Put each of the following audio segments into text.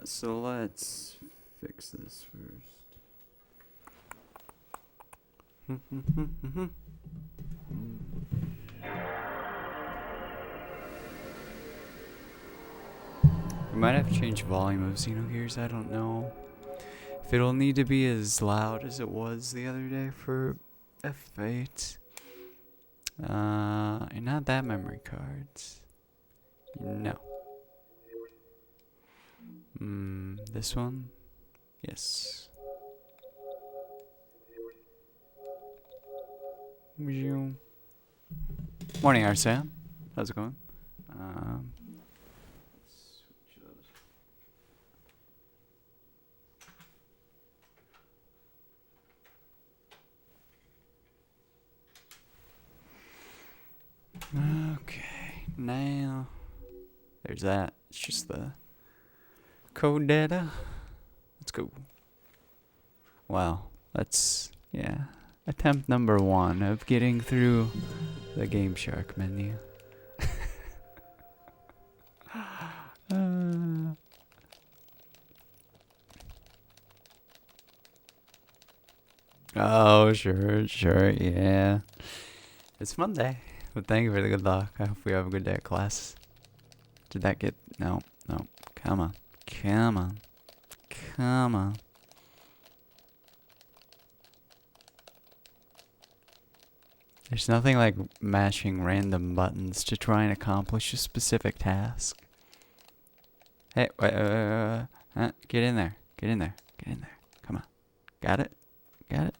So let's fix this first. We might have to change volume of Xenogears, I don't know. If it'll need to be as loud as it was the other day for F8. And not that memory cards. No. This one? Yes. Morning, Arsene. How's it going? Switch those. Okay, now there's that. It's just the code data. Let's go. Well, let's, attempt number 1 of getting through the gameshark menu. Oh, sure, yeah. It's Monday, but thank you for the good luck. I hope we have a good day at class. Did that get... No. Come on. There's nothing like mashing random buttons to try and accomplish a specific task. Hey, wait, get in there. Come on. Got it? I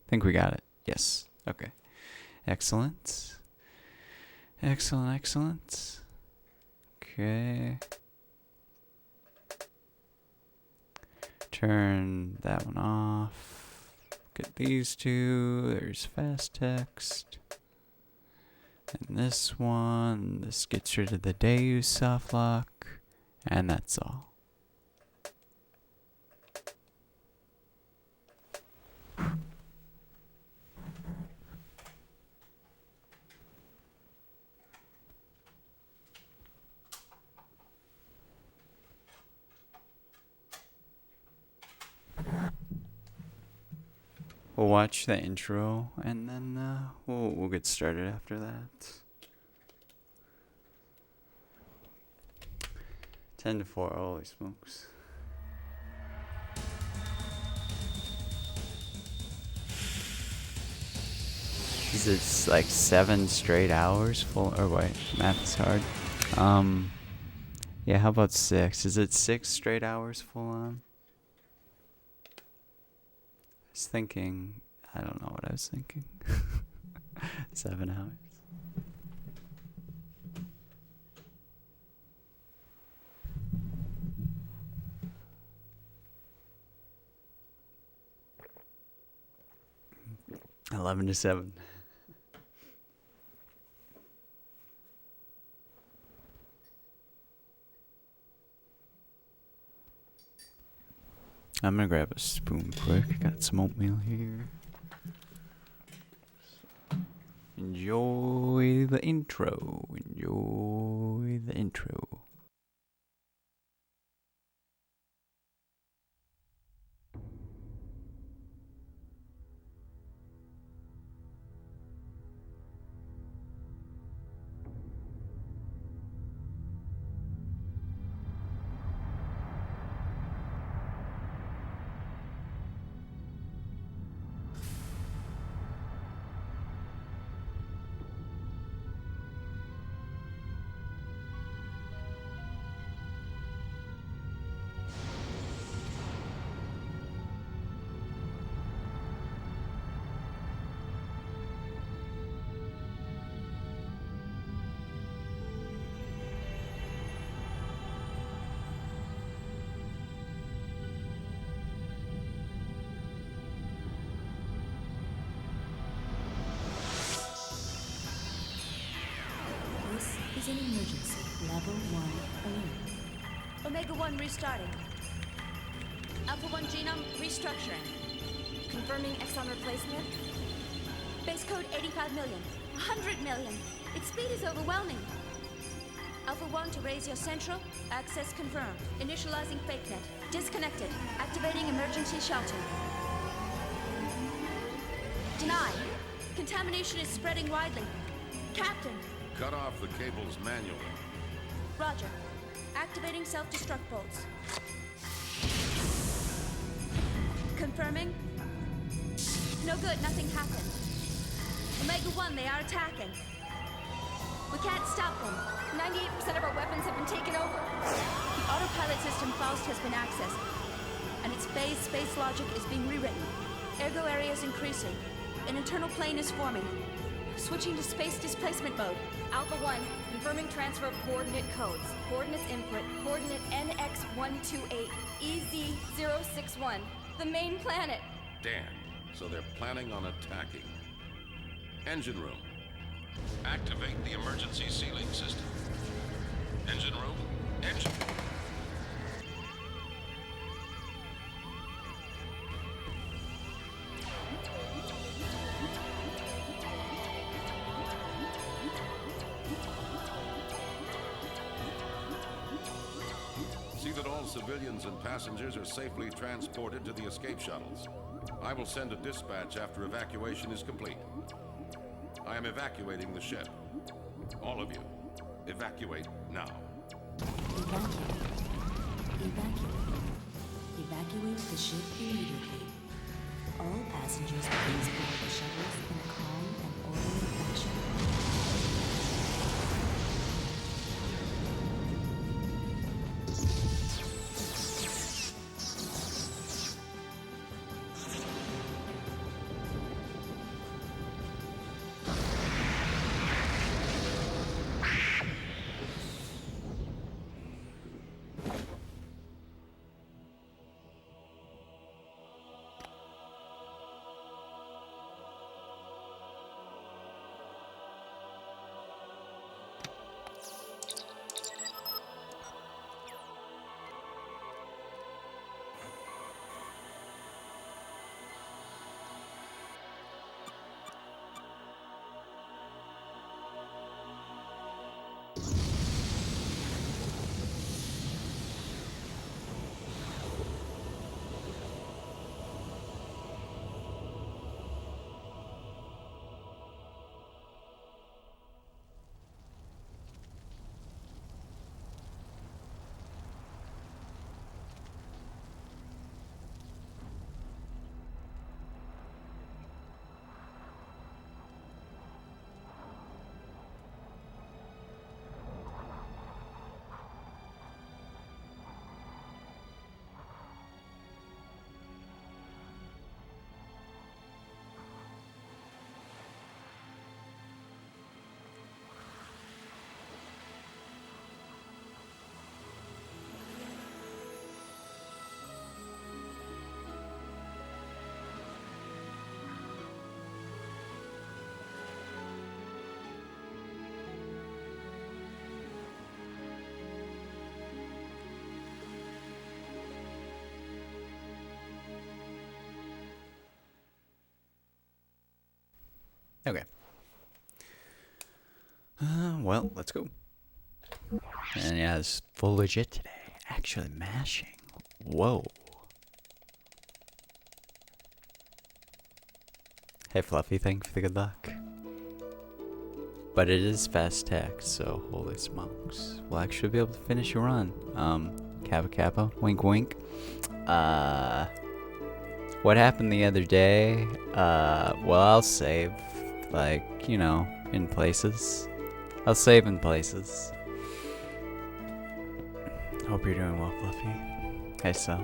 think we got it. Yes. Okay. Excellent. Okay. Turn that one off. Get these two. There's fast text. And this one. This gets rid of the Deus soft lock. And that's all. We'll watch the intro and then we'll get started after that. 10 to 4, holy smokes. Is it like 7 straight hours full? Or wait, math is hard. Yeah, how about 6? Is it 6 straight hours full on? I was thinking, I don't know what I was thinking. 7 hours. $11 to 7. I'm gonna grab a spoon quick. Got some oatmeal here. Enjoy the intro. Is an emergency. Level 1 alert. Omega 1 restarting. Alpha 1 genome restructuring. Confirming exon replacement. Base code 85 million. 100 million. Its speed is overwhelming. Alpha 1 to raise your central. Access confirmed. Initializing fake net. Disconnected. Activating emergency shelter. Denied. Contamination is spreading widely. Captain. Cut off the cables manually. Roger. Activating self-destruct bolts. Confirming. No good, nothing happened. Omega 1, they are attacking. We can't stop them. 98% of our weapons have been taken over. The autopilot system Faust has been accessed, and its phase space logic is being rewritten. Ergo area is increasing. An internal plane is forming. Switching to space displacement mode. Alpha 1, confirming transfer of coordinate codes. Coordinates input, coordinate NX128, EZ061. The main planet. Damn. So they're planning on attacking. Engine room. Activate the emergency sealing system. Engine room. Engine. See that all civilians and passengers are safely transported to the escape shuttles. I will send a dispatch after evacuation is complete. I am evacuating the ship. All of you, evacuate now. Evacuate. Evacuate. Evacuate the ship immediately. All passengers please board the shuttles in a calm and orderly fashion. Okay. Well, let's go. And yeah, it's full legit today. Actually mashing. Whoa. Hey Fluffy, thank you for the good luck. But it is fast text, so holy smokes. We'll actually be able to finish a run. Kappa Kappa, wink wink. What happened the other day? Well, I'll save, like, you know, in places. I'll save in places. Hope you're doing well, Fluffy. Hey, so.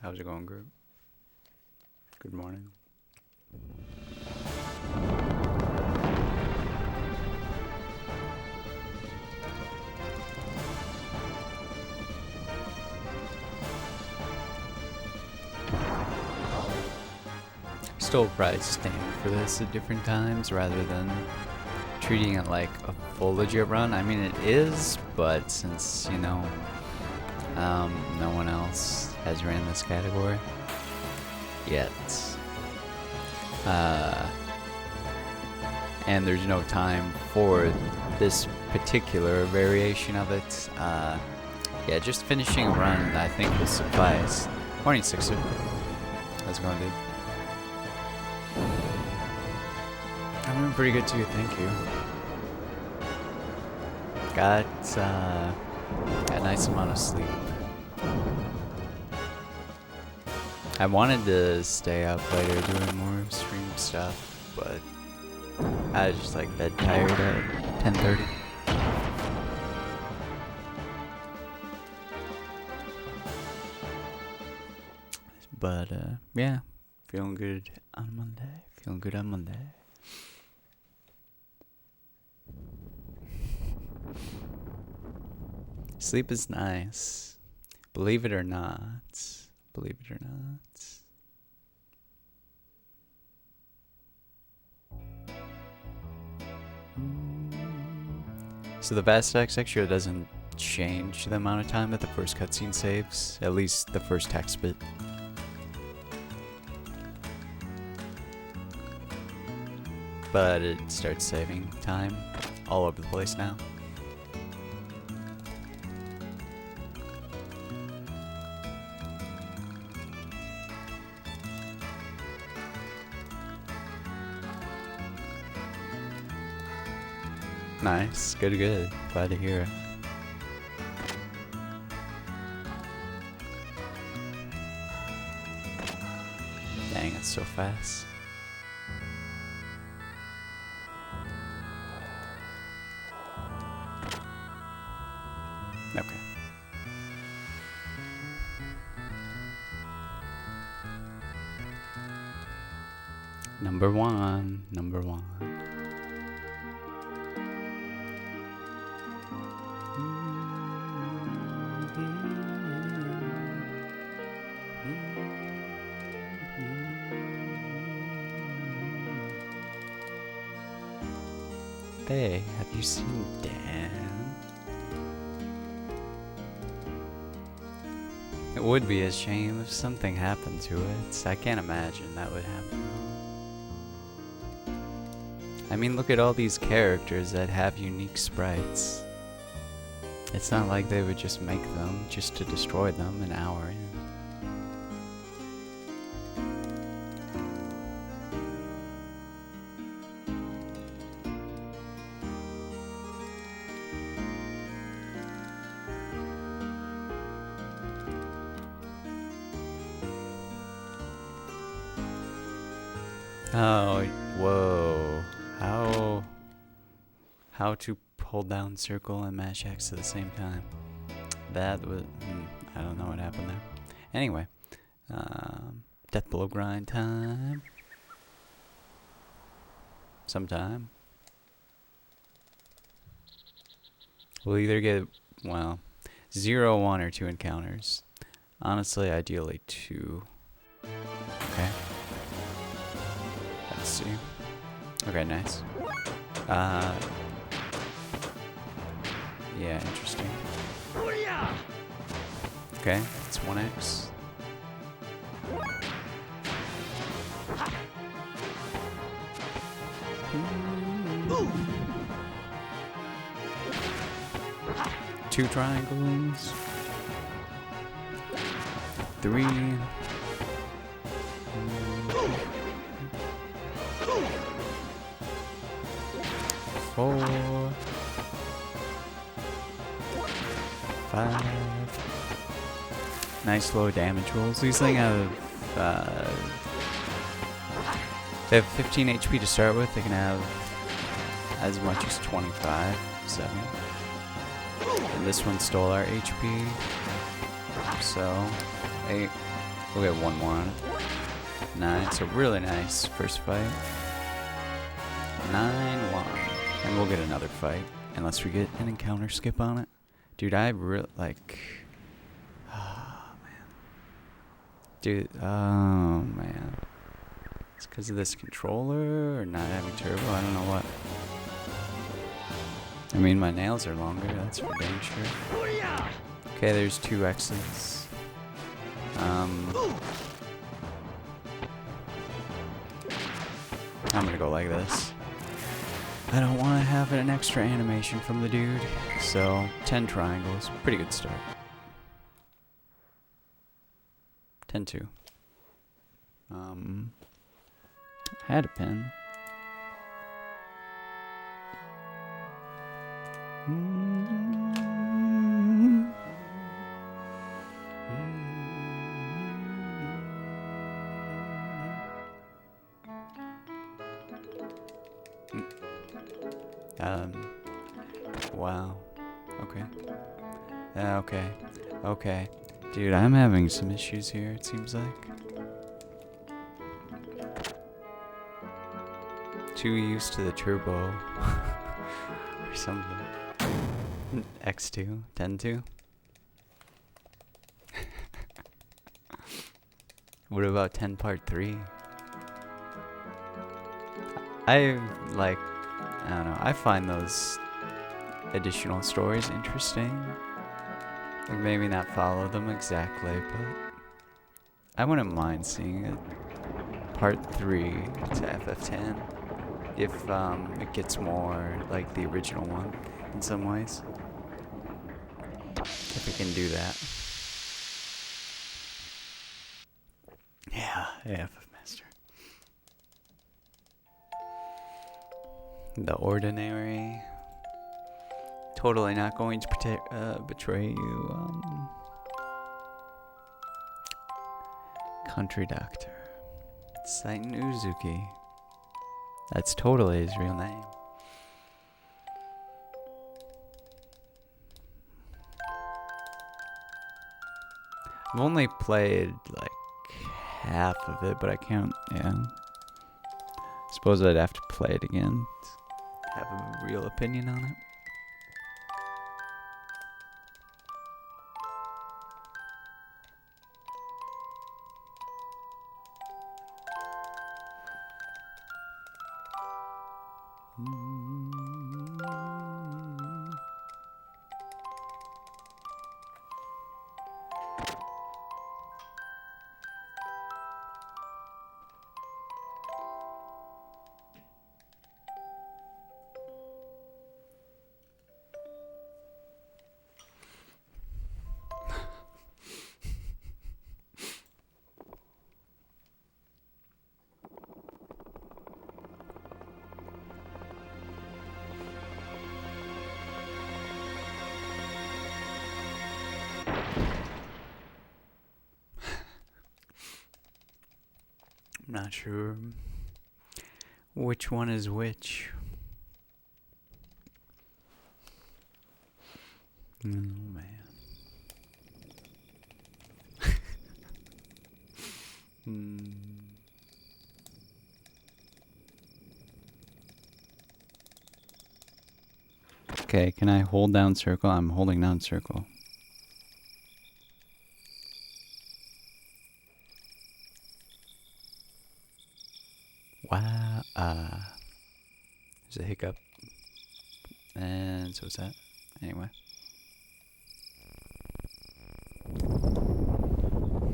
How's it going, group? Good morning. Still probably stand for this at different times rather than treating it like a full legit run. I mean, it is, but since, you know, no one else has ran this category yet, and there's no time for this particular variation of it, yeah, just finishing a run I think will suffice. Morning, Sixer. How's it going, dude? I'm doing pretty good too, thank you. Got a nice amount of sleep. I wanted to stay up later doing more stream stuff, but I was just like dead tired at 10:30. But yeah, feeling good on Monday. Feeling good on Monday. Sleep is nice. Believe it or not. Believe it or not. So the Vast X extra doesn't change the amount of time that the first cutscene saves. At least the first text bit. But it starts saving time all over the place now. Nice, good, good. Glad to hear it. Dang, it's so fast. Okay. Number one. Hey, have you seen Dan? It would be a shame if something happened to it. I can't imagine that would happen. I mean, look at all these characters that have unique sprites. It's not like they would just make them just to destroy them an hour in. Oh, whoa. How to hold down circle and mash X at the same time. That was, I don't know what happened there. Anyway, death blow grind time. Sometime. We'll either get, well, 0, 1, or 2 encounters. Honestly, ideally 2. Okay. Let's see. Okay, nice. Yeah, interesting. Okay, it's 1x. Two triangles. 3. 4. 5. Nice low damage rolls. These things have they have 15 HP to start with. They can have as much as 25, 7. And this one stole our HP. So 8, We'll get one more on it. Nice, a really nice first fight. 9-1. And we'll get another fight. Unless we get an encounter skip on it. Dude, I really like... Oh, man. Dude, oh, man. It's because of this controller or not having turbo? I don't know what. I mean, my nails are longer, that's for dang sure. Okay, there's 2 exits. I'm gonna go like this. I don't want to have an extra animation from the dude, so 10 triangles, pretty good start. 10-2. I had a pen. Wow. Okay. Okay. Okay. Dude, I'm having some issues here, it seems like. Too used to the turbo. Or something. X2, 10-2. What about 10 part 3? I don't know, I find those additional stories interesting. Like maybe not follow them exactly, but I wouldn't mind seeing it. Part 3 to FF10. If it gets more like the original one in some ways. If it can do that. Yeah, FFMaster. The Ordinary. Totally not going to betray you. Country Doctor. Saitan Uzuki. That's totally his real name. I've only played like half of it, but I can't, Suppose I'd have to play it again to have a real opinion on it. Not sure which one is which. Oh man. Okay, can I hold down circle? I'm holding down circle. Wow. There's a hiccup. And so is that. Anyway.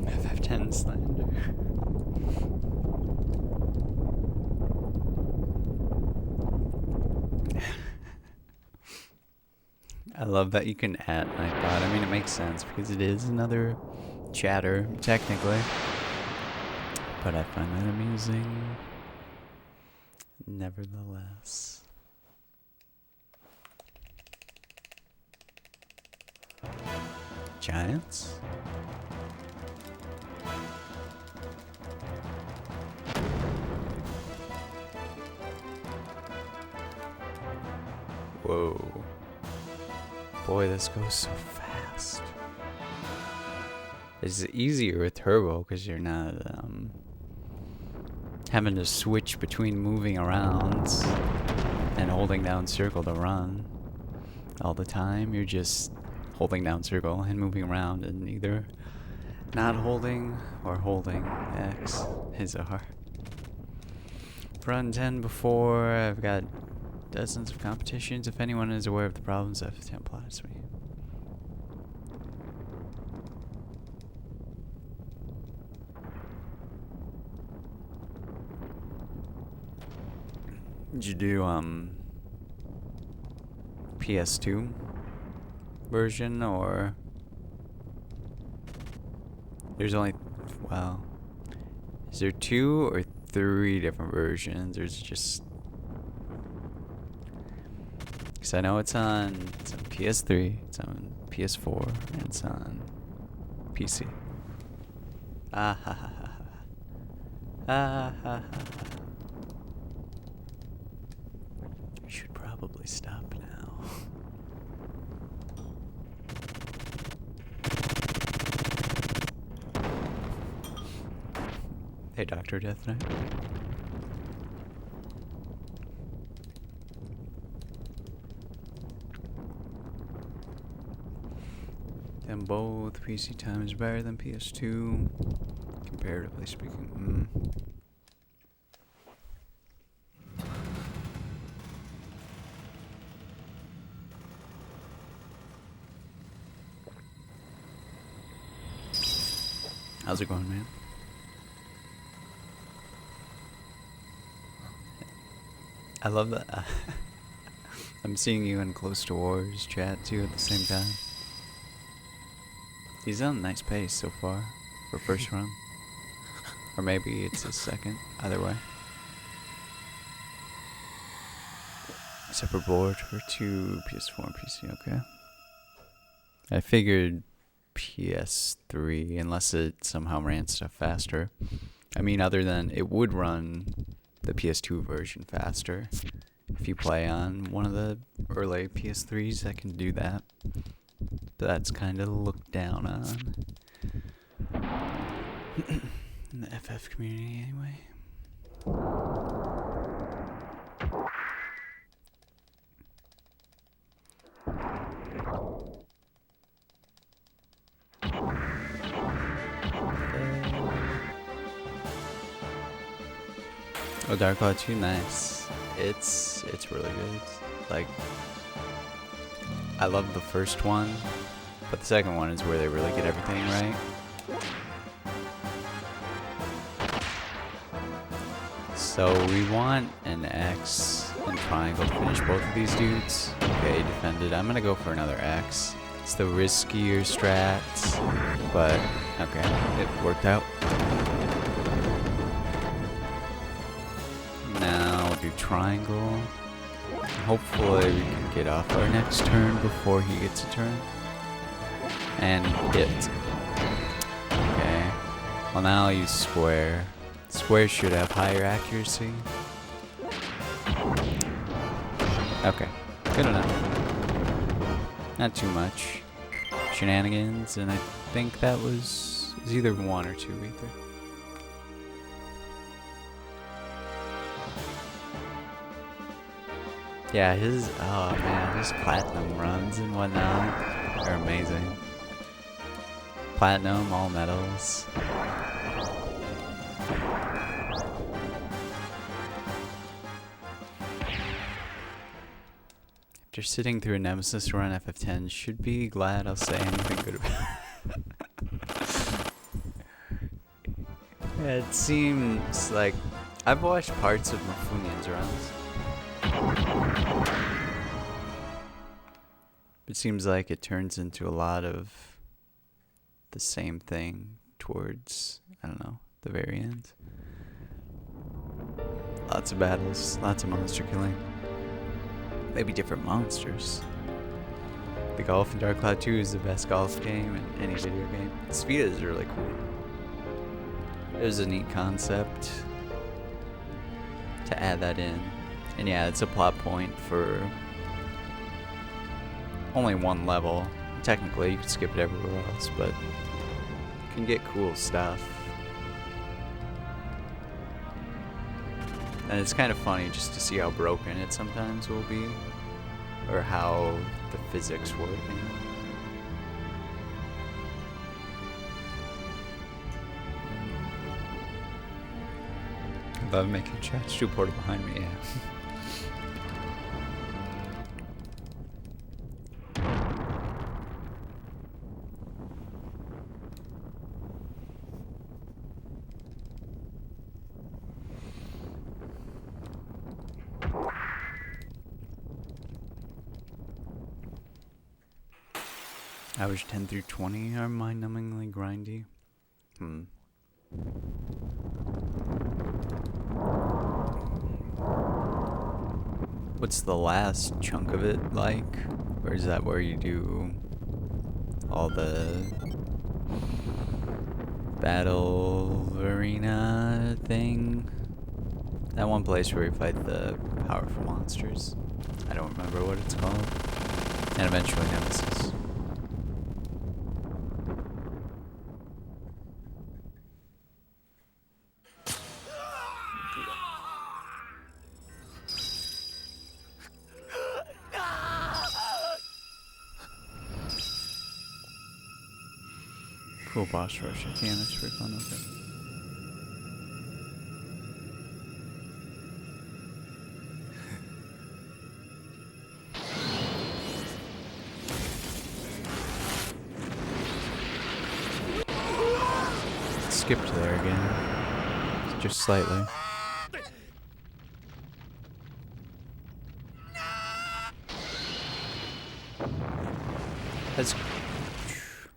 FF10 slander. I love that you can add Nightbot. I mean, it makes sense because it is another chatter, technically. But I find that amusing. Nevertheless. Giants? Whoa. Boy, this goes so fast. It's easier with turbo because you're not having to switch between moving around and holding down circle to run all the time. You're just holding down circle and moving around, and either not holding or holding X is R. Run 10 before. I've got dozens of competitions. If anyone is aware of the problems, FFMaster applies to me. Did you do PS2 version, or there's only, well, is there 2 or 3 different versions? There's just, because I know it's on PS3, it's on PS4, and it's on PC. Ah ha ha ha ha. Ah ha ha ha. I should probably stop now. Hey, Dr. Death Knight. Then both PC time is better than PS2, comparatively speaking. How's it going, man? I love that. I'm seeing you in Close to Wars chat too at the same time. He's on a nice pace so far for first run. Or maybe it's his second. Either way. Separate board for 2 PS4 and PC, okay. I figured PS3, unless it somehow ran stuff faster. I mean, other than it would run the PS2 version faster. If you play on one of the early PS3s, I can do that. But that's kind of looked down on. In the FF community, anyway. Oh, Dark Cloud 2, nice. It's really good. Like, I love the first one, but the second one is where they really get everything right. So we want an X and triangle to finish both of these dudes. Okay, defended. I'm gonna go for another X. It's the riskier strats, but okay, it worked out. Now we'll do triangle. Hopefully we can get off our next turn before he gets a turn. And hit. Okay. Well, now I'll use square. Square should have higher accuracy. Okay. Good enough. Not too much shenanigans, and I think that was either 1 or 2 either. Yeah, his platinum runs and whatnot are amazing. Platinum, all medals. After sitting through a Nemesis run, FF10 should be glad I'll say anything good about it. Yeah, it seems like I've watched parts of Mifunian's runs. It seems like it turns into a lot of the same thing towards, I don't know, the very end. Lots of battles, lots of monster killing. Maybe different monsters. The golf in Dark Cloud 2 is the best golf game in any video game. Speed is really cool. It was a neat concept to add that in. And yeah, it's a plot point for only one level. Technically, you could skip it everywhere else, but can get cool stuff. And it's kind of funny just to see how broken it sometimes will be, or how the physics work. You know? I love making chats. Shoot portal behind me, yeah. Average 10 through 20 are mind-numbingly grindy. What's the last chunk of it like? Or is that where you do all the battle arena thing? That one place where you fight the powerful monsters. I don't remember what it's called. And eventually Nemesis. Cool boss rush. I can, that's pretty fun. Okay. Skipped there again. Just slightly.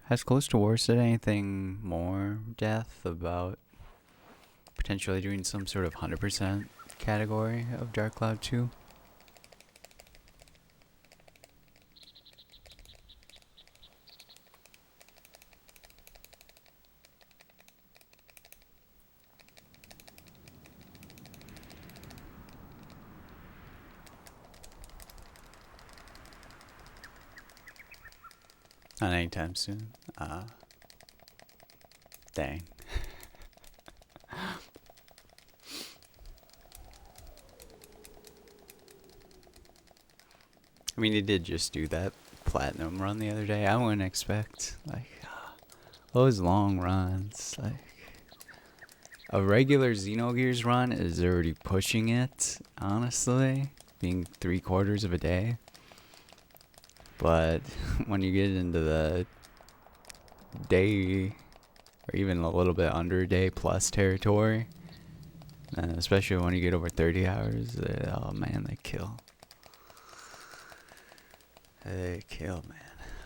Has Close to War said anything more, Death, about potentially doing some sort of 100% category of Dark Cloud 2? Not anytime soon. Dang. I mean, he did just do that platinum run the other day. I wouldn't expect, like, those long runs. Like, a regular Xenogears run is already pushing it, honestly, being 3/4 of a day. But when you get into the day, or even a little bit under a day plus territory, especially when you get over 30 hours, oh man, they kill. They kill, man.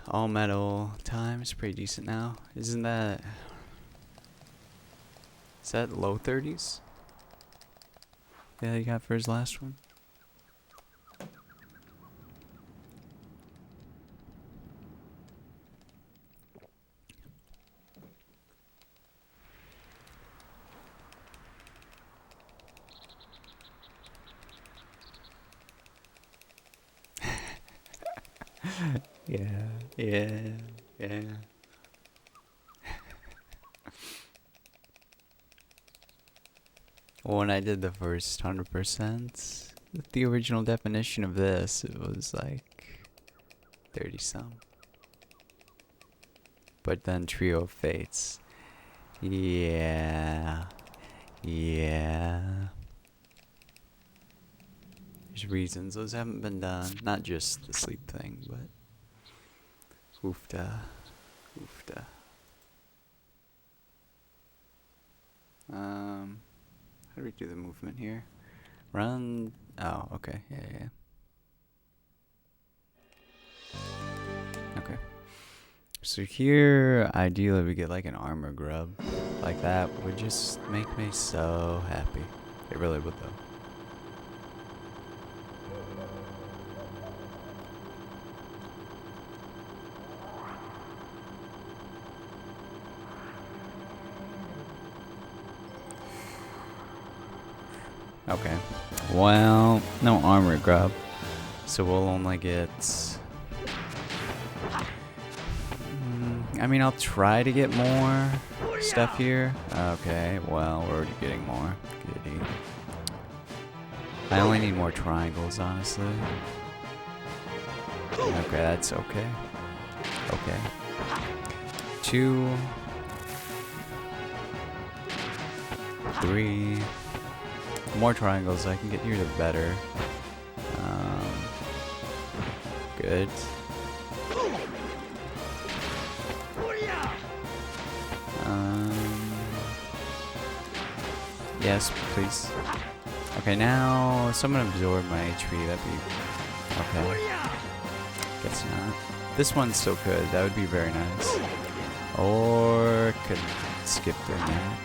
All metal time is pretty decent now. Isn't that... Is that low 30s? Yeah, he got for his last one? Yeah. Well, when I did the first 100%, with the original definition of this, it was like 30-some. But then Trio of Fates. Yeah. There's reasons those haven't been done. Not just the sleep thing, but... Oofda. How do we do the movement here? Run. Oh, okay. Yeah. Okay. So here, ideally, we get like an armor grub. Like that would just make me so happy. It really would, though. Okay, well, no armor grub, so we'll only get I mean, I'll try to get more stuff here. Okay, well, we're already getting more. Goody. I only need more triangles, honestly. Okay, that's okay. Okay. 2, 3. The more triangles I can get here, the better. Good. Yes, please. Okay, now someone absorb my HP. That'd be okay. Guess not. This one still could. That would be very nice. Or could skip doing that.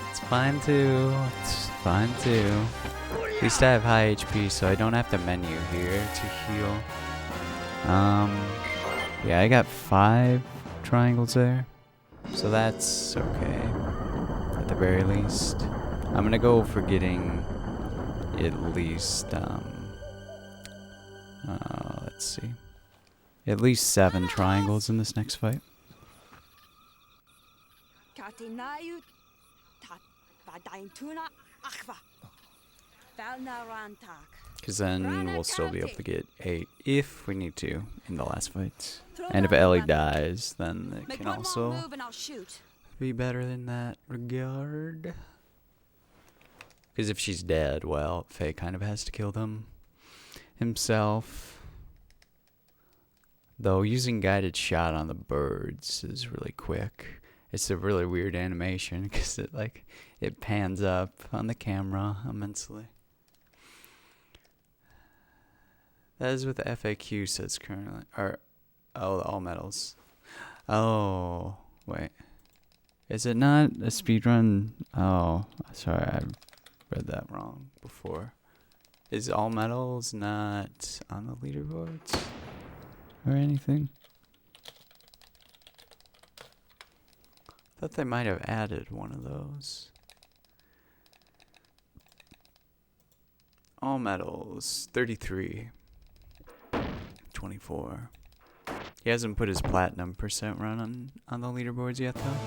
It's fine too. It's fine too. At least I have high HP, so I don't have to menu here to heal. Yeah, I got 5 triangles there, so that's okay at the very least. I'm gonna go for getting at least let's see, at least 7 triangles in this next fight. Because then we'll still be able to get 8 if we need to in the last fight. And if Ellie dies, then it can also be better in that regard. Because if she's dead, well, Faye kind of has to kill them himself. Though using guided shot on the birds is really quick. It's a really weird animation because it pans up on the camera immensely. That is what the FAQ says currently. Or, oh, all medals. Oh, wait. Is it not a speedrun? Oh, sorry, I read that wrong before. Is all medals not on the leaderboards or anything? Thought they might have added one of those. All medals, 33. 24. He hasn't put his platinum percent run on the leaderboards yet, though.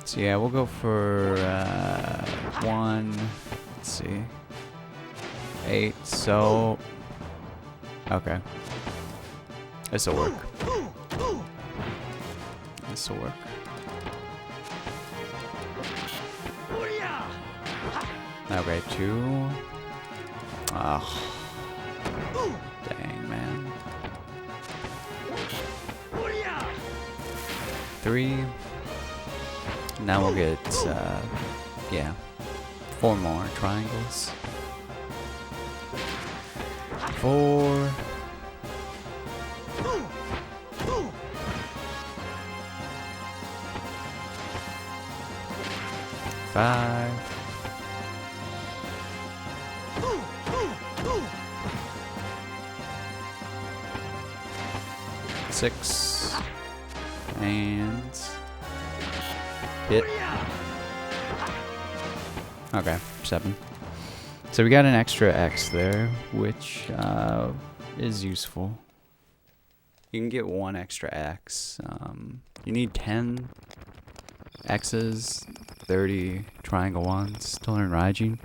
So yeah, we'll go for 1. Let's see. 8. So okay, this will work. This will work. Okay, 2. Oh, dang, man. 3. Now we'll get, yeah, 4 more triangles. 4. 5. 6. And hit. Okay, 7. So we got an extra X there, which is useful. You can get 1 extra X. You need 10 X's, 30 triangle ones to learn Raijin.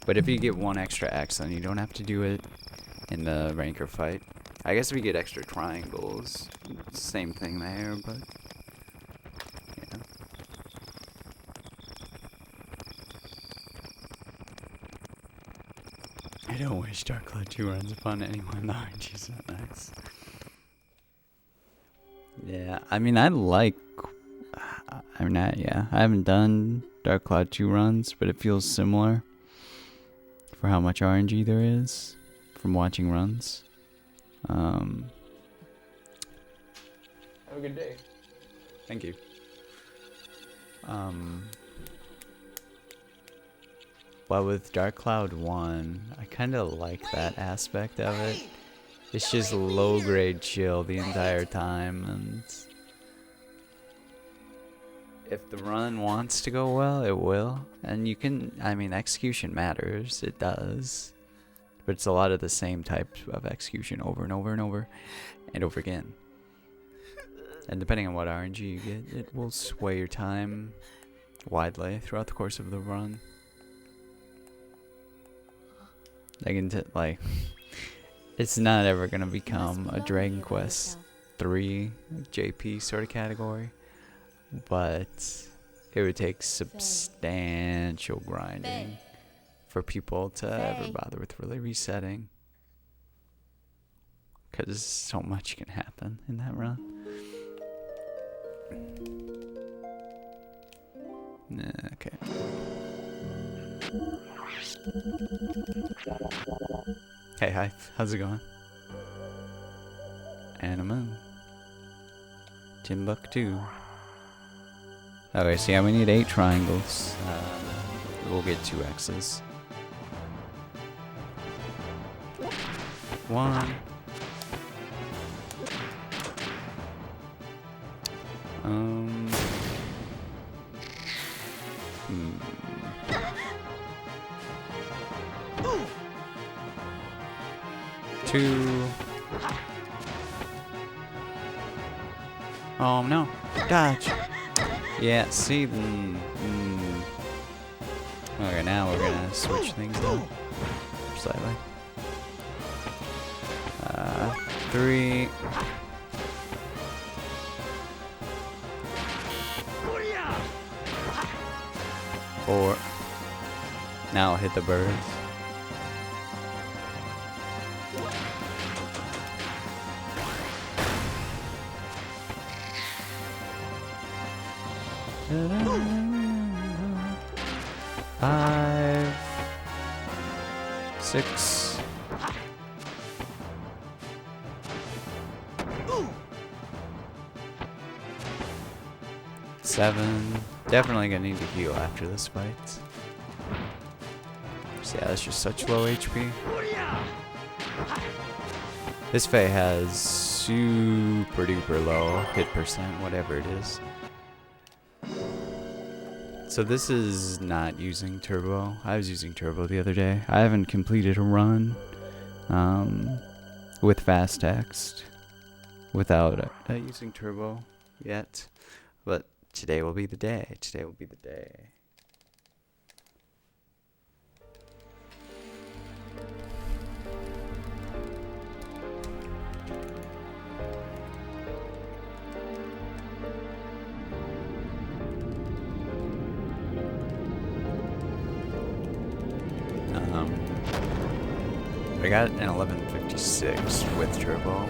But if you get 1 extra X, then you don't have to do it in the ranker fight. I guess if you get extra triangles, same thing there, but yeah. I don't wish Dark Cloud 2 runs upon anyone. The RNG's not nice. Yeah, I mean, I haven't done Dark Cloud 2 runs, but it feels similar for how much RNG there is from watching runs. Have a good day. Thank you. But with Dark Cloud 1, I kind of like that aspect of it. It's just low grade chill the entire time, and if the run wants to go well, it will. And you can, I mean, execution matters. It does. But it's a lot of the same type of execution over and over and over and over again. And depending on what RNG you get, it will sway your time widely throughout the course of the run. Like, it's not ever gonna become a Dragon Quest 3 JP sort of category, but it would take substantial grinding for people to ever bother with really resetting, because so much can happen in that run. Okay. Hey, hi. How's it going? Anima. Timbuktu. Okay, so yeah, we need 8 triangles. We'll get 2 X's. 1. 2. Oh no, dodge. Yeah, see, okay, now we're gonna switch things up slightly. 3. Four. Now I'll hit the birds. Five. 6. 7. Definitely gonna need to heal after this fight. So yeah, that's just such low HP. This Fae has super duper low hit percent, whatever it is. So this is not using turbo. I was using turbo the other day. I haven't completed a run with fast text without using turbo yet, but today will be the day. Today will be the day. I got an 1156 with turbo.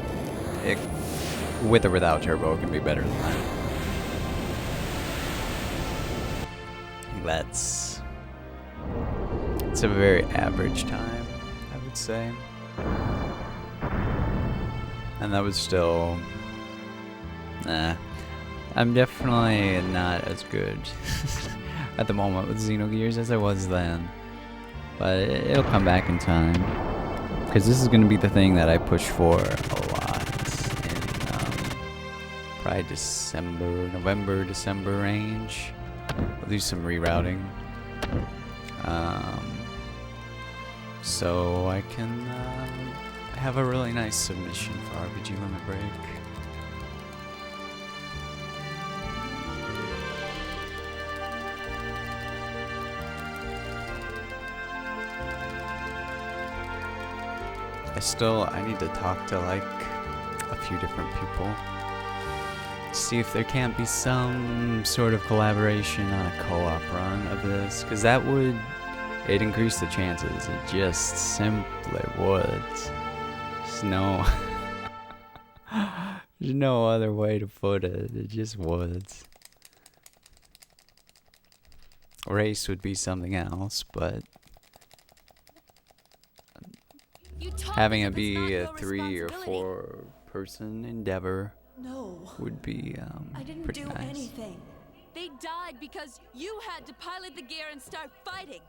With or without turbo, it can be better than that. It's a very average time, I would say. And that was still, I'm definitely not as good at the moment with Xenogears as I was then. But it'll come back in time. Because this is going to be the thing that I push for a lot in probably November, December range. I'll do some rerouting. So I can have a really nice submission for RPG Limit Break. I need to talk to like a few different people. See if there can't be some sort of collaboration on a co-op run of this, because that would, it'd increase the chances. It just simply would. There's no there's no other way to put it. It just would. Race would be something else, but having it be a 3 or 4 person endeavor would be I didn't pretty do nice. anything. They died because you had to pilot the gear and start fighting.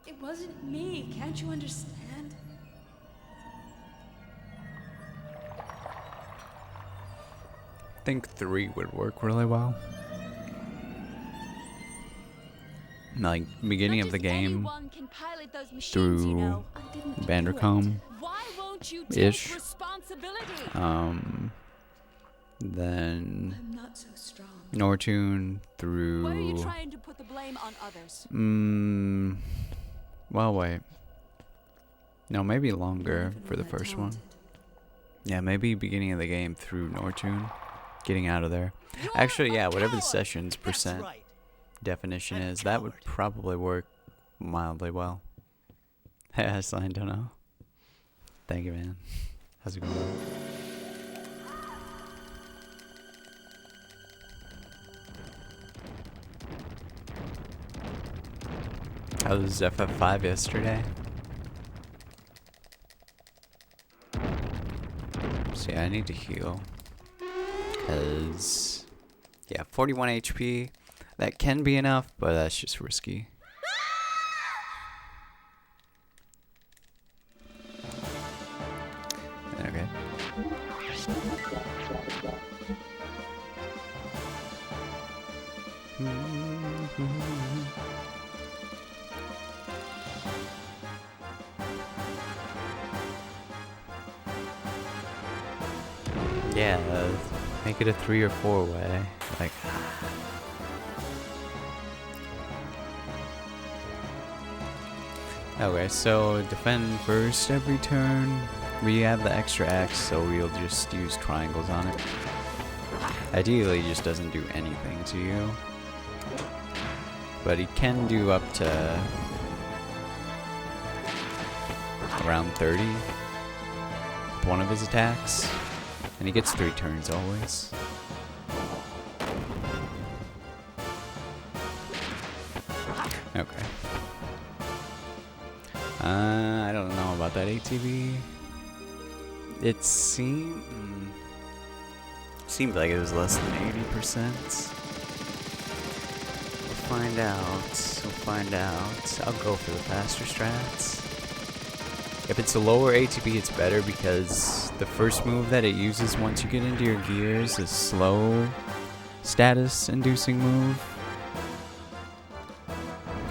It wasn't me, can't you understand? I think 3 would work really well. like beginning Not of the just game anyone can pilot those machines, through you know. I didn't do it. Vandercombe Why won't you take ish. responsibility? Then I'm not so strong. Nortune Why are you through. trying to put the blame on others? Well, wait. No, maybe longer Even for when the I'm first one. talented. Yeah, maybe beginning of the game through Nortune, getting out of there. You're Actually, yeah, a whatever the coward. sessions That's percent right. definition I'm a is, that would coward. probably work mildly well. Hey, I don't know. Thank you, man. How's it going? How was FF5 yesterday? See, I need to heal. Because, yeah, 41 HP. That can be enough, but that's just risky. Okay. Yeah, make it a 3 or 4 way. Like, okay, so defend first every turn. We have the extra axe, so we'll just use triangles on it. Ideally, it just doesn't do anything to you. But he can do up to around 30 with one of his attacks. And he gets 3 turns always. Okay. I don't know about that ATV. It seemed like it was less than 80%. We'll find out. I'll go for the faster strats. If it's a lower ATB, it's better because the first move that it uses once you get into your gears is slow status inducing move.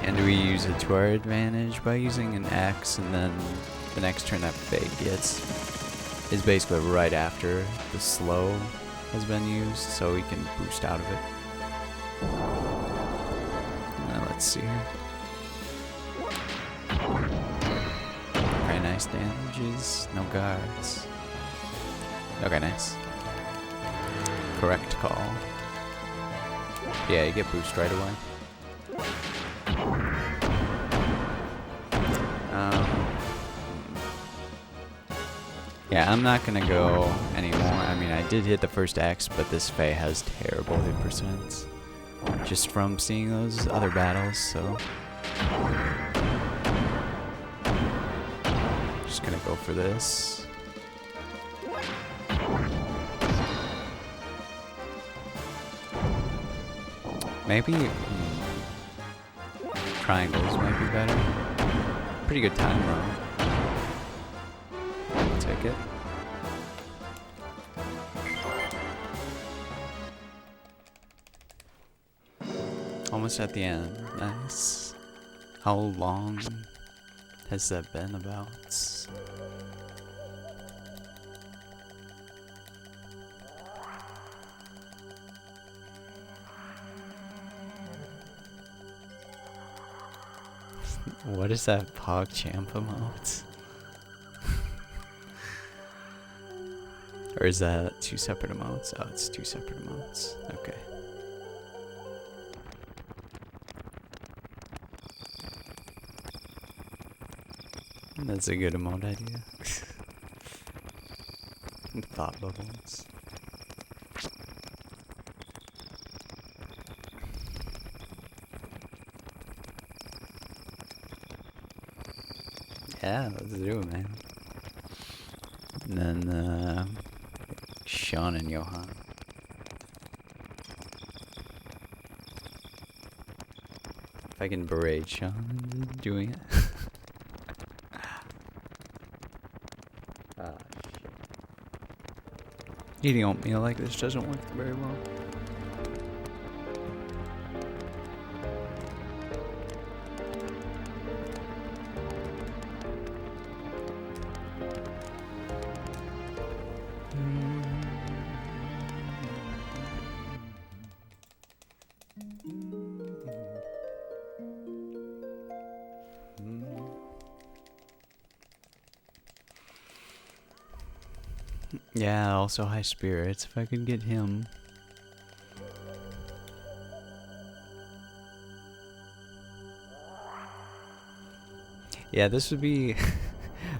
And we use it to our advantage by using an axe, and then the next turn that Faye gets is basically right after the slow has been used, so we can boost out of it. Let's see here. Okay, nice damages, no guards. Okay, nice. Correct call. Yeah, you get boost right away. Yeah, I'm not gonna go anymore. I mean, I did hit the first axe, but this Fae has terrible hit percents. Just from seeing those other battles, so. Just gonna go for this. Maybe triangles might be better. Pretty good time though. Take it. Almost at the end. Nice. How long has that been about? What is that PogChamp emote? Or is that 2 separate emotes? Oh, it's 2 separate emotes. Okay. That's a good emote idea. Thought bubbles. Yeah, let's do it, man. And then, Sean and Johan. If I can berate Sean into doing it. Ah, shit. Eating oatmeal like this doesn't work very well. Yeah, also high spirits if I could get him. Yeah, this would be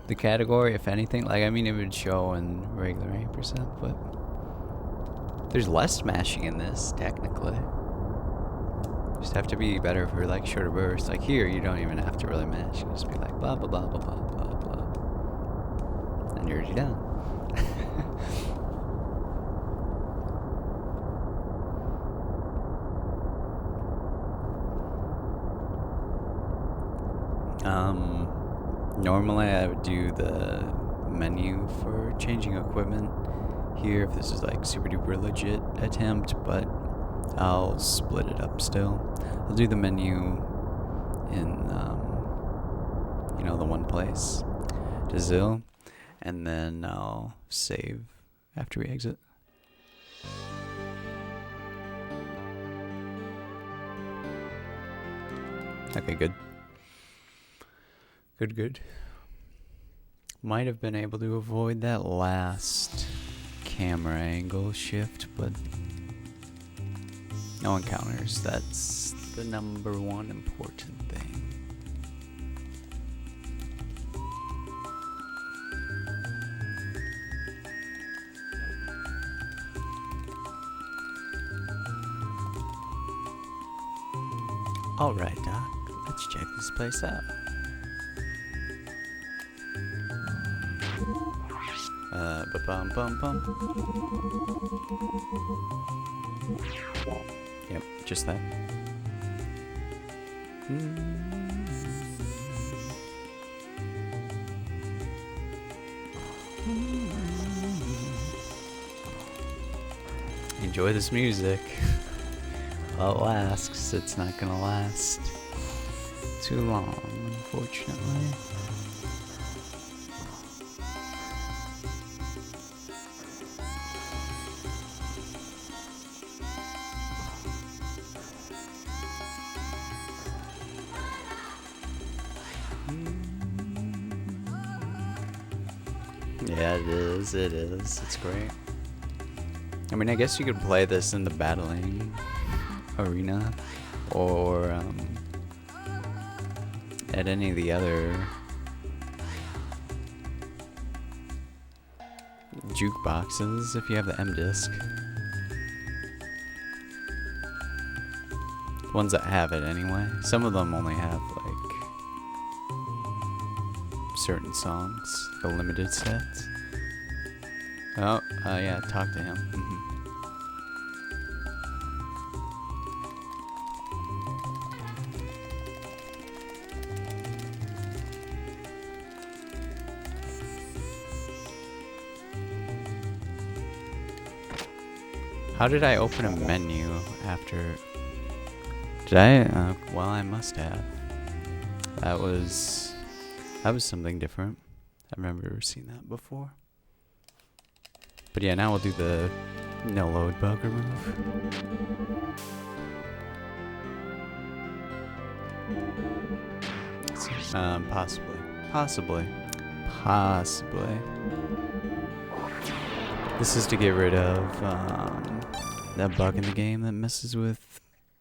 the category, if anything. Like, I mean, it would show in regular 8%, but there's less smashing in this, technically. Just have to be better for, like, shorter bursts. Like, here, you don't even have to really mash. You just be like, blah, blah, blah, blah, blah, blah, blah. And you're already done. Normally I would do the menu for changing equipment here if this is like super duper legit attempt, but I'll split it up still. I'll do the menu in, you know, the one place to Zill, and then I'll save after we exit. Okay, good. Good. Might have been able to avoid that last camera angle shift, but no encounters. That's the number one important thing. Alright, Doc. Let's check this place out. Ba-bum-bum-bum. Yep, just that. Enjoy this music while it lasts, 'cause it's not gonna last too long, unfortunately. Yeah, it is. It's great. I mean, I guess you could play this in the battling arena, or at any of the other jukeboxes if you have the M-Disc. The ones that have it anyway. Some of them only have like certain songs, the limited sets. Oh, yeah, talk to him. How did I open a menu after? Did I? Well, I must have. That was something different. I've never seen that before. But yeah, now we'll do the no load bug remove. Possibly. This is to get rid of that bug in the game that messes with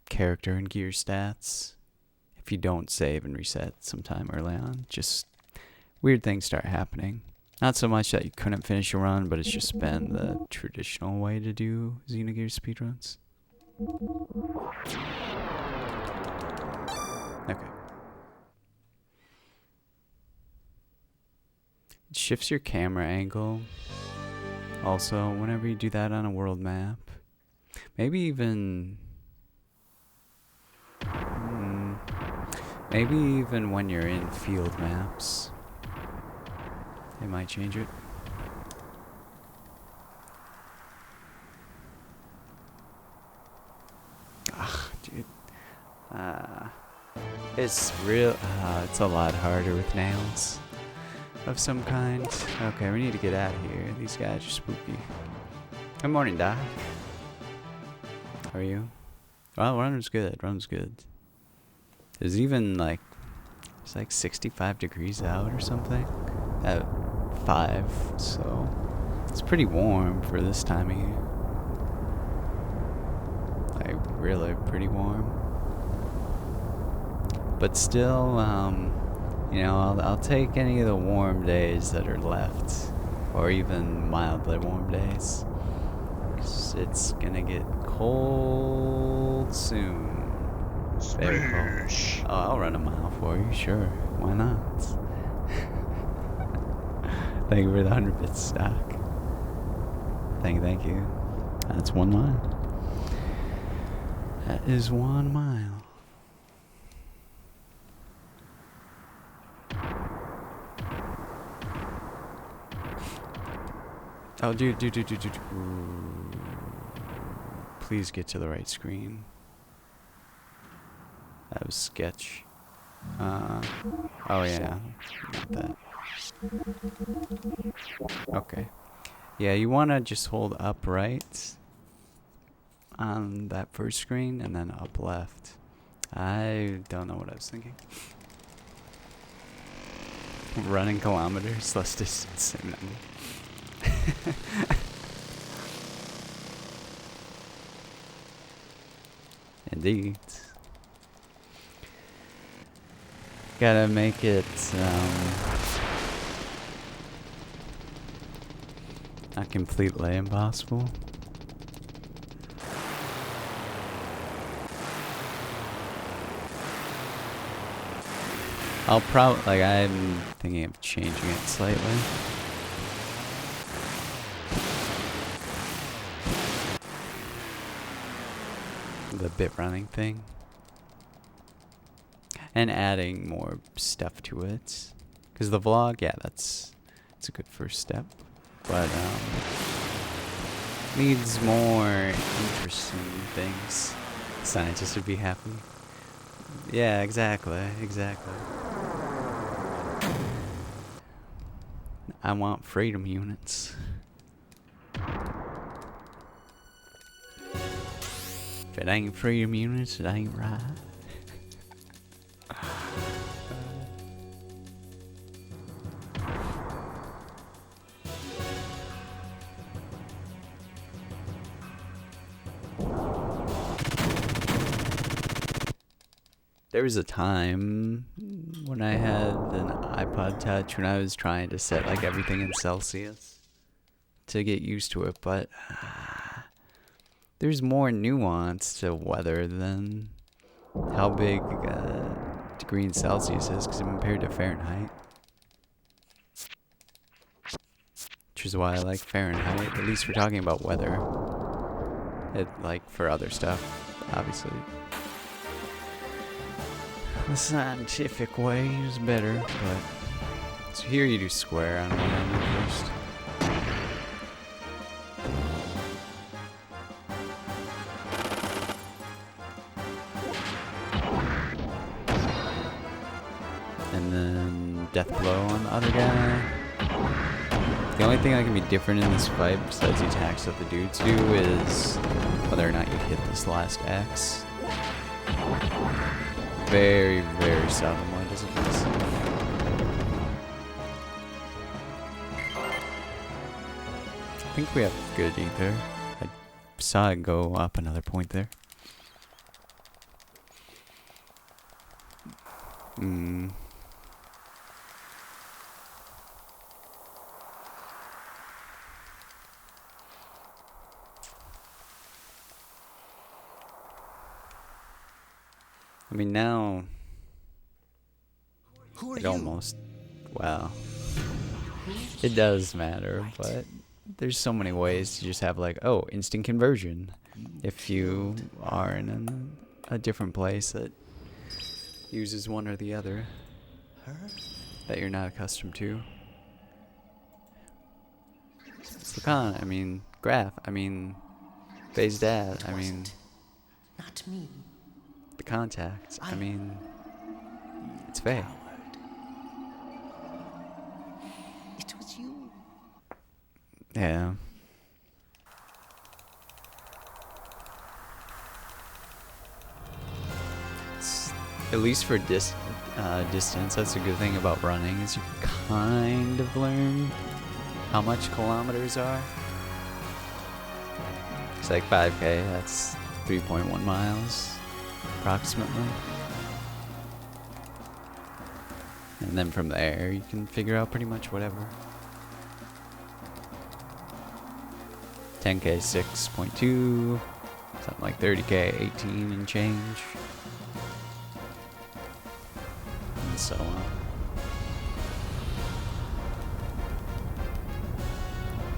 character and gear stats. If you don't save and reset sometime early on, just weird things start happening. Not so much that you couldn't finish a run, but it's just been the traditional way to do Xenogears speedruns. Okay. It shifts your camera angle. Also, whenever you do that on a world map, maybe even when you're in field maps, they might change it. Dude. It's real. It's a lot harder with nails of some kind. Okay, we need to get out of here. These guys are spooky. Good morning, Doc. How are you? Well, run's good. Run's good. There's even like, it's like 65 degrees out or something at 5, so it's pretty warm for this time of year. Like really pretty warm. But still, you know, I'll take any of the warm days that are left, or even mildly warm days. 'Cause it's gonna get cold soon. Very cold. Oh, I'll run a mile for you, sure. Why not? Thank you for the 100 bits stock. Thank you. That's 1 mile. That is 1 mile. Oh, dude. Please get to the right screen. That was sketch. Oh yeah, not that. Okay. Yeah, you wanna just hold up right on that first screen and then up left. I don't know what I was thinking. Running kilometers, less distance, same number. Indeed. Gotta make it not completely impossible. I'll probably, like, I'm thinking of changing it slightly. The bit running thing. And adding more stuff to it. Because the vlog, yeah, it's a good first step. But, needs more interesting things. Scientists would be happy. Yeah, exactly. I want freedom units. If it ain't freedom units, it ain't right. There was a time when I had an iPod Touch when I was trying to set like everything in Celsius to get used to it, but there's more nuance to weather than how big degree in Celsius is compared to Fahrenheit. Which is why I like Fahrenheit, at least we're talking about weather. It, like, for other stuff, obviously. The scientific way is better, but... So here you do square on one end first. And then death blow on the other guy. The only thing that can be different in this fight, besides the attacks that the dudes do, is whether or not you hit this last X. Very, very seldomly does it miss. I think we have good ether. I saw it go up another point there. I mean, now it almost, well, it does matter, but there's so many ways to just have like, oh, instant conversion if you are in a different place that uses one or the other that you're not accustomed to. Lacan, I mean, Graph, I mean, Faye's dad, I mean, Not me. the contact, I mean, it's Faye. It was you. at least for distance, that's a good thing about running, is you kind of learn how much kilometers are. It's like 5K, that's 3.1 miles, approximately. And then from there, you can figure out pretty much whatever. 10K, 6.2, something like 30K, 18 and change. And so on.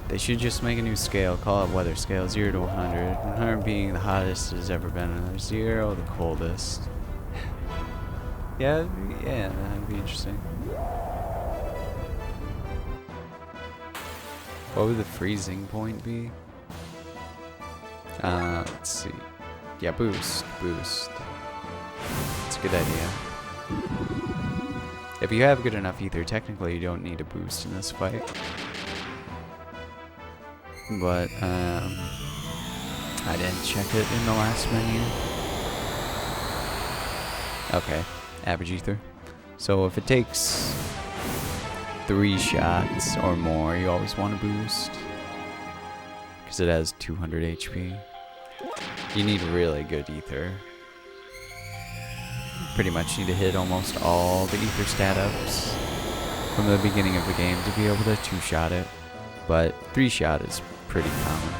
They should just make a new scale, call it weather scale, 0 to 100. 100 being the hottest it has ever been, and 0 the coldest. Yeah, that'd be interesting. What would the freezing point be? Let's see. Yeah, boost. It's a good idea. If you have good enough ether, technically you don't need a boost in this fight. But, I didn't check it in the last menu. Okay, average ether. So if it takes 3 shots or more, you always want to boost. Because it has 200 HP. You need really good ether. Pretty much need to hit almost all the ether stat ups from the beginning of the game to be able to 2-shot it. But 3-shot is pretty common.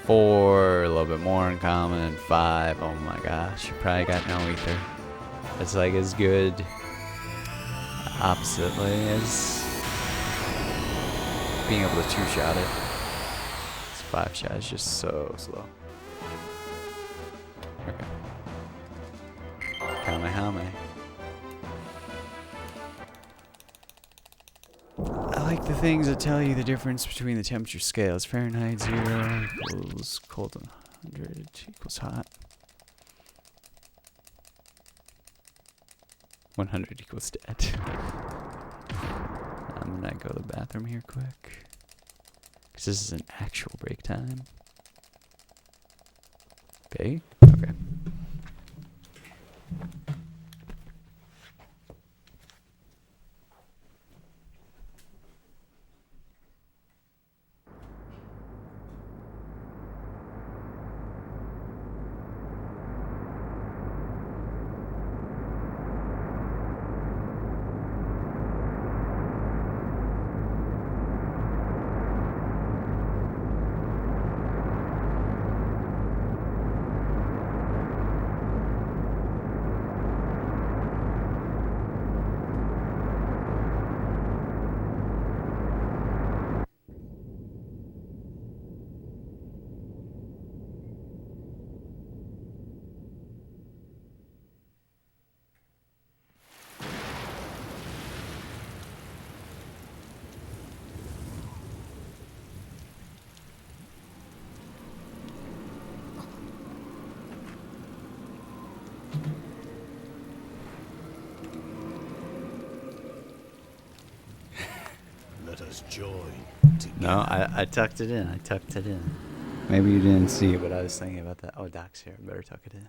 4, a little bit more uncommon, and 5, oh my gosh, you probably got no ether. It's like as good oppositely as being able to 2-shot it. This 5-shot is just so slow. Okay. Kamehame. I like the things that tell you the difference between the temperature scales. Fahrenheit 0 equals cold, 100 equals hot. 100 equals dead. I'm gonna go to the bathroom here quick. Because this is an actual break time. Okay? Okay. Let us join together. No, I tucked it in. I tucked it in. Maybe you didn't see it, but I was thinking about that. Oh, Doc's here. I better tuck it in.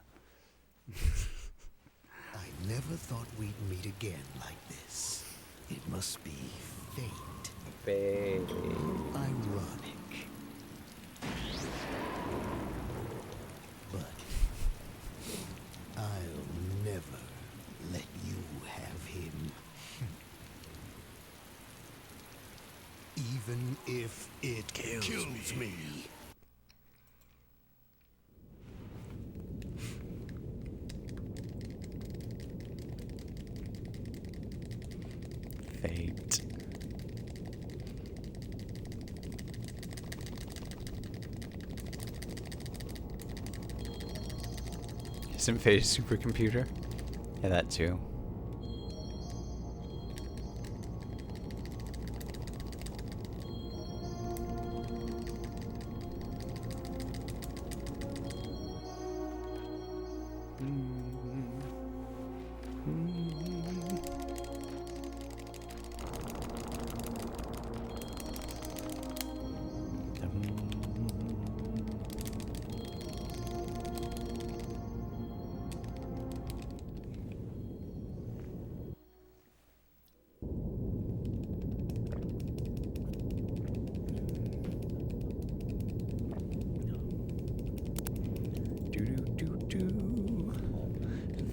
I never thought we'd meet again like this. It must be fate. Fate. Ironic. But I'll never let you have him. Even if it kills me. Fate. Isn't Fate a supercomputer? Yeah, that too.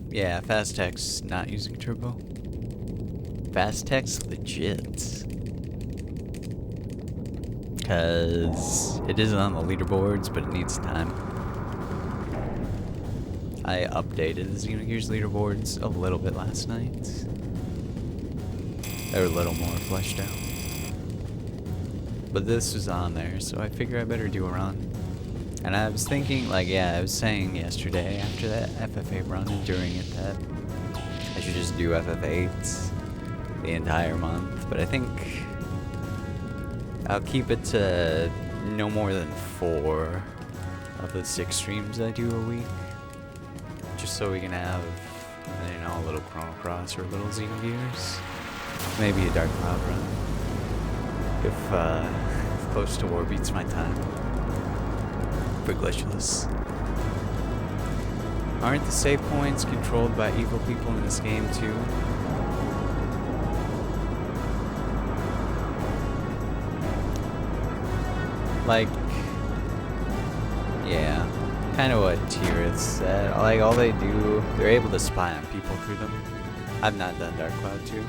Yeah, fast text not using turbo. Fast text legit. Because it isn't on the leaderboards, but it needs time. I updated the Xenogears leaderboards a little bit last night. They're a little more fleshed out. But this was on there, so I figure I better do a run. And I was thinking, like, yeah, I was saying yesterday after that FF8 run and during it that I should just do FF8s the entire month. But I think I'll keep it to no more than 4 of the 6 streams I do a week. Just so we can have, you know, a little Chrono Cross or a little Xenogears. Maybe a Dark Cloud run. If Close to War beats my time. For Glitchless. Aren't the save points controlled by evil people in this game too? Like, yeah, kind of what Tirith said. Like, all they do, they're able to spy on people through them. I've not done Dark Cloud 2.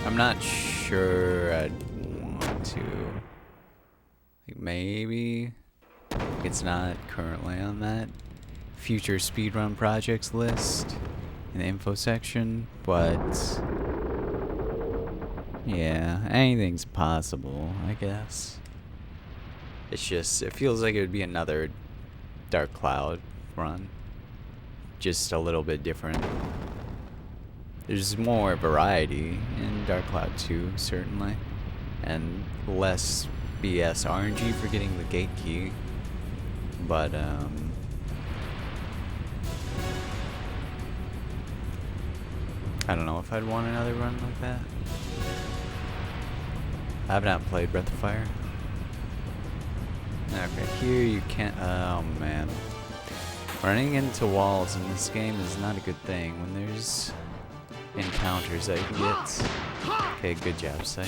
I'm not sure I'd want to. Like, maybe it's not currently on that future speedrun projects list in the info section, but yeah, anything's possible, I guess. It's just, it feels like it would be another Dark Cloud run. Just a little bit different. There's more variety in Dark Cloud 2, certainly. And less BS RNG for getting the gate key. But, I don't know if I'd want another run like that. I've not played Breath of Fire. Okay, here you can't. Oh man. Running into walls in this game is not a good thing when there's encounters that you can get. Okay, good job, Sai.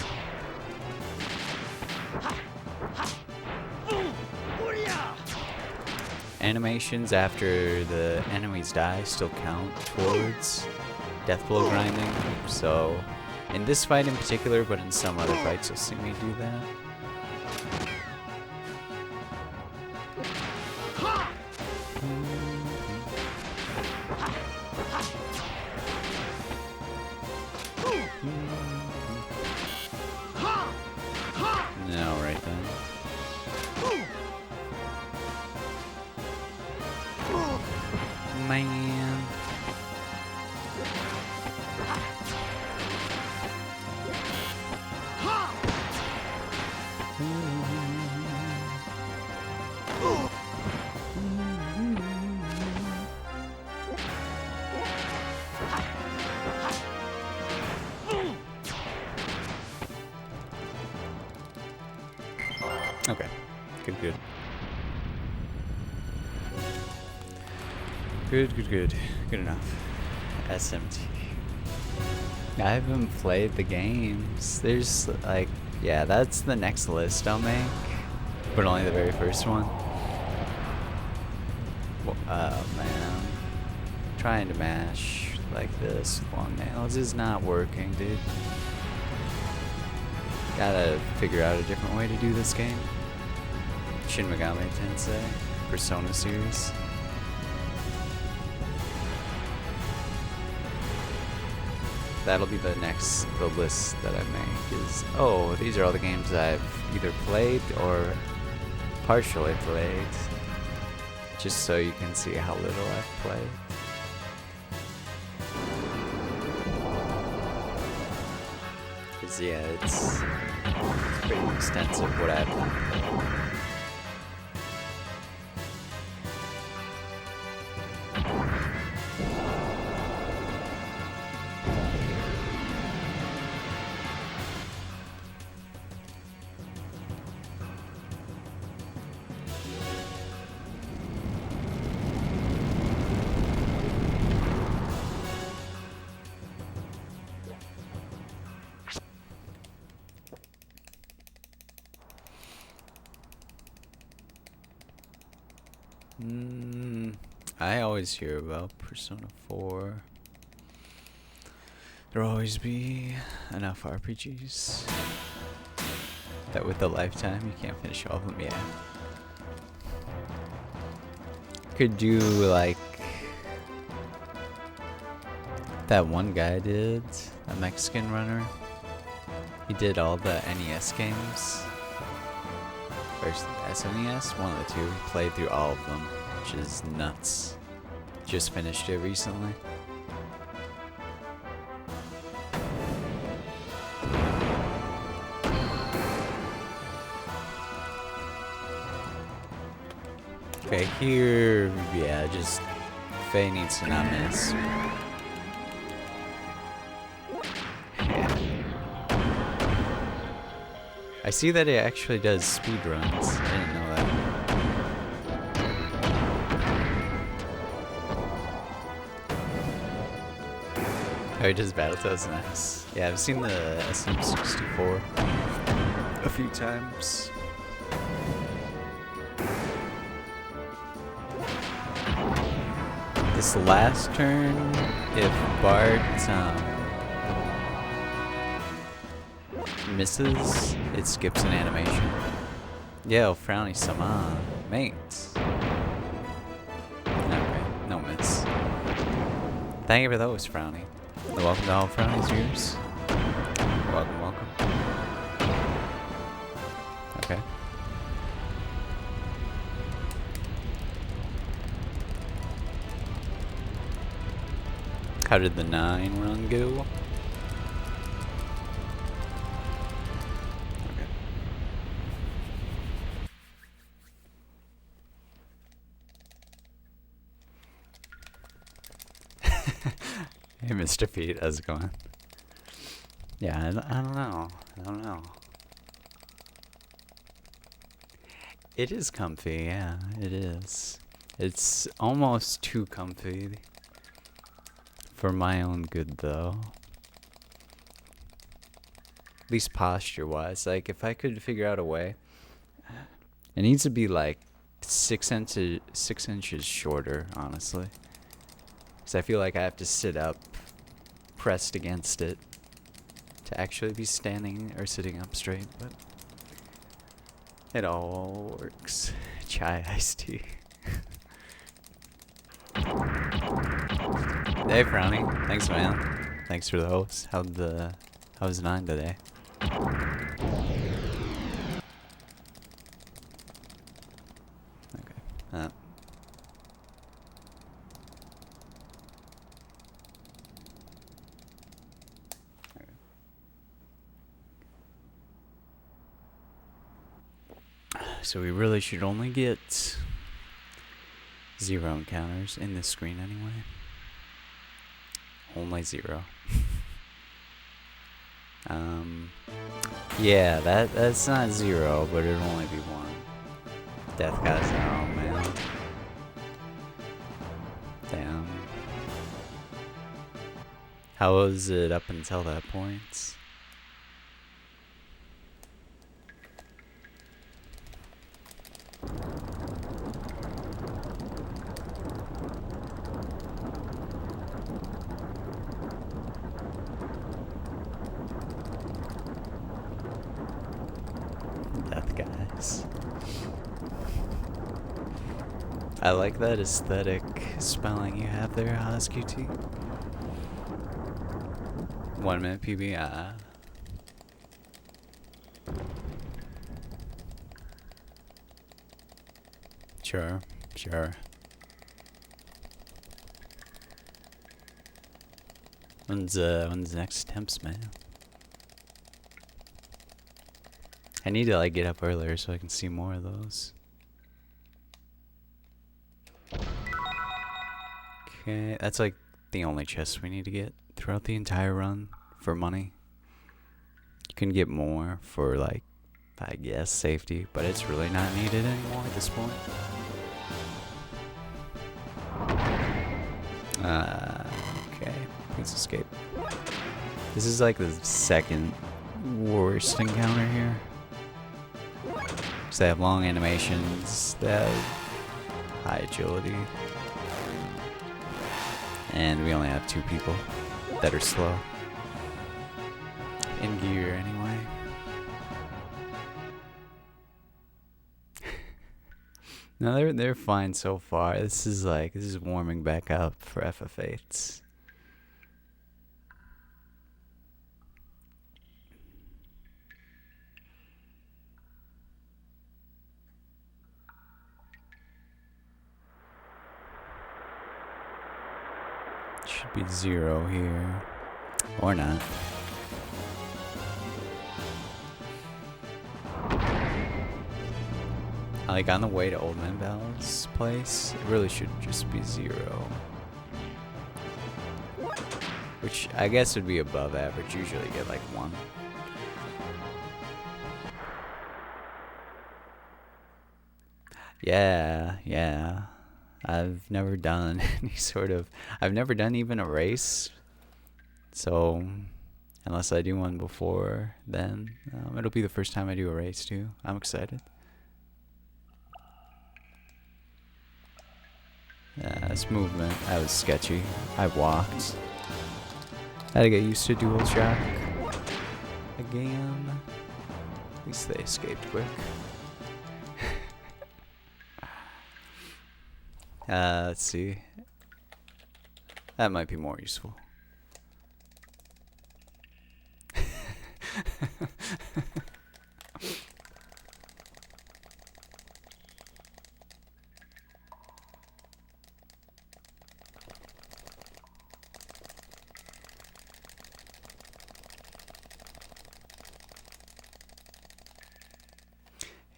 Animations after the enemies die still count towards death blow grinding, so in this fight in particular, but in some other fights you'll see me do that. No, right then. Man. Okay. Good. Good. Good enough. SMT. I haven't played the games. There's like, yeah, that's the next list I'll make, but only the very first one. Oh man. Trying to mash like this with long nails is not working, dude. Gotta figure out a different way to do this game. Shin Megami Tensei, Persona series. That'll be the list that I make is, oh, these are all the games I've either played or partially played. Just so you can see how little I've played. Cause yeah, it's pretty extensive what I've done. I always hear about Persona 4. There'll always be enough RPGs that with a lifetime you can't finish all of them. Yeah. Could do like that one guy did, a Mexican runner. He did all the NES games. Or SNES, one of the two. He played through all of them, which is nuts. Just finished it recently. Okay, here, yeah, just Faye needs to not miss. Yeah. I see that it actually does speedruns. I didn't know that. Oh, he does Battletoads, nice. Yeah, I've seen the SM64 a few times. This last turn, if Bart misses, it skips an animation. Yo, Frowny-sama, mate. Okay, no miss. Thank you for those, Frowny. Welcome to all Frowny's viewers. Welcome, welcome. Okay. How did the 9 run go? Okay. Hey, Mr. Pete, how's it going? Yeah, I don't know. I don't know. It is comfy, yeah, it is. It's almost too comfy. For my own good, though. At least posture-wise. Like, if I could figure out a way... It needs to be, like, 6 inches shorter, honestly. Because I feel like I have to sit up, pressed against it, to actually be standing or sitting up straight, but... It all works. Chai iced tea. Hey, Frowny. Thanks, man. Thanks for the host. How's 9 today? Okay. Okay. So we really should only get 0 encounters in this screen anyway. Only 0. Yeah, that's not 0, but it'll only be 1. Death guys, oh man. Damn. How was it up until that point? I like that aesthetic spelling you have there, HozQT. 1 minute PB, Sure, sure. When's next temps, man? I need to like get up earlier so I can see more of those. Okay, that's like the only chest we need to get throughout the entire run for money. You can get more for like, I guess, safety, but it's really not needed anymore at this point. Okay, let's escape. This is like the second worst encounter here. Because they have long animations, they have high agility. And we only have 2 people that are slow. In gear, anyway. No, they're fine so far. This is warming back up for FF8s. Should be 0 here. Or not. Like on the way to Old Man Bell's place, it really should just be 0. Which I guess would be above average. Usually you get like 1. Yeah. I've never done I've never done even a race. So, unless I do one before then, it'll be the first time I do a race too. I'm excited. This movement, that was sketchy. I walked. Had to get used to dual shock again. At least they escaped quick. Let's see. That might be more useful.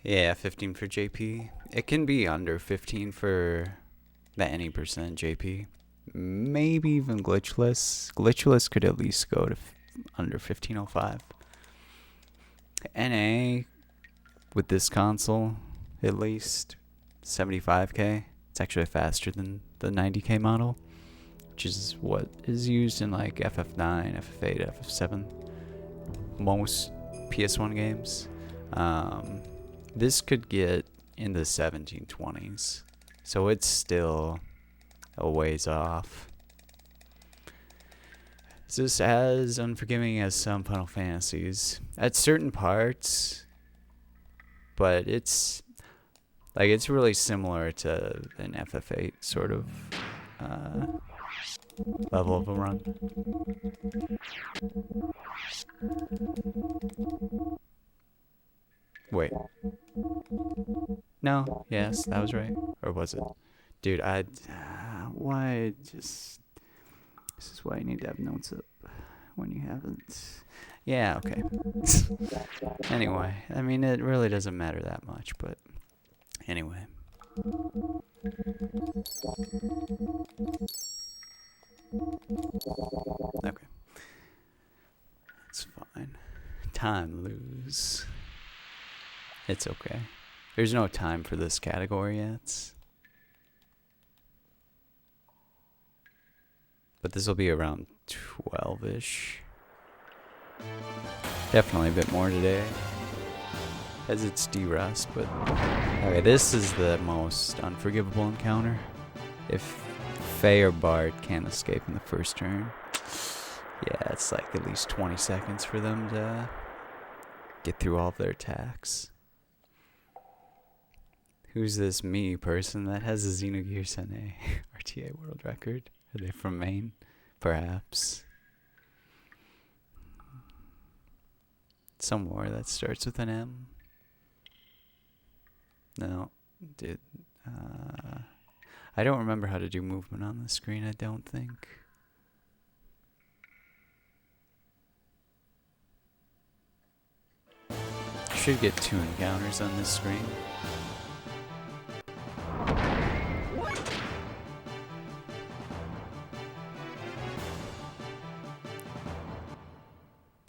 Yeah, 15 for JP. It can be under 15 for the any percent JP. Maybe even glitchless. Glitchless could at least go to under 1505. NA with this console, at least 75k. It's actually faster than the 90k model, which is what is used in like FF9, FF8, FF7, most PS1 games. This could get in the 1720s, so it's still a ways off. It's just as unforgiving as some Final Fantasies at certain parts, but it's really similar to an FF8 sort of level of a run. Wait. No, yes, that was right. Or was it? Dude, why just... This is why you need to have notes up when you haven't. Yeah, okay. Anyway, I mean, it really doesn't matter that much, but anyway. Okay. It's fine. Time lose. It's okay. There's no time for this category yet. But this will be around 12-ish. Definitely a bit more today, as it's D-Rust, but... Okay, this is the most unforgivable encounter. If Faye or Bard can't escape in the first turn, yeah, it's like at least 20 seconds for them to get through all of their attacks. Who's this me person that has a Xenogears NA RTA world record? Are they from Maine? Perhaps. Somewhere that starts with an M. No, dude. I don't remember how to do movement on the screen, I don't think. Should get 2 encounters on this screen.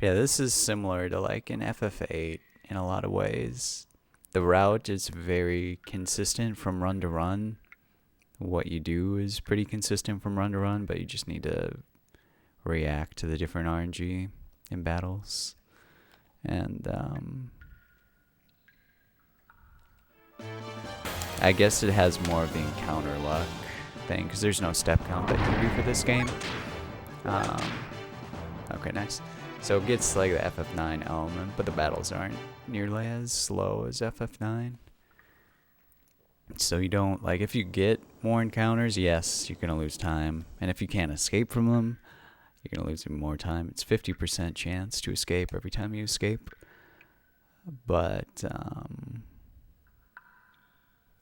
Yeah, this is similar to like an FF8 in a lot of ways. The route is very consistent from run to run. What you do is pretty consistent from run to run, but you just need to react to the different RNG in battles. And I guess it has more of the encounter luck thing, because there's no step count that you can do for this game. Okay, nice. So it gets like the FF9 element, but the battles aren't nearly as slow as FF9. So you don't, like, if you get more encounters, yes, you're going to lose time. And if you can't escape from them, you're going to lose even more time. It's 50% chance to escape every time you escape. But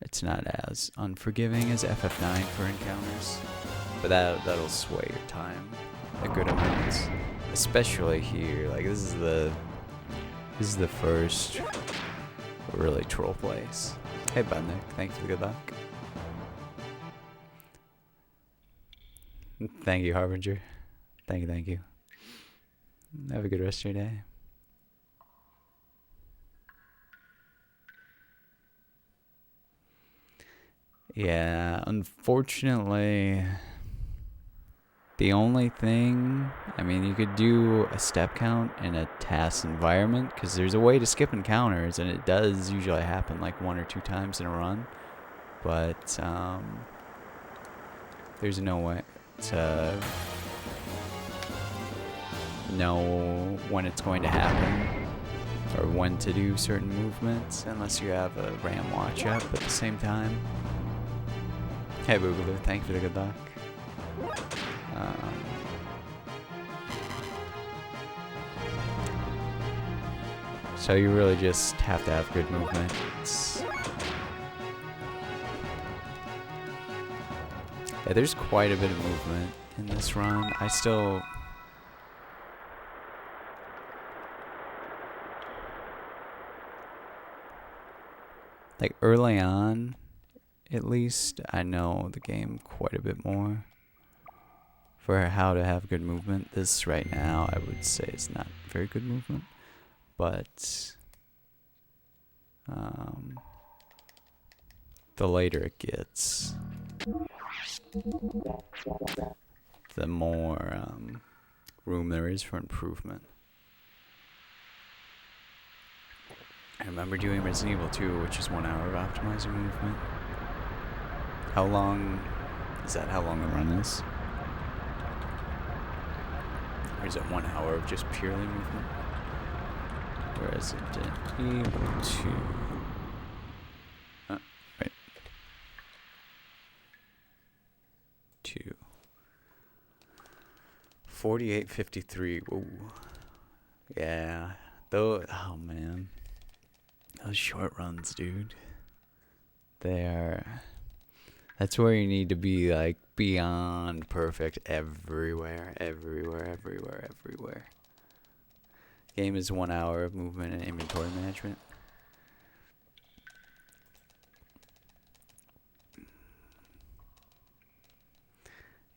it's not as unforgiving as FF9 for encounters. But that'll sway your time a good amount. Especially here. Like, this is the first really troll place. Hey, Budnick, thanks for the good luck. Thank you, Harbinger. Thank you. Have a good rest of your day. Yeah, unfortunately, the only thing, I mean, you could do a step count in a task environment, because there's a way to skip encounters, and it does usually happen like 1 or 2 times in a run, but there's no way to know when it's going to happen or when to do certain movements unless you have a RAM watch up at the same time. Hey Boogaloo, thank you for the good luck. So you really just have to have good movement. Yeah, there's quite a bit of movement in this run. I still... like early on, at least, I know the game quite a bit more for how to have good movement. This right now, I would say is not very good movement, but the later it gets, the more room there is for improvement. I remember doing Resident Evil 2, which is 1 hour of optimizing movement. How long is that? How long the run is? Or is it 1 hour of just purely movement? Resident Evil 2. Right. 2. 48:53. Whoa. Yeah. Though. Oh man. Those short runs, dude. That's where you need to be, like, beyond perfect everywhere. Game is 1 hour of movement and inventory management.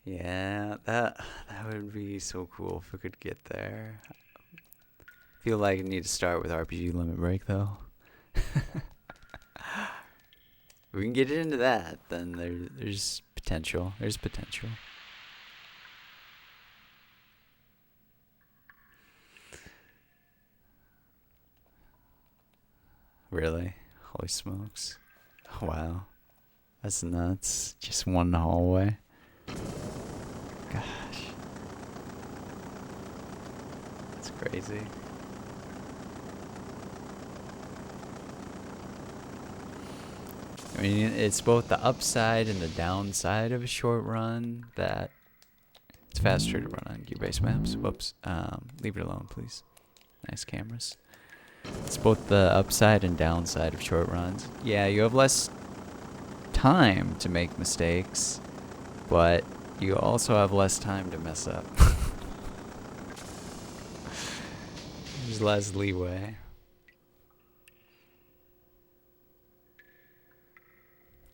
Yeah, that would be so cool if we could get there. Feel like I need to start with RPG Limit Break, though. If we can get into that, then there's potential. There's potential. Really? Holy smokes. Wow. That's nuts. Just one hallway. Gosh. That's crazy. I mean, it's both the upside and the downside of a short run that it's faster to run on gear-based maps. Whoops. Leave it alone, please. Nice cameras. It's both the upside and downside of short runs. Yeah, you have less time to make mistakes, but you also have less time to mess up. There's less leeway.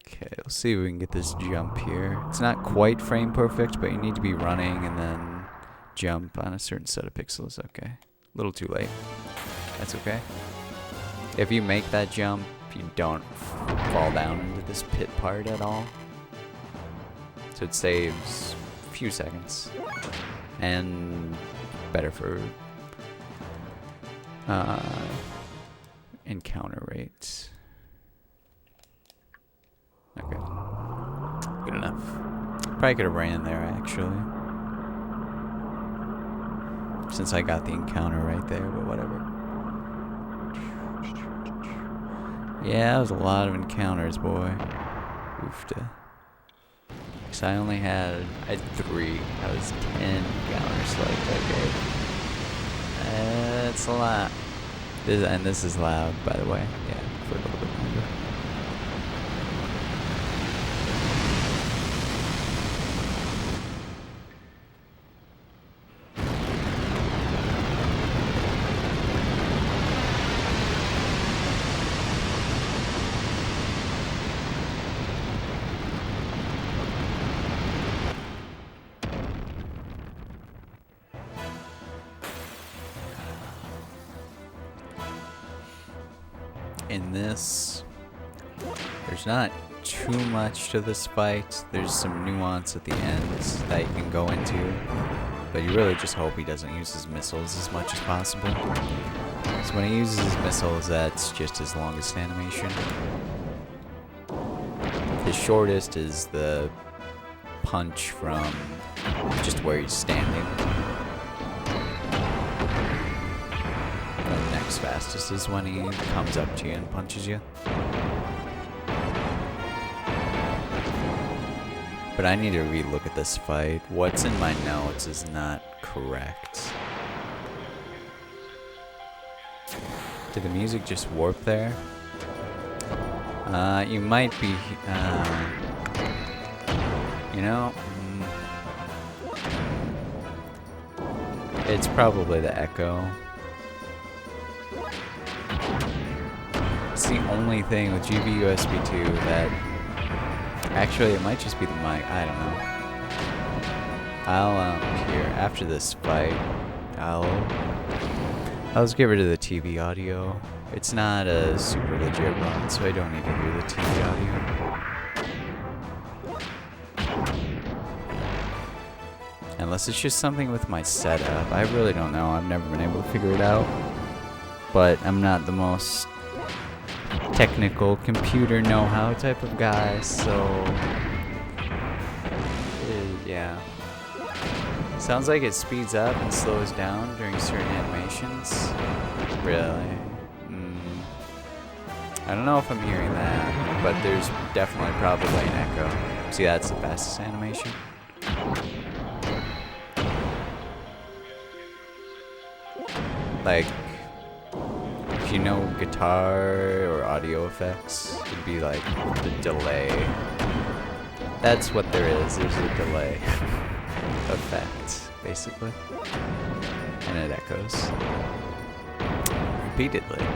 Okay, let's see if we can get this jump here. It's not quite frame perfect, but you need to be running and then jump on a certain set of pixels. Okay. A little too late. That's okay. If you make that jump, you don't fall down into this pit part at all. So it saves a few seconds. And better for encounter rates. good enough. Probably could have ran there, actually. Since I got the encounter right there, but whatever. Yeah, that was a lot of encounters, boy. Oofta. Because I had 3. That was 10 encounters, like, okay. That's a lot. This is loud, by the way. Yeah, for a little bit longer. In this, there's not too much to this fight. There's some nuance at the end that you can go into, but you really just hope he doesn't use his missiles as much as possible. So when he uses his missiles, that's just his longest animation. His shortest is the punch from just where he's standing. Fastest is when he comes up to you and punches you. But I need to relook at this fight. What's in my notes is not correct. Did the music just warp there? You might be, you know, it's probably the echo. It's the only thing with GB USB 2 that actually it might just be the mic. I don't know. I'll here after this fight, I'll just get rid of the TV audio. It's not a super legit run, so I don't need to hear the TV audio. Unless it's just something with my setup. I really don't know. I've never been able to figure it out. But I'm not the most technical computer know-how type of guy, so yeah. Sounds like it speeds up and slows down during certain animations. Really? I don't know if I'm hearing that, but there's definitely probably an echo. See, that's the fastest animation. Like, if you know guitar or audio effects, it'd be like the delay. That's what there is. There's a delay effect, basically. And it echoes repeatedly.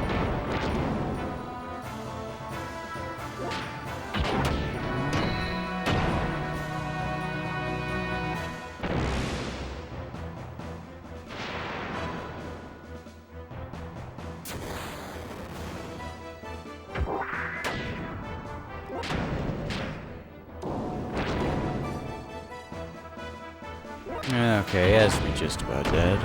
Okay, yes, we're just about dead.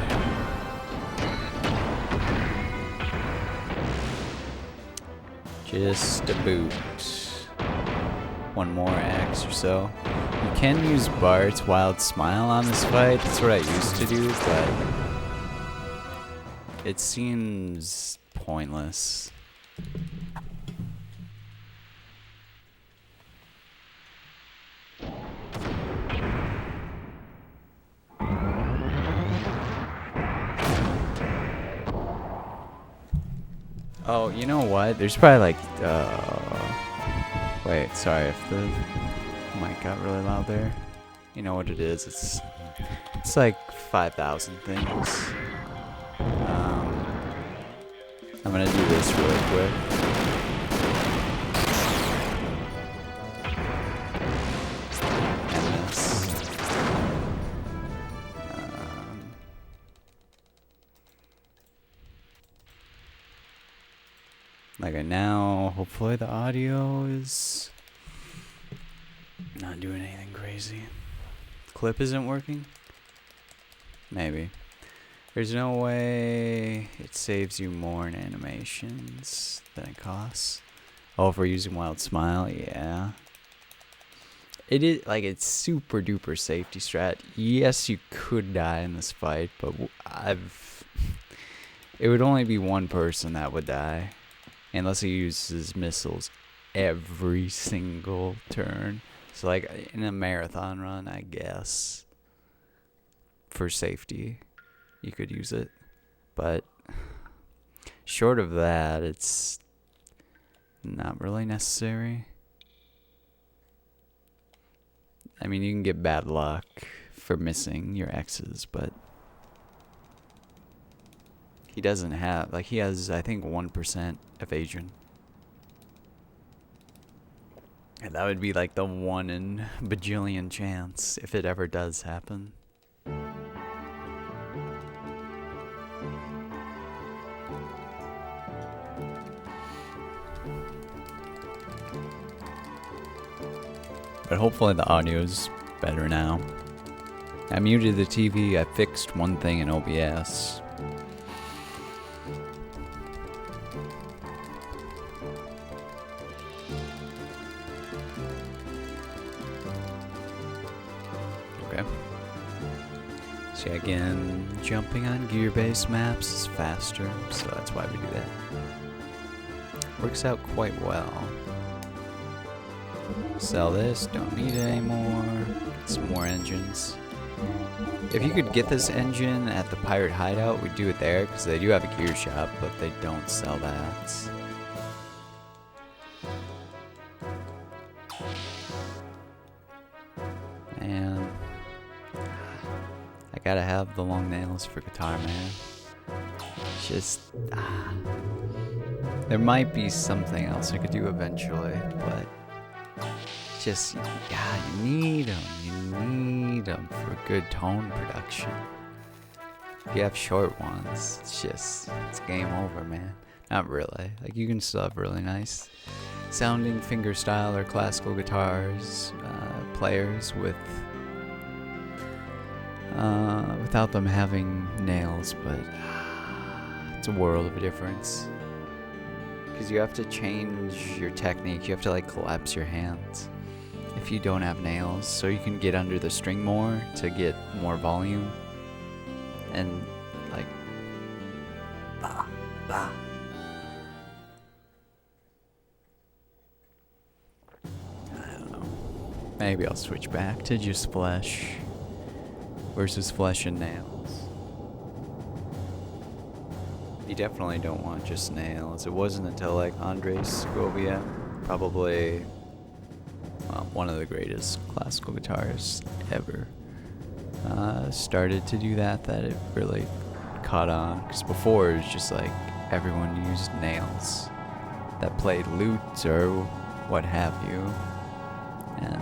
Just a boot. One more axe or so. You can use Bart's Wild Smile on this fight. That's what I used to do, but it seems pointless. Oh, you know what? There's probably like, wait, sorry if the mic got really loud there. You know what it is? It's like 5,000 things. I'm gonna do this really quick. And this. Like now, hopefully the audio is not doing anything crazy. Clip isn't working? Maybe. There's no way it saves you more in animations than it costs. Oh, if we're using Wild Smile, yeah. It is like it's super duper safety strat. Yes, you could die in this fight, but it would only be one person that would die, unless he uses missiles every single turn. So like in a marathon run, I guess for safety, you could use it, but short of that, it's not really necessary. I mean, you can get bad luck for missing your X's, but he doesn't have, like, he has, I think, 1% evasion. And that would be like the 1 in bajillion chance if it ever does happen. But hopefully the audio's better now. I muted the TV, I fixed one thing in OBS. Okay. So again, jumping on gear-based maps is faster, so that's why we do that. Works out quite well. Sell this, don't need it anymore. Get some more engines. If you could get this engine at the pirate hideout, we'd do it there, because they do have a gear shop, but they don't sell that. And I gotta have the long nails for guitar, man. Just, there might be something else I could do eventually, but just, yeah, you need them. You need them for good tone production. If you have short ones, it's game over, man. Not really. Like, you can still have really nice sounding fingerstyle or classical guitars, players without them having nails, but it's a world of a difference. Because you have to change your technique. You have to, like, collapse your hands if you don't have nails, so you can get under the string more to get more volume. And like, bah, bah. I don't know. Maybe I'll switch back to just flesh versus flesh and nails. You definitely don't want just nails. It wasn't until like Andres Segovia, probably one of the greatest classical guitarists ever, started to do that it really caught on. Because before it was just like everyone used nails that played lute or what have you. And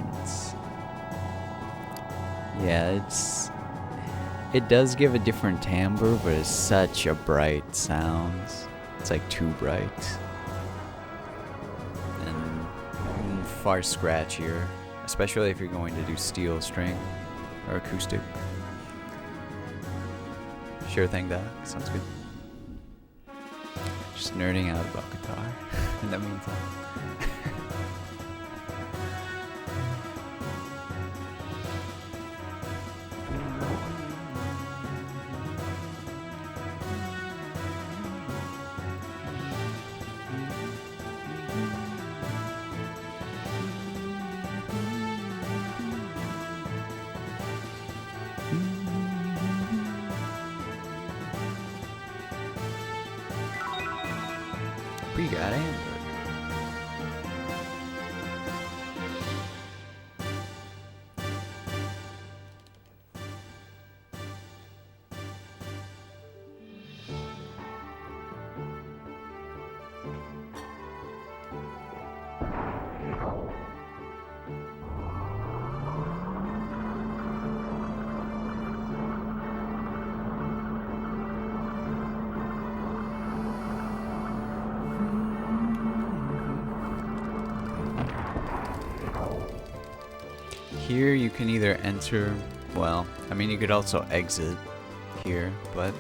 yeah, it does give a different timbre, but it's such a bright sound. It's like too bright. And far scratchier, especially if you're going to do steel string or acoustic. Sure thing, Doc. Sounds good. Just nerding out about guitar in the meantime. We got Amber. Here you can either enter, well, I mean you could also exit here, but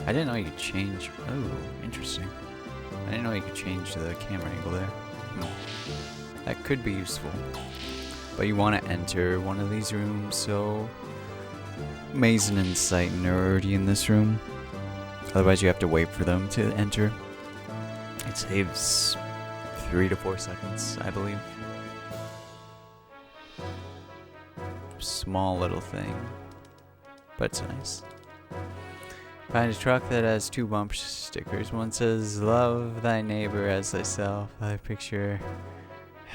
I didn't know you could change, oh, interesting. I didn't know you could change the camera angle there. That could be useful. but you want to enter one of these rooms, so Mason and Sighton are already in this room. Otherwise you have to wait for them to enter. It saves 3 to 4 seconds, I believe. Small little thing, but it's nice. Find a truck that has 2 bumper stickers. One says, "Love thy neighbor as thyself." I picture...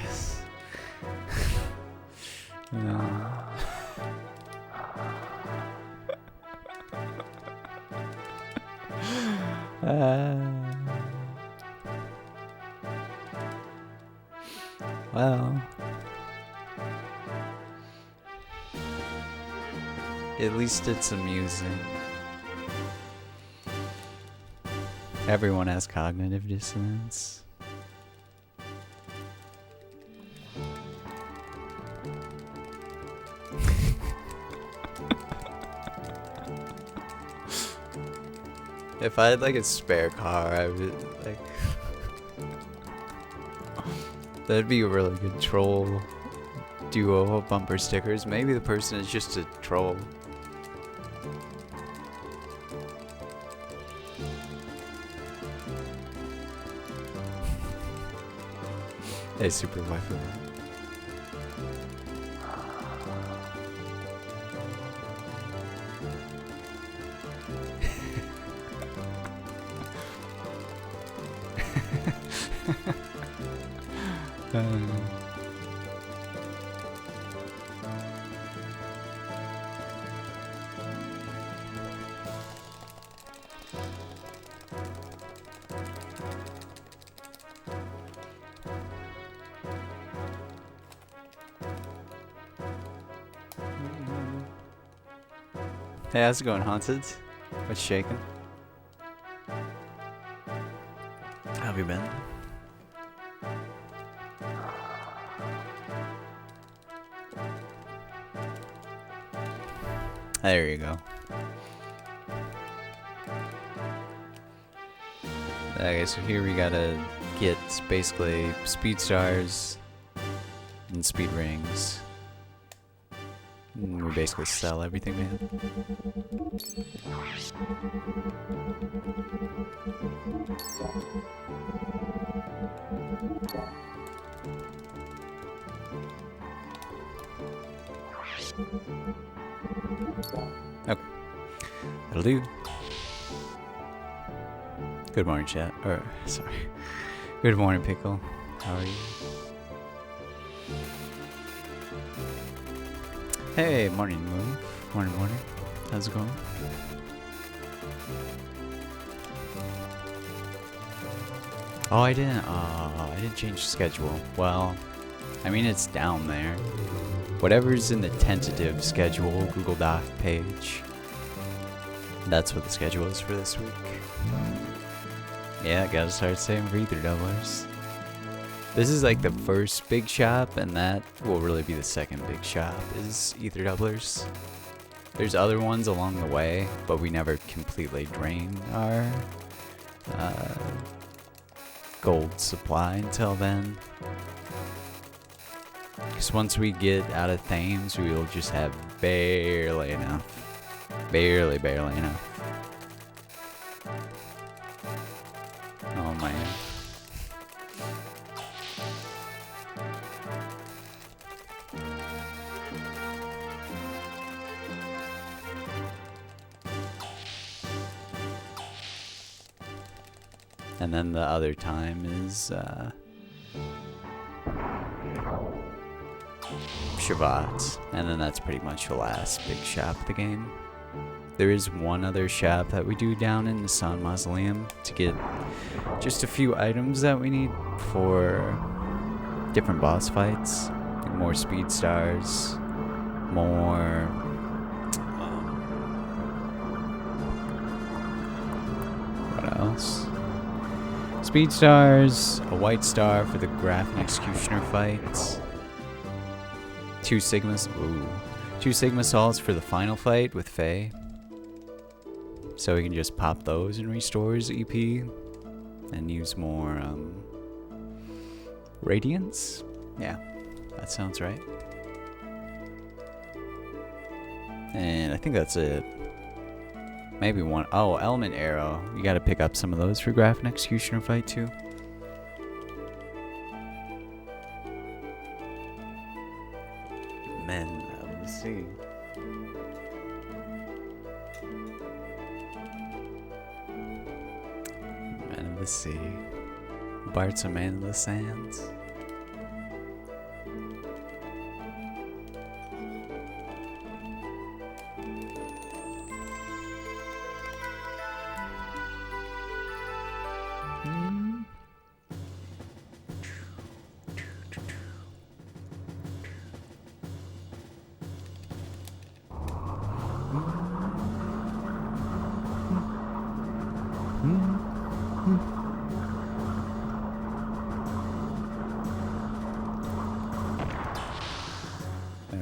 Yes. No. Well, at least it's amusing. Everyone has cognitive dissonance. If I had like a spare car, I would like... That'd be a really good troll duo of bumper stickers. Maybe the person is just a troll. Hey, super waifu. Hey, how's it going, Haunted? What's shaking? How have you been? There you go. Okay, so here we gotta get basically speed stars and speed rings. And we basically sell everything, man. Okay. That'll do. Good morning, chat. Or, sorry. Good morning, Pickle. How are you? Hey, morning, Move. Morning, morning. How's it going? Oh, I didn't change the schedule. Well, I mean, it's down there. Whatever's in the tentative schedule Google Doc page, that's what the schedule is for this week. Yeah, gotta start saving for Ether doublers. This is like the first big shop, and that will really be the second big shop, is Ether doublers. There's other ones along the way, but we never completely drain our gold supply until then. Because once we get out of Thames, we will just have barely enough. Barely enough. Oh man. And then the other time is Shavat, and then that's pretty much the last big shop of the game. There is one other shop that we do down in the Sun Mausoleum to get just a few items that we need for different boss fights. More speed stars, more what else? Speed stars, a white star for the Graph and Executioner fights. 2 Sigma salts for the final fight with Faye. So we can just pop those and restore his EP and use more Radiance? Yeah, that sounds right. And I think that's it. Maybe one. Oh, element arrow. You gotta pick up some of those for Graph and Executioner fight too. Men of the Sea. Men of the Sea. Bart's a man of the sands.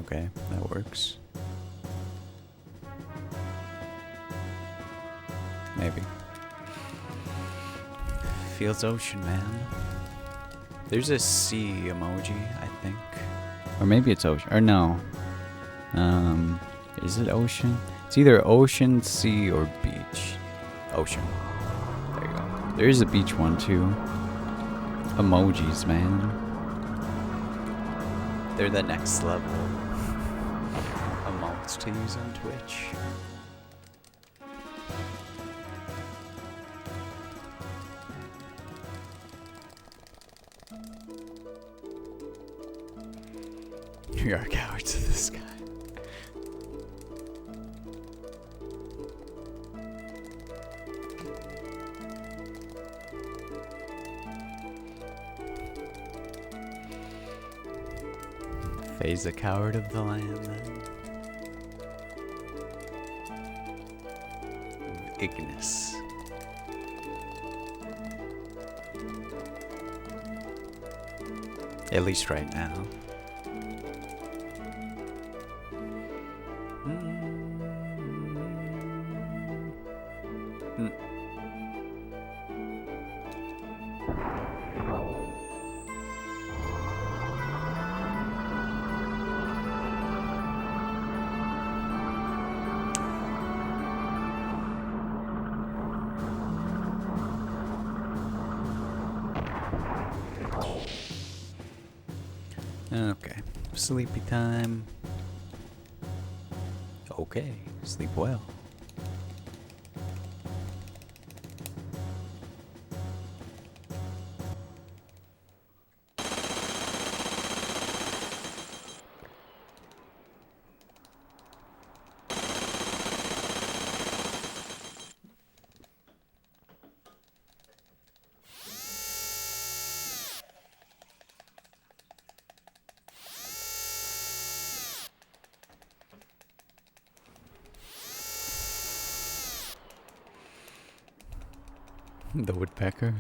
Okay, that works. Maybe. Feels ocean, man. There's a sea emoji, I think. Or maybe it's ocean. Or no. Is it ocean? It's either ocean, sea, or beach. Ocean. There you go. There is a beach one too. Emojis, man. They're the next level emotes to use on Twitch. You are cowards of this guy. Faye's a coward of the land, then. Ignis. At least right now. Okay, sleepy time. Okay, sleep well. The woodpecker.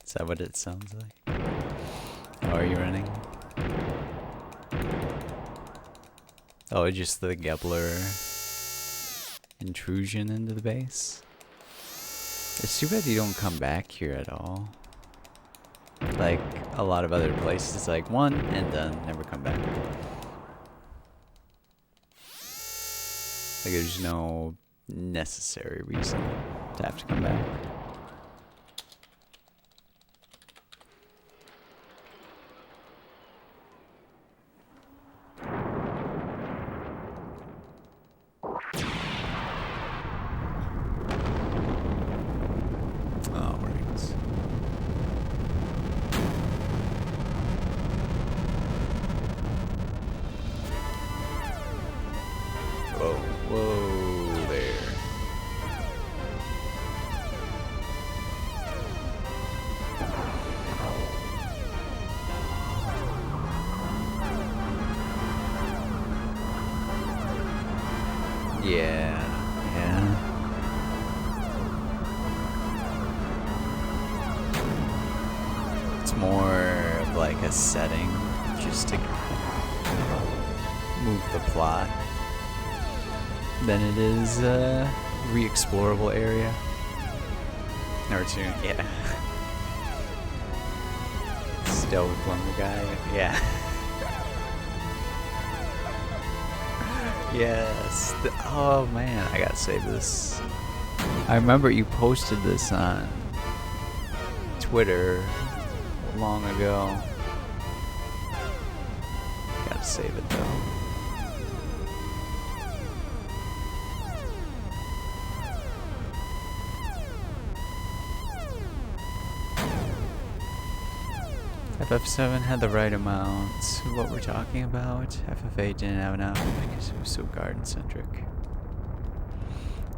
Is that what it sounds like? How are you running? Oh, just the Gebler intrusion into the base? It's too bad you don't come back here at all. Like a lot of other places, like one and done, never come back. Like there's no necessary reason to have to come back. Whoa there. Yeah. It's more of like a setting just to move the plot than it is a re-explorable area. Nartoon, yeah. Still blown the guy, yeah. Yes. Oh man, I gotta save this. I remember you posted this on Twitter long ago. Gotta save it though. FF7 had the right amount. What we're talking about. FF8 didn't have enough because it was so garden centric.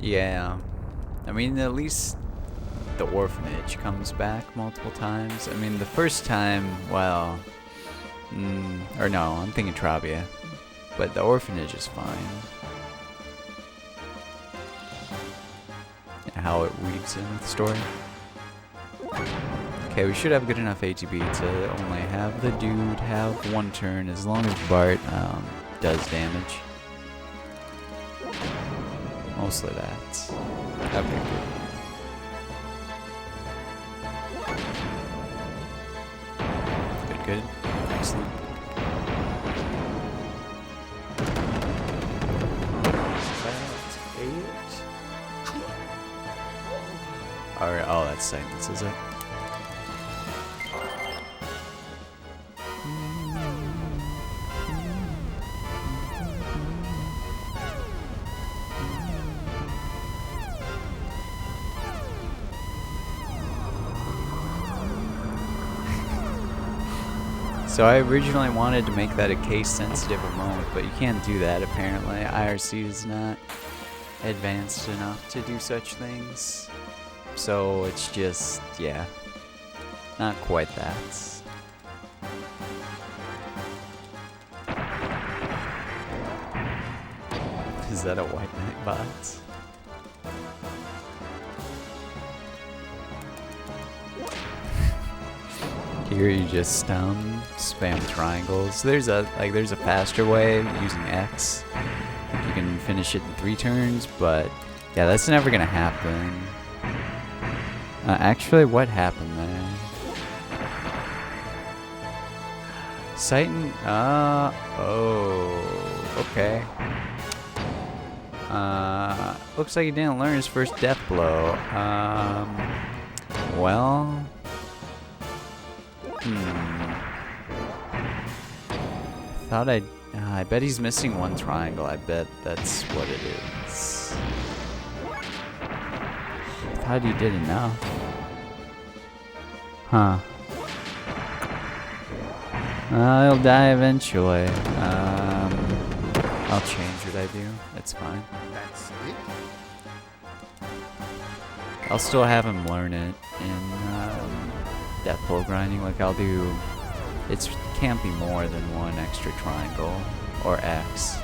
Yeah. I mean, at least the orphanage comes back multiple times. I mean, the first time, well, or no, I'm thinking Trabia. But the orphanage is fine. And how it weaves in with the story. Okay, we should have good enough ATB to only have the dude have one turn as long as Bart does damage. Mostly that. Okay, good. Good, good. Excellent. That's 8. Alright, oh, that's Silence, is it? So I originally wanted to make that a case-sensitive mode, but you can't do that apparently. IRC is not advanced enough to do such things. So it's just, yeah, not quite that. Is that a White Knight bot? Here you just spam triangles. There's a faster way using X. You can finish it in 3 turns, but yeah, that's never gonna happen. Actually, what happened there? Sighton. Oh, okay. Looks like he didn't learn his first death blow. Well. I bet he's missing one triangle. I bet that's what it is. I thought he did enough. Huh. He'll die eventually. I'll change what I do. It's fine. That's it? I'll still have him learn it in death blow grinding. Like I'll do. It can't be more than one extra triangle or X.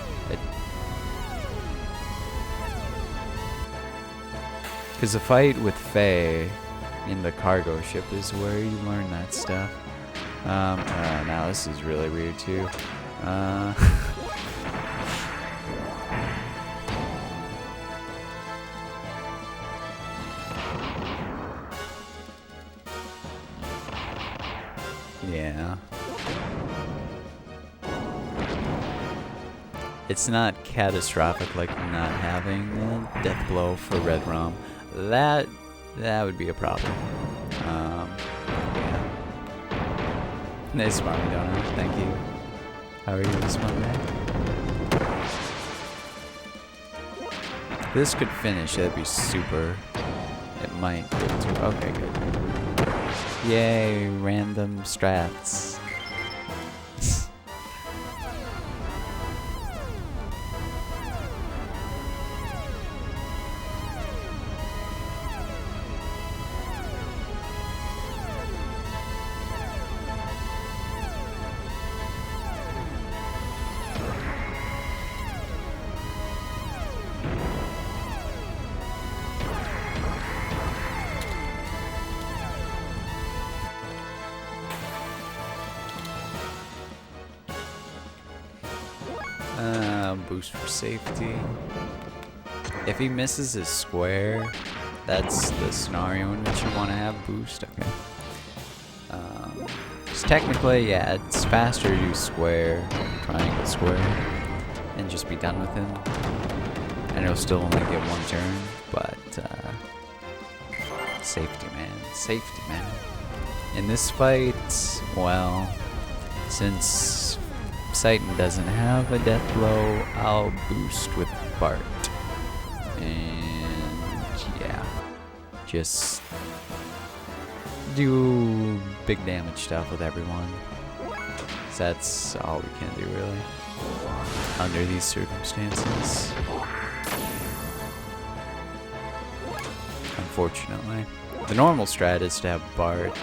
Because the fight with Faye in the cargo ship is where you learn that stuff. Now this is really weird too. Yeah. It's not catastrophic like not having a death blow for Red Rum. That would be a problem. Yeah. Nice Smarmy Donut, thank you. How are you this Monday? If this could finish, that'd be super. It might get to. Okay, good. Yay, random strats. Boost for safety. If he misses his square, that's the scenario in which you want to have boost. Okay. Just technically, yeah, it's faster to do square, triangle, square, and just be done with him. And he'll still only get one turn, but safety, man. Safety, man. In this fight, well, since Satan doesn't have a death blow, I'll boost with Bart. And yeah, just do big damage stuff with everyone. So that's all we can do, really, under these circumstances. Unfortunately. The normal strat is to have Bart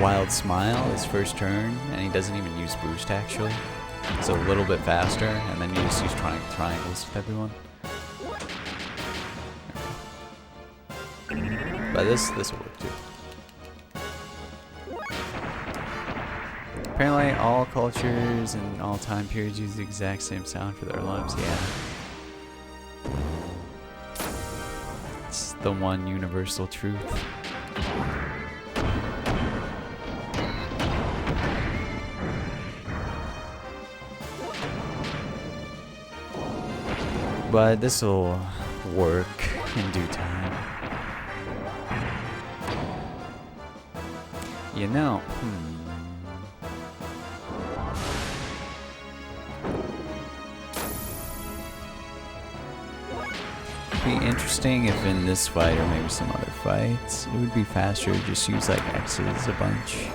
Wild Smile his first turn, and he doesn't even use boost actually. It's a little bit faster, and then you just use triangles with everyone. But this will work too. Apparently all cultures and all time periods use the exact same sound for their alarms, yeah. It's the one universal truth. But this will work in due time. You know, It'd be interesting if in this fight or maybe some other fights, it would be faster to just use like X's a bunch.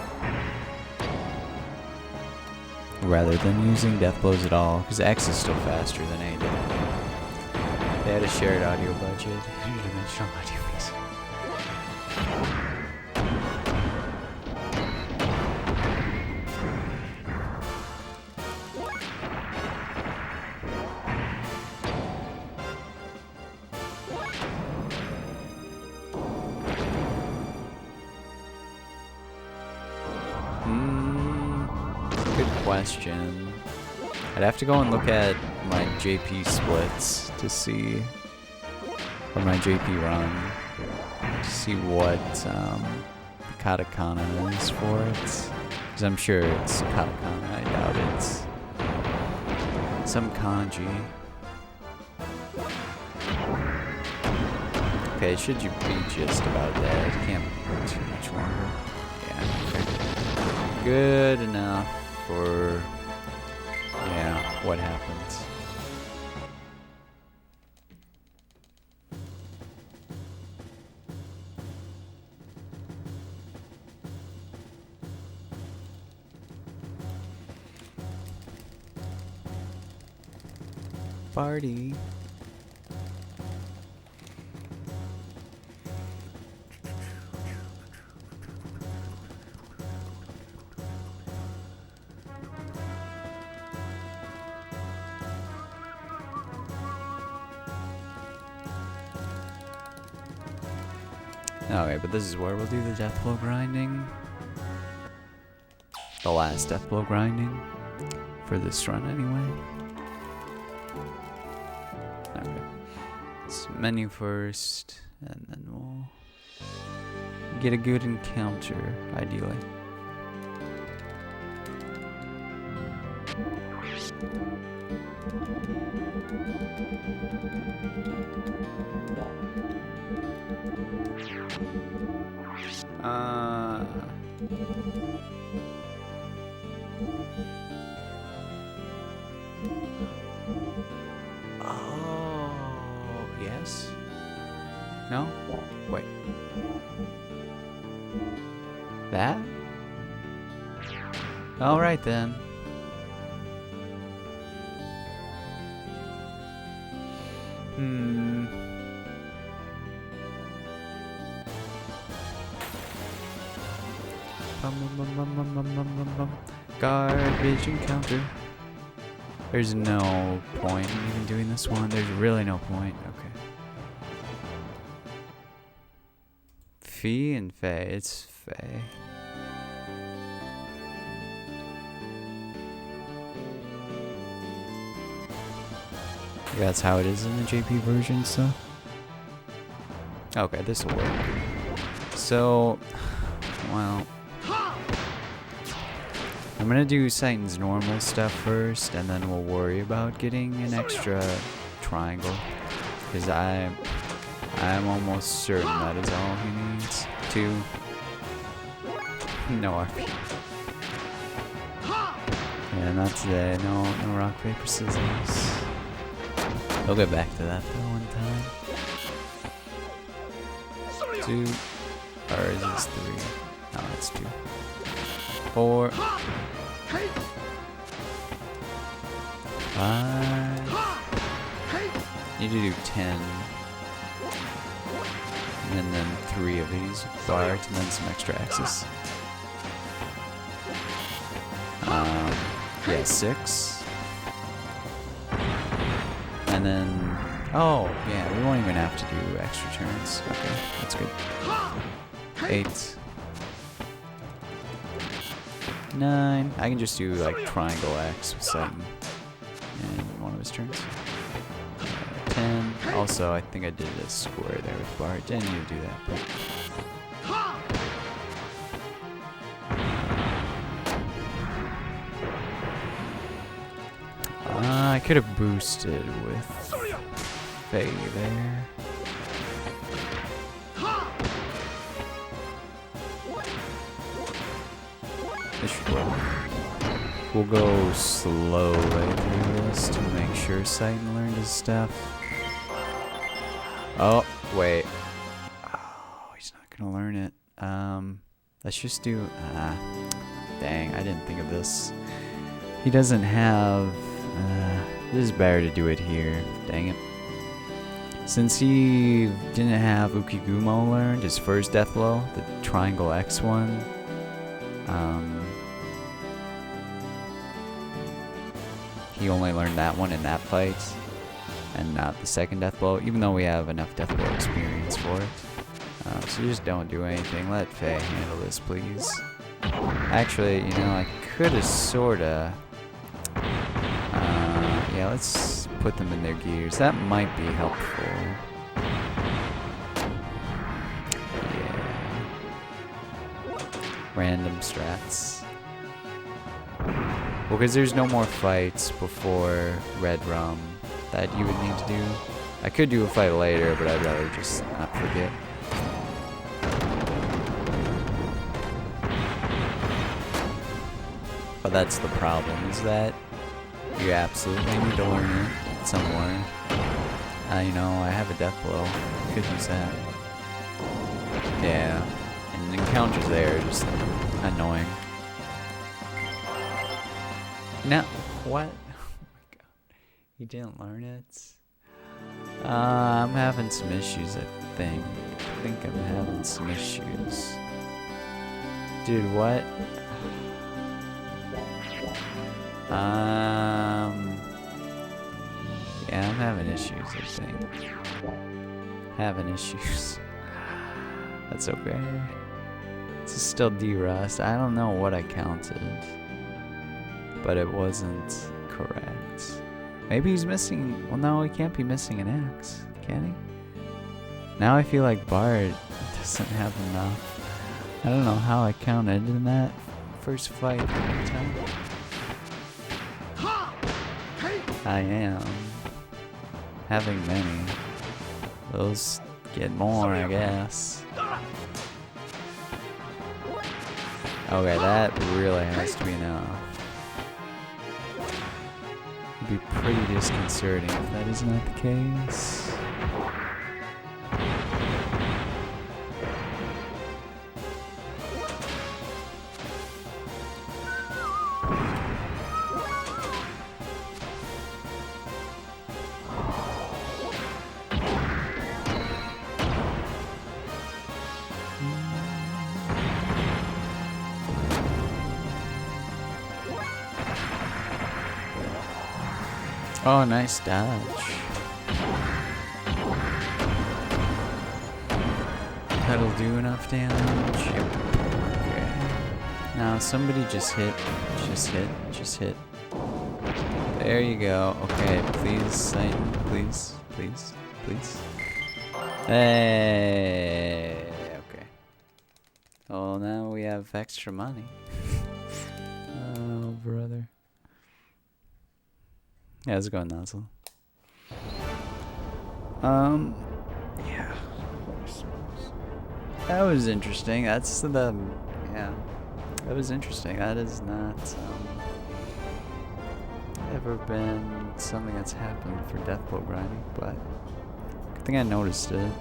Rather than using death blows at all, because X is still faster than A did. They had a shared audio budget, interdimensional audio mix. Good question. I'd have to go and look at my JP splits to see, or my JP run, to see what katakana is for it. Because I'm sure it's katakana, I doubt it's some kanji. Okay, it should be just about that. It can't be too much longer. Yeah, okay. Good enough for, yeah, what happens. Party. Okay, but this is where we'll do the death blow grinding. The last death blow grinding. For this run, anyway. Okay. Let's menu first, and then we'll get a good encounter, ideally. Oh, yes? No? Wait. That? Alright then. Garbage encounter. There's no point in even doing this one. There's really no point. Okay. Fee and Faye. It's Faye. That's how it is in the JP version, so. Okay, this will work. So, well, I'm gonna do Titan's normal stuff first, and then we'll worry about getting an extra triangle, because I'm almost certain that is all he needs. 2. No RP. Yeah, not today. No rock, paper, scissors. We'll get back to that though one time. 2. Or is this 3? No, it's 2. 4. 5. Need to do 10. And then 3 of these with Bart, and then some extra axes. Yeah, 6. And then, oh, yeah, we won't even have to do extra turns. Okay, that's good. 8. 9. I can just do like triangle X with Titan in one of his turns. 10. Also, I think I did a square there with Bart. Didn't need to do that, but. I could have boosted with Faye there. This should work. We'll go slow right through this to make sure Titan learned his stuff. Oh, wait. Oh, he's not gonna learn it. Let's just do, dang, I didn't think of this. He doesn't have, this is better to do it here. Dang it. Since he didn't have Ukigumo learned, his first death blow, the triangle X one, he only learned that one in that fight, and not the second death blow, even though we have enough death blow experience for it. So just don't do anything. Let Faye handle this, please. Actually, you know, I could have sorta. Yeah, let's put them in their gears. That might be helpful. Yeah. Random strats. Well, because there's no more fights before Red Rum that you would need to do. I could do a fight later, but I'd rather just not forget. But that's the problem, is that you absolutely need to learn it somewhere. You know, I have a death blow. Could use that. Yeah. And encounters there are just annoying. No. What? Oh my god. He didn't learn it? I'm having some issues, I think. I think I'm having some issues. Dude, what? Yeah, I'm having issues, I think. Having issues. That's okay. This is still D-Rust. I don't know what I counted, but it wasn't correct. Maybe he's missing. Well, no, he can't be missing an axe, can he? Now I feel like Bard doesn't have enough. I don't know how I counted in that first fight every time. I am having many. Those get more, I guess. Okay, that really has to be enough. It'd be pretty disconcerting if that is not the case. Oh, nice dodge. That'll do enough damage. Yep. Okay. Now somebody just hit. Just hit. There you go. Okay, please, Titan. Please. Hey, okay. Well, now we have extra money. Oh, brother. Yeah, how's it going, Nozzle? Yeah. That was interesting. That's the, yeah. That was interesting. That is not, ever been something that's happened for Deathblow grinding, but I think I noticed it.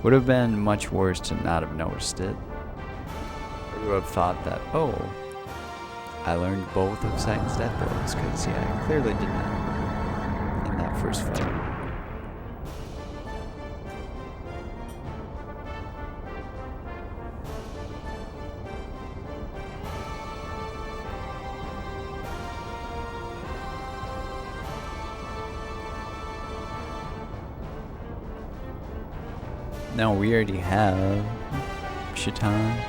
Would have been much worse to not have noticed it. I would have thought that, oh, I learned both of Satan's death blows, because yeah, I clearly did not in that first fight. No, we already have Shaitan.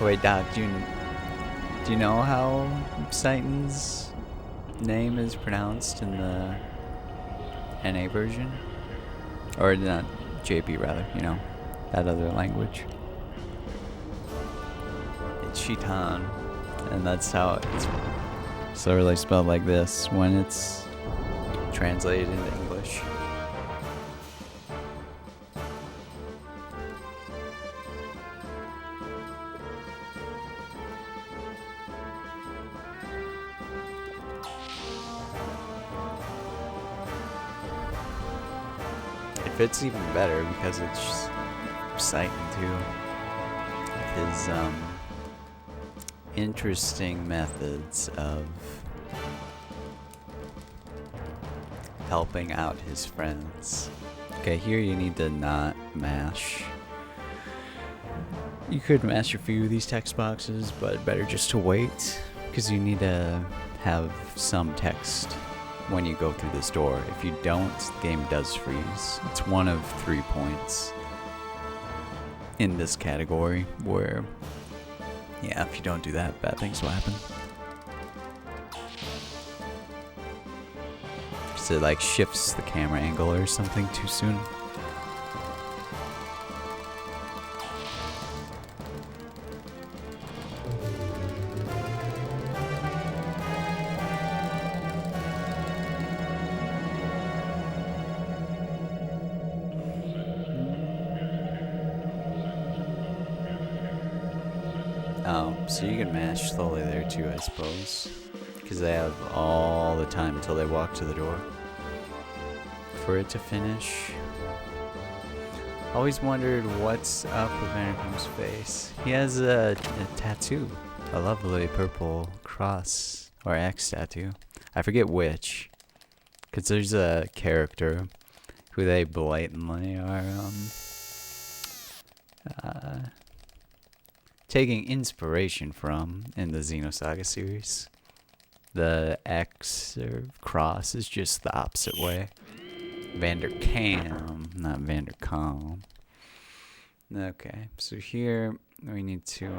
Wait, Doc, do you know how Satan's name is pronounced in the NA version? Or not, JP rather, you know, that other language. It's Shaitan, and that's how it's literally spelled like this when it's translated into English. It's even better because it's Satan too. His interesting methods of helping out his friends. Okay, here you need to not mash. You could mash a few of these text boxes, but better just to wait because you need to have some text when you go through this door. If you don't, the game does freeze. It's one of 3 points in this category where, yeah, if you don't do that, bad things will happen. So it like shifts the camera angle or something too soon. So you can mash slowly there too, I suppose, because they have all the time until they walk to the door for it to finish. Always wondered what's up with Vanderpum's face. He has a tattoo, a lovely purple cross or X tattoo. I forget which, because there's a character who they blatantly are taking inspiration from in the Xenosaga series. The X or cross is just the opposite way. Vandercam, not Vandercom. Okay, so here we need to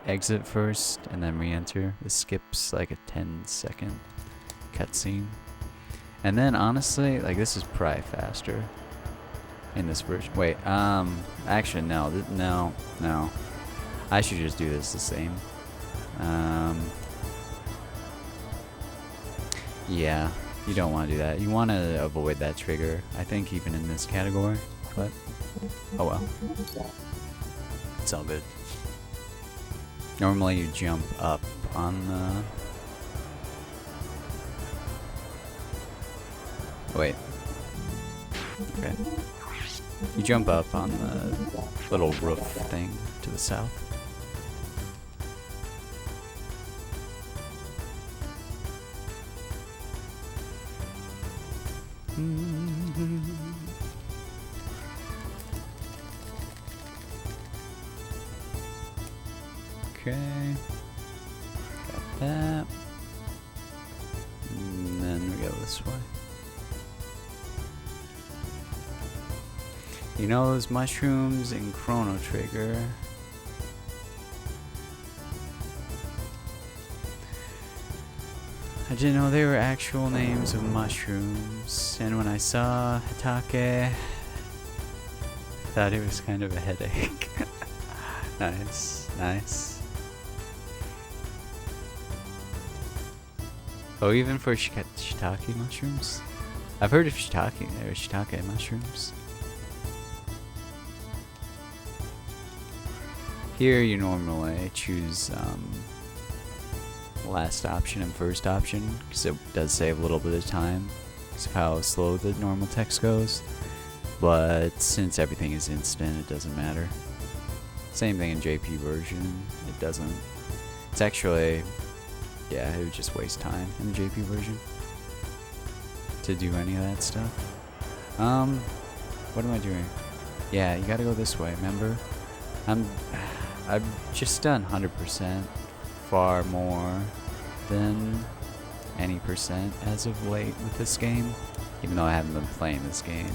exit first and then re-enter. This skips like a 10-second cutscene. And then honestly, like this is probably faster in this version. Wait, actually no, no. I should just do this the same. Yeah, you don't want to do that. You want to avoid that trigger, I think, even in this category. But, oh well. It's all good. Normally you jump up on the... Wait. Okay. You jump up on the little roof thing to the south. Okay, got that, and then we go this way. You know those mushrooms in Chrono Trigger? I didn't know they were actual names of mushrooms, and when I saw Hitake thought it was kind of a headache. Nice, nice. Oh, even for shiitake mushrooms? I've heard of shiitake mushrooms. Here you normally choose last option and first option because it does save a little bit of time because of how slow the normal text goes. But since everything is instant, it doesn't matter. Same thing in JP version, it doesn't. It's actually, yeah, it would just waste time in the JP version to do any of that stuff. What am I doing? Yeah, you gotta go this way, remember? I've just done 100%, far more than any percent as of late with this game, even though I haven't been playing this game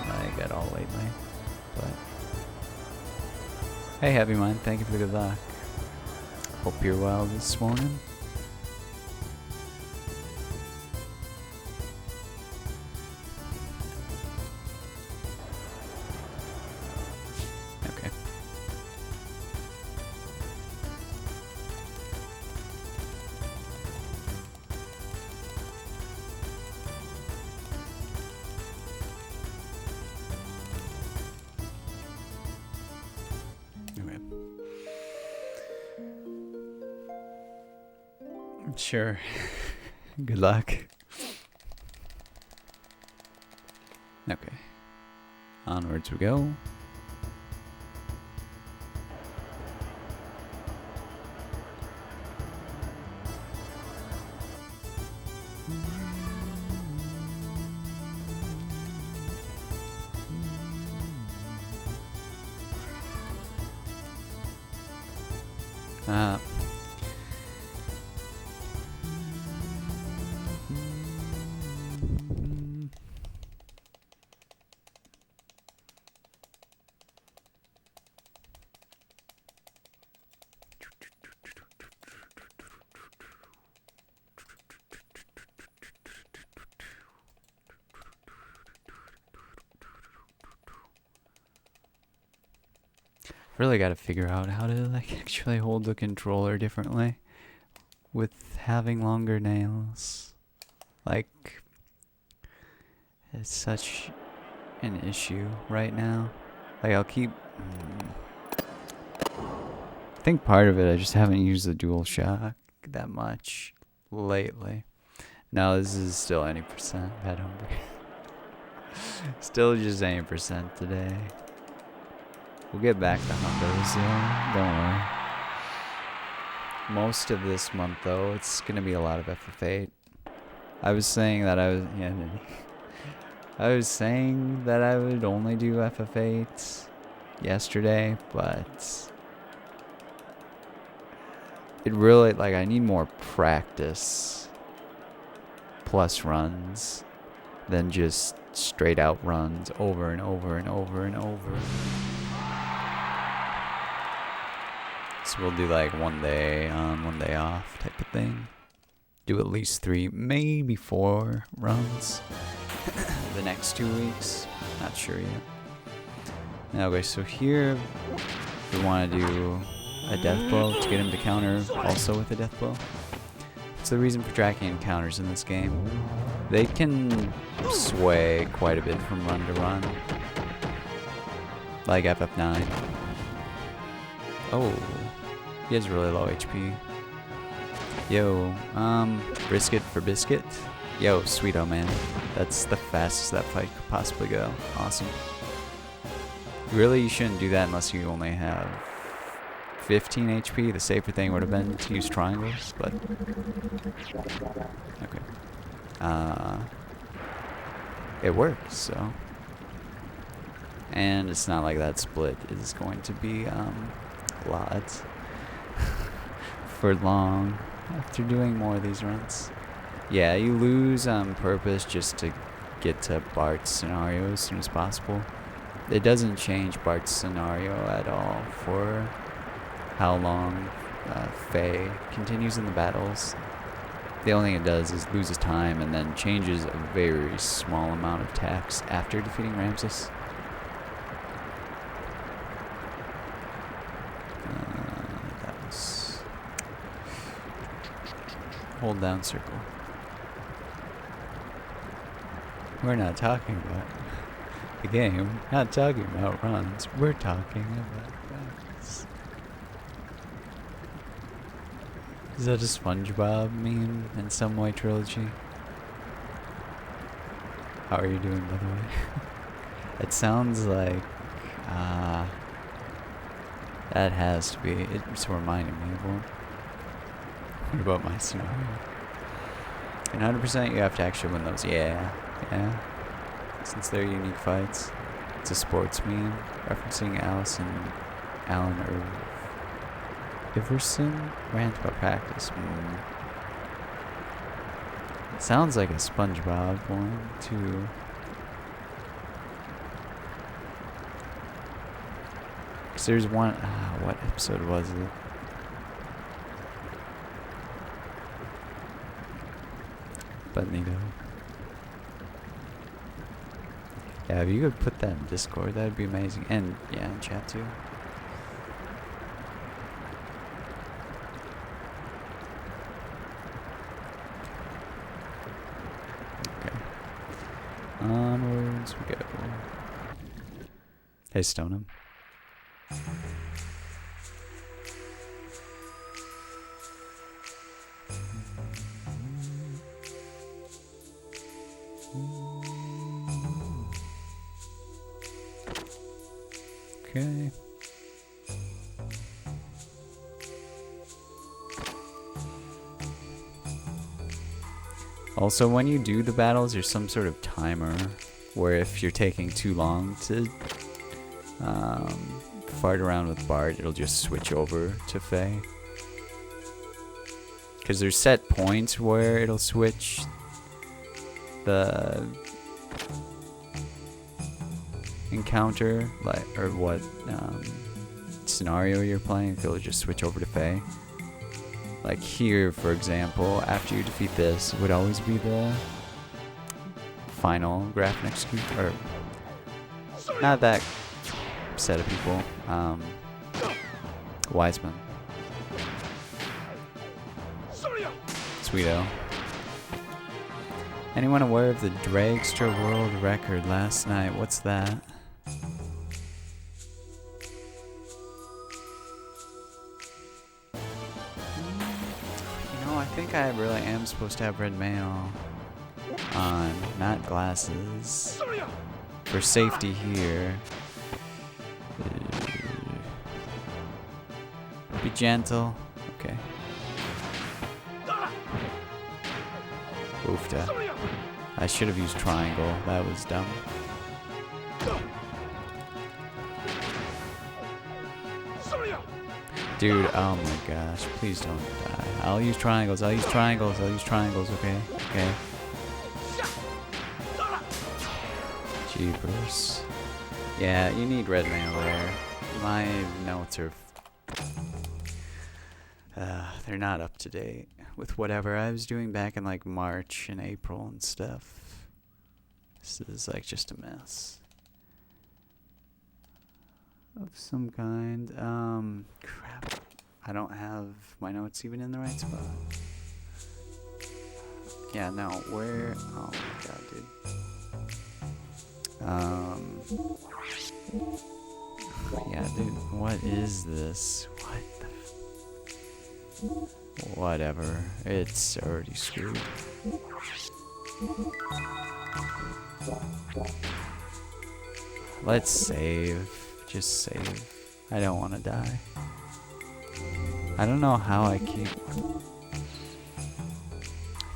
like at all lately. But hey, Happy Mind, thank you for the good luck. Hope you're well this morning. Okay. Sure. Good luck. Okay. Onwards we go. Really got to figure out how to like actually hold the controller differently with having longer nails. Like, it's such an issue right now. Like, I'll keep I think part of it, I just haven't used the DualShock that much lately. No, this is still any percent bad hungry. Still just any percent today. We'll get back to humbers, don't worry. Most of this month, though, it's gonna be a lot of FF8. I was saying that I was saying that I would only do FF8 yesterday, but it really, like, I need more practice plus runs than just straight out runs over and over and over and over. So we'll do like one day on, one day off type of thing. Do at least 3, maybe 4 runs the next 2 weeks. Not sure yet. Okay, so here we want to do a death blow to get him to counter also with a death blow. It's the reason for tracking encounters in this game. They can sway quite a bit from run to run. Like FF9. Oh, he has really low HP. Yo, brisket for biscuit. Yo, sweeto man. That's the fastest that fight could possibly go. Awesome. Really, you shouldn't do that unless you only have 15 HP. The safer thing would have been to use triangles, but okay. It works, so. And it's not like that split is going to be lots for long after doing more of these runs. Yeah, you lose on purpose just to get to Bart's scenario as soon as possible. It doesn't change Bart's scenario at all for how long Faye continues in the battles. The only thing it does is loses time and then changes a very small amount of text after defeating Ramses. hold down circle. We're not talking about the game, not talking about runs, we're talking about runs. Is that a SpongeBob meme in some way trilogy? How are you doing, by the way? It sounds like, that has to be, it's reminding me of one. What about my scenario? And 100% you have to actually win those. Yeah. Since they're unique fights. It's a sports meme referencing Alan Iverson rant about practice. Sounds like a SpongeBob one too. Cause there's one. What episode was it? But neato. Yeah, if you could put that in Discord, that'd be amazing. And yeah, in chat too. Okay. Onwards we go. Hey, Stoneham. Okay. Also, when you do the battles, there's some sort of timer where if you're taking too long to fart around with Bart, it'll just switch over to Faye. Because there's set points where it'll switch the encounter, like, or what scenario you're playing, it'll just switch over to Faye. Like here, for example, after you defeat this, it would always be the final graph and execute, or not that set of people. Wiseman. Sweeto. Anyone aware of the Dragster world record last night? What's that? I think I really am supposed to have red mail on, not glasses. For safety here. Be gentle. Okay. Oofta. I should have used triangle. That was dumb. Dude, oh my gosh. Please don't die. I'll use triangles. Okay? Okay. Jeepers. Yeah, you need red mail there. My notes are... they're not up to date with whatever I was doing back in like March and April and stuff. This is like just a mess. Of some kind. Crap. I don't have my notes even in the right spot. Yeah, no, where? Oh my god, dude. Yeah, dude, what is this? What the whatever. It's already screwed. Let's save. Just save. I don't want to die. I don't know how I keep... I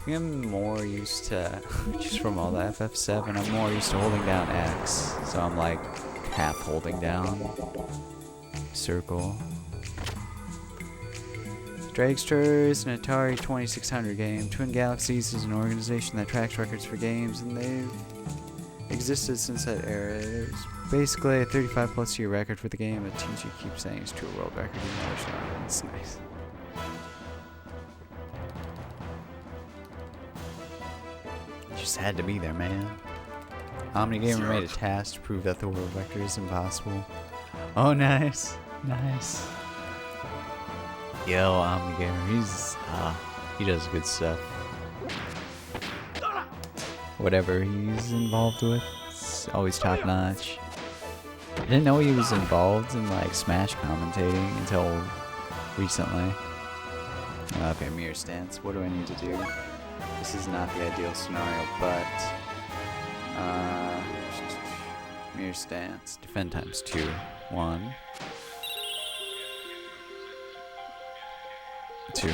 think I'm more used to... just from all the FF7, I'm more used to holding down X. So I'm like half holding down circle. Dragster is an Atari 2600 game. Twin Galaxies is an organization that tracks records for games, and they've existed since that era. There's basically a 35 plus year record for the game, but TG keeps saying it's to a world record. It's nice. Just had to be there, man. OmniGamer made a task to prove that the world record is impossible. Oh, nice. Nice. Yo, OmniGamer, he's He does good stuff. Whatever he's involved with, it's always top notch. I didn't know he was involved in like Smash commentating until recently. Okay, mirror stance. What do I need to do? This is not the ideal scenario, but mirror stance. Defend times 2. 1. 2.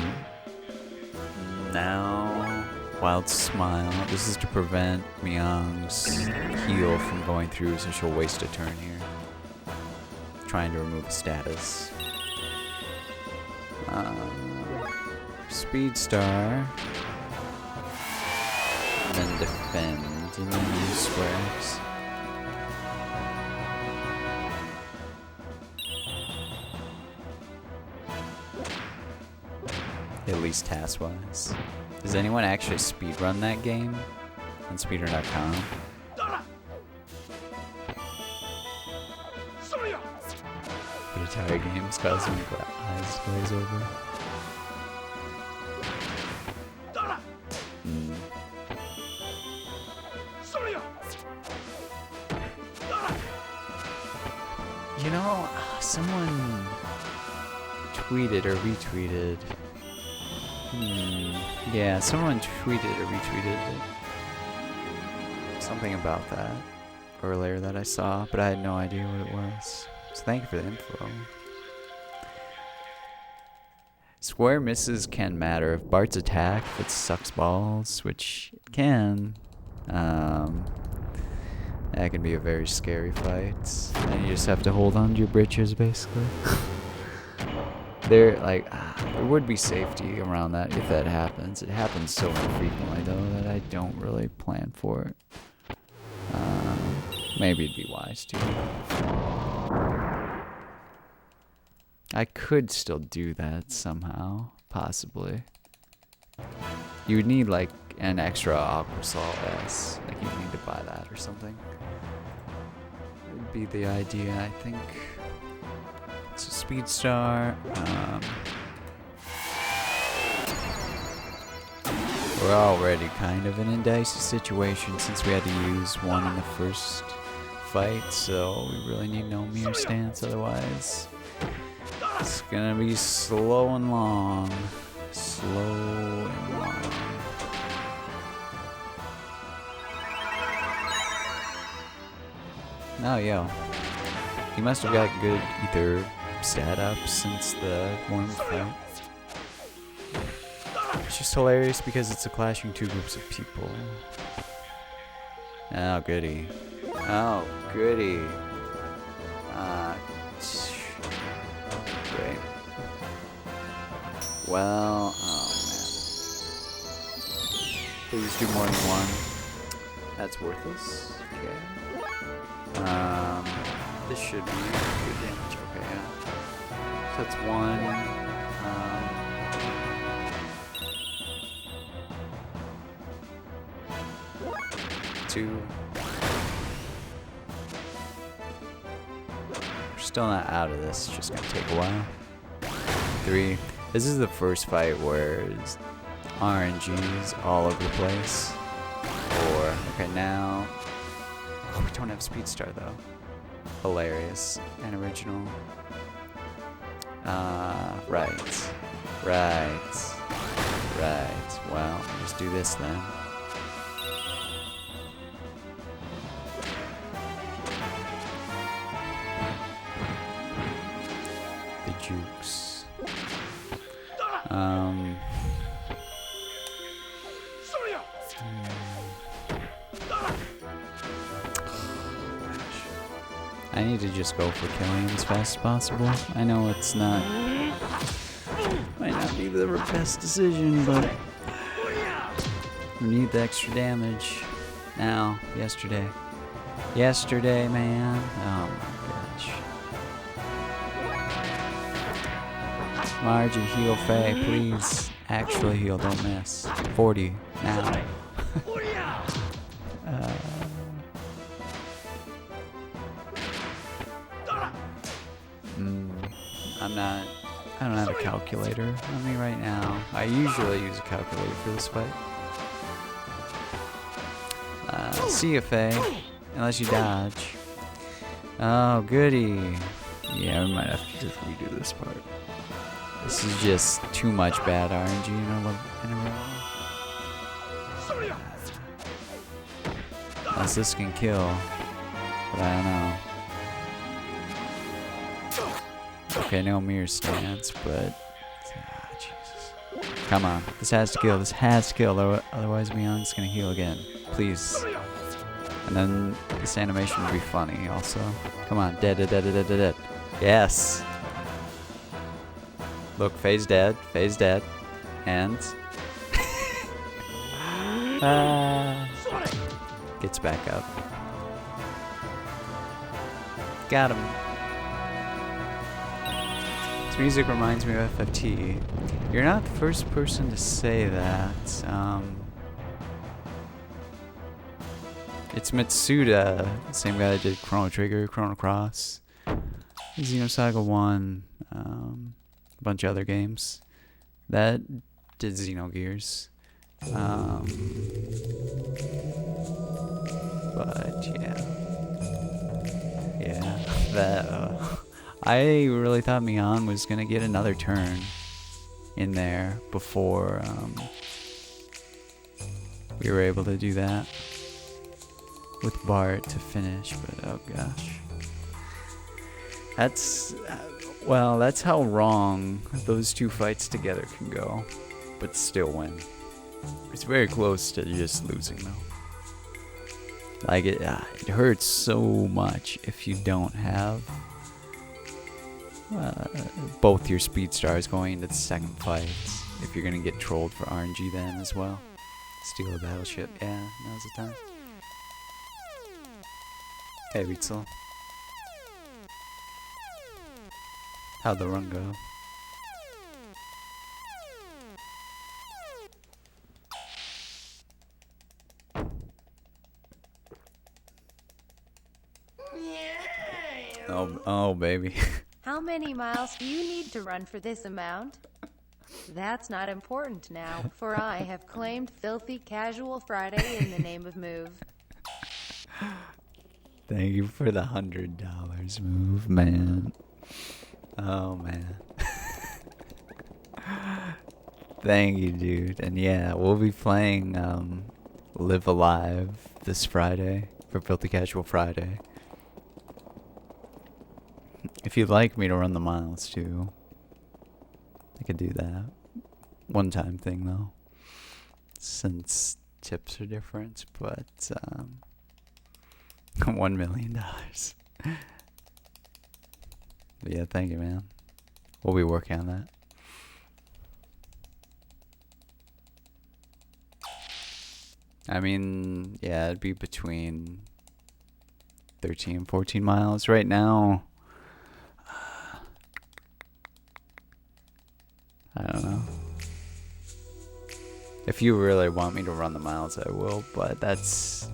Now, wild smile. This is to prevent Myung's heal from going through, so she'll waste a turn here. Trying to remove a status. Speed star. And then defend, and then use squares. At least task-wise. Does anyone actually speedrun that game on speedrun.com? The entire game's causing my eyes to glaze over. You know, someone tweeted or retweeted. Yeah, someone tweeted or retweeted something about that earlier that I saw, but I had no idea what it was. So thank you for the info. Square misses can matter if Bart's attack, if it sucks balls, which it can. That can be a very scary fight, and you just have to hold on to your britches, basically. There would be safety around that if that happens. It happens so infrequently, though, that I don't really plan for it. Maybe it'd be wise to. I could still do that somehow, possibly. You would need like an extra Aqua Salt S. Like you need to buy that or something. Would be the idea, I think. It's a speed star. We're already kind of in a dicey situation since we had to use one in the first fight, so we really need no mirror stance otherwise. It's gonna be slow and long. Slow and long. Oh, yo. He must have got good either stat up since the warm fight. It's just hilarious because it's a clashing two groups of people. Oh, goody. Oh, goody. Great. Well, oh man. Please do more than one. That's worthless. Okay. This should be good damage. Okay, yeah. So that's 1. 2. We're still not out of this. It's just gonna take a while. 3. This is the first fight where RNG's all over the place. 4. Okay, now. Oh, we don't have Speed Star though. Hilarious and original. Right. Well, just do this then. The jukes. I need to just go for killing him as fast as possible. I know it's not... might not be the best decision, but... we need the extra damage. Now. Yesterday. Yesterday, man. Oh my gosh. Margie, heal Faye, please. Actually heal, don't miss. 40. Now. I don't have a calculator on me right now. I usually use a calculator for this fight. CFA, unless you dodge. Oh, goody. Yeah, we might have to just redo this part. This is just too much bad RNG in a row. Unless this can kill. But I don't know. Okay, no mirror stance, but... Jesus. Come on. This has to kill. This has to kill. Otherwise, Mion's gonna heal again. Please. And then this animation would be funny also. Come on. Dead. Yes. Look, phase dead. Phase dead. And... gets back up. Got him. This music reminds me of FFT. You're not the first person to say that. It's Mitsuda, the same guy that did Chrono Trigger, Chrono Cross, Xenosaga 1, a bunch of other games. That did Xenogears. But yeah. Yeah, that, I really thought Mion was gonna get another turn in there before, we were able to do that with Bart to finish, but oh gosh. That's, well, that's how wrong those two fights together can go, but still win. It's very close to just losing though. Like it hurts so much if you don't have both your speed stars going into the second fight. If you're gonna get trolled for RNG then as well. Steal a battleship. Yeah, now's the time. Hey, Ritzel. How'd the run go? Oh, baby. How many miles do you need to run for this amount? That's not important now, for I have claimed Filthy Casual Friday in the name of Move. Thank you for the $100 Move, man. Oh, man. Thank you, dude. And yeah, we'll be playing Live Alive this Friday for Filthy Casual Friday. If you'd like me to run the miles too, I could do that. One-time thing though, since tips are different, but $1 million. But yeah, thank you, man. We'll be working on that. I mean, yeah, it'd be between 13 and 14 miles right now. I don't know. If you really want me to run the miles, I will, but that's,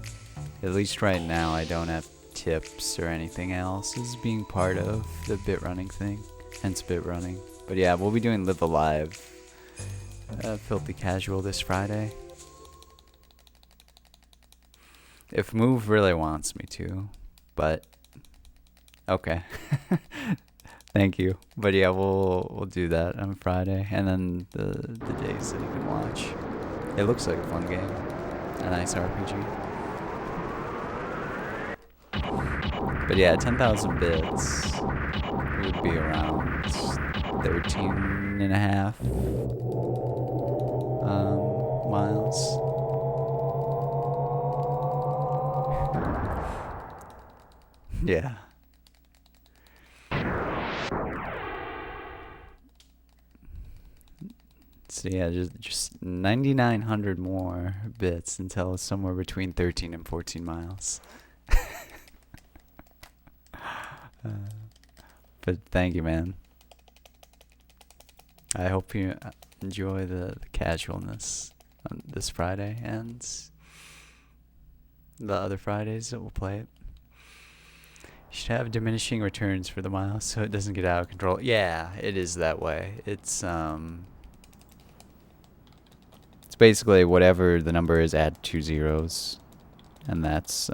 at least right now, I don't have tips or anything else as being part of the bit running thing, hence bit running. But yeah, we'll be doing Live Alive, Filthy Casual this Friday. If Move really wants me to, but okay. Thank you. But yeah, we'll do that on Friday, and then the days that you can watch. It looks like a fun game, a nice RPG. But yeah, 10,000 bits would be around 13 and a half miles. Yeah. So yeah, just 9,900 more bits until it's somewhere between 13 and 14 miles. But thank you, man. I hope you enjoy the casualness on this Friday and the other Fridays that we'll play it. should have diminishing returns for the mouse so it doesn't get out of control. Yeah, it is that way. It's basically whatever the number is, add 2 zeros. And that's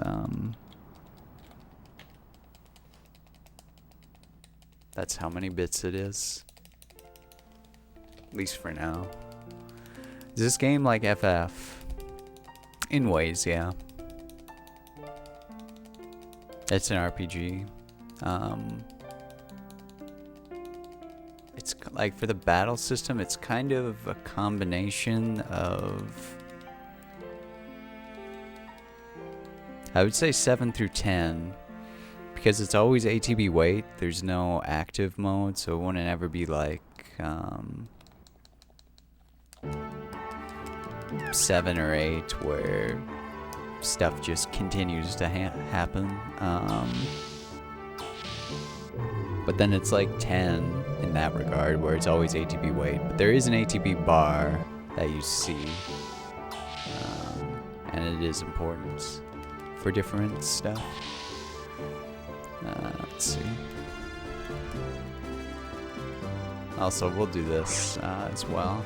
how many bits it is. At least for now. Is this game like FF? In ways, yeah. It's an RPG. It's like for the battle system, it's kind of a combination of, I would say 7 through 10, because it's always ATB weight. There's no active mode, so it wouldn't ever be like 7 or 8 where stuff just continues to happen. But then it's like 10 in that regard, where it's always ATB weight. But there is an ATB bar that you see, and it is important for different stuff. Let's see. Also, we'll do this as well.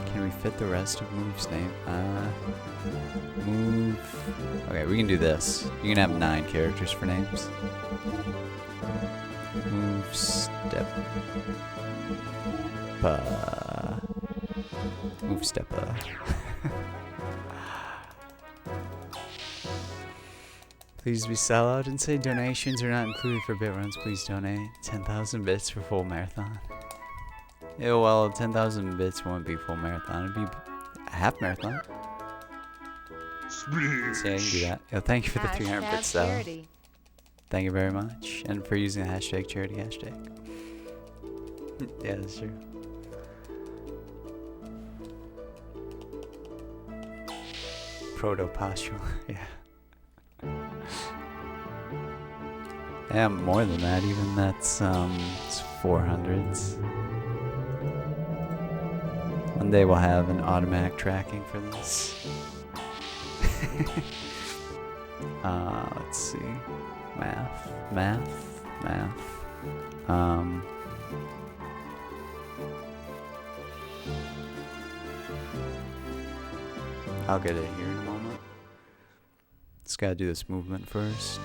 Can we fit the rest of Move's name? Move. Okay, we can do this. You can have 9 characters for names. Move step. Move step. Please be sellout and say donations are not included for bit runs. Please donate 10,000 bits for full marathon. Yeah, well, 10,000 bits won't be full marathon. It'd be a half marathon. So yeah, I can do that. Yo, thank you for the 300 bits, though. Charity. Thank you very much. And for using the hashtag charity hashtag. Yeah, that's true. Proto-postural, yeah. Yeah, more than that, even that's it's 400s. One day we'll have an automatic tracking for this. Let's see. Math. I'll get it here in a moment. Just gotta do this movement first.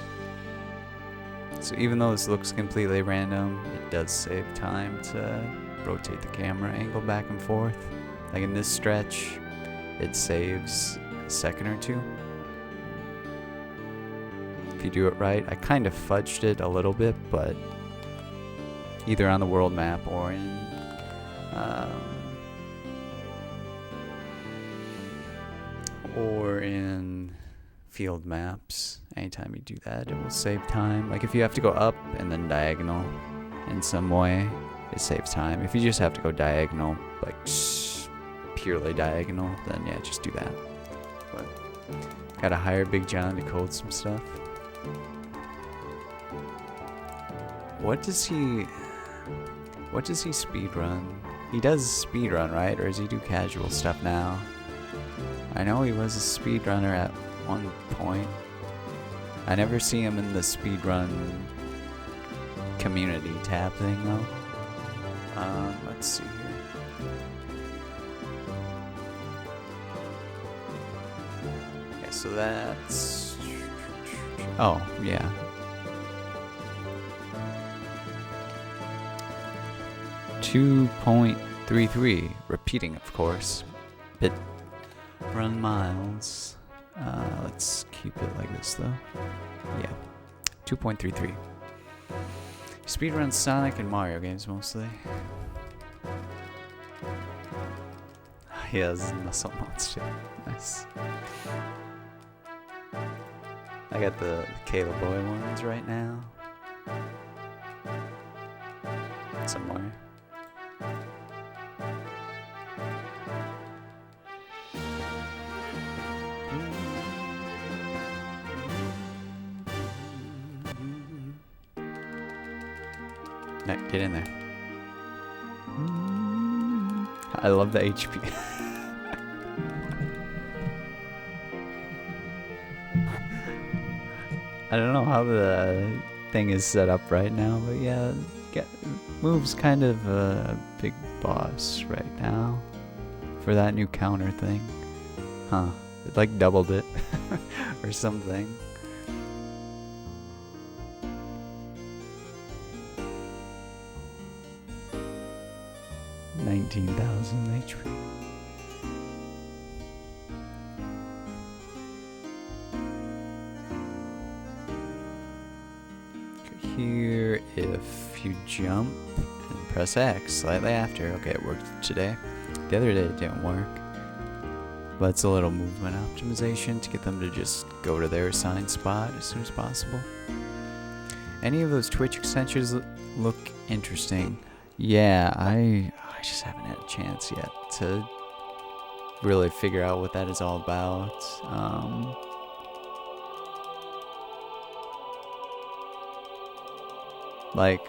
So even though this looks completely random, it does save time to rotate the camera angle back and forth. Like in this stretch, it saves a second or two. If you do it right. I kind of fudged it a little bit, but either on the world map or in field maps, anytime you do that, it will save time. Like if you have to go up and then diagonal in some way, it saves time. If you just have to go diagonal, like purely diagonal, then yeah, just do that. But gotta hire Big John to code some stuff. What does he speedrun? He does speedrun, right? Or does he do casual stuff now? I know he was a speedrunner at one point. I never see him in the speedrun community tab thing though. Let's see here. Okay, so that's... Oh, yeah. .33, repeating of course. Bit run miles. Let's keep it like this though. Yeah, 2.33. Speedrun Sonic and Mario games mostly. Yeah, this is Muscle Monster. Nice. I got the Kayla Boy ones right now. Somewhere. Get in there. I love the HP. I don't know how the thing is set up right now, but yeah, move's kind of a big boss right now for that new counter thing. Huh. It like doubled it or something. $19,000 HP. Here, if you jump and press X slightly after, okay, it worked today. The other day it didn't work, but it's a little movement optimization to get them to just go to their assigned spot as soon as possible. Any of those Twitch extensions look interesting. Yeah, I just haven't had a chance yet to really figure out what that is all about. What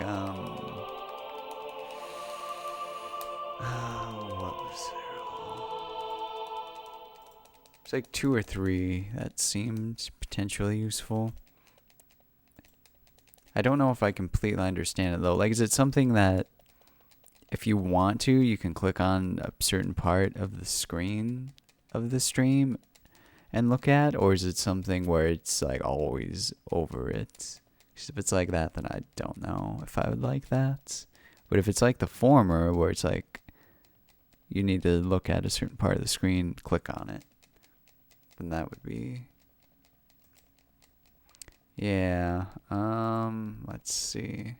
was there? It's like 2 or 3 that seemed potentially useful. I don't know if I completely understand it though. Like, is it something that if you want to, you can click on a certain part of the screen of the stream and look at, or is it something where it's like always over it? Because if it's like that, then I don't know if I would like that. But if it's like the former, where it's like you need to look at a certain part of the screen, click on it, then that would be... Yeah, let's see.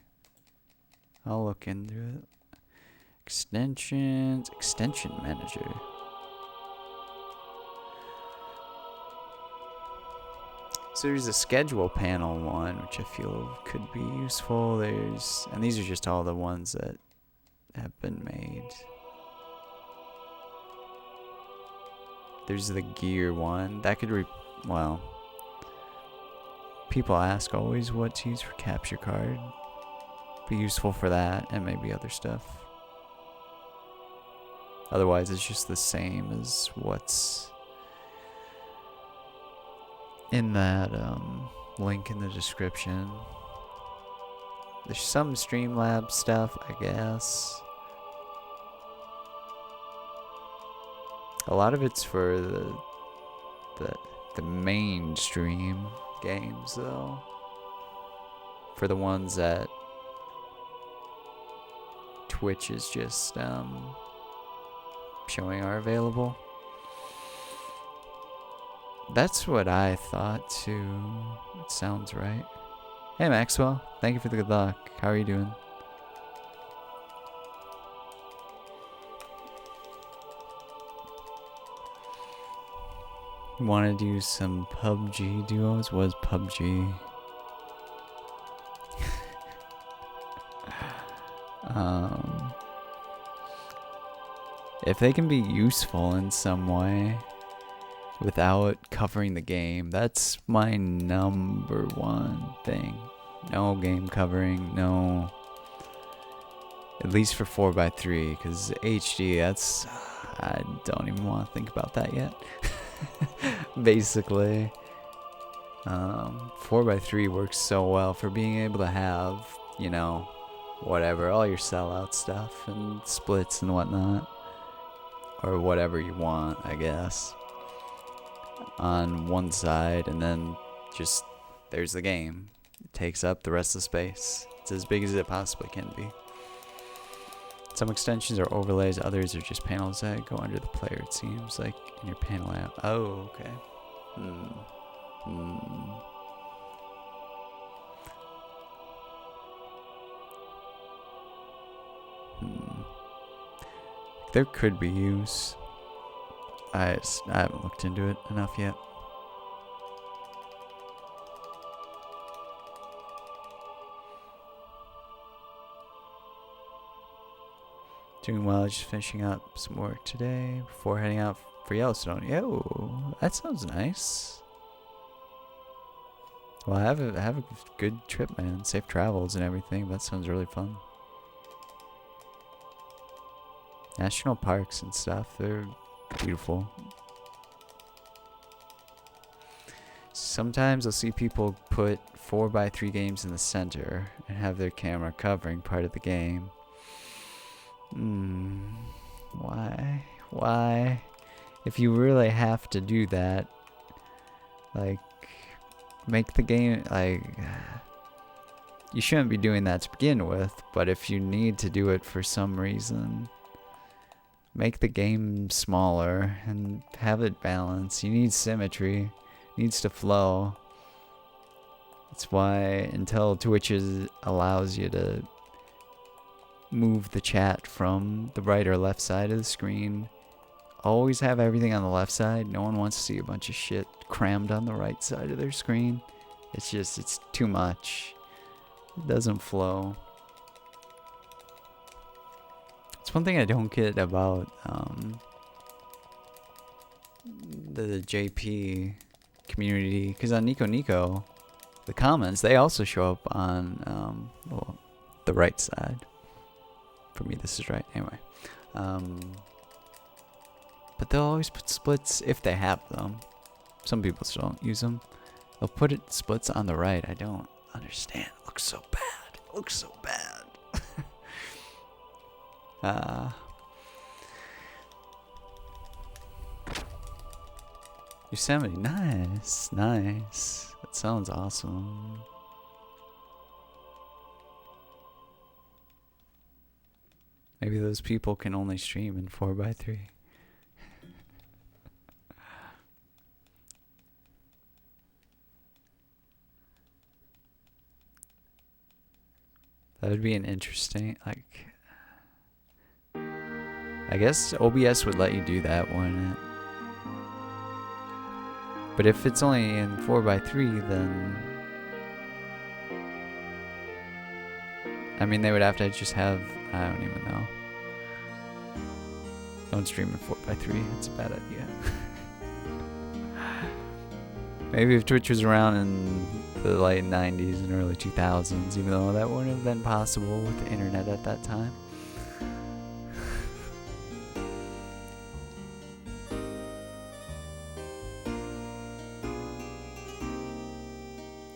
I'll look into it. Extensions, extension manager. So there's a schedule panel one, which I feel could be useful. And these are just all the ones that have been made. There's the gear one. That could well, people ask always what to use for capture card. Be useful for that and maybe other stuff. Otherwise, it's just the same as what's in that link in the description. There's some Streamlabs stuff, I guess. A lot of it's for the mainstream games, though. For the ones that Twitch is just showing are available. That's what I thought too. It sounds right. Hey Maxwell, thank you for the good luck. How are you doing? Want to do some PUBG duos? What is PUBG? If they can be useful in some way without covering the game, that's my #1 thing. No game covering, no. At least for 4x3, because HD, I don't even want to think about that yet. Basically, 4x3 works so well for being able to have, you know, whatever, all your sellout stuff and splits and whatnot, or whatever you want, I guess, on one side, and then just there's the game. It takes up the rest of the space. It's as big as it possibly can be. Some extensions are overlays, others are just panels that go under the player, it seems like in your panel app. Oh, okay. There could be use. I haven't looked into it enough yet. Doing well, just finishing up some work today before heading out for Yellowstone. Yo, that sounds nice. Well, have a good trip, man. Safe travels and everything. That sounds really fun. national parks and stuff. They're beautiful. Sometimes I'll see people put 4x3 games in the center and have their camera covering part of the game. Why? Why? If you really have to do that, like, make the game, like, you shouldn't be doing that to begin with, but if you need to do it for some reason, make the game smaller and have it balanced. You need symmetry. It needs to flow. That's why until Twitch allows you to move the chat from the right or left side of the screen, always have everything on the left side. No one wants to see a bunch of shit crammed on the right side of their screen. It's just, it's too much. It doesn't flow. It's one thing I don't get about the JP community, because on Nico Nico, the comments, they also show up on well, the right side. For me, this is right. Anyway. But they'll always put splits if they have them. Some people still don't use them. They'll put it splits on the right. I don't understand. It looks so bad. It looks so bad. Yosemite, nice, nice. That sounds awesome. Maybe those people can only stream in 4x3. That would be an interesting, like, I guess OBS would let you do that, wouldn't it? But if it's only in 4x3, then I mean, they would have to just have, I don't even know. Don't stream in 4x3, it's a bad idea. Maybe if Twitch was around in the late 90s and early 2000s, even though that wouldn't have been possible with the internet at that time.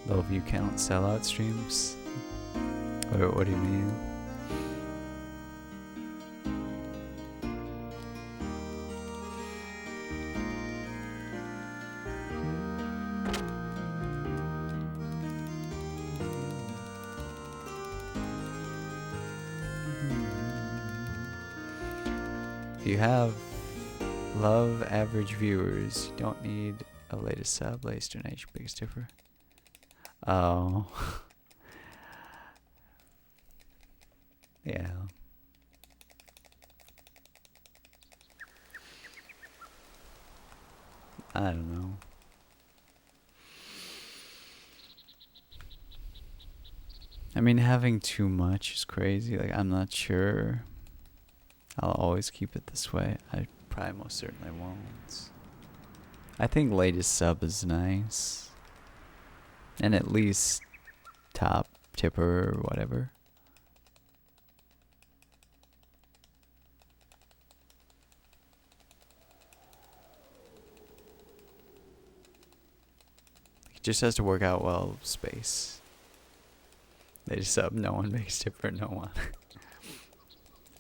Low view count sellout streams? What do you mean? If you have love average viewers, you don't need a latest sub, latest donation, biggest differ. Oh. Yeah. I don't know. I mean, having too much is crazy. Like, I'm not sure I'll always keep it this way. I probably most certainly won't. I think latest sub is nice. And at least top tipper or whatever. It just has to work out well with space. They just sub, no one makes tipper, no one.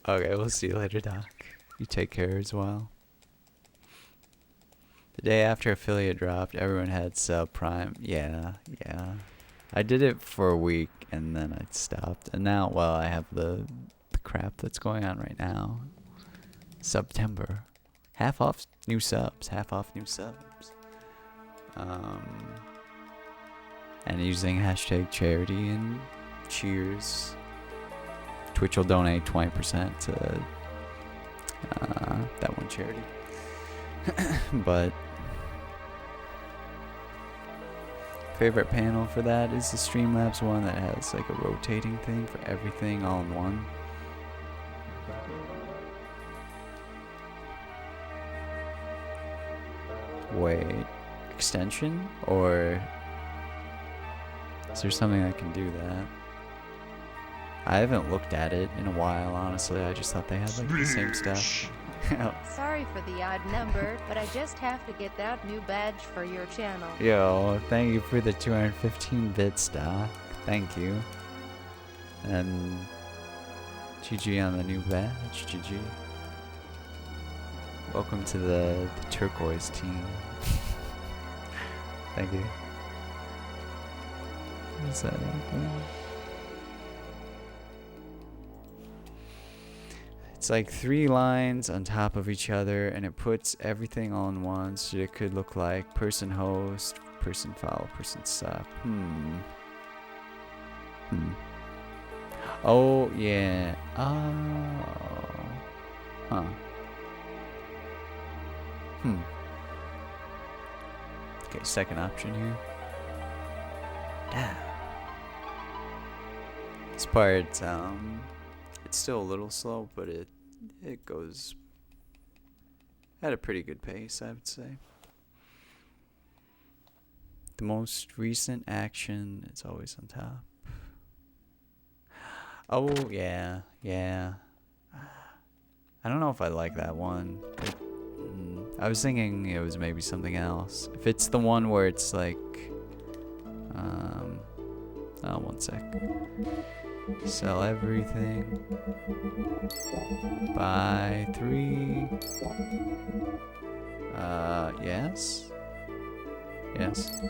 Okay, we'll see you later, Doc. You take care as well. The day after affiliate dropped, everyone had sub prime. Yeah. I did it for a week and then I stopped. And now, well, I have the crap that's going on right now. September. Half off new subs. And using hashtag charity and cheers. Twitch will donate 20% to that one charity. But favorite panel for that is the Streamlabs one that has like a rotating thing for everything all in one. Wait, extension? Or is there something that can do that? I haven't looked at it in a while, honestly. I just thought they had like the same stuff. Sorry for the odd number, but I just have to get that new badge for your channel. Yo, thank you for the 215 bits, Doc. Thank you. And GG on the new badge. GG. Welcome to the turquoise team. Thank you. What is that? It's like 3 lines on top of each other, and it puts everything all in one. So it could look like person host, person follow, person sub. Oh yeah. Oh. Huh. Okay, second option here. Damn. This part, it's still a little slow, but it goes at a pretty good pace, I would say. The most recent action is always on top. Oh yeah, yeah. I don't know if I like that one. I was thinking it was maybe something else. If it's the one where it's like, oh, one sec. Sell everything. Buy 3. Yes. Yes.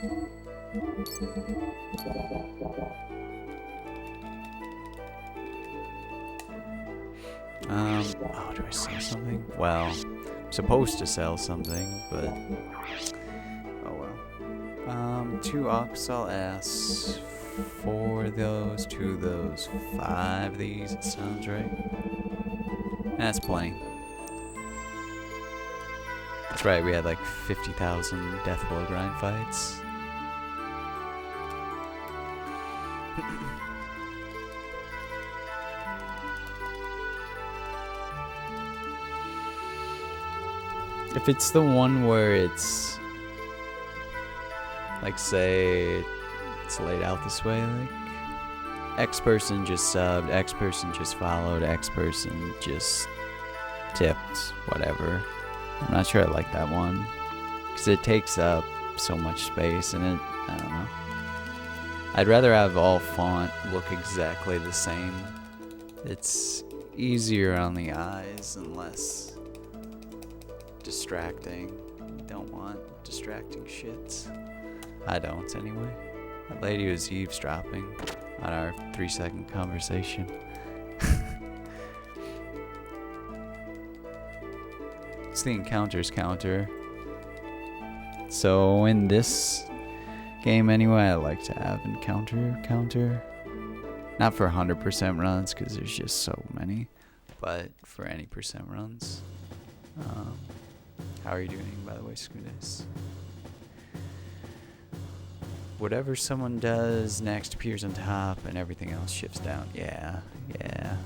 Oh, do I sell something? Well, I'm supposed to sell something, but oh well. 2 ox I'll ask. 4 of those, 2 of those, 5 of these, it sounds right. That's plenty. That's right, we had like 50,000 death blow grind fights. If it's the one where it's like, say it's laid out this way, like X person just subbed, X person just followed, X person just tipped, whatever. I'm not sure I like that one because it takes up so much space and I don't know. I'd rather have all font look exactly the same. It's easier on the eyes and less distracting. You don't want distracting shits. I don't anyway. That lady was eavesdropping on our 3-second conversation. It's the encounters counter. So in this game anyway, I like to have encounter counter. Not for 100% runs because there's just so many, but for any percent runs. How are you doing, by the way, Scudes? Whatever someone does next appears on top and everything else shifts down. Yeah, yeah.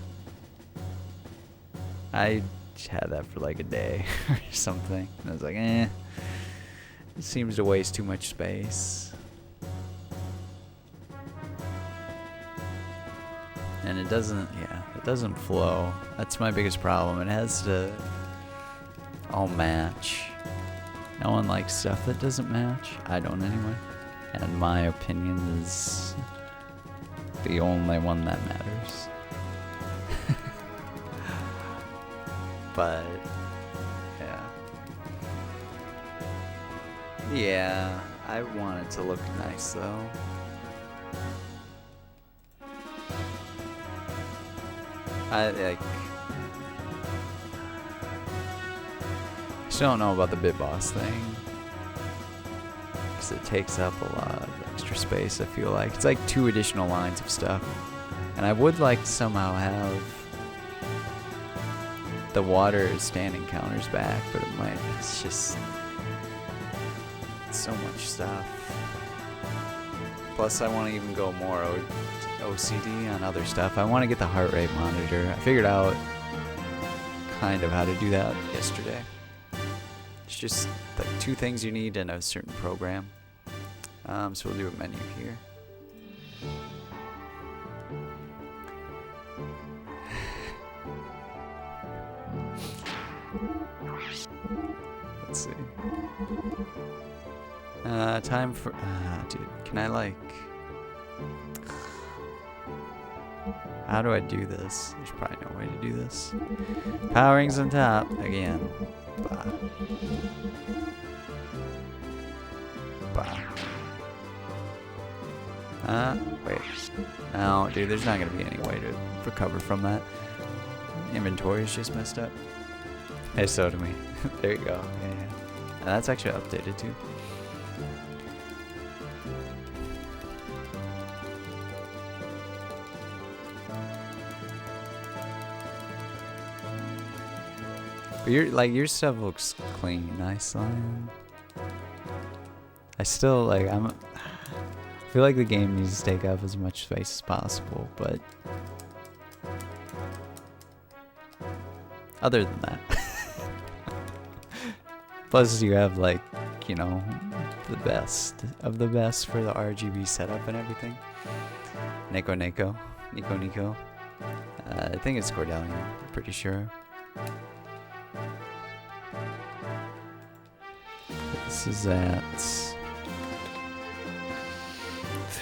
I had that for like a day or something. And I was like, it seems to waste too much space. And it doesn't, it doesn't flow. That's my biggest problem. It has to all match. No one likes stuff that doesn't match. I don't anyway. And my opinion is the only one that matters. But, yeah, I want it to look nice though. I still don't know about the bit boss thing. It takes up a lot of extra space, I feel like. It's like 2 additional lines of stuff. And I would like to somehow have the water standing counters back, but it might, it's just so much stuff. Plus I want to even go more OCD on other stuff. I want to get the heart rate monitor. I figured out kind of how to do that yesterday. It's just like 2 things you need in a certain program. So we'll do a menu here. Let's see. Time for... dude, can I like... How do I do this? There's probably no way to do this. Power rings on top, again. Bah. Bah. Wait. No, dude, there's not gonna be any way to recover from that. Inventory is just messed up. Hey, so to me. There you go. Yeah. And that's actually updated too. But your stuff looks clean, nice line. I still like I feel like the game needs to take up as much space as possible, but other than that. Plus you have like, you know, the best of the best for the RGB setup and everything. Nico. I think it's Cordellium, I'm pretty sure. This is at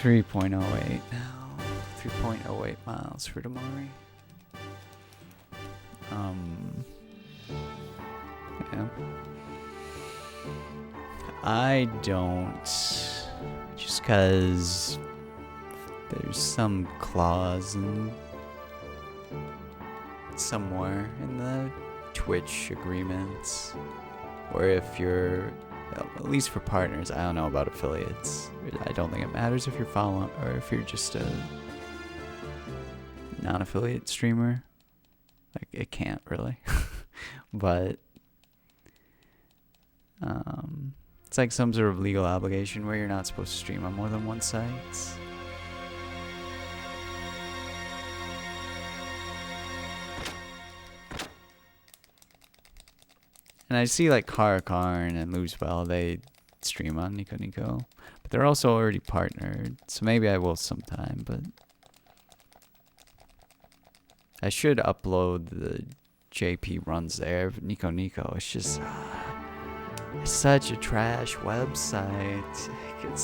3.08 now. 3.08 miles for Damari. Yeah. I don't, just cause there's some clause in somewhere in the Twitch agreements where if you're, at least for partners, I don't know about affiliates. I don't think it matters if you're following or if you're just a non-affiliate streamer. Like, it can't really. But it's like some sort of legal obligation where you're not supposed to stream on more than one site. And I see like Karn and Losebell, they stream on Nico, but they're also already partnered, so maybe I will sometime, but I should upload the JP runs there. Nico, it's just it's such a trash website. It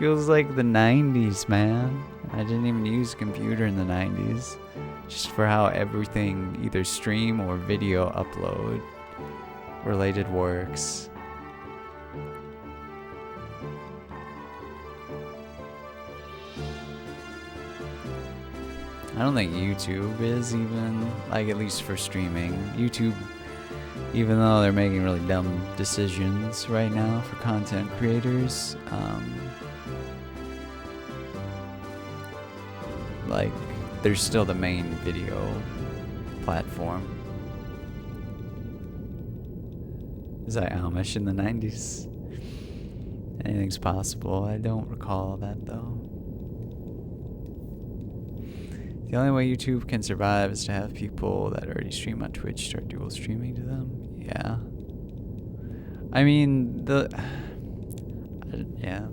feels like the 90s, man. I didn't even use a computer in the 90s. Just for how everything, either stream or video upload related, works. I don't think YouTube is even, like, at least for streaming. YouTube, even though they're making really dumb decisions right now for content creators, like, they're still the main video platform. Is that Amish in the 90s? Anything's possible. I don't recall that though. The only way YouTube can survive is to have people that already stream on Twitch start dual streaming to them. Yeah. I mean, yeah.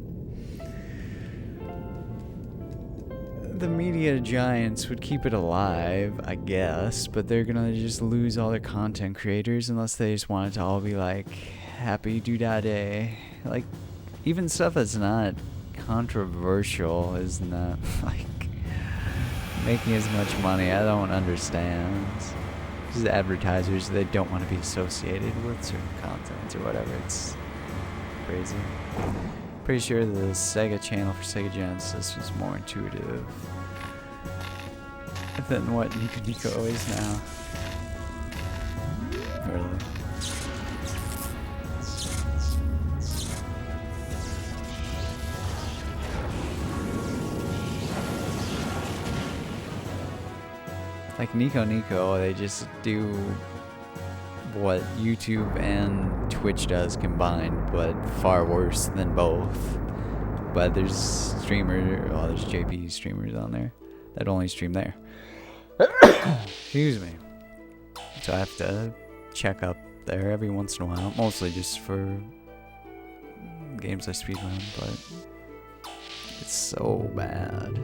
The media giants would keep it alive, I guess, but they're gonna just lose all their content creators unless they just want it to all be like happy doo-dah-day. Like, even stuff that's not controversial is not like making as much money. I don't understand. Just advertisers, they don't want to be associated with certain content or whatever. It's crazy. Pretty sure the Sega channel for Sega Genesis was more intuitive than what Nico is now. Really. Like Nico, they just do what YouTube and Twitch does combined, but far worse than both. But there's there's JP streamers on there that only stream there. Excuse me. So I have to check up there every once in a while, mostly just for games I speedrun, but it's so bad.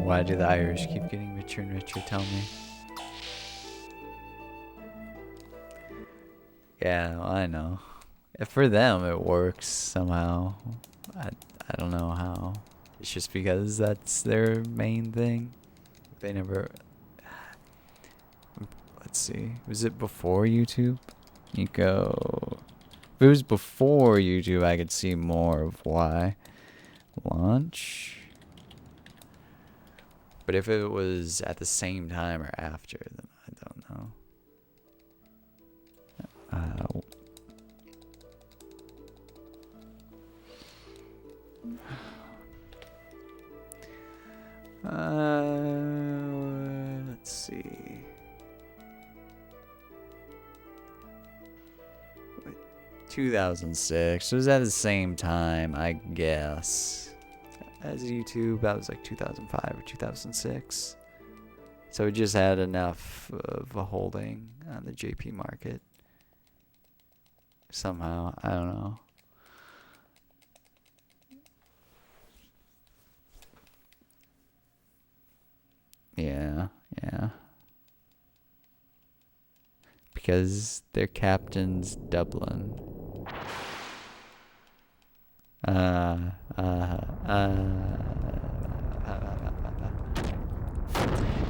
Why do the Irish keep getting richer and richer? Tell me. Yeah, well, I know. If for them it works somehow. I don't know how. It's just because that's their main thing. They never... Let's see. Was it before YouTube? Nico... If it was before YouTube, I could see more of why. Launch. But if it was at the same time or after, then I don't know. Let's see. 2006. It was at the same time, I guess, as YouTube. That was like 2005 or 2006. So it just had enough of a holding on the JP market. Somehow, I don't know. Yeah. Because their captain's Dublin.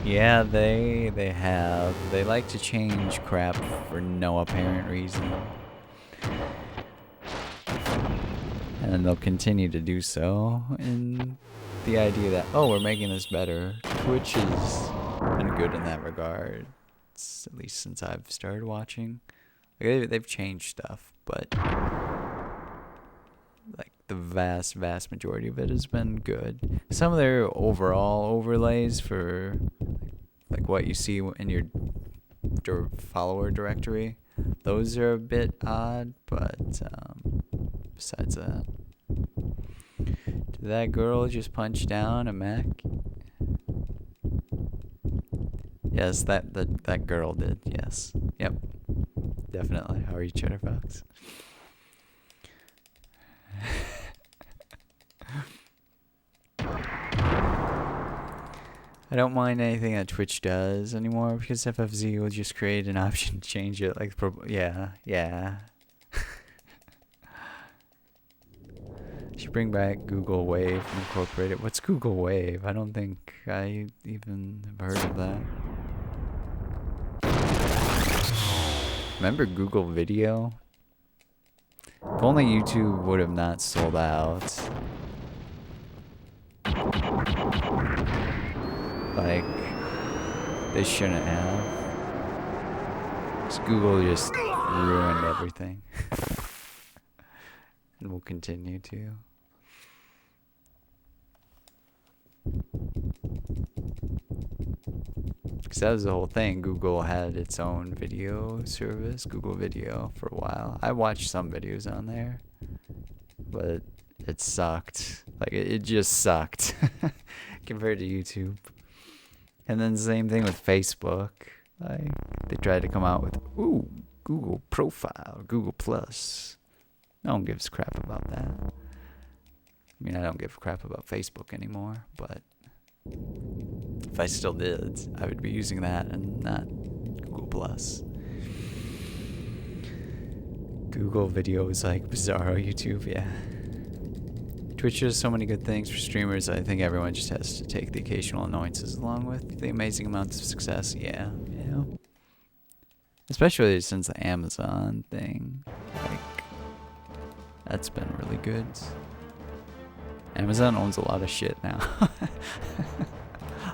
Yeah, they have. They like to change crap for no apparent reason. And they'll continue to do so in the idea that, oh, we're making this better. Twitch has been good in that regard. At least since I've started watching. Like, they've changed stuff, but like the vast majority of it has been good. Some of their overall overlays for like what you see in your follower directory, those are a bit odd, but besides that. Did that girl just punch down a mech? Yes, that girl did. Yes. Yep. Definitely. How are you, Cheddar Fox? I don't mind anything that Twitch does anymore because FFZ will just create an option to change it. Like, yeah. Should bring back Google Wave and incorporate it. What's Google Wave? I don't think I even have heard of that. Remember Google Video? If only YouTube would have not sold out. Like, they shouldn't have. Because Google just ruined everything. And will continue to. Because that was the whole thing. Google had its own video service, Google Video, for a while. I watched some videos on there, but it sucked. Like, it just sucked compared to YouTube. And then the same thing with Facebook. Like, they tried to come out with, ooh, Google Profile, Google Plus. No one gives a crap about that. I mean, I don't give a crap about Facebook anymore, but if I still did, I would be using that and not Google Plus. Google Video is like Bizarro YouTube, yeah. Twitch does so many good things for streamers. I think everyone just has to take the occasional annoyances along with the amazing amounts of success. Yeah. Especially since the Amazon thing. Like, that's been really good. Amazon owns a lot of shit now.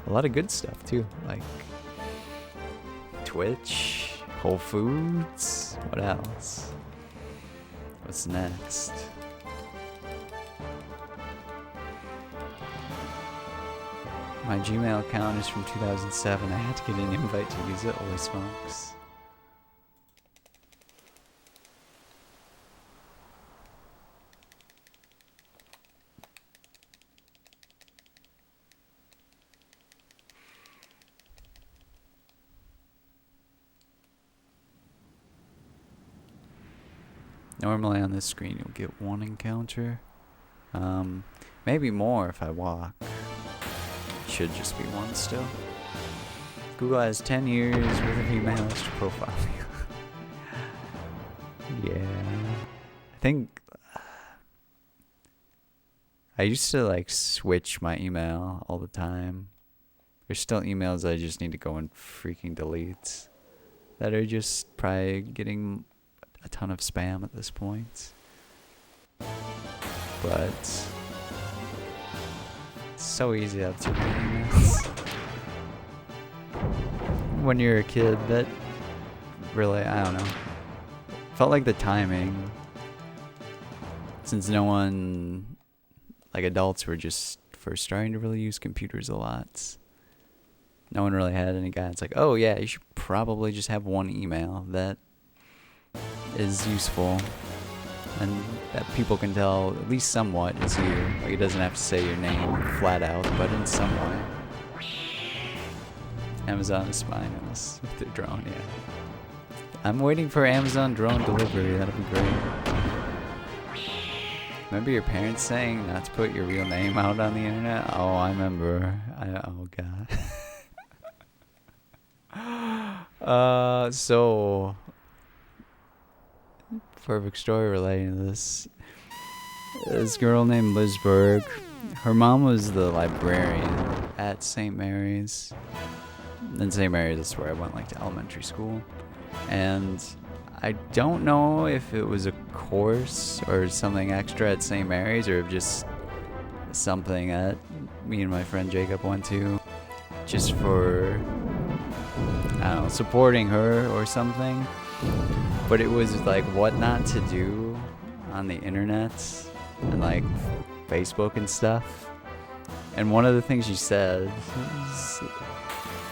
A lot of good stuff too, like Twitch, Whole Foods. What else? What's next? My Gmail account is from 2007. I had to get an invite to use it. Holy smokes. Normally on this screen you'll get one encounter. Maybe more if I walk. should just be 1 still. Google has 10 years worth of emails to profile you. Yeah. I think I used to like switch my email all the time. There's still emails I just need to go and freaking delete that are just probably getting a ton of spam at this point. But it's so easy to have too many emails. When you're a kid, that really, I don't know, felt like the timing, since no one, like adults were just first starting to really use computers a lot. No one really had any guidance like, oh yeah, you should probably just have 1 email that is useful and that people can tell at least somewhat it's you. Like it doesn't have to say your name flat out, but in some way. Amazon is spying on us with their drone, yeah. I'm waiting for Amazon drone delivery, that'll be great. Remember your parents saying not to put your real name out on the internet? Oh, I remember. Oh god. So perfect story relating to this. This girl named Lizberg, her mom was the librarian at St. Mary's. And St. Mary's is where I went like to elementary school. And I don't know if it was a course or something extra at St. Mary's or just something that me and my friend Jacob went to just for, I don't know, supporting her or something. But it was like what not to do on the internet and like Facebook and stuff. And one of the things she said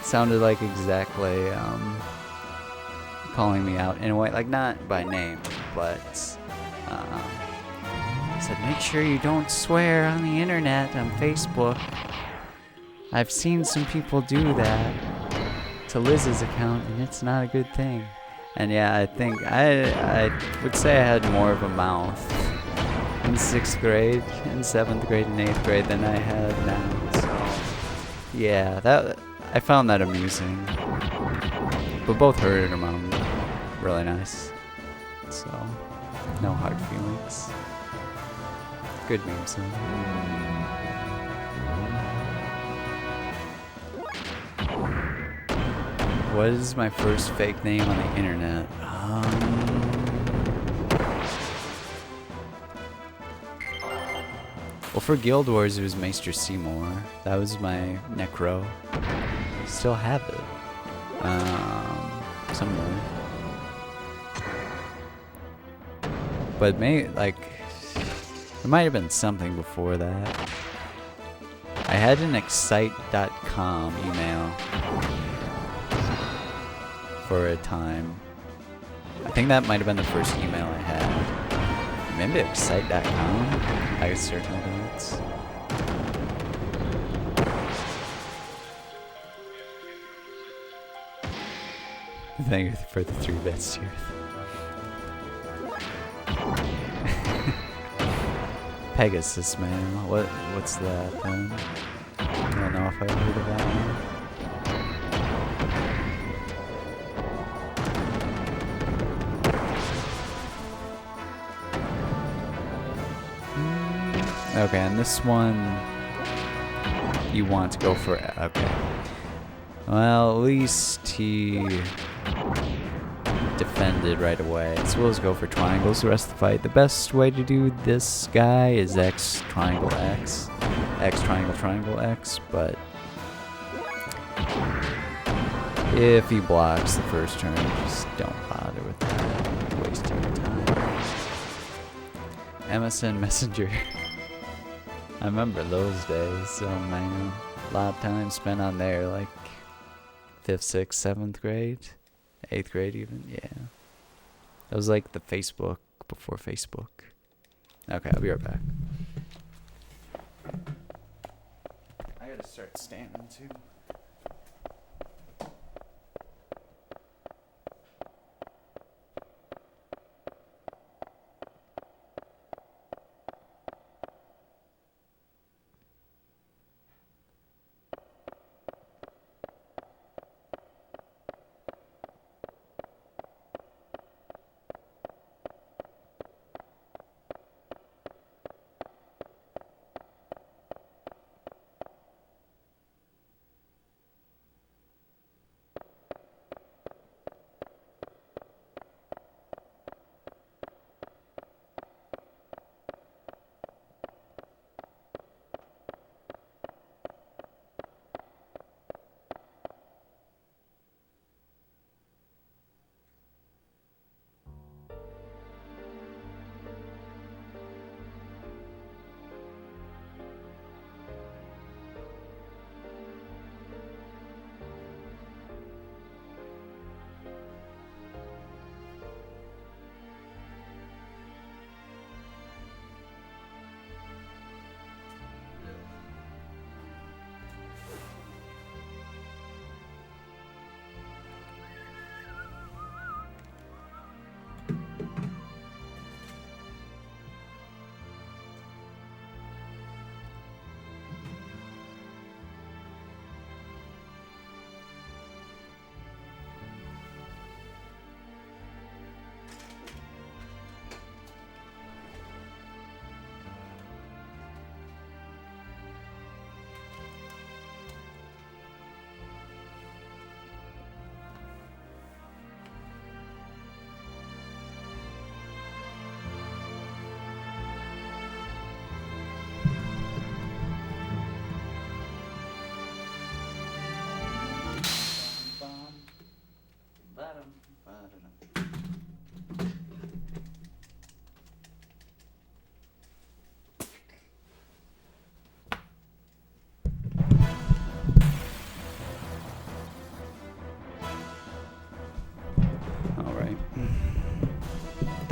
sounded like exactly calling me out in a way, like not by name, but said make sure you don't swear on the internet on Facebook. I've seen some people do that to Liz's account and it's not a good thing. And yeah, I think I would say I had more of a mouth in 6th grade, in 7th grade and 8th grade than I had now. So yeah, that I found that amusing. But both her and her mom really nice. So no hard feelings. Good memes though. What is my first fake name on the internet? Well, for Guild Wars, it was Maester Seymour. That was my necro. Still have it. Somewhere. But there might have been something before that. I had an excite.com email for a time. I think that might have been the first email I had. Maybe excite.com? I certainly don't. Thank you for the 3 bits here. Pegasus, man. What's that then? I don't know if I've heard of that one. Okay, and this one you want to go for. Okay. Well, at least he defended right away. So we'll just go for triangles the rest of the fight. The best way to do this guy is X triangle X. X triangle triangle X, but if he blocks the first turn, just don't bother with that. Wasting your time. MSN Messenger. I remember those days. Oh man. A lot of time spent on there, like 5th, 6th, 7th grade. 8th grade even, yeah. That was like the Facebook before Facebook. Okay, I'll be right back. I gotta start standing too.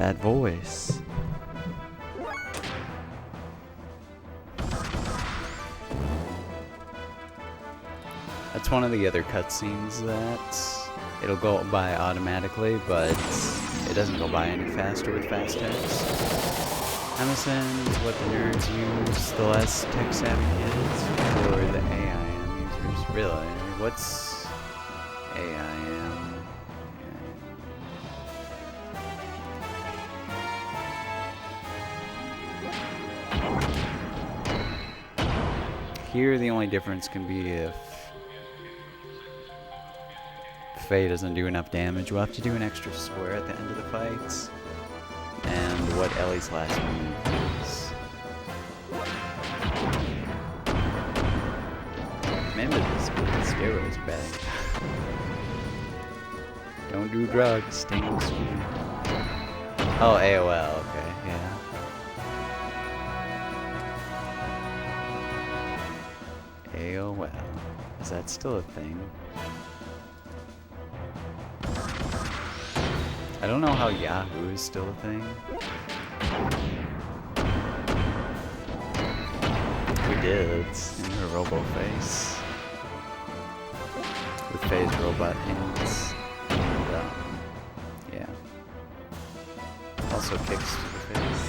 That voice. That's one of the other cutscenes that it'll go by automatically, but it doesn't go by any faster with fast text. MSN is what the nerds use, the less tech-savvy kids, or the AIM users. Really? What's AIM? Here, the only difference can be if Faye doesn't do enough damage. We'll have to do an extra square at the end of the fights. And what Ellie's last move is. Remember this steroids bag. Don't do drugs, stay in school. Oh, AOL, okay, yeah. AOL. Is that still a thing? I don't know how Yahoo is still a thing. We did, in her robo-face. With Faye's robot hands. And, yeah. Also kicks to the face.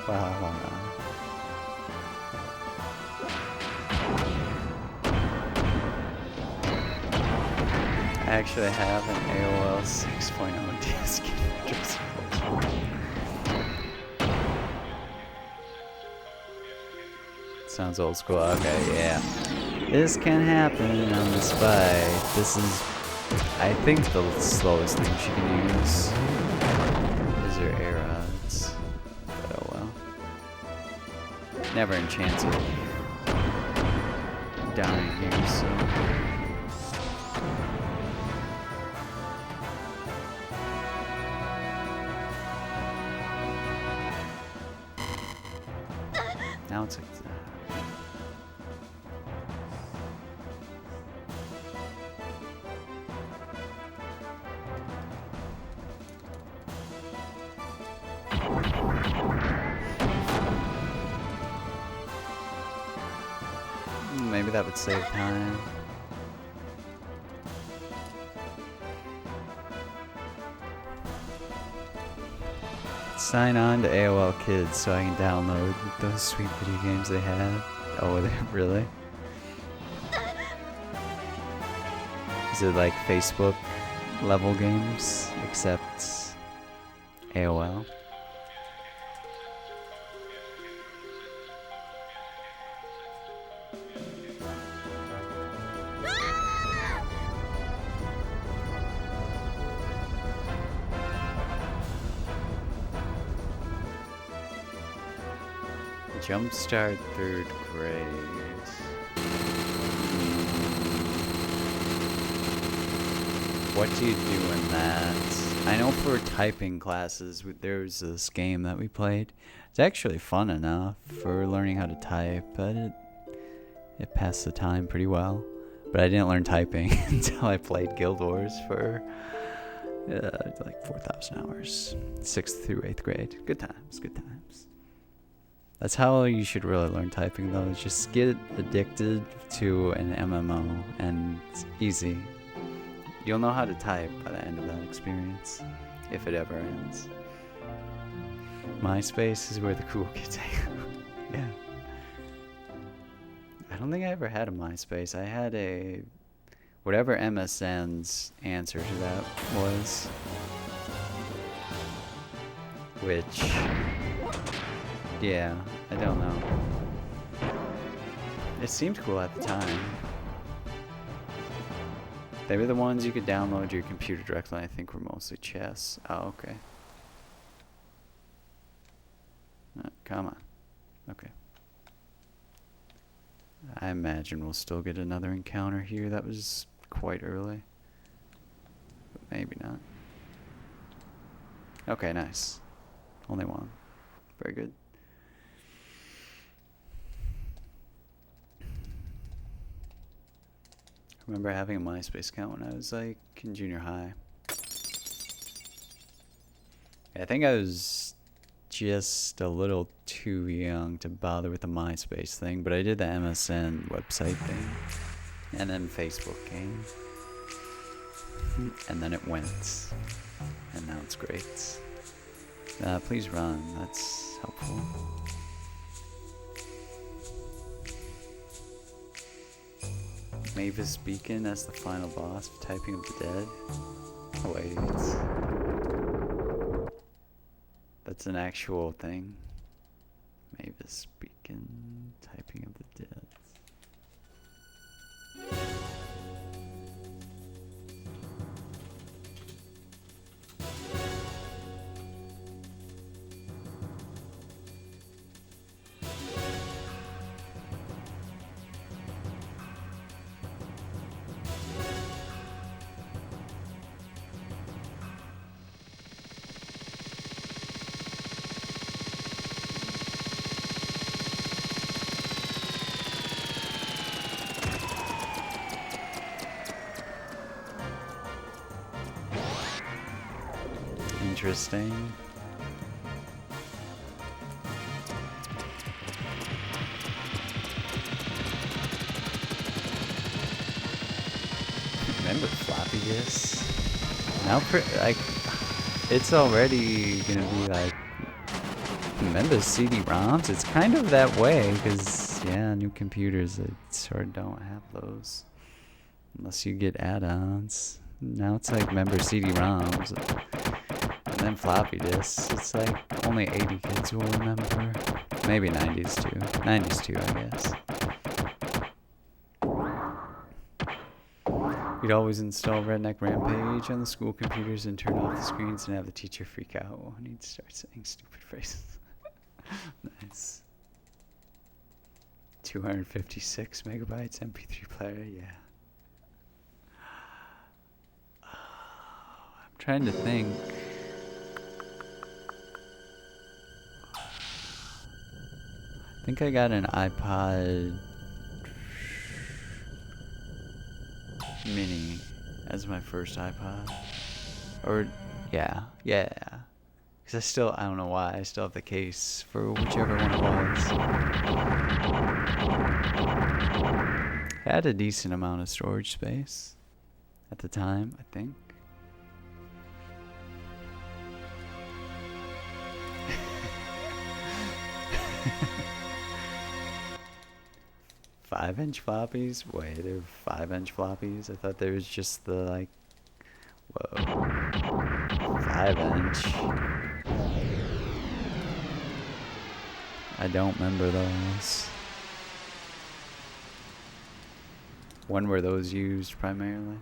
Wow. I actually have an AOL 6.0 disk address. Sounds old school. Okay, yeah. This can happen on this bike. This is, I think, the slowest thing she can use. Is her air odds. But oh well. Never in chance of dying here, so. Now it's like maybe that would save time. Sign on to AOL Kids so I can download those sweet video games they had. Oh, really? Is it like Facebook level games, except AOL? Jumpstart 3rd grade. What do you do in that? I know for typing classes, there's this game that we played. It's actually fun enough for learning how to type, but it passed the time pretty well. But I didn't learn typing until I played Guild Wars for like 4,000 hours. 6th through 8th grade. Good times, good times. That's how you should really learn typing, though. Is just get addicted to an MMO, and it's easy. You'll know how to type by the end of that experience, if it ever ends. MySpace is where the cool kids hang out. Yeah. I don't think I ever had a MySpace. I had a... whatever MSN's answer to that was. Which... yeah, I don't know. It seemed cool at the time. They were the ones you could download to your computer directly. I think were mostly chess. Oh, okay. Come on. Okay. I imagine we'll still get another encounter here. That was quite early. But maybe not. Okay, nice. Only one. Very good. I remember having a MySpace account when I was like in junior high. I think I was just a little too young to bother with the MySpace thing, but I did the MSN website thing, and then Facebook came, and then it went, and now it's great. Please run, that's helpful. Mavis Beacon as the final boss of Typing of the Dead. Oh wait, that's an actual thing. Mavis Beacon, Typing of the Dead. Interesting. Remember floppy disks? Now, like, it's already gonna be like, remember CD-ROMs? It's kind of that way, because, yeah, new computers that sort of don't have those. Unless you get add-ons. Now it's like, remember CD-ROMs. And then floppy disks, it's like only 80 kids will remember. Maybe 90s too. 90s too, I guess. We'd always install Redneck Rampage on the school computers and turn off the screens and have the teacher freak out when he'd start saying stupid phrases. Nice. 256 megabytes MP3 player, yeah. I'm trying to think. I think I got an iPod Mini as my first iPod. Or, yeah. Because I don't know why, I still have the case for whichever one it was. It had a decent amount of storage space at the time, I think. 5-inch floppies? Wait, there were 5-inch floppies? I thought there was just the, like, whoa, 5-inch. I don't remember those. When were those used primarily?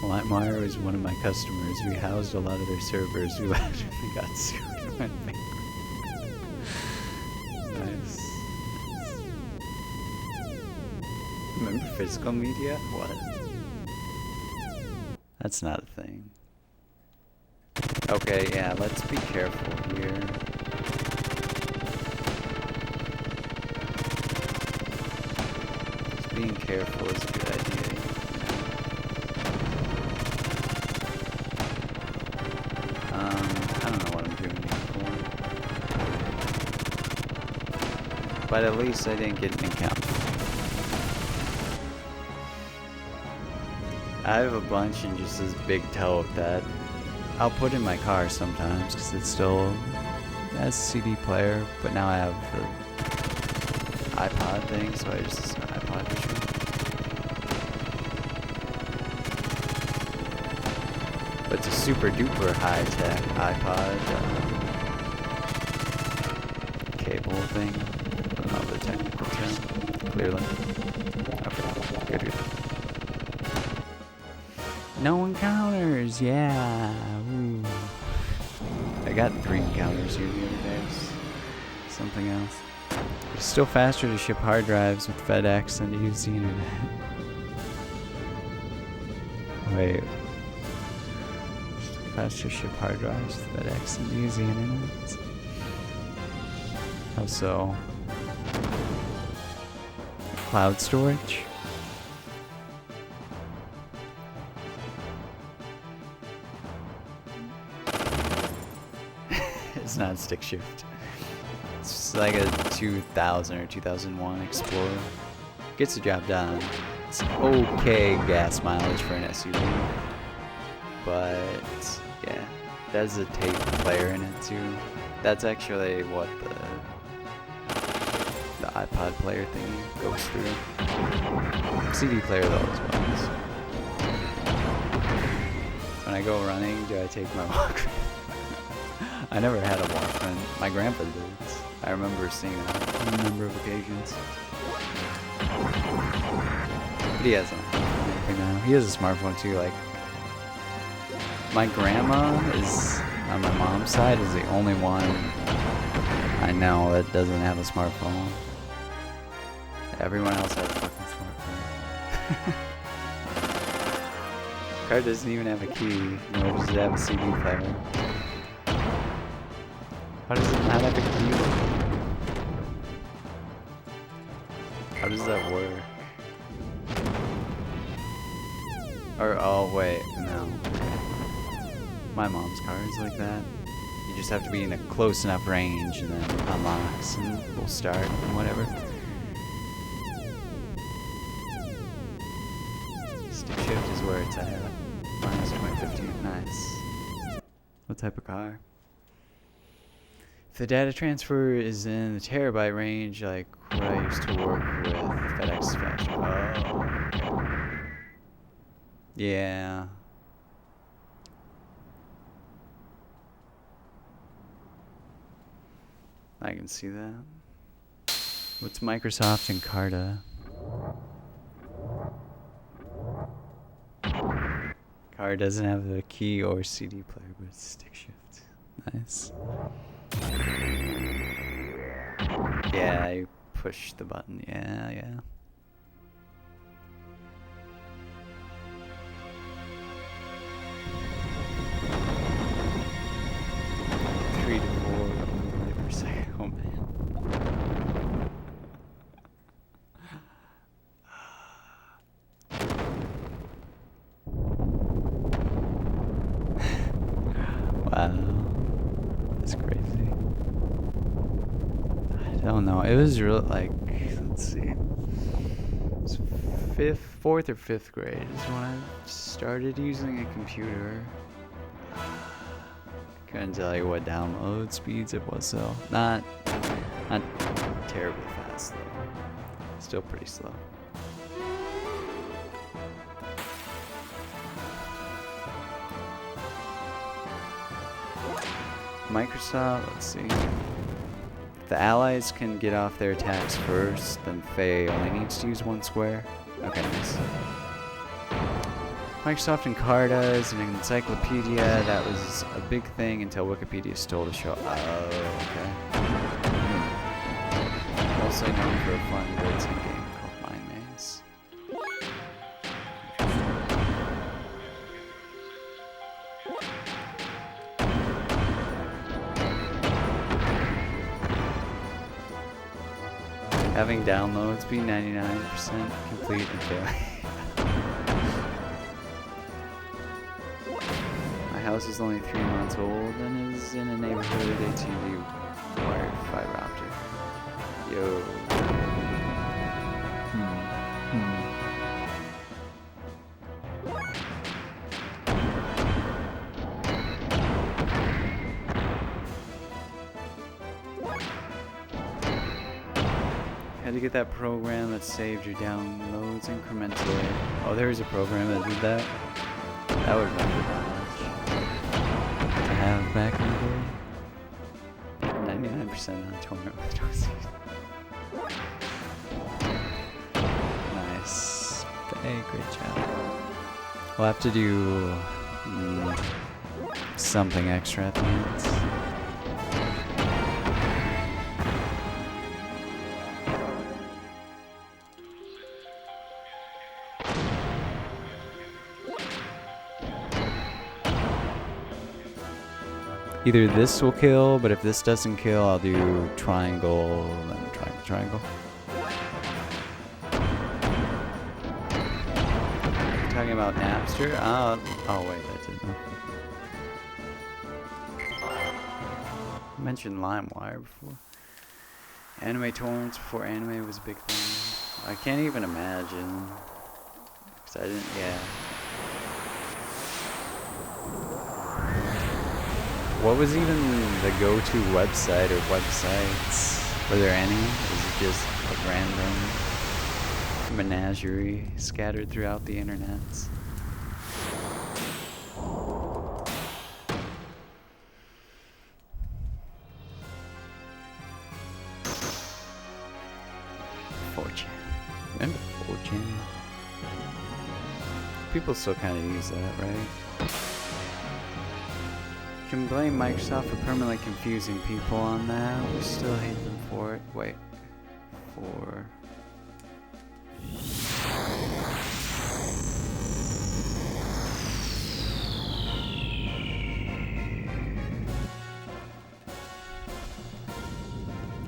LimeWire was one of my customers. We housed a lot of their servers. We actually got sued and went bankrupt. Nice. Remember physical media? What? That's not a thing. Okay, yeah, let's be careful here. Just being careful is a good idea. I don't know what I'm doing here for. But at least I didn't get an encounter. I have a bunch in just this big tote that I'll put in my car sometimes because it still has a CD player, but now I have the iPod thing, so I just use an iPod issue. But it's a super duper high tech iPod cable thing. I don't know the technical term, clearly. Okay, good. No encounters, yeah. Ooh. I got 3 encounters here the other day. Something else. It's still faster to ship hard drives with FedEx than to use the internet. Wait. Faster to ship hard drives with FedEx than to use the internet. Also, cloud storage. It's not stick shift. It's like a 2000 or 2001 Explorer. Gets the job done. It's okay gas mileage for an SUV. But yeah, there's a tape player in it too. That's actually what the iPod player thingy goes through. CD player though as well. When I go running, do I take my Walkman? I never had a Walkman. My grandpa did. I remember seeing that on a number of occasions. But he has anything now. He has a smartphone too. Like my grandma is on my mom's side is the only one I know that doesn't have a smartphone. Everyone else has a fucking smartphone. Car doesn't even have a key, nor does it have a CD player. How does it not have a key? How does that work? Or, oh wait, no. My mom's car is like that. You just have to be in a close enough range and then unlocks and we'll start and whatever. Stick shift is where it's at. Mine is 2015. Nice. What type of car? If the data transfer is in the terabyte range, like what I used to work with, FedEx is faster. Oh, okay. Yeah. I can see that. What's Microsoft and Carta? Car doesn't have a key or CD player, but it's stick shift. Nice. Yeah, you push the button. Yeah, yeah. Three to 4 per second. Oh man. Wow, that's crazy. I don't know. It was real, like, let's see. It's fourth or fifth grade is when I started using a computer. Couldn't tell you what download speeds it was though. Not terribly fast though. Still pretty slow. Microsoft, let's see. The allies can get off their attacks first, then Faye only needs to use one square. Okay, nice. Microsoft Encarta is an encyclopedia that was a big thing until Wikipedia stole the show. Oh, okay. Also known for a fun built-in game called Mind Maze. Having downloads be 99% complete and failing. My house is only 3 months old and is in a neighborhood ATV wired fiber optic. Yo. Had to get that program that saved your downloads incrementally. Oh, there's a program that did that. That would have been good to have back in the day. 99% on torrent with no seed. Nice. Hey, great job. We'll have to do something extra at the end. Either this will kill, but if this doesn't kill, I'll do triangle, then triangle. Talking about Napster? Oh wait, that didn't. mentioned LimeWire before. Anime torrents before anime was a big thing. I can't even imagine. Cause I didn't, yeah. What was even the go-to website or websites? Were there any? Was it just a random menagerie scattered throughout the internets? Remember 4chan? People still kind of use that, right? You can blame Microsoft for permanently confusing people on that. We still hate them for it. Wait. For...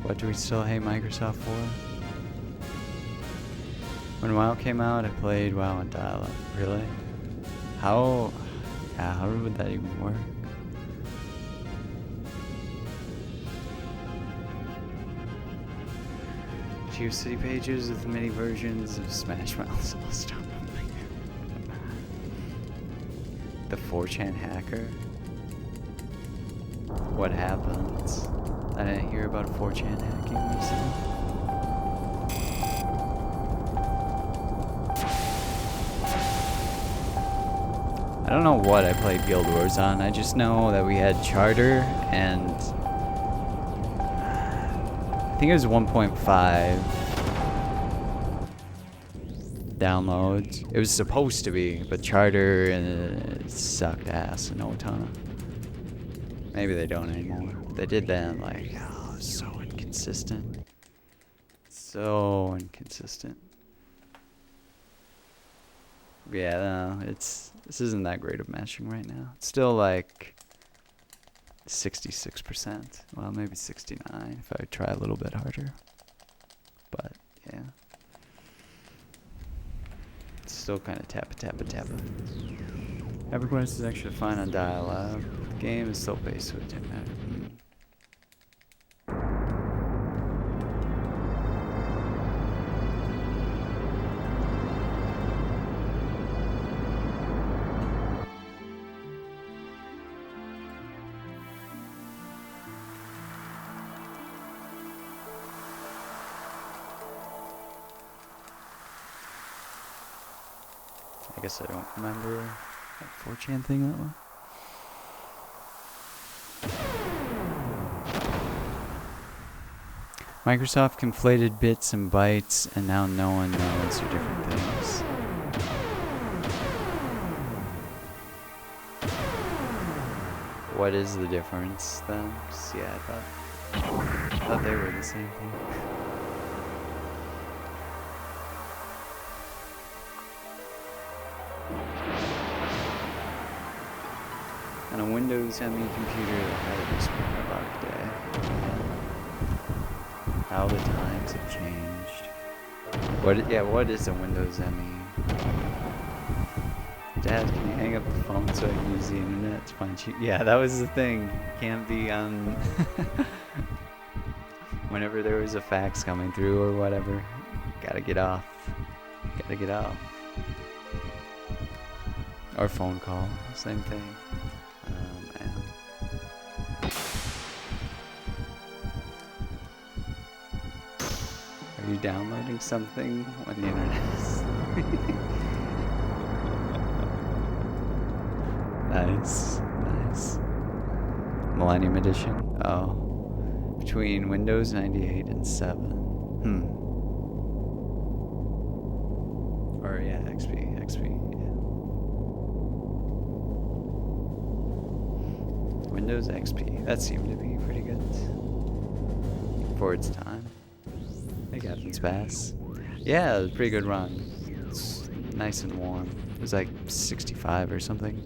What do we still hate Microsoft for? When WoW came out, I played WoW on dial-up. Really? How? Yeah, how would that even work? GeoCity pages with mini versions of Smash Mouth. Stop. The 4chan hacker? What happens? I didn't hear about 4chan hacking recently. I don't know what I played Guild Wars on. I just know that we had Charter and I think it was 1.5 downloads. It was supposed to be, but Charter and sucked ass in Otana. Maybe they don't anymore. They did then, like, oh, so inconsistent. So inconsistent. Yeah, no, this isn't that great of matching right now. It's still like 66%. Well, maybe 69 if I try a little bit harder. But yeah, it's still kind of tappa. EverQuest is actually fine on dial-up. The game is still based, so it didn't matter. I guess I don't remember that 4chan thing that well. Microsoft conflated bits and bytes, and now no one knows they're different things. What is the difference then? Yeah, I thought they were the same thing. On a Windows ME computer that had a screen about a day. How the times have changed. What is a Windows ME? Dad, can you hang up the phone so I can use the internet to find you? Yeah, that was the thing. Can't be on... Whenever there was a fax coming through or whatever. Gotta get off. Or phone call. Same thing. Are you downloading something when the internet is... Nice. Millennium Edition? Oh. Between Windows 98 and 7. Or yeah, XP, yeah. Windows XP. That seemed to be pretty good. For its time. Hey, Captain Spass. Yeah, it was a pretty good run. It's nice and warm. It was like 65 or something.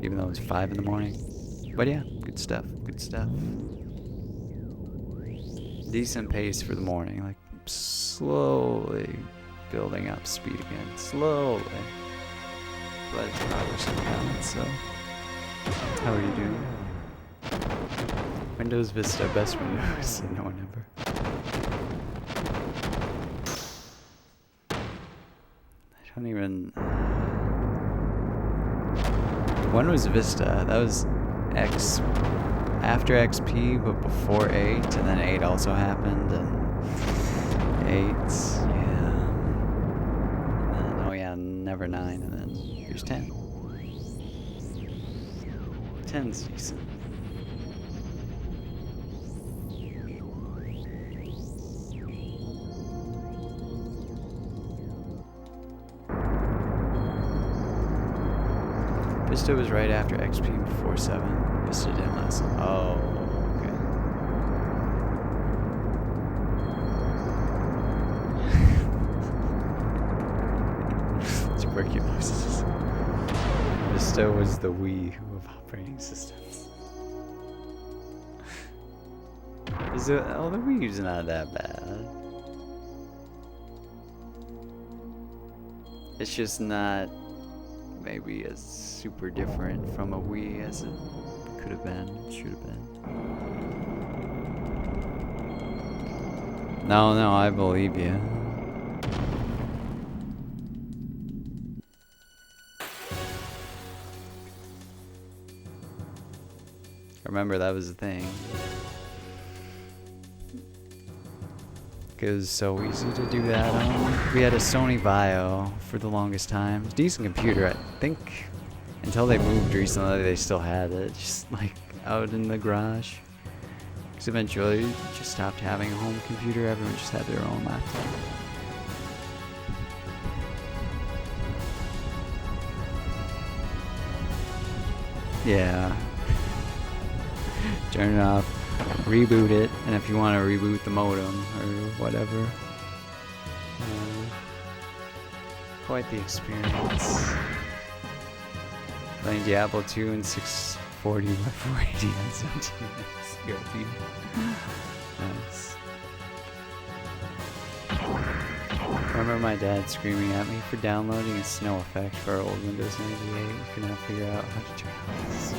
Even though it was 5 in the morning. But yeah, good stuff. Decent pace for the morning. Like, slowly building up speed again. Slowly. But it's probably some comments, so. How are you doing? Windows Vista, best Windows. No one ever. I don't even. When was Vista? That was X after XP, but before 8, and then 8 also happened, and 8, yeah. And then, oh yeah, never 9, and then here's 10. 10's decent. Vista was right after XP before 7. Vista didn't last long. Oh, okay. Tuberculosis. Vista was the Wii of operating systems. Oh, the Wii U's not that bad. It's just not maybe as super different from a Wii as it could have been, should have been. No, I believe you. Remember, that was the thing. It was so easy to do that on. We had a Sony Vaio for the longest time. Decent computer, I think. Until they moved recently, they still had it, just like out in the garage. Because eventually, just stopped having a home computer. Everyone just had their own laptop. Yeah. Turn it off. Reboot it, and if you want to reboot the modem or whatever, quite the experience. Playing Diablo 2 in 640 by 480 on 17 minutes. Nice. Remember my dad screaming at me for downloading a snow effect for our old Windows 98. You could not figure out how to turn this.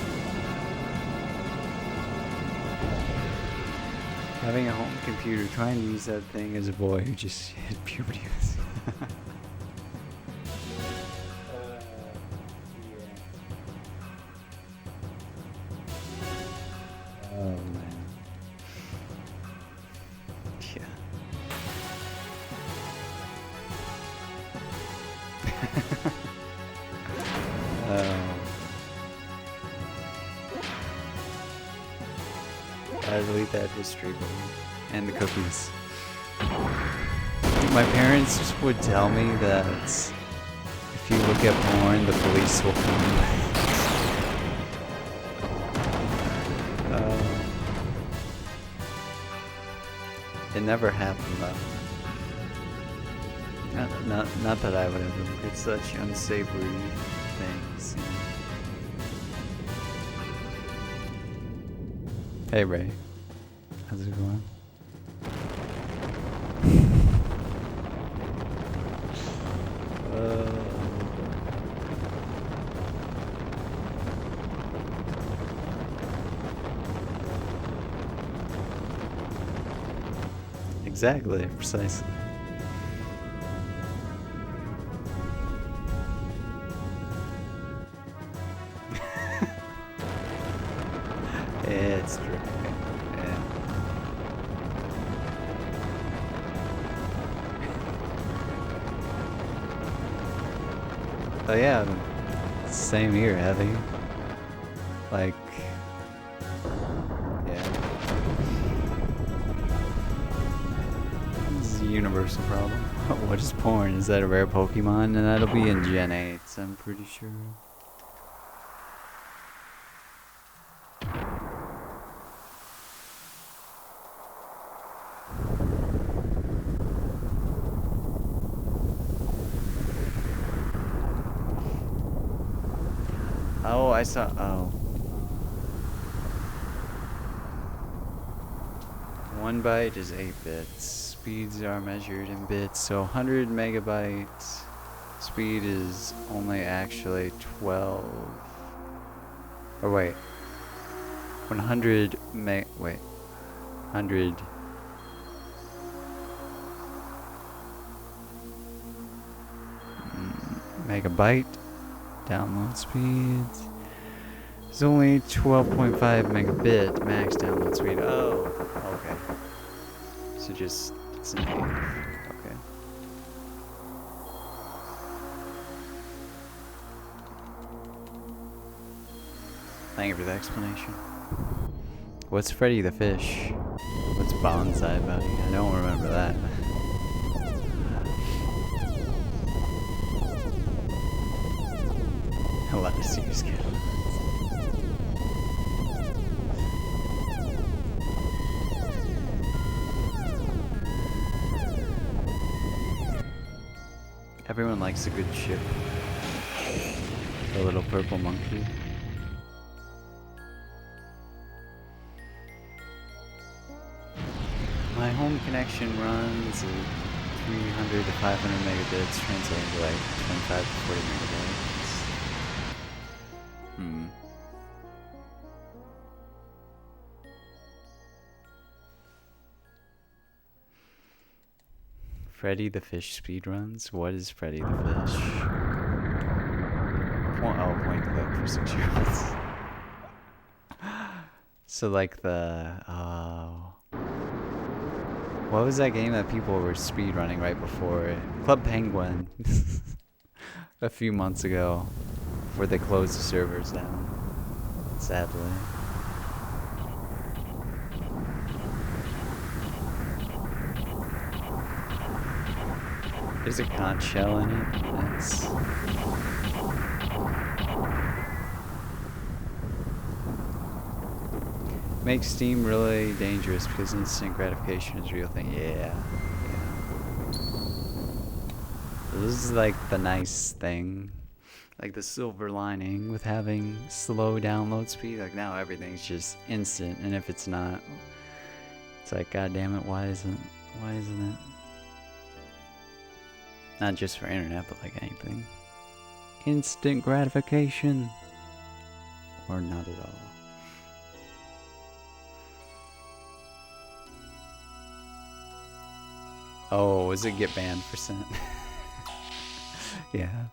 Having a home computer, trying to use that thing as a boy who just hit puberty. Oh man. Yeah. I'd delete that history book and the cookies. My parents just would tell me that if you look at porn, the police will come. It never happened though. Not that I would ever look at such unsavory things. You know? Hey Ray, how's it going? Exactly, precisely. It's true. Yeah. Oh yeah, same here, heavy. Like, yeah. This is a universal problem. What is porn? Is that a rare Pokemon? And that'll be in Gen 8, I'm pretty sure. Oh, I saw. Oh. 1 byte is 8 bits. Speeds are measured in bits, so 100 megabytes speed is only actually 12. Or wait. 100 meg. Wait. 100. Megabyte download speeds. There's only 12.5 megabit max download speed. Oh, okay. So just it's an 8. Okay. Thank you for the explanation. What's Freddy the Fish? What's Bonsai Buddy? I don't remember that. A lot of serious kids. Everyone likes a good ship. The little purple monkey. My home connection runs at 300 to 500 megabits, translating to like 25 to 40 megabytes. Freddy the Fish speedruns? What is Freddy the Fish? Point click for 6-year-olds. So like the what was that game that people were speedrunning right before it? Club Penguin. A few months ago, before they closed the servers down. Sadly. There's a conch shell in it. Nice. Makes Steam really dangerous because instant gratification is a real thing. Yeah. This is like the nice thing. Like the silver lining with having slow download speed. Like now everything's just instant, and if it's not, it's like, god damn it, why isn't it? Not just for internet, but like anything. Instant gratification. Or not at all. Oh, was it get banned for sent? Yeah.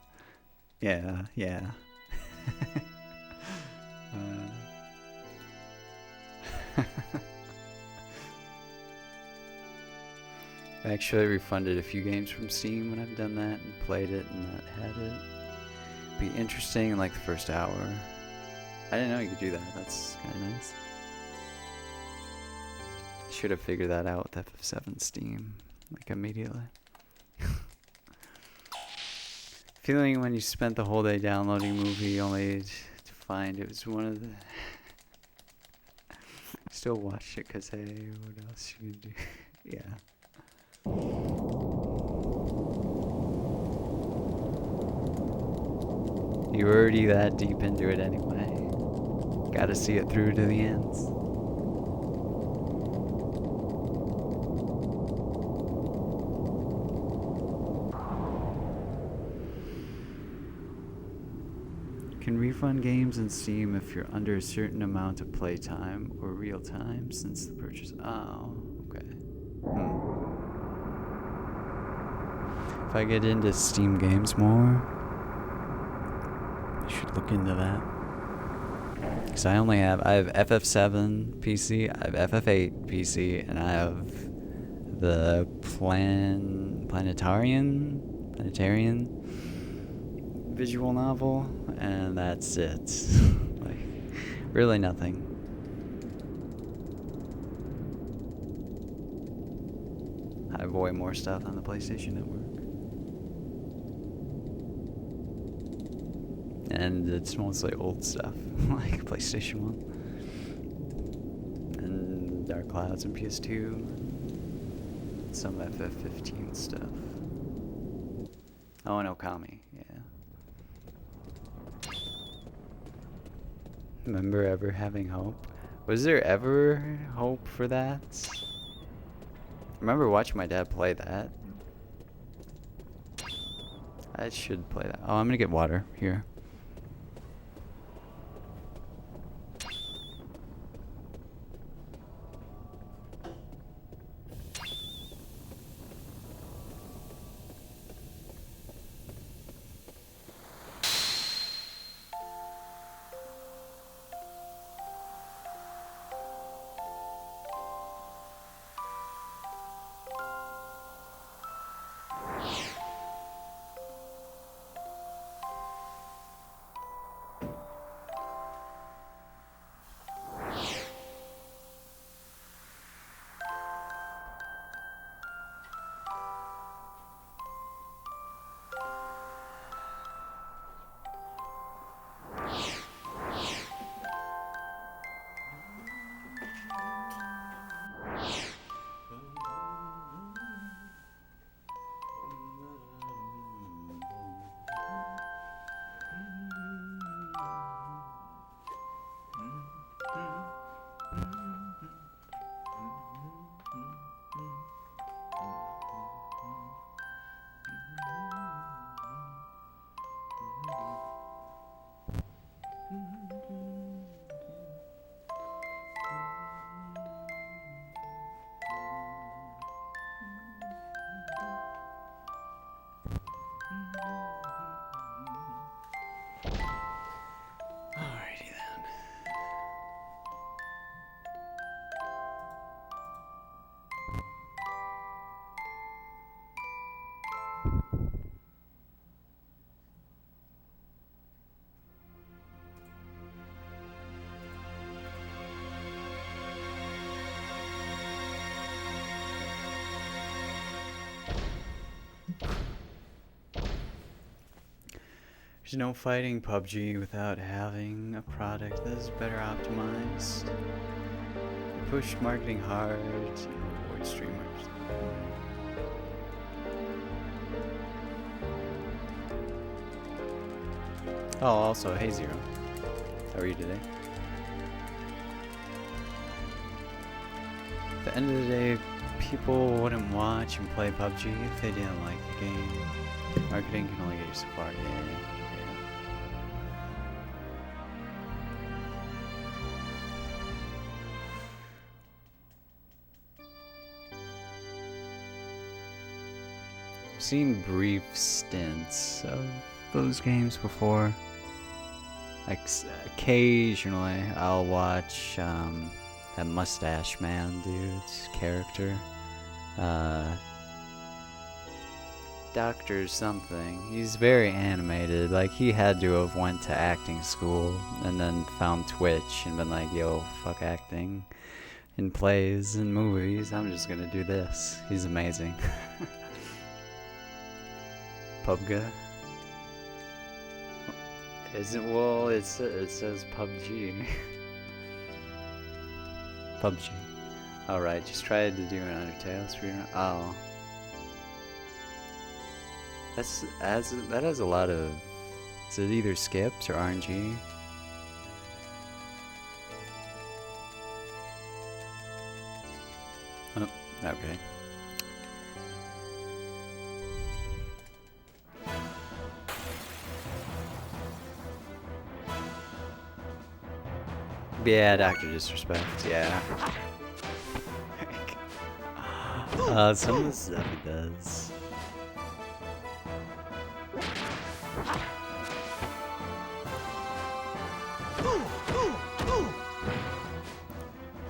I actually refunded a few games from Steam when I've done that and played it and not had it. Be interesting in like the first hour. I didn't know you could do that. That's kind of nice. Should have figured that out with FF7 Steam, like immediately. Feeling when you spent the whole day downloading a movie only to find it was one of the... Still watched it because, hey, what else you do? Yeah. You're already that deep into it anyway. Gotta see it through to the ends. Can refund games in Steam if you're under a certain amount of playtime or real time since the purchase. Oh, okay. If I get into Steam games more, I should look into that. Because I have FF7 PC, I have FF8 PC, and I have the Planetarian visual novel, and that's it. Like, really nothing. I have way more stuff on the PlayStation Network. And it's mostly old stuff, like PlayStation 1. And Dark Clouds and PS2. Some FF15 stuff. Oh, and Okami, yeah. Remember ever having hope? Was there ever hope for that? I remember watching my dad play that. I should play that. Oh, I'm gonna get water here. There's no fighting PUBG without having a product that is better optimized. They push marketing hard to avoid streamers. Oh, also, hey Zero. How are you today? At the end of the day, people wouldn't watch and play PUBG if they didn't like the game. Marketing can only get you so far. Yeah. I've seen brief stints of those games before. Like occasionally I'll watch that mustache man dude's character. Doctor something. He's very animated. Like he had to have went to acting school and then found Twitch and been like, yo, fuck acting in plays and movies. I'm just gonna do this. He's amazing. PUBG? Isn't, well, it says PUBG. PUBG. Alright, just tried to do an Undertale speedrun. Oh. That has a lot of... Is it either skips or RNG? Oh, okay. Yeah, Dr. Disrespect, yeah. Some of the stuff he does.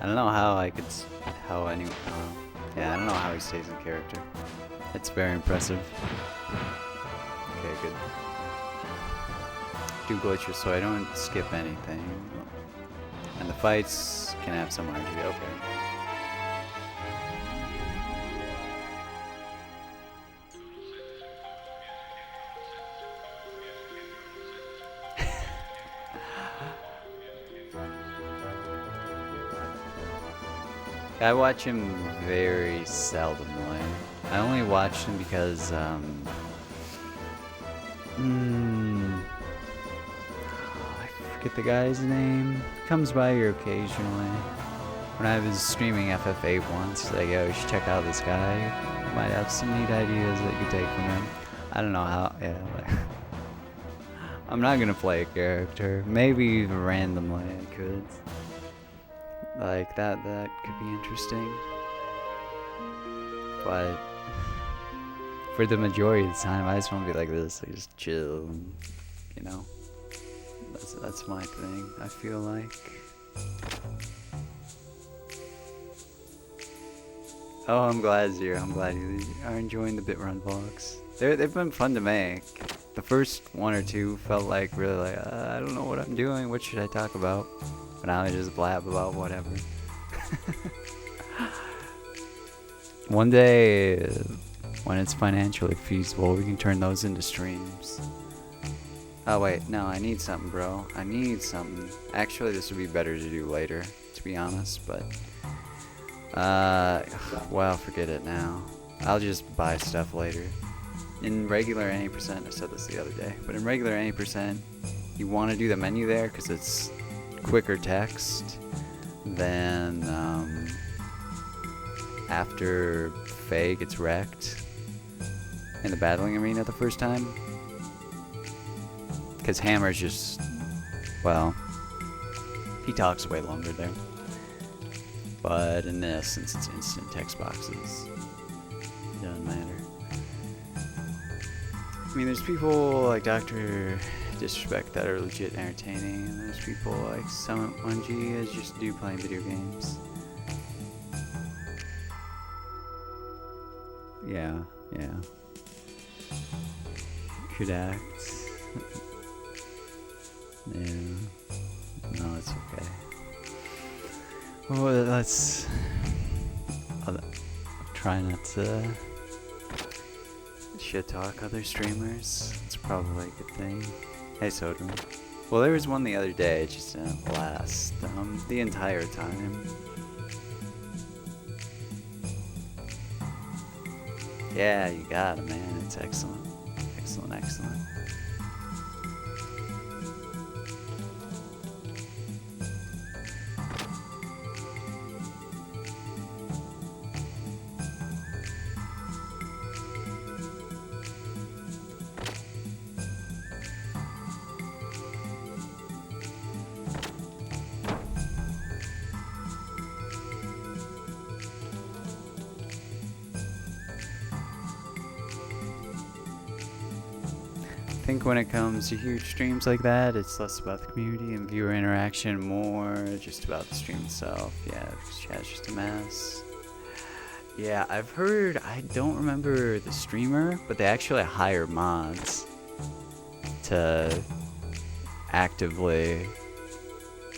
I don't know how I could, how anyone, yeah, I don't know how he stays in character. It's very impressive. Okay, good. Do glitches so I don't skip anything. And the fights can have some RNG, okay. I watch him very seldomly. I only watch him because, I forget the guy's name. Comes by here occasionally. When I was streaming FF8 once, like, yo, you should check out this guy. You might have some neat ideas that you could take from him. I don't know how, yeah, like, I'm not gonna play a character. Maybe randomly I could. Like, that could be interesting. But for the majority of the time, I just want to be like this, like just chill, and, you know. That's my thing, I feel like. Oh, I'm glad, Zero. I'm glad you are enjoying the BitRun vlogs. They've been fun to make. The first one or two felt like really like, I don't know what I'm doing, what should I talk about? But now I just blab about whatever. One day, when it's financially feasible, we can turn those into streams. Oh wait, no, I need something, bro. I need something. Actually, this would be better to do later, to be honest, but... well, forget it now. I'll just buy stuff later. In regular 80%, I said this the other day, but in regular 80%, you want to do the menu there, because it's quicker text than after Faye gets wrecked in the battling arena the first time. Because Hammer's just, well, he talks way longer there. But in this, since it's instant text boxes, it doesn't matter. I mean, there's people like Dr. Disrespect that are legit entertaining, and there's people like Summit 1G as just do playing video games. Yeah. Could act. Yeah. No, it's okay. Well, let's... I'll try not to shit talk other streamers. It's probably a good thing. Hey, Soderman. Well, there was one the other day, it just didn't last the entire time. Yeah, you got it, man. It's excellent. Excellent, excellent. I think when it comes to huge streams like that, it's less about the community and viewer interaction, more just about the stream itself. Yeah, because chat's just a mess. Yeah, I've heard, I don't remember the streamer, but they actually hire mods to actively,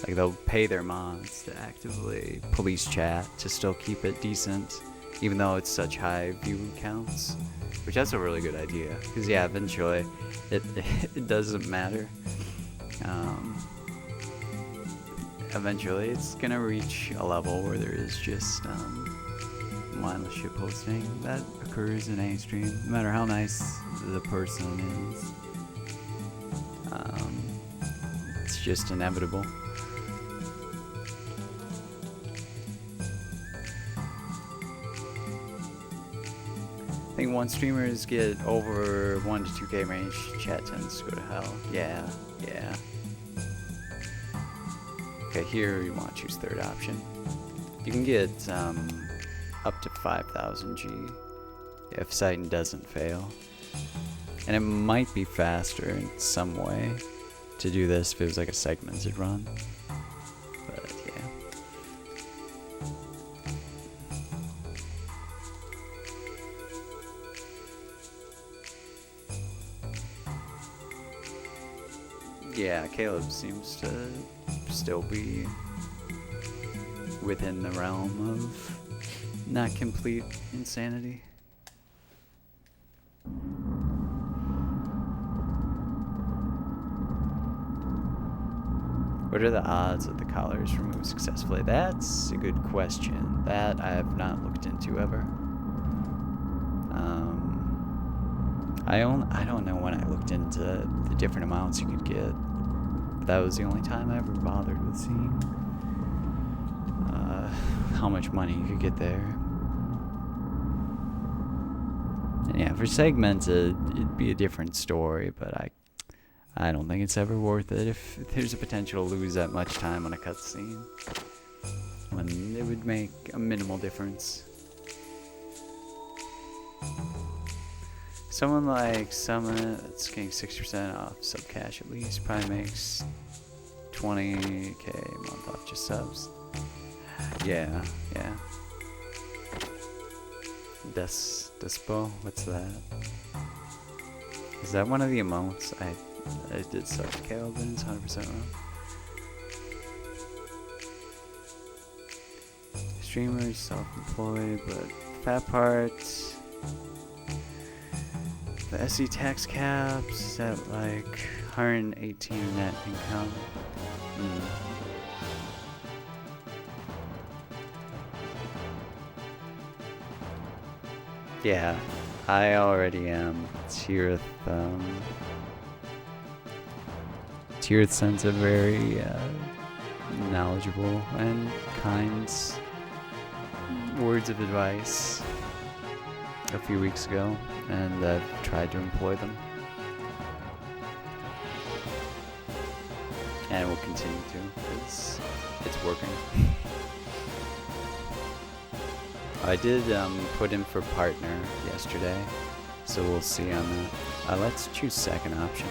like they'll pay their mods to actively police chat to still keep it decent, even though it's such high view counts. Which that's a really good idea, because yeah, eventually it doesn't matter. Eventually it's gonna reach a level where there is just mindless shit posting that occurs in any stream, no matter how nice the person is. It's just inevitable. I think once streamers get over 1 to 2K range, chat tends to go to hell. Yeah, yeah. Okay, here you want to choose third option. You can get up to 5,000 G if Titan doesn't fail. And it might be faster in some way to do this if it was like a segmented run. But yeah. Yeah, Caleb seems to still be within the realm of not complete insanity. What are the odds that the collar is removed successfully? That's a good question. That I have not looked into ever. I don't know when I looked into the different amounts you could get. But that was the only time I ever bothered with seeing how much money you could get there. And yeah, for segmented, it'd be a different story, but I don't think it's ever worth it if there's a potential to lose that much time on a cutscene, when it would make a minimal difference. Someone like Summit that's getting 60% off subcash at least probably makes 20k a month off just subs. Yeah, yeah. Despo, what's that? Is that one of the amounts? I did sub to Caleb, but it's 100% wrong. Streamers, self-employed, but fat part. The SE tax caps is at like 118 net income. Yeah, I already am Tirith sent a very knowledgeable and kind words of advice a few weeks ago, and I've tried to employ them. And will continue to, because it's working. I did put in for partner yesterday, so we'll see on that. Let's choose second option.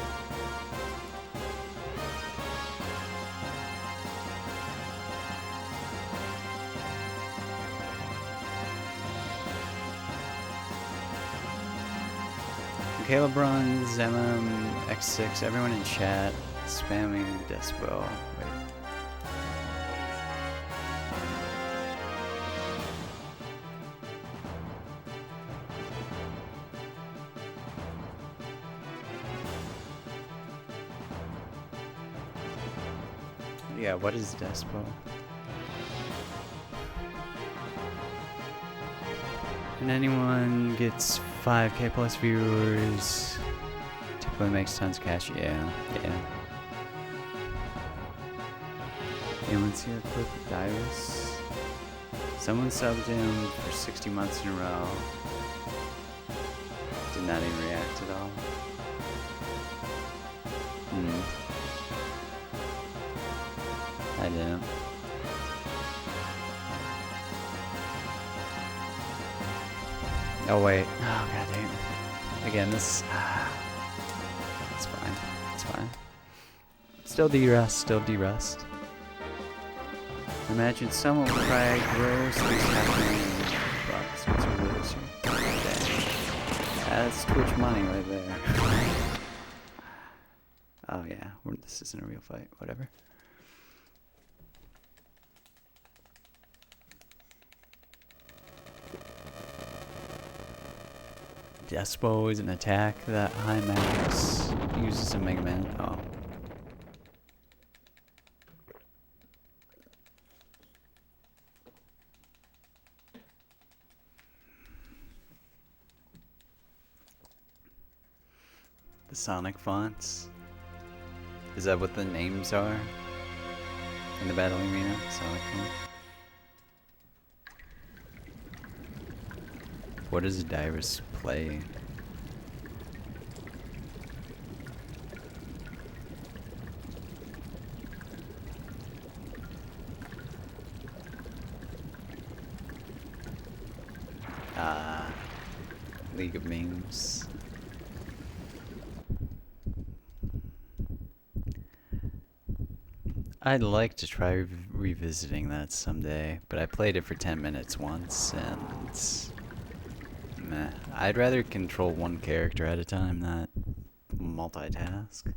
Caleb runs, X6, everyone in chat, spamming Despo. Wait. Yeah, what is Despo? And anyone gets 5k plus viewers, typically makes tons of cash. Yeah. Anyone see a clip of Dyrus? Someone subbed him for 60 months in a row. Did not even react at all. I didn't. Oh wait. Oh god damn. Again, this. It's fine. It's fine. Still de-rust. Imagine someone would try gross these happening. Bucks. What's a gross here? That's Twitch money right there. Oh yeah. This isn't a real fight. Whatever. Despo is an attack that high max uses a Mega Man. Oh. The Sonic fonts? Is that what the names are? In the battle arena? Sonic font? What does Dyrus play? League of Memes. I'd like to try revisiting that someday, but I played it for 10 minutes once and meh. I'd rather control one character at a time, not multitask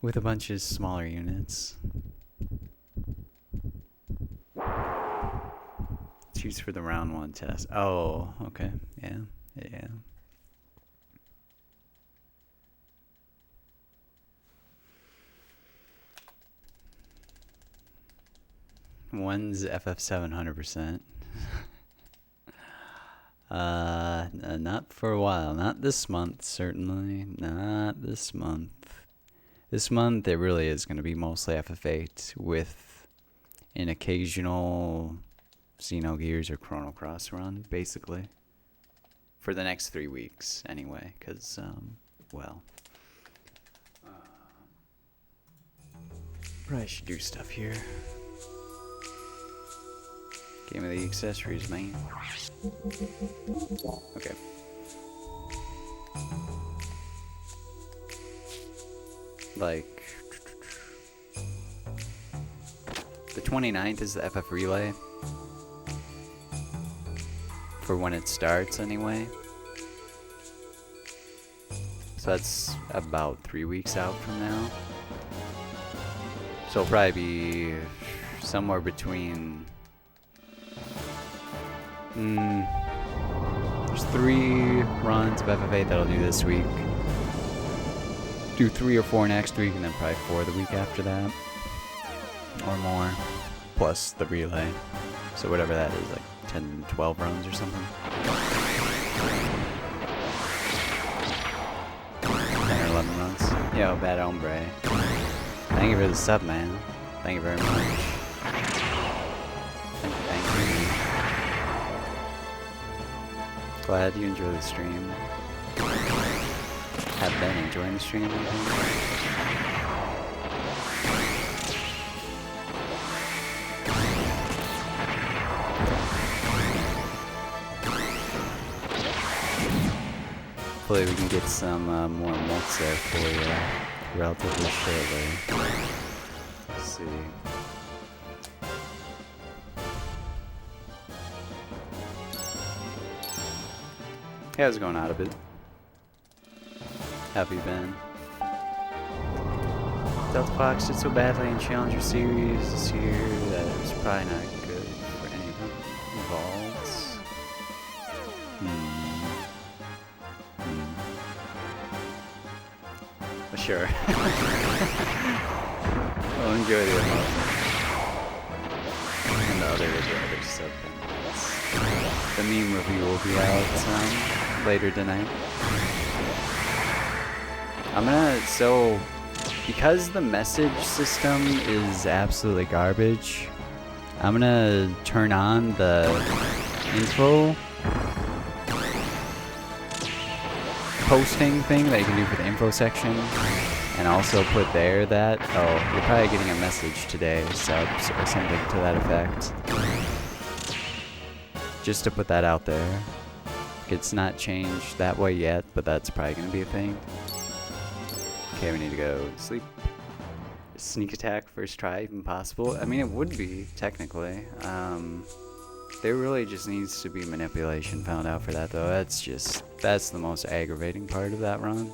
with a bunch of smaller units. Choose for the round 1 test. Oh, okay. Yeah. When's FF7 100%? Not for a while. Not this month, certainly. Not this month. This month, it really is going to be mostly FF8 with an occasional Xenogears or Chrono Cross run, basically. For the next 3 weeks, anyway, because, well. Probably should do stuff here. Give me the accessories, man. Okay. Like, the 29th is the FF Relay. For when it starts, anyway. So that's about 3 weeks out from now. So it'll probably be somewhere between... there's 3 runs of FF8 that I'll do this week. Do 3 or 4 next week, and then probably 4 the week after that. Or more. Plus the relay. So whatever that is, like 10, 12 runs or something. 10 or 11 runs. Yo, Bad Hombre. Thank you for the sub, man. Thank you very much. Thank you. Glad you enjoy the stream. Have been enjoying the stream. Hopefully we can get some more emotes there for you relatively shortly. Let's see. Hey, how's it going out a bit? have you been? Delta Fox did so badly in Challenger Series this year that it was probably not good for anyone involved. Well, sure. Well, enjoy the emotion. And the other stuff. The meme review will be out later tonight. So because the message system is absolutely garbage, I'm gonna turn on the info posting thing that you can do for the info section, and also put there that, oh, you're probably getting a message today, subs, or something to that effect. Just to put that out there. It's not changed that way yet, but that's probably gonna be a thing. Okay, we need to go sleep. Sneak attack first try, even possible? I mean, it would be, technically. There really just needs to be manipulation found out for that, though. That's the most aggravating part of that run.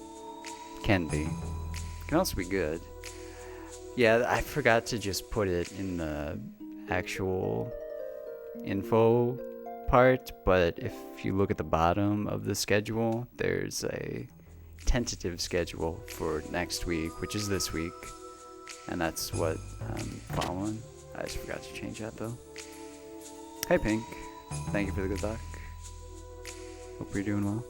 Can be. Can also be good. Yeah, I forgot to just put it in the actual info part, but if you look at the bottom of the schedule, there's a tentative schedule for next week, which is this week, and that's what I'm following. I just forgot to change that though. Hey Pink, thank you for the good luck. Hope you're doing well.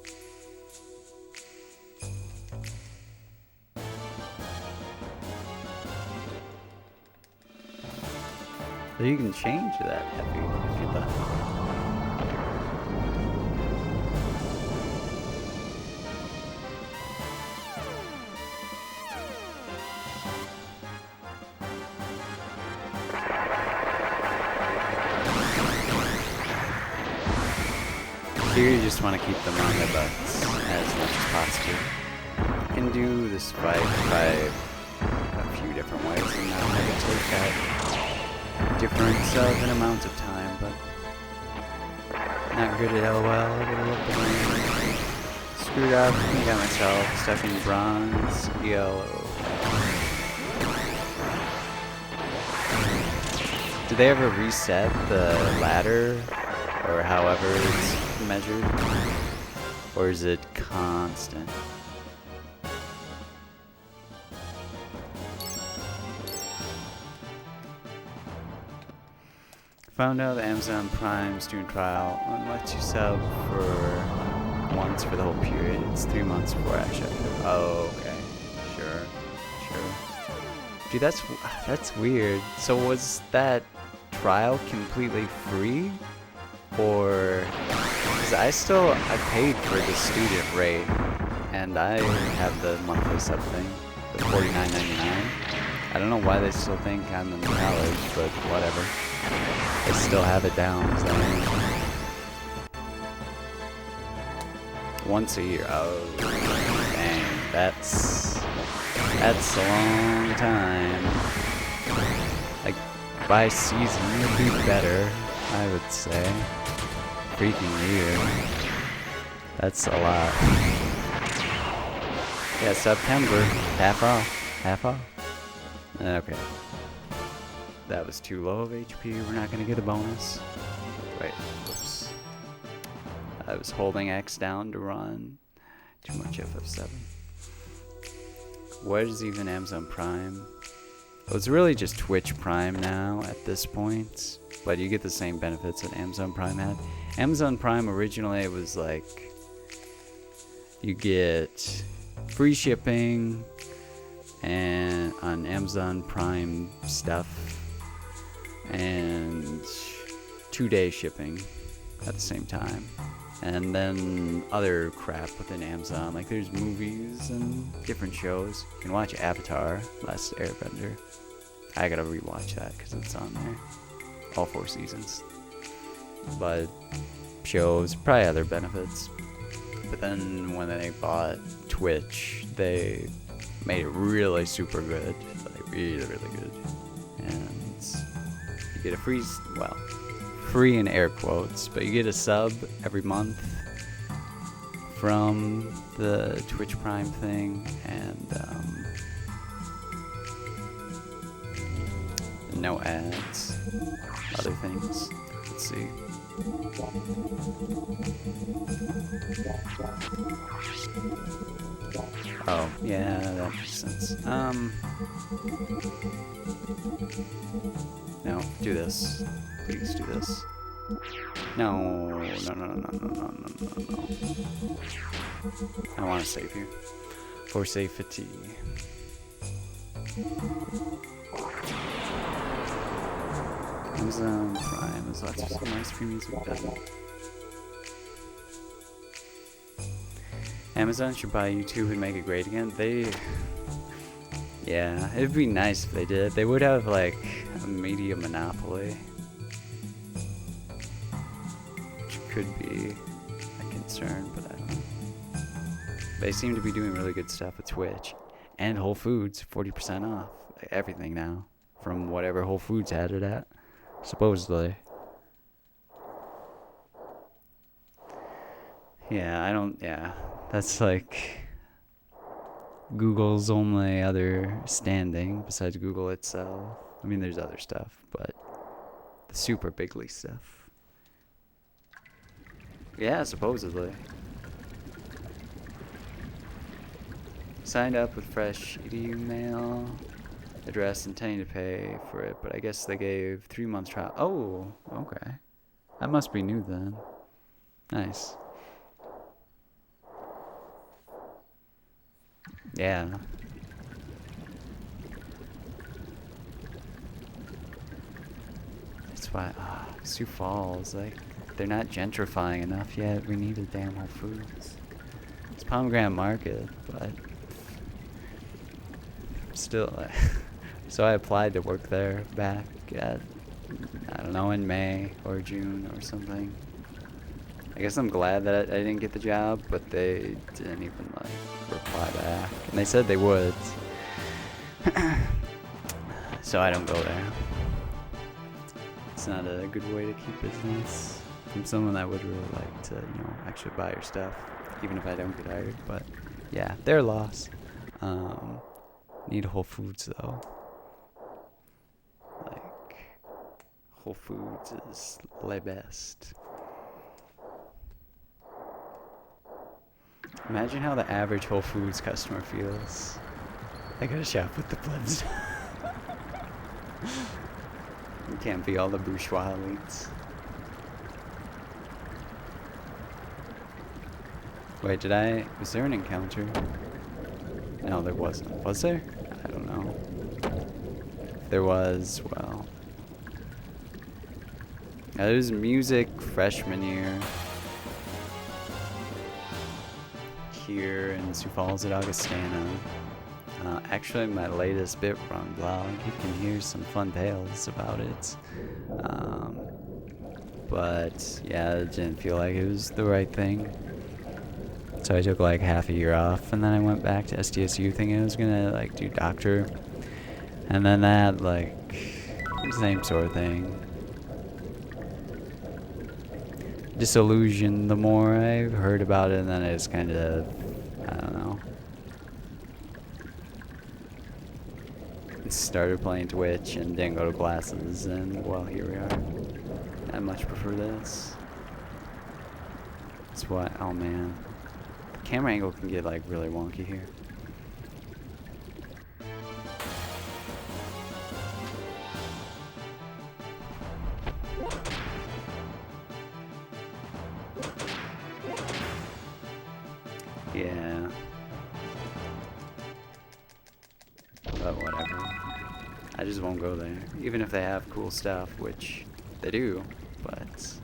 So you can change that heavy if you'd like. Here you just want to keep them on their butts as much as possible. You can do this fight by a few different ways and not have it take that difference of an amount of time, but not good at LOL. Screwed up, I got myself stuck in bronze, yellow. Did they ever reset the ladder, or however it's measured, or is it constant? Found out that Amazon Prime student trial only lets you sub for once for the whole period. It's 3 months before actually. Oh, okay, sure. Dude, that's weird. So was that trial completely free? Or, because I paid for the student rate, and I have the monthly sub thing, the $49.99. I don't know why they still think I'm in college, but whatever. They still have it down as that. Once a year. Oh, dang, that's a long time. Like, by season would be better, I would say. Freaking year. That's a lot. Yeah, September. Half off. Okay. That was too low of HP. We're not gonna get a bonus. Wait, whoops. I was holding X down to run. Too much FF7. What is even Amazon Prime? Well, it's really just Twitch Prime now at this point. But you get the same benefits that Amazon Prime had. Amazon Prime originally it was like you get free shipping and on Amazon Prime stuff and 2-day shipping at the same time. And then other crap within Amazon, like there's movies and different shows. You can watch Avatar, Last Airbender. I gotta rewatch that because it's on there. All 4 seasons. But shows, probably other benefits. But then when they bought Twitch, they made it really super good. Like really good. And you get a free in air quotes, but you get a sub every month from the Twitch Prime thing, and no ads, other things. Let's see. Oh, yeah, that makes sense. No, do this. Please do this. No. I want to save you. For safety. Amazon Prime is lots of some nice free music. Amazon should buy YouTube and make it great again. Yeah, it'd be nice if they did. They would have like a media monopoly, which could be a concern, but I don't know. They seem to be doing really good stuff with Twitch and Whole Foods, 40% off everything now from whatever Whole Foods had it at, supposedly. Yeah, that's like Google's only other standing besides Google itself. I mean, there's other stuff, but the super bigly stuff. Yeah, supposedly. Signed up with fresh EDU mail address, intending to pay for it, but I guess they gave 3 months trial. Oh, okay. That must be new then. Nice. Yeah. That's why, Sioux Falls, like, they're not gentrifying enough yet. We need a damn Whole Foods. It's Pomegranate Market, but still, so I applied to work there back at, I don't know, in May or June or something. I guess I'm glad that I didn't get the job, but they didn't even like reply back, and they said they would. So I don't go there. It's not a good way to keep business from someone that would really like to, actually buy your stuff, even if I don't get hired. But yeah, their loss. Need Whole Foods though. Like, Whole Foods is the best. Imagine how the average Whole Foods customer feels. I gotta shop with the plebs. You can't be all the bourgeois elites. Wait, was there an encounter? No, there wasn't. Was there? I don't know. If there was, well. It was music freshman year. Here in Sioux Falls at Augustana. Actually, my latest BitRun blog, you can hear some fun tales about it. But yeah, it didn't feel like it was the right thing. So I took like half a year off, and then I went back to SDSU thinking I was gonna like do doctor. And then that, like, same sort of thing. Disillusioned the more I heard about it, and then I just kind of, I don't know, started playing Twitch and didn't go to classes, and well, here we are. I much prefer this. That's why, oh man, the camera angle can get like really wonky here. Yeah. But whatever. I just won't go there. Even if they have cool stuff, which they do, but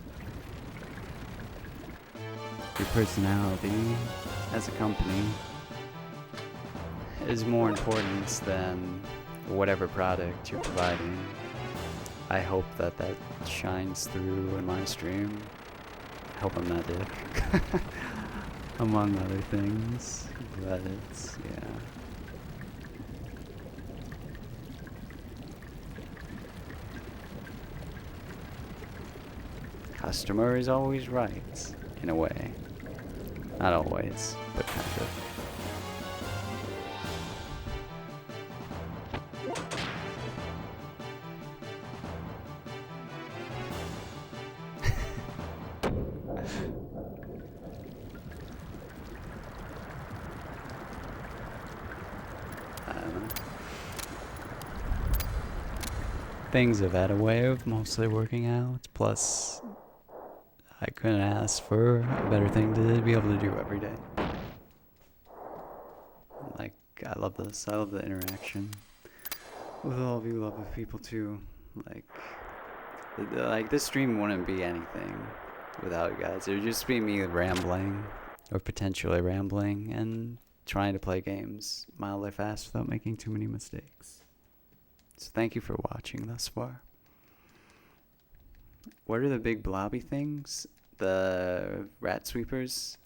your personality as a company is more important than whatever product you're providing. I hope that shines through in my stream. I hope I'm not a dick. Among other things, but it's, yeah. Customer is always right, in a way. Not always, but kind of. Things have had a way of mostly working out, plus I couldn't ask for a better thing to be able to do every day. Like, I love this. I love the interaction with all of you lovely people too. Like this stream wouldn't be anything without you guys. It would just be me rambling, or potentially rambling, and trying to play games mildly fast without making too many mistakes. So thank you for watching thus far. What are the big blobby things? The rat sweepers?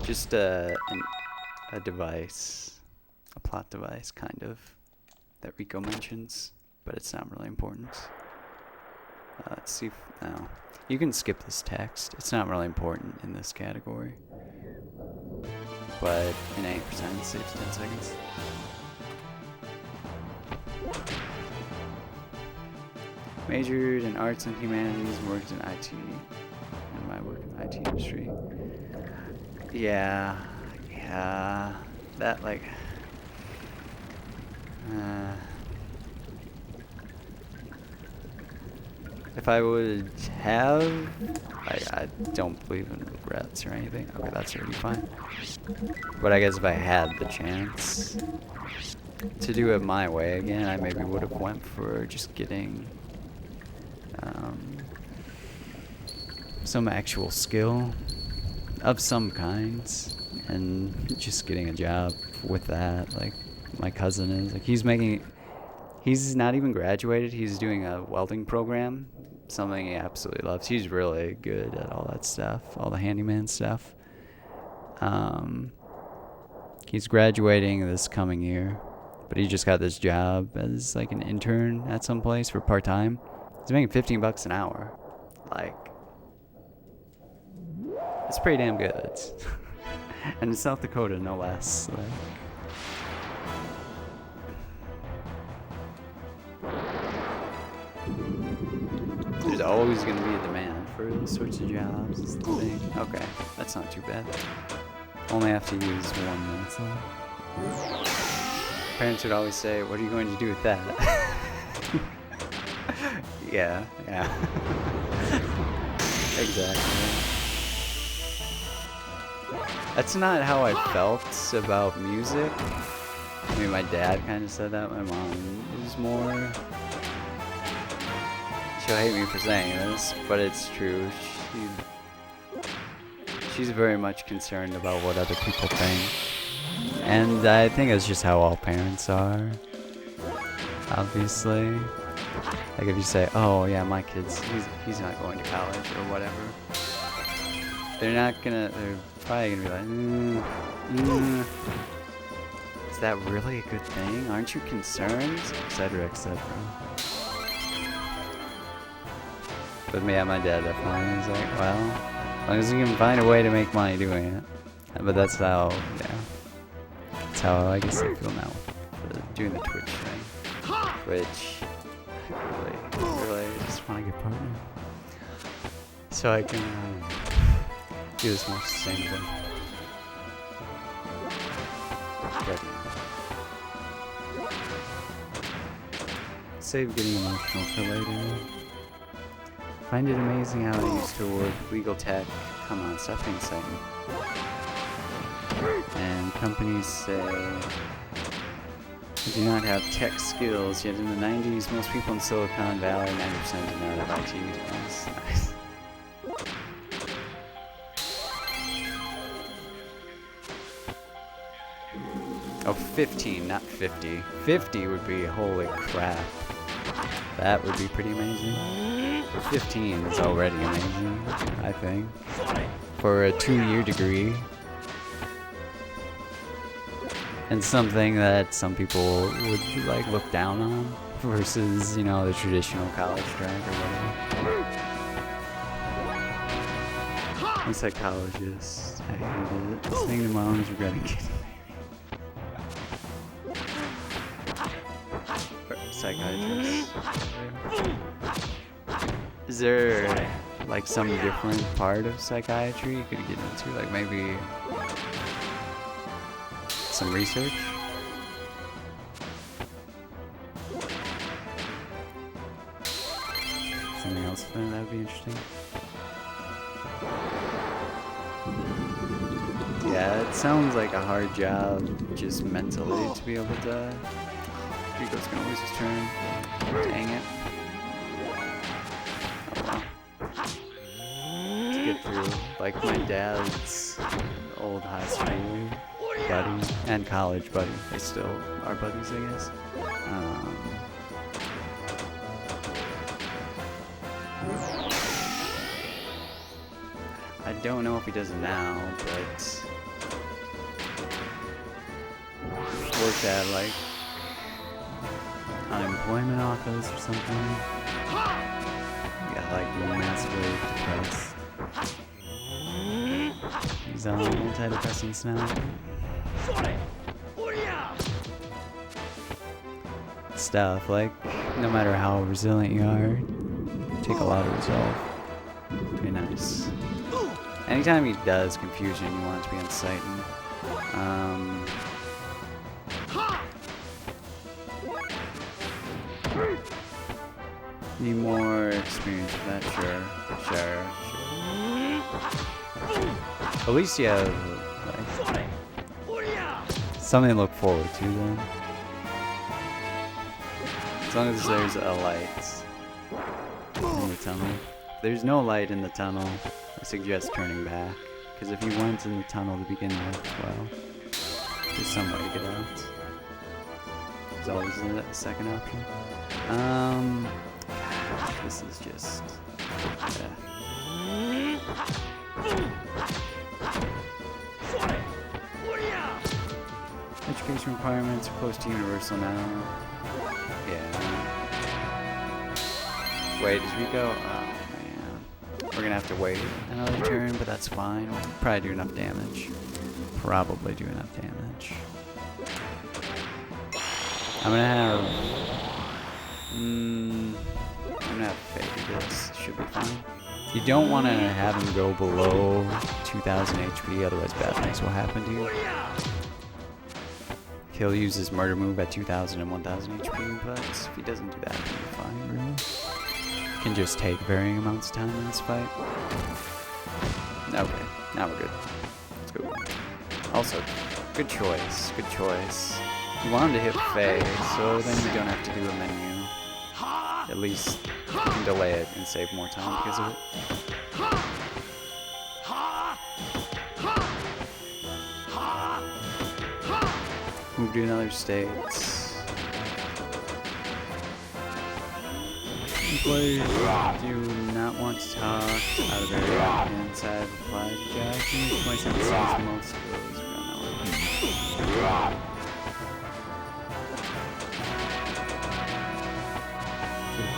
Just a device. A plot device, kind of. That Rico mentions. But it's not really important. Let's see if... No. You can skip this text. It's not really important in this category. But in 8% it saves 10 seconds. Majored in arts and humanities, worked in IT, and my work in the IT industry. Yeah, that like, if I would have, I don't believe in regrets or anything. Okay, that's already fine. But I guess if I had the chance to do it my way again, I maybe would have went for just getting some actual skill of some kind and just getting a job with that. Like my cousin is, like he's not even graduated, he's doing a welding program, something he absolutely loves. He's really good at all that stuff, all the handyman stuff. He's graduating this coming year, but he just got this job as like an intern at some place for part-time. He's making $15 an hour. Like, it's pretty damn good. And in South Dakota, no less. Like, there's always going to be a demand for those sorts of jobs, is the thing. Okay, that's not too bad. Only have to use 1 minute. So. Parents would always say, "What are you going to do with that?" Yeah. Exactly. That's not how I felt about music. I mean, my dad kind of said that. My mom is more... She'll hate me for saying this, but it's true. She's very much concerned about what other people think. And I think it's just how all parents are. Obviously. Like if you say, "Oh yeah, my kid's he's not going to college," or whatever, they're probably gonna be like, "Is that really a good thing? Aren't you concerned?" Etc., etc. But yeah, my dad definitely was like, "Well, as long as you can find a way to make money doing it." But that's how, that's how I guess I feel now for doing the Twitch thing. Which really just want to get partner, so I can do this more sustainably. Save getting emotional for later. Find it amazing how I used to work legal tech. Come on, stop being exciting. And companies say I do not have tech skills, yet in the 90s, most people in Silicon Valley, 90% did not have IT skills. Nice. Oh, 15, not 50. 50 would be, holy crap. That would be pretty amazing. But 15 is already amazing, I think. For a 2-year degree. And something that some people would like look down on versus, you know, the traditional college track or whatever. I'm a psychologist. I hated it. Saying to moms regretting getting psychiatrist. Is there like some different part of psychiatry you could get into? Like maybe some research? Something else then that would be interesting. Yeah, it sounds like a hard job just mentally to be able to. Rico's gonna lose his turn. Dang it. Oh well. To get through, like my dad's old high school buddy and college buddy. They still are buddies, I guess. I don't know if he does it now, but worked at like unemployment office or something. Got like massively depressed. He's on antidepressants now. Stuff like no matter how resilient you are, take a lot of resolve. Be nice. Anytime he does confusion, you want it to be unsightly. Need more experience with that, sure. At least you have like, something to look forward to then. As long as there's a light in the tunnel. If there's no light in the tunnel, I suggest turning back. Because if you went in the tunnel to begin with, well, there's some way to get out. There's always a second option. This is just... Education requirements are close to universal now. Yeah. Wait, does Rico? Oh man. We're gonna have to wait another turn, but that's fine. We'll probably do enough damage. Probably do enough damage. I'm gonna have faith this. Should be fine. You don't want to have him go below 2,000 HP, otherwise bad things will happen to you. He'll use his murder move at 2,000 and 1,000 HP, but if he doesn't do that, he'll be fine, really. Can just take varying amounts of time in this fight. Okay, now we're good. Let's go. Also, good choice, good choice. You want him to hit Faye, so then you don't have to do a menu. At least you can delay it and save more time because of it. Move to another state. Players do not want to talk out of their right-hand side of the flag. Jack, might have the most skills around that.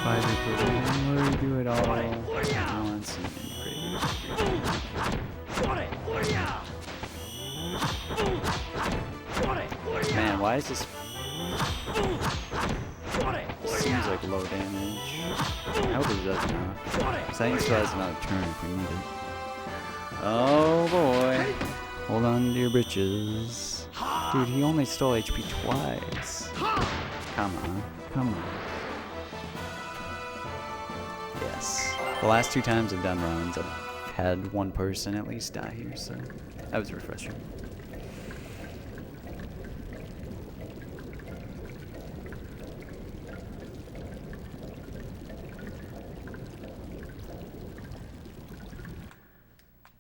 We'll do it all at once and man, why is this? Seems like low damage. I hope it does not. Because I think still has another turn if we need it. Oh boy. Hold on to your britches. Dude, he only stole HP twice. Come on. Come on. Yes. The last 2 times I've done runs, I've had one person at least die here, so that was refreshing.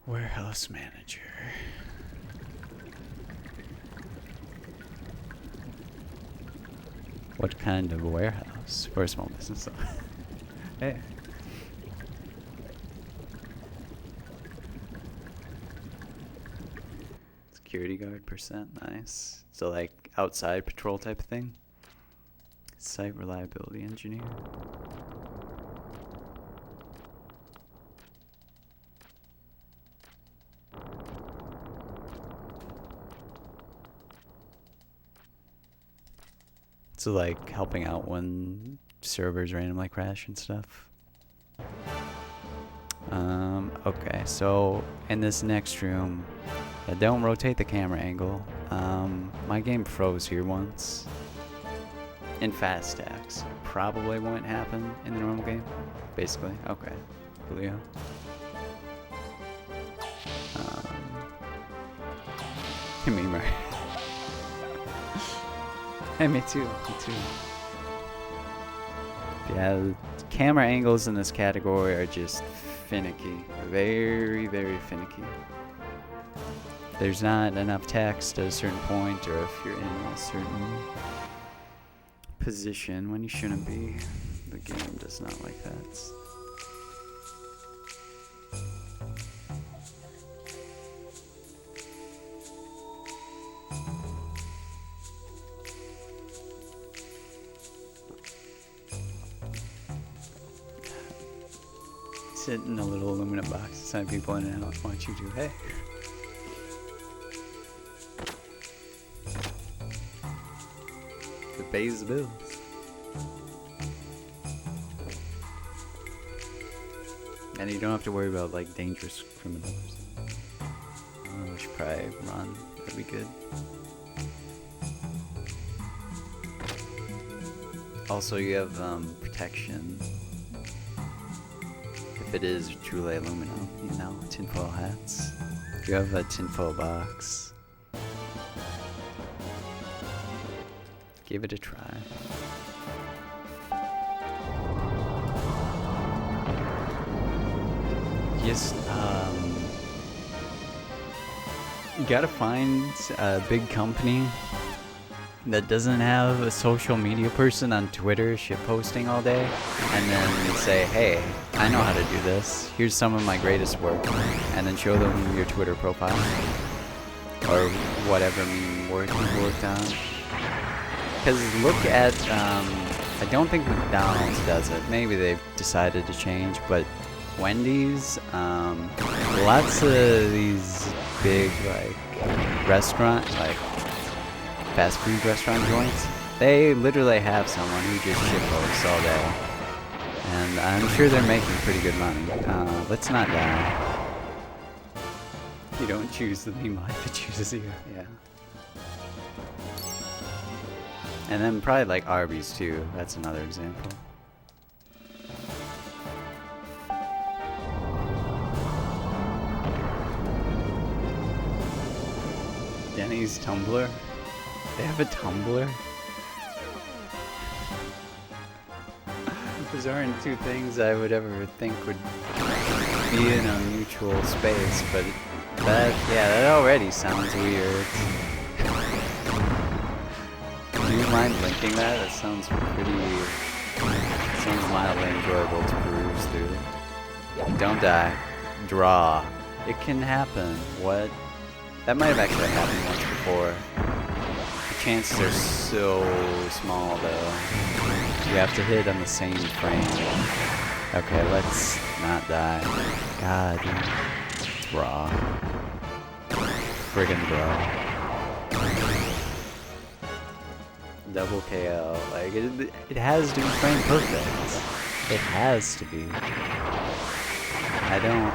Warehouse manager. What kind of warehouse? For a small business. Hey. Security guard percent, nice. So like outside patrol type of thing. Site reliability engineer. 'Cause So like helping out when servers randomly crash and stuff. Okay, so in this next room, don't rotate the camera angle. My game froze here once. In fast stacks. Probably won't happen in the normal game. Basically. Okay. Coolio. Meager. Hey, me too. Me too. Yeah, the camera angles in this category are just finicky. Very, very finicky. There's not enough text at a certain point, or if you're in a certain position when you shouldn't be. The game does not like that. Sit in a little aluminum box and send people in and out. Why don't you do? Hey. It pays the bills. And you don't have to worry about like dangerous criminals. Oh, I should probably run. That'd be good. Also, you have protection. If it is truly aluminum, you know, tinfoil hats. You have a tinfoil box. Give it a try. Just, you gotta find a big company that doesn't have a social media person on Twitter shitposting all day, and then say, hey, I know how to do this. Here's some of my greatest work, and then show them your Twitter profile or whatever work you've worked on. Because look at, I don't think McDonald's does it. Maybe they've decided to change, but Wendy's, lots of these big like restaurant, like fast food restaurant joints, they literally have someone who just shitposts all day, and I'm sure they're making pretty good money. Let's not die. You don't choose the meme life, it chooses you. Yeah. And then probably like Arby's too. That's another example. Denny's Tumblr. They have a Tumblr? Those aren't two things I would ever think would be in a mutual space, but that already sounds weird. Do you mind linking that? That sounds sounds mildly enjoyable to peruse through. Don't die. Draw. It can happen. What? That might have actually happened once before. Chances are so small though. You have to hit on the same frame. Okay, let's not die. God, draw. Friggin' draw. Double KO. Like it has to be frame perfect. It has to be. I don't.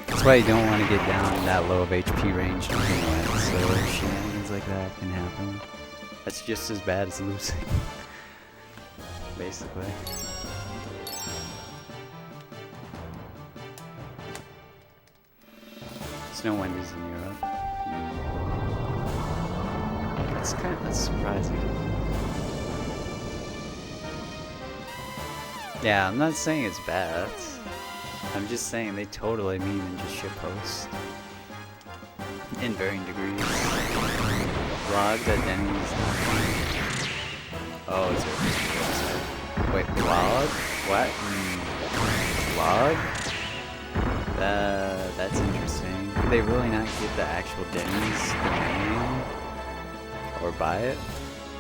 That's why you don't want to get down in that low of HP range to begin with, so shenanigans like that can happen. That's just as bad as losing. Basically. There's no Wendy's in Europe. That's surprising. Yeah, I'm not saying it's bad. I'm just saying they totally meme and just shitpost. In varying degrees. Vlogs at Denny's. Oh, is there? Wait, vlog? What? Vlog? That's interesting. Could they really not get the actual Denny's domain? Or buy it?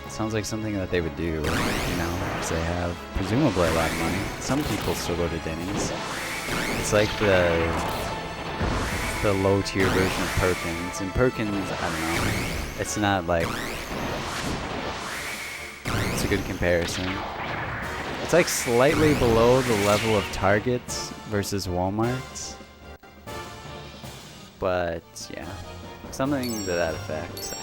Sounds like something that they would do, you know, because they have presumably a lot of money. Some people still go to Denny's. It's like the the low tier version of Perkins. And Perkins, I don't know, it's not like, it's a good comparison. It's like slightly below the level of Targets versus Walmart's. But yeah, something to that effect, I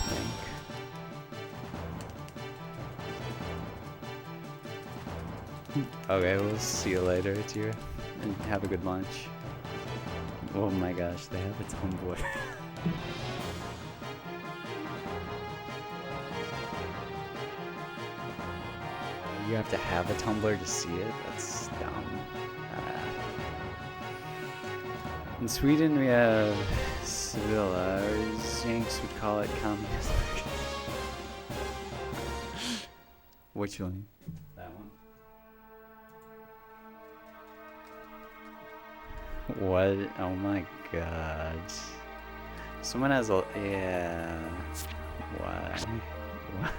think. Okay, we'll see you later, Tira, and have a good lunch. Oh my gosh, they have a Tumblr. You have to have a Tumblr to see it? That's dumb. In Sweden we have Sevilla, or as Yanks would call it, communist. Which one? That one. What? Oh my god. Someone has a... yeah. Why? Why?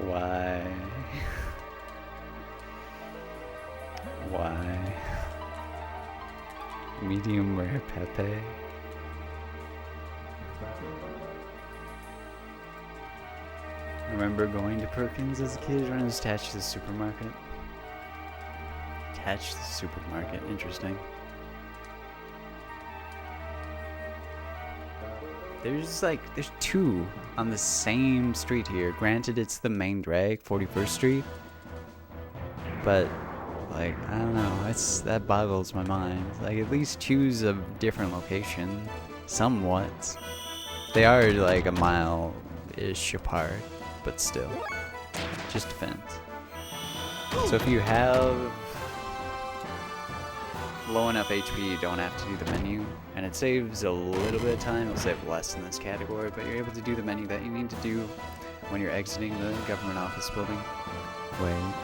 Why? Why? Medium rare Pepe? I remember going to Perkins as a kid when I was attached to the supermarket. Attached to the supermarket, interesting. There's two on the same street here. Granted, it's the main drag, 41st Street. But, like, I don't know, that boggles my mind. Like, at least choose a different location. Somewhat. They are, like, a mile-ish apart, but still. Just depends. So if you have low enough HP, you don't have to do the menu, and it saves a little bit of time. It'll save less in this category, but you're able to do the menu that you need to do when you're exiting the government office building. Wait.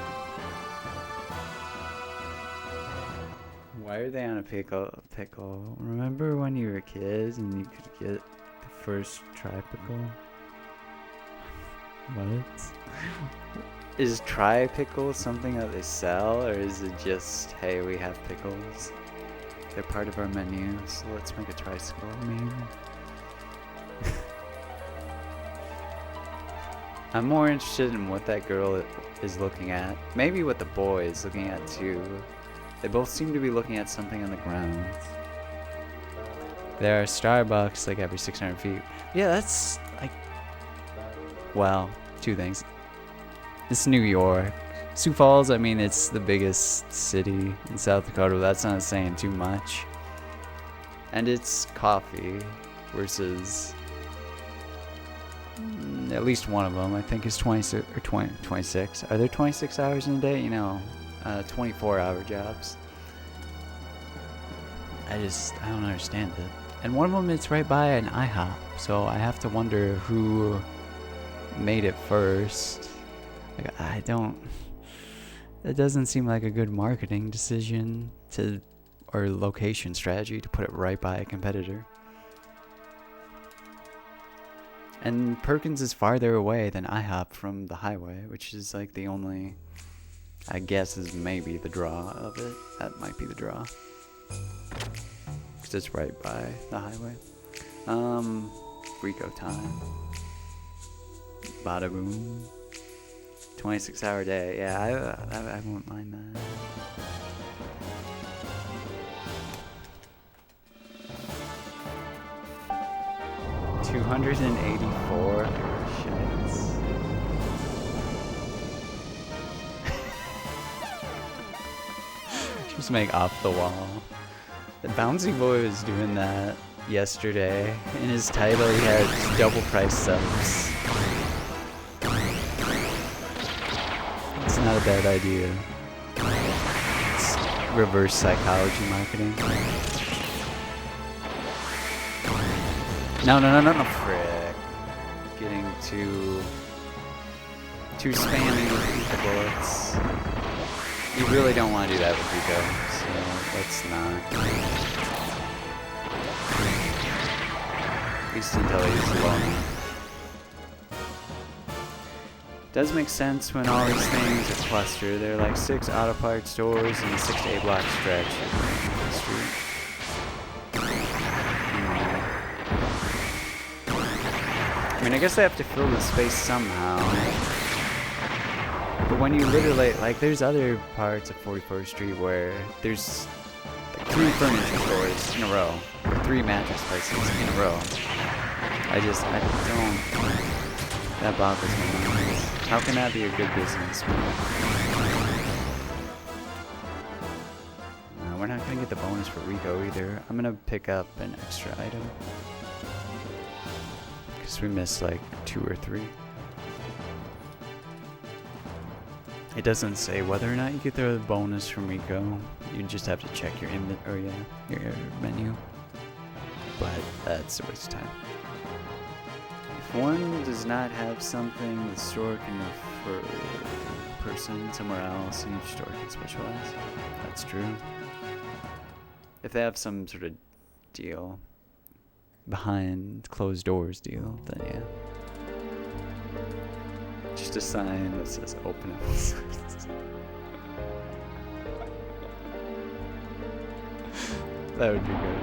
Why are they on a pickle? Remember when you were kids and you could get the first tri-pickle? What? Is tri-pickle something that they sell, or is it just, hey, we have pickles? They're part of our menu, so let's make a tricycle meme. I'm more interested in what that girl is looking at. Maybe what the boy is looking at too. They both seem to be looking at something on the ground. There are Starbucks like every 600 feet. Yeah, that's like... well, two things. It's New York. Sioux Falls, I mean, it's the biggest city in South Dakota, but that's not saying too much. And it's coffee versus... at least one of them, I think, is 26 or 26. Are there 26 hours in a day? You know, 24-hour jobs. I don't understand it. And one of them, it's right by an IHOP, so I have to wonder who made it first. Like, that doesn't seem like a good marketing decision or location strategy to put it right by a competitor. And Perkins is farther away than IHOP from the highway, which is like the only, I guess, is maybe the draw of it. That might be the draw. Because it's right by the highway. Rico time. Bada boom. 26-hour day. Yeah, I won't mind that. $284 shits. Just make off the wall. The Bouncy Boy was doing that yesterday. In his title, he had double price subs. It's not a bad idea. It's reverse psychology marketing. No, frick. Getting too spammy with the bullets. You really don't want to do that with Rico, so let's not. At least until he's low enough. Does make sense when all these things are clustered. There are like 6 auto parts stores and a 6 to 8 block stretch on the street. I mean, I guess they have to fill the space somehow. But when you literally, like, there's other parts of 41st Street where there's like 3 furniture stores in a row, or 3 mattress places in a row. I don't, that bothers me. How can that be a good business? No, we're not gonna get the bonus for Rico either. I'm gonna pick up an extra item. Because we missed like 2 or 3. It doesn't say whether or not you get the bonus from Rico. You just have to check your your menu. But that's a waste of time. If one does not have something, the store can refer the person somewhere else and each store can specialize. That's true. If they have some sort of deal, behind closed doors deal, then yeah. Just a sign that says open it. That would be good.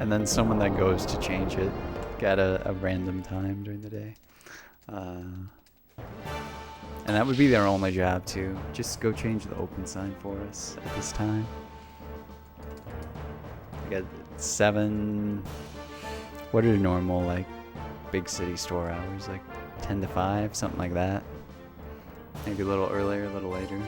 And then someone that goes to change it got a random time during the day. And that would be their only job too. Just go change the open sign for us at this time. I got 7. What are normal like big city store hours? Like 10 to 5, something like that. Maybe a little earlier, a little later.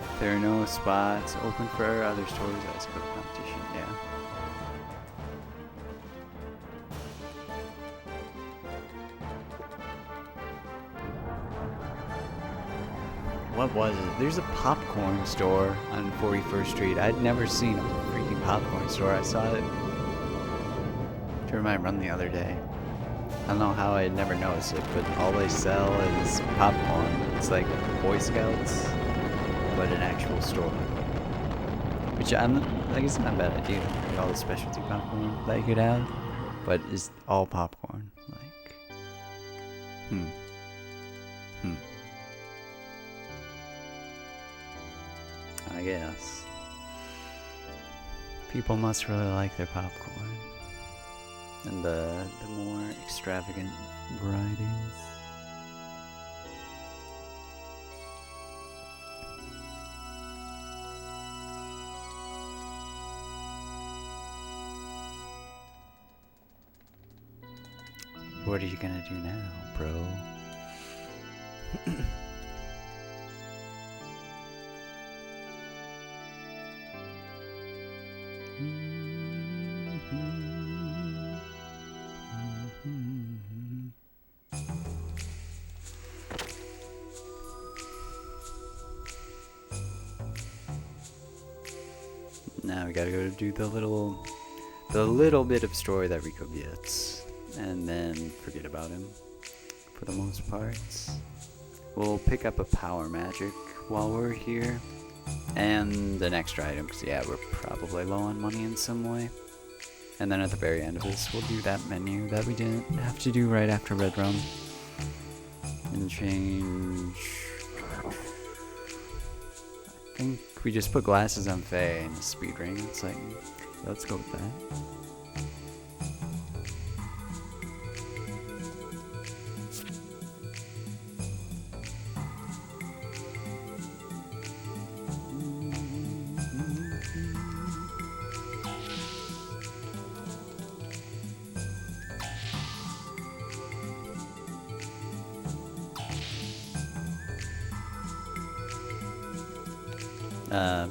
If there are no spots open for other stores, that's for the competition, yeah. What was it? There's a popcorn store on 41st Street. I'd never seen a freaking popcorn store. I saw it during my run the other day. I don't know how I had never noticed it, but all they sell is popcorn. It's like Boy Scouts, but an actual store. Which I guess it's not a bad idea. Like all the specialty popcorn that you could have, but it's all popcorn. Like, I guess. People must really like their popcorn. And the more extravagant varieties. What are you gonna do now, bro? Now we gotta go do the little bit of story that Rico gets, and then forget about him for the most part. We'll pick up a power magic while we're here, and an extra item, because yeah, we're probably low on money in some way. And then at the very end of this, we'll do that menu that we didn't have to do right after Red Rum. And change... I think we just put glasses on Faye and a speed ring. It's like, let's go with that.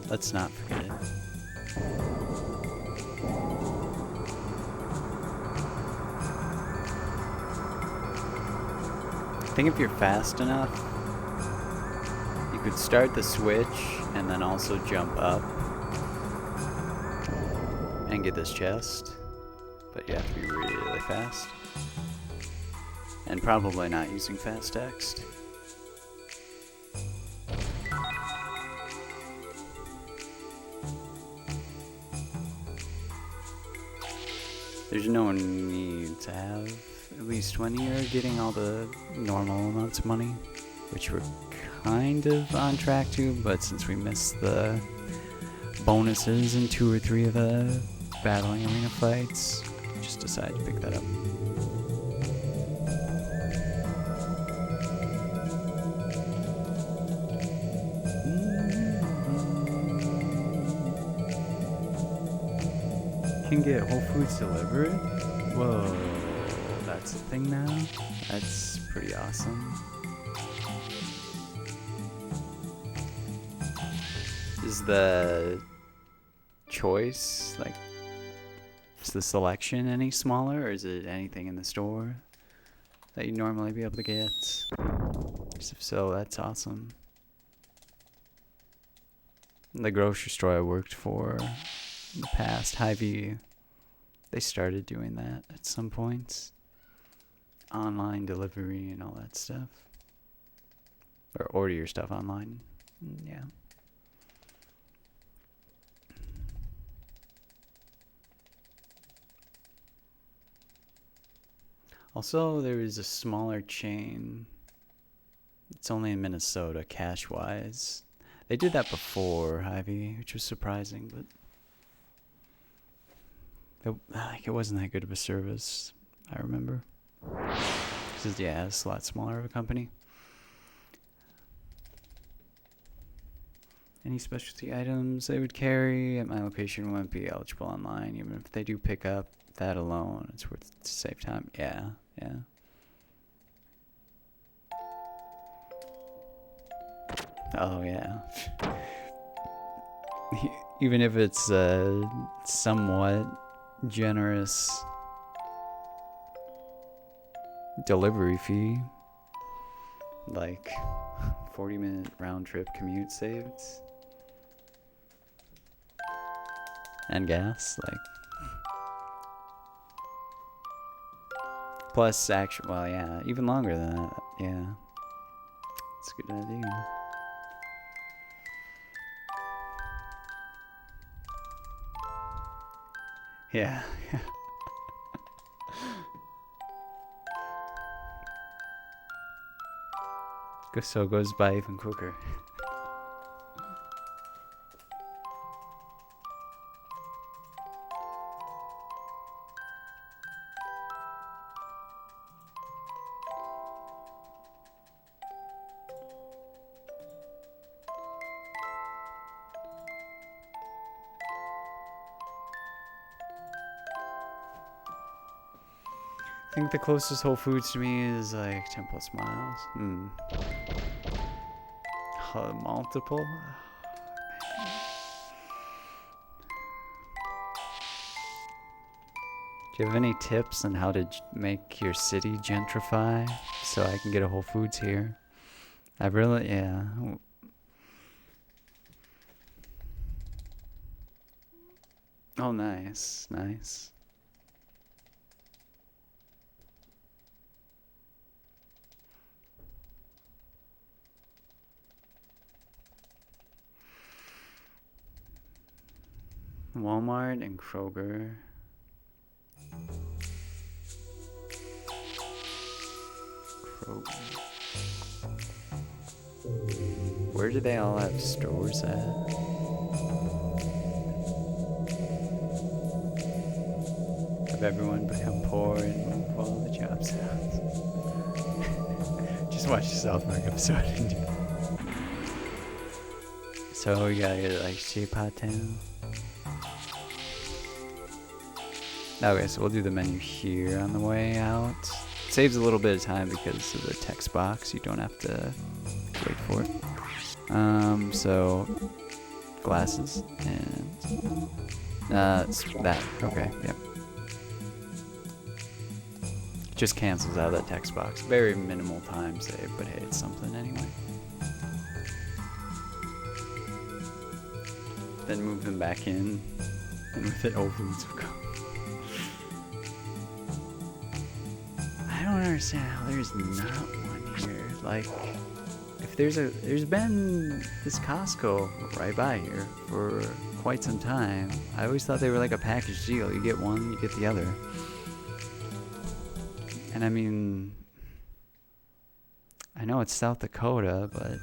Let's not forget it. I think if you're fast enough, you could start the switch and then also jump up and get this chest, but you have to be really fast and probably not using fast text. There's no need to have at least when you're getting all the normal amounts of money, which we're kind of on track to, but since we missed the bonuses in 2 or 3 of the battling arena fights. Just decided to pick that up. Can get Whole Foods delivered? Whoa, that's a thing now? That's pretty awesome. Is the choice, like, is the selection any smaller, or is it anything in the store that you'd normally be able to get? If so, that's awesome. The grocery store I worked for in the past, Hy-Vee, they started doing that at some points. Online delivery and all that stuff. Or order your stuff online. Yeah. Also, there is a smaller chain. It's only in Minnesota, cash-wise. They did that before Hy-Vee, which was surprising, but it wasn't that good of a service, I remember. Because, yeah, it's a lot smaller of a company. Any specialty items they would carry at my location wouldn't be eligible online, even if they do pick up that alone. It's worth to save time. Yeah, yeah. Oh, yeah. Even if it's a somewhat generous delivery fee, like 40-minute round trip commute saved, and gas, like, plus actual, well, yeah, even longer than that, yeah, it's a good idea. Yeah. So it goes by even quicker. I think the closest Whole Foods to me is like 10 plus miles. Multiple? Do you have any tips on how to make your city gentrify so I can get a Whole Foods here? I really, yeah. Oh, nice, nice. Walmart and Kroger. Where do they all have stores at? Have everyone become poor and move all the jobs out? Just watch the South Park episode. So we gotta get like Teapot Town. Okay, so we'll do the menu here on the way out. It saves a little bit of time because of the text box. You don't have to wait for it. So glasses and it's that. Okay, yep. It just cancels out that text box. Very minimal time save, but hey, it's something anyway. Then move them back in, and with it, Whole Foods will come. I don't understand how there's not one here. Like, if there's been this Costco right by here for quite some time. I always thought they were like a package deal. You get one, you get the other. And I mean, I know it's South Dakota, but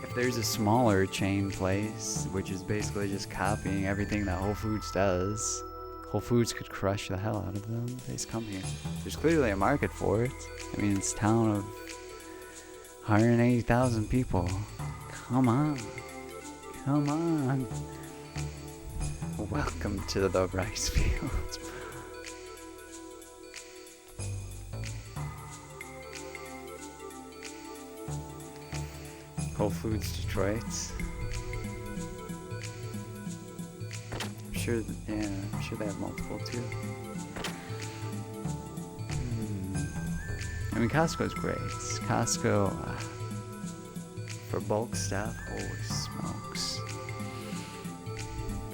if there's a smaller chain place, which is basically just copying everything that Whole Foods does. Whole Foods could crush the hell out of them. They just come here. There's clearly a market for it. I mean, it's a town of 180,000 people. Come on. Come on. Welcome to the rice fields. Whole Foods Detroit. I'm sure they have multiple too. I mean, Costco's great. Costco for bulk stuff, holy smokes.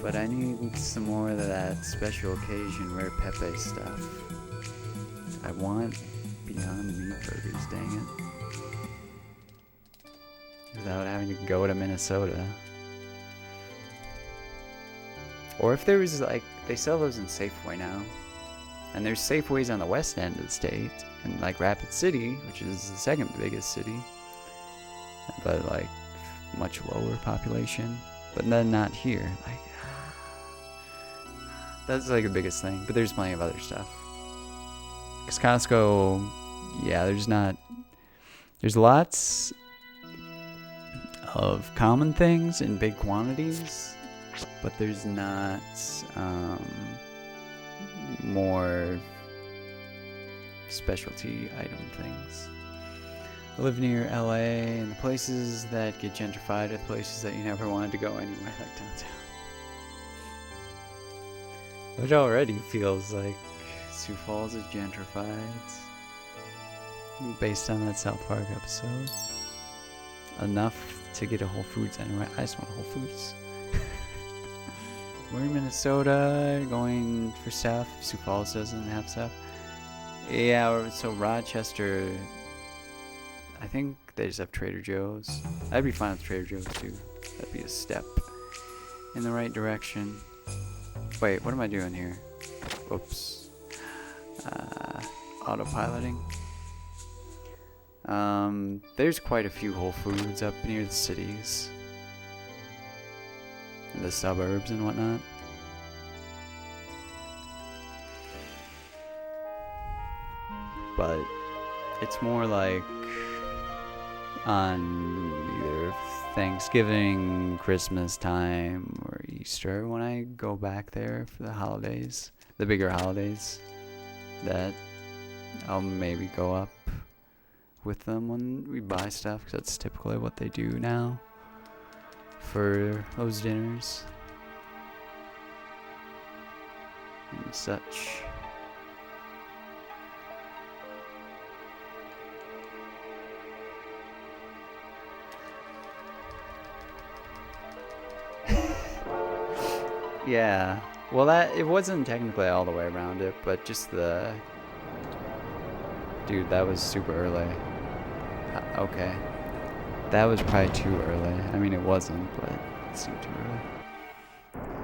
But I need some more of that special occasion rare Pepe stuff. I want Beyond Meat burgers, dang it. Without having to go to Minnesota. Or if there was like, they sell those in Safeway now. And there's Safeways on the west end of the state. In like Rapid City, which is the second biggest city. But like, much lower population. But then not here. Like, that's like the biggest thing. But there's plenty of other stuff. Because Costco, yeah, there's lots of common things in big quantities, but there's not more specialty item things. I live near LA, and the places that get gentrified are the places that you never wanted to go anyway, like downtown. Which already feels like Sioux Falls is gentrified, based on that South Park episode. Enough to get a Whole Foods anyway. I just want Whole Foods. We're in Minnesota, going for stuff. Sioux Falls doesn't have stuff. Yeah, so Rochester, I think they just have Trader Joe's. I'd be fine with Trader Joe's too. That'd be a step in the right direction. Wait, what am I doing here? Oops. Autopiloting. There's quite a few Whole Foods up near the cities. In the suburbs and whatnot. But it's more like on either Thanksgiving, Christmas time, or Easter when I go back there for the holidays, the bigger holidays, that I'll maybe go up with them when we buy stuff, because that's typically what they do now for those dinners and such. Yeah, well, that it wasn't technically all the way around it, but just the dude, that was super early. Okay. That was probably too early. I mean, it wasn't, but it seemed too early.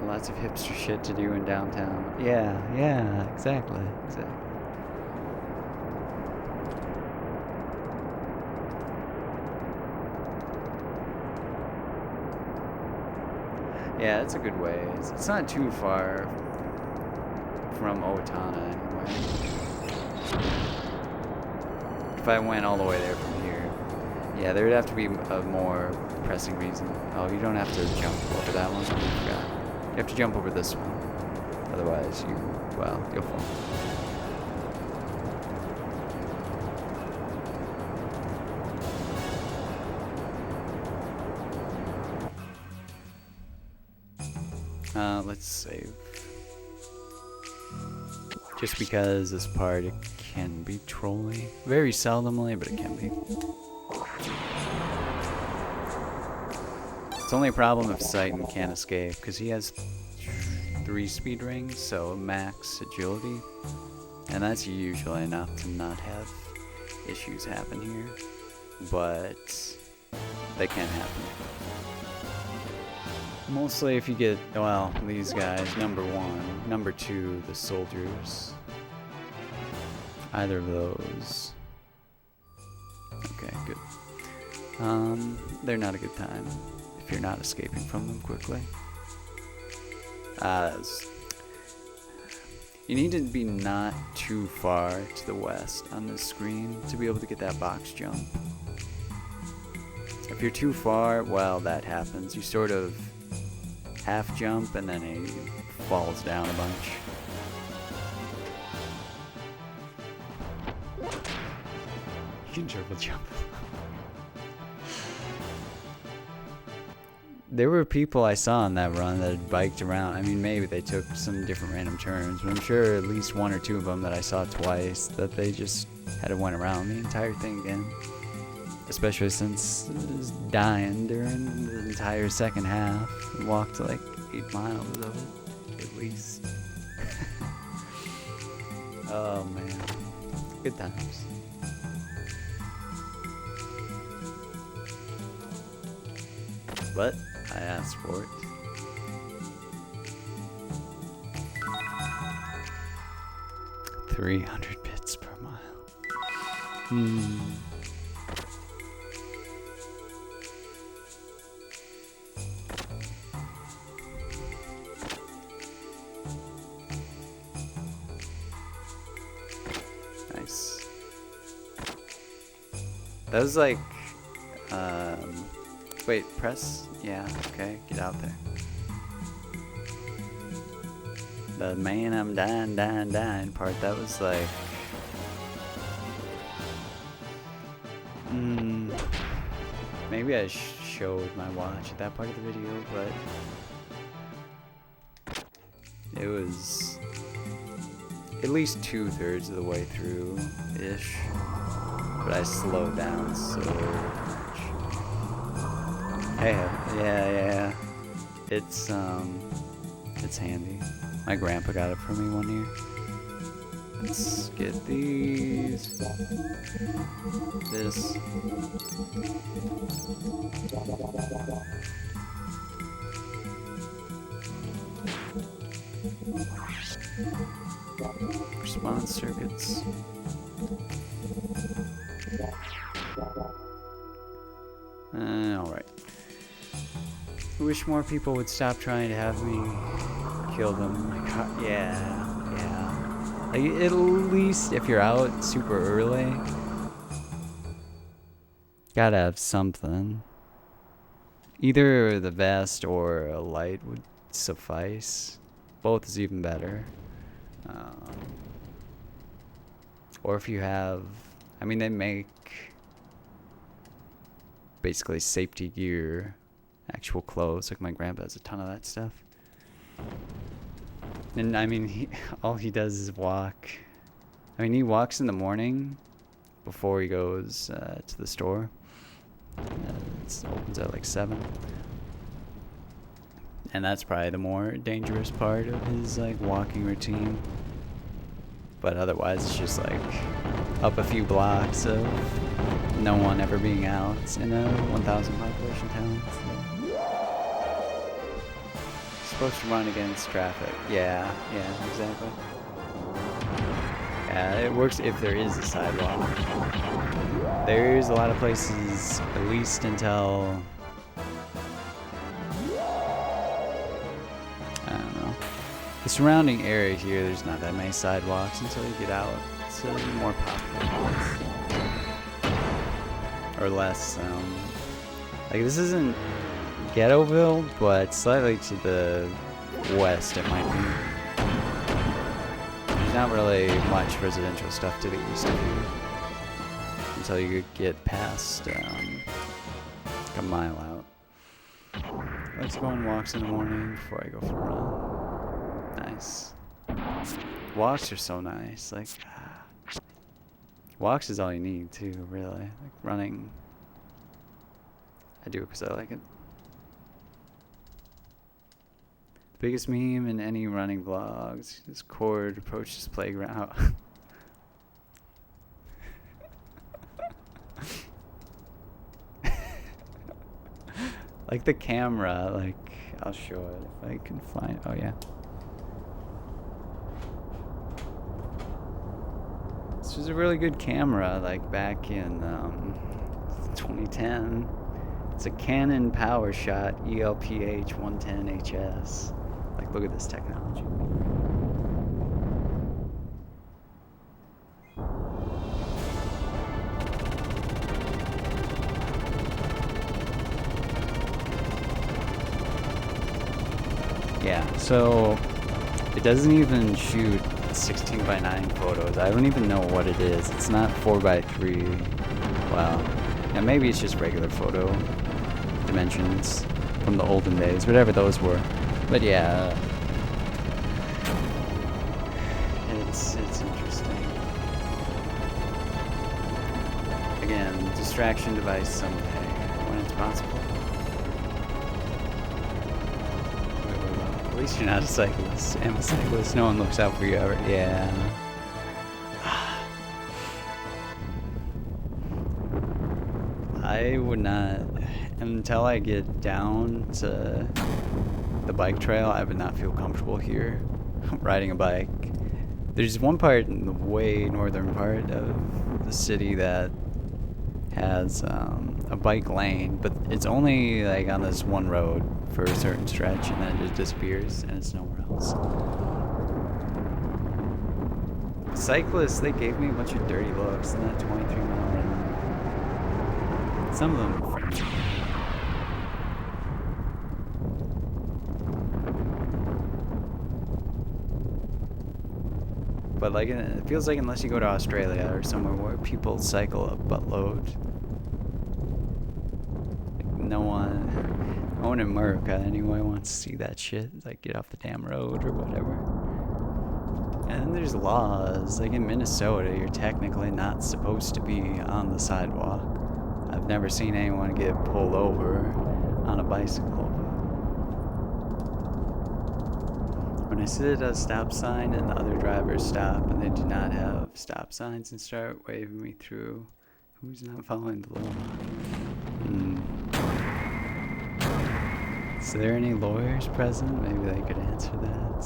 Lots of hipster shit to do in downtown. Yeah, exactly. Yeah, it's a good way. It's not too far from Owatonna anyway. If I went all the way there from here, yeah, there would have to be a more pressing reason. Oh, you don't have to jump over that one. I forgot. You have to jump over this one. Otherwise, you'll fall. Let's save. Just because this part, it can be trolly. Very seldomly, but it can be. It's only a problem if Citan can't escape, because he has 3 speed rings, so max agility. And that's usually enough to not have issues happen here. But they can happen. Mostly if you get, well, these guys, number 1, number 2, the soldiers. Either of those. Okay, good. They're not a good time if you're not escaping from them quickly. You need to be not too far to the west on the screen to be able to get that box jump. If you're too far, well, that happens. You sort of half jump and then it falls down a bunch. You can triple jump. There were people I saw on that run that had biked around. I mean, maybe they took some different random turns, but I'm sure at least one or two of them that I saw twice that they just had to went around the entire thing again. Especially since it was dying during the entire second half. I walked like 8 miles of it, at least. Oh man, good times. But I asked for it. $300 bits per mile. Nice. That was like, wait, press? Yeah, okay, get out there. The man I'm dying part, that was like... maybe I showed my watch at that part of the video, but... it was... at least 2/3 of the way through-ish. But I slowed down so much. Hey, yeah. It's handy. My grandpa got it for me one year. Let's get these. This. Response circuits. Alright. I wish more people would stop trying to have me kill them. Yeah. Like, at least if you're out super early, gotta have something. Either the vest or a light would suffice. Both is even better. Or if you have... I mean, they make basically safety gear, actual clothes. Like my grandpa has a ton of that stuff. And I mean, all he does is walk. I mean, he walks in the morning before he goes to the store. It opens at like 7. And that's probably the more dangerous part of his like walking routine. But otherwise, it's just like up a few blocks of no one ever being out in a 1,000 population town. So. Supposed to run against traffic. Yeah, exactly. Yeah, it works if there is a sidewalk. There's a lot of places, at least until... I don't know. The surrounding area here, there's not that many sidewalks until you get out. It's a more popular place. Or less, like this isn't Ghettoville, but slightly to the west it might be. There's not really much residential stuff to the east of you until you get past a mile out. Let's go on walks in the morning before I go for a run. Nice. Walks are so nice. Like, walks is all you need too, really. Like running, I do it because I like it. The biggest meme in any running vlogs is Cord approaches playground. Like the camera, like, I'll show it if I can find, oh yeah. This was a really good camera, like back in 2010. It's a Canon Power Shot ELPH 110HS. Like, look at this technology. Yeah, so it doesn't even shoot 16:9 photos. I don't even know what it is. It's not 4:3. Wow. Yeah, maybe it's just regular photo dimensions from the olden days, whatever those were. But yeah, it's interesting. Again, distraction device someday when it's possible. At least you're not a cyclist. I'm a cyclist. No one looks out for you ever. Yeah. I would not, until I get down to the bike trail, I would not feel comfortable here riding a bike. There's one part in the way northern part of the city that has a bike lane, but it's only like on this one road for a certain stretch, and then it just disappears and it's nowhere else. Cyclists, they gave me a bunch of dirty looks in that 23-mile run. Some of them were friendly. But like, it feels like unless you go to Australia or somewhere where people cycle a buttload, like no one in America anyway wants to see that shit. Like, get off the damn road or whatever. And then there's laws. Like in Minnesota, you're technically not supposed to be on the sidewalk. I've never seen anyone get pulled over on a bicycle. When I sit at a stop sign and the other drivers stop and they do not have stop signs and start waving me through, who's not following the law? Is there any lawyers present? Maybe they could answer that.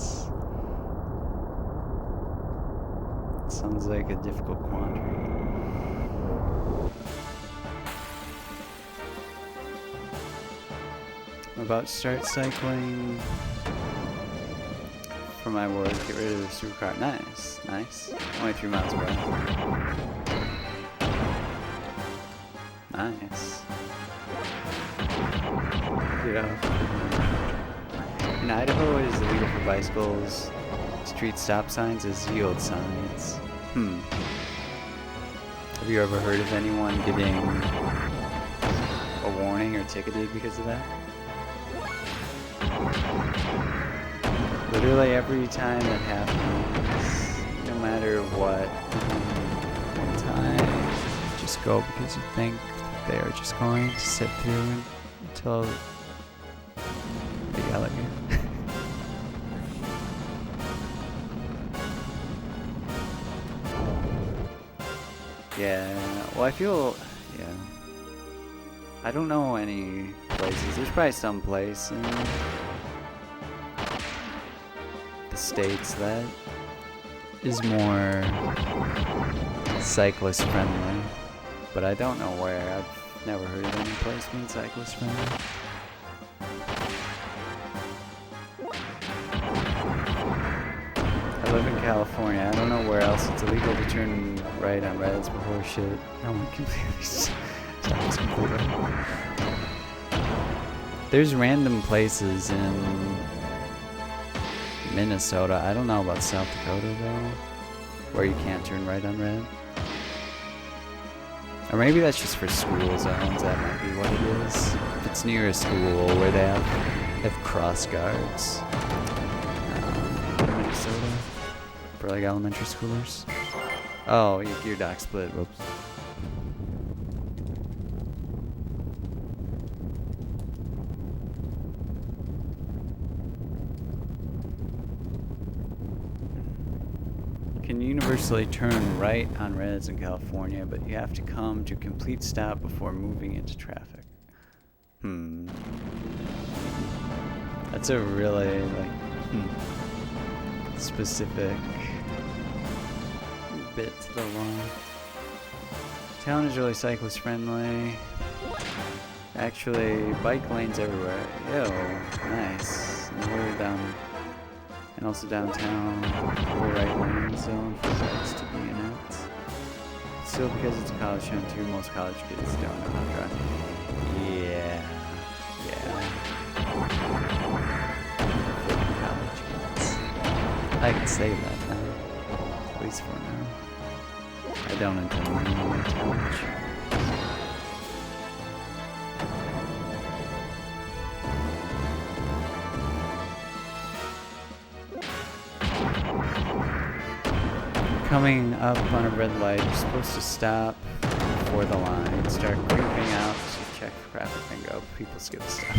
It sounds like a difficult quandary. I'm about to start cycling for my work. Get rid of the supercar. Nice, nice. Only 3 miles away. Nice. Yeah. In Idaho, it is illegal for bicycles to treat stop signs as yield signs. Have you ever heard of anyone getting a warning or ticketed because of that? Literally every time that happens, no matter what, one time, just go because you think they are just going to sit through until they yell at you. Yeah, well, I feel, yeah, I don't know any places. There's probably some place in the States that is more cyclist friendly, but I don't know where. I've never heard of any place being cyclist friendly. I live in California. I don't know where else it's illegal to turn right on reds before shit. No one completely stops completely. There's random places in Minnesota. I don't know about South Dakota though, where you can't turn right on red. Or maybe that's just for school zones. That might be what it is. If it's near a school where they have cross guards. Minnesota. For like elementary schoolers. Oh, your dock split. Whoops. Can universally turn right on reds in California, but you have to come to complete stop before moving into traffic. That's a really specific bit to the law. Town is really cyclist friendly. Actually, bike lanes everywhere. Yo, nice. And we're down, and also downtown, the right lane zone for bikes to be in it. Still, because it's a college town too, most college kids don't know how to drive. Yeah. College kids. I can say that now. At least for now. I don't intend to learn too much. Coming up on a red light, you're supposed to stop before the line, start creeping out, so check for traffic and go. People skip the stop.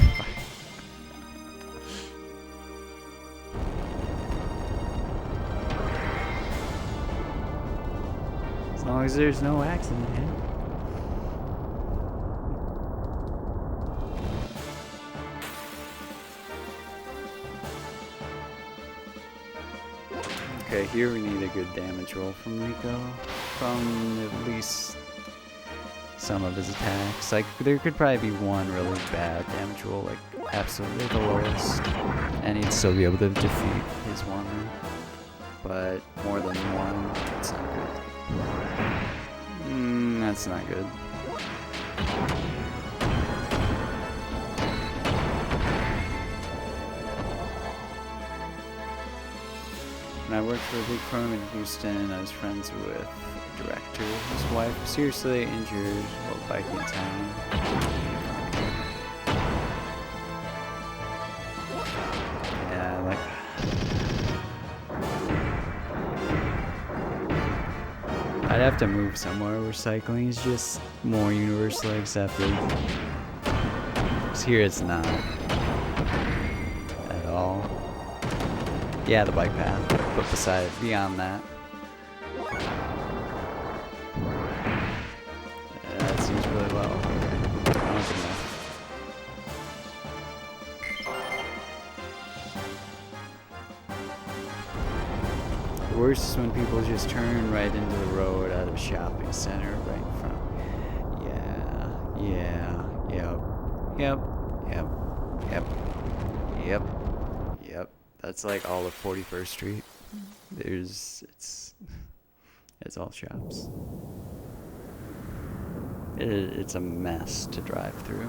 As long as there's no accident, yeah. Okay, here we need a good damage roll from Rico, from at least some of his attacks. Like, there could probably be one really bad damage roll, like absolutely the lowest, and he'd still be able to defeat his one. But more than one, that's not good. That's not good. When I worked for a big firm in Houston, I was friends with a director whose wife was seriously injured while biking in town. Yeah, like... I'd have to move somewhere where cycling is just more universally accepted. Because here it's not. At all. Yeah, the bike path, but beyond that. Yeah, that seems really low. I don't think that. The worst is when people just turn right into the road out of a shopping center right in front. Yep. That's like all of 41st Street. It's all shops. It's a mess to drive through.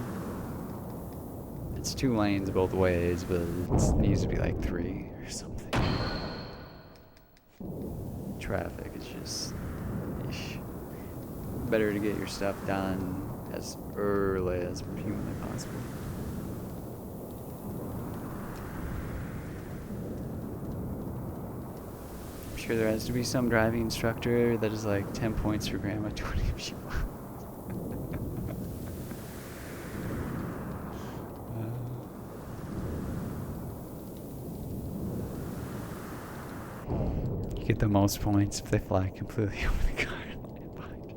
It's 2 lanes both ways, but it needs to be like 3 or something. Traffic is just ish. Better to get your stuff done as early as humanly possible. Sure, there has to be some driving instructor that is like 10 points for grandma, 20 if she wants. You get the most points if they fly completely over the car and land behind you.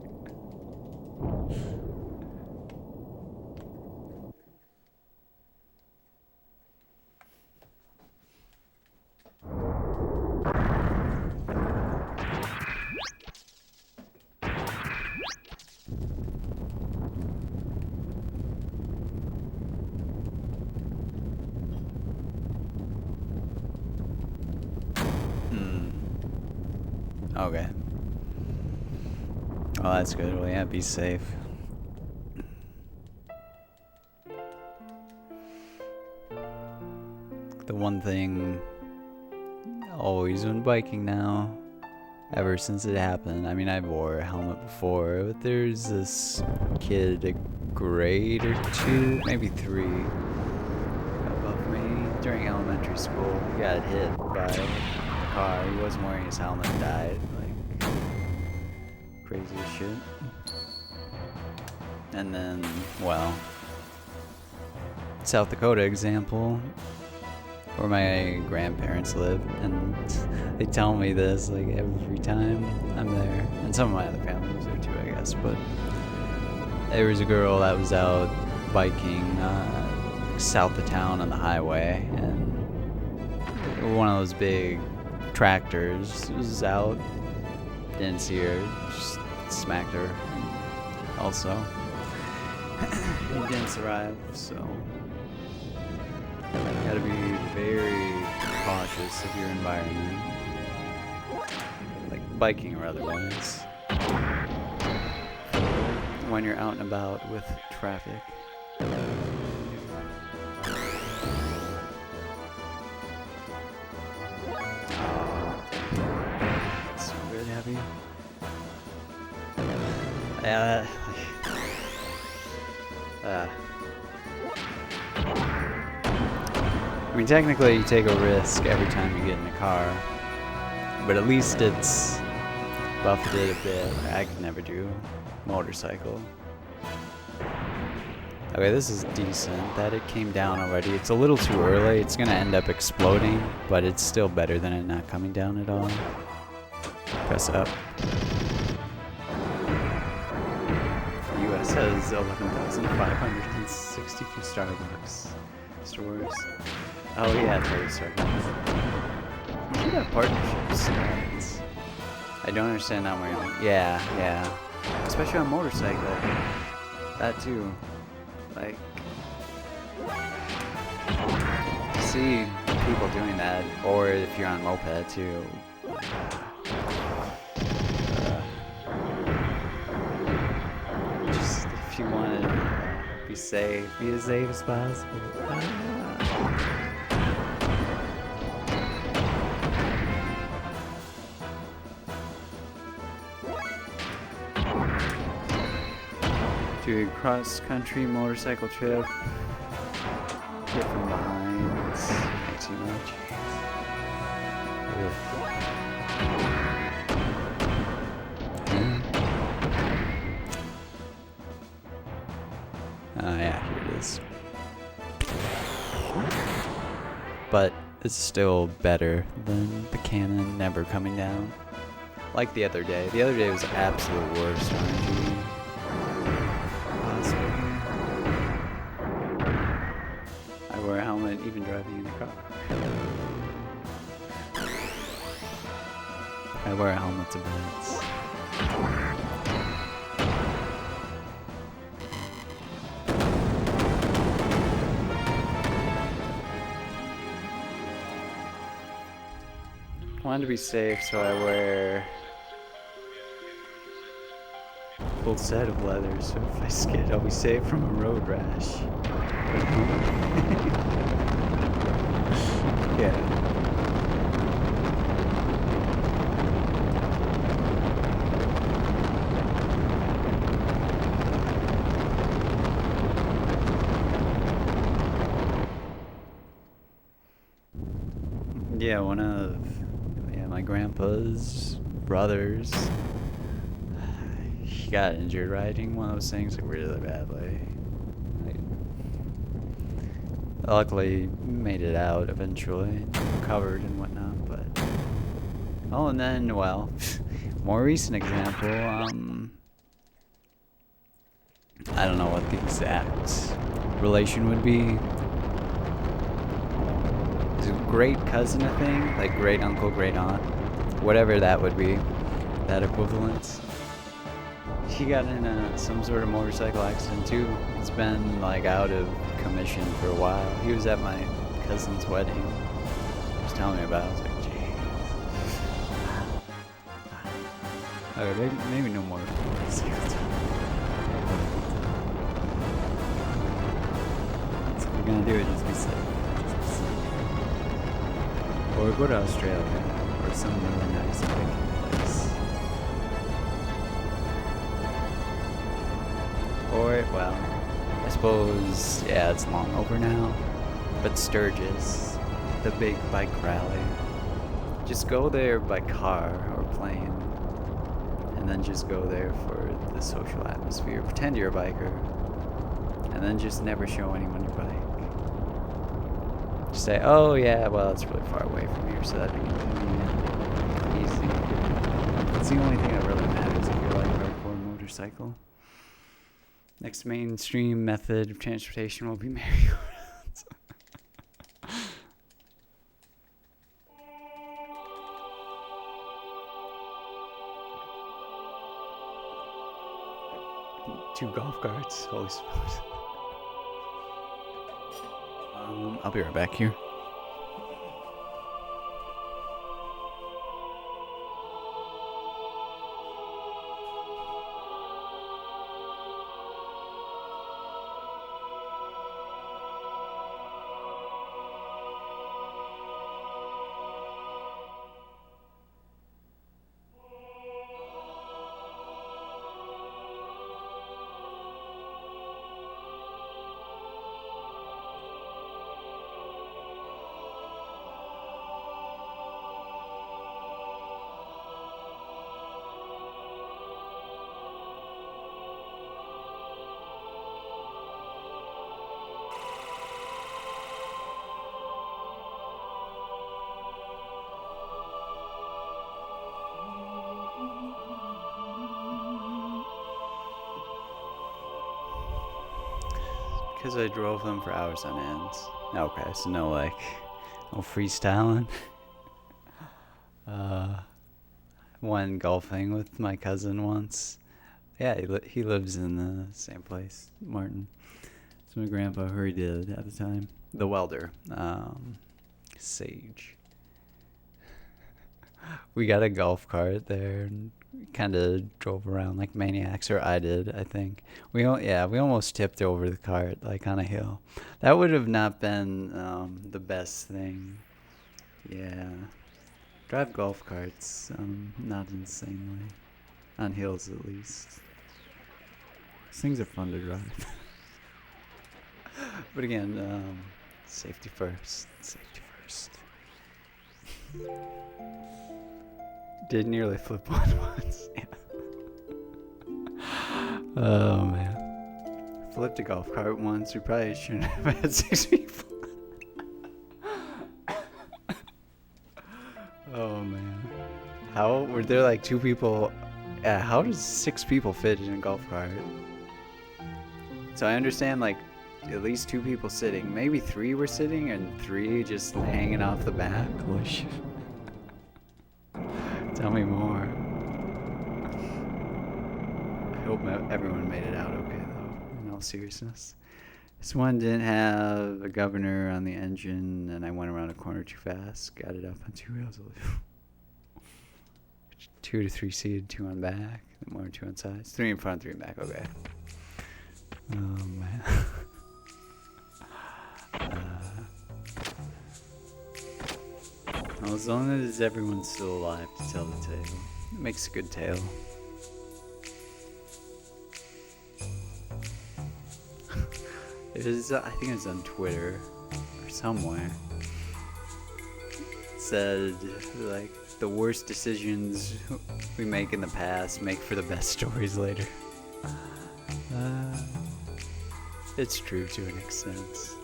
Okay. Oh, that's good. Well, yeah, be safe. The one thing always when biking now, ever since it happened, I mean, I wore a helmet before, but there's this kid a grade or 2, maybe 3 above me during elementary school. He got hit by a car. He wasn't wearing his helmet and died. Like, crazy as shit. And then, well, South Dakota example, where my grandparents live, and they tell me this like every time I'm there, and some of my other family was there too, I guess. But there was a girl that was out biking south of town on the highway, and one of those big tractors was out, didn't see her, just smacked her, and also. He didn't survive, so you gotta be very cautious of your environment, like biking or otherwise, when you're out and about with traffic. It's really heavy. Yeah. I mean, technically you take a risk every time you get in a car, but at least it's buffeted a bit. I could never do motorcycle. Okay, this is decent that it came down already. It's a little too early. It's gonna end up exploding, but it's still better than it not coming down at all. Press up. US says 11,562 Starbucks stores. Oh yeah, totally Starbucks. We should have partnerships. I don't understand that wearing. Yeah, yeah. Especially on motorcycle. That too. Like, see people doing that, or if you're on moped too. Just if you want to be safe, be as safe as possible. Do a cross-country motorcycle trip. Hit from behind. It's not too much. Yeah, here it is. But it's still better than the cannon never coming down. Like the other day. The other day was absolute worst RNG. I wear a helmet even driving in the car. I wear a helmet to beds. I wanted to be safe, so I wear a full set of leather, so if I skid, I'll be safe from a road rash. Yeah. Yeah, one of my grandpa's brothers, he got injured riding one of those things like really badly. Luckily made it out eventually, recovered and whatnot, but oh, and then, well, more recent example, I don't know what the exact relation would be. Is a great cousin a thing? Like great uncle, great aunt? Whatever that would be, that equivalent. He got in some sort of motorcycle accident too. It's been like out of commission for a while. He was at my cousin's wedding. He was telling me about it. I was like, jeez. Okay, maybe no more. So if we're gonna do it, just be safe. Or go to Australia, or some really nice hiking place. Or, well, I suppose, yeah, it's long over now, but Sturgis, the big bike rally. Just go there by car or plane, and then just go there for the social atmosphere. Pretend you're a biker, and then just never show anyone your bike. Just say, oh yeah, well, it's really far away from here, so that'd be convenient. Easy. It's the only thing that really matters if you're like a hardcore motorcycle. Next mainstream method of transportation will be merry-go-rounds. 2 golf carts. Holy smokes. I'll be right back here. Because I drove them for hours on end. Okay, so no freestyling. Went golfing with my cousin once. Yeah, he lives in the same place, Martin. So my grandpa, who he did at the time, the welder, Sage. We got a golf cart there and kind of drove around like maniacs, or I did, I think. We almost tipped over the cart like on a hill. That would have not been the best thing. Yeah, drive golf carts, not insanely, on hills at least. These things are fun to drive. But again, safety first. Safety first. Did nearly flip one once. Yeah. Oh man. Flipped a golf cart once. We probably shouldn't have had 6 people. Oh man. How were there like 2 people? Yeah, how does 6 people fit in a golf cart? So I understand like at least 2 people sitting. Maybe 3 were sitting and 3 just hanging off the back. Holy shit. Tell me more. I hope everyone made it out okay, though, in all seriousness. This one didn't have a governor on the engine, and I went around a corner too fast. Got it up on 2 wheels. 2 to 3 seated, 2 on back, then more 2 on sides. 3 in front, 3 in back, okay. Oh, man. Well, as long as everyone's still alive to tell the tale, it makes a good tale. It is, I think it's on Twitter or somewhere. It said, like, the worst decisions we make in the past make for the best stories later. It's true to an extent.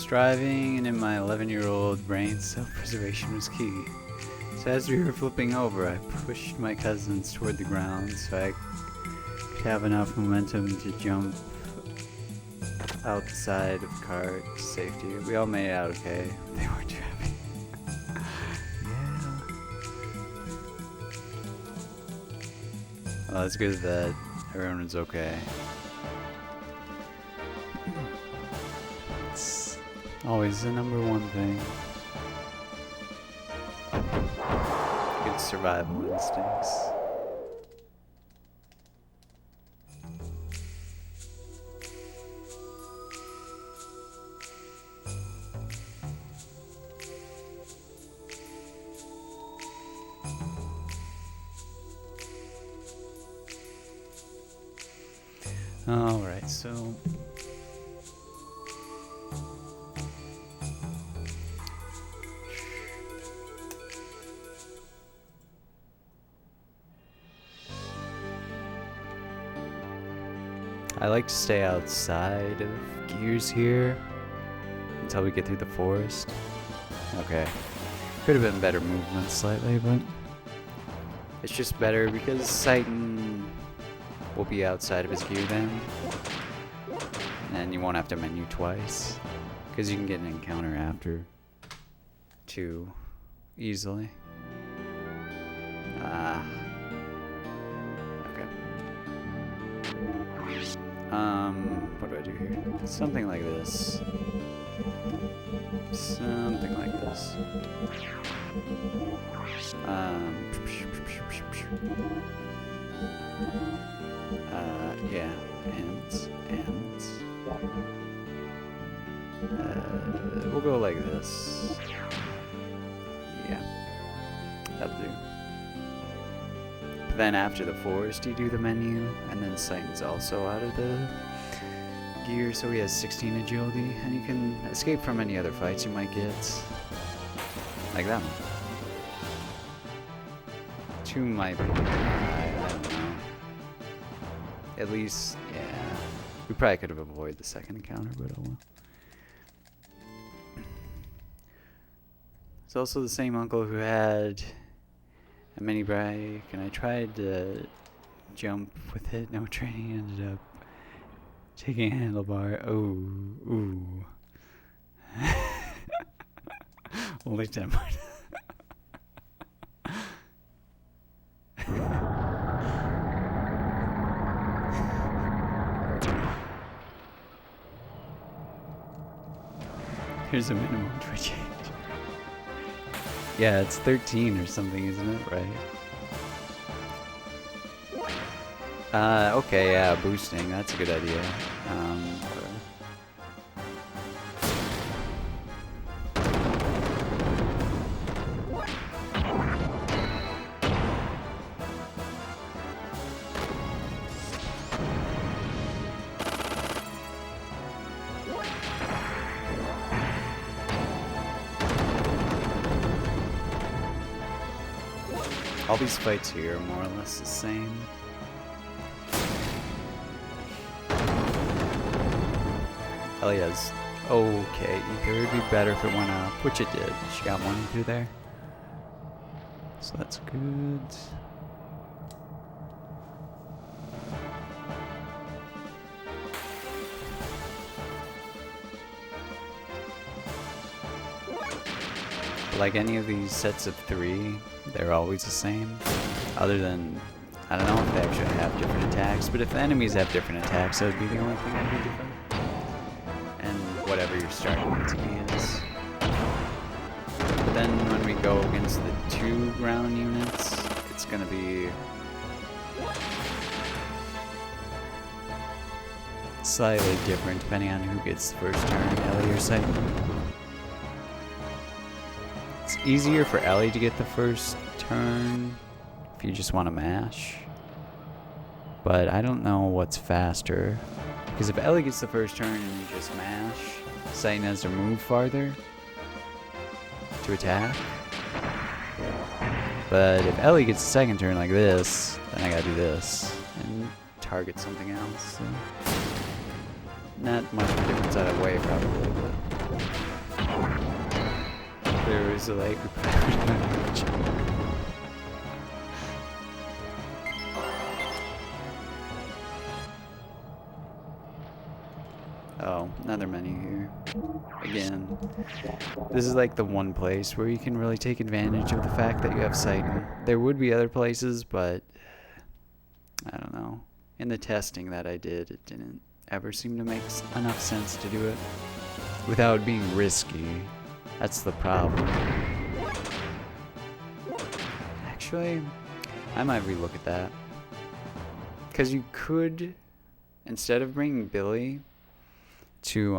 Driving, and in my 11-year-old brain, self-preservation was key. So as we were flipping over, I pushed my cousins toward the ground so I could have enough momentum to jump out the side of the cart to safety. We all made it out okay. They weren't too happy. Yeah. Well, it's good that everyone was okay. Always the number one thing. Good survival instincts. Alright, so I like to stay outside of Gears here until we get through the forest. Okay. Could have been better movement slightly, but It's just better because Seitan will be outside of his gear then. And you won't have to menu twice. Because you can get an encounter after too easily. Okay. What do I do here? Something like this. Something like this. Yeah, and we'll go like this. Yeah, that'll do. Then after the forest, you do the menu, and then Seitan's also out of the gear, so he has 16 agility, and you can escape from any other fights you might get. Like that one. 2 might be, I don't know. At least, yeah. We probably could have avoided the second encounter, but oh well. It's also the same uncle who had a mini bike, and I tried to jump with it. No training, ended up taking a handlebar. Oh, ooh. Only 10 more. Here's a minimum Twitch age. Yeah, it's 13 or something, isn't it? Right? Okay, yeah, boosting. That's a good idea. All these fights here are more or less the same. Hell yes. Okay, Ether would be better if it went up, which it did. She got 1 through there. So that's good. Like any of these sets of 3, they're always the same. Other than, I don't know if they actually have different attacks, but if the enemies have different attacks, that would be the only thing that would be different. And whatever your starting ATB is. But then when we go against the 2 ground units, it's gonna be slightly different depending on who gets the first turn, Ellie or Seitan. It's easier for Ellie to get the first turn if you just want to mash. But I don't know what's faster. Because if Ellie gets the first turn and you just mash, Seitan has to move farther to attack. But if Ellie gets the second turn like this, then I gotta do this and target something else. So not much of a difference either way, probably. But there was a lake. Oh, another menu here. Again, this is like the one place where you can really take advantage of the fact that you have Seitan. There would be other places, but I don't know. In the testing that I did, it didn't ever seem to make enough sense to do it without being risky. That's the problem. Actually, I might relook at that. Because you could, instead of bringing Billy to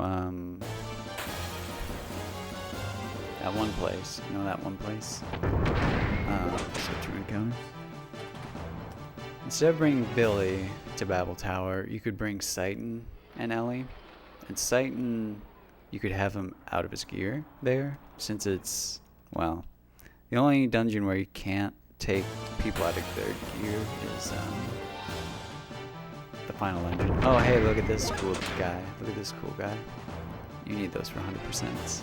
that one place, you know that one place? So 2 encounters. Instead of bringing Billy to Babel Tower, you could bring Seitan and Ellie. And Seitan, you could have him out of his gear there, since it's, well, the only dungeon where you can't take people out of their gear is the final dungeon. Oh, hey, look at this cool guy. Look at this cool guy. You need those for 100%.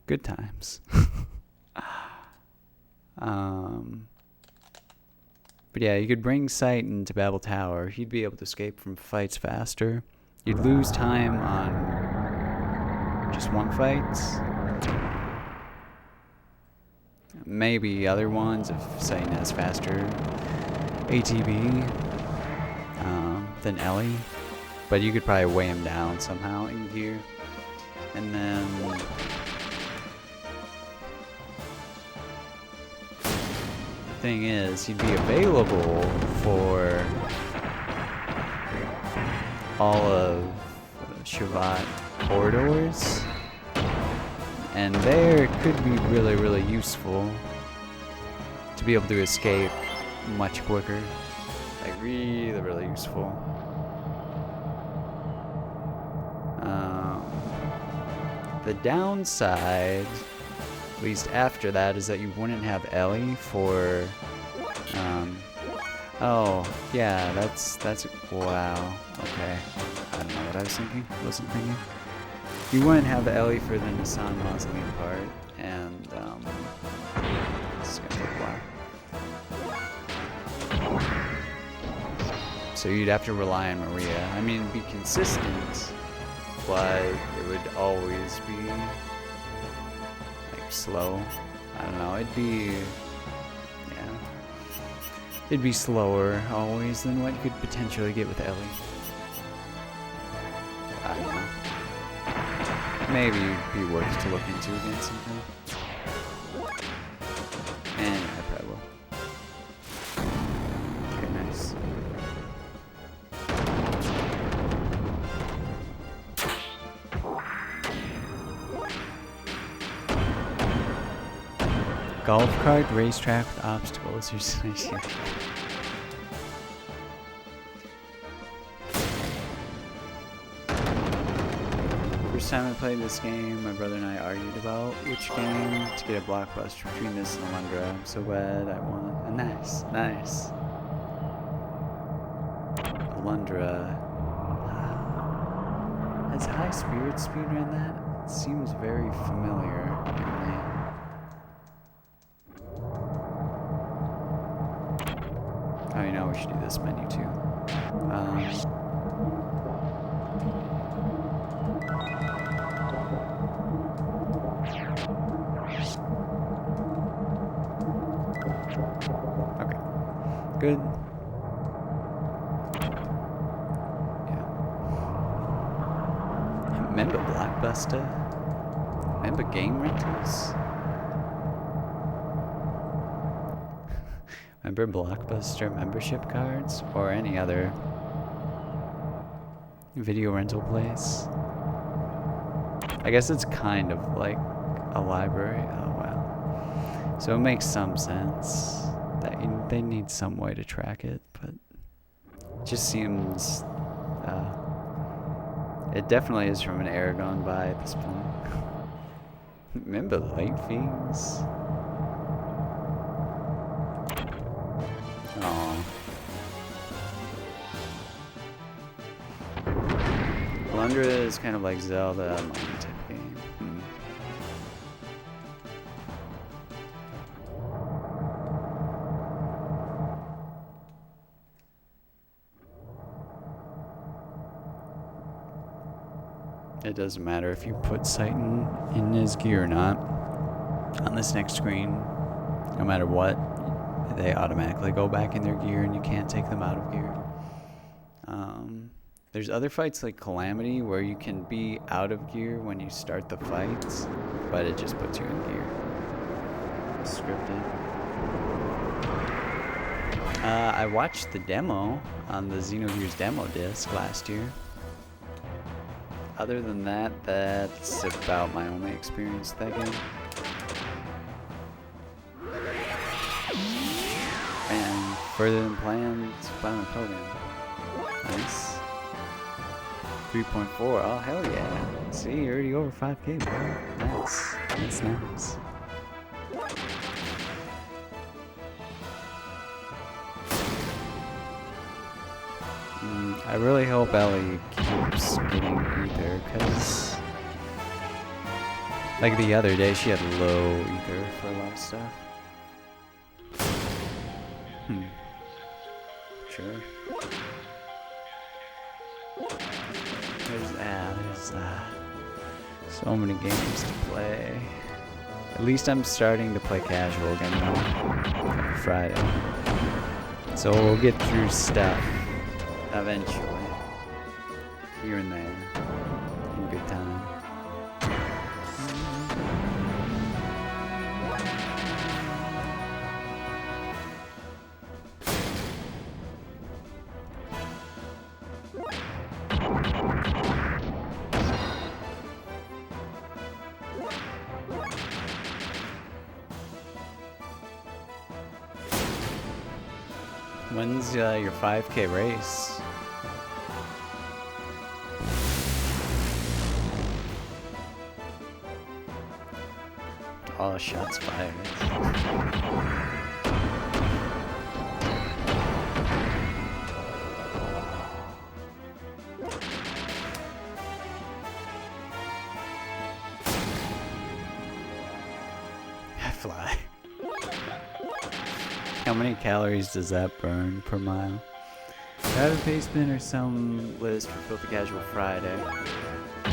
Good times. But yeah, you could bring Sight into Babel Tower. He'd be able to escape from fights faster. You'd lose time on just one fight. Maybe other ones if Sight has faster ATB than Ellie. But you could probably weigh him down somehow in gear. And then thing is, he'd be available for all of Shavat corridors, and there it could be really, really useful to be able to escape much quicker. Like really, really useful. The downside, at least after that, is that you wouldn't have Ellie for oh yeah, that's wow, okay, I don't know what I was thinking. Wasn't thinking. You wouldn't have Ellie for the Nissan Mausoleum part, and this is gonna take a while, so you'd have to rely on Maria. I mean, be consistent, but it would always be like slow. I don't know, it'd be it'd be slower always than what you could potentially get with Ellie. I don't know. Maybe it'd be worth to look into again sometime. And I probably will. Okay, nice. Golf cart, racetrack with obstacles, or something. First time I played this game, my brother and I argued about which game to get a blockbuster between this and Alundra. I'm so glad I won. And nice. Alundra has high spirit speedrun that? It seems very familiar. Oh, you know, we should do this menu too. Okay. Good. Yeah. Remember Blockbuster? Remember game rentals? Remember Blockbuster membership cards or any other video rental place? I guess it's kind of like a library. Oh wow. So it makes some sense that they need some way to track it, but it just seems it definitely is from an era gone by at this point. Remember late fees? Alundra is kind of like Zelda online type game. It doesn't matter if you put Sight in his gear or not. On this next screen, no matter what, they automatically go back in their gear and you can't take them out of gear. There's other fights like Calamity where you can be out of gear when you start the fights, but it just puts you in gear. It's scripted. I watched the demo on the Xenogears demo disc last year. Other than that, that's about my only experience with that game. And further than planned, by my program. Nice. 3.4. Oh, hell yeah. See, you're already over 5K, bro. Nice. That's nice. I really hope Ellie keeps getting ether, because like the other day, she had low ether for a lot of stuff. Sure. There's so many games to play. At least I'm starting to play casual again now. Friday. So we'll get through stuff eventually. Here and there. In good time. When's your 5K race? Oh, shots fired. I fly. How many calories does that burn per mile? Have a basement or some list for Filthy Casual Friday?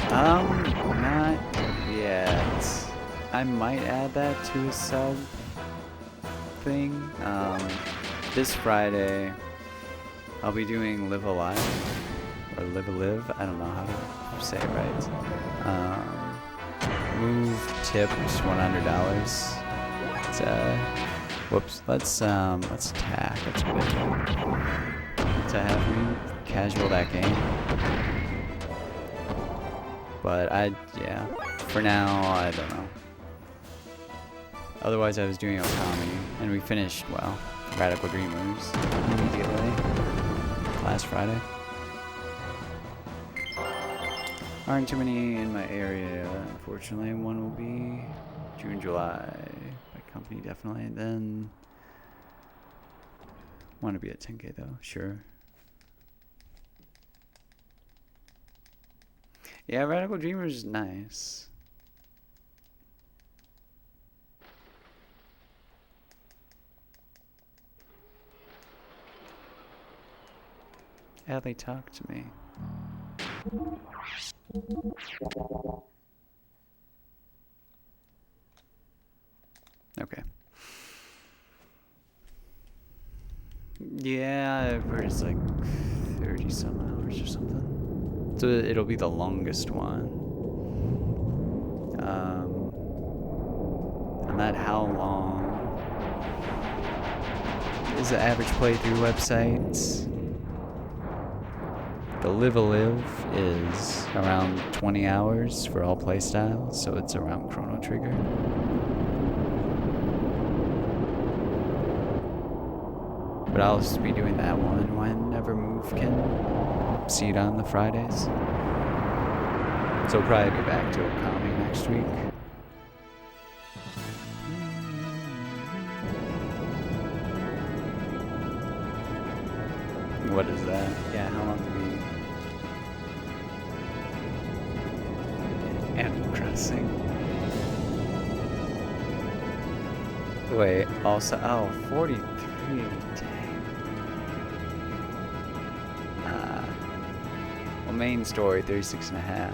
Not yet. I might add that to a sub thing. This Friday, I'll be doing Live Alive or Live a Live. I don't know how to say it right. Move tipped $100. Whoops. Let's attack. That's a good idea. To have me casual that game. But yeah. For now, I don't know. Otherwise, I was doing Okami, and we finished, well, Radical Dreamers immediately last Friday. Aren't too many in my area, unfortunately. One will be June, July. Company definitely. And then want to be at 10K though, sure. Yeah, Radical Dreamers is nice. Yeah, they talk to me. Okay. Yeah, I've heard it's like 30 some hours or something. So it'll be the longest one. And that how long is the average playthrough website? The Live a Live is around 20 hours for all playstyles, so it's around Chrono Trigger. But I'll just be doing that one whenever Move can see it on the Fridays. So we'll probably be back to Okami next week. What is that? Yeah, how long do we... Animal Crossing. Wait, also... Oh, 43. Well, main story, 36.5.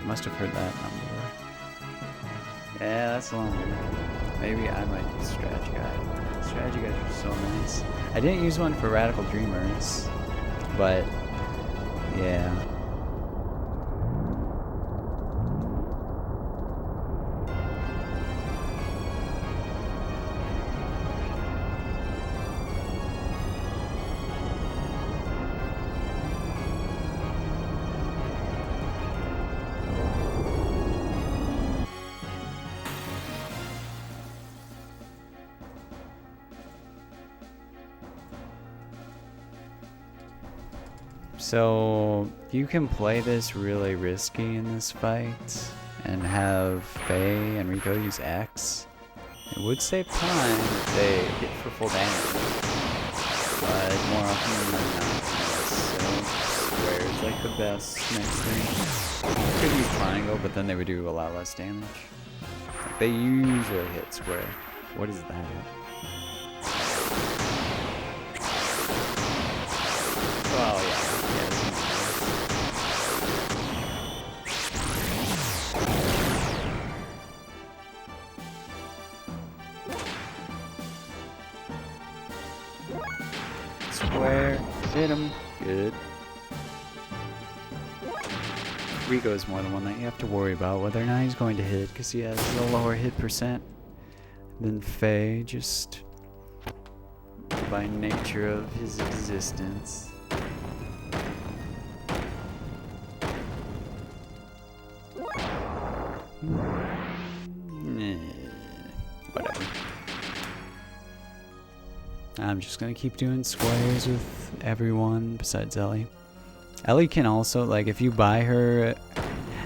Must have heard that number. Yeah, that's long. Maybe I might use Strategy Guide. Strategy Guides are so nice. I didn't use one for Radical Dreamers, but yeah. So you can play this really risky in this fight and have Faye and Rico use X. It would save time if they hit for full damage, but more often than not, square is like the best next thing. You could use triangle, but then they would do a lot less damage. They usually hit square. What is that? Oh, yeah. Square. Hit him. Good. Rico is more the one that you have to worry about whether or not he's going to hit, because he has a lower hit percent than Faye, just by nature of his existence. Whatever. I'm just gonna keep doing squares with everyone besides Ellie. Ellie can also, like, if you buy her...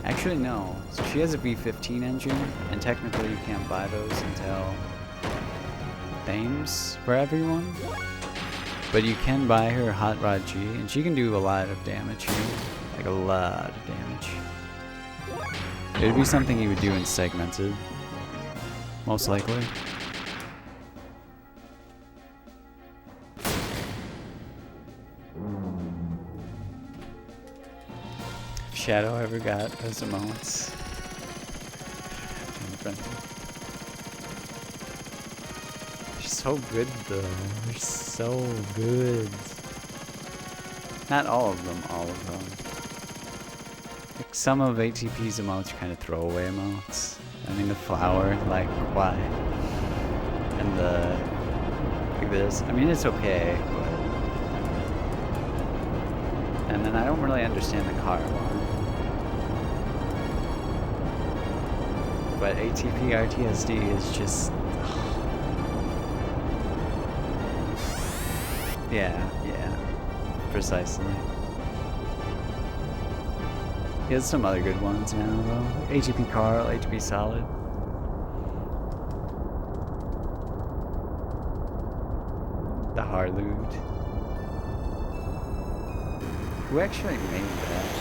Actually, no. So she has a V15 engine, and technically you can't buy those until Thames for everyone. But you can buy her Hot Rod G, and she can do a lot of damage here. Like, a lot of damage. It would be something you would do in segmented. Most likely. Shadow ever got those emotes. They're so good though. They're so good. Not all of them, all of them. Like some of ATP's emotes are kind of throwaway emotes. I mean the flower, like why? And the like this. I mean it's okay, but and then I don't really understand the car one. But ATP RTSD is just... yeah, precisely. He has some other good ones now, though. ATP Carl, ATP Solid. The Harloot. Who actually made that?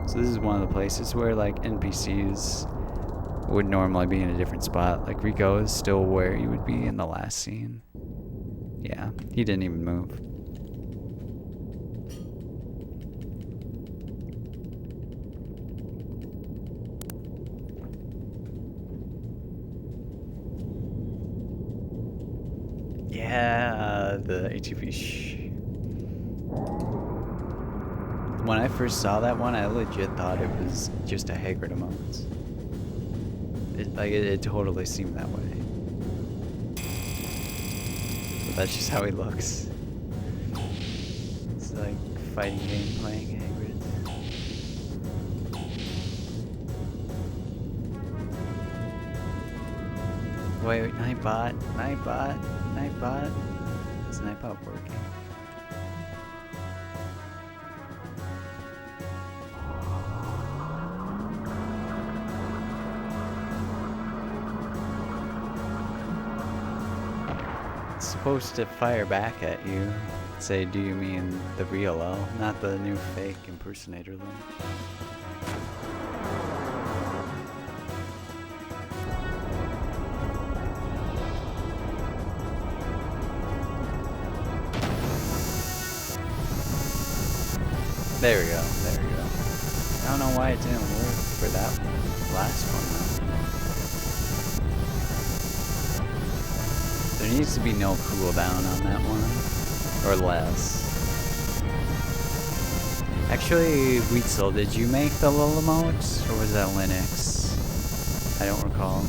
So this is one of the places where like NPCs would normally be in a different spot. Like Rico is still where he would be in the last scene. Yeah, he didn't even move. Yeah, the ATP When I first saw that one, I legit thought it was just a Hagrid emote. It totally seemed that way. But that's just how he looks. It's like fighting game playing Hagrid. Wait, Nightbot. Is Nightbot working? Supposed to fire back at you. Say, do you mean the real L, not the new fake impersonator L? There we go. I don't know why it didn't work for that last one though. There needs to be no cooldown on that one, or less. Actually, Weetzel, did you make the little emotes, or was that Linux? I don't recall.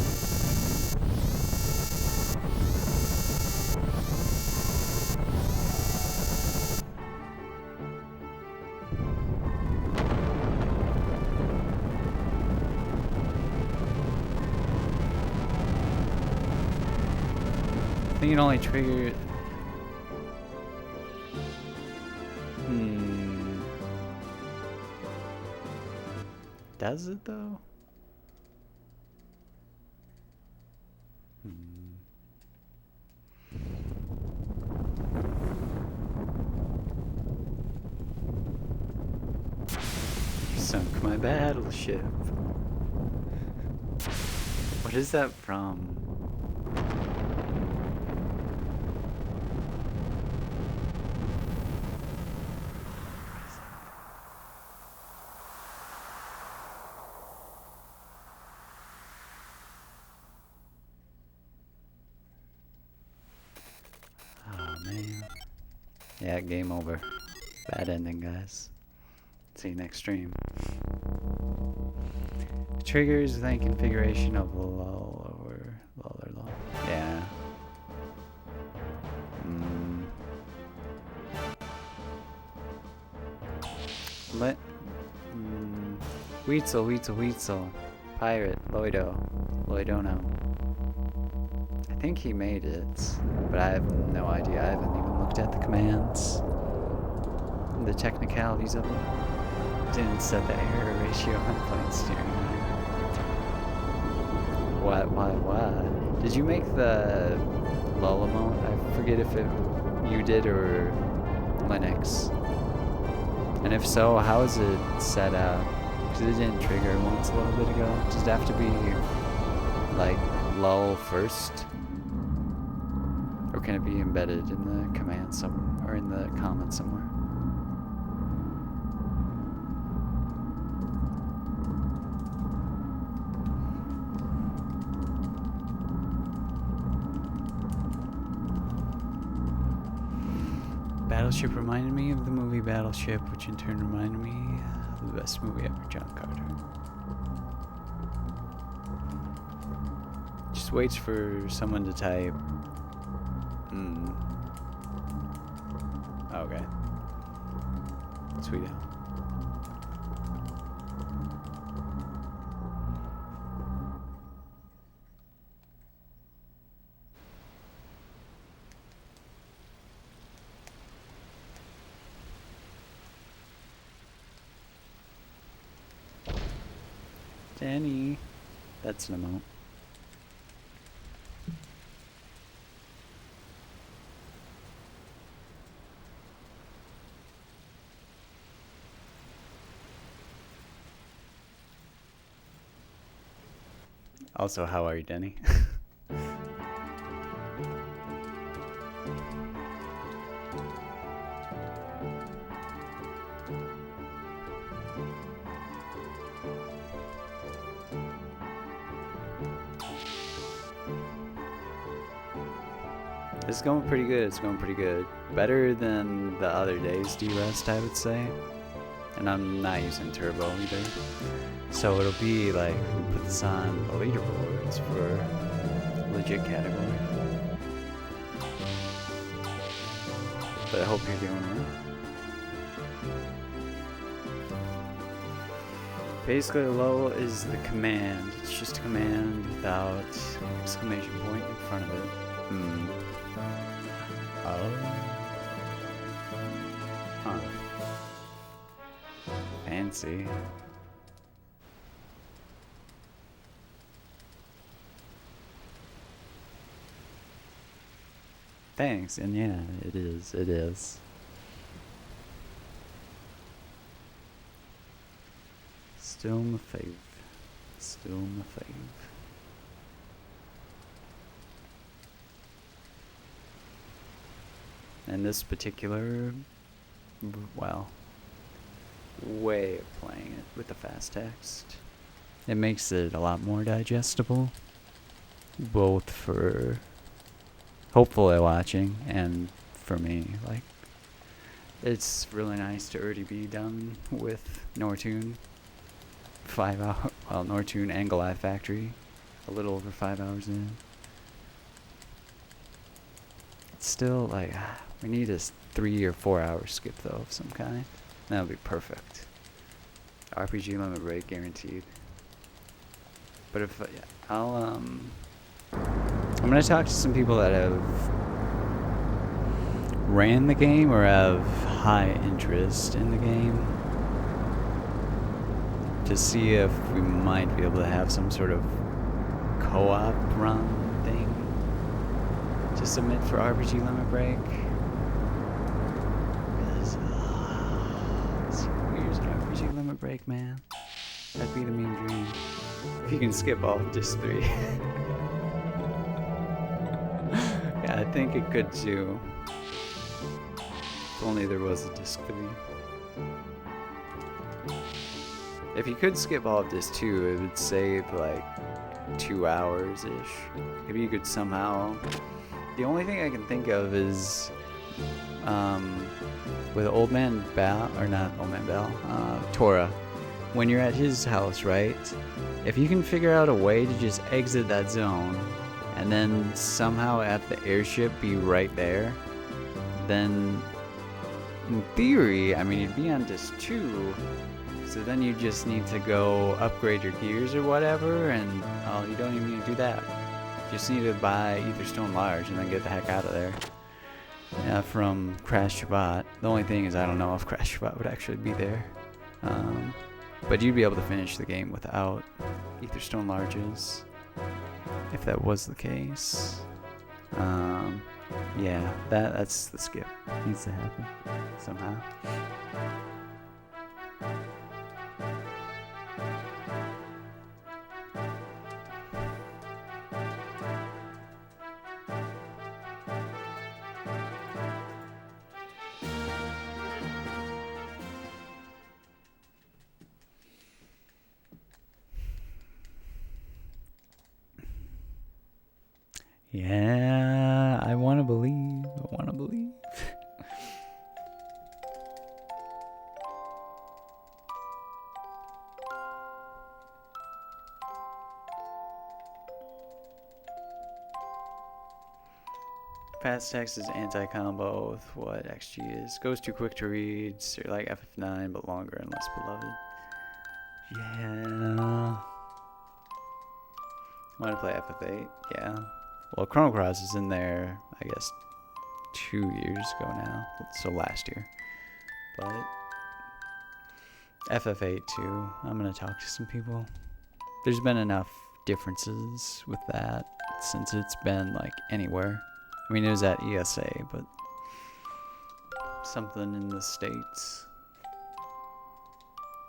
I think it only triggered... Does it though? Sunk my battleship. What is that from? Oh man. Yeah, game over. Bad ending, guys. See you next stream. Triggers within configuration of lull or lull. Yeah. Weetzel. Pirate. Loidono. I think he made it, but I have no idea. I haven't even looked at the commands. The technicalities of it. Didn't set the error ratio on playing steering wheel. What? Did you make the lull emote? I forget if you did or Linux. And if so, how is it set up? Because it didn't trigger once a little bit ago. Does it have to be like lull first? Or can it be embedded in the command somewhere or in the comment somewhere? Battleship reminded me of the movie Battleship, which in turn reminded me of the best movie ever, John Carter. Just waits for someone to type. Okay. Sweet hell. Danny. That's an emote. Also, how are you, Denny? It's going pretty good. It's going pretty good. Better than the other days D-Rest, I would say. And I'm not using turbo either. So it'll be like, we put this on the leaderboards for legit category. But I hope you're doing well. Basically, low is the command. It's just a command without exclamation point in front of it. Oh. Huh. Fancy. Thanks, and yeah, it is. Still my fave. And this particular, well, way of playing it with the fast text, it makes it a lot more digestible, both for hopefully watching and for me. Like, it's really nice to already be done with Nortoon. 5 hour, well, Nortoon and Goliath Factory, a little over 5 hours in. It's still like, we need a 3 or 4 hour skip though of some kind. That would be perfect. RPG limit break guaranteed. But if I'm gonna talk to some people that have ran the game or have high interest in the game to see if we might be able to have some sort of co-op run thing to submit for RPG limit break. Because Xenogears and RPG limit break break, man. That'd be the mean dream. If you can skip all of disc 3. Yeah, I think it could too. If only there was a disc 3. If you could skip all of disc 2, it would save like 2 hours-ish. If you could somehow... The only thing I can think of is with Old Man Bal, or not Old Man Bal, Tora. When you're at his house, right? If you can figure out a way to just exit that zone and then somehow have the airship be right there, then in theory, I mean, you'd be on disc 2, so then you just need to go upgrade your gears or whatever, and you don't even need to do that. You just need to buy Ether Stone Large and then get the heck out of there. From Crash Shabbat. The only thing is I don't know if Crash Shabbat would actually be there. But you'd be able to finish the game without Ether Stone Larges, if that was the case. Yeah, that's the skip. Needs to happen somehow. Yeah, I want to believe. I want to believe. Fast text is anti-combo with what XG is. Goes too quick to read. So like FF9, but longer and less beloved. Yeah. Want to play FF8? Yeah. Well, Chrono Cross is in there, I guess, 2 years ago now. So last year. But FF8 too. I'm going to talk to some people. There's been enough differences with that since it's been like anywhere. I mean, it was at ESA, but something in the States.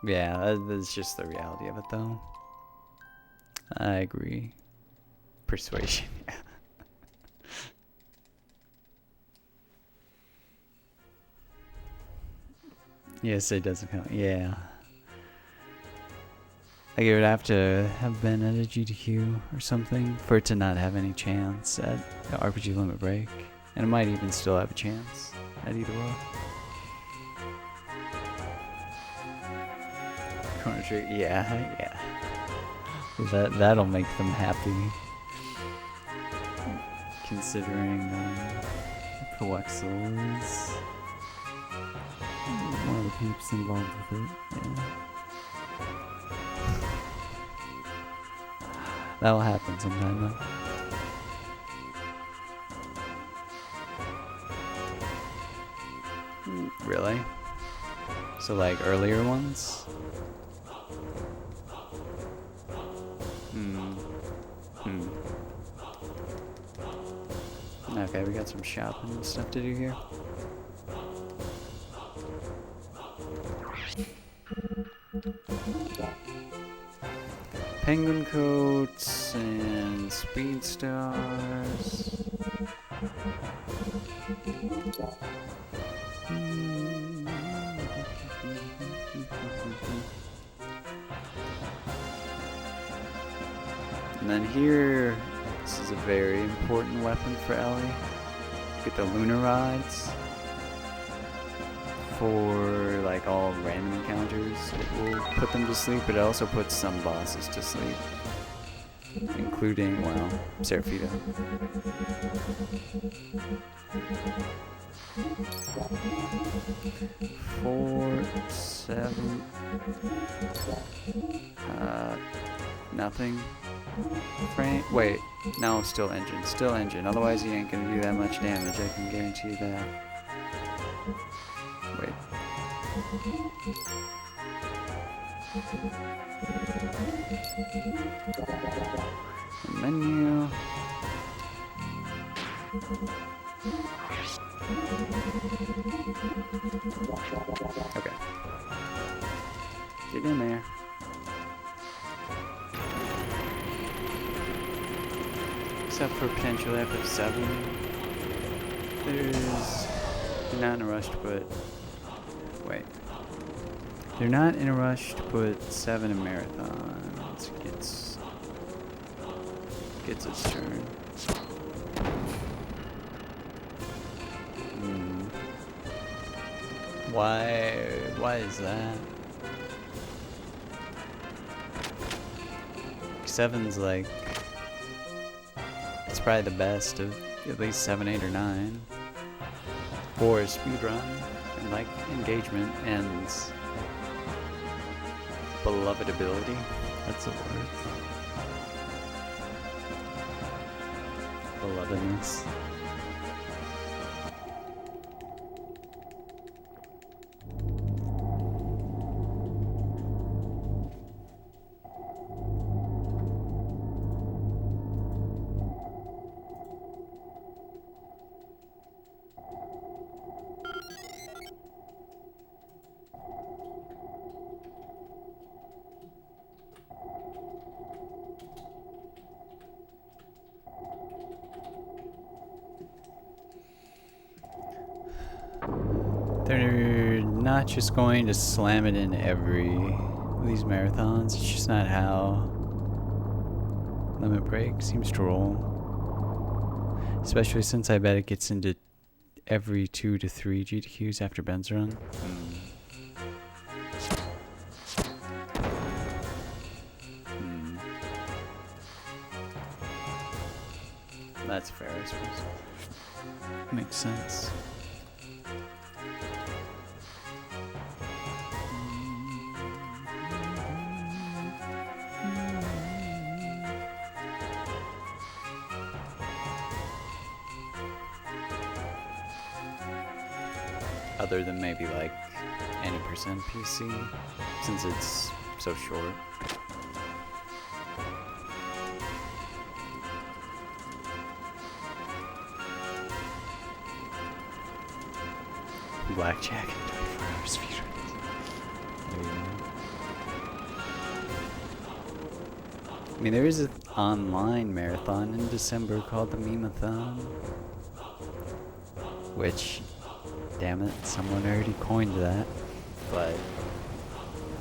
Yeah, that's just the reality of it though. I agree. Persuasion, yeah. Yes, it doesn't count. Yeah. Like it would have to have been at a AGDQ or something for it to not have any chance at the RPG Limit Break. And it might even still have a chance at either way. Chrono Trigger, yeah. That'll make them happy. Considering Coexel is one of the peeps involved with it, yeah. That'll happen sometime though. Really? So like earlier ones? Okay, we got some shopping and stuff to do here. Penguin coats and speed stars. And then here, this is a very important weapon for Ellie. Get the lunar rods for like all random encounters. It will put them to sleep, but it also puts some bosses to sleep, including, well, Seraphita. Four, 7. Nothing. Frame. Wait, no, still engine. Still engine. Otherwise, he ain't gonna do that much damage. I can guarantee you that. Wait. Menu. Okay. Get in there. Except for potential FF7. They're not in a rush to put... Wait. They're not in a rush to put 7 in Marathon. Gets its turn. Why is that? 7's like... It's probably the best of at least 7, 8, or 9. For speedrun, and like engagement, and belovedability. That's the word. Belovedness. They're not just going to slam it in every of these marathons. It's just not how Limit Break seems to roll. Especially since I bet it gets into every 2 to 3 GDQs after Ben's run. That's fair, I suppose. Makes sense. Other than maybe like any percent PC, since it's so short. Blackjack in 24 hours speedruns. I mean, there is an online marathon in December called the Meme-a-thon, which, damn it, someone already coined that, but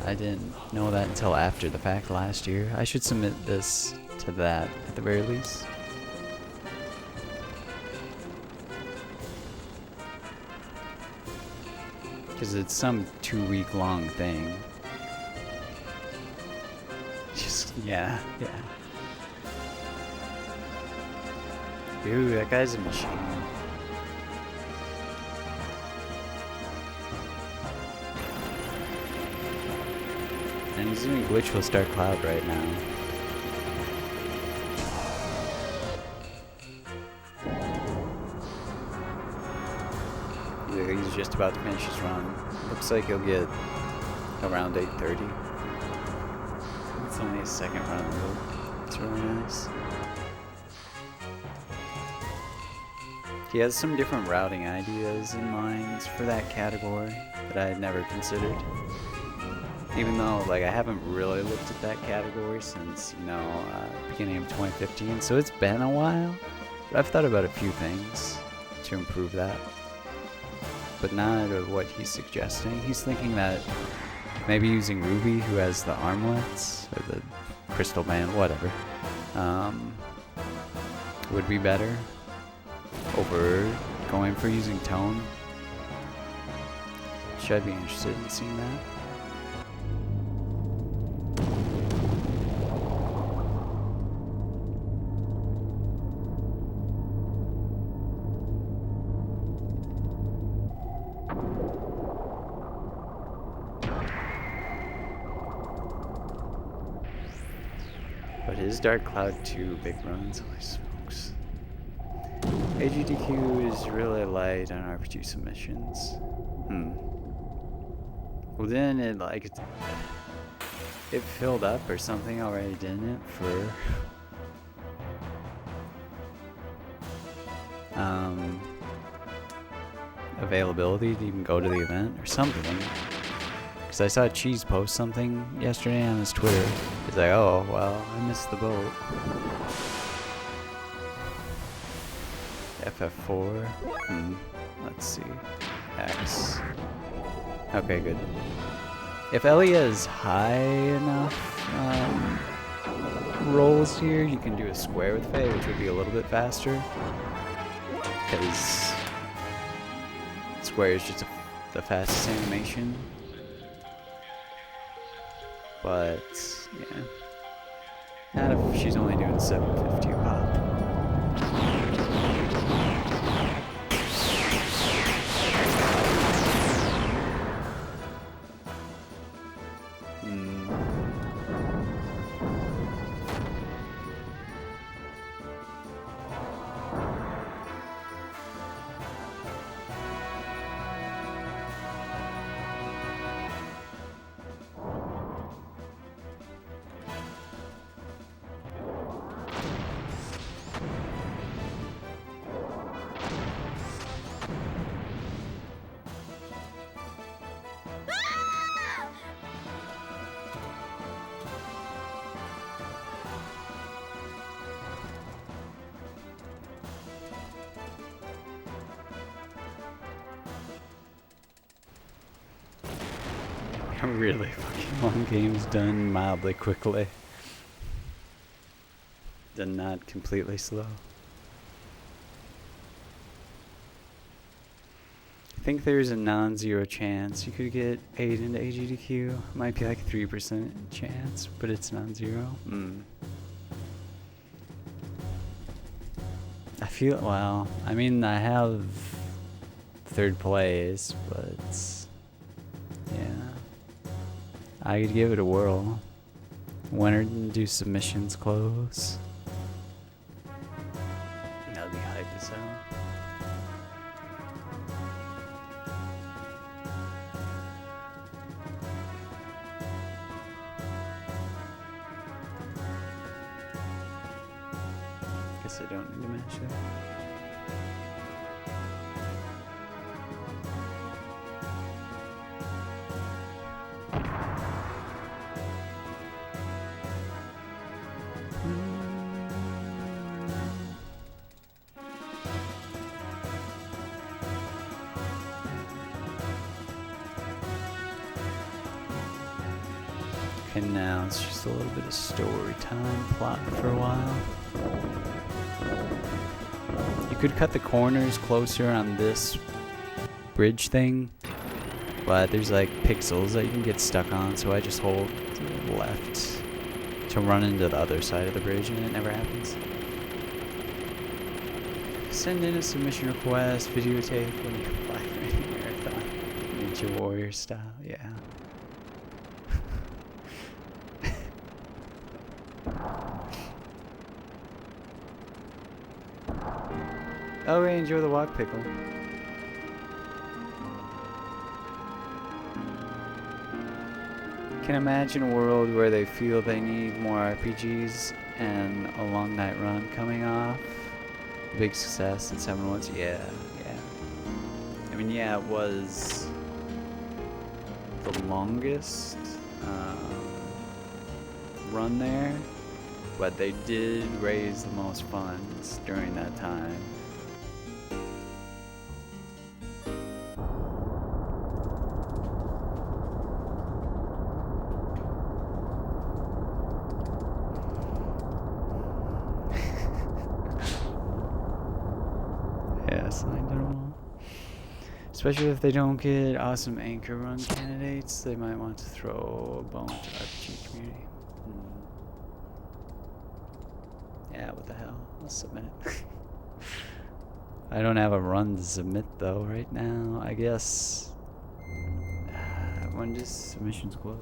I didn't know that until after the fact last year. I should submit this to that at the very least. Because it's some 2-week long thing. Just, yeah. Ooh, that guy's a machine. And he's doing glitchless Dark Cloud right now. He's just about to finish his run. Looks like he'll get around 8:30. It's only his second run though. It's really nice. He has some different routing ideas in mind for that category that I had never considered. Even though, like, I haven't really looked at that category since, beginning of 2015, so it's been a while. But I've thought about a few things to improve that. But not what he's suggesting. He's thinking that maybe using Ruby, who has the armlets, or the crystal band, whatever, would be better over going for using Tone. Should I be interested in seeing that? But his Dark Cloud 2 big runs, holy smokes. AGDQ is really light on RPG submissions. Well then it filled up or something already, didn't it? For availability to even go to the event or something. Because I saw Cheese post something yesterday on his Twitter. He's like, oh, well, I missed the boat. FF4. Let's see. X. Okay, good. If Ellie has high enough rolls here, you can do a square with Faye, which would be a little bit faster. Because square is just the fastest animation. But, yeah. Not if she's only doing 750 a pop. A really fucking long game's done mildly quickly. Done not completely slow. I think there's a non-zero chance you could get 8 into AGDQ. Might be like 3% chance, but it's non-zero. I feel, well, I mean, I have third place, but yeah. I could give it a whirl. Winner didn't do submissions close. That would be hype as hell. Guess I don't need to match it. And now it's just a little bit of story time, plot for a while. You could cut the corners closer on this bridge thing, but there's like pixels that you can get stuck on, so I just hold left to run into the other side of the bridge, and it never happens. Send in a submission request, videotape when you apply for any marathon. Ninja Warrior style, yeah. Oh, I enjoy the walk pickle. Can imagine a world where they feel they need more RPGs and a long night run coming off. Big success at 7-1. Yeah. I mean, yeah, it was the longest run there, but they did raise the most funds during that time. Especially if they don't get awesome anchor run candidates, they might want to throw a bone to RPG community. Yeah, what the hell? I'll submit it. I don't have a run to submit though right now. I guess when does submissions close?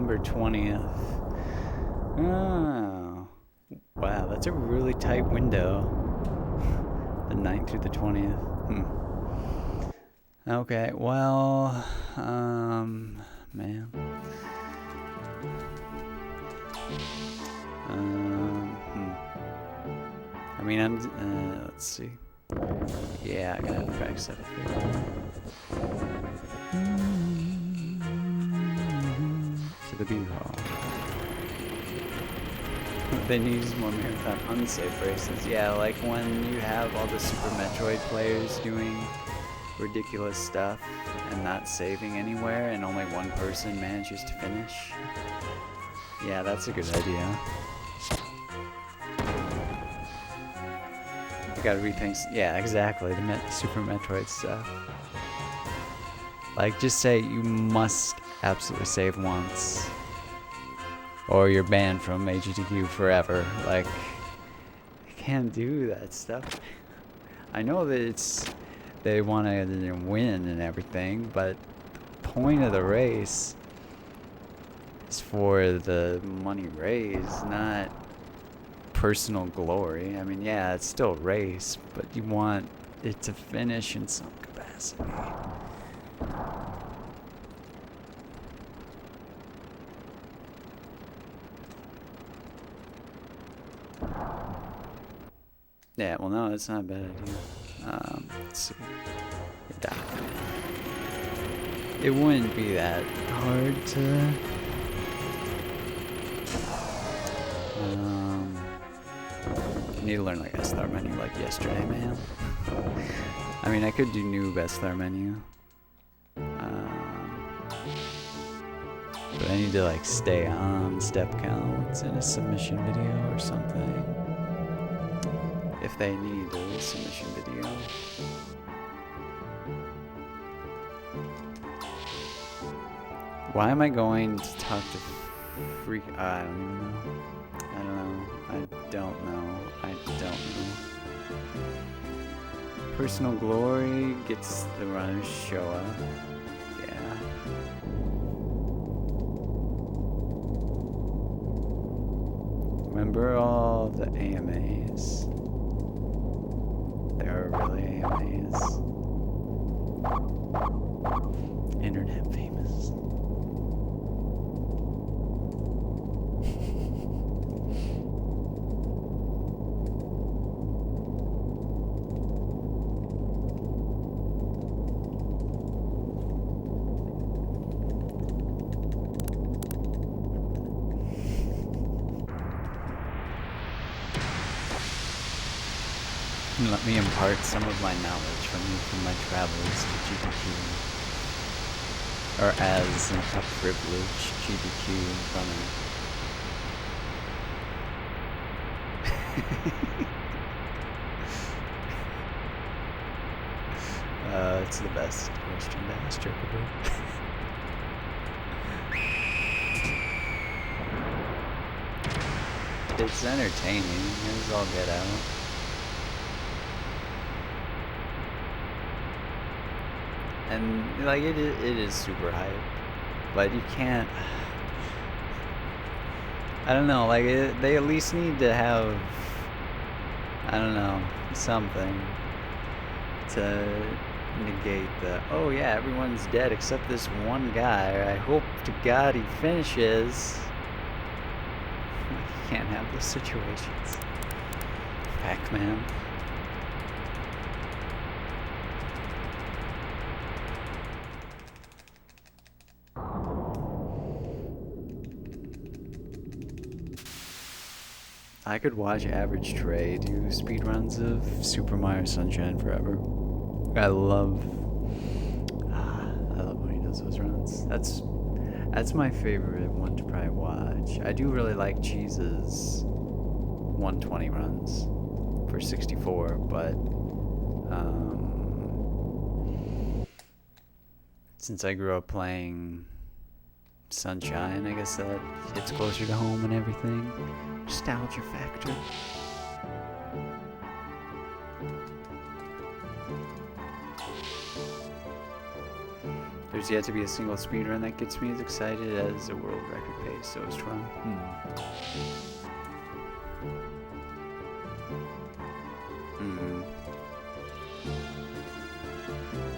September 20th. Oh. Wow, that's a really tight window. The 9th through the 20th. Okay, well, man. I mean, let's see. Yeah, I gotta track set up here. To the beer hall. They need to use more marathon unsafe races. Yeah, like when you have all the Super Metroid players doing ridiculous stuff and not saving anywhere and only one person manages to finish. Yeah, that's a good idea. You gotta rethink. Yeah, exactly. The Super Metroid stuff. Like, just say you must absolutely save once, or you're banned from AGDQ forever. Like, you can't do that stuff. I know that they want to win and everything, but the point of the race is for the money raised, not personal glory. I mean, yeah, it's still a race, but you want it to finish in some capacity. Yeah, well, no, that's not a bad idea. Let's see. It wouldn't be that hard to... I need to learn like SLR menu like yesterday, man. I mean, I could do new SLR menu. But I need to like stay on step counts in a submission video or something. If they need a submission video. Why am I going to talk to freak? I don't even know. I don't know. Personal glory gets the runners show up. Yeah. Remember all the AMAs? There are really AMAs. Internet famous. Let me impart some of my knowledge from my travels to GDQ, or as a privileged GDQ runner. It's the best question to ask Chocobo. It's entertaining, as all get out. And like it is super hype, but you can't. I don't know. Like they at least need to have. I don't know, something to negate the. Oh yeah, everyone's dead except this one guy. I hope to God he finishes. You can't have those situations. Pac-Man. I could watch Average Trey do speedruns of Super Mario Sunshine forever. I love when he does those runs. That's my favorite one to probably watch. I do really like Cheese's 120 runs for 64, but since I grew up playing Sunshine, I guess that hits closer to home and everything. Nostalgia factor. There's yet to be a single speedrun that gets me as excited as a world record pace, so is Tron.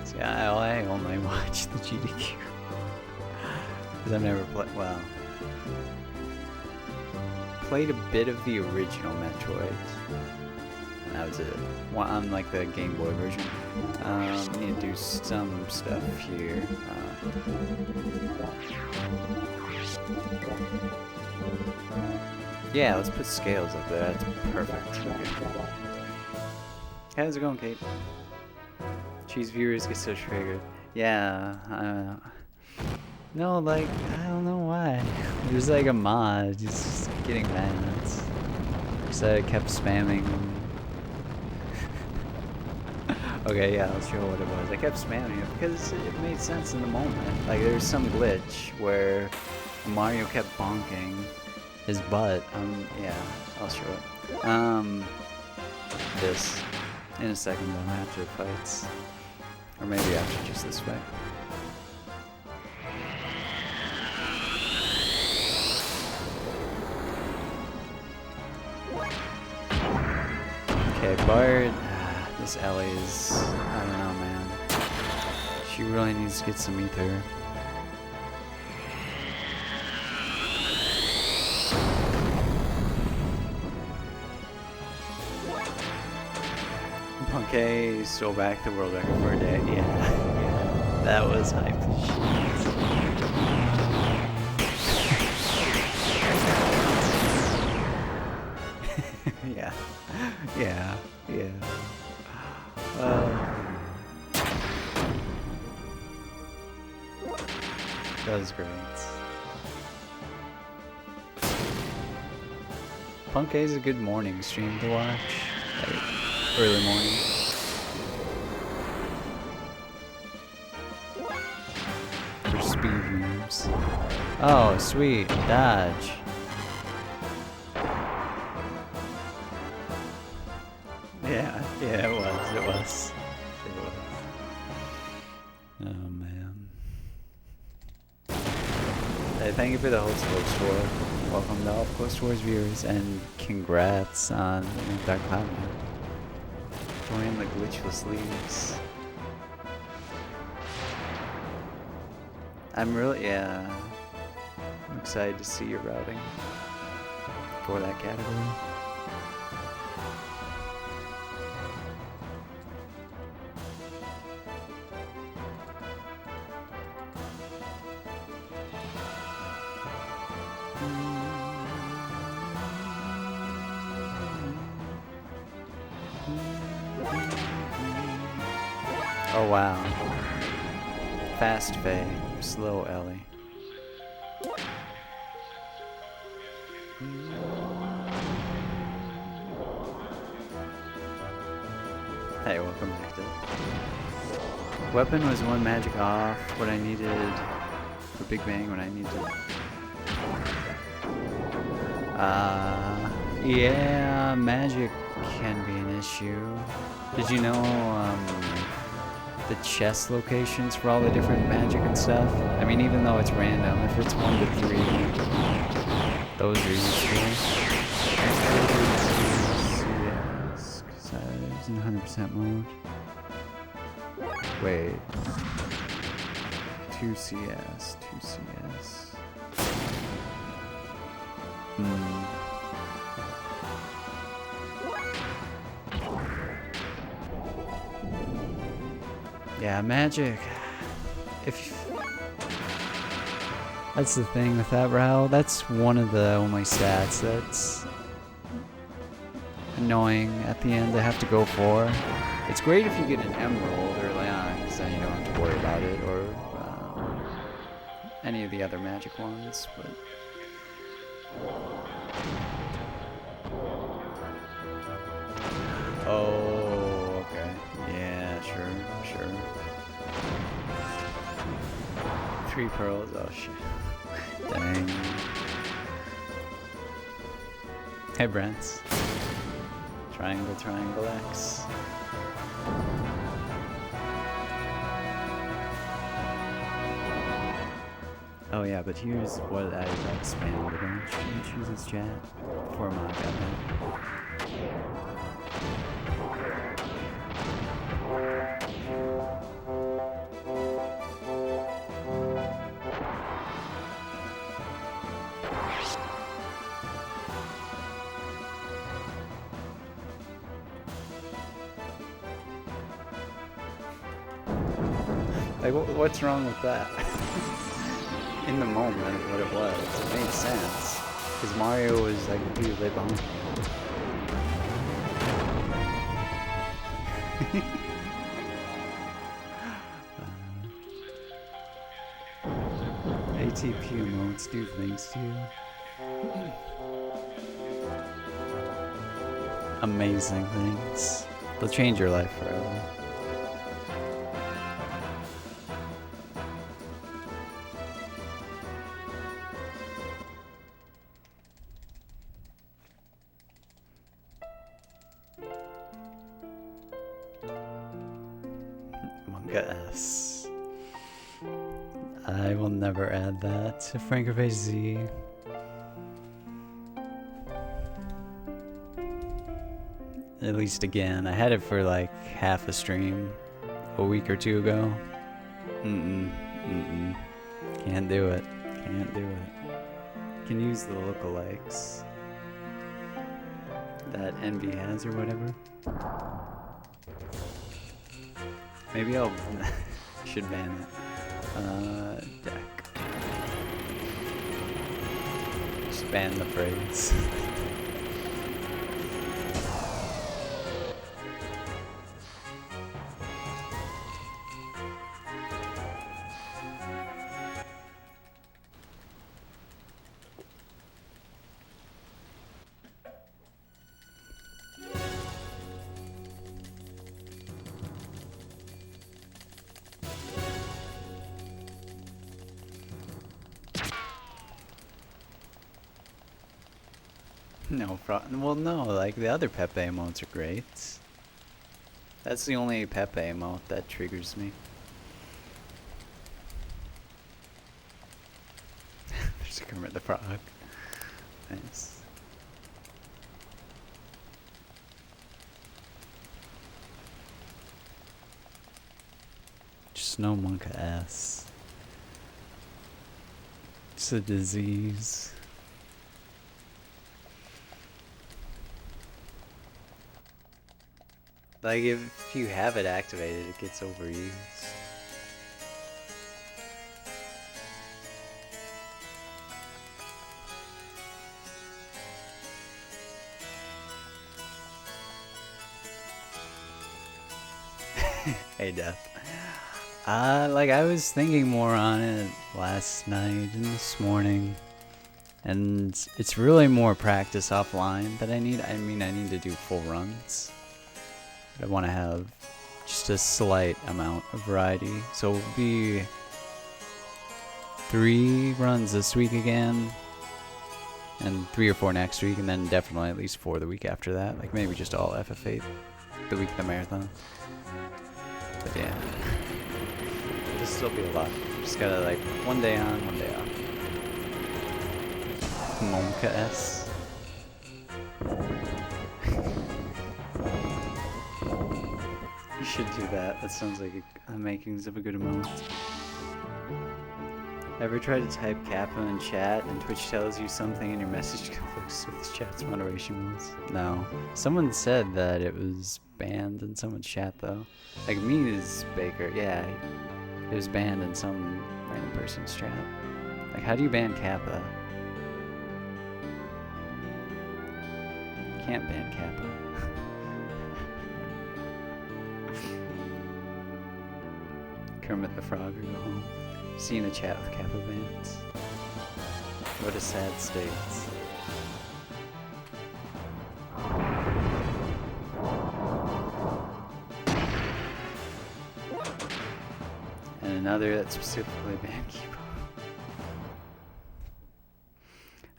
See, I only watch the GDQ. Because I've never played, well, played a bit of the original Metroid. And that was it. On like the Game Boy version. Need to do some stuff here. Yeah, let's put scales up there. That's perfect. Okay. How's it going, Kate? Cheese viewers get so triggered. Yeah, I don't know. No, like, I don't know why. There's like a mod, just getting mad. So I kept spamming. Okay, yeah, I'll show what it was. I kept spamming it because it made sense in the moment. Like, there was some glitch where Mario kept bonking his butt. Yeah, I'll show it. This. In a second, though, after the fights. Or maybe after just this fight. Okay, Bard. This Ellie is, I don't know, man. She really needs to get some ether. Punkay stole back the world record for a day. Yeah, that was hype. Yeah. That was great. Punkay is a good morning stream to watch. Like, early morning. For speed rooms. Oh, sweet. Dodge. Yeah, it was. Oh, man. Hey, thank you for the host Post War. Welcome to all Post Wars viewers, and congrats on Dark Cloud. Join the glitchless leagues. I'm excited to see your routing for that category. Oh wow. Fast Faye, slow Ellie. Hey, welcome back to it. Weapon was one magic off what I needed for Big Bang when I needed yeah, magic can be an issue. Did you know the chest locations for all the different magic and stuff? I mean, even though it's random, if it's 1 to 3, those are useful. Yes, because I was in 100% mode. Wait. 2 CS. Yeah, magic. That's the thing with that route. That's one of the only stats that's annoying at the end to have to go for. It's great if you get an emerald early on, because then you don't have to worry about it, or any of the other magic ones, but... Oh, okay. Yeah, sure. 3 pearls, oh shit. Dang. Hey, Brent. Triangle X. Oh yeah, but here's what I spammed a bunch. Can choose his chat before Mom got that. Like, what's wrong with that? In the moment, what it was, it made sense. Because Mario was like completely behind. ATP emotes do things to you. Amazing things. They'll change your life forever. S. I will never add that to Frankerface Z. At least again. I had it for like half a stream a week or two ago. Can't do it. Can't do it. Can use the lookalikes that Envy has or whatever. Maybe I'll should ban it. Deck. Just ban the phrase. No problem. Well, no, like the other Pepe emotes are great. That's the only Pepe emote that triggers me. There's a Kermit the Frog. Nice. Just no Monka S. It's a disease. Like, if you have it activated, it gets overused. Hey, Death. Like, I was thinking more on it last night and this morning. And it's really more practice offline that I need. I mean, I need to do full runs. I want to have just a slight amount of variety. So it'll be 3 runs this week again, and 3 or 4 next week, and then definitely at least 4 the week after that. Like maybe just all FF8 the week of the marathon. But yeah, it'll still be a lot. Just gotta like one day on, one day off. Monka S. You should do that. That sounds like the makings of a good emote. Ever try to type Kappa in chat and Twitch tells you something and your message conflicts with chat's moderation rules? No. Someone said that it was banned in someone's chat though. Like Mies Baker, yeah. It was banned in some random person's chat. Like, how do you ban Kappa? Can't ban Kappa. Kermit the Frog or go home. See you in the chat with Kappa bans. What a sad state. And another that specifically banned Kipo.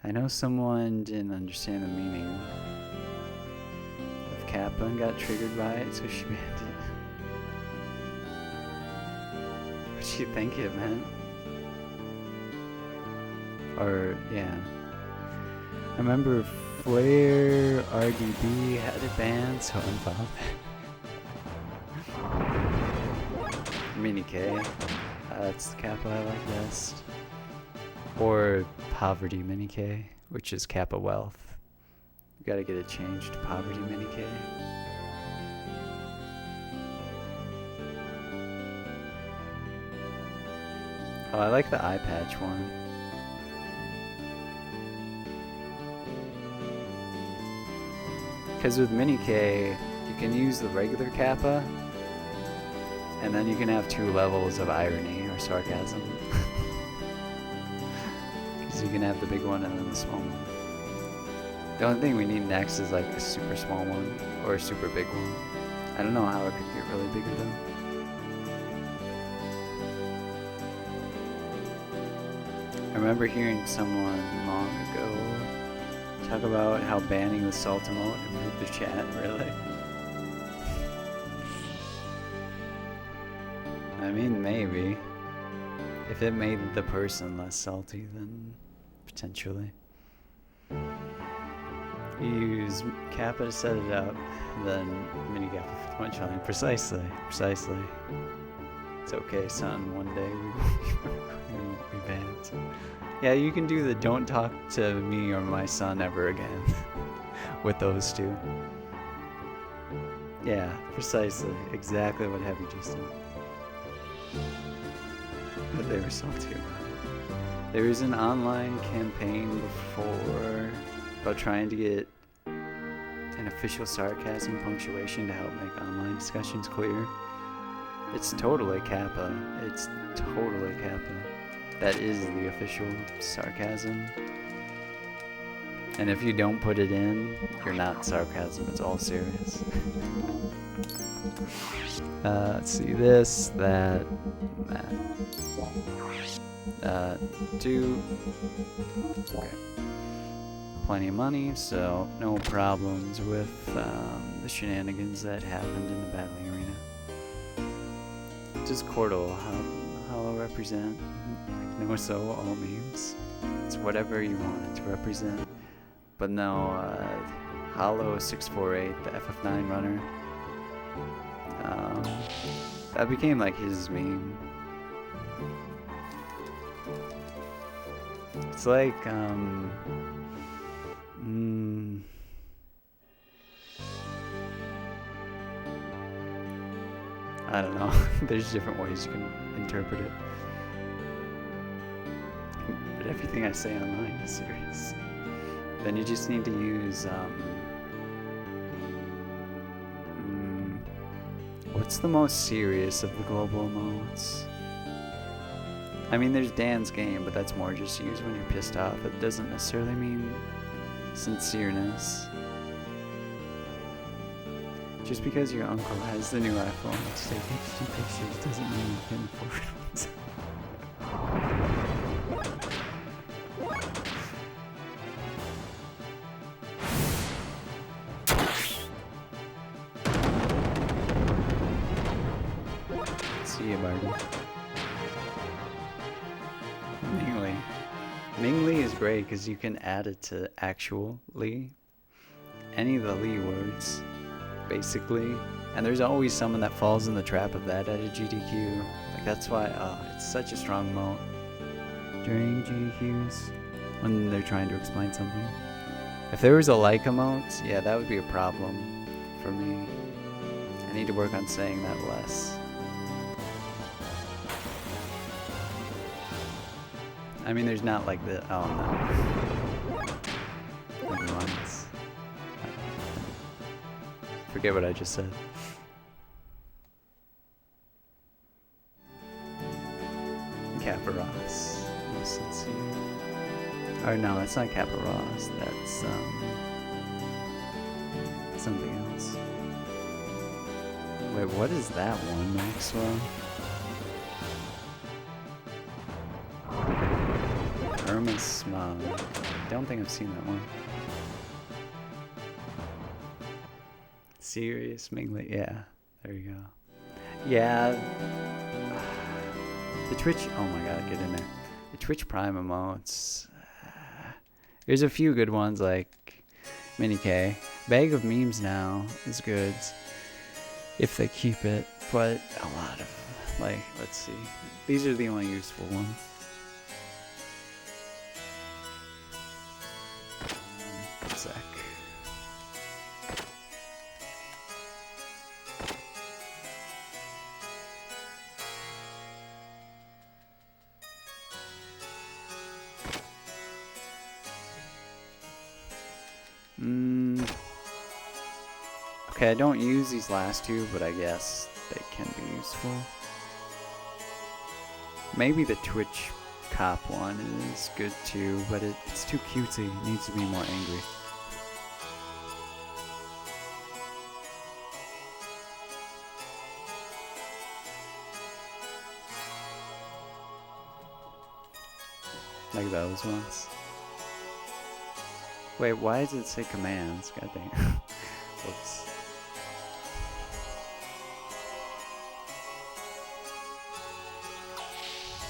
I know someone didn't understand the meaning of Kappa and got triggered by it, so she banned it. What do you think it meant? Or, yeah. I remember Flare RDB had it banned, so unfollowed it. Mini K. That's the Kappa I like best. Or Poverty Mini K, which is Kappa Wealth. We gotta get it changed to Poverty Mini K. Oh, I like the eye patch one. Because with Mini K, you can use the regular Kappa, and then you can have 2 levels of irony or sarcasm. Because you can have the big one and then the small one. The only thing we need next is like a super small one or a super big one. I don't know how it could get really bigger though. I remember hearing someone long ago talk about how banning the salt emote improved the chat, really. I mean, maybe. If it made the person less salty, then potentially. You use Kappa to set it up, then mini Kappa for the one challenge. Precisely. It's okay, son. One day we won't be banned. Yeah, you can do the don't talk to me or my son ever again with those 2. Yeah, precisely. Exactly what Heavy just did. But they were salty about it. There was an online campaign before about trying to get an official sarcasm punctuation to help make online discussions clear. It's totally Kappa. It's totally Kappa. That is the official sarcasm. And if you don't put it in, you're not sarcasm, it's all serious. Let's see, this, that, that. 2. Okay. Plenty of money, so no problems with the shenanigans that happened in the battling arena. Just Cordell, how represent? Like, no, so all memes. It's whatever you want it to represent. But no, Hollow 648, the FF9 runner. That became like his meme. It's like, I don't know. There's different ways you can interpret it. But everything I say online is serious. Then you just need to use, what's the most serious of the global emotes? I mean, there's Dan's game, but that's more just used when you're pissed off. It doesn't necessarily mean sincereness. Just because your uncle has the new iPhone to take HD pictures doesn't mean you can afford it. See you, Barbie. Mingly is great because you can add it to actually any of the Lee words, basically. And there's always someone that falls in the trap of that at a GDQ. Like, that's why, it's such a strong mode during GDQs when they're trying to explain something. If there was a like emote, yeah, that would be a problem for me. I need to work on saying that less. I mean, there's not like the, oh no. Never mind. Forget what I just said. Kappa Ross. Let's see. Or no, that's not Kappa Ross. That's something else. Wait, what is that one, Maxwell? Irma's Smog. Don't think I've seen that one. Serious Mingli, yeah. There you go. Yeah. The Twitch, oh my god, get in there. The Twitch Prime emotes. There's a few good ones like Mini K. Bag of Memes now is good if they keep it, but a lot of, like, let's see. These are the only useful ones. One sec. Okay, I don't use these last two, but I guess they can be useful. Maybe the Twitch cop one is good too, but it's too cutesy. It needs to be more angry. Like those ones. Wait, why does it say commands? God dang. Whoops.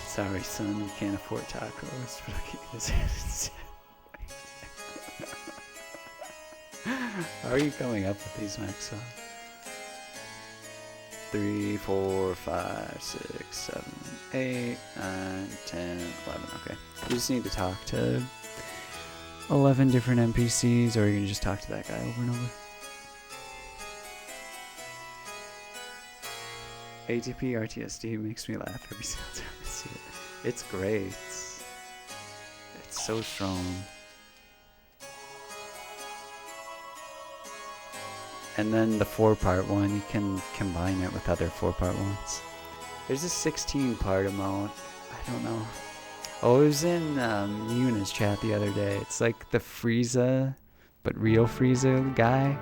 Sorry, son, you can't afford tacos. How are you coming up with these, Maxwell? 3, 4, 5, 6, 7, 8, 9, 10, 11. Okay. You just need to talk to 11 different NPCs, or you can just talk to that guy over and over. ATP RTSD makes me laugh every single time I see it. It's great. It's so strong. And then the 4-part one, you can combine it with other 4-part ones. There's a 16-part emote. I don't know. Oh, it was in Yuna's chat the other day. It's like the Frieza, but real Frieza guy.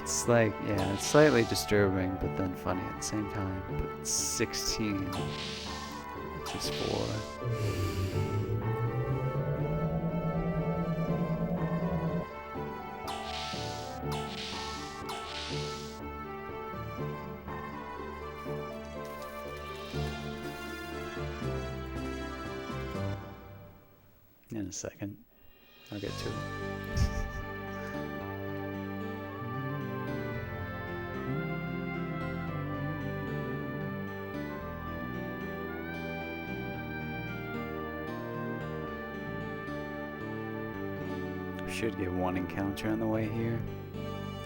It's like, yeah, it's slightly disturbing, but then funny at the same time. But it's 16, which is 4. In a second, I'll get to it. Should get one encounter on the way here.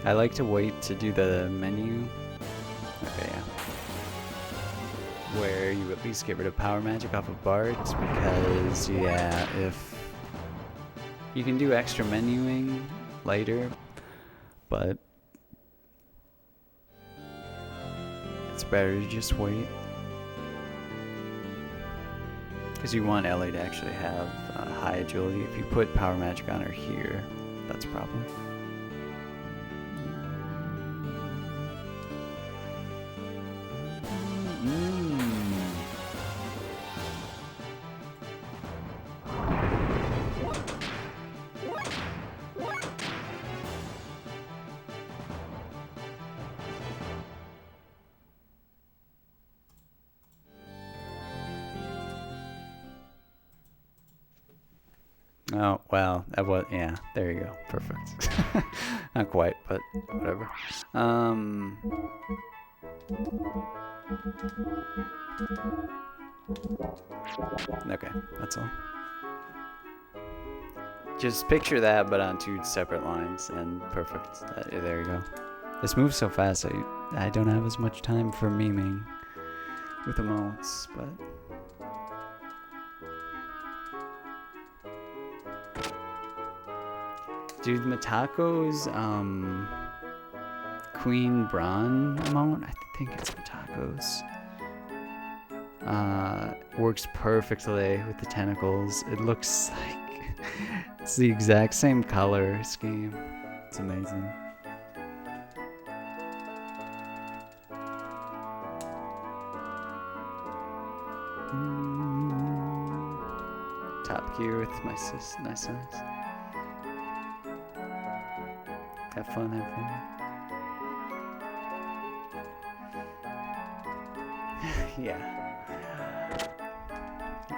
I like to wait to do the menu. Okay, yeah. Where you at least get rid of power magic off of Bards, because yeah, if you can do extra menuing later, but it's better to just wait. Because you want Ellie to actually have high agility. If you put power magic on her here, that's a problem. Oh, well, that was, yeah, there you go. Perfect. Not quite, but whatever. Okay, that's all. Just picture that, but on 2 separate lines, and perfect. There you go. This moves so fast, I don't have as much time for memeing with emotes, but... Dude, Mitako's Queen Braun emote, I think it's Mitako's, works perfectly with the tentacles. It looks like it's the exact same color scheme. It's amazing. Top gear with my sis, nice. Have fun, have fun. Yeah.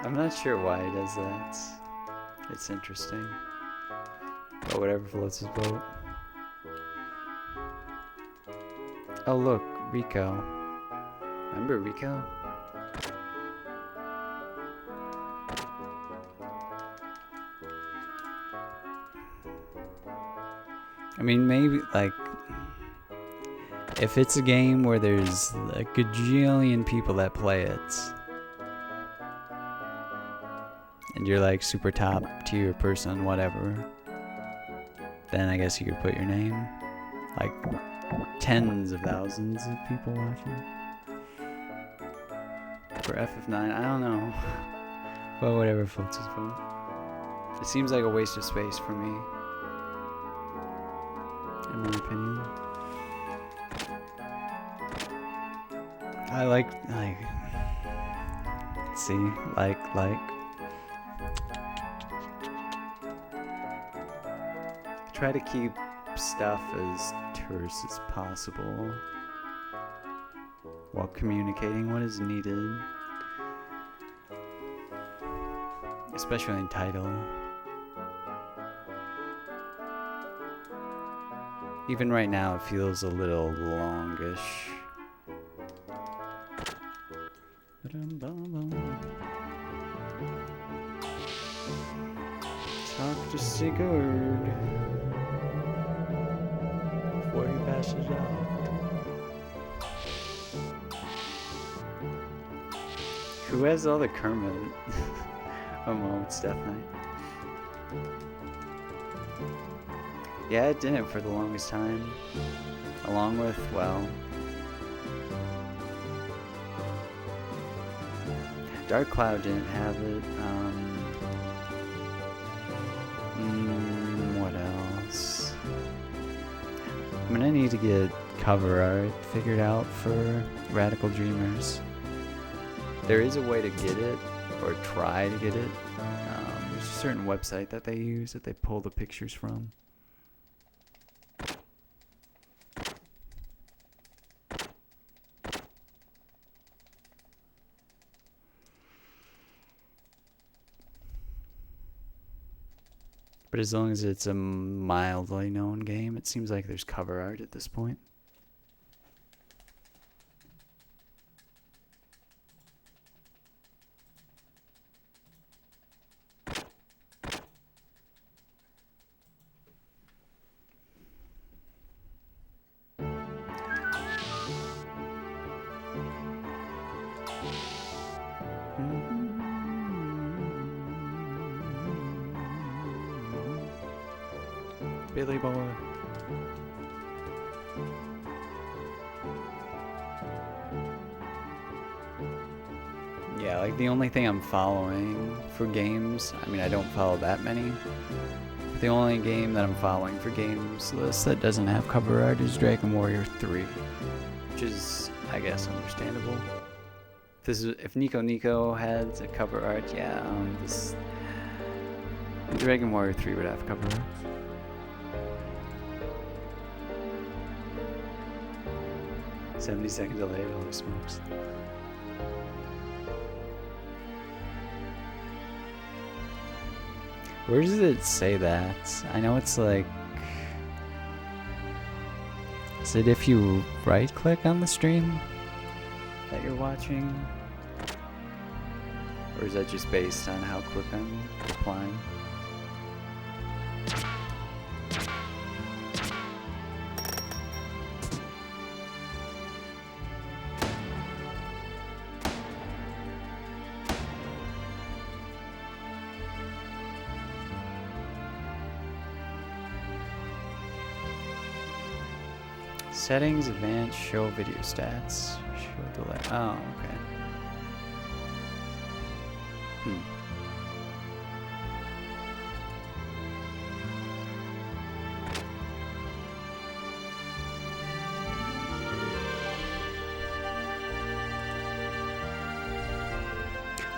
I'm not sure why he does that. It's interesting. But whatever floats his boat. Oh look, Rico. Remember Rico? I mean, maybe, like, if it's a game where there's a gajillion people that play it, and you're like super top tier person, whatever, then I guess you could put your name. Like, tens of thousands of people watching. For FF9, I don't know. But whatever floats his boat. It seems like a waste of space for me, in my opinion. I like, see, like. Try to keep stuff as terse as possible while communicating what is needed, especially in title. Even right now, it feels a little longish. Talk to Sigurd before he passes out. Who has all the Kermit emotes, definitely. Yeah, it didn't for the longest time. Along with, well, Dark Cloud didn't have it. What else? I'm gonna need to get cover art figured out for Radical Dreamers. There is a way to get it, or try to get it. There's a certain website that they use that they pull the pictures from. But as long as it's a mildly known game, it seems like there's cover art at this point. Billy boy. Yeah, like the only thing I'm following for games, I mean, I don't follow that many. But the only game that I'm following for games list that doesn't have cover art is Dragon Warrior 3, which is, I guess, understandable. If Nico Nico had a cover art, yeah, Dragon Warrior 3 would have cover art. "70-second delay, holy smokes." Where does it say that? I know it's like... Is it if you right click on the stream that you're watching? Or is that just based on how quick I'm replying? Settings, advanced, show video stats. Show delay. Oh, okay.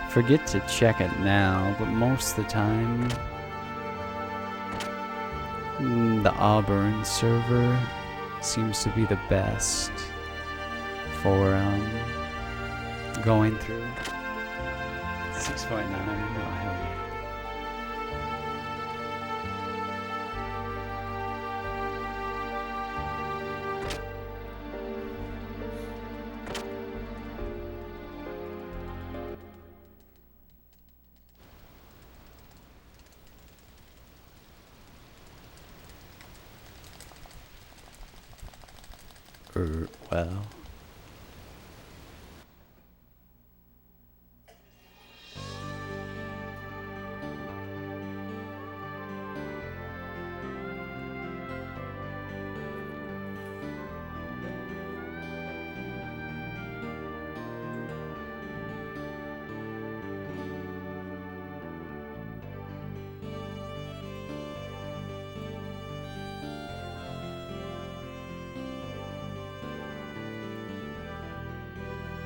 Forget to check it now, but most of the time, the Auburn server seems to be the best for going through. 6.9, oh hell yeah. Well.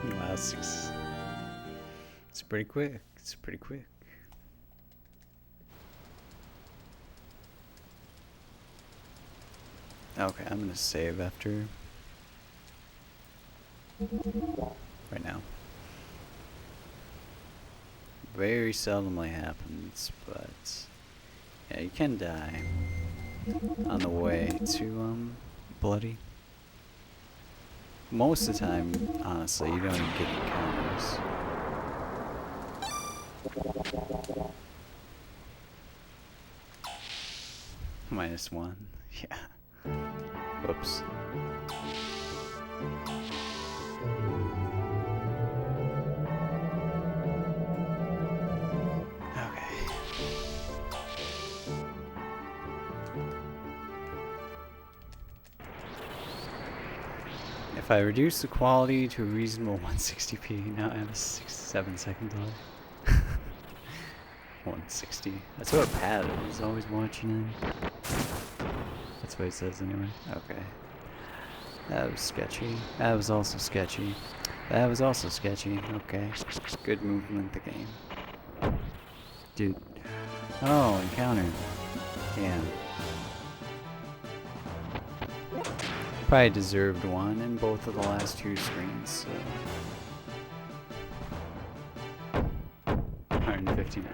Wow, it's pretty quick. It's pretty quick. Okay, I'm gonna save after right now. Very seldomly happens, but yeah, you can die on the way to bloody. Most of the time, honestly, you don't even get encounters. -1. Yeah. Whoops. Okay. If I reduce the quality to a reasonable 160p, now I have a 67-second delay. 160. That's what Pat is always watching in. That's what he says anyway. Okay. That was sketchy. That was also sketchy. That was also sketchy. Okay. Good movement, the game. Dude. Oh, encounter. Damn. Probably deserved one in both of the last 2 screens, so. 159.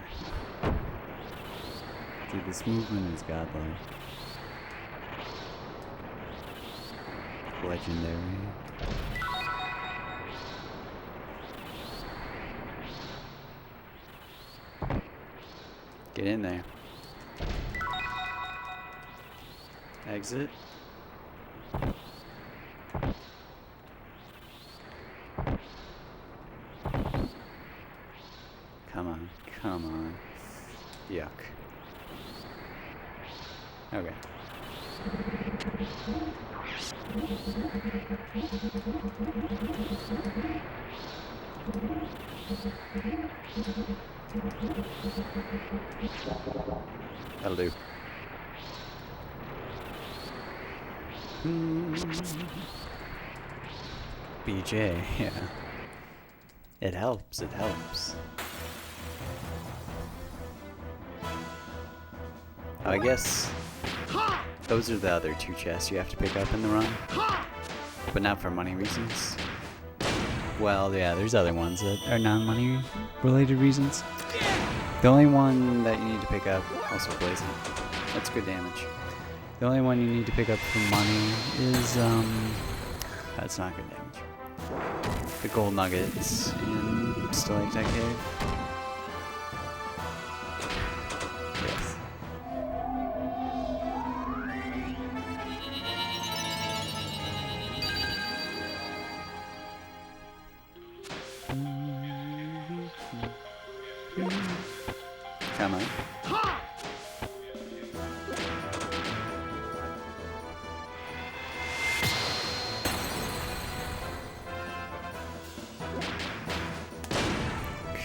Dude, this movement is godlike. Legendary. Get in there. Exit. Come on, come on. Yuck. Okay. That'll do. BJ, yeah. It helps, it helps. I guess those are the other 2 chests you have to pick up in the run, but not for money reasons. Well, yeah, there's other ones that are non-money related reasons. The only one that you need to pick up, also blazing, that's good damage. The only one you need to pick up for money is, that's not good damage. The gold nuggets in Stalactite Cave. Yes. Come on.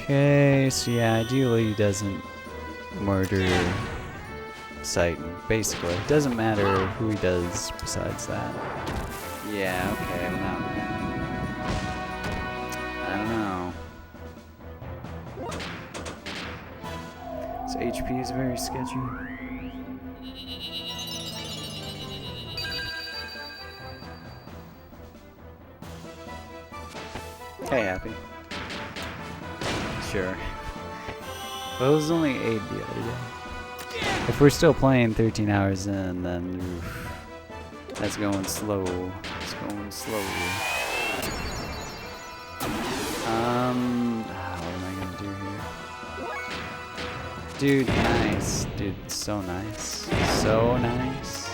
Okay, so yeah, ideally he doesn't murder Satan. Basically, it doesn't matter who he does besides that. Yeah, okay, well now. I don't know. So HP is very sketchy. Hey, Happy. Sure. Well, it was only 8 the other day. If we're still playing 13 hours in, then oof, that's going slow. It's going slow. What am I gonna do here? Dude, nice. Dude, so nice. So nice.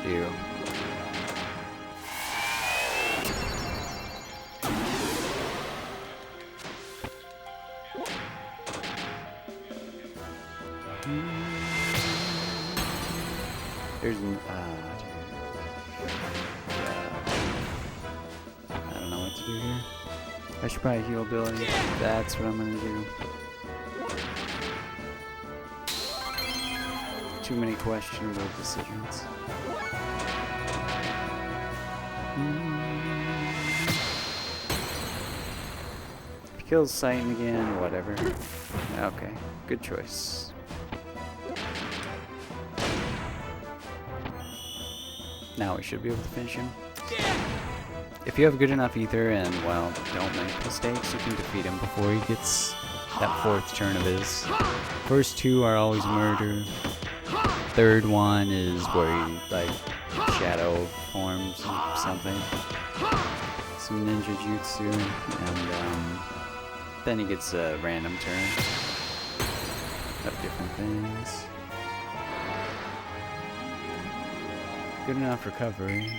Ew. There's an I don't know what to do here. I should probably heal Billy. That's what I'm gonna do. Too many questionable decisions. If he kills Titan again, whatever. Okay, good choice. Now we should be able to finish him. If you have good enough ether and, well, don't make mistakes, you can defeat him before he gets that fourth turn of his. First two are always murder. Third one is where he, like, shadow forms something. Some ninja jutsu, and then he gets a random turn of different things. Good enough recovery.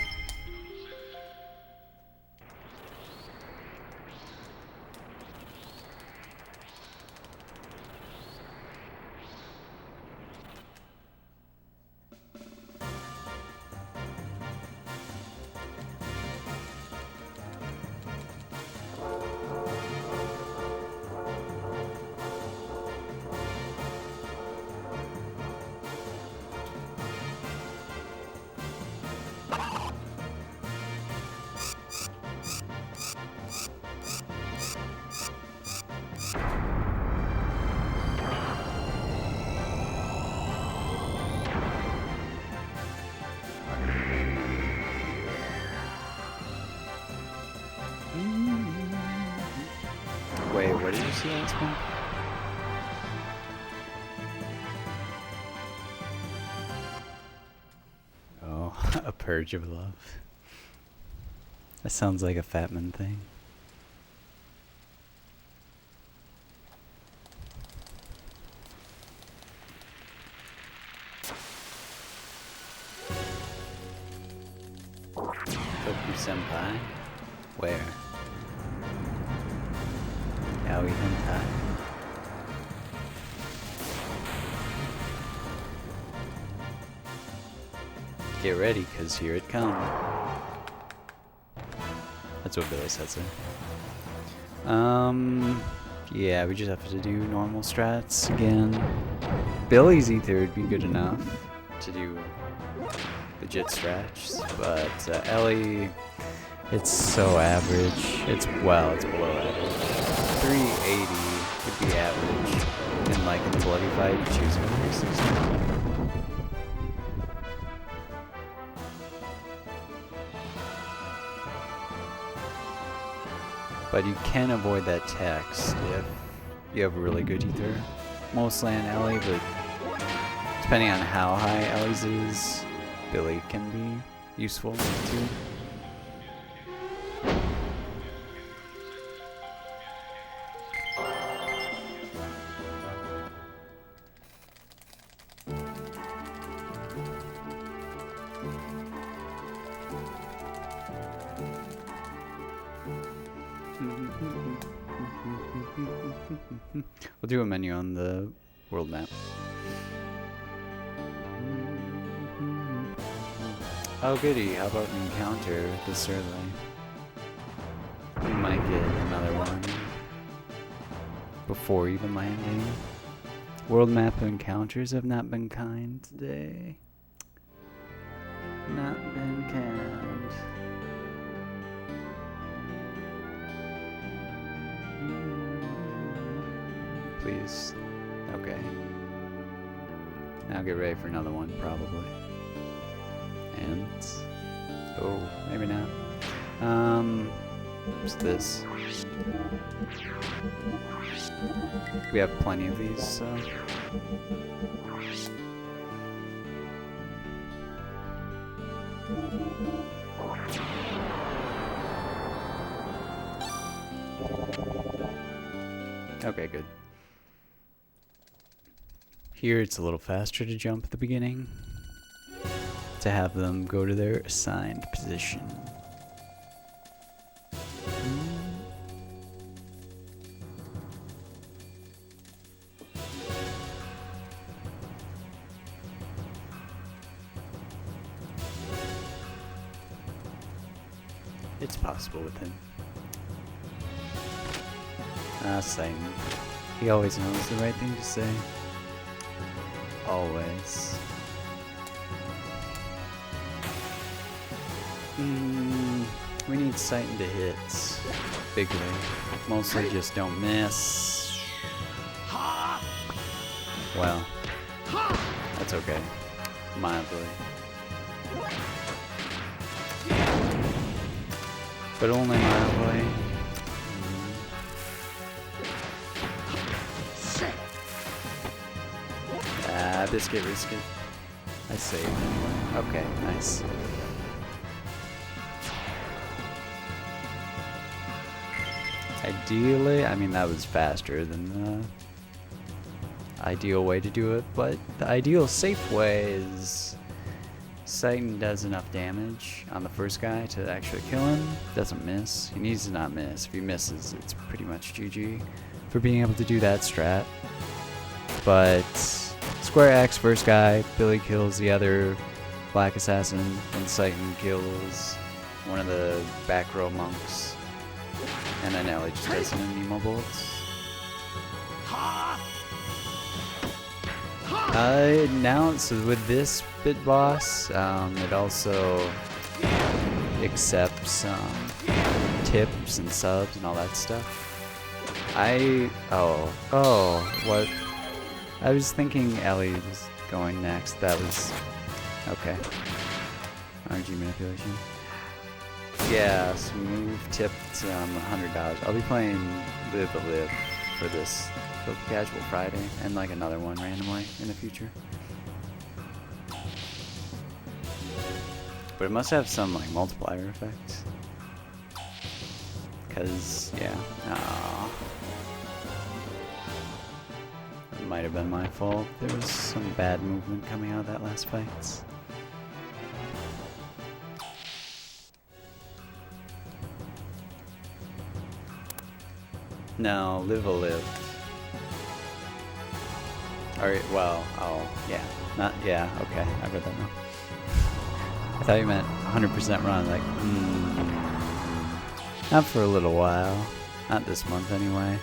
Wait, what did you see last one? Oh, a purge of love. That sounds like a Fatman thing. Toku-senpai? Where? Yaoi hentai? Get ready, cause here it comes. That's what Billy says there. Yeah, we just have to do normal strats again. Billy's ether would be good enough to do legit strats, but Ellie, it's so average. It's below average. 380 would be average, and like in the bloody fight, choose for 360. But you can avoid that text if you have really good ether. Mostly on Ellie, but depending on how high Ellie's is, Billy can be useful too. We'll do a menu on the world map. Oh goody, how about an encounter this early? We might get another one before even landing. World map encounters have not been kind today. Not been kind. Please. Okay. Now get ready for another one, probably. And... oh, maybe not. What's this? We have plenty of these, so... okay, good. Here it's a little faster to jump at the beginning, to have them go to their assigned position. it's possible with him. Same. He always knows the right thing to say. Always. We need Titan to hit bigly. Mostly just don't miss. Well, that's okay. Mildly. But only mildly. Biscuit, risket. I saved anyway. Okay, nice. Ideally, I mean that was faster than the ideal way to do it, but the ideal safe way is Titan does enough damage on the first guy to actually kill him. Doesn't miss. He needs to not miss. If he misses, it's pretty much GG for being able to do that strat. But Square X first guy, Billy kills the other black assassin, and Titan kills one of the back row monks. And then Ellie just does some Nemo bolts. Now, so with this bit boss, it also accepts tips and subs and all that stuff. What? I was thinking Ellie was going next. That was okay. RNG manipulation. Yeah, smooth tipped $100. I'll be playing Live for this Filthy Casual Friday and like another one randomly in the future. But it must have some like multiplier effect. Cause yeah, it might have been my fault. There was some bad movement coming out of that last fight. No, live. Alright, well, yeah. Not, yeah, okay, I read that wrong. I thought you meant 100% run, like, not for a little while. Not this month, anyway.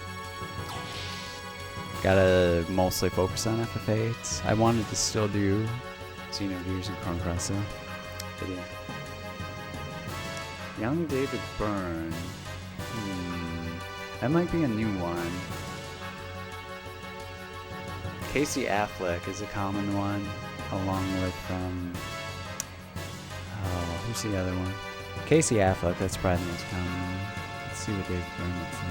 Gotta mostly focus on FF8. I wanted to still do Xenogears and Chronicles, but yeah. Young David Byrne. That might be a new one. Casey Affleck is a common one, along with, who's the other one? Casey Affleck, that's probably the most common one. Let's see what David Byrne looks like.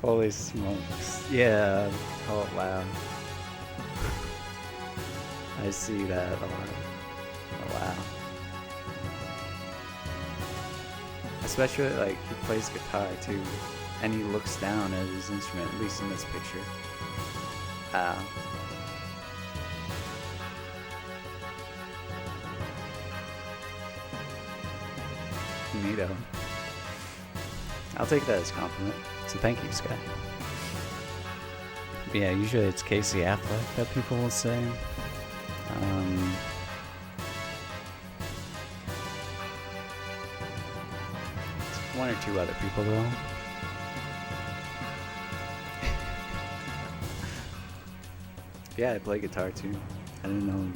Holy smokes. Yeah. Oh, wow. I see that a lot. Oh, wow. Especially, like, he plays guitar, too. And he looks down at his instrument, at least in this picture. Neato. I'll take that as a compliment. So thank you, Sky. But yeah, usually it's Casey Affleck that people will say. One or two other people though. Yeah, I play guitar too. I didn't know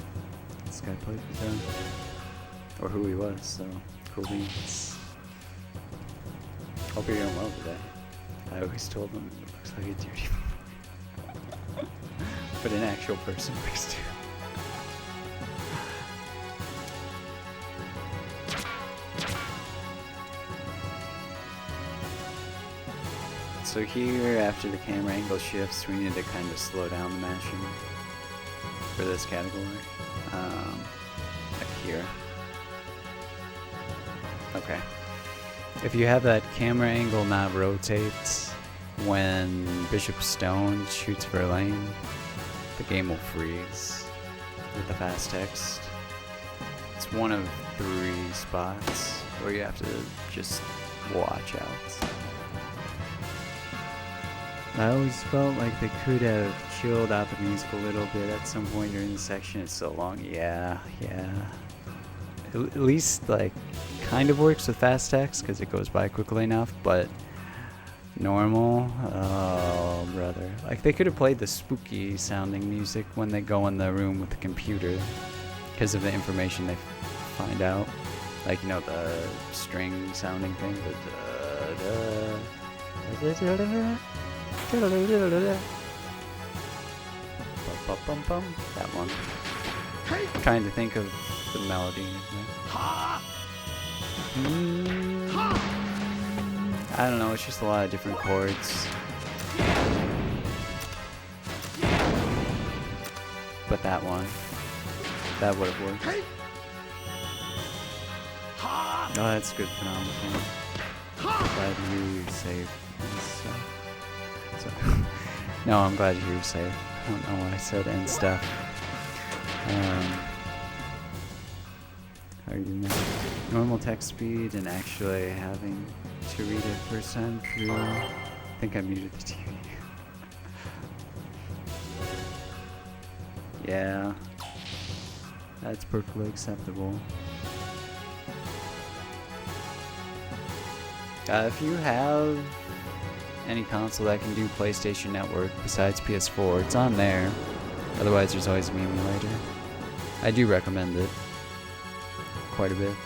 this guy played guitar. Or who he was, so cool beans. Hope you're doing well today. I always told him it looks like a dirty but an actual person next to him. So here, after the camera angle shifts, we need to kind of slow down the mashing for this category. Like here. Okay. If you have that camera angle not rotate when Bishop Stone shoots Verlaine, the game will freeze with the fast text. It's one of 3 spots where you have to just watch out. I always felt like they could have chilled out the music a little bit at some point during the section. It's so long. Yeah. At least, like, kind of works with fast text because it goes by quickly enough, but normal, oh brother. Like, they could have played the spooky sounding music when they go in the room with the computer because of the information they find out. Like, you know, the string sounding thing. That one. I'm trying to think of the melody. I don't know, it's just a lot of different chords. But that one, that would have worked. Oh, that's good phenomenon. Glad to hear you're safe and stuff. So, no, I'm glad to hear you're safe. I don't know why I said and stuff. Argument. Normal text speed and actually having to read it first time through. I think I muted the TV. Yeah, that's perfectly acceptable. If you have any console that can do PlayStation Network besides PS4, it's on there. Otherwise, there's always an emulator. I do recommend it quite a bit.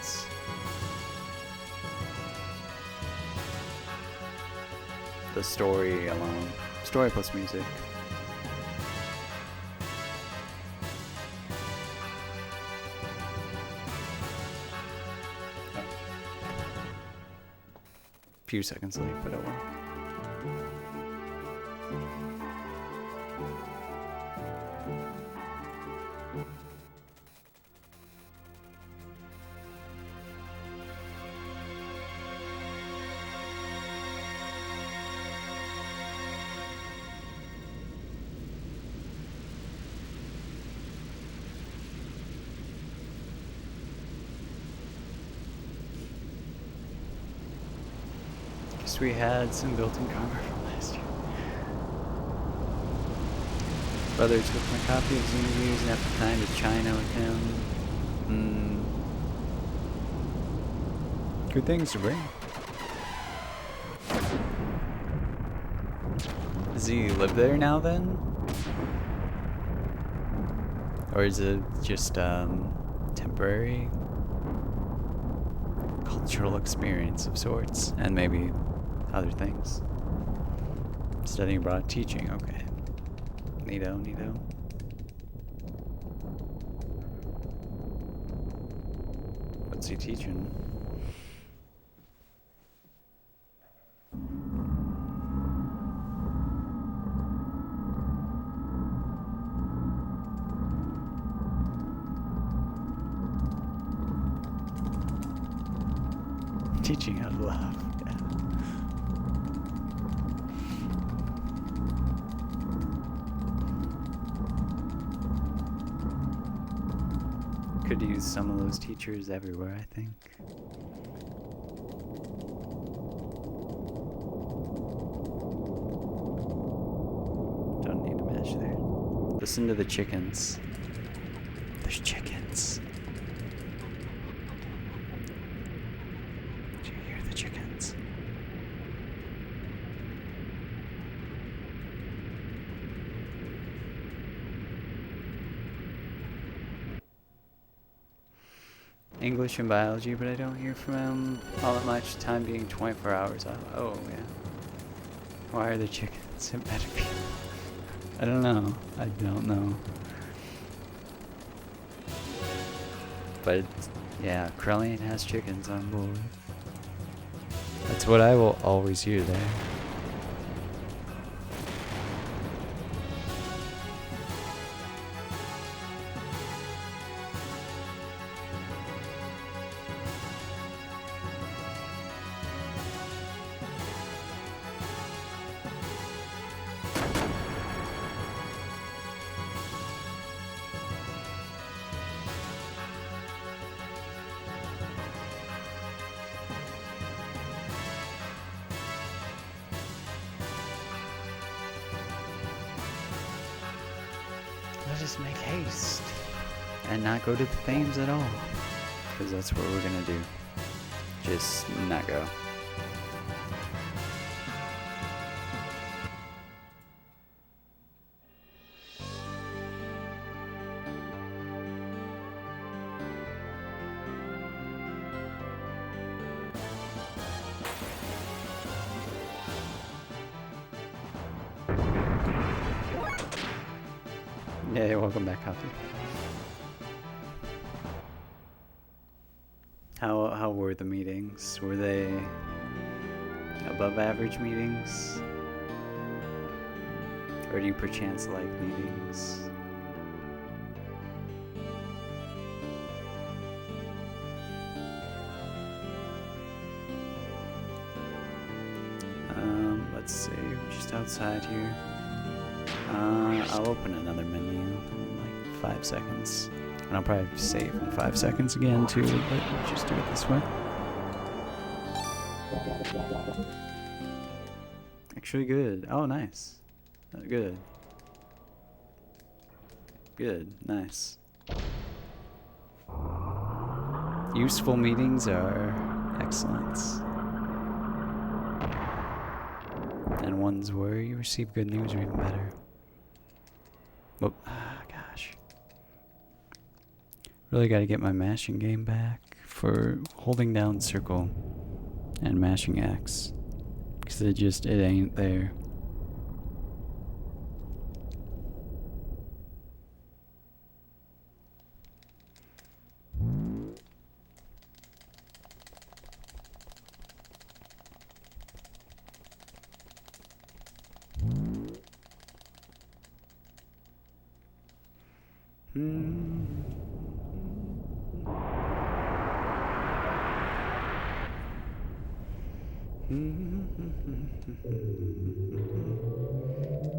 The story alone. Story plus music. Few seconds late, but oh well. We had some built-in karma from last year. Brother took my copy of Xenogears and at the time to China with him. Good things to bring. Does he live there now then? Or is it just temporary cultural experience of sorts, and maybe other things? Studying abroad, teaching, okay. Neato. What's he teaching? Teaching out of love. Could use some of those teachers everywhere, I think. Don't need to match there. Listen to the chickens. There's chickens. Do you hear the chickens? English and biology, but I don't hear from him all that much, time being 24 hours out. Oh, yeah. Why are there chickens? It better be. I don't know. But, yeah, Cordellium has chickens on board. That's what I will always hear there. gotta just make haste and not go to the themes at all, because that's what we're gonna do. Just not go. Yeah, welcome back, Coffee. How were the meetings? Were they above average meetings? Or do you perchance like meetings? Let's see, we're just outside here. I'll open another menu in like 5 seconds. And I'll probably save in 5 seconds again too, but we'll just do it this way. Actually good. Oh, nice. Good. Good. Nice. Useful meetings are excellent. And ones where you receive good news are even better. Oh, gosh. Really gotta get my mashing game back for holding down circle and mashing X. Because it ain't there.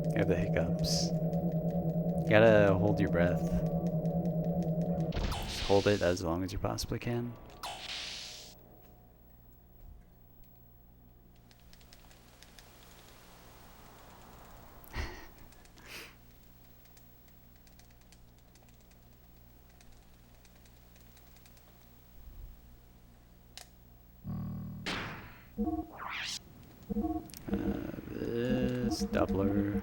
You have the hiccups. You gotta hold your breath. Just hold it as long as you possibly can. This doubler.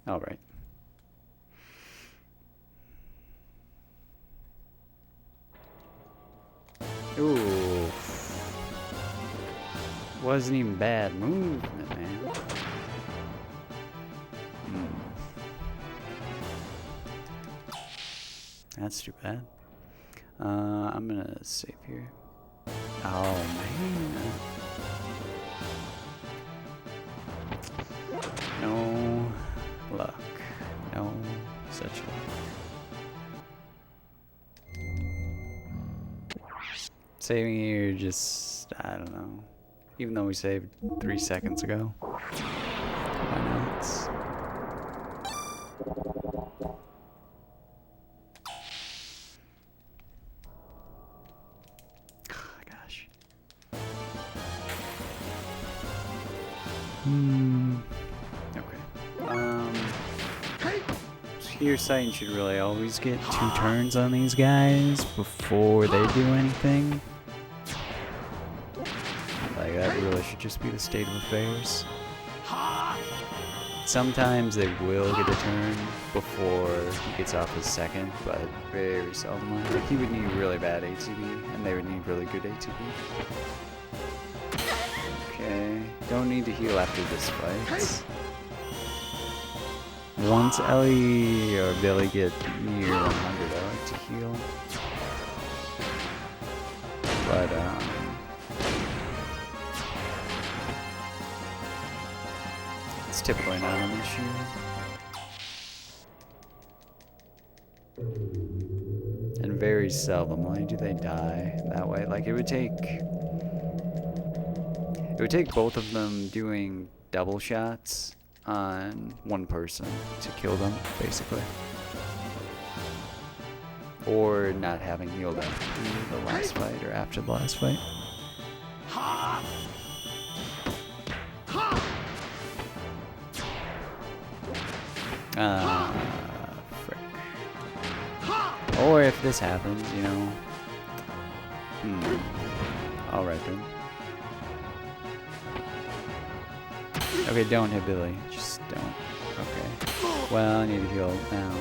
All right. Ooh. Wasn't even bad movement, man. That's too bad. I'm gonna save here. Oh man. No luck. No such luck. Saving here just, I don't know. Even though we saved 3 seconds ago. Why not? Your sight should really always get 2 turns on these guys before they do anything. Like, that really should just be the state of affairs. Sometimes they will get a turn before he gets off his second, but very seldom. Like, he would need really bad ATB, and they would need really good ATB. Okay, don't need to heal after this fight. Once Ellie or Billy get near 100, I like to heal. But, it's typically not an issue. And very seldomly do they die that way. Like, it would take both of them doing double shots on one person to kill them, basically. Or not having healed up the last fight or after the last fight. Frick. Or if this happens, you know. Alright then. Okay, don't hit Billy. Just don't. Okay. Well, I need to heal now.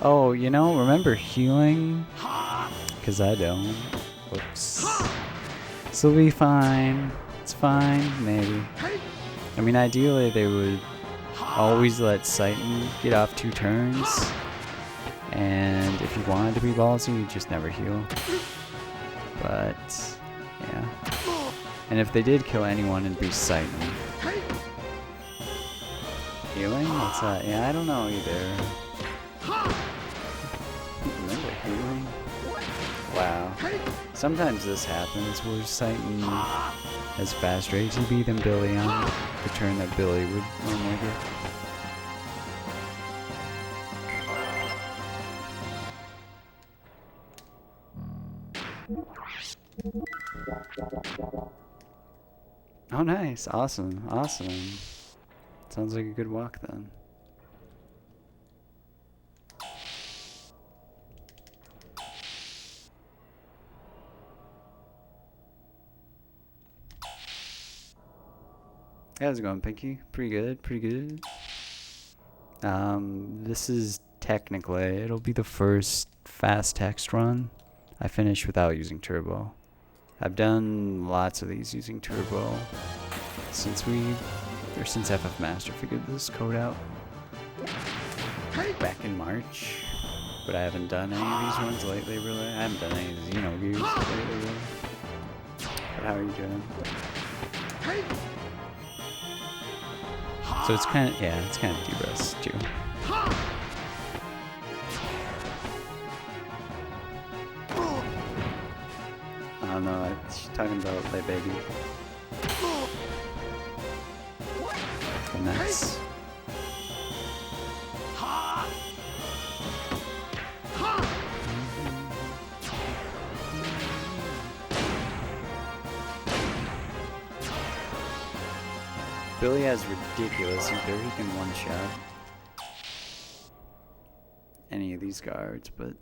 Oh, you know, remember healing? Because I don't. Whoops. This will be fine. It's fine, maybe. I mean, ideally they would always let Satan get off 2 turns. And if you wanted to be ballsy, you just never heal. But, yeah. And if they did kill anyone, it'd be Satan. Healing? What's that? Yeah, I don't know either. Remember healing? Wow. Sometimes this happens where Satan has faster ATB than Billy on the turn that Billy would normally get. Oh, nice. Awesome. Awesome. Sounds like a good walk then. How's it going, Pinky? Pretty good, pretty good. This is technically, it'll be the first fast text run I finish without using turbo. I've done lots of these using turbo since FFMaster figured this code out back in March. But I haven't done any of these runs lately, really. I haven't done any of the Xenogears lately, really. But how are you doing? So it's kind of, yeah, it's kind of de-rest too. I don't know, she's talking about my baby. Nice. Billy has ridiculous either. He can one-shot any of these guards, but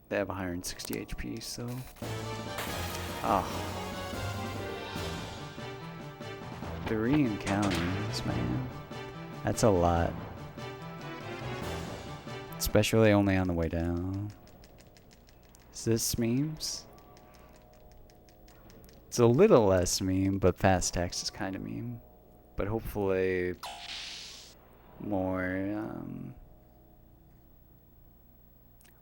they have 160 HP, so... Ah. 3 encounters, man. That's a lot. Especially only on the way down. Is this memes? It's a little less meme, but fast text is kind of meme. But hopefully more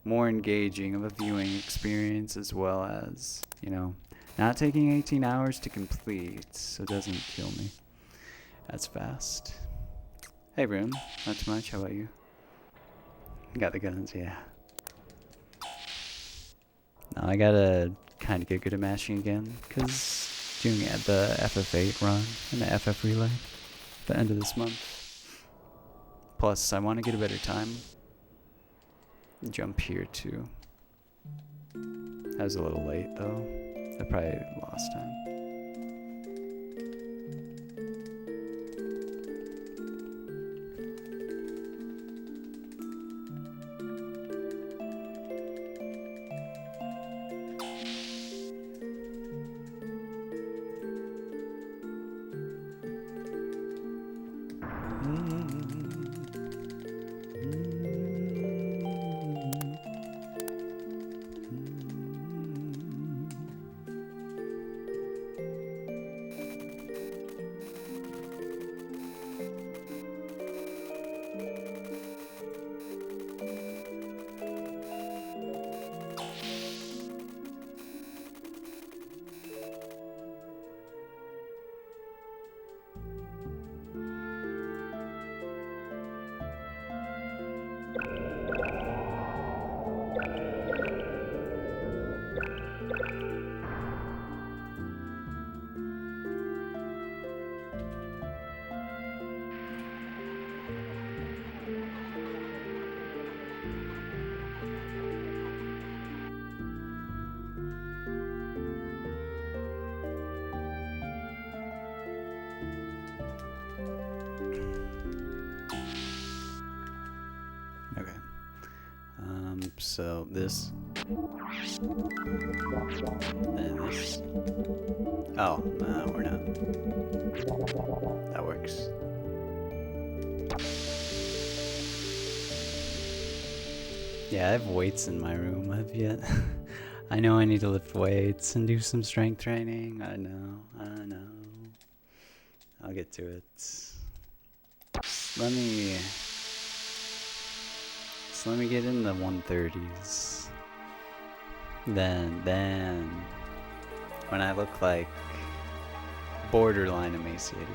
engaging of a viewing experience, as well as, you know, not taking 18 hours to complete, so it doesn't kill me. That's fast. Hey, Room. Not too much. How about you? Got the guns, yeah. Now I gotta kind of get good at mashing again, because doing the FF8 run and the FF relay at the end of this month. Plus, I want to get a better time. Jump here too. That was a little late though. I probably lost time. groups. So this. And this. Oh, no, we're not. That works. Yeah, I have weights in my room. I've yet. I know I need to lift weights and do some strength training. I know. I'll get to it. Let me get in the 130s. Then when I look like borderline emaciated,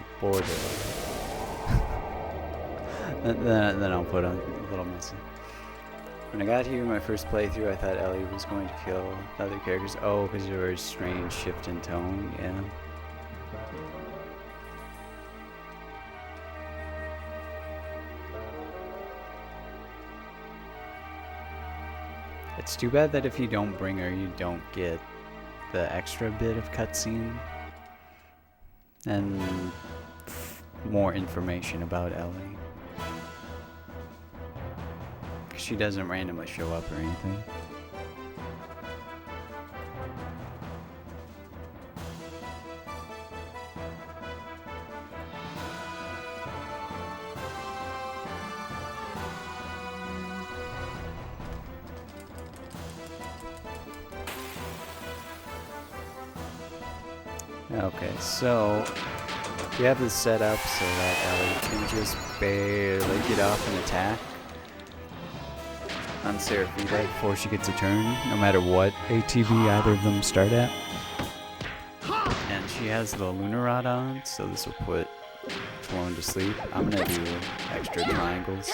then I'll put on a little muscle. When I got here, my first playthrough, I thought Ellie was going to kill the other characters. Oh, because there was a strange shift in tone, yeah. It's too bad that if you don't bring her, you don't get the extra bit of cutscene and more information about Ellie. She doesn't randomly show up or anything. Okay, so we have this set up so that Ellie can just barely get off an attack on Seraphita before she gets a turn, no matter what ATV either of them start at. And she has the Lunar Rod on, so this will put Clone to sleep. I'm gonna do extra triangles,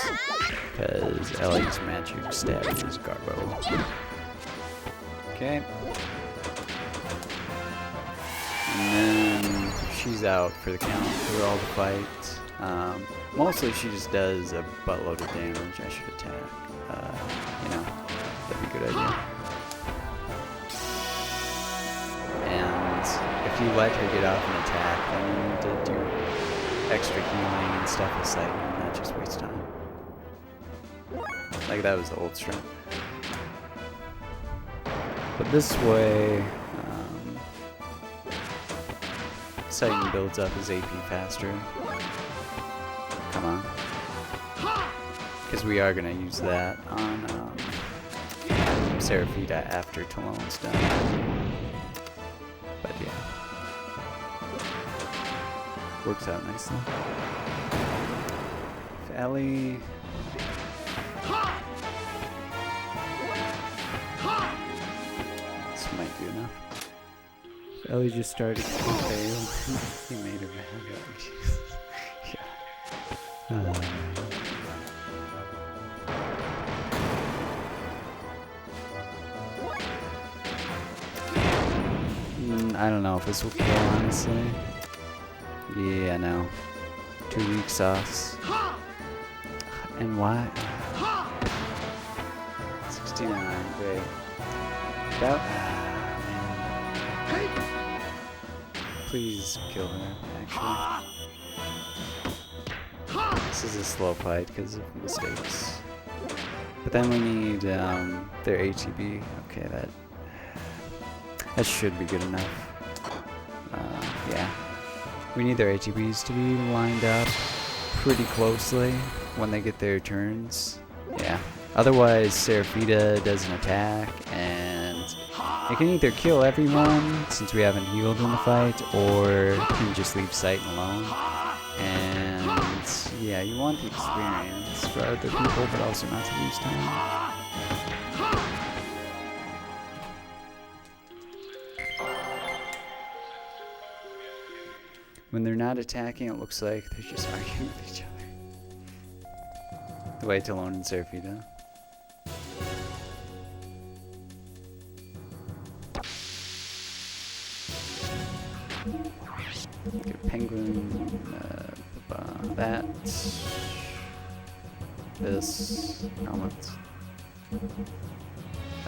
because Ellie's magic stab is Garbo. Okay. And then she's out for the count through all the fight. Mostly she just does a buttload of damage. I should attack. You know, that'd be a good idea. And if you let her get off an attack, then you need to do extra healing and stuff with sight, and that just wastes time. Like that was the old strat. But this way, Sighting builds up his AP faster. Come on. Because we are going to use that on Seraphita after Talon's done. But yeah. Works out nicely. If Ellie... This might be enough. If Ellie just started to fail. He made her mad. Yeah. I don't know if this will kill, honestly. Yeah, no. 2 weak sauce. And why? 69, great. That. Please kill her, actually. This is a slow fight because of mistakes. But then we need their ATB. Okay, that should be good enough. Yeah. We need their ATBs to be lined up pretty closely when they get their turns. Yeah. Otherwise, Seraphita does an attack, and it can either kill everyone, since we haven't healed in the fight, or it can just leave Sight alone. And yeah, you want the experience for other people, but also not to lose time. When they're not attacking, it looks like they're just arguing with each other. The way Talon and Seraphita. Get penguin. That. This. Helmet.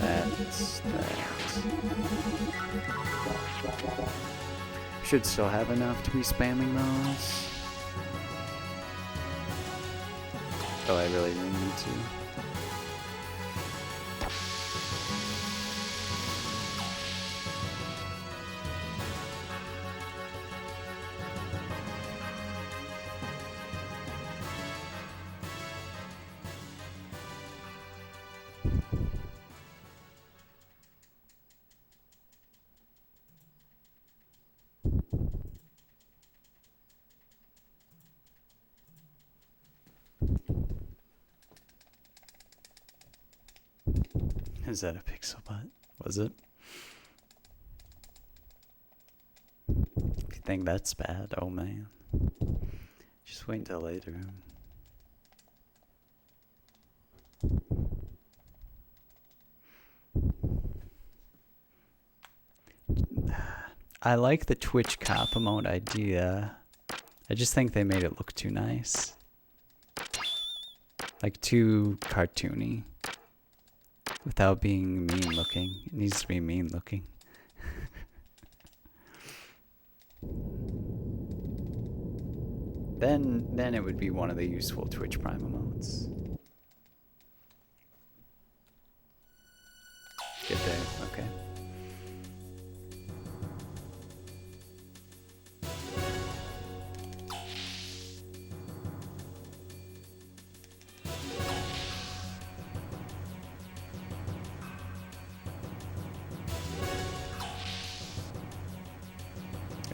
That. Should still have enough to be spamming those. Oh, I really didn't need to. Is that a pixel butt? Was it? If you think that's bad, oh man. Just wait until later. I like the Twitch cop mode idea. I just think they made it look too nice. Like too cartoony. Without being mean looking. It needs to be mean looking. Then it would be one of the useful Twitch Prime emotes. Get there, okay.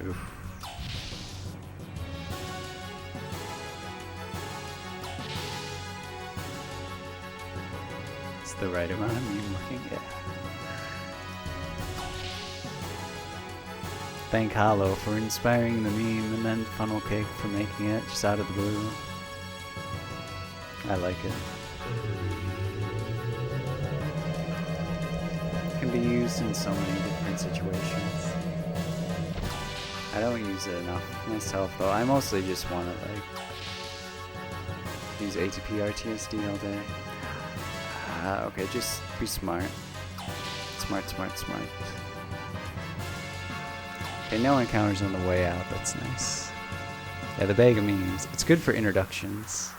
Oof. It's the right amount of mean looking, yeah. Thank Hollow for inspiring the meme and then Funnel Cake for making it just out of the blue. I like it. It can be used in so many different situations. I don't use it enough myself though. I mostly just want to like use ATP RTSD all day. Okay, just be smart. Smart. Okay, no encounters on the way out. That's nice. Yeah, the bag of memes. It's good for introductions.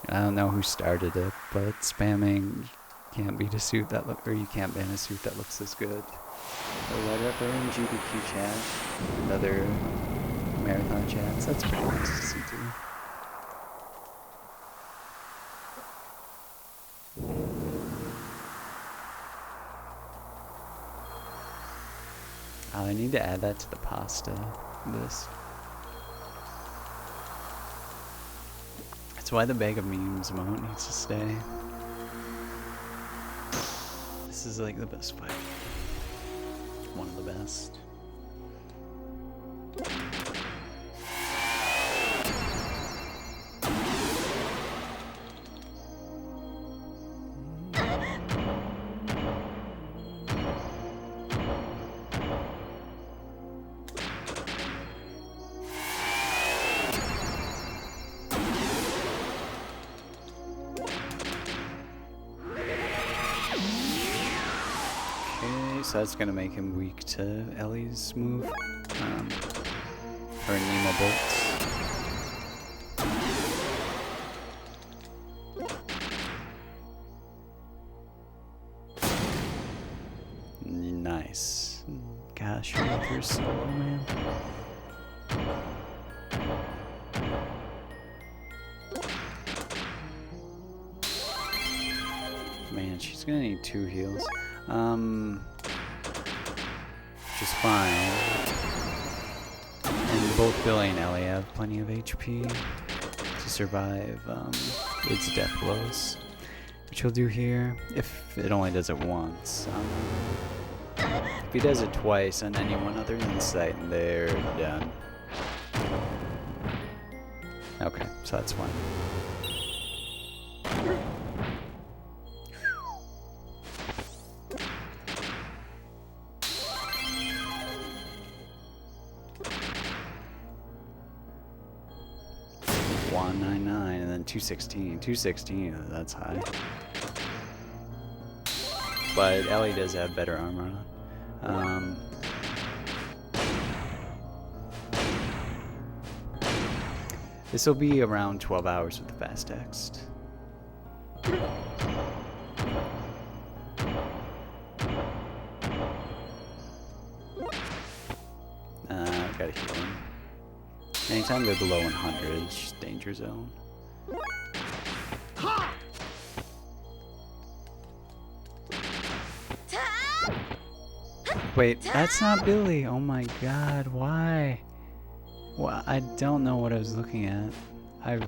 I don't know who started it, but spamming can't beat a suit that look, or you can't ban a suit that looks as good. So whatever in GDQ chat and other marathon chats, that's pretty nice to see too. Oh, I need to add that to the pasta list. That's why the bag of memes emote needs to stay. This is like the best fight. One of the best. So that's gonna make him weak to Ellie's move, or Nemo bolts. Nice. Gosh, you're up here solo, man. Man, she's gonna need 2 heals. Which is fine. And both Billy and Ellie have plenty of HP to survive its death blows. Which he'll do here, if it only does it once. If he does it twice on anyone other than Sight, they're done. Okay, so that's fine. $199 and then $216. $216, that's high. But Ellie does have better armor on. This will be around 12 hours with the fast text. Gotta heal him. Anytime they're below 100, it's just danger zone. Wait, that's not Billy. Oh my god, why? Well, I don't know what I was looking at. I've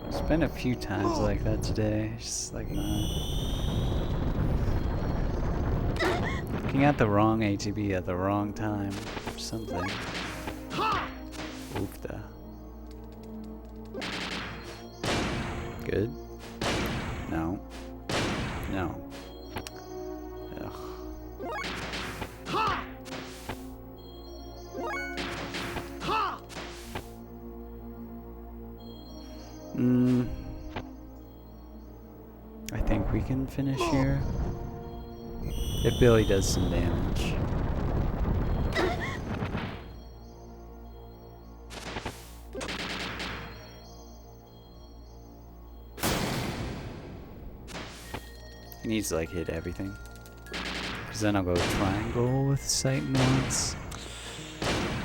spent a few times like that today. Just like not. Looking at the wrong ATB at the wrong time or something. Oofda. Good. No. No. Ugh. I think we can finish here. If Billy does some damage. He needs to like hit everything. Because then I'll go triangle with sight once.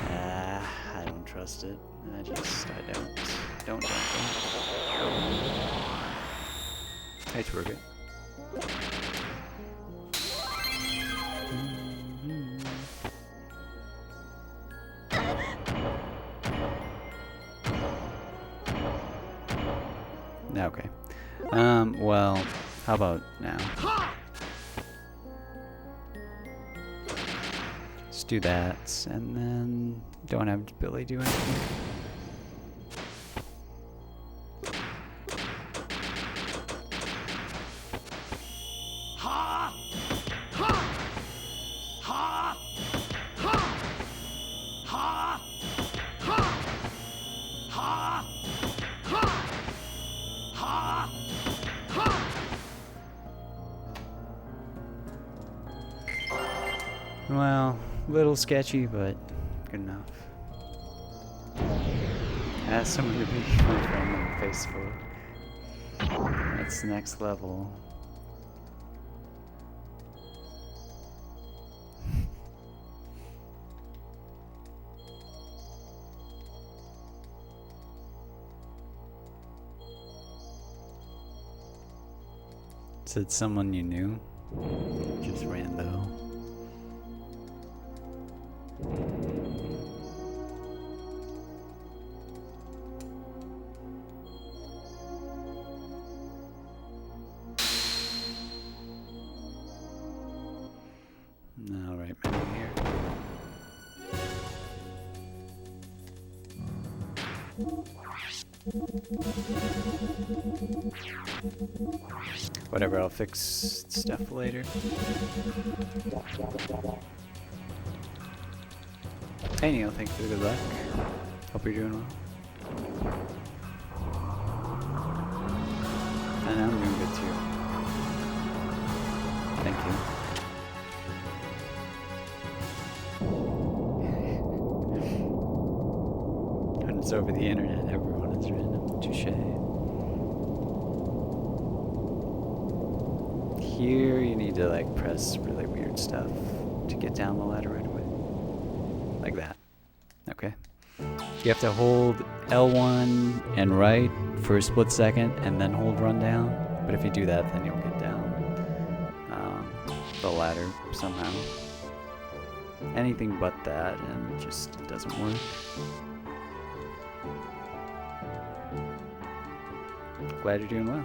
I don't trust it. I don't. Don't. Hey, Twerk. Okay. Well, how about now? Let's do that, and then don't have Billy do anything. Well, a little sketchy, but good enough. Ask someone to be my friend on Facebook. That's next level. Is it someone you knew? Just rando. All right, right here. Whatever, I'll fix stuff later. Hey Neil, thanks for the good luck. Hope you're doing well. And I'm doing good too. Thank you. When it's over the internet, everyone is random. Touche. Here you need to like press really weird stuff to get down the ladder right away. Like that. Okay. You have to hold L1 and right for a split second and then hold run down. But if you do that, then you'll get down the ladder somehow. Anything but that, and it just doesn't work. Glad you're doing well.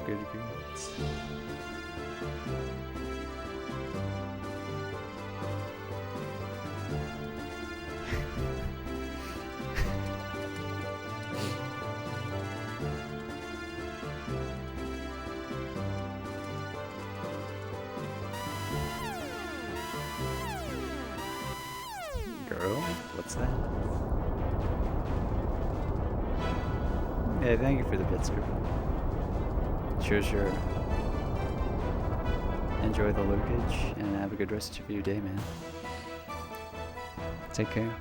Good agreements. Girl, what's that? Yeah, thank you for the bits, girl. Sure. Enjoy the lurkage and have a good rest of your day, man. Take care.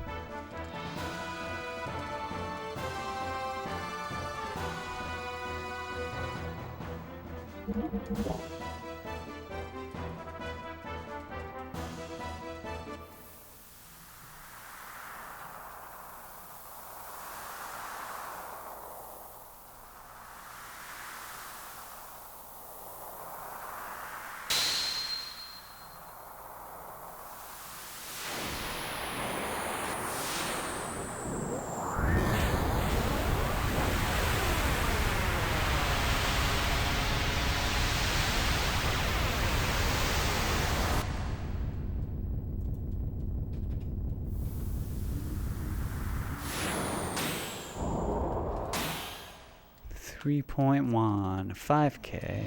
3.1, 5K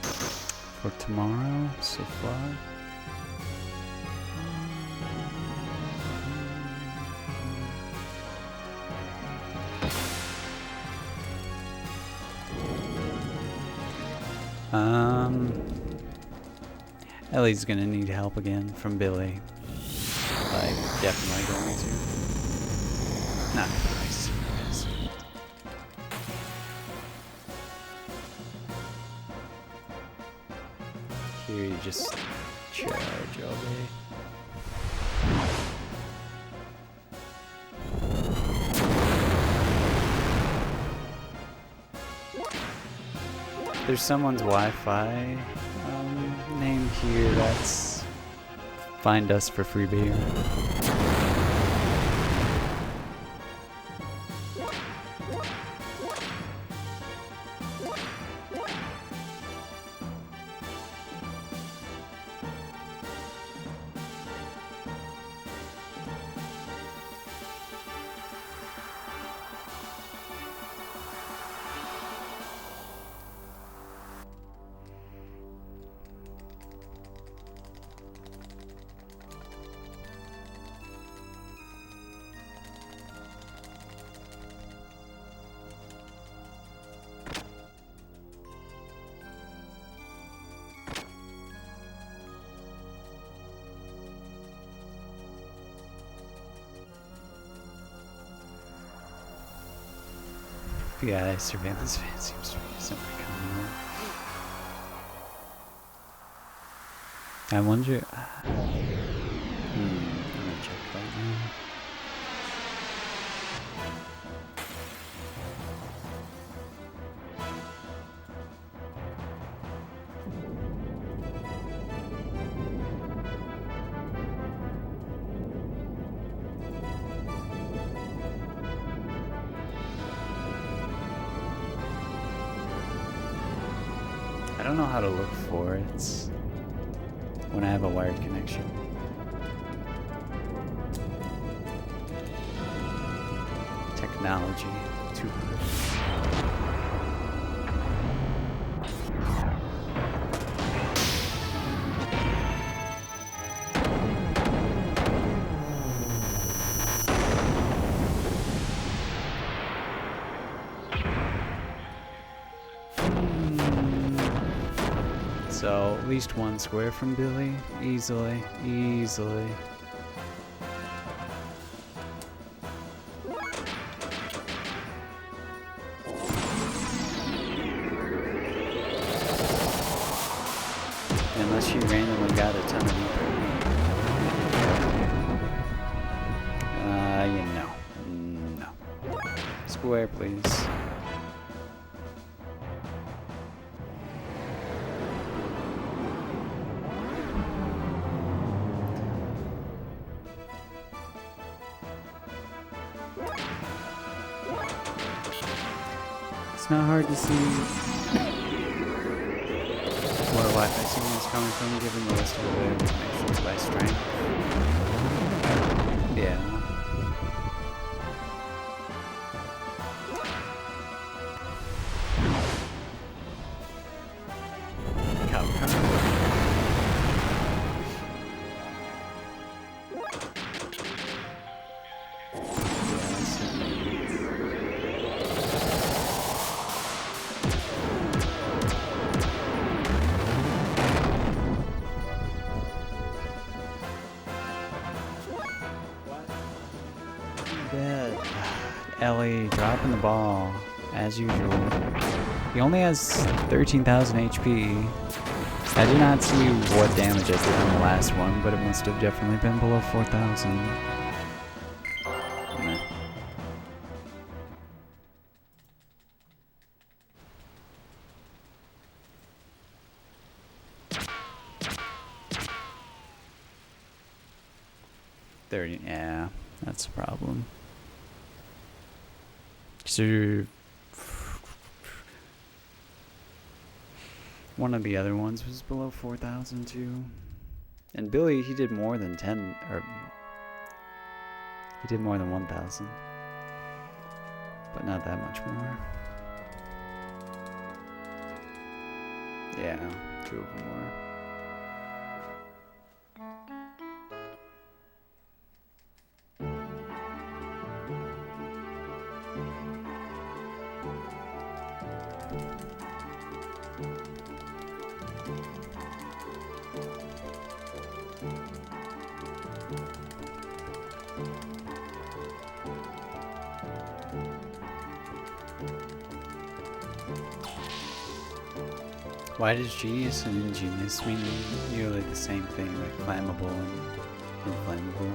for tomorrow so far. Ellie's gonna need help again from Billy. Like, definitely going to. Not nice. Here you just charge all day. There's someone's Wi-Fi name here that's find us for free beer. Yeah, surveillance van seems to be something coming in. I wonder. I'm gonna check that now. I don't know how to look for it when I have a wired connection. Technology 200. So, at least one square from Billy. Easily. Easily. Unless she randomly got a ton of them. You know. No. Square, please. It's not hard to see where Wi-Fi signal is coming from, given the list of available connections by strength. Yeah. Ellie dropping the ball, as usual. He only has 13,000 HP. I did not see what damage I did on the last one, but it must have definitely been below 4,000. Nah. Yeah, that's the problem. So one of the other ones was below 4,000 too. And Billy, he did more than 10, or he did more than 1,000. but not that much more. Yeah, 2 of them were. Why does genius and ingenious mean nearly the same thing, like flammable and inflammable?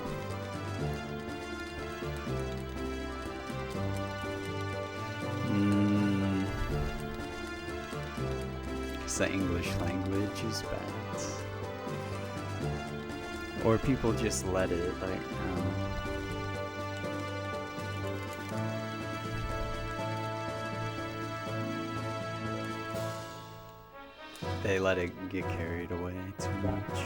Because the English language is bad. Or people just let it, like, they let it get carried away too much.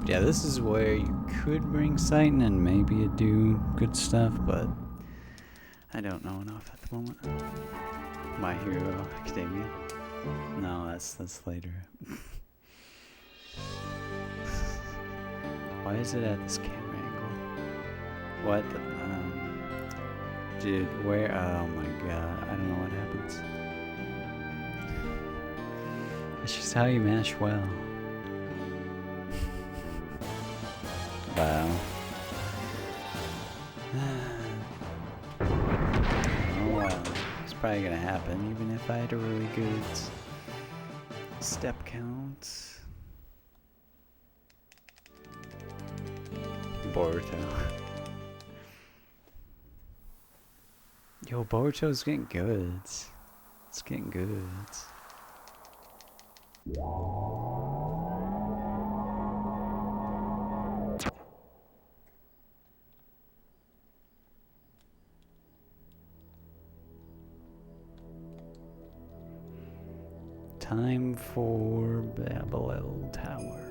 Yeah, this is where you could bring Titan and maybe it'd do good stuff, but I don't know enough at the moment. My Hero Academia. No, that's later. Why is it at this camera angle? What? Dude, where? Oh my god, I don't know what happens. It's just how you mash well. Wow. Oh wow. It's probably gonna happen even if I had a really good step count. Boruto. Yo, Boruto's getting good. It's getting good. Time for Babel Tower.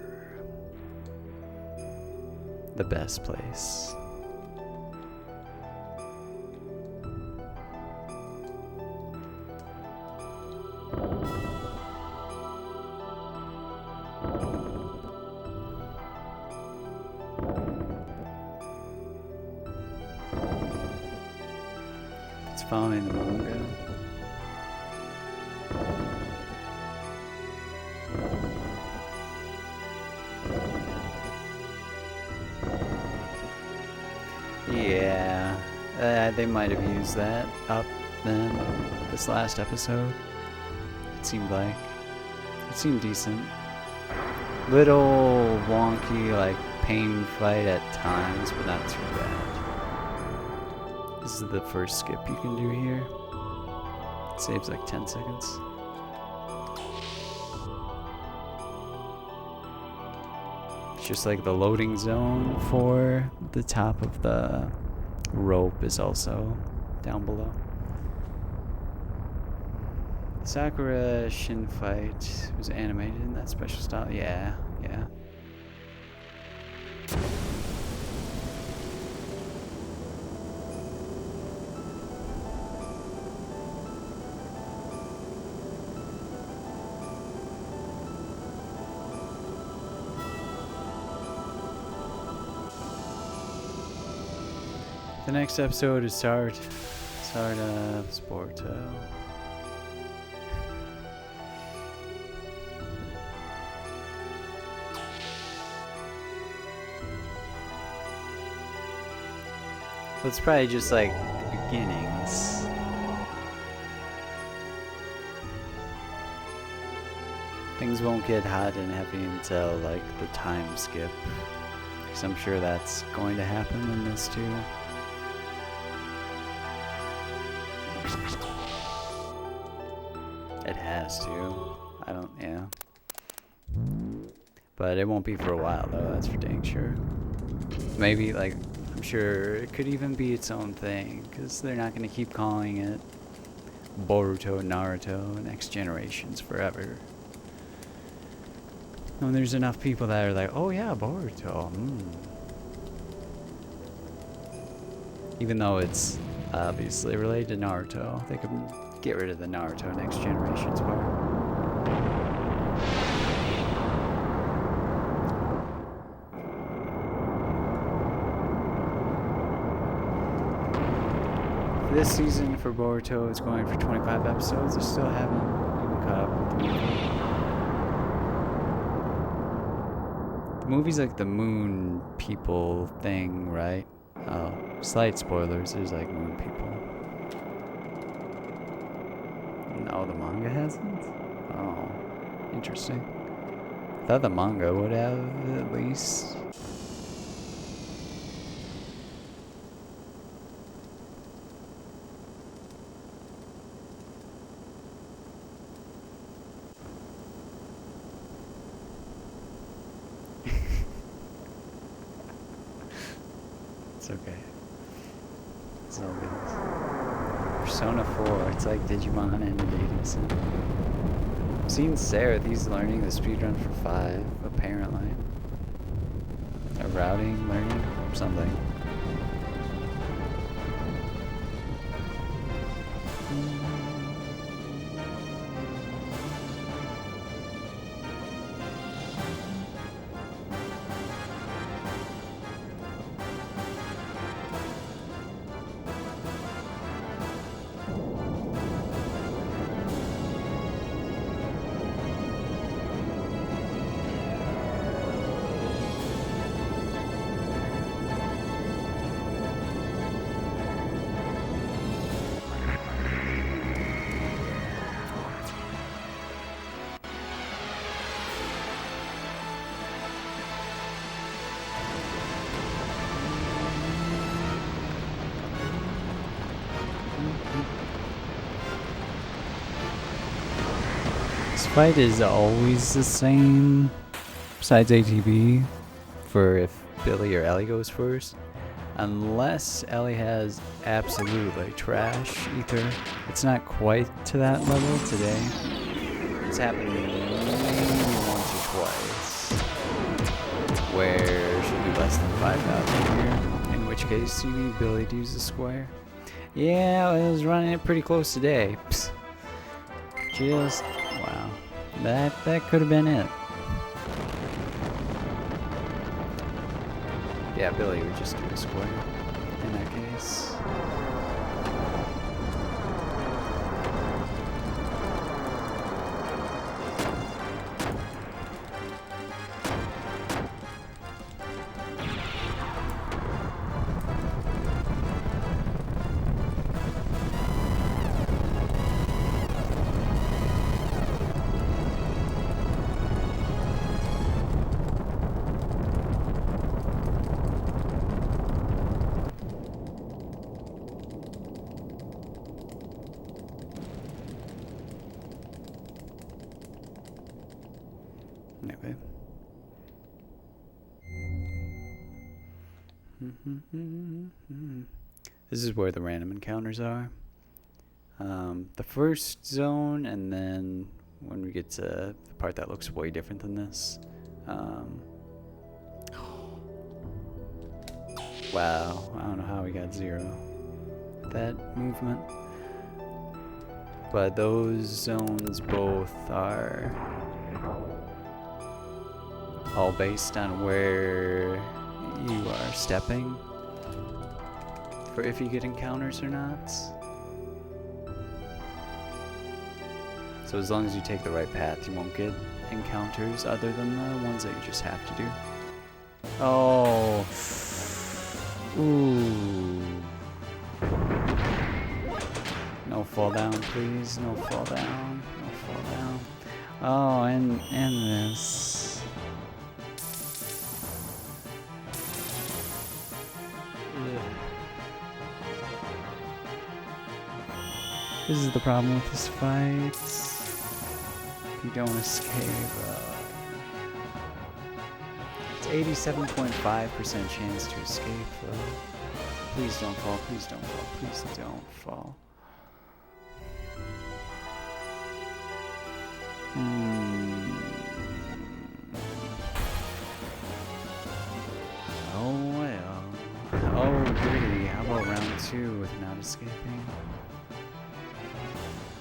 The best place. It's following the manga. Yeah, they might have used that up then, this last episode. It seemed like. It seemed decent. Little wonky, like, pain fight at times, but not too bad. This is the first skip you can do here. It saves like 10 seconds. Just like the loading zone for the top of the rope is also down below. Sakura Shin fight was animated in that special style. Yeah. The next episode is Start of Sporto. So it's probably just like the beginnings. Things won't get hot and heavy until like the time skip. Because I'm sure that's going to happen in this too. It has to. Yeah. But it won't be for a while though, that's for dang sure. Maybe, like, I'm sure it could even be its own thing, because they're not going to keep calling it Boruto, Naruto, Next Generations forever. And there's enough people that are like, oh yeah, Boruto. Even though it's obviously related to Naruto, they could get rid of the Naruto Next Generations part. This season for Boruto is going for 25 episodes. I still haven't even caught up with the movie. The movie's like the moon people thing, right? Oh, slight spoilers. There's like moon people. No, the manga hasn't? Oh, interesting. I thought the manga would have at least. It's okay. It's all good. Persona 4, it's like Digimon and a dating sim. I've seen Sarah, he's learning the speedrun for 5, apparently. A routing, learning, something. This fight is always the same, besides ATB, for if Billy or Ellie goes first. Unless Ellie has absolute like trash ether. It's not quite to that level today. It's happened maybe once or twice where she'll do less than 5,000 here. In which case you need Billy to use the square. Yeah, I was running it pretty close today. Psst. Just wow. That could have been it. Yeah, Billy would just do a square in that case. Okay. This is where the random encounters are. The first zone, and then when we get to the part that looks way different than this. Wow, I don't know how we got 0. That movement. But those zones both are all based on where you are stepping for if you get encounters or not. So as long as you take the right path, you won't get encounters other than the ones that you just have to do. Oh. Ooh. No fall down, please. No fall down. No fall down. Oh, and this. This is the problem with this fight. If you don't escape, it's 87.5% chance to escape, though. Please don't fall, please don't fall, please don't fall. Oh well. Oh goody, how about round 2 with not escaping?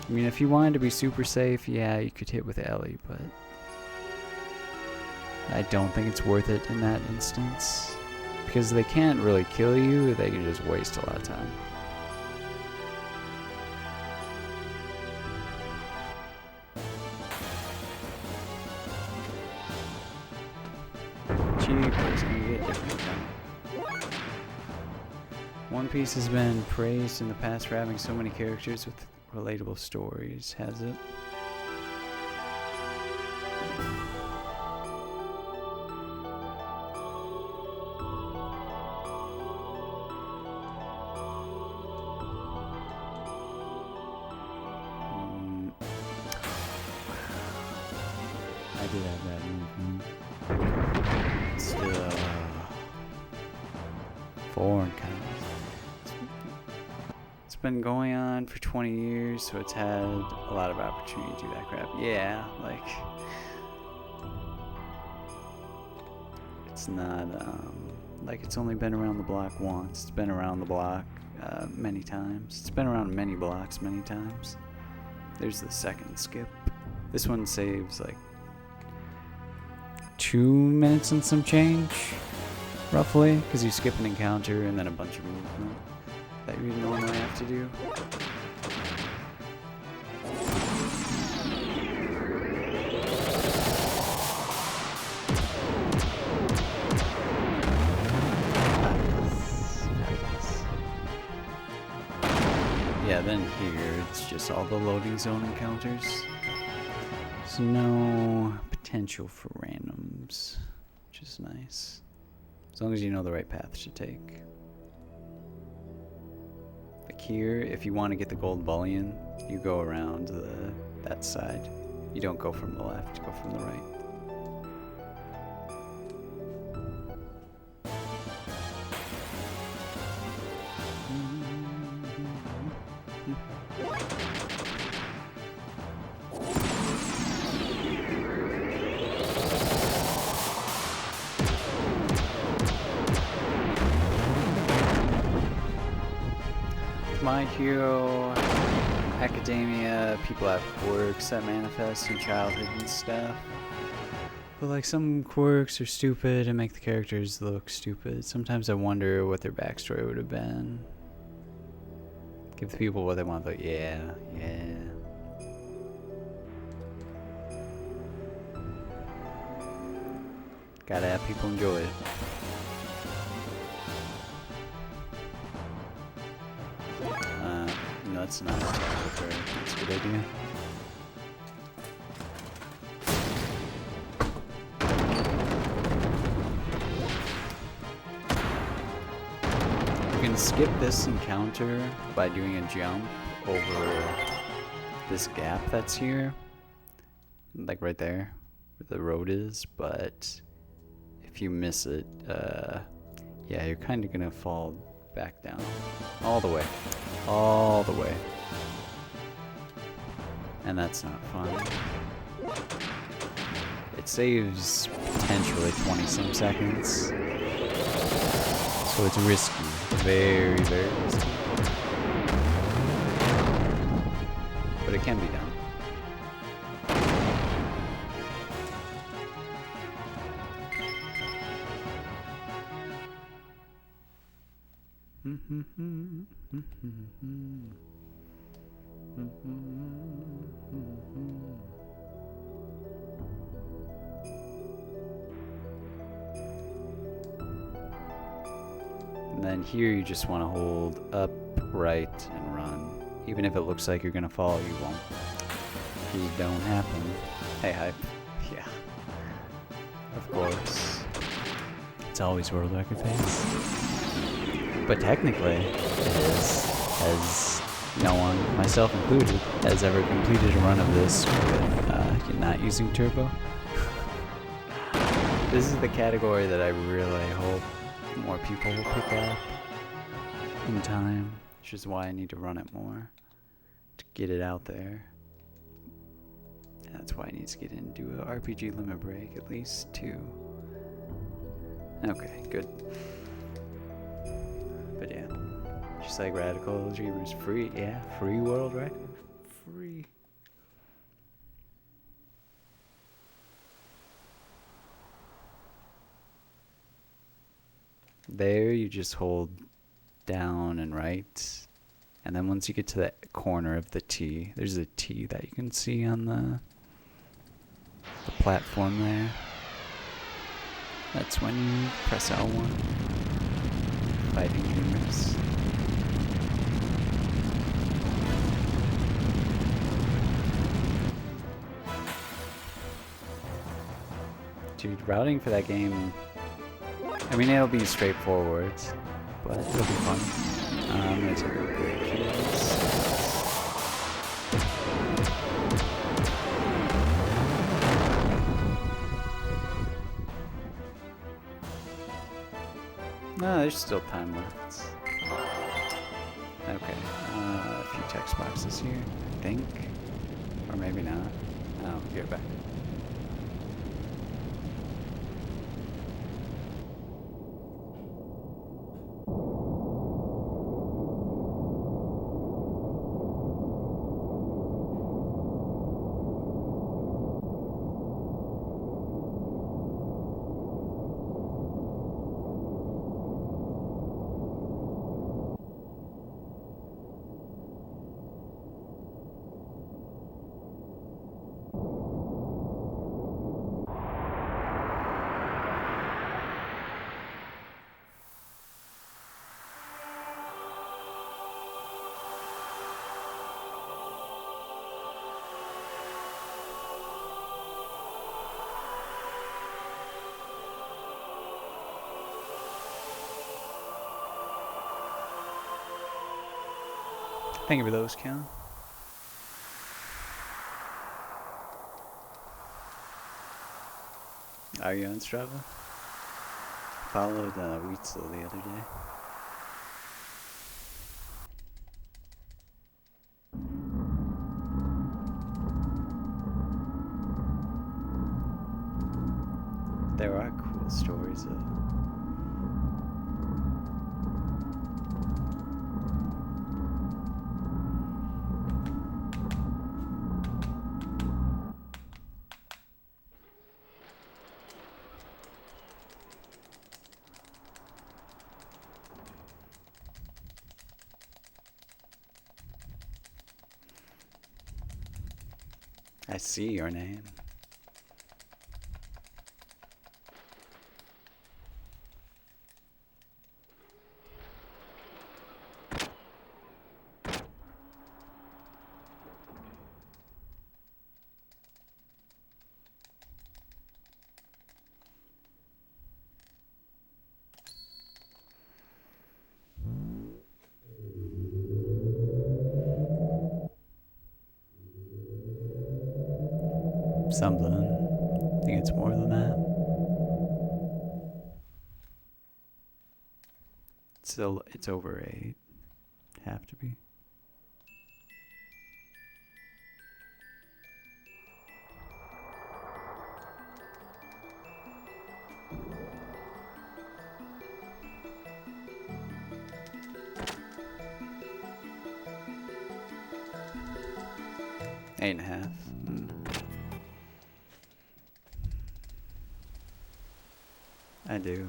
I mean, if you wanted to be super safe, yeah, you could hit with Ellie, but I don't think it's worth it in that instance. Because they can't really kill you, they can just waste a lot of time. Jeepers, can you get different now? One Piece has been praised in the past for having so many characters with relatable stories, has it? I did have that move. Still, foreign kind. It's been going on for 20 years, so it's had a lot of opportunity to do that crap. Yeah, like, it's not, like it's only been around the block once. It's been around the block many times. It's been around many blocks many times. There's the second skip. This one saves like 2 minutes and some change, roughly, because you skip an encounter and then a bunch of movement that you normally have to do. Yeah, then here it's just all the loading zone encounters. There's no potential for randoms, which is nice. As long as you know the right path to take. Like here, if you want to get the gold bullion, you go around that side. You don't go from the left, you go from the right. My Hero Academia, people have quirks that manifest in childhood and stuff. But like some quirks are stupid and make the characters look stupid. Sometimes I wonder what their backstory would have been. Give the people what they want, but yeah. Gotta have people enjoy it. No, that's not that's a good idea. You can skip this encounter by doing a jump over this gap that's here. Like right there, where the road is, but if you miss it, yeah, you're kind of gonna fall back down. All the way. And that's not fun. It saves potentially 20-some seconds. So it's risky. Very, very risky. But it can be done. And then here you just want to hold up, right, and run. Even if it looks like you're gonna fall, you won't. It don't happen. Hey, hype. Yeah. Of course. It's always world record pace. But technically, it is, as no one, myself included, has ever completed a run of this with not using turbo. This is the category that I really hope more people will pick up in time, which is why I need to run it more, to get it out there. That's why I need to get into an RPG limit break, at least 2. Okay, good. But yeah, just like Radical Dreamers, free, yeah, free world record, free. There, you just hold down and right, and then once you get to the corner of the T, there's a T that you can see on the platform there. That's when you press L1. Fighting gamers. Dude, routing for that game, I mean, it'll be straightforward, but it'll be fun. I'm gonna take a break here. No, there's still time left. Okay, a few text boxes here, I think. Or maybe not. Oh, be right back. Thank you for those, Cal. Are you on Strava? Followed Weetzel the other day. There are cool stories though. I see your name. Something. I think it's more than that. Still, it's over 8. Have to be. Eight and a half. I do.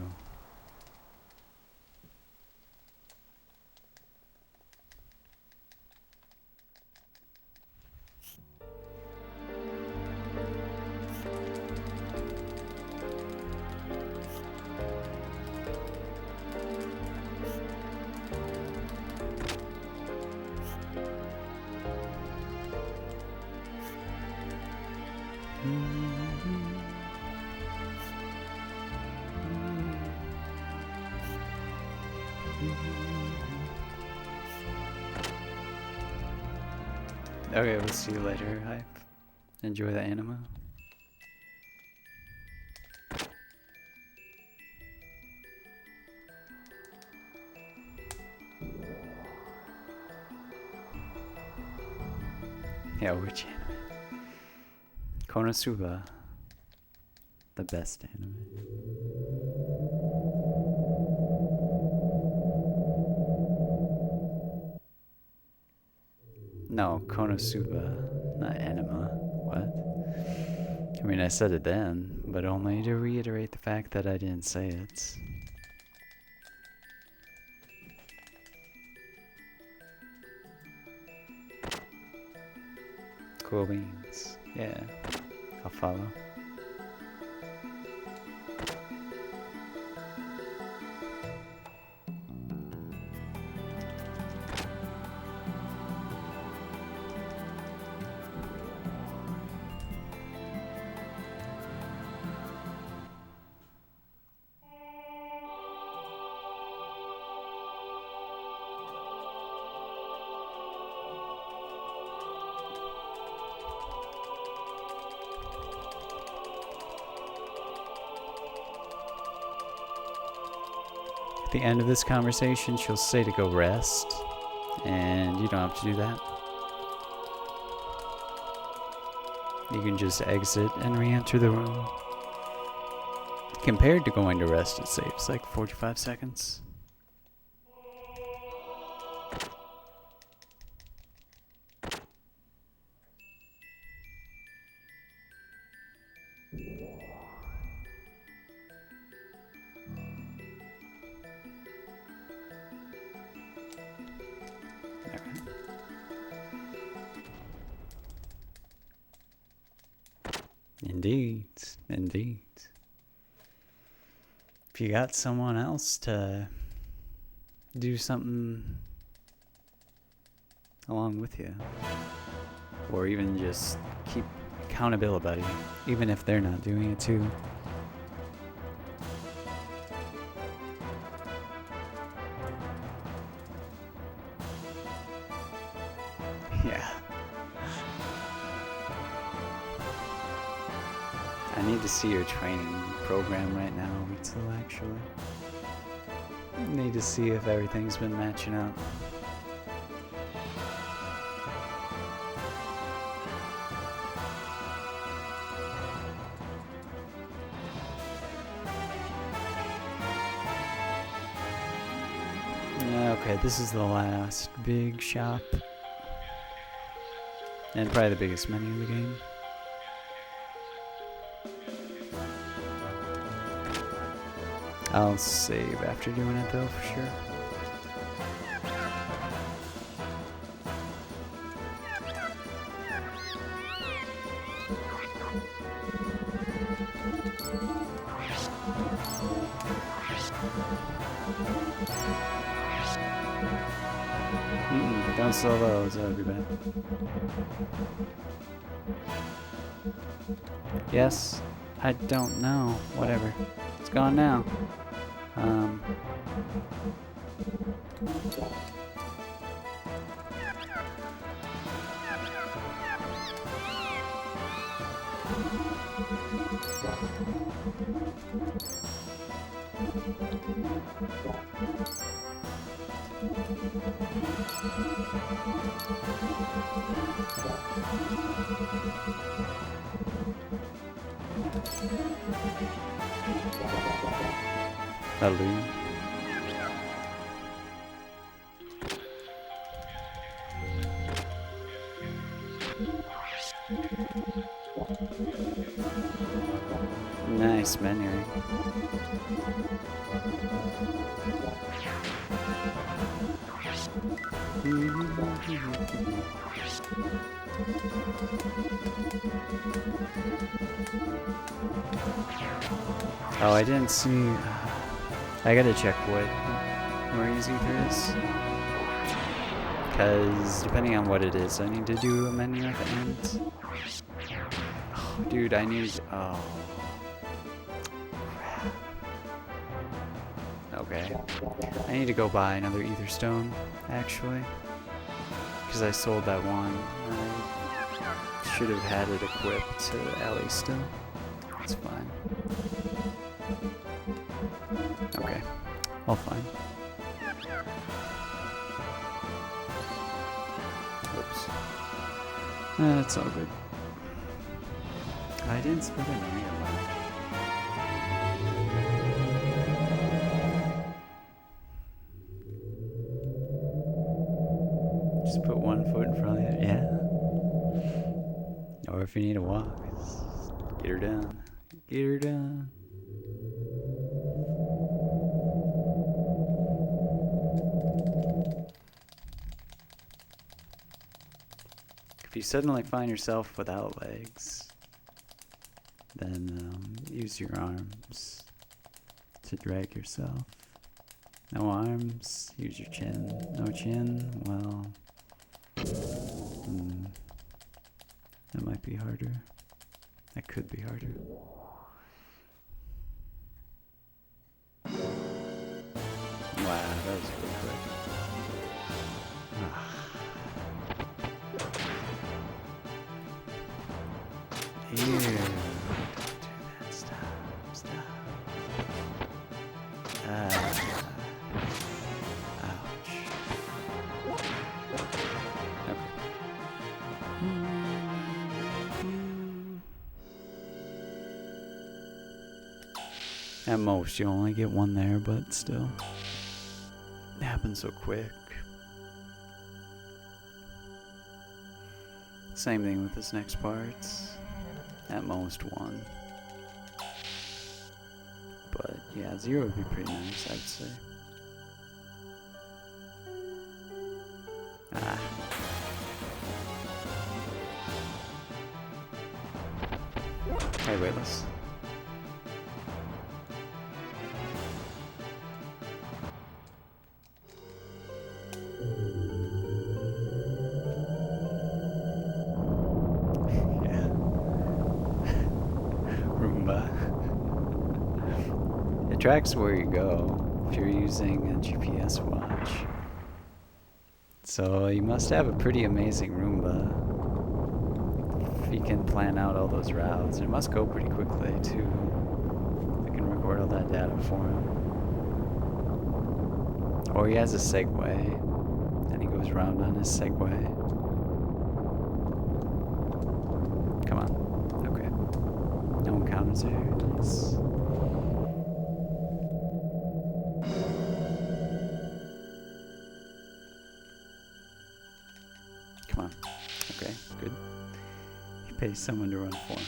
Okay, we'll see you later, Hype. Enjoy the anima. Yeah, which anime? Konosuba. The best anime. No, Konosuba, not anima. What? I mean, I said it then, but only to reiterate the fact that I didn't say it. Cool beans. Yeah, I'll follow. At the end of this conversation, she'll say to go rest, and you don't have to do that. You can just exit and re-enter the room. Compared to going to rest, it saves like 45 seconds. Indeed, indeed. If you got someone else to do something along with you, or even just keep accountability, even if they're not doing it too. Yeah. I need to see your training program right now, Mitsuda, actually. Need to see if everything's been matching up. Okay, this is the last big shop. And probably the biggest menu of the game. I'll save after doing it though, for sure. Don't sell those, that would be bad. Yes? I don't know. Whatever. It's gone now. Hallelujah. Nice menu. Oh, I didn't see. I gotta check what Marie's Ether is. Because depending on what it is, I need to do a menu at the end. Oh, dude, I need. Oh. Crap. Okay. I need to go buy another Ether Stone, actually. Because I sold that one. I should have had it equipped to Ellie still. It's fine. Okay. All fine. Whoops. That's all good. I didn't split it on me. Just put one foot in front of the other. Yeah. Or if you need to walk, just get her done. Get her done. If you suddenly find yourself without legs, then use your arms to drag yourself. No arms, use your chin. No chin, well, that might be harder. That could be harder. Wow, that was really quick. Ew. Don't do that. Stop. Ouch. Okay. At most, you only get one there, but still. It happens so quick. Same thing with this next part. At most one. But yeah, 0 would be pretty nice, I'd say. Hey, weightless. It tracks where you go if you're using a GPS watch. So you must have a pretty amazing Roomba if you can plan out all those routes. It must go pretty quickly too. I can record all that data for him. Or he has a Segway and he goes around on his Segway. Come on. Okay. No encounters here. Nice. Come on. Okay, good. He pays someone to run for him.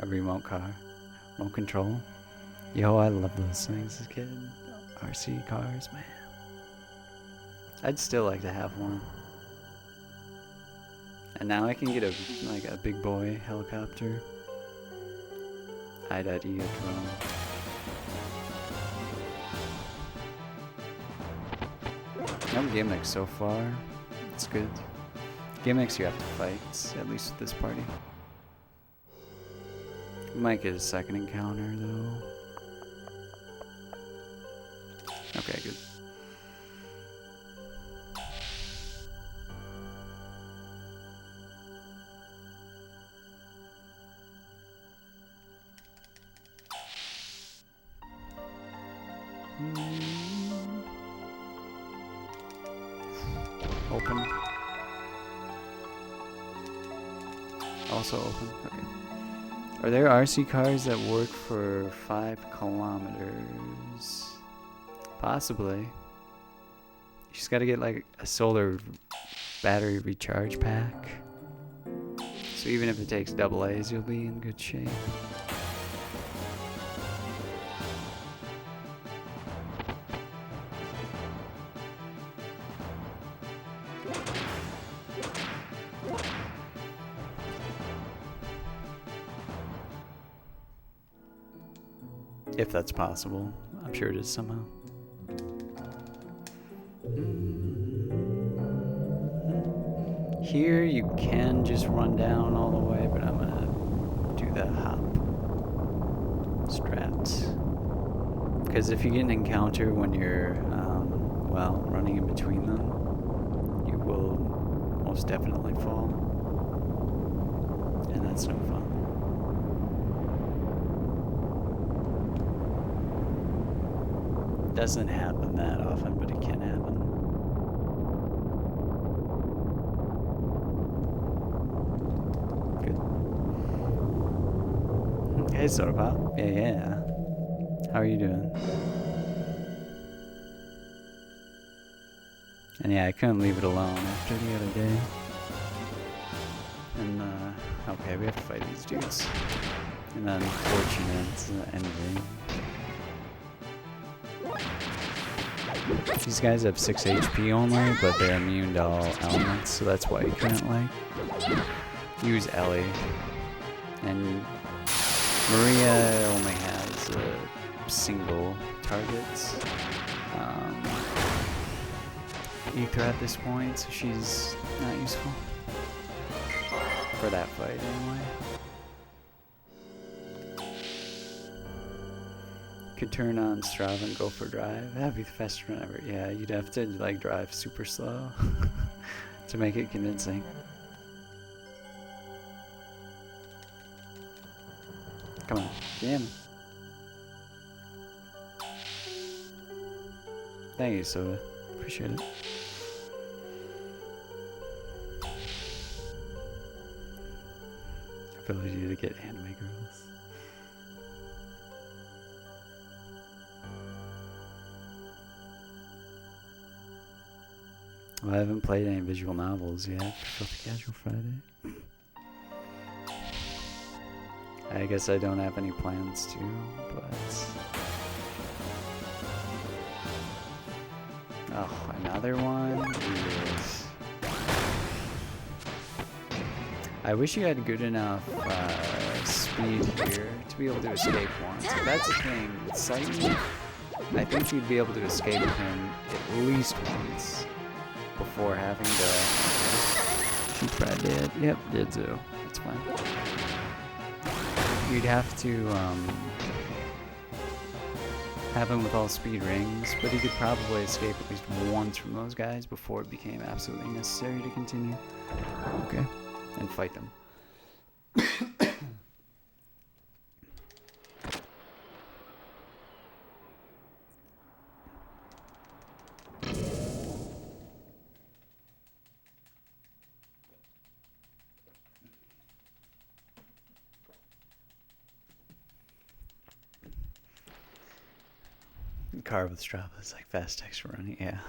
A remote car. Remote control. Yo, I love those things as a kid. RC cars, man. I'd still like to have one. And now I can get a big boy helicopter. I.E. a drone. No gimmicks so far. It's good. Gimmicks you have to fight, at least with this party. We might get a second encounter though. Okay, good. Open. Also open. Okay. Are there RC cars that work for 5 kilometers? Possibly. You just gotta get like a solar battery recharge pack. So even if it takes double A's, you'll be in good shape. If that's possible. I'm sure it is somehow. Here you can just run down all the way, but I'm gonna do the hop strat. Because if you get an encounter when you're, running in between them, you will most definitely fall. And that's no fun. Doesn't happen that often, but it can happen. Good. Hey, Soda Pop. Yeah, yeah. How are you doing? And yeah, I couldn't leave it alone after the other day. And, okay, we have to fight these dudes. And unfortunate ending. These guys have 6 HP only, but they're immune to all elements, so that's why you couldn't, like, use Ellie. And Maria only has single targets. Ether at this point, so she's not useful. For that fight, anyway. Could turn on Strava and go for drive. That'd be the fastest run ever. Yeah, you'd have to like drive super slow to make it convincing. Come on, damn. Thank you, Soda. Appreciate it. Ability to get anime girls. Well, I haven't played any visual novels yet for Filthy Casual Friday. I guess I don't have any plans to, but... Oh, another one? Yes. I wish you had good enough speed here to be able to escape once. If that's the thing, with Satan, I think you'd be able to escape him at least once before having to shoot Brad dead. Yep, did so. That's fine. You'd have to have him with all speed rings, but he could probably escape at least once from those guys before it became absolutely necessary to continue. Okay. And fight them. Car with Strava is like fast text for running, yeah.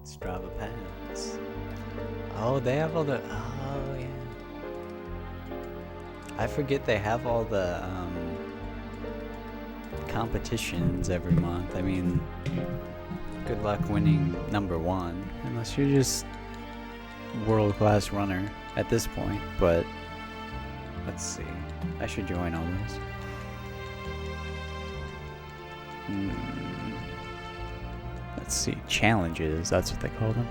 Strava pants. Oh, they have all the... Oh, yeah. I forget they have all the competitions every month. I mean, good luck winning #1, unless you're just world-class runner at this point. But let's see. I should join all those. Let's see. Challenges. That's what they call them.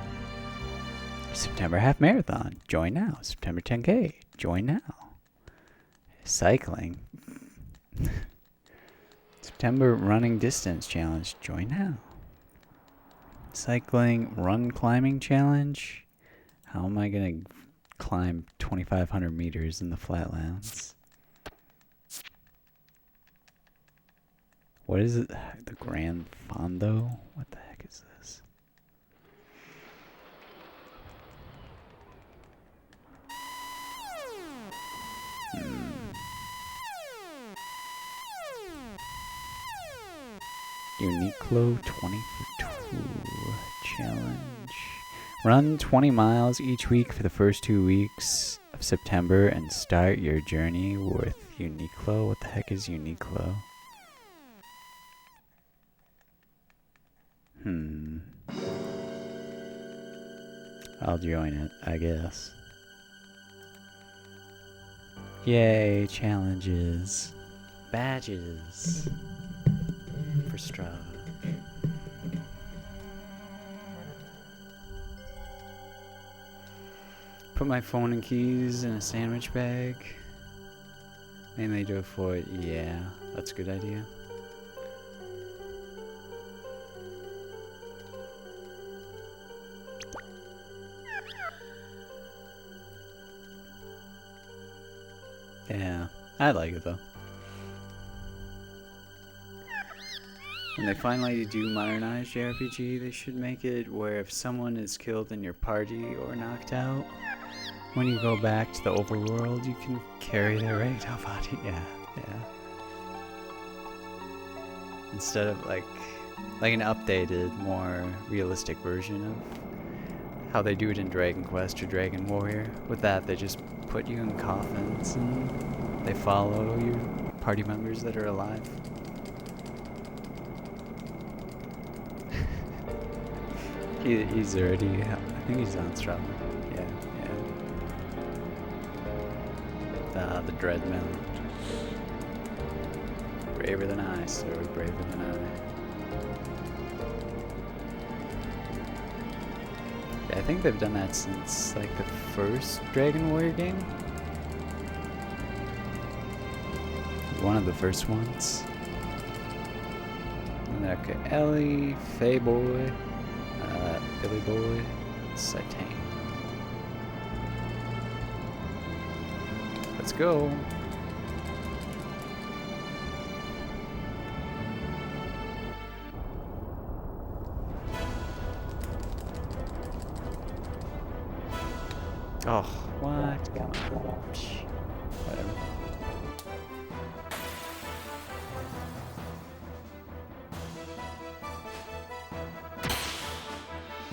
September Half Marathon. Join now. September 10K. Join now. Cycling. September Running Distance Challenge. Join now. Cycling Run Climbing Challenge. How am I going to climb 2,500 meters in the flatlands? What is it? The Grand Fondo? What the heck is this? Uniqlo 20 for 2 challenge. Run 20 miles each week for the first 2 weeks of September and start your journey with Uniqlo. What the heck is Uniqlo? I'll join it, I guess. Yay, challenges. Badges. For Strava. Put my phone and keys in a sandwich bag. Mainly do it for it. Yeah, that's a good idea. Yeah, I like it though. When they finally do modernize JRPG, they should make it where if someone is killed in your party or knocked out, when you go back to the overworld, you can carry their ragdoll body. Yeah. Instead of like an updated, more realistic version of how they do it in Dragon Quest or Dragon Warrior. With that, they just put you in coffins and they follow your party members that are alive. He's already, I think he's on Strava. Yeah. The Dreadmill. Braver than I, sir, braver than I. Yeah, I think they've done that since, like, the first Dragon Warrior game. One of the first ones. And then, okay, Ellie, Faye Boy, Billy Boy, Satane. Let's go. Oh, what? Come on. Psh, whatever.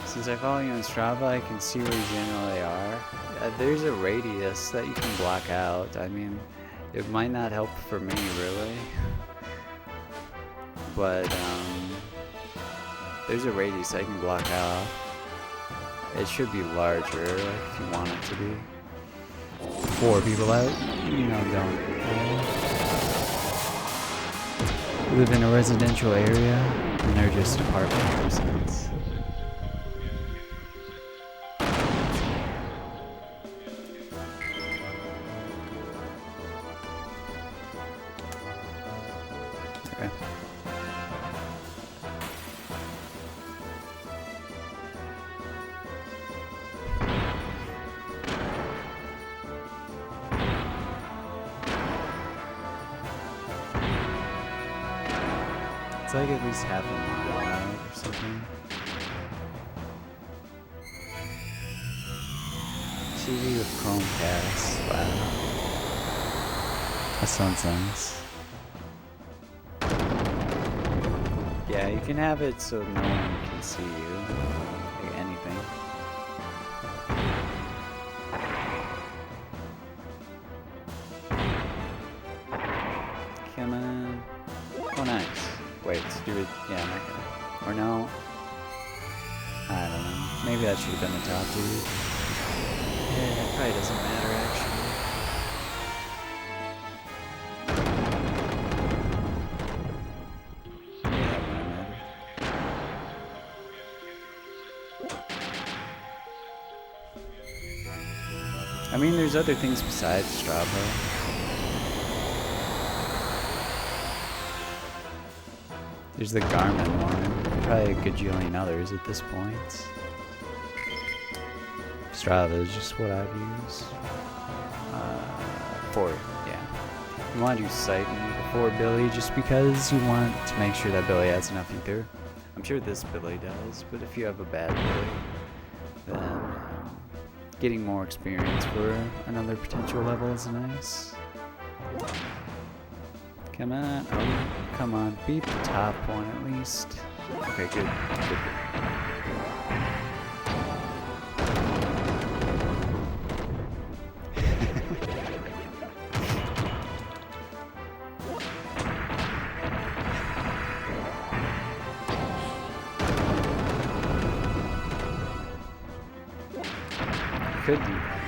Since I follow you on Strava, I can see where you generally are. There's a radius that you can block out. I mean, it might not help for me, really. But, there's a radius that you can block out. It should be larger, like, if you want it to be. 4 people out, you know, don't. Live in a residential area, and they're just apartment persons. Okay. It's like at least half a mile out or something. TV with Chromecast. Wow. That sounds nice. Yeah, you can have it so no one can see you. Like anything. Come on. Oh, nice. Wait, do it. Yeah, I'm not gonna. Or no. I don't know. Maybe that should have been the top dude. Yeah, it probably doesn't matter actually. I mean, there's other things besides Strava. There's the Garmin one. Probably a gajillion others at this point. Strava is just what I've used. Yeah. You want to do sighting before Billy just because you want to make sure that Billy has enough ether. I'm sure this Billy does, but if you have a bad Billy, then getting more experience for another potential level is nice. Come on, oh, come on, beat the top one at least. Okay, good. Could do that.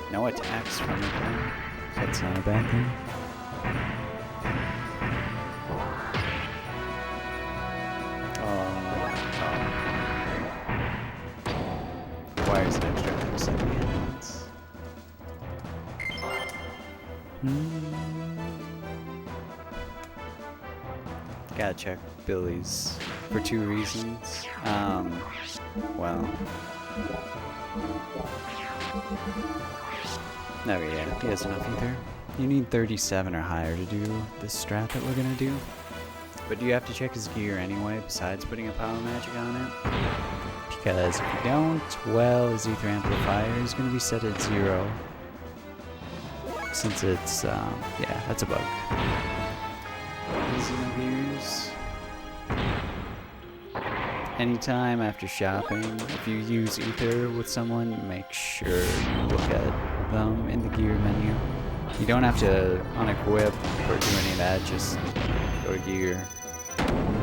No attacks from it. That's not a bad thing. Gotta check Billy's for 2 reasons. Well. No, yeah, he has enough either. You need 37 or higher to do the strat that we're gonna do. But you have to check his gear anyway, besides putting a power magic on it. Because if you don't, well, his ether amplifier is gonna be set at 0. Since it's, yeah, that's a bug. Xenogears. Anytime after shopping, if you use ether with someone, make sure you look at them in the gear menu. You don't have to unequip or do any of that, just go to gear,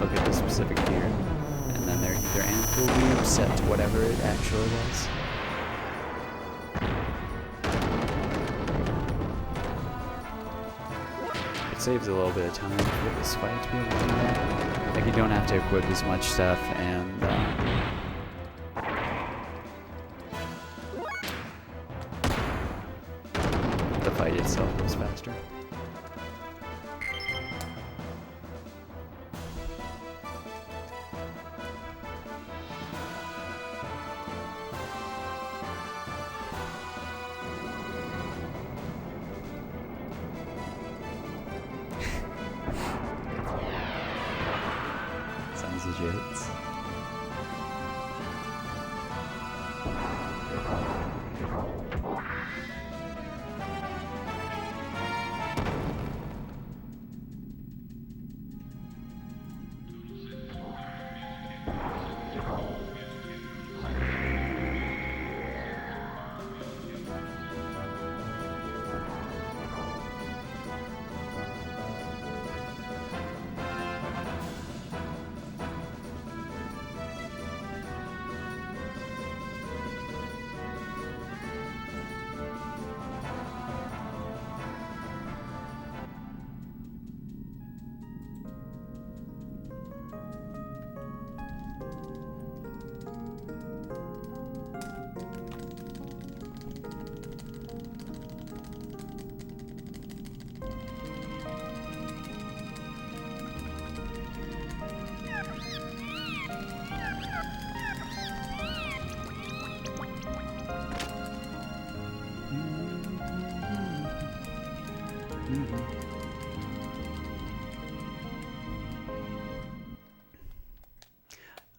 look at the specific gear, and then their ether amp will be set to whatever it actually was. It saves a little bit of time for this fight to be able to do that. Like, you don't have to equip as much stuff, and the fight itself goes faster. Sounds legit.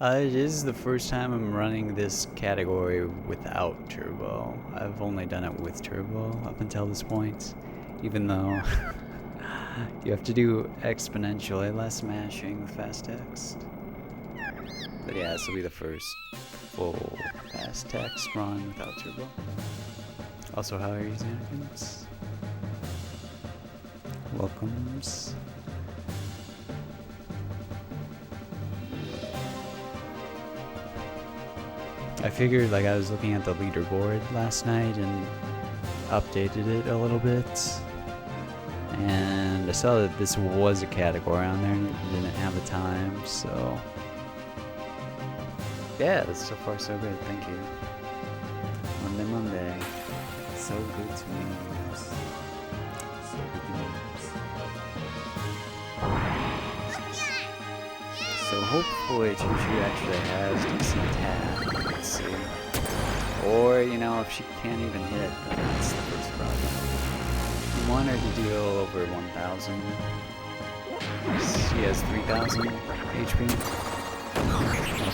It is the first time I'm running this category without turbo. I've only done it with turbo up until this point, even though you have to do exponentially less mashing with fast text. But yeah, this will be the first full fast text run without turbo. Also, how are you, Xenogears? Welcomes. I figured, like, I was looking at the leaderboard last night and updated it a little bit, and I saw that this was a category on there and it didn't have a time, so yeah, that's so far so good. Thank you. Monday, so good to me. So good to me. So hopefully Choo-Choo actually has decent attack. Let's see. Or, you know, if she can't even hit, then that's the first problem. You want her to deal over 1,000. She has 3,000 HP.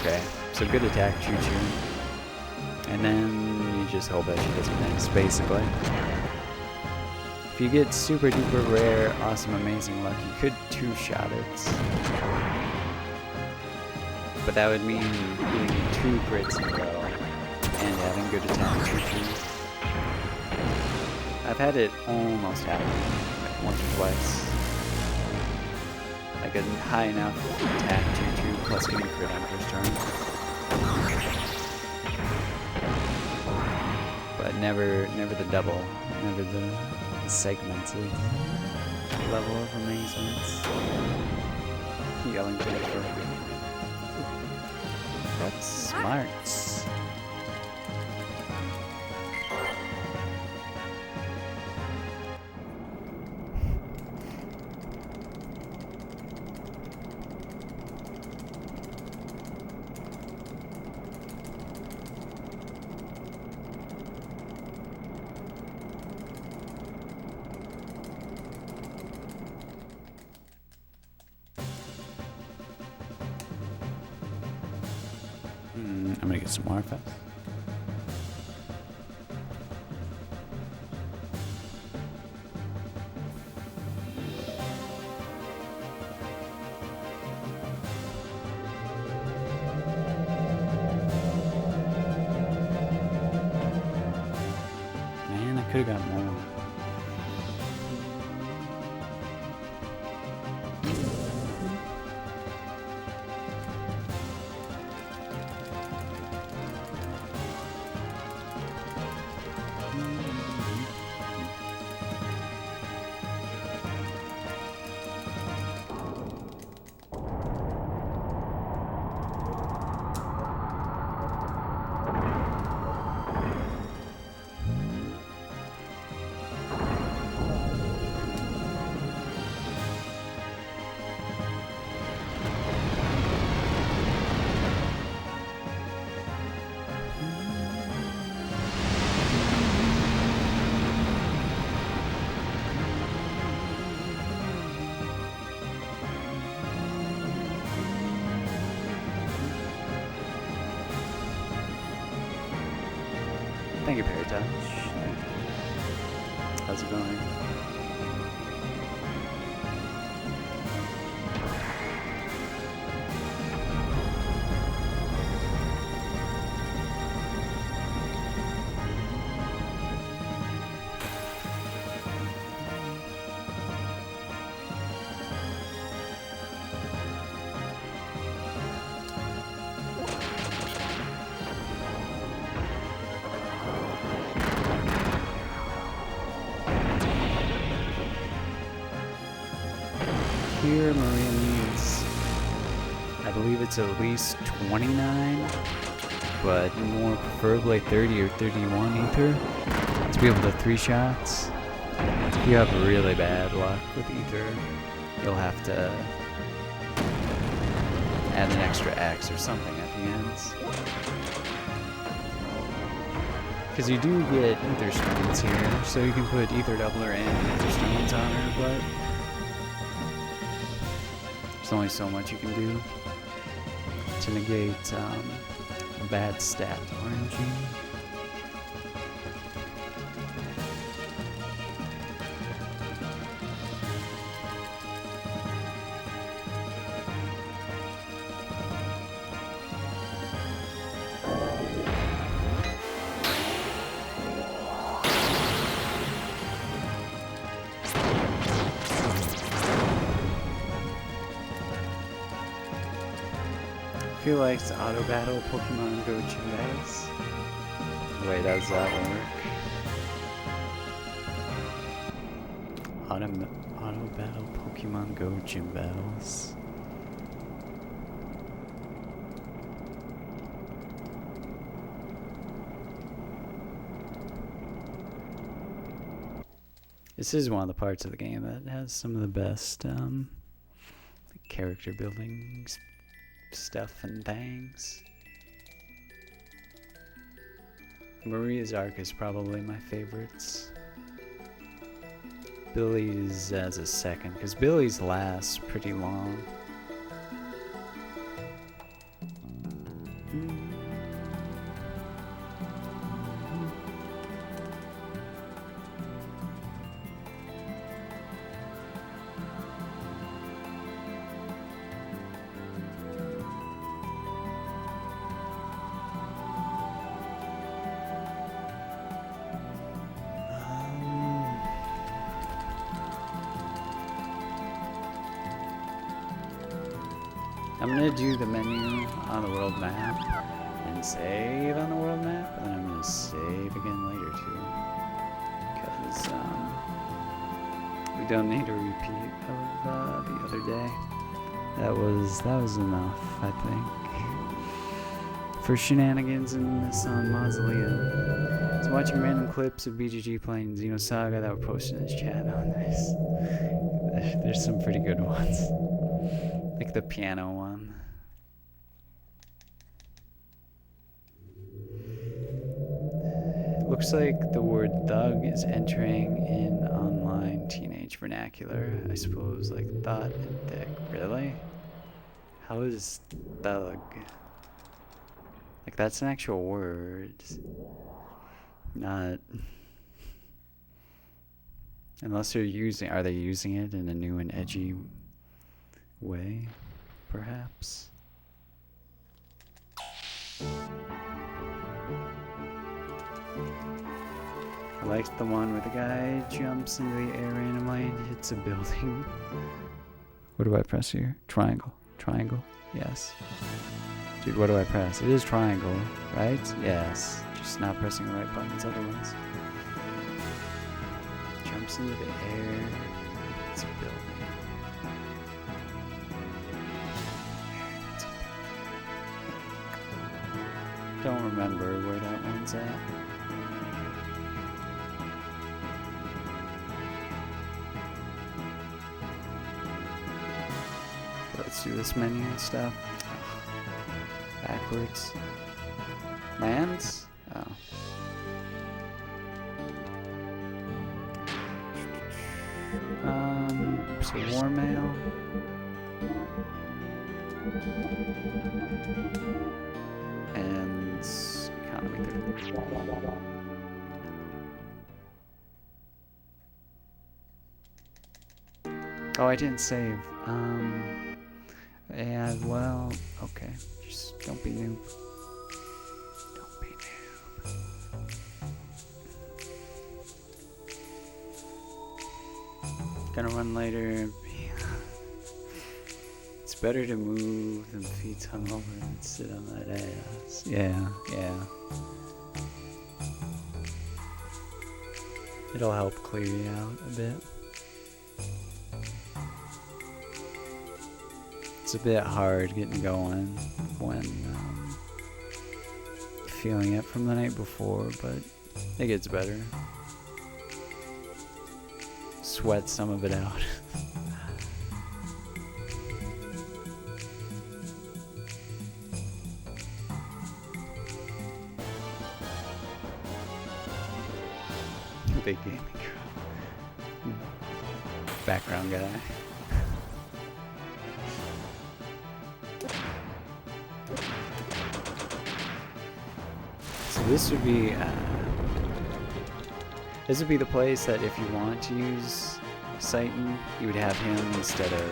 Okay, so good attack, Choo-Choo. And then you just hope that she doesn't miss, basically. If you get super duper rare, awesome, amazing luck, you could two-shot it. But that would mean getting 2 crits in a row and having good attack Choo-Choo. I've had it almost happen, like once or twice. Like a high enough attack Choo-Choo plus getting crit on first turn. But never the double, never the segmented level of amazement. Yelling for that's smart. get some more fast. Man, I could have got more. Thank you, Paratouch. How's it going? Here, Maria needs, I believe it's at least 29, but more preferably 30 or 31 ether to be able to 3-shots. If you have really bad luck with ether, you'll have to add an extra X or something at the ends. Because you do get ether stones here, so you can put ether doubler and ether stones on her, but there's only so much you can do to negate a bad stat RNG. I feel like it's auto battle Pokemon Go Gymbattles. Wait, how does that work? Auto battle Pokemon Go Gymbattles. This is one of the parts of the game that has some of the best character building stuff and things. Maria's arc is probably my favorites. Billy's as a second, because Billy's lasts pretty long. I'm gonna do the menu on the world map and save on the world map, and then I'm gonna save again later too, because we don't need a repeat of the other day. That was enough, I think, for shenanigans in the Sun Mausoleum. I was watching random clips of BGG playing Xenosaga that were posted in his chat on this. There's some pretty good ones. Like the piano one. Looks like the word thug is entering in online teenage vernacular. I suppose like thought and thick. Really? How is thug? Like, that's an actual word. Not... Unless they're using... Are they using it in a new and edgy way? Perhaps? I liked the one where the guy jumps into the air randomly and hits a building. What do I press here? Triangle. Triangle? Yes. Dude, what do I press? It is triangle, right? Yes. Just not pressing the right buttons otherwise. Jumps into the air. Hits a building. Hits a building. Don't remember where that one's at. Let's do this menu and stuff. Backwards. Lands? Oh. So war mail. And economy 30. Oh, I didn't save. Yeah, well, okay. Just don't be noob. Don't be noob. Gonna run later. It's better to move than feet hung over and sit on that ass. Yeah, yeah. It'll help clear you out a bit. It's a bit hard getting going when feeling it from the night before, but it gets better. Sweat some of it out. Big gaming girl. Background guy. So this would be the place that if you want to use Satan, you would have him instead of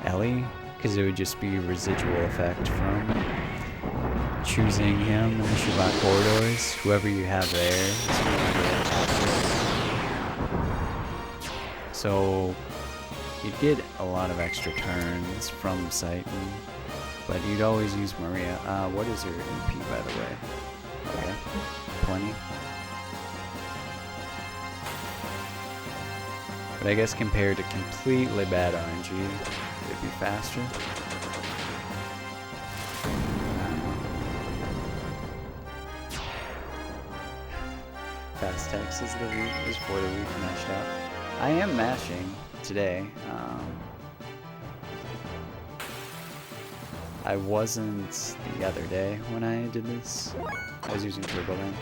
Ellie, because it would just be a residual effect from choosing him in the Shabbat corridors. Whoever you have there is who you get after. So you'd get a lot of extra turns from Satan, but you'd always use Maria. What is her EP, by the way? Okay, 20. But I guess compared to completely bad RNG, it'd be faster. Fast text is for the week mashed out. I am mashing today. I wasn't the other day when I did this. I was using Turbo then.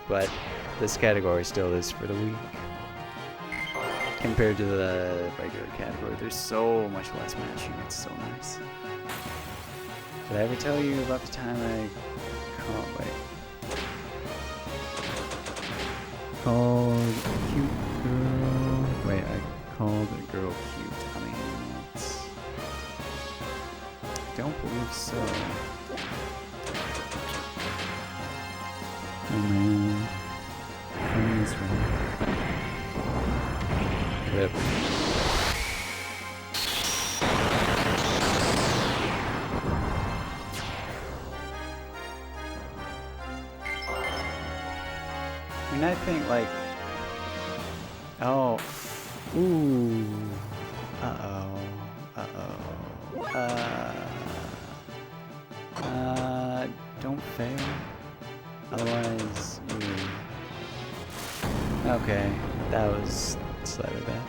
But this category still is for the week. Compared to the regular category, there's so much less matching. It's so nice. Did I ever tell you about the time I called a cute girl? Wait, I called a girl cute. I mean, I don't believe so. Oh man. Funny as well. Rip. I mean, I think like, oh, ooh, don't fail, otherwise you, okay, that was slightly bad.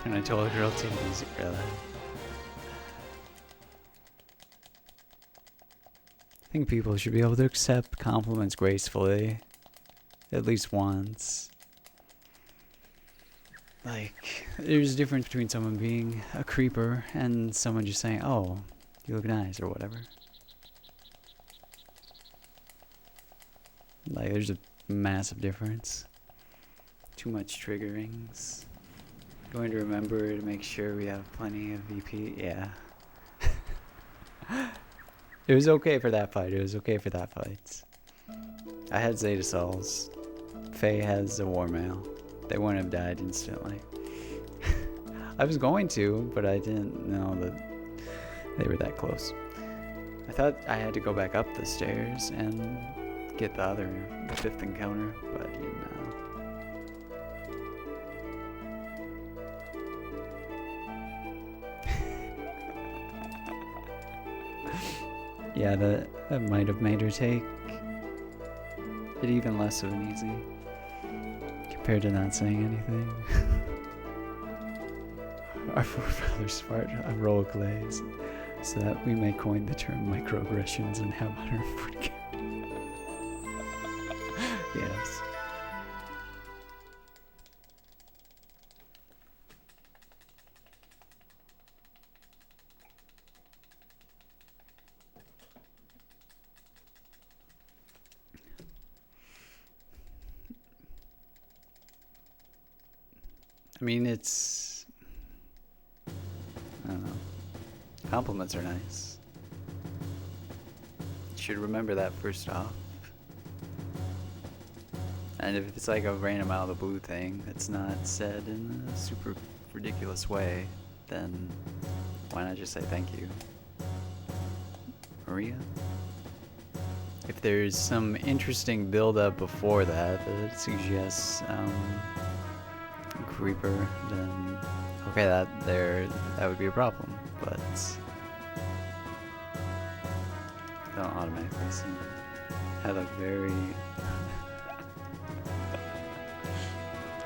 And I told a girl to use it, really. I think people should be able to accept compliments gracefully. At least once. Like, there's a difference between someone being a creeper and someone just saying, oh, you look nice, or whatever. Like, there's a massive difference. Too much triggerings. Going to remember to make sure we have plenty of VP. Yeah. It was okay for that fight. It was okay for that fight. I had Zeta Souls. Faye has a War Mail. They wouldn't have died instantly. I was going to, but I didn't know that they were that close. I thought I had to go back up the stairs and get the fifth encounter, but I didn't know. Yeah, that might have made her take it even less of an easy compared to not saying anything. Our forefathers fought a roll of glaze so that we may coin the term microaggressions and have on our foot. Yes. I mean, it's... I don't know. Compliments are nice. You should remember that first off. And if it's like a random out of the blue thing that's not said in a super ridiculous way, then why not just say thank you? Maria? If there's some interesting build-up before that that suggests Creeper, then okay, that would be a problem, but don't automatically have a very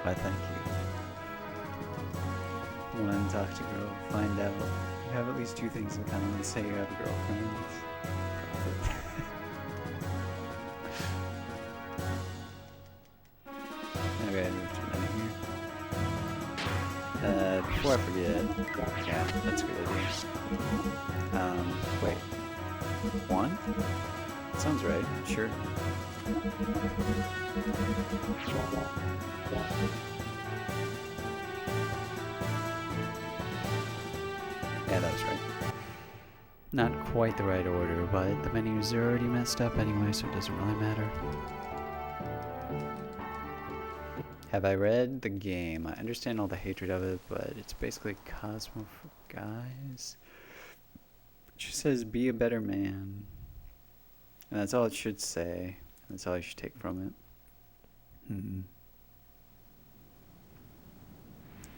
why thank you. One, talk to girl, find out you have at least two things in common and say you have a girlfriend. Okay, move to another here. Before I forget, yeah, that's a good idea. Wait. One? Sounds right, sure. Yeah, that was right. Not quite the right order, but the menus are already messed up anyway, so it doesn't really matter. Have I read the game? I understand all the hatred of it, but it's basically Cosmo for guys. It just says, be a better man. And that's all it should say. That's all you should take from it.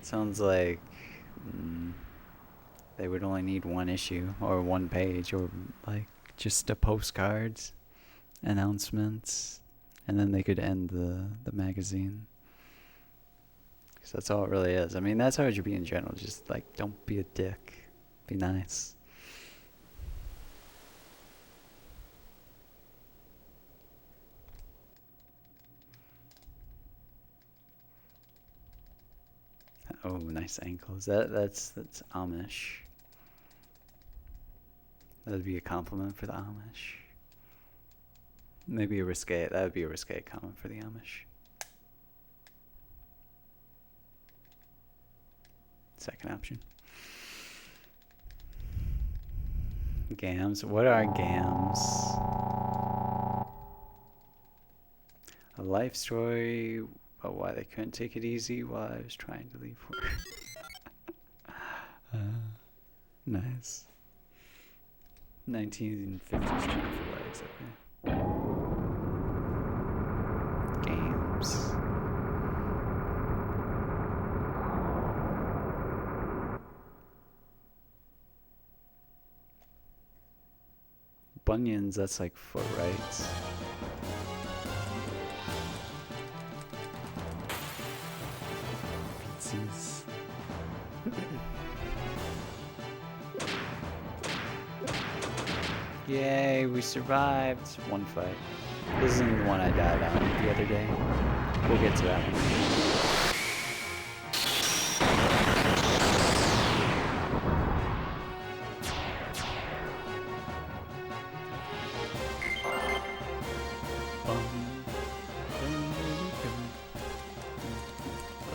Sounds like they would only need one issue, or one page, or like just a postcards, announcements, and then they could end the magazine. Because that's all it really is. I mean, that's how it should be in general. Just like, don't be a dick. Be nice. Oh, nice ankles. That's Amish. That'd be a compliment for the Amish. Maybe a risque. That would be a risque comment for the Amish. Second option. Gams. What are gams? A life story about why they couldn't take it easy while I was trying to leave work. Nice. 1950s trying for legs, okay. Games. Bunions, that's like foot, right? Pizzas. Yay, we survived one fight. This isn't the one I died on the other day. We'll get to that one.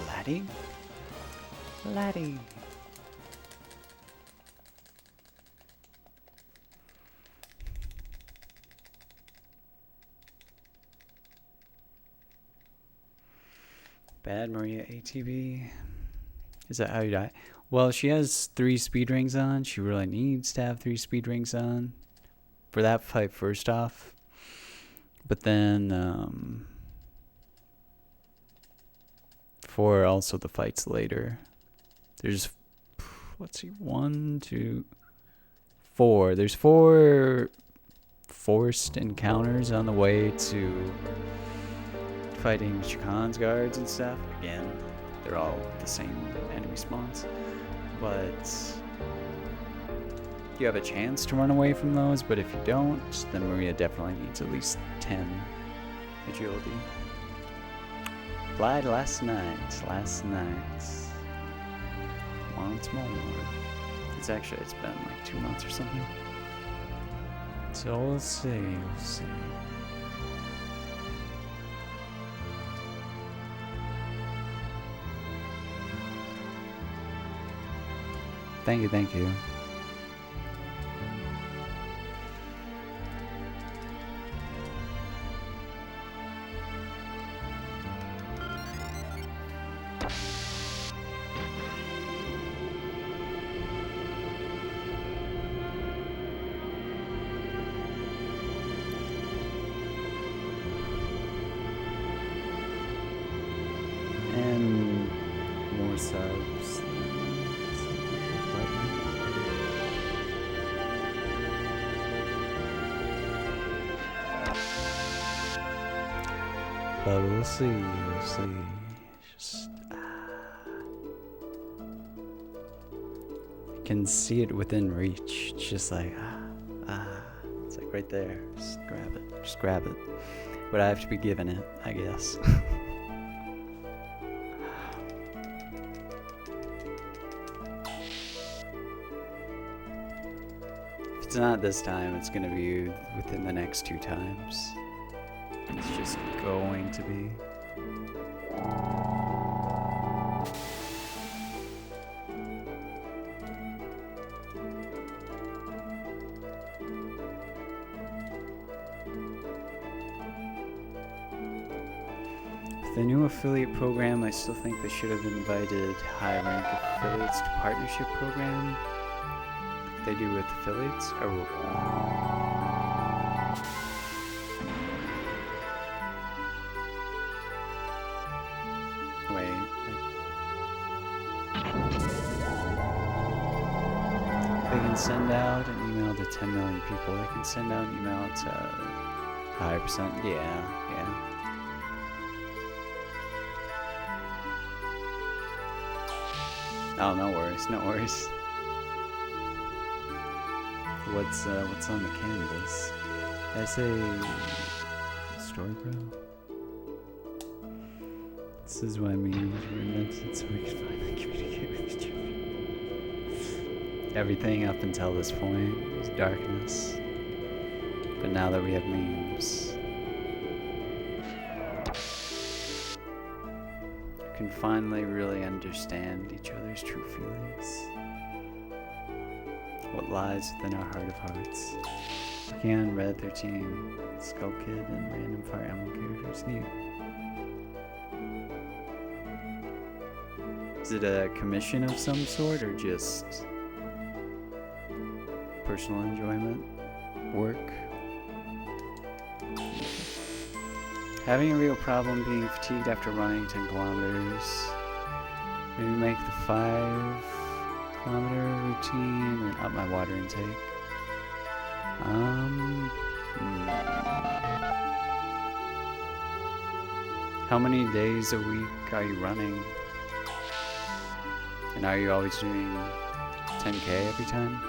Laddie? Laddie. Bad Maria ATV. Is that how you die? Well, she has 3 speed rings on. She really needs to have 3 speed rings on for that fight first off. But then for also the fights later. There's, let's see, 1, 2, 4. There's 4 forced encounters on the way to fighting Chikan's guards and stuff. Again, they're all the same enemy spawns, but you have a chance to run away from those. But if you don't, then Maria definitely needs at least 10 agility. Applied last night. Once more. It's been like 2 months or something. So we'll see. Thank you. And more subs. But we'll see. Just you can see it within reach. It's just like it's like right there. Just grab it. But I have to be given it, I guess. If it's not this time, it's gonna be within the next 2 times. It's just going to be. With the new affiliate program, I still think they should have invited high-rank affiliates to partnership program. Like they do with affiliates. Send out an email to 10 million people. They can send out an email to a higher percent. Yeah. Oh, no worries. What's on the canvas? Essay story, bro. This is what I mean. We invented so we can finally communicate with each other. Everything up until this point was darkness. But now that we have memes, you can finally really understand each other's true feelings. What lies within our heart of hearts. Again, Red 13, Skull Kid, and random Fire Emblem characters. Neat. Is it a commission of some sort or just personal enjoyment, work? Having a real problem being fatigued after running 10 kilometers. Maybe make the 5-kilometer routine and up my water intake. How many days a week are you running? And are you always doing 10K every time?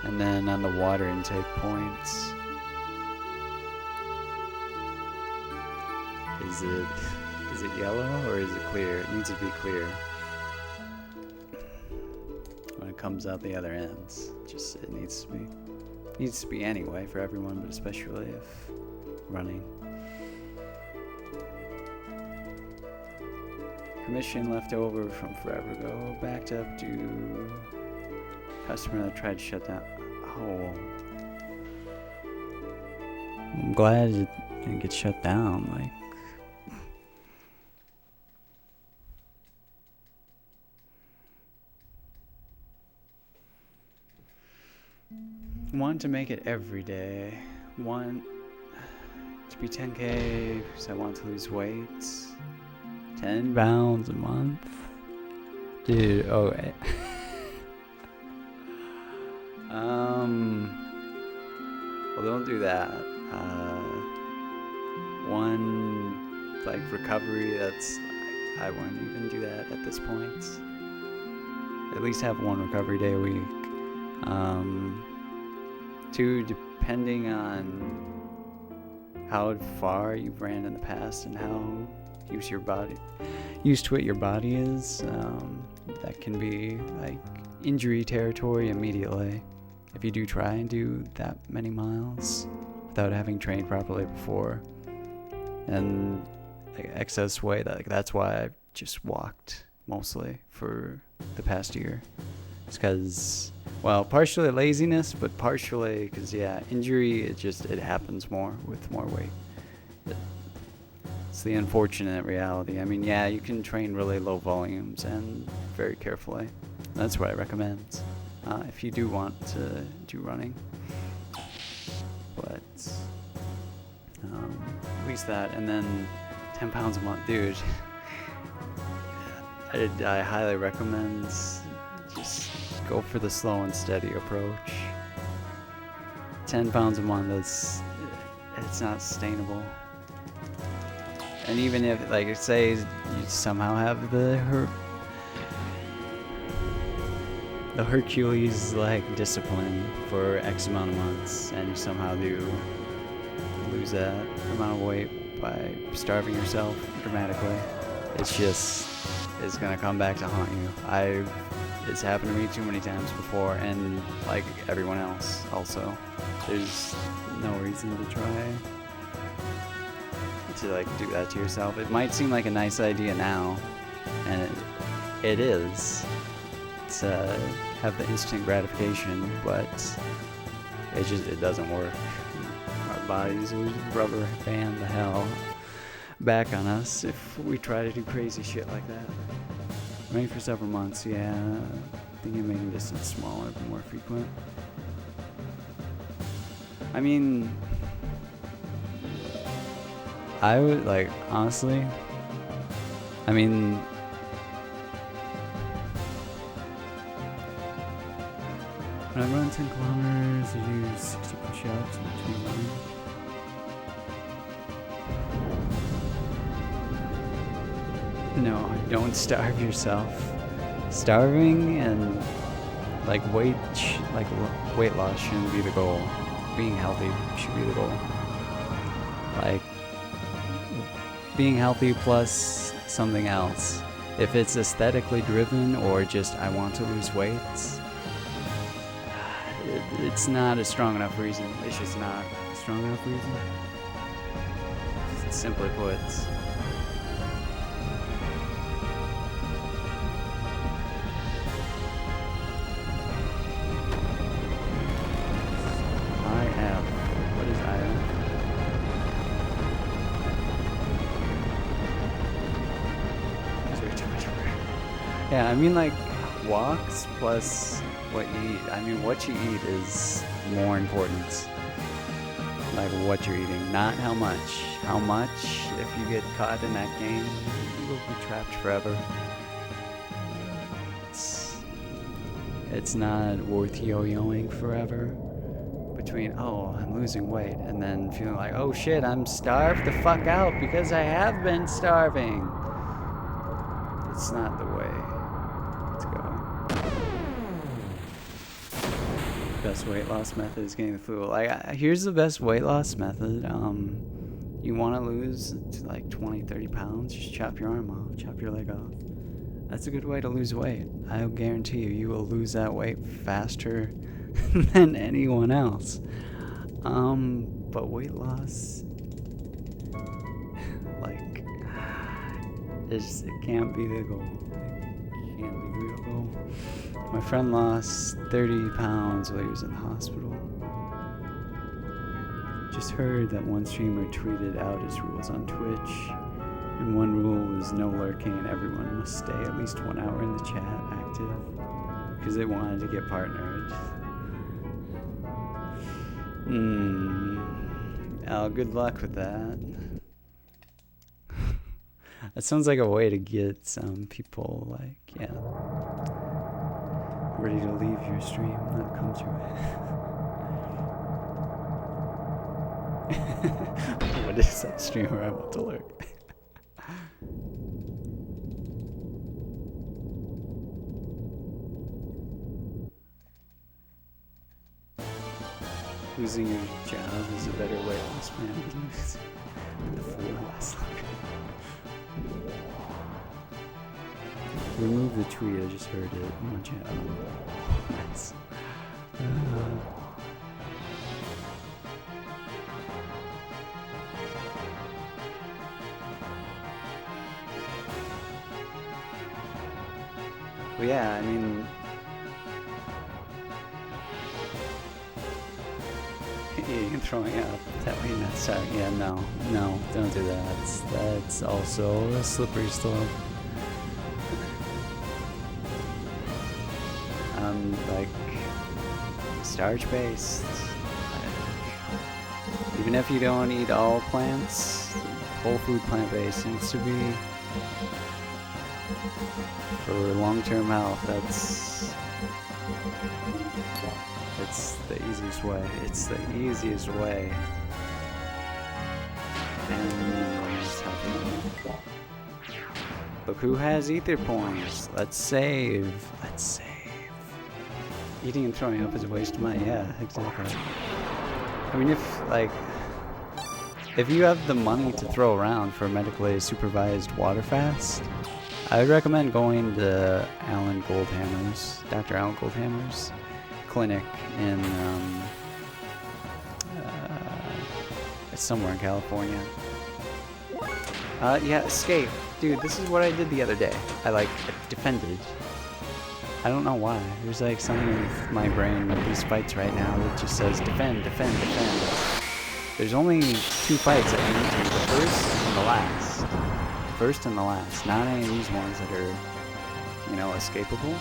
And then on the water intake points, is it yellow or is it clear? It needs to be clear when it comes out the other ends. Just it needs to be anyway for everyone, but especially if running. Commission left over from forever ago, backed up to customer that tried to shut down. Oh, I'm glad it didn't get shut down. Like, want to make it every day. Want to be 10K because I want to lose weight. 10 pounds a month, dude. Okay. Well, don't do that. One, like, recovery, that's, I wouldn't even do that at this point. At least have one recovery day a week. 2, depending on how far you've ran in the past and how used to it your body is, that can be like injury territory immediately if you do try and do that many miles without having trained properly before. And like, excess weight, that's why I've just walked mostly for the past year. It's because, well, partially laziness, but partially because, yeah, injury, it happens more with more weight. It's the unfortunate reality. I mean, yeah, you can train really low volumes and very carefully. That's what I recommend if you do want to do running. But at least that, and then 10 pounds a month, dude. I highly recommend just go for the slow and steady approach. 10 pounds a month, it's not sustainable. And even if, like, say you somehow have the Hercules, like, discipline for X amount of months, and you somehow do lose that amount of weight by starving yourself dramatically, it's gonna come back to haunt you. It's happened to me too many times before, and like everyone else also. There's no reason to try to like do that to yourself. It might seem like a nice idea now, and it is to have the instant gratification, but it doesn't work. Our bodies will rubber band the hell back on us if we try to do crazy shit like that. Running for several months, yeah. Thinking of making distance smaller but more frequent. I mean, I would, like, honestly, I mean, when I run 10 kilometers, I do 60 push-ups in between running. No, don't starve yourself. Starving and like weight loss shouldn't be the goal. Being healthy should be the goal. Like being healthy plus something else. If it's aesthetically driven or just I want to lose weight, it's not a strong enough reason. It's just not a strong enough reason. Simply put. Yeah, I mean, like, walks plus what you eat. I mean, what you eat is more important. Like, what you're eating, not how much. How much, if you get caught in that game, you will be trapped forever. It's not worth yo-yoing forever between, oh, I'm losing weight, and then feeling like, oh shit, I'm starved the fuck out because I have been starving. It's not the way. Let's go. Best weight loss method is getting the flu. Like, here's the best weight loss method. You want to lose like 20-30 pounds, just chop your arm off, chop your leg off. That's a good way to lose weight. I'll guarantee you will lose that weight faster than anyone else. But weight loss, like, it can't be the goal. It can't be the real goal. My friend lost 30 pounds while he was in the hospital. Just heard that one streamer tweeted out his rules on Twitch, and one rule was no lurking and everyone must stay at least 1 hour in the chat active, because they wanted to get partnered. Oh, good luck with that. That sounds like a way to get some people, like, yeah, ready to leave your stream, not come to it. What is that streamer I want to lurk? Losing your job is a better weight loss plan than losing the fool last longer. Remove the tweet, I just heard it in my chat. Nice. Well, yeah, I mean, you're throwing up. That way you're not sorry. Yeah, no, don't do that. That's also a slippery slope. Like, starch-based. Even if you don't eat all plants, whole food plant-based seems to be for long-term health. It's the easiest way. It's the easiest way. And just helping. Look who has ether points. Let's save. Let's save. Eating and throwing up is a waste of money. Yeah, exactly. I mean, if you have the money to throw around for a medically supervised water fast, I would recommend going to Dr. Alan Goldhammer's clinic in it's somewhere in California. Yeah, escape. Dude, this is what I did the other day. I defended. I don't know why. There's like something in my brain with these fights right now that just says defend, defend, defend. There's only 2 fights that you need to do. The first and the last. First and the last. Not any of these ones that are, escapable.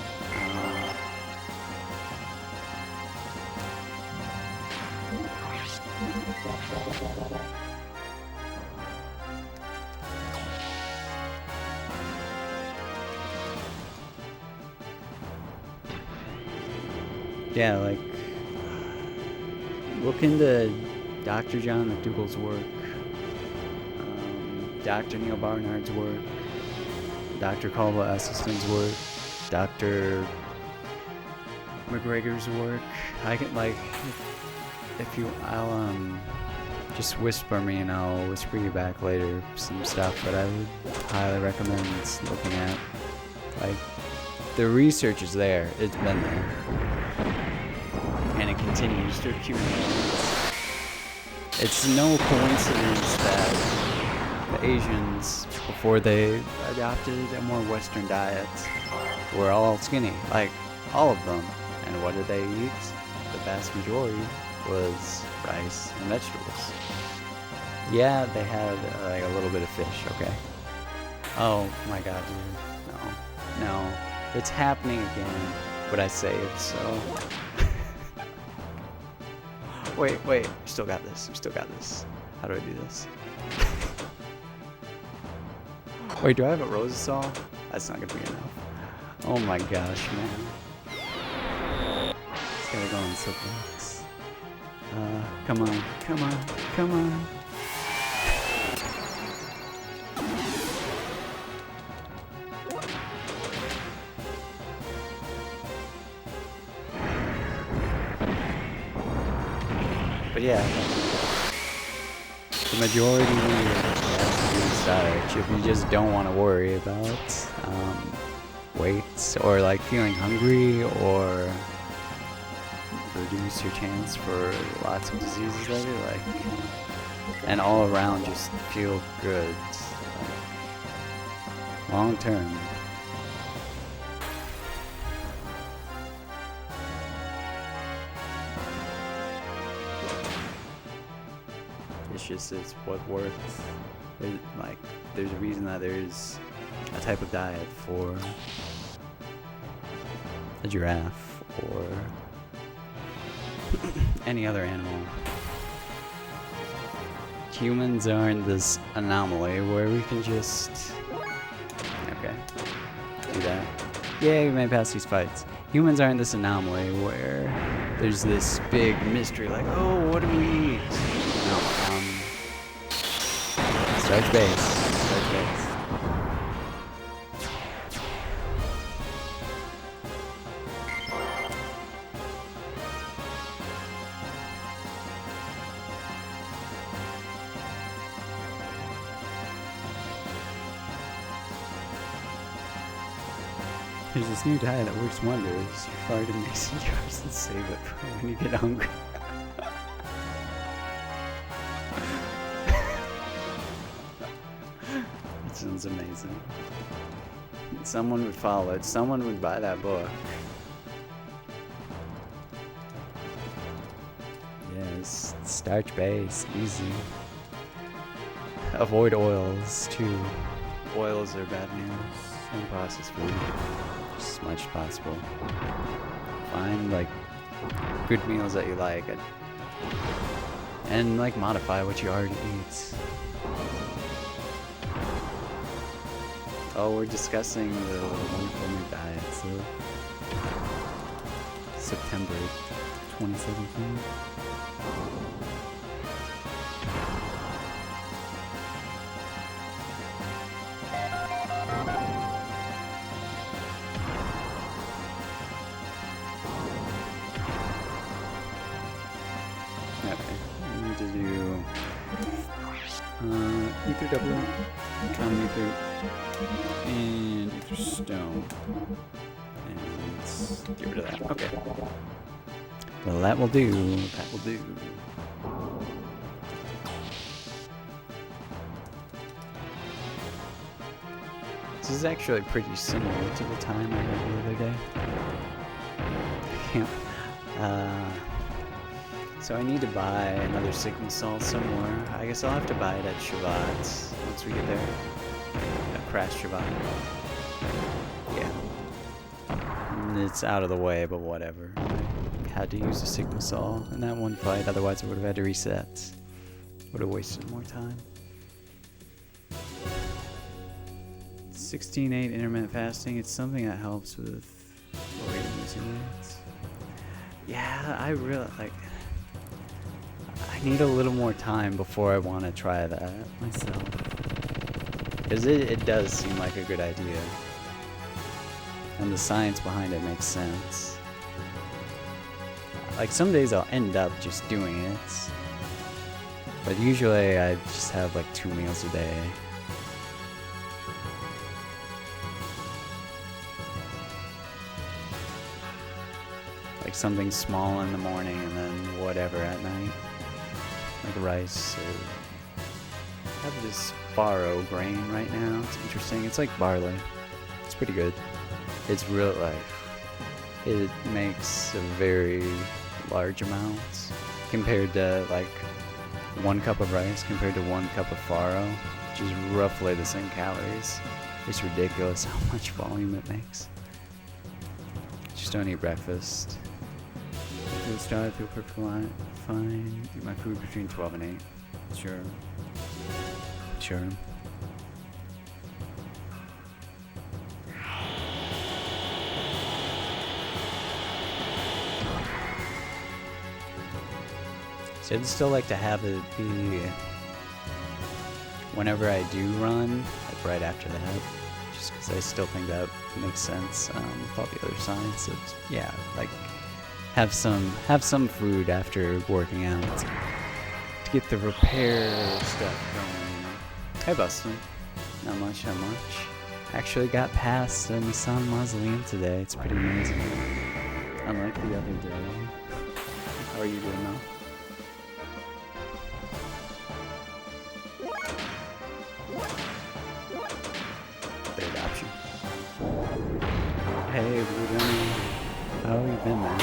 Yeah, like, look into Dr. John McDougall's work, Dr. Neil Barnard's work, Dr. Caldwell Esselstyn's work, Dr. McGregor's work. I can, I'll just whisper me and I'll whisper you back later some stuff that I would highly recommend looking at. Like, the research is there, it's been there. And it continues to accumulate. It's no coincidence that the Asians, before they adopted a more Western diet, were all skinny. Like, all of them. And what did they eat? The vast majority was rice and vegetables. Yeah, they had a little bit of fish, okay? Oh my god, dude. No. It's happening again. But I saved, so... Wait, we still got this. How do I do this? Wait, do I have a rose saw? That's not gonna be enough. Oh my gosh, man. It's gotta go on soapbox. Come on. But yeah, the majority has to do starch. If you just don't want to worry about weights or like feeling hungry or reduce your chance for lots of diseases later, like, and all around just feel good, like, long term. It's just, it's what works. Like, there's a reason that there's a type of diet for a giraffe or any other animal. Humans aren't this anomaly where we can just... Okay. Do that. Yay, we made past these fights. Humans aren't this anomaly where there's this big mystery like, oh, what do we eat? No, starch base. Starch base. There's this new diet that works wonders. You fart in mason jars and save it for when you get hungry. That sounds amazing. Someone would follow it. Someone would buy that book. Yes, starch base, easy. Avoid oils too. Oils are bad news. And processed food. Just as much as possible. Find like good meals that you like and like modify what you already eat. Oh, we're discussing the wonderful new diet, so September 2017. Ether double, common ether, and ether stone. And let's get rid of that. Okay. Well, that will do. That will do. This is actually pretty similar to the time I had the other day. So I need to buy another Sigma Salt somewhere. I guess I'll have to buy it at Shavat's once we get there. A Crash Shavat. Yeah. It's out of the way, but whatever. I had to use a Sigma Salt in that one fight, otherwise I would have had to reset. Would have wasted more time. 16/8 intermittent fasting. It's something that helps with losing weight. Yeah, I really like. I need a little more time before I want to try that myself. Because it does seem like a good idea. And the science behind it makes sense. Like some days I'll end up just doing it. But usually I just have like 2 meals a day. Like something small in the morning and then whatever at night. Like rice or... I have this farro grain right now. It's interesting. It's like barley. It's pretty good. It's real life. It makes a very large amount compared to like 1 cup of rice compared to 1 cup of farro, which is roughly the same calories. It's ridiculous how much volume it makes. Just don't eat breakfast. Feel starved, feel perfectly fine. Eat my food between 12 and 8. Sure. Sure. So I'd still like to have it be whenever I do run, like right after that, just because I still think that makes sense with all the other science. Yeah, like have some food after working out to get the repair stuff going. Hey Bustin. Not much. Actually got past the Nissan Mausoleum today. It's pretty amazing. Unlike the other day. How are you doing now? Third option. Hey, Rudy. How you been, man?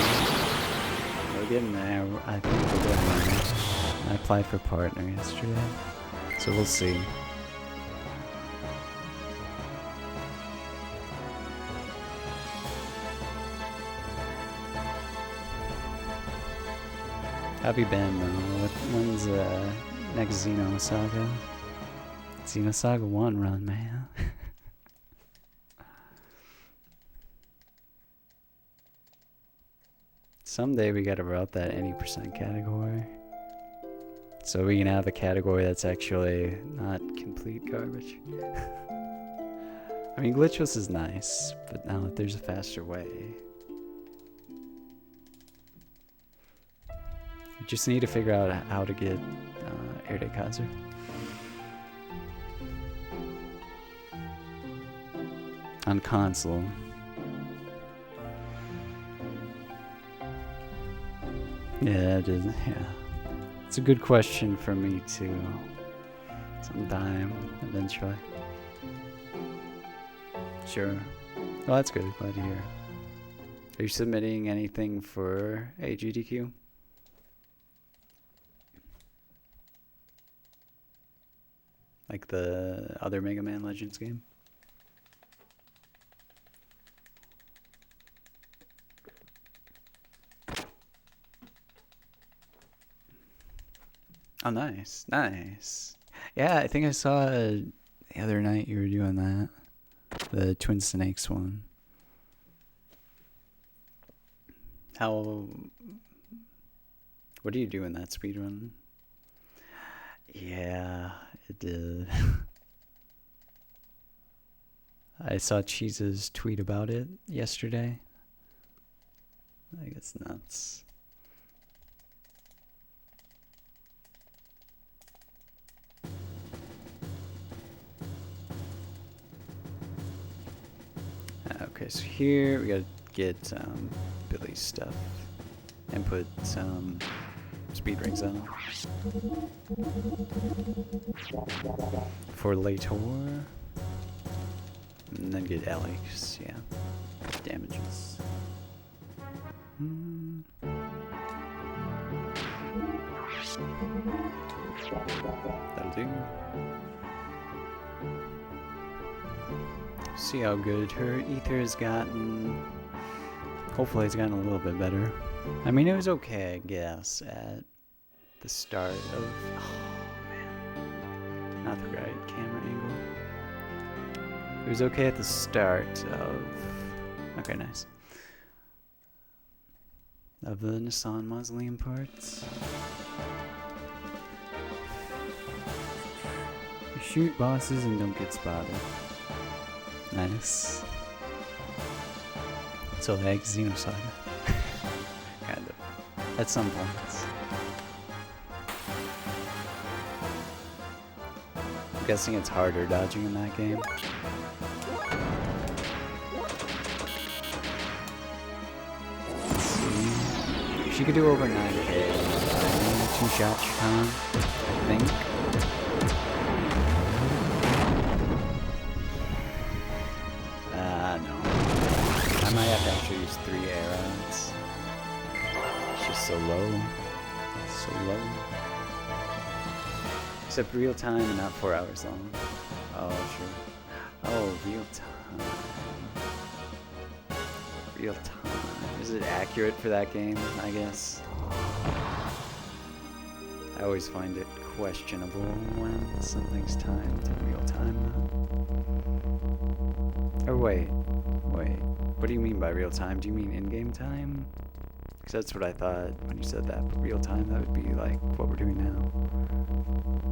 We're getting there. I think we're getting there. I applied for partner yesterday, so we'll see. How have you been, though? When's next Xenosaga? Xenosaga 1 run, man. Someday we gotta route that 80% category. So we can have a category that's actually not complete garbage. I mean, glitchless is nice, but now that there's a faster way. You just need to figure out how to get Erde Kaiser. On console. Yeah, it is. Yeah. It's a good question for me too. Sometime, eventually. Sure. Well, that's good. Glad to hear. Are you submitting anything for AGDQ? Like the other Mega Man Legends game? Oh, nice. Nice. Yeah, I think I saw the other night you were doing that. The Twin Snakes one. How... What do you do in that speedrun? Yeah, it did. I saw Cheese's tweet about it yesterday. Like, it's nuts. Okay, so here we gotta get Billy's stuff and put speed rings on for Lator, and then get Alex. Yeah, damages. That'll do. See how good her ether has gotten. Hopefully it's gotten a little bit better. I mean, it was okay, I guess, at the start of... Oh, man. Not the right camera angle. It was okay at the start of... Okay, nice. Of the Nissan Mausoleum parts. You shoot bosses and don't get spotted. Nice. So like Xenosaga. Kind of. At some points. I'm guessing it's harder dodging in that game. Let's see. She could do over 9k. 2-shot con, I think. I might have to actually use 3 arrows. It's just so low. So low. Except real time and not 4 hours long. Oh, sure. Oh, real time. Real time. Is it accurate for that game, I guess? I always find it questionable when something's timed in real time. Or wait. What do you mean by real time? Do you mean in-game time? Because that's what I thought when you said that. But real time, that would be like what we're doing now.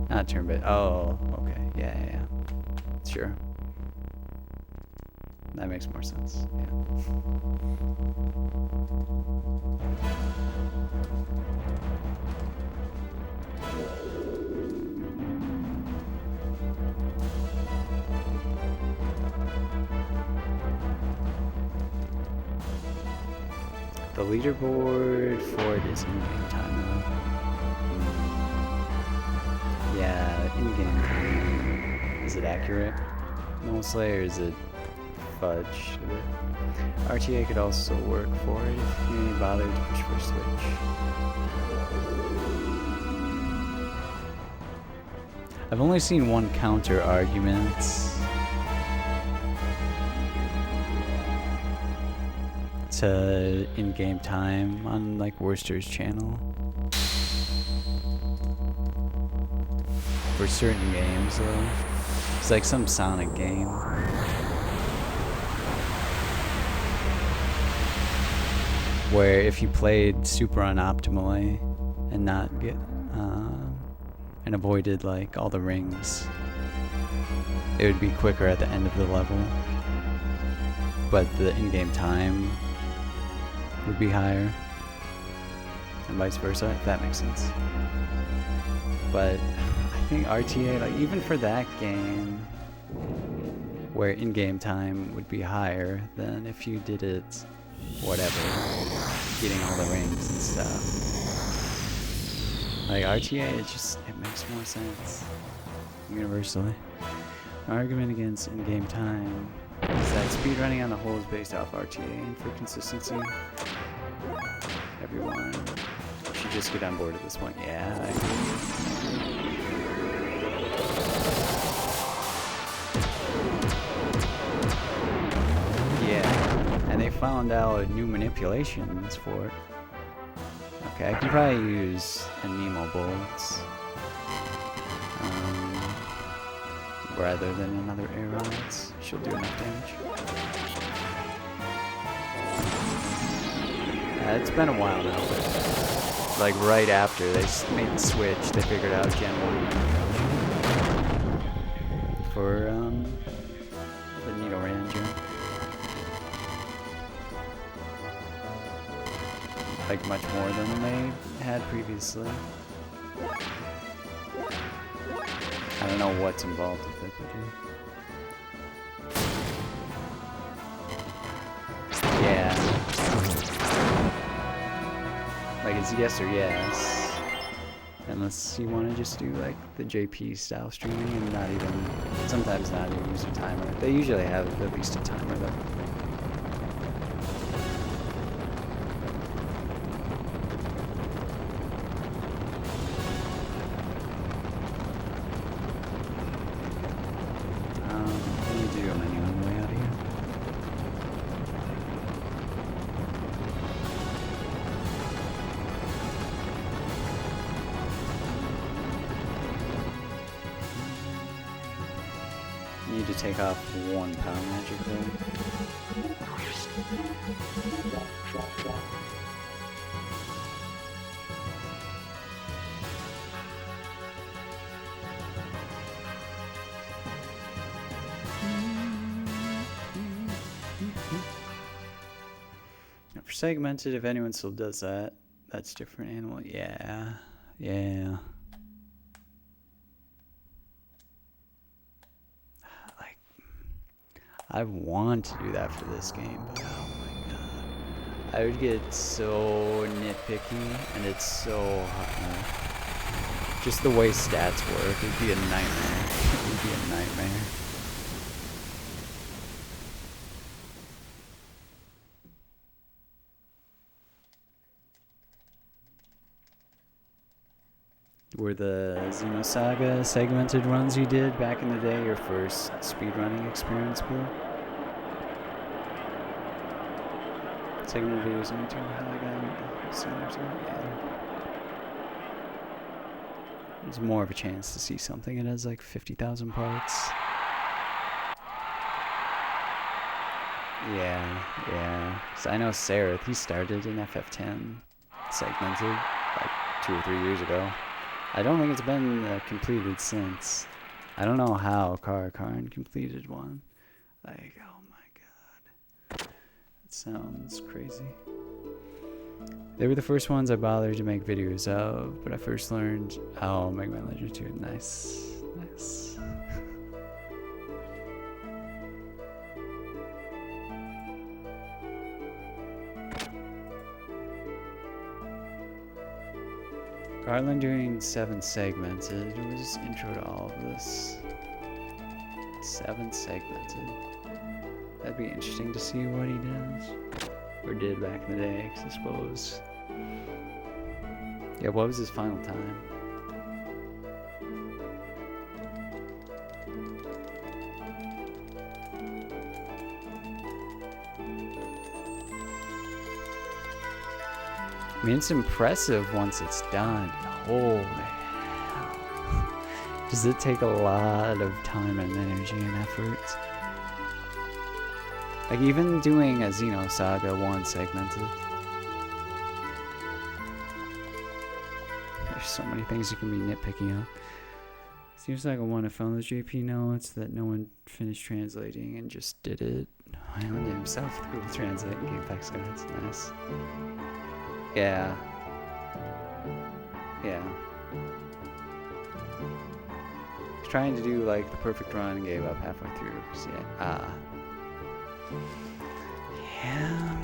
Not turn-based. Oh, okay. Yeah. Sure. That makes more sense. Yeah. The leaderboard for it is in-game time though. Yeah, in-game time. Is it accurate? Mostly, or is it fudge? RTA could also work for it if you bothered to push for a switch. I've only seen one counter argument. To in-game time on like Worcester's channel. For certain games though. It's like some Sonic game. Where if you played super unoptimally and not get and avoided like all the rings, it would be quicker at the end of the level. But the in-game time would be higher. And vice versa, if that makes sense. But I think RTA, like even for that game, where in-game time would be higher than if you did it, whatever, getting all the rings and stuff. Like RTA, it makes more sense. Universally. Argument against in-game time is that speedrunning on the whole is based off RTA, and for consistency, everyone should just get on board at this point. Yeah, I agree. Yeah, and they found out new manipulations for it. Okay, I can probably use a Nemo bolt rather than another arrow. She'll do enough damage. It's been a while now, but like right after they made the switch, they figured out Gen 1 for the Needle Ranger. Like much more than they had previously. I don't know what's involved with it, but yeah. Like it's yes or yes. Unless you want to just do like the JP style streaming and not even, sometimes not even use a timer. They usually have at least a timer though. Take off one power magic though. For segmented, if anyone still does that, that's different animal. Yeah. Yeah. I want to do that for this game, but oh my god. I would get so nitpicky, and it's so hard. Just the way stats work, it'd be a nightmare. It would be a nightmare. Were the Xenosaga segmented runs you did back in the day your first speedrunning experience, Blue? Segmented videos on YouTube, how I got there's more of a chance to see something. It has like 50,000 parts. Yeah. So I know Sareth, he started in FF10 segmented like 2 or 3 years ago. I don't think it's been completed since. I don't know how Karakarn completed one. Like, oh my god. sounds crazy. They were the first ones I bothered to make videos of, but I first learned. Oh, Mega Man Legend 2. Nice. Nice. Garland doing 7 segmented. It was intro to all of this. 7 segmented. That'd be interesting to see what he does. Or did back in the day, 'cause I suppose. Yeah, what was his final time? I mean, it's impressive once it's done. Holy hell. Does it take a lot of time and energy and effort? Like, even doing a Xenosaga 1 segmented. There's so many things you can be nitpicking on. Seems like I want to found those JP notes that no one finished translating and just did it. I owned it himself with Google Translate and Game Facts Guides. Nice. Yeah. Yeah. I was trying to do like the perfect run and gave up halfway through. So yeah. Yeah.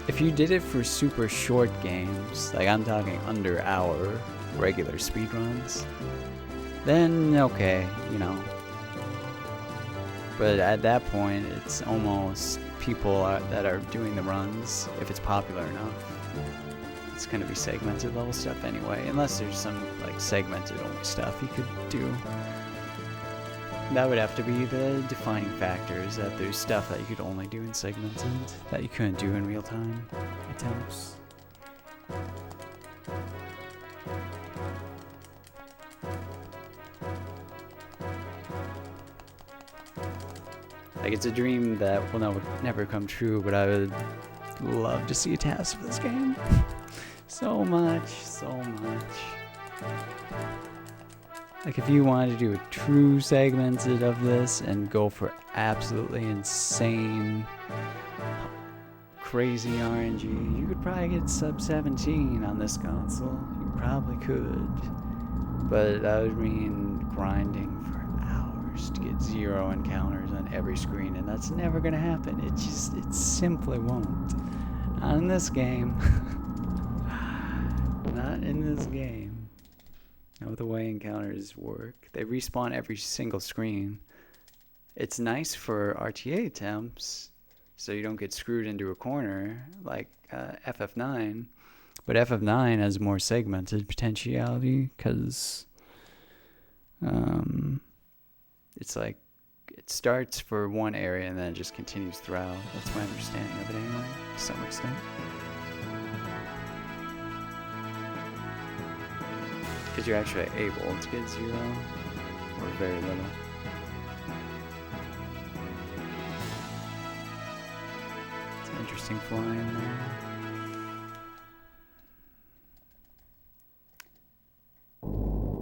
If you did it for super short games, like I'm talking under hour regular speedruns, then okay, you know. But at that point, it's almost people that are doing the runs, if it's popular enough. It's going to be segmented level stuff anyway, unless there's some like segmented only stuff you could do. That would have to be the defining factors, that there's stuff that you could only do in segmented that you couldn't do in real-time attempts. Like, it's a dream that will never come true, but I would love to see a task of this game. So much, so much. Like, if you wanted to do a true segmented of this and go for absolutely insane, crazy RNG, you could probably get sub 17 on this console. You probably could. But that would mean grinding for hours to get 0 encounters on every screen, and that's never gonna happen. It simply won't. Not in this game. Not in this game. Know the way encounters work. They respawn every single screen. It's nice for RTA attempts, so you don't get screwed into a corner like FF9. But FF9 has more segmented potentiality because it's like it starts for one area and then it just continues throughout. That's my understanding of it anyway, to some extent. Because you're actually able to get 0 or very little. It's an interesting flying there.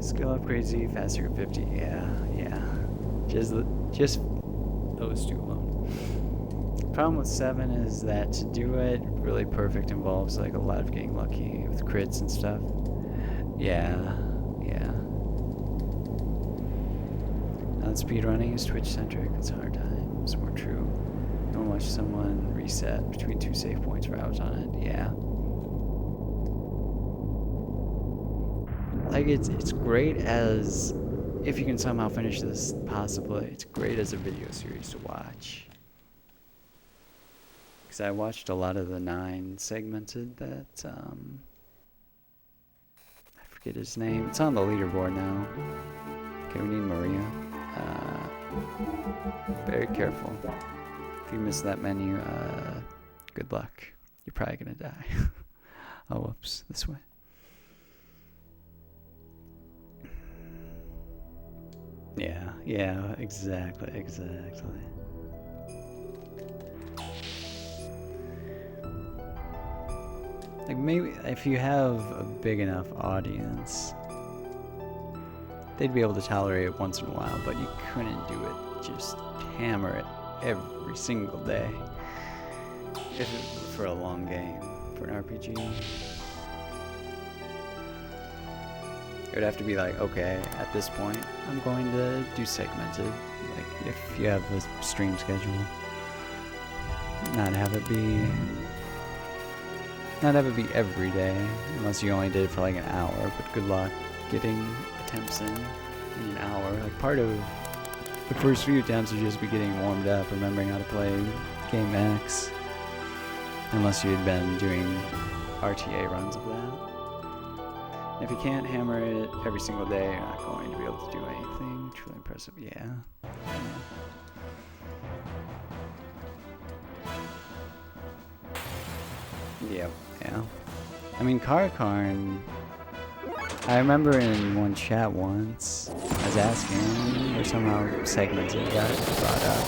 Skill upgrades Z faster at 50. Yeah. Just those two alone. The problem with 7 is that to do it really perfect involves like a lot of getting lucky with crits and stuff. Yeah. Speedrunning is Twitch centric. It's a hard time. It's more true. Don't watch someone reset between 2 save points for hours on it. Yeah. Like it's great as if you can somehow finish this possibly. It's great as a video series to watch. Because I watched a lot of the 9 segmented that I forget his name. It's on the leaderboard now. Okay, we need Maria. Very careful. If you miss that menu, good luck. You're probably gonna die. Oh, whoops. This way. Yeah, exactly. Like, maybe if you have a big enough audience, they'd be able to tolerate it once in a while, but you couldn't do it, just hammer it every single day. If it, for a long game, for an RPG. It would have to be like, okay, at this point, I'm going to do segmented. Like, if you have a stream schedule. Not have it be every day, unless you only did it for like an hour, but good luck getting attempts in an hour. Like, part of the first few attempts would just be getting warmed up, remembering how to play Game X. Unless you had been doing RTA runs of that. If you can't hammer it every single day, you're not going to be able to do anything truly impressive. Yeah. Yep, yeah. I mean, Karkarn, I remember in one chat once, I was asking, or somehow segmented got brought up.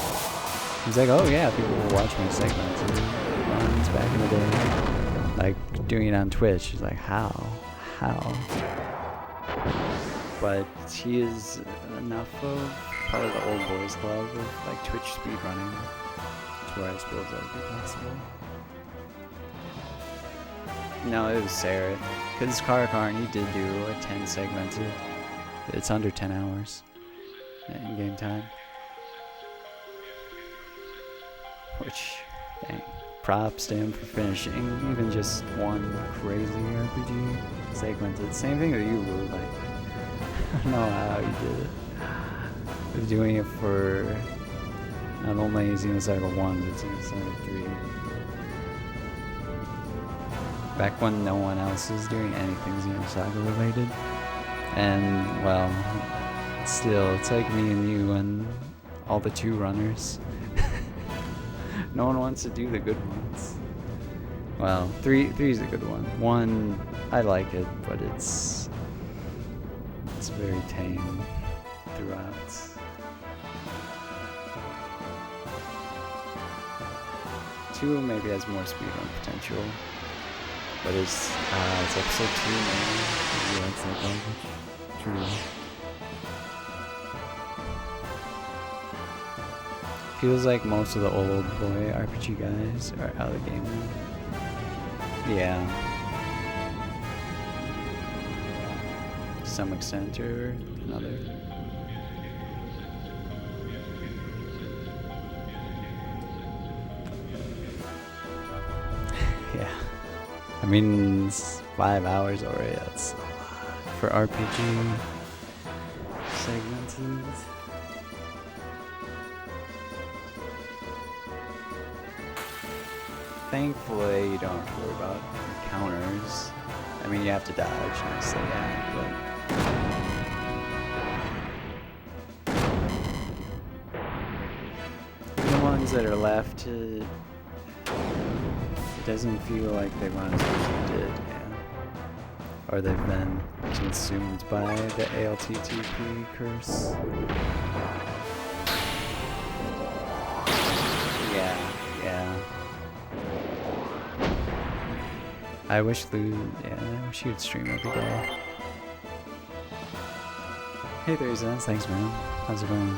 He's like, oh yeah, people will watch me segmented runs back in the day. Like, doing it on Twitch. He's like, how? But he is enough of part of the old boys club of like Twitch speedrunning, to where I suppose that would be possible. No, it was Sarah. Because Karkarn, he did do a 10 segmented. It's under 10 hours in game time. Which, dang, props to him for finishing even just one crazy RPG segmented. Same thing with you, Lou. Like, I don't know how you did it. He was doing it for not only Xenosaga 1, but Xenosaga 3. Back when no one else was doing anything Xenosaga related. And, well, still, it's like me and you and all the 2 runners. No one wants to do the good ones. Well, 3 is a good one. 1, I like it, but it's very tame throughout. Two maybe has more speedrun potential. But it's episode 2 now. Yeah, it's like garbage. True. Feels like most of the old boy RPG guys are out of the game now. Yeah. To some extent or another. Yeah. I mean, it's 5 hours already. That's a lot for RPG segmented. Thankfully, you don't have to worry about counters. I mean, you have to dodge, honestly, yeah, but the ones that are left, it doesn't feel like they run as much as they did, yeah. Or they've been consumed by the ALTTP curse. Yeah. I wish I wish you'd stream every day. Hey there, Zen. Thanks, man. How's it going?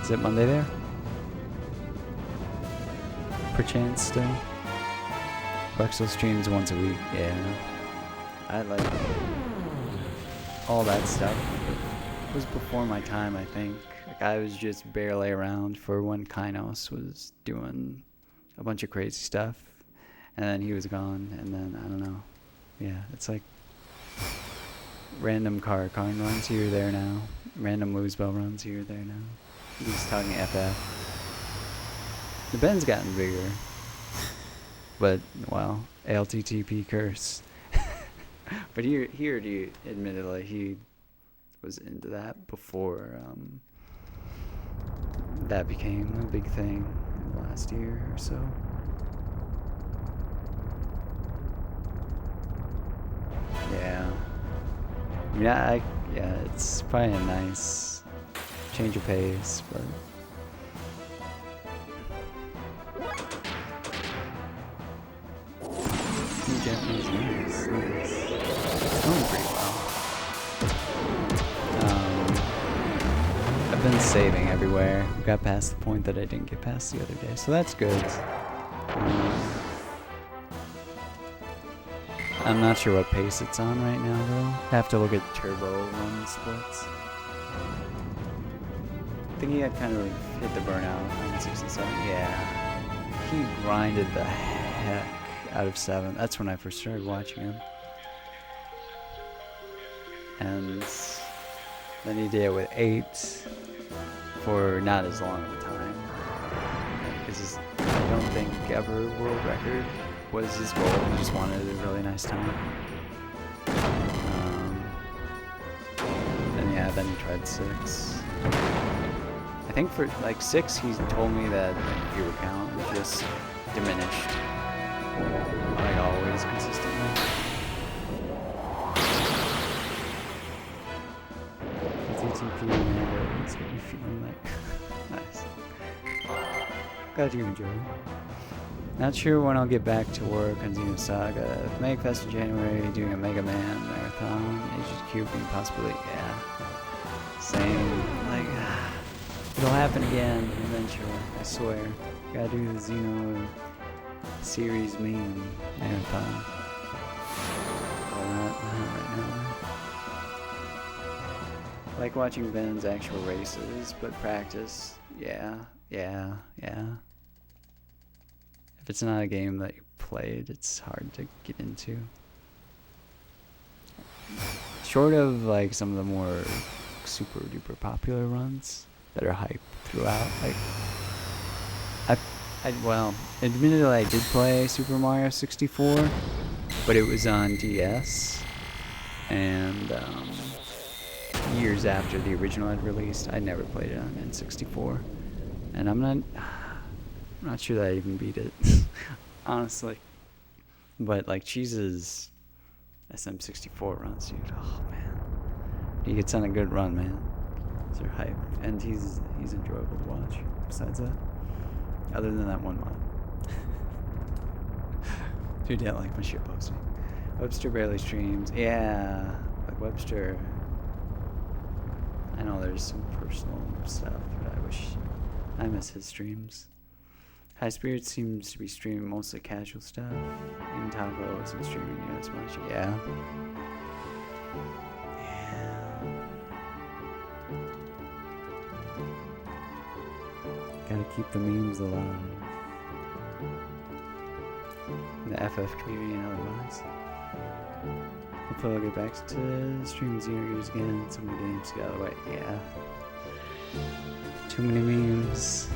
Is it Monday there? Perchance still? Buxel streams once a week, yeah. I like all that stuff. It was before my time, I think. Like, I was just barely around for when Kainos was doing a bunch of crazy stuff. And then he was gone, and then, I don't know. Yeah, it's like random Karkarn runs here, there, now. Random Loosebell runs here, there, now. He's talking FF. The Ben's gotten bigger. But, well, ALTTP curse. But here, admittedly, he was into that before that became a big thing in the last year or so. Yeah. Yeah, it's probably a nice change of pace, but Japanese nice. It's going pretty well. saving everywhere. We got past the point that I didn't get past the other day, so that's good. I'm not sure what pace it's on right now though. I have to look at turbo run splits. I think he had kind of hit the burnout on 67. Yeah. He grinded the heck out of 7. That's when I first started watching him. And then he did it with 8 for not as long of a time. Because I don't think ever world record was his goal. He just wanted a really nice time. And yeah, then he tried 6. I think for like 6, he told me that the viewer count was just diminished. Like always, consistently. TTP and it's got me feeling like nice. Glad you enjoyed. Not sure when I'll get back to work on Xenosaga. Make Fest in January, doing a Mega Man marathon. AGDQ being possibly, yeah. Same, like, it'll happen again eventually, I swear. Gotta do the Xeno series meme marathon. Well, not right now. I like watching Ben's actual races, but practice, yeah. If it's not a game that you played, it's hard to get into. Short of like some of the more super duper popular runs that are hyped throughout, like well, admittedly I did play Super Mario 64, but it was on DS, and years after the original had released. I never played it on N64, and I'm not sure that I even beat it, honestly. But like Cheese's SM64 runs, dude, oh man, he gets on a good run, man. They're hype, and he's enjoyable to watch. Besides that, other than that one mod, dude, didn't like my shit posting. Webster barely streams. Yeah, like Webster. I know there's some personal stuff, but I miss his streams. High Spirit seems to be streaming mostly casual stuff. Even Taco isn't streaming near as much. Yeah. Gotta keep the memes alive. In the FF community and otherwise. Hopefully I'll get back to streaming Xenogears again. So many games to go the way. Yeah. Too many memes.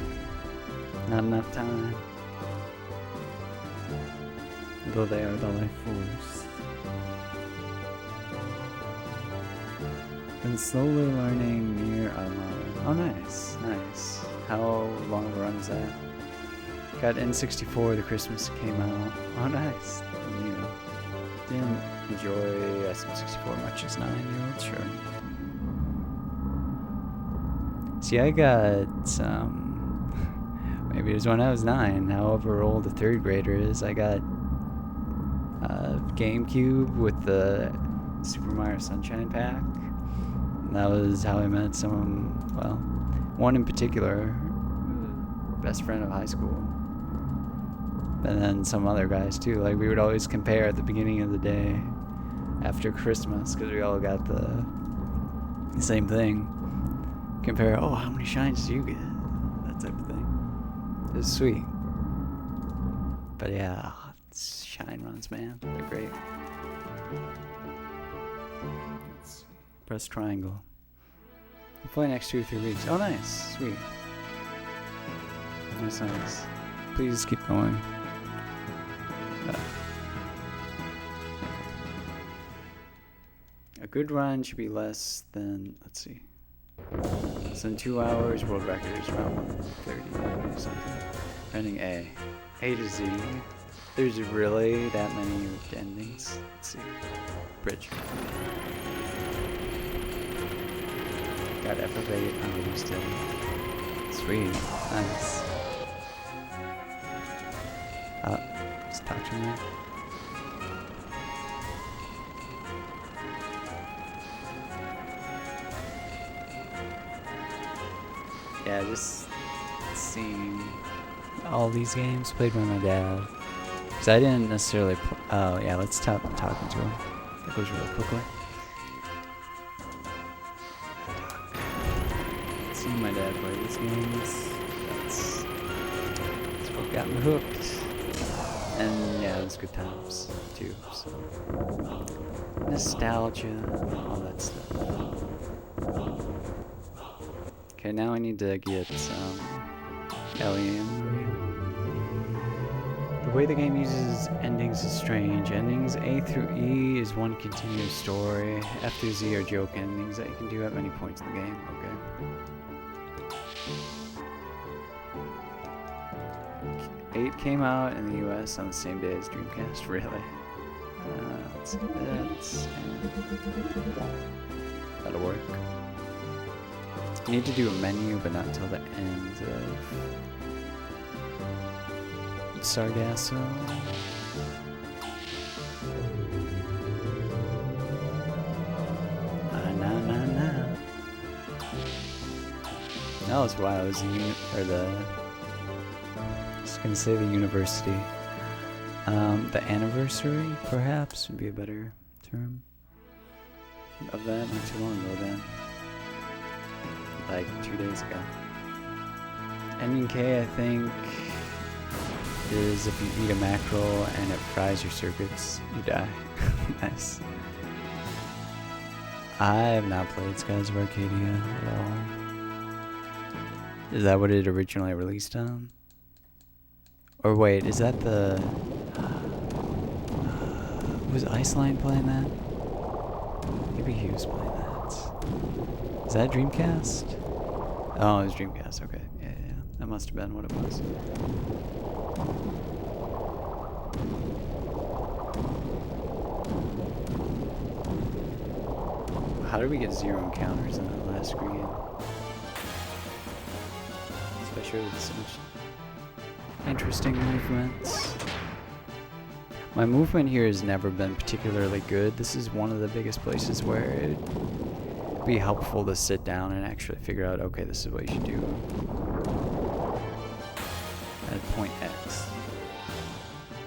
Not enough time. Though they are the life force. Been slowly learning near online. Oh nice, nice. How long of a run is that? Got N64 the Christmas it came out. Oh nice. You know. Didn't enjoy SM64 much as 9-year-old, sure. See, I got maybe it was when I was 9, however old a 3rd grader is. I got GameCube with the Super Mario Sunshine pack. And that was how I met some, well, one in particular, best friend of high school. And then some other guys too. Like, we would always compare at the beginning of the day after Christmas, because we all got the same thing. Compare, oh, how many shines do you get? That type of thing. It was sweet. But yeah, shine runs, man. They're great. Let's see. Press triangle. We'll play next 2 or 3 weeks. Oh, nice. Sweet. Nice, nice. Please keep going. A good run should be less than, let's see. Less than 2 hours. World record is around 130 or something. Ending A. A to Z. There's really that many endings. Let's see. Bridge. Got FF8 on release day. Sweet. Nice. Just talk to me. Yeah, just seeing all these games played by my dad. Because I didn't necessarily oh, yeah, let's stop talking to him. That goes really quickly. Seeing my dad play these games, that's what got me hooked. And yeah, it was good times too. So nostalgia, all that stuff. Okay, now I need to get Alien. The way the game uses endings is strange. Endings A through E is one continuous story. F through Z are joke endings that you can do at many points in the game. Okay. 8 came out in the US on the same day as Dreamcast. Really? Let's see that. That'll work. You need to do a menu, but not until the end of Sargasso. Nah. That was why I was I was gonna say the university. The anniversary, perhaps, would be a better term of that. Not too long ago then. Like 2 days ago. Ending K, I think, is if you eat a mackerel and it fries your circuits, you die. Nice. I have not played Skies of Arcadia at all. Is that what it originally released on? Or wait, is that the... was Iceline playing that? Maybe he was playing that. Is that Dreamcast? Oh, it was Dreamcast, okay. Yeah. That must have been what it was. How did we get 0 encounters in that last screen? Especially with so much interesting movements. My movement here has never been particularly good. This is one of the biggest places where it'd be helpful to sit down and actually figure out, okay, this is what you should do at point X.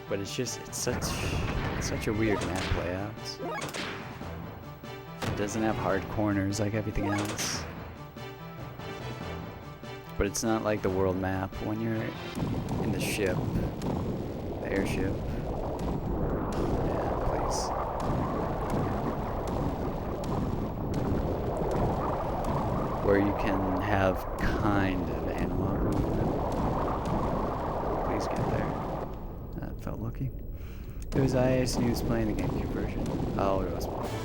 But it's such a weird map layout. It doesn't have hard corners like everything else. But it's not like the world map when you're in the ship, the airship. Yeah, please. Where you can have kind of analog movement. Please get there. That felt lucky. It was IAS News playing the GameCube version. Oh, it was playing the GameCube.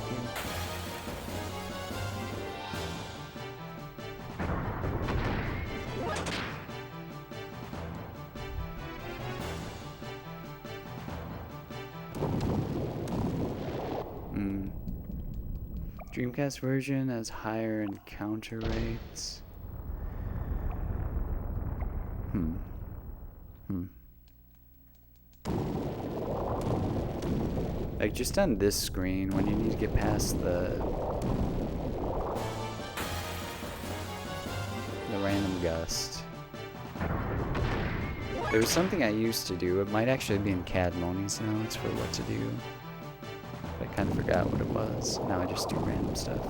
Dreamcast version has higher encounter rates. Like just on this screen, when you need to get past the random gust. There was something I used to do. It might actually be in CAD Moni's notes for what to do. But I kind of forgot what it was. Now I just do random stuff.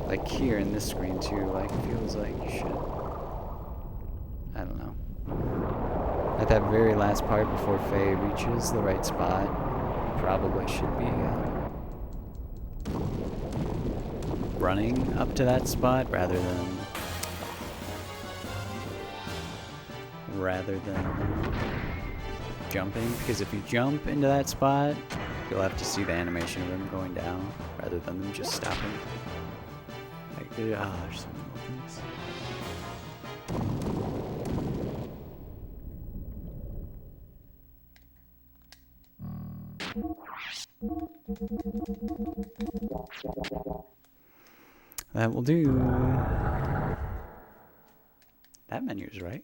Like here in this screen too, like it feels like you should, I don't know. At that very last part before Faye reaches the right spot, probably should be running up to that spot rather than jumping, because if you jump into that spot, you'll have to see the animation of them going down rather than them just stopping. Like, there's so many more things. That will do. That menu's right.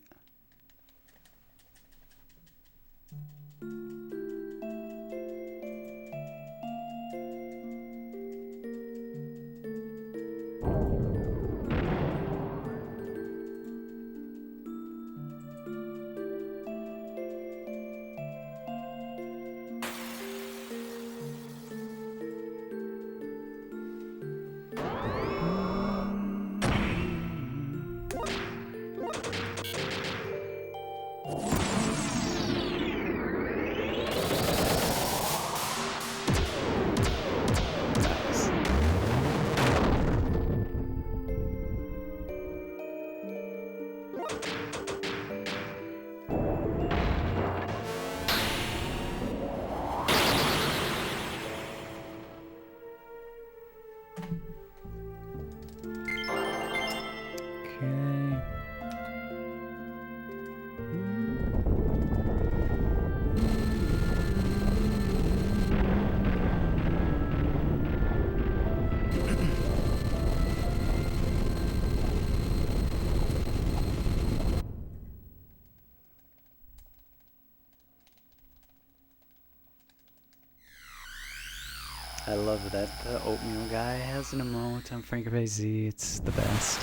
I love that the oatmeal guy has an emote on FrankBZ. It's the best.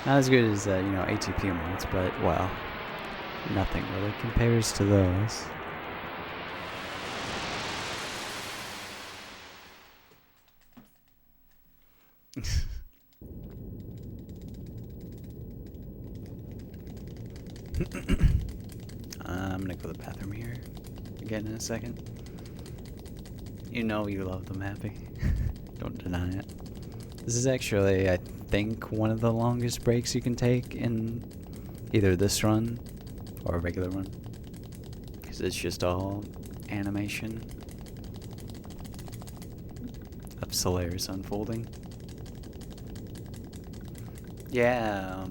Not as good as, you know, ATP emotes, but, well, nothing really compares to those. I'm gonna go to the bathroom here again in a second. You know you love them, Happy. Don't deny it. This is actually, I think, one of the longest breaks you can take in either this run or a regular run. Because it's just all animation of Solaris unfolding. Yeah,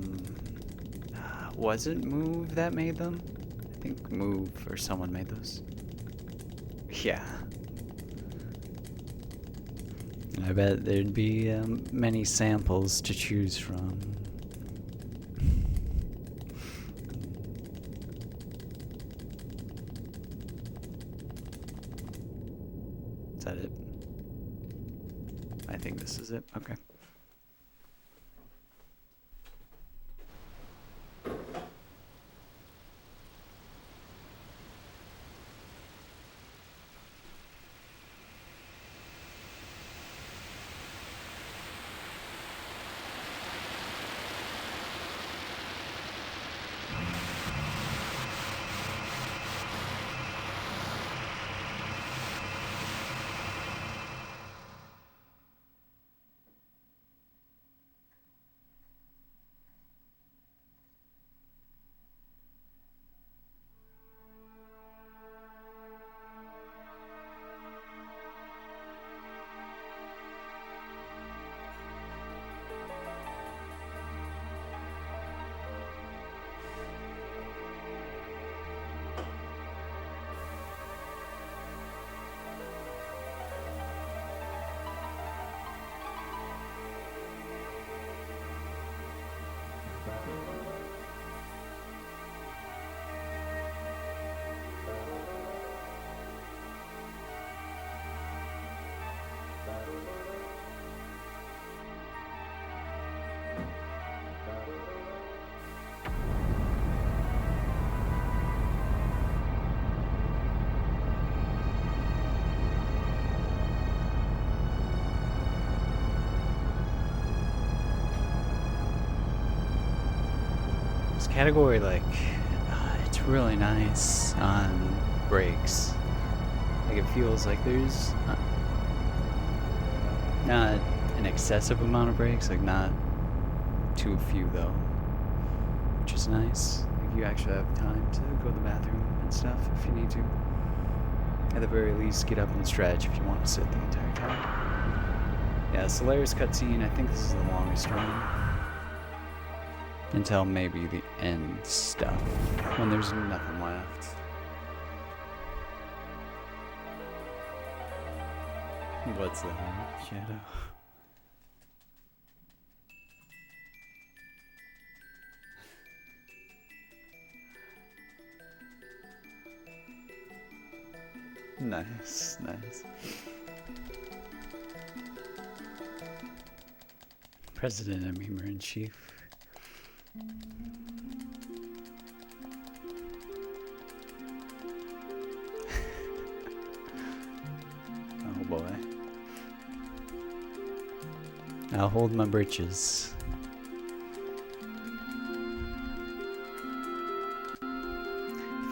was it Move that made them? I think Move or someone made those. Yeah. I bet there'd be many samples to choose from. Is that it? I think this is it. Okay. Category, like, it's really nice on breaks. Like, it feels like there's not an excessive amount of breaks, like, not too few, though, which is nice. Like, you actually have time to go to the bathroom and stuff if you need to. At the very least, get up and stretch if you want to sit the entire time. Yeah, Solaris cutscene, I think this is the longest one. Until maybe the end stuff, when there's nothing left. What's that, Shadow? Nice, nice. President and Memer-in-Chief. Oh boy. I'll hold my britches.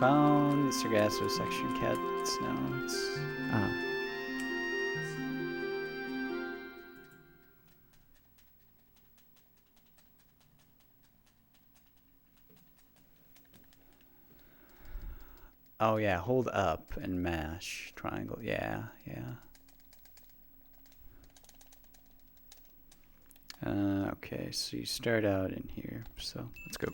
Found the Sargasso section cat's notes. Oh. Oh yeah, hold up and mash. Triangle, yeah. Okay, so you start out in here, so let's go.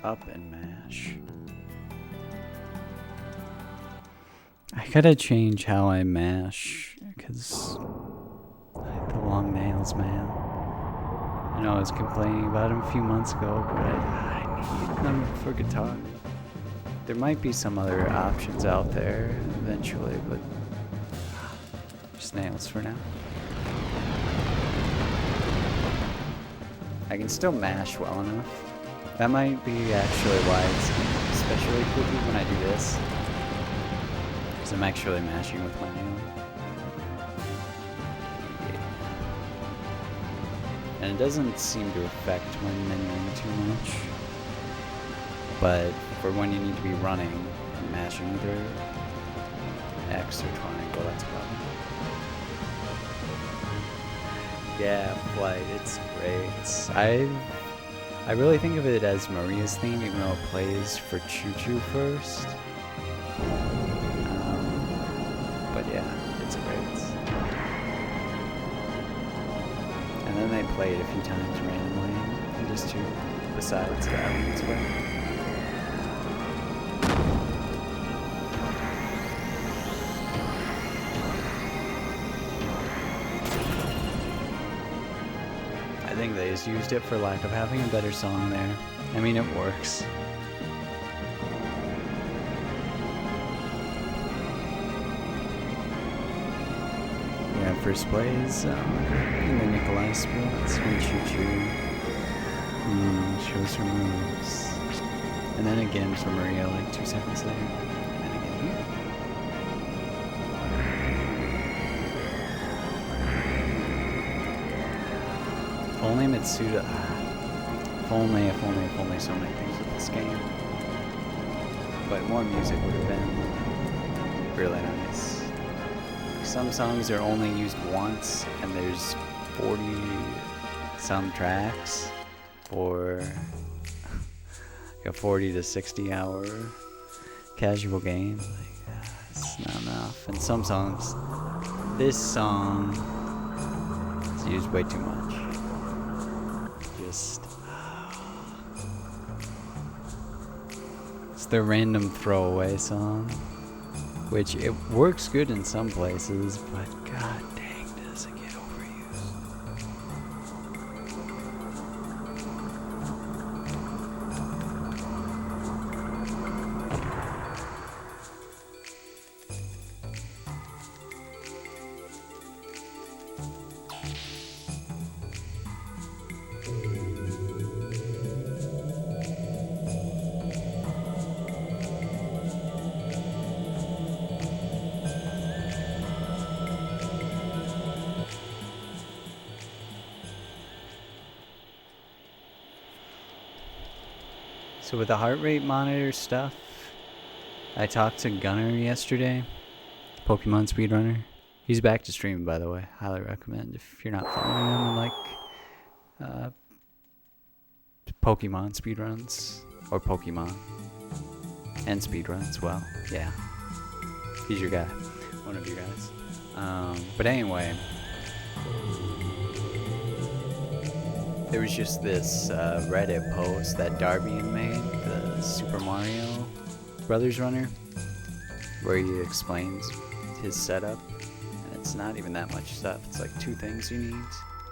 Up and mash. I gotta change how I mash, because the long nails, man. I know I was complaining about them a few months ago, but I need them for guitar. There might be some other options out there eventually, but just nails for now. I can still mash well enough. That might be actually why it's especially quickly when I do this. Because I'm actually mashing with my nail. And it doesn't seem to affect my menuing too much. But for when you need to be running and mashing either X or triangle, that's a problem. Yeah, Flight, it's great. I really think of it as Maria's theme, even though it plays for Choo Choo first. But yeah, it's great. And then they play it a few times randomly, and just two besides the elements way. I think they just used it for lack of having a better song there. I mean, it works. Yeah, first plays in the Nikolai splits when Choo Choo shows her moves. And then again for Maria like 2 seconds later. And then again here. If only Mitsuda. If only so many things with this game. But more music would have been really nice. Some songs are only used once, and there's 40 some tracks for a 40 to 60 hour casual game. Like, it's not enough. And some songs, this song is used way too much. It's the random throwaway song, which it works good in some places, but god dang, does it get overused. So with the heart rate monitor stuff, I talked to Gunner yesterday, Pokemon Speedrunner. He's back to streaming, by the way. Highly recommend if you're not following him and like Pokemon speedruns, or Pokemon and speedruns. Well, yeah, he's your guy, one of you guys. But anyway, there was just this Reddit post that Darbian made, the Super Mario Brothers runner, where he explains his setup, and it's not even that much stuff. It's like 2 things you need,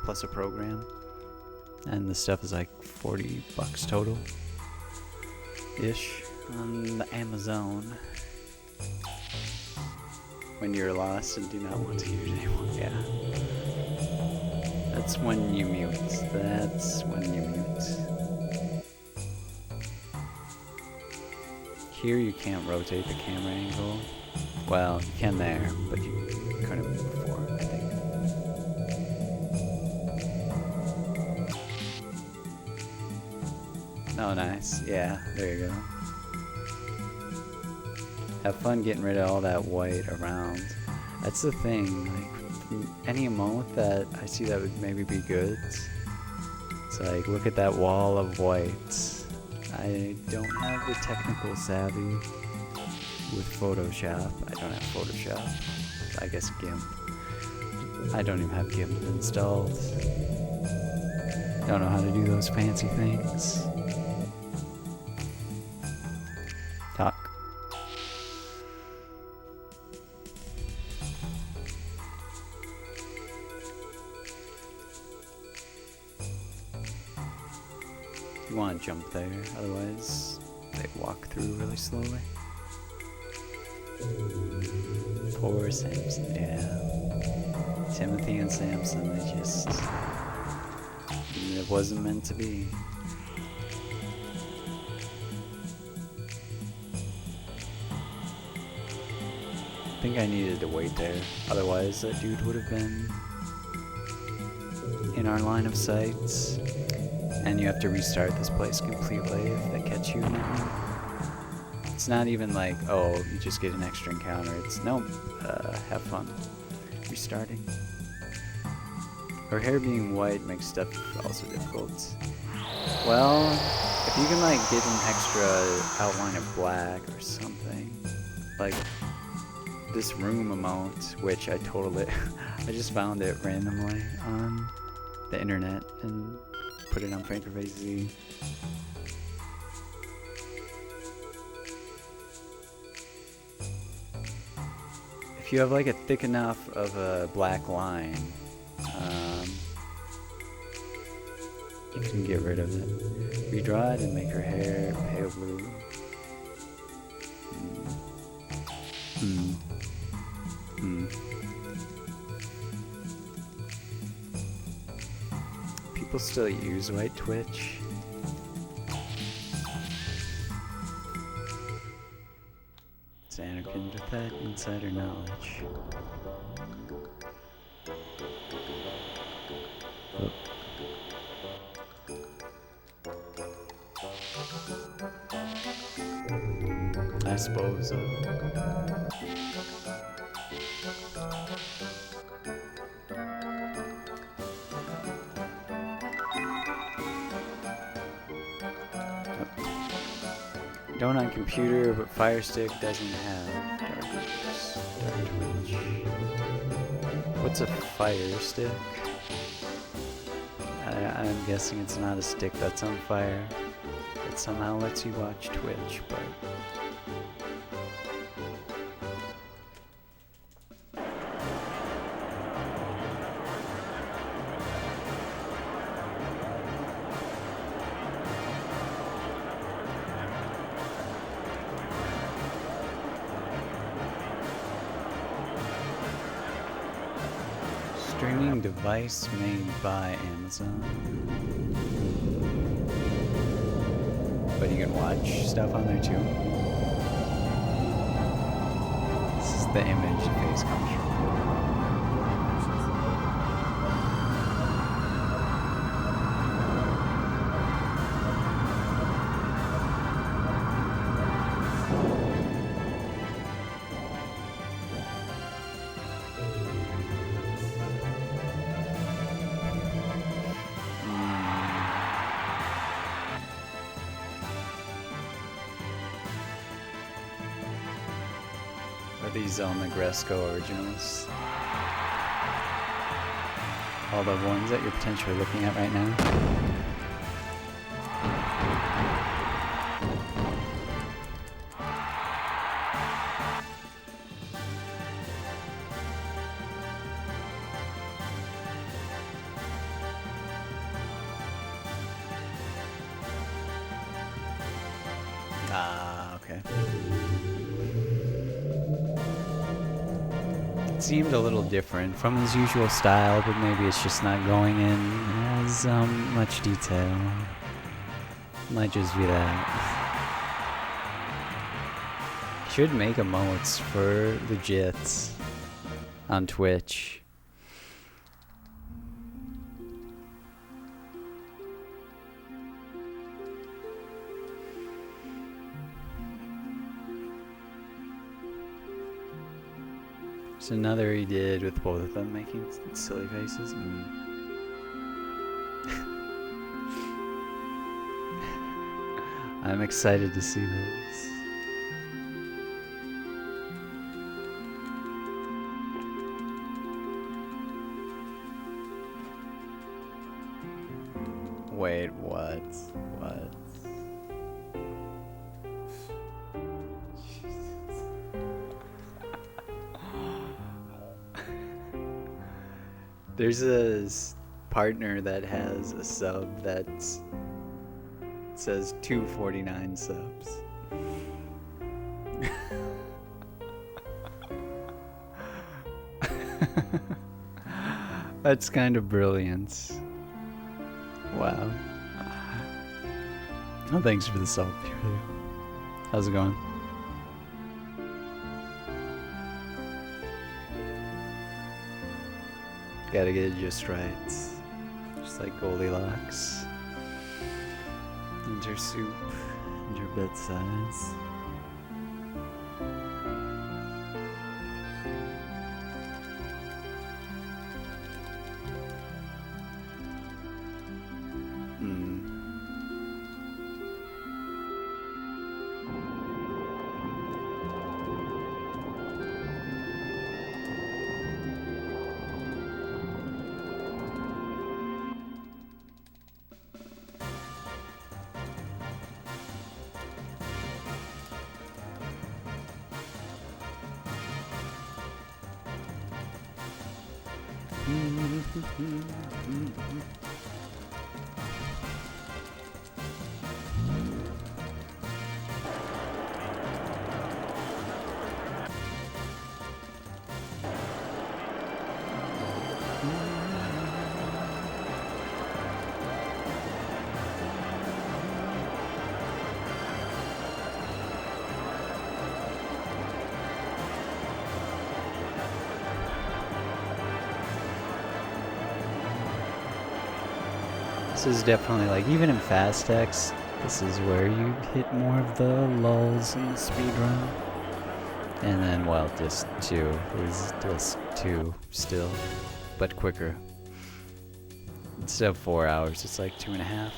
plus a program, and the stuff is like $40 total-ish on the Amazon. When you're lost and do not want to use it anymore, yeah. That's when you mute. That's when you mute. here you can't rotate the camera angle. Well, you can there, but you couldn't before, I think. Oh, nice. Yeah, there you go. Have fun getting rid of all that white around. That's the thing, like, any emote that I see that would maybe be good. It's like, look at that wall of white. I don't have the technical savvy with Photoshop. I don't have Photoshop. I guess GIMP. I don't even have GIMP installed. Don't know how to do those fancy things. Talk. You want to jump there, otherwise they walk through really slowly. Poor Samson, yeah. Timothy and Samson, they just... it wasn't meant to be. I think I needed to wait there, otherwise that dude would have been in our line of sight. And you have to restart this place completely if they catch you now. It's not even like, oh, you just get an extra encounter. It's, nope, have fun. Restarting. Her hair being white makes stuff also difficult. Well, if you can like get an extra outline of black or something. Like this room emote, which I totally, I just found it randomly on the internet and put it on FrankerVZ. If you have like a thick enough of a black line, you can get rid of it. Redraw it and make her hair pale blue. People still use white Twitch. It's Anakin with that insider knowledge. Oh. I suppose. Don't on computer, but Fire Stick doesn't have Dark Twitch. What's a Fire Stick? I'm guessing it's not a stick that's on fire. It somehow lets you watch Twitch, but... Streaming device made by Amazon. But you can watch stuff on there too. This is the image the face comes from. These on the Gresco originals. All the ones that you're potentially looking at right now. Ah, okay. Seemed a little different from his usual style, but maybe it's just not going in as much detail. Might just be that. Should make emotes for the jits on Twitch. There's another he did with both of them making silly faces. I'm excited to see those. Wait, what? What? There's a partner that has a sub that says 249 subs. That's kind of brilliant. Wow. Oh, thanks for the sub. How's it going? Gotta get it just right. Just like Goldilocks. And your soup. And your bed size. This is definitely, like, even in Fast X, this is where you hit more of the lulls in the speedrun. And then, well, disc 2 is disc 2 still, but quicker. Instead of 4 hours, it's like 2.5.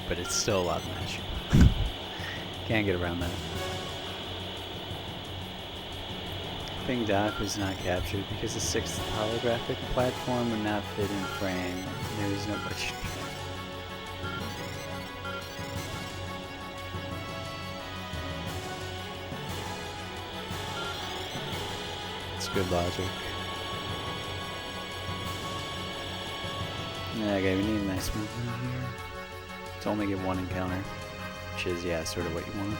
But it's still a lot of mashing. Can't get around that. I think Doc was not captured because the 6th holographic platform would not fit in frame. There was no budget. It's good logic. Yeah, okay, we need a nice movement here. To only get one encounter, which is, yeah, sort of what you want.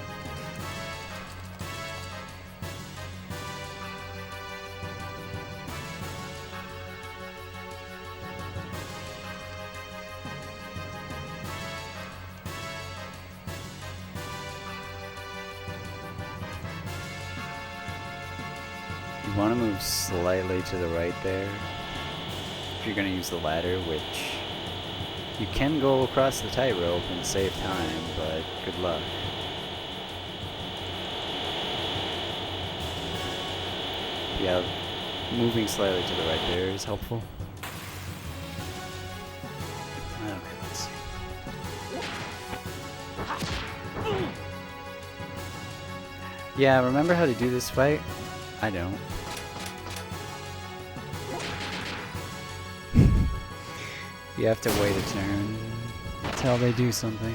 You want to move slightly to the right there if you're going to use the ladder, which you can go across the tightrope and save time, but good luck. Yeah, moving slightly to the right there is helpful. Okay, let's see. Yeah, remember how to do this fight? I don't. You have to wait a turn until they do something.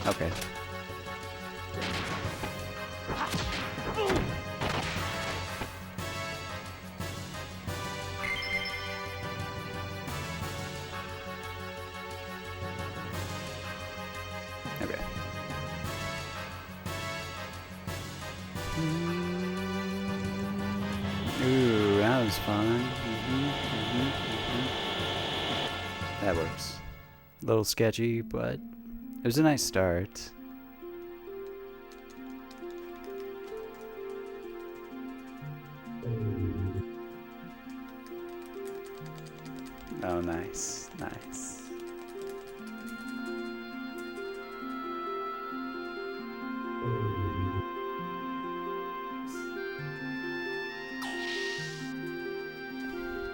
Okay. Okay. Ooh, that was fun. That works. A little sketchy, but it was a nice start. nice, nice.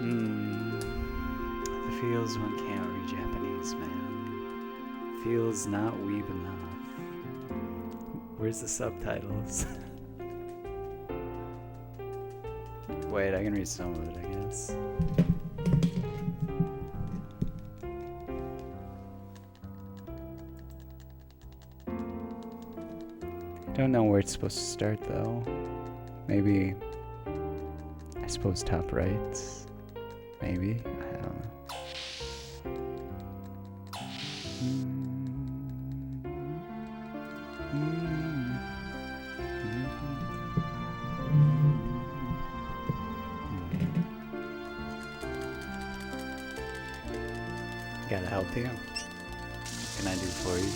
It feels one can't read Japanese, man. Feels not weeb enough. Where's the subtitles? Wait, I can read some of it, I guess. Don't know where it's supposed to start though. Maybe, I suppose top right. Maybe, I don't know. Gotta help you. What can I do for you?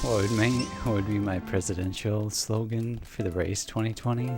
What would be my presidential slogan for the race 2020?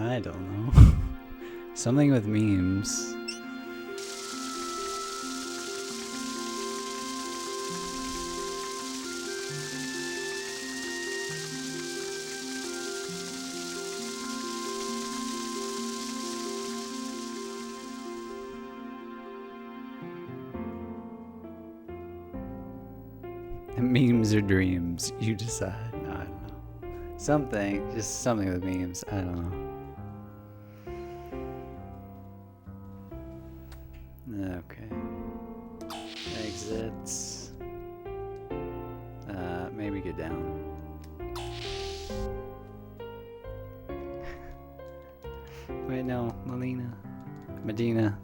I don't know. Something with memes. Memes or dreams, you decide. No, I don't know. Something, just something with memes. I don't know. Okay. Exits. Maybe get down. Wait, no. Medina. Medina.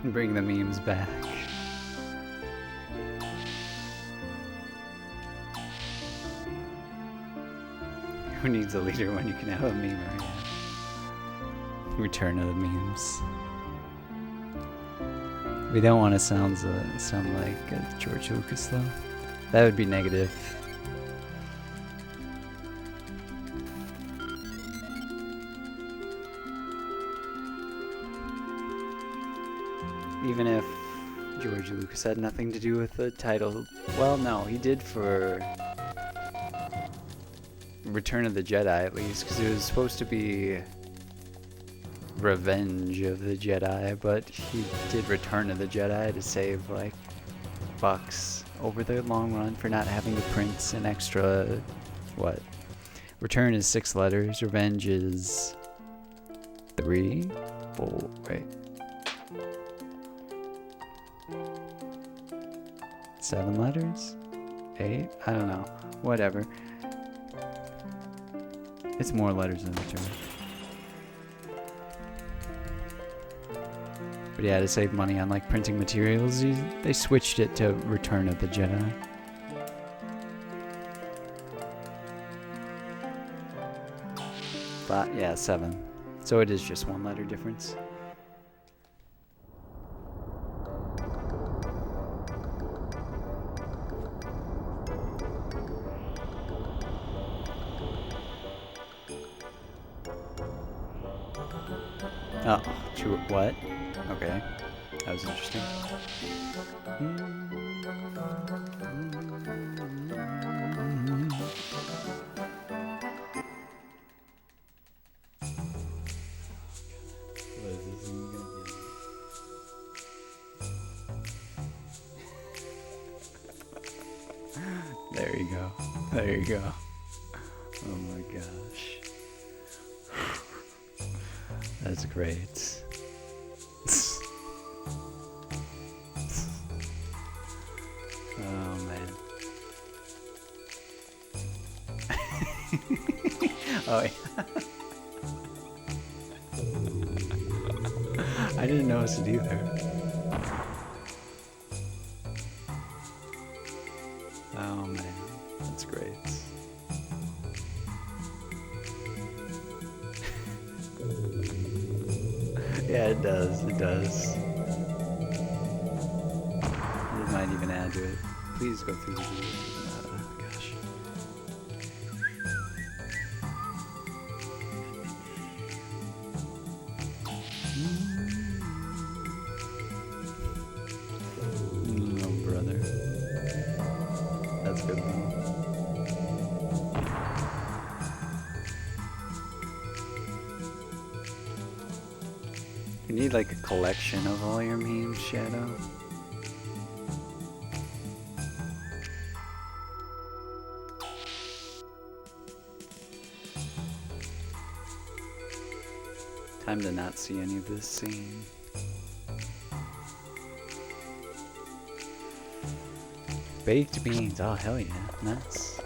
Bring the memes back. Who needs a leader when you can have a memer? Yeah. Return of the memes. We don't want to sound like George Lucas though. That would be negative. Even if George Lucas had nothing to do with the title. Well, no, he did for Return of the Jedi at least, because it was supposed to be Revenge of the Jedi, but he did Return of the Jedi to save like bucks over the long run for not having to print an extra, what? Return is 6 letters, Revenge is 3, 4, wait. 7 letters? 8? I don't know. Whatever. It's more letters than Return. But yeah, to save money on like printing materials, they switched it to Return of the Jedi. But yeah, 7. So it is just 1 letter difference. Oh, true. What? Okay. That was interesting. What is this even gonna be? There you go. There you go. Oh my gosh. That's great. Oh man. Oh, yeah. I didn't notice it either. Oh man, that's great. Yeah, it does. It does. It might even add to it. Please go through the video. Gosh. Oh, brother. That's good though. You need like a collection of all your memes, Shadow. Time to not see any of this scene. Baked beans, oh hell yeah, nice.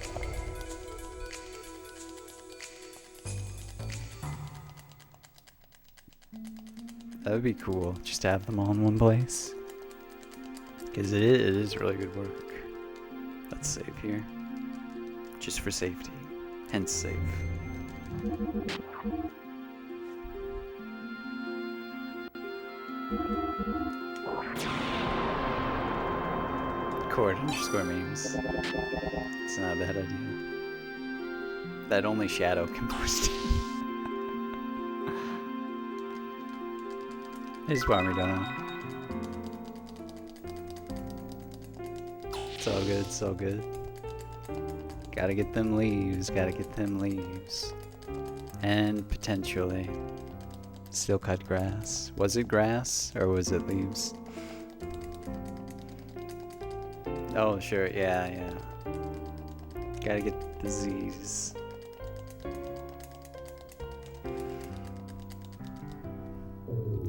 That would be cool, just to have them all in one place. Because it is really good work. Let's save here. Just for safety. Hence save. _memes. It's not a bad idea. That only Shadow can post it. It's farmer down. It's all good, it's all good. Gotta get them leaves, gotta get them leaves. And potentially still cut grass. Was it grass or was it leaves? Oh sure, yeah, yeah. Gotta get the Z's.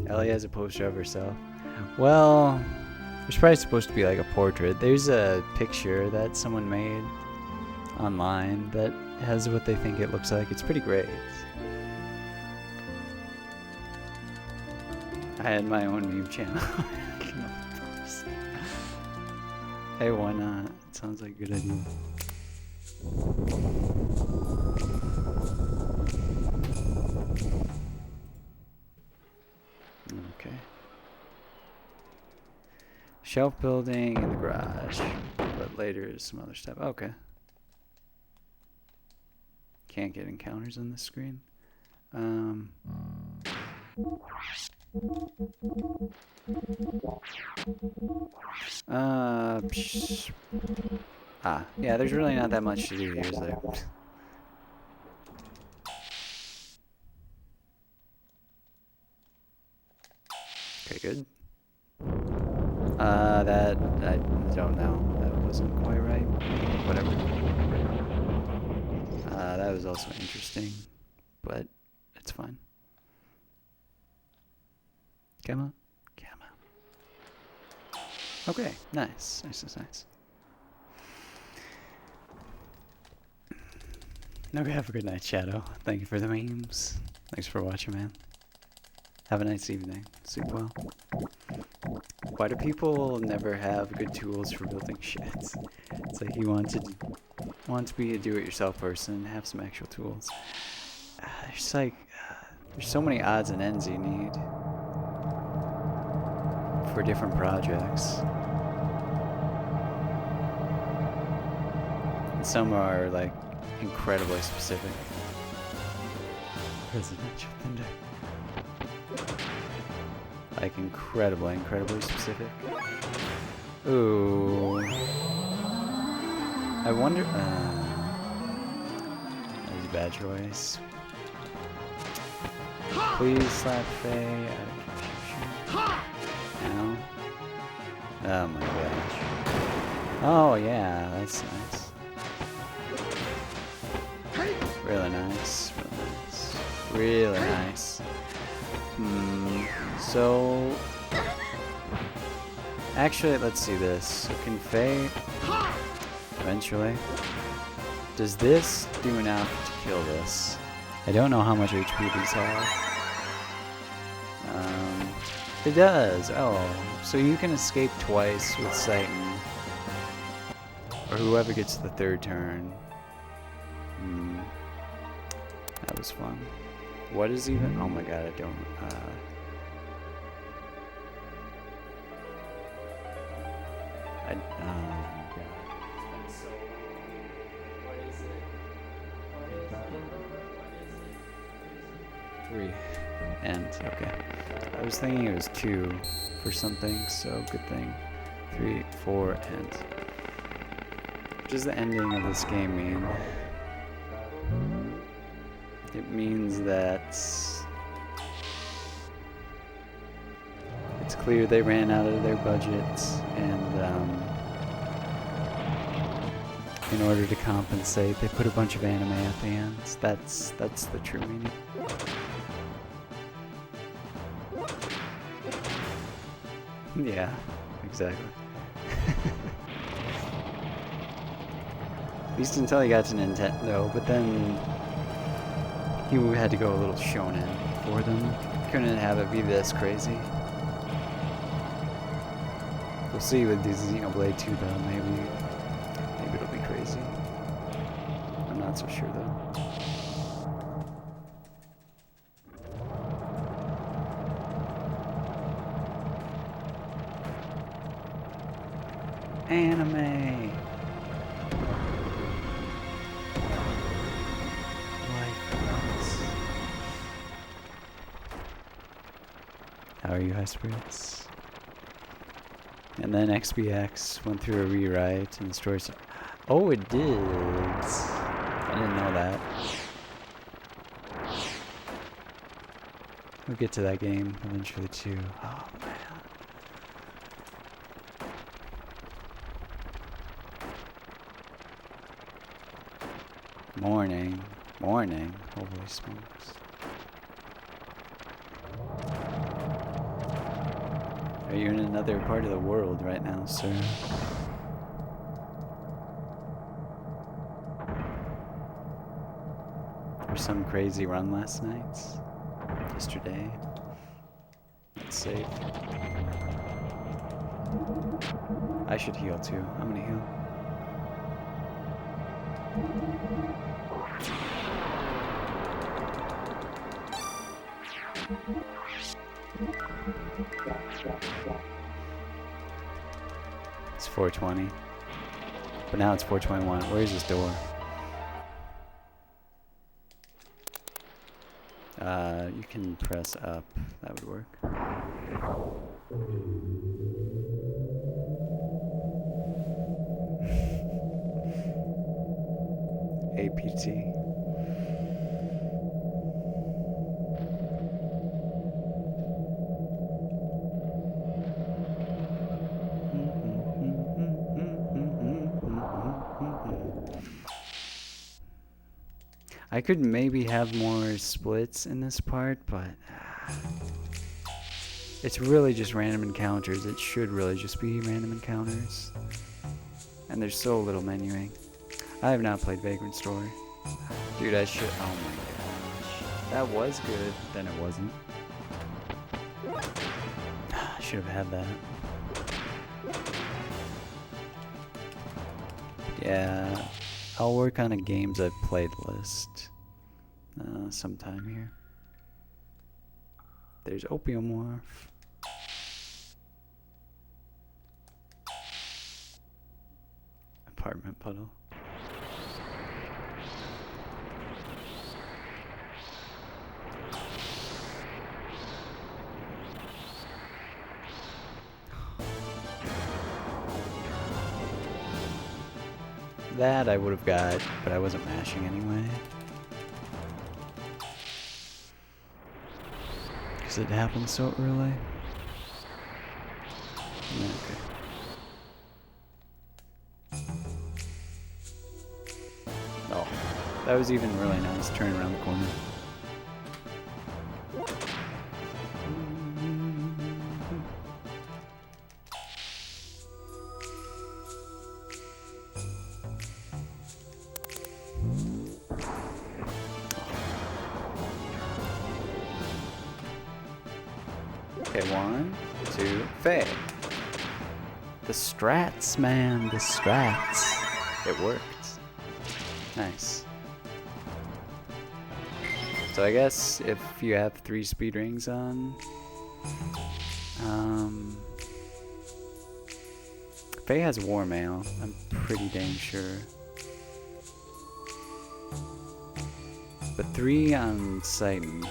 Ellie has a poster of herself. Well, there's probably supposed to be like a portrait. There's a picture that someone made online that has what they think it looks like. It's pretty great. I had my own meme channel. Hey, why not? It sounds like a good idea. Okay. Shelf building in the garage, but later is some other stuff. Okay. Can't get encounters on this screen. Yeah, there's really not that much to do here, is there? Okay, good. That, I don't know. That wasn't quite right. Whatever. That was also interesting, but it's fine. Come on. Come on. Okay, nice. Nice. Okay, have a good night, Shadow. Thank you for the memes. Thanks for watching, man. Have a nice evening. Sleep well. Why do people never have good tools for building shit? It's like you want to be a do-it-yourself person, have some actual tools. There's like, there's so many odds and ends you need for different projects. And some are like incredibly specific. Residential Thunder. Like incredibly specific. Ooh. I wonder. That was a bad choice. Please slap Faye. Ow. Oh my gosh. Oh yeah, that's nice. Really nice. Really nice. So actually, let's see this. So can Faye eventually? Does this do enough to kill this? I don't know how much HP these have. It does. Oh, so you can escape twice with Satan, or whoever gets the third turn. That was fun. What is even? Oh my god, I don't. Oh my god. So, what is it? What is it? 3. And, okay. I was thinking it was 2 for something, so good thing. 3, 4, and. What does the ending of this game mean? It means that it's clear they ran out of their budget, and in order to compensate, they put a bunch of anime at the end. That's the true meaning. Yeah, exactly. At least until he got to Nintendo, but then he had to go a little shonen for them. Couldn't have it be this crazy. We'll see with the Xenoblade 2 though, maybe it'll be crazy. I'm not so sure though. Anime! How are you, high spirits? And then XBX went through a rewrite and the story. Oh, it did. I didn't know that. We'll get to that game eventually too. Oh man. Morning. Holy smokes. Are you in another part of the world right now, sir? Or some crazy run last night? Yesterday? That's safe. I should heal too. I'm gonna heal. It's 4:20. But now it's 4:21. Where's this door? You can press up. That would work. APT. I could maybe have more splits in this part, but it's really just random encounters. It should really just be random encounters. And there's so little menuing. I have not played Vagrant Story. Dude, I should. Oh my gosh. That was good, but then it wasn't. I should have had that. Yeah. I'll work on a games I've played list sometime here. There's Opiumorph. Apartment puddle. That I would have got, but I wasn't mashing anyway. Because it happened so early. Okay. Oh, that was even really nice. Turn around the corner. Okay, 1, 2, Faye. The strats, man, the strats. It worked. Nice. So I guess if you have 3 speed rings on, Faye has war mail, I'm pretty dang sure. But 3 on Titan,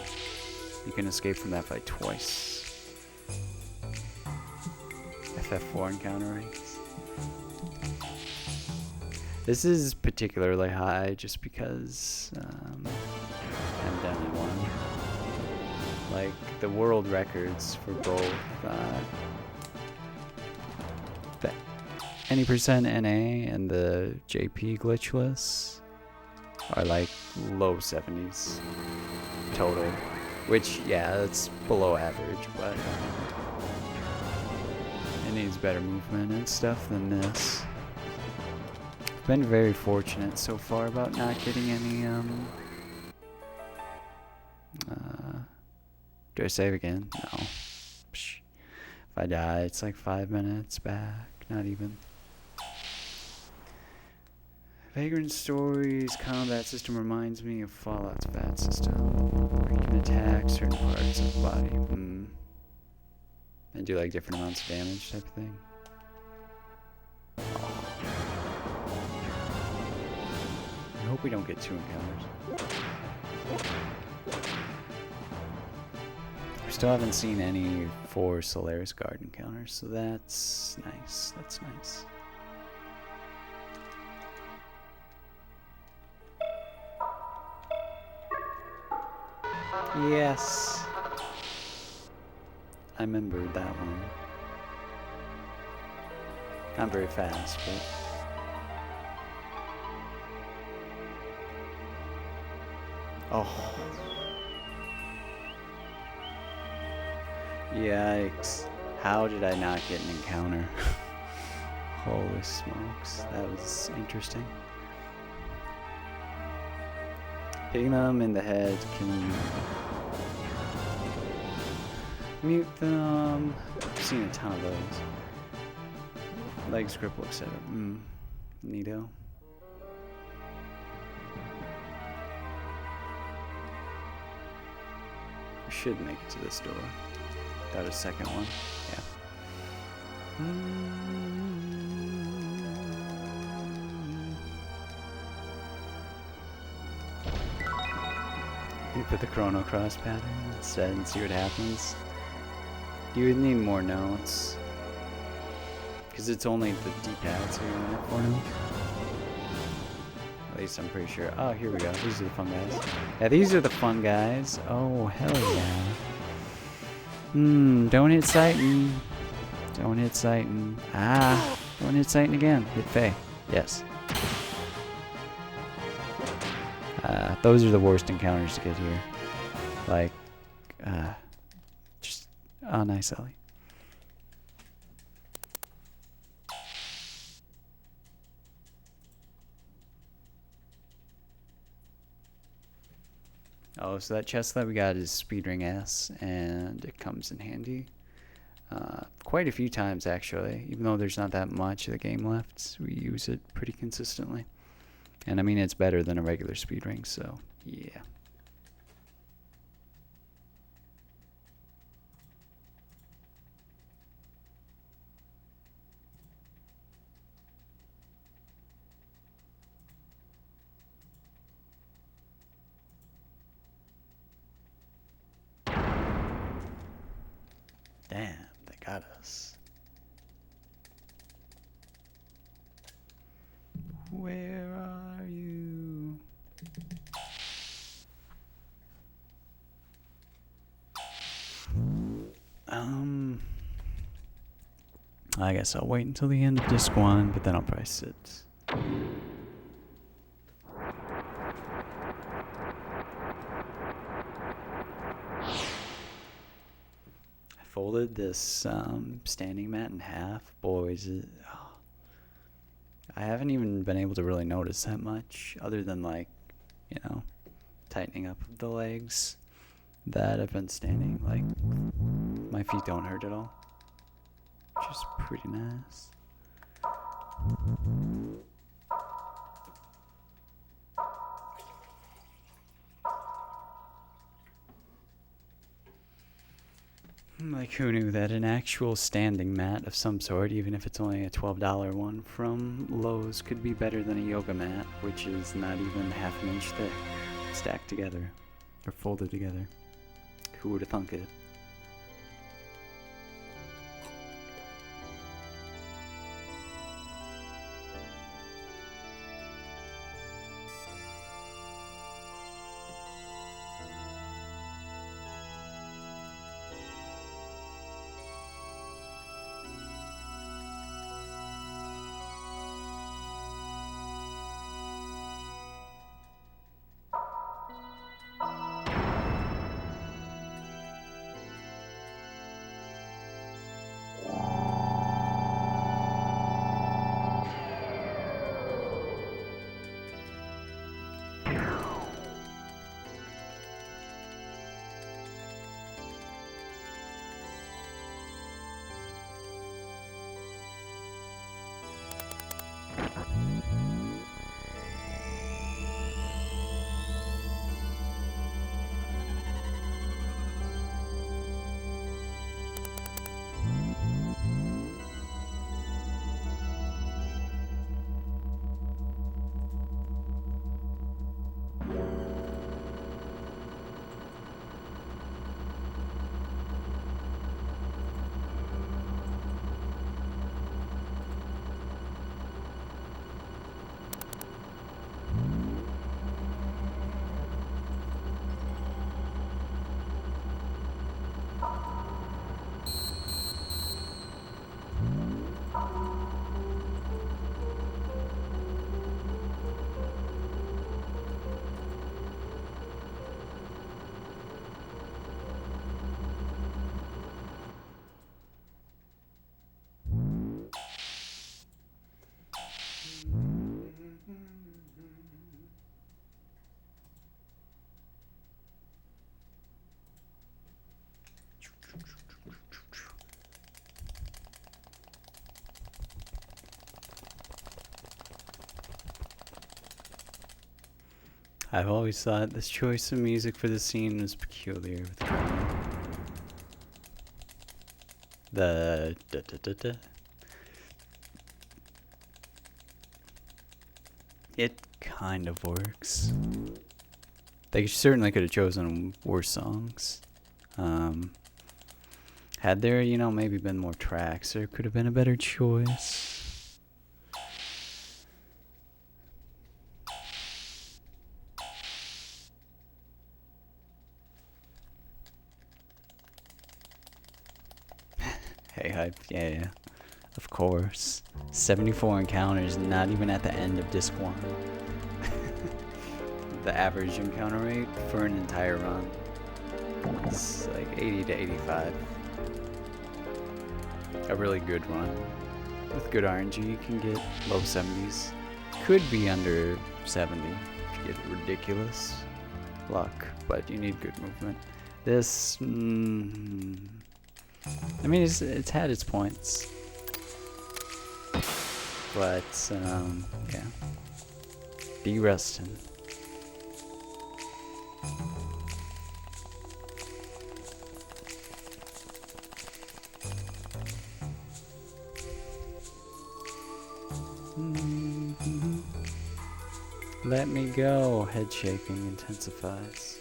you can escape from that fight twice. FF4 encounter rates. This is particularly high just because I haven't done one. Like the world records for both the any percent NA and the JP glitchless are like low 70s total, which yeah, it's below average, but it needs better movement and stuff than this. I've been very fortunate so far about not getting any do I save again? No. Psh. If I die, it's like 5 minutes back, not even. Vagrant Stories combat system reminds me of Fallout's VAT system, where you can attack certain parts of the body. And do like different amounts of damage type of thing. I hope we don't get 2 encounters. We still haven't seen any 4 Solaris Guard encounters, so that's nice. That's nice. Yes. I remembered that one. Not very fast, but... Oh. Yikes. How did I not get an encounter? Holy smokes. That was interesting. Hitting them in the head can mute them. I've seen a ton of those. Leg script looks at it. Neato. We should make it to this door. Got a second one. Yeah. You put the Chrono Cross pattern instead and see what happens. You would need more notes. Because it's only the D-pad, so you're in it for now. At least I'm pretty sure. Oh, here we go. These are the fun guys. Yeah, these are the fun guys. Oh, hell yeah. Don't hit Titan. Don't hit Titan. Ah, don't hit Titan again. Hit Faye. Yes. Those are the worst encounters to get here. Like, just, oh, nice, Ellie. Oh, so that chest that we got is Speedring S, and it comes in handy. Quite a few times, actually. Even though there's not that much of the game left, we use it pretty consistently. And I mean, it's better than a regular speed ring, so yeah. Damn, they got us. Where are you? I guess I'll wait until the end of disc 1, but then I'll probably sit. I folded this standing mat in half. Boys, I haven't even been able to really notice that much, other than like, you know, tightening up the legs. that I've been standing, like, my feet don't hurt at all, which is pretty nice. Like, who knew that an actual standing mat of some sort, even if it's only a $12 one from Lowe's, could be better than a yoga mat, which is not even half an inch thick, stacked together, or folded together. Who would have thunk it? I've always thought this choice of music for the scene was peculiar. With the da-da-da-da. It kind of works. They certainly could have chosen worse songs. Had there, you know, maybe been more tracks, there could have been a better choice. Hey, hype, yeah, of course. 74 encounters, not even at the end of disc 1. The average encounter rate for an entire run is like 80 to 85. A really good run. With good RNG, you can get low 70s. Could be under 70 if you get ridiculous luck, but you need good movement. This, I mean, it's had its points, but yeah. Be resting. Let me go. Head shaking intensifies.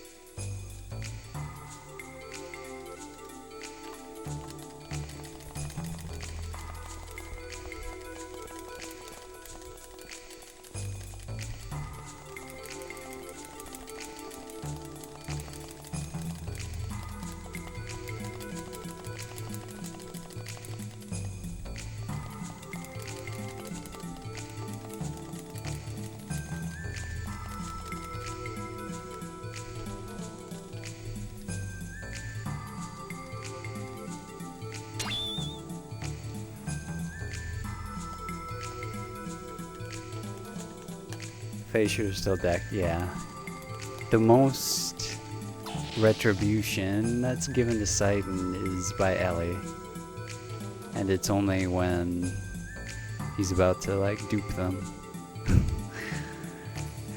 Face shooter still decked, yeah. The most retribution that's given to Titan is by Ellie. And it's only when he's about to like dupe them.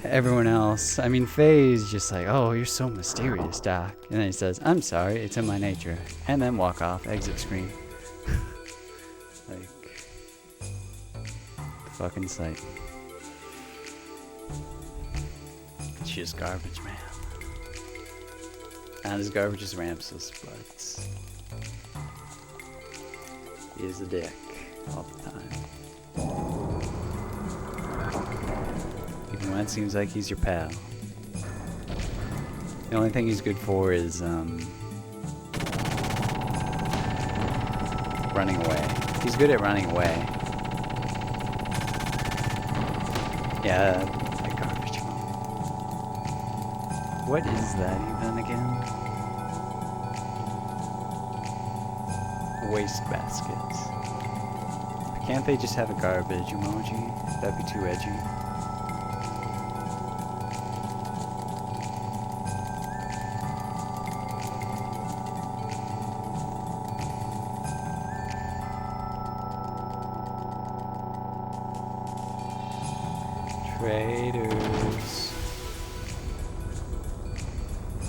Everyone else, I mean, Faye's just like, oh, you're so mysterious, Doc. And then he says, I'm sorry, it's in my nature. And then walk off, exit screen. Like, fucking sight. It's just garbage, man. Not as garbage as Ramses, but he is a dick all the time. Even when it seems like he's your pal. The only thing he's good for is running away. He's good at running away. Yeah, like garbage. What is that even again? Waste baskets. Can't they just have a garbage emoji? That'd be too edgy. Traitors.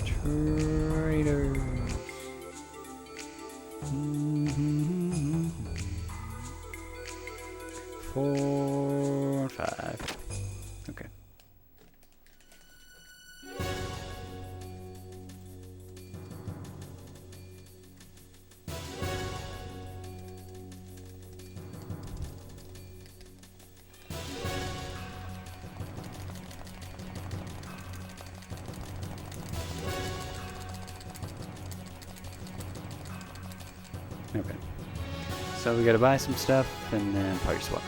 Traitors. Mm-hmm. 4, 5. Okay. Okay. So we gotta buy some stuff and then party swap.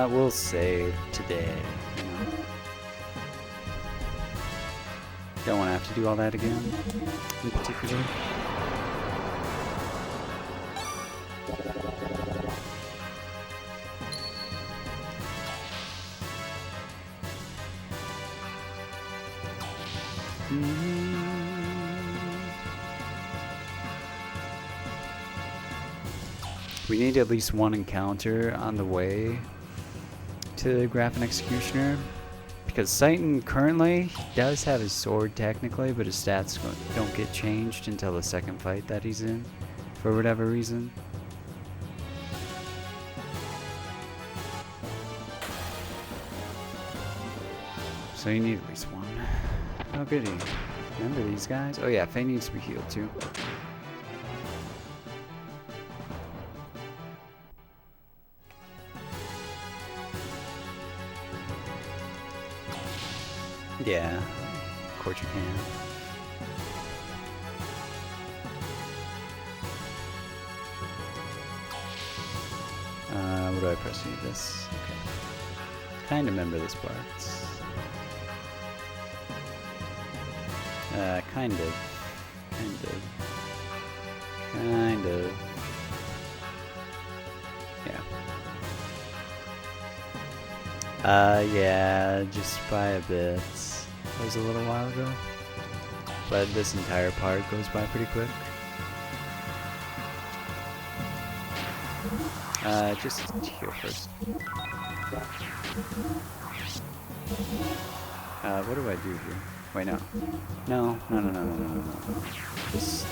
We'll save today. You know. Don't want to have to do all that again, in particular. We need at least one encounter on the way to Graphing Executioner, because Titan currently does have his sword technically, but his stats don't get changed until the second fight that he's in, for whatever reason. So you need at least one. Oh goody. Remember these guys? Oh yeah, Faye needs to be healed too. Yeah, of course you can. What do I press to do this? Okay. Kind of remember this part. Kind of. Yeah. Yeah, just by a bit. That was a little while ago. But this entire part goes by pretty quick. Just here first. What do I do here? Wait, no. No. Just...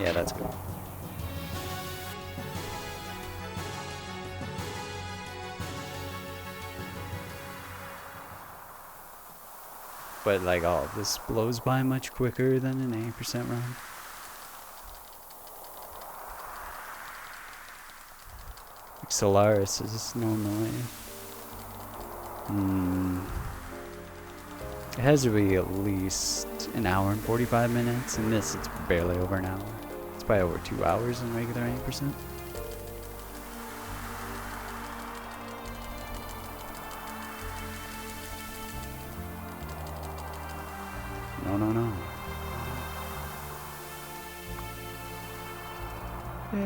Yeah, that's good. But like, oh, this blows by much quicker than an 80% run. Like Solaris is normally... It has to be at least an hour and 45 minutes, and this it's barely over an hour. It's probably over 2 hours in regular 80%. No, no, no. Yay.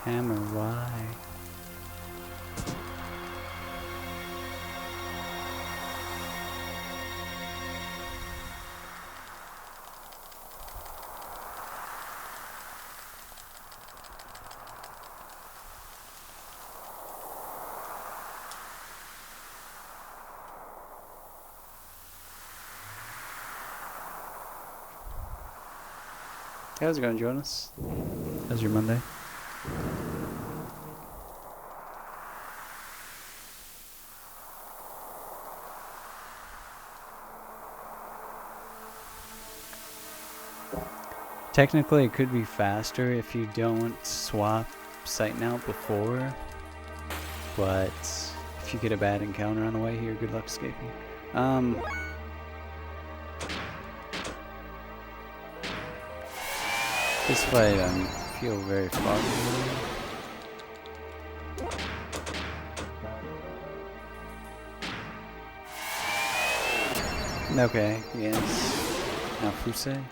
Hammer, why? How's it going, Jonas? How's your Monday? Technically, it could be faster if you don't swap sighting out before, but if you get a bad encounter on the way here, good luck escaping. This fight, I feel very foggy. Okay, yes. Now Fusei.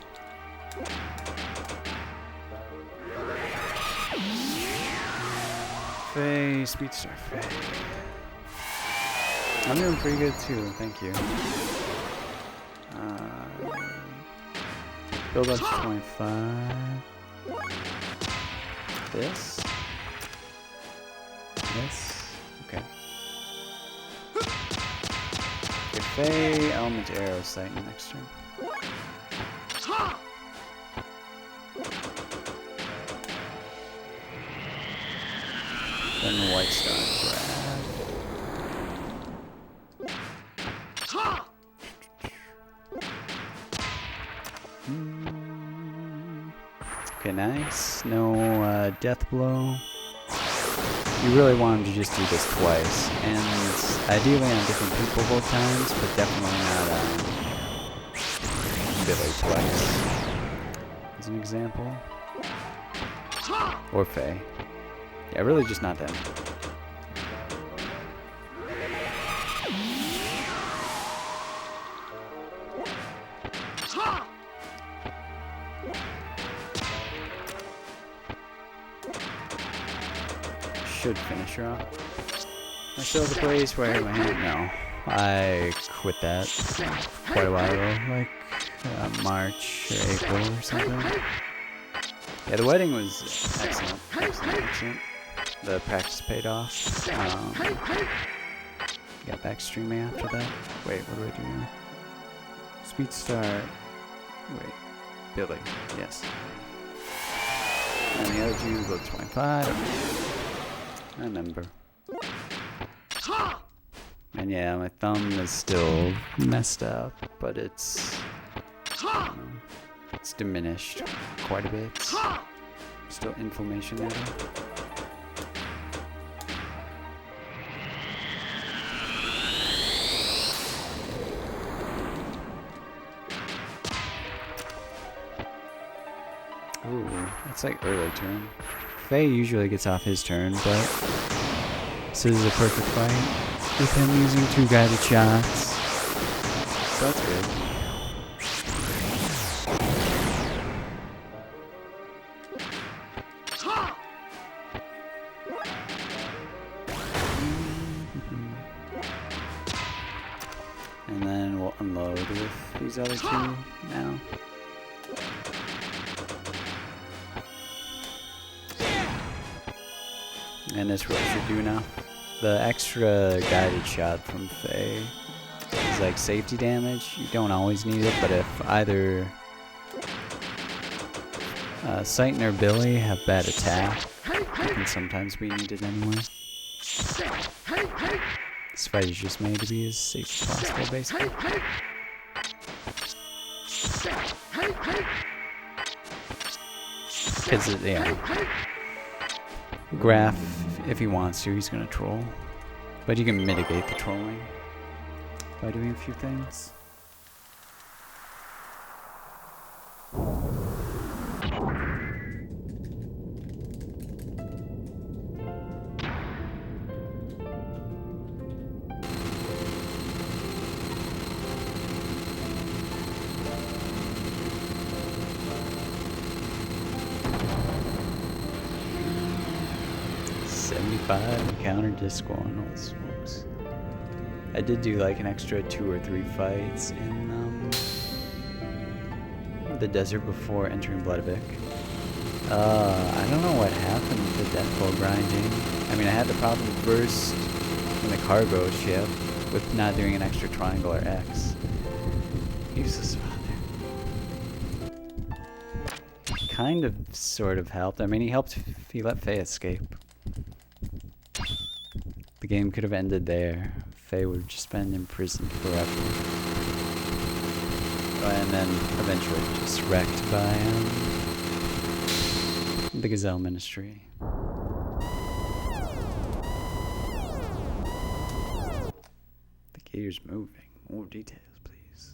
Faye, Speedstar Faye. I'm doing pretty good too, thank you. Build up to 25. This. Okay. Okay, Faye, element arrow sight next turn. Then White Star grab. Okay, nice. No death blow. You really want him to just do this twice, and ideally on different people both times, but definitely not Billy twice. As an example. Or Faye. Yeah, really just not them. Should finish her off. I still have the place where I hit my hand. No, I quit that quite a while ago, like March or April or something. Yeah, the wedding was excellent. Excellent. The practice paid off. Got back streaming after that. Wait, what do I do now? Speed start. Wait, Billy. Yes. And the other two go 25. I remember. And yeah, my thumb is still messed up, but it's diminished quite a bit. Still inflammation there though. Ooh, that's like early turn. Faye usually gets off his turn, but this is a perfect fight with him using 2 guided shots. So that's good. And then we'll unload with these other 2 now. And this what I should do now. The extra guided shot from Faye is like safety damage. You don't always need it, but if either Sighton or Billy have bad attack, it can sometimes be needed anyway. This fight is just made to be as safe as possible, basically. Because, yeah. Graph, if he wants to, he's gonna troll. But you can mitigate the trolling by doing a few things. 75 encounter disc one. Holy smokes. I did do like an extra 2 or 3 fights in the desert before entering Bloodvik. I don't know what happened with the deathfall grinding. I mean, I had the problem first in the cargo ship with not doing an extra triangle or X. Useless father. Kind of, sort of helped. I mean, he helped if he let Faye escape. The game could have ended there. Faye would have just been imprisoned forever. And then eventually just wrecked by the Gazelle Ministry. The gear's moving. More details, please.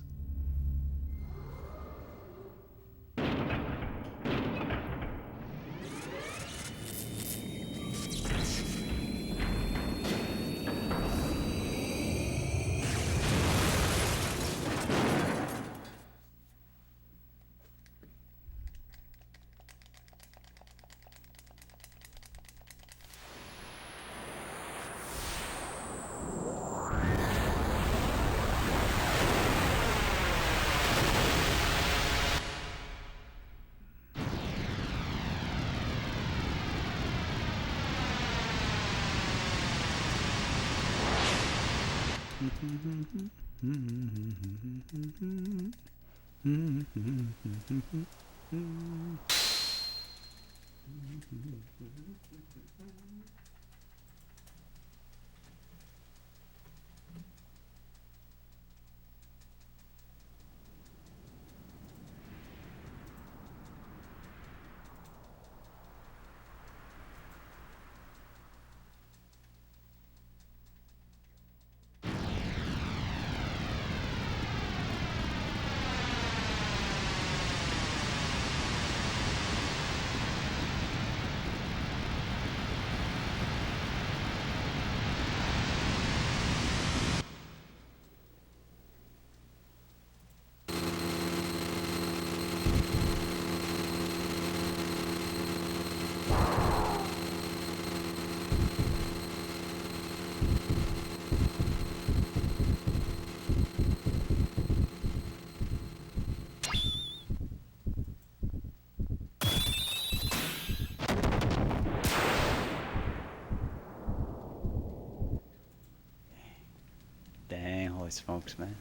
Smokes, man.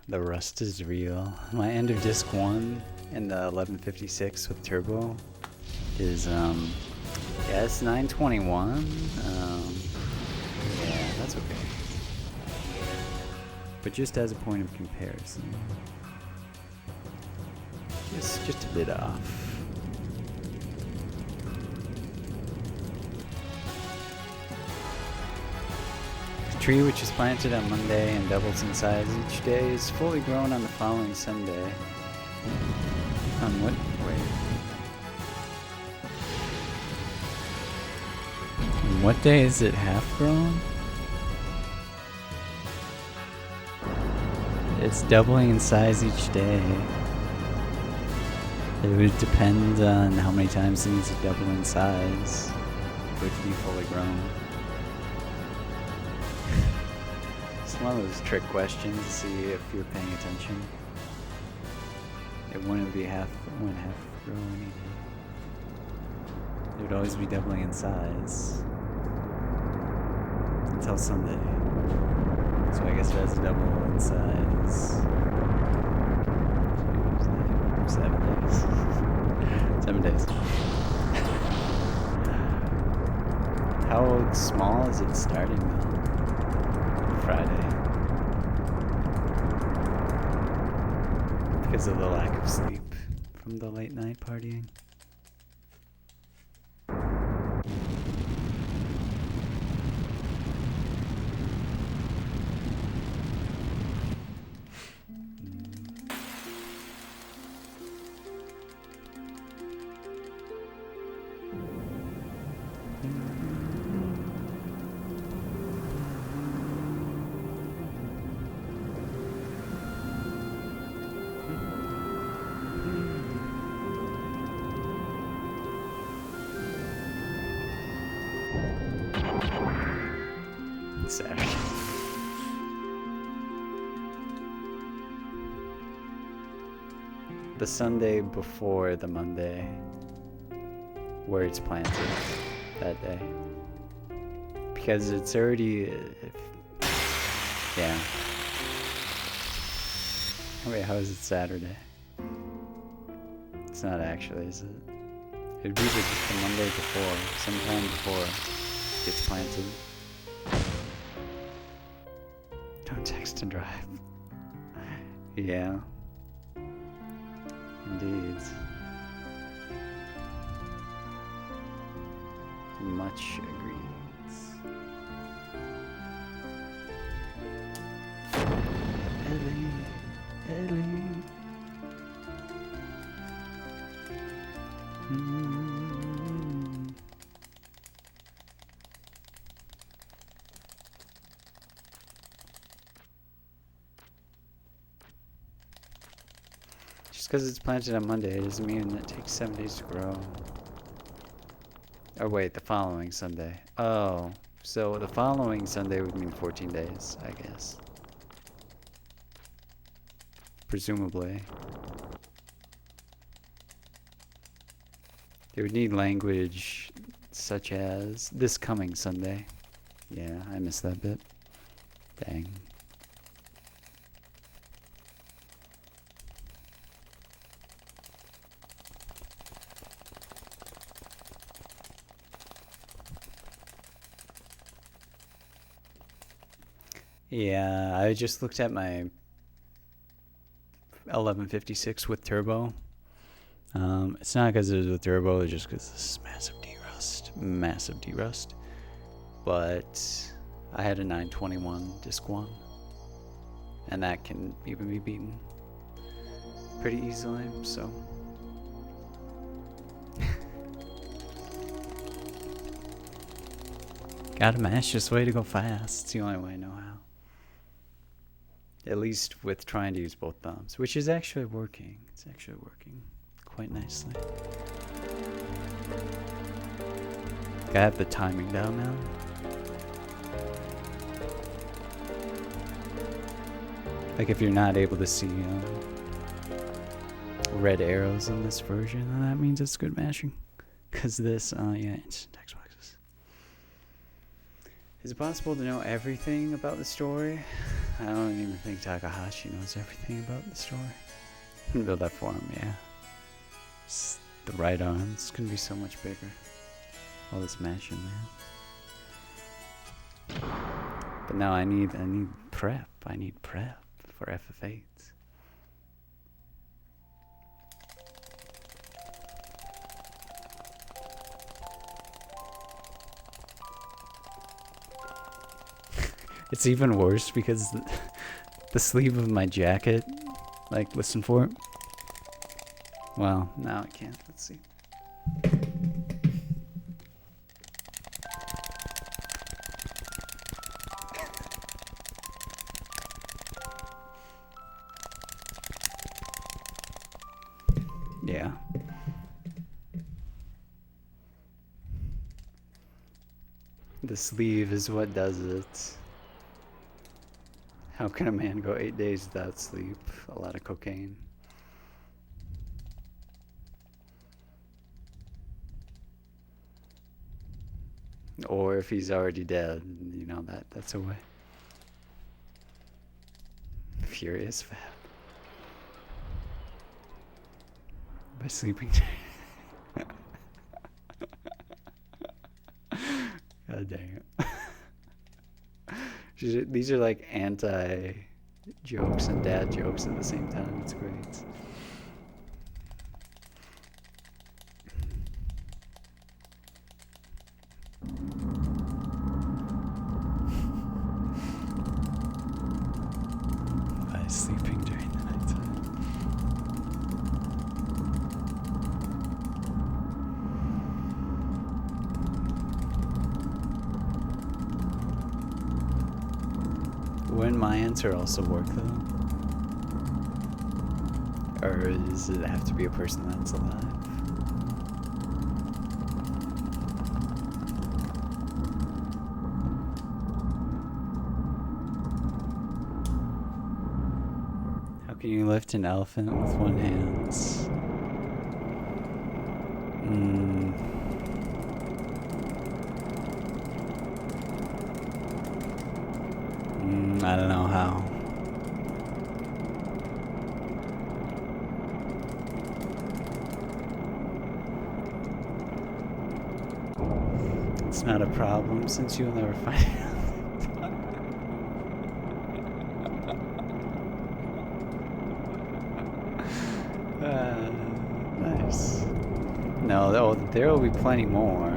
The rust is real. My end of disc 1 in the 1156 with turbo is yeah, it's 921. Yeah, that's okay. But just as a point of comparison, just a bit off. The tree, which is planted on Monday and doubles in size each day, is fully grown on the following Sunday. On what? Wait. On what day is it half grown? It's doubling in size each day. It would depend on how many times it needs to double in size for it to be fully grown. One of those trick questions to see if you're paying attention. It wouldn't be half grown either. It would always be doubling in size until Sunday. So I guess it has to double in size. 7 days. 7 days. How small is it starting though? Friday. Because of the lack of sleep from the late night partying. Saturday. The Sunday before the Monday where it's planted that day. Because it's already... yeah. Wait, how is it Saturday? It's not actually, is it? It'd be the Monday before, sometime before it gets planted. Don't text and drive. Yeah. Indeed. Much agrees. Ellie. Just because it's planted on Monday doesn't mean it takes 7 days to grow. Oh wait, the following Sunday. Oh, so the following Sunday would mean 14 days, I guess. Presumably. They would need language such as this coming Sunday. Yeah, I missed that bit. Dang. Yeah, I just looked at my 1156 with turbo. It's not because it was with turbo, it's just because this is massive derust. But I had a 921 disc 1, and that can even be beaten pretty easily, so. Gotta mash this way to go fast. It's the only way I know how. At least with trying to use both thumbs, which is actually working. It's actually working quite nicely. Gotta have the timing down now. Like if you're not able to see red arrows in this version, then that means it's good mashing. Cause this, yeah, instant text boxes. Is it possible to know everything about the story? I don't even think Takahashi knows everything about the story. Build that for him, yeah. It's the right arm, it's gonna be so much bigger. All this mashing, man. But now I need prep. I need prep for FF8. It's even worse because the sleeve of my jacket, like, listen for it. Well, now I can't. Let's see. Yeah. The sleeve is what does it. How can a man go 8 days without sleep? A lot of cocaine. Or if he's already dead, you know, that's a way. Furious fat. By sleeping. God dang it. These are like anti-jokes and dad jokes at the same time. It's great. By sleeping during the nighttime. Wouldn't my answer also work though? Or does it have to be a person that's alive? can you lift an elephant with one hand? I don't know how. It's not a problem since you'll never find it. Nice. No, there will be plenty more.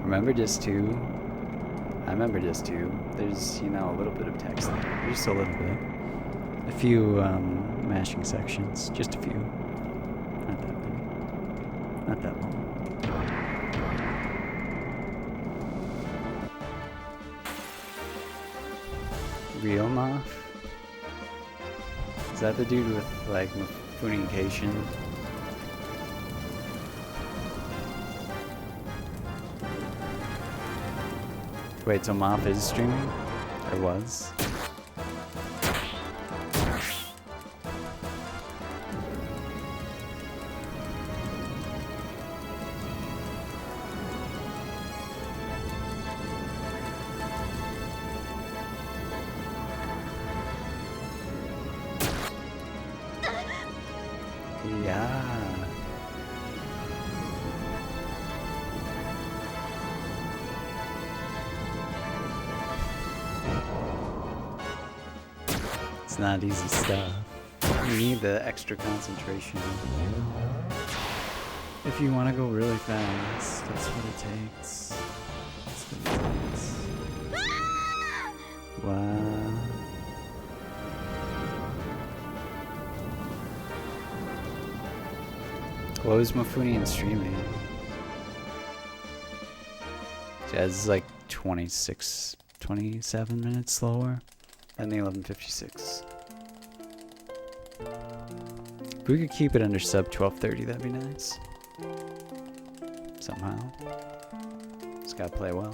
Remember just two? I remember just two. There's, you know, a little bit of text there. Just a little bit. A few mashing sections. Just a few. Not that many. Not that long. Real Moth? Is that the dude with, like, Funication? Wait, so Moth is streaming? Or was? Yeah. It's not easy stuff. You need the extra concentration. If you want to go really fast, that's what it takes. That's what it takes. Wow. What was Mafunian streaming? Jazz is like 26, 27 minutes slower than the 1156. If we could keep it under sub 1230, that'd be nice. Somehow. Just gotta play well.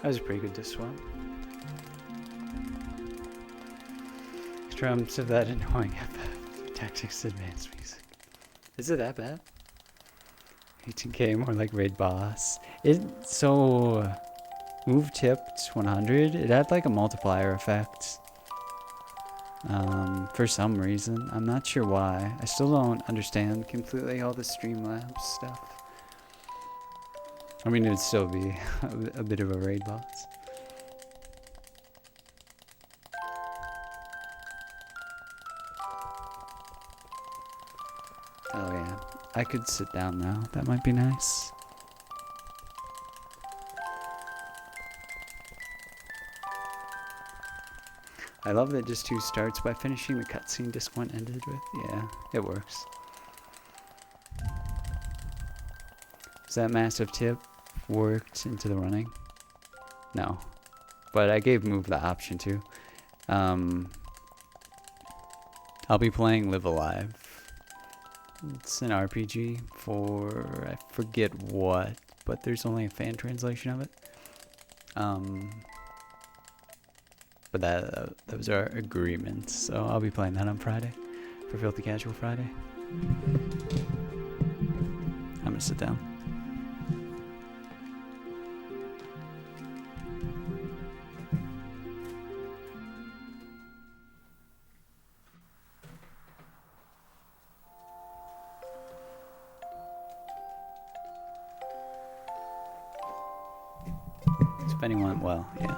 That was pretty good to swap. Drums of that annoying FF Tactics Advanced music. Is it that bad? 18k more like raid boss. So move tipped 100. It had like a multiplier effect. For some reason. I'm not sure why. I still don't understand completely all the Streamlabs stuff. I mean, it would still be a bit of a raid boss. Oh yeah, I could sit down now. That might be nice. I love that just 2 starts by finishing the cutscene disc 1 ended with. Yeah, it works. Is that massive tip worked into the running? No, but I gave Move the option to. I'll be playing Live Alive. It's an RPG for, I forget what, but there's only a fan translation of it. But that was our agreement, so I'll be playing that on Friday for Filthy Casual Friday. I'm gonna sit down. If anyone, well, yeah.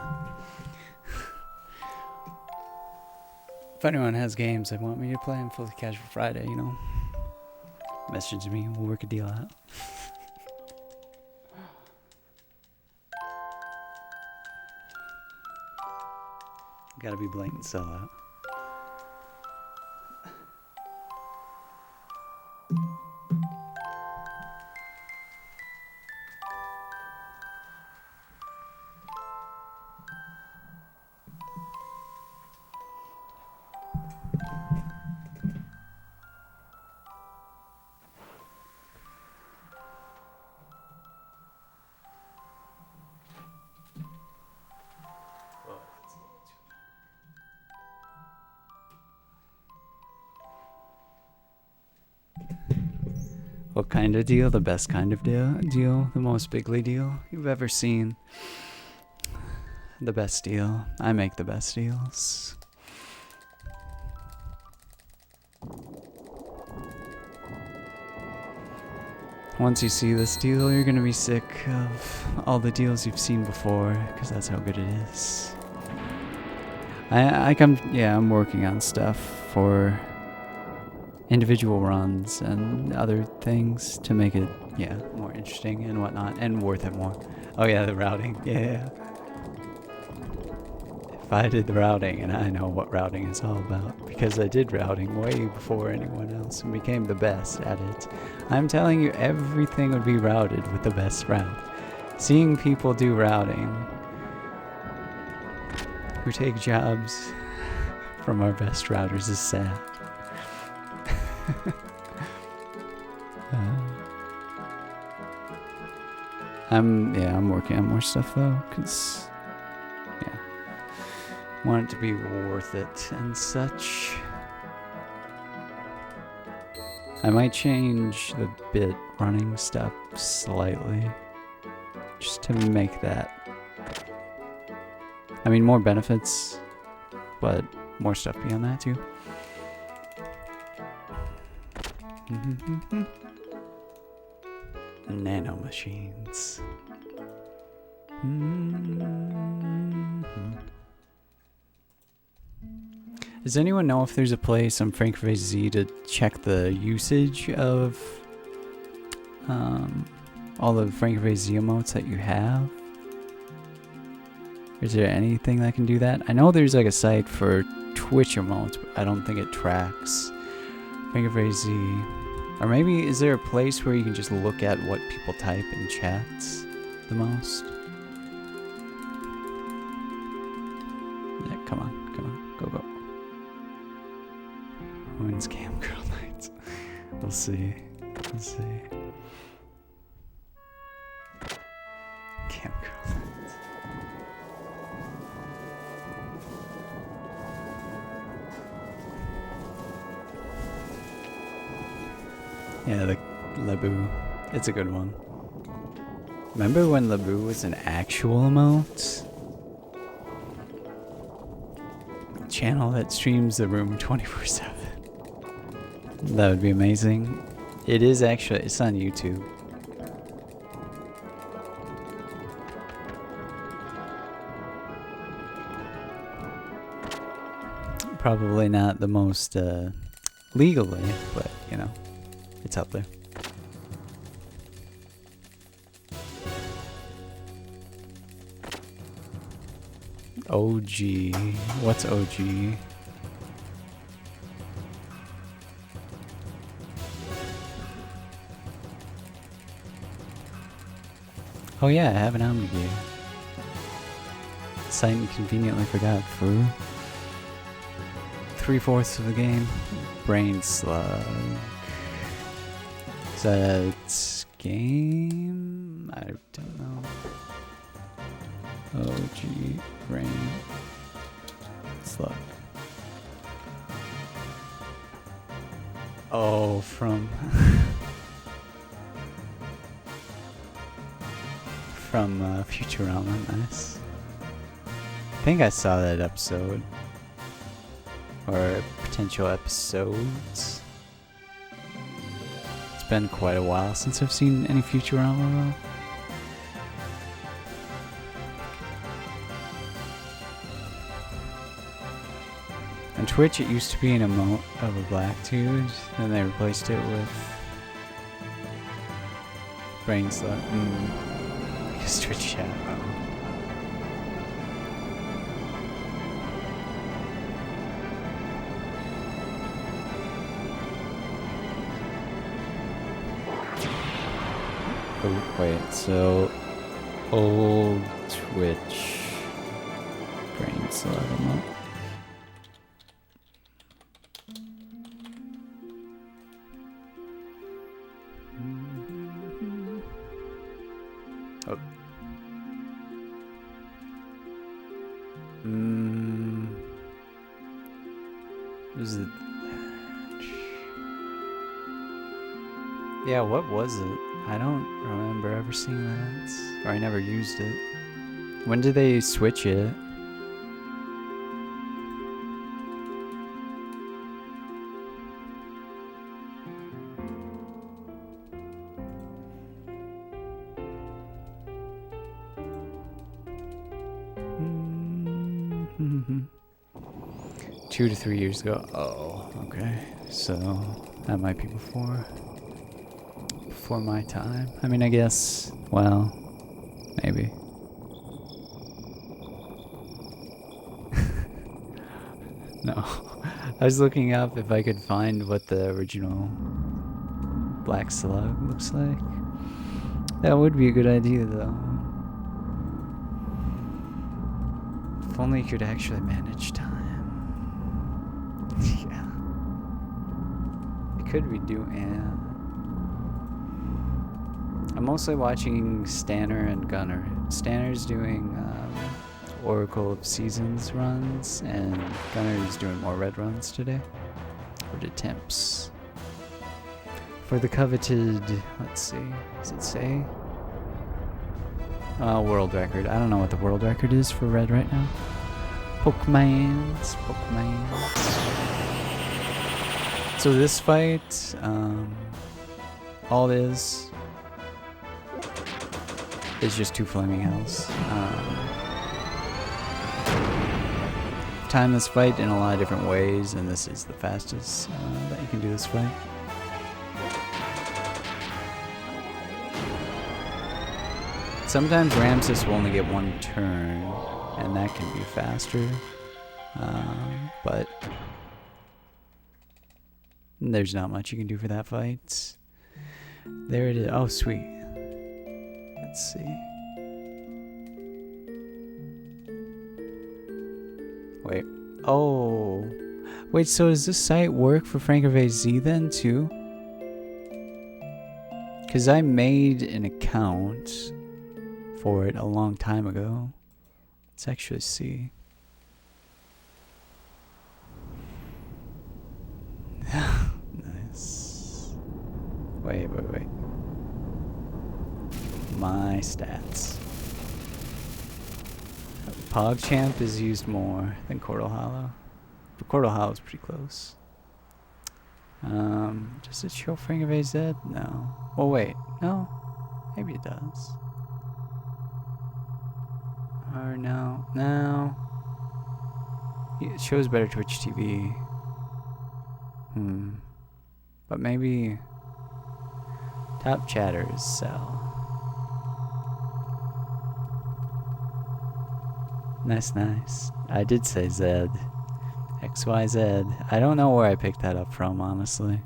If anyone has games they want me to play on Fully Casual Friday, you know, message me. We'll work a deal out. Gotta be blatant sellout. What kind of deal? The best kind of deal? The most bigly deal you've ever seen? The best deal. I make the best deals. Once you see this deal, you're gonna be sick of all the deals you've seen before, because that's how good it is. I'm working on stuff for individual runs and other things to make it, more interesting and whatnot, and worth it more. Oh yeah, the routing, yeah. If I did the routing, and I know what routing is all about, because I did routing way before anyone else and became the best at it. I'm telling you, everything would be routed with the best route. Seeing people do routing who take jobs from our best routers is sad. I'm working on more stuff though, cause want it to be worth it and such. I might change the bit running stuff slightly, just to make that. I mean, more benefits, but more stuff beyond that too. Nano machines. Does anyone know if there's a place on Frankfurt Z to check the usage of all the Frankfurt Z emotes that you have? Is there anything that can do that? I know there's like a site for Twitch emotes, but I don't think it tracks Frankfurt Z. Or maybe is there a place where you can just look at what people type in chats the most? Yeah, come on, go. When's Cam Girl Nights? We'll see. Cam Girl Nights. Yeah, the Lebu. It's a good one. Remember when Lebu was an actual emote? Channel that streams the room 24/7. That would be amazing. It is actually, it's on YouTube. Probably not the most legally, but you know, it's out there. OG. What's OG? Oh yeah, I have an AGDQ. Site conveniently forgot for 3/4 of the game. Brain slug. Is that game? I don't know. OG brain slug. Oh, from Futurama. Nice. I think I saw that episode, or potential episodes. It's been quite a while since I've seen any Futurama though. On Twitch, it used to be an emote of a black dude, then they replaced it with brain slot. Because Twitch chat. Oh, wait, so old Twitch brain slot emote. Oh. Was it? Yeah, what was it? I don't remember ever seeing that, or I never used it. When did they switch it? Mm-hmm. 2 to 3 years ago. Oh, okay. So that might be before my time. I mean, I guess. Well, maybe. No, I was looking up if I could find what the original Black Slug looks like. That would be a good idea, though. If only you could actually manage time. Yeah. It could be doing. I'm mostly watching Stanner and Gunner. Stanner's doing Oracle of Seasons runs, and Gunner is doing more red runs today. Or attempts. For the coveted, let's see, does it say? World record. I don't know what the world record is for red right now. Pokemans. So this fight, all it is just 2 flaming hells. Time this fight in a lot of different ways, and this is the fastest that you can do this fight. Sometimes Ramses will only get 1 turn, and that can be faster. But there's not much you can do for that fight. There it is. Oh, sweet. Let's see. Wait. Oh. Wait, so does this site work for Frankervase Z then, too? Because I made an account for it a long time ago. Let's actually see. Nice. Wait. My stats. PogChamp is used more than Cordal Hollow. But Cordal Hollow is pretty close. Does it show Frankervase Z? No. Well, wait. No. Maybe it does. Or no. No. It shows better Twitch TV. But maybe top chatters sell. Nice. I did say Z. XYZ. I don't know where I picked that up from, honestly.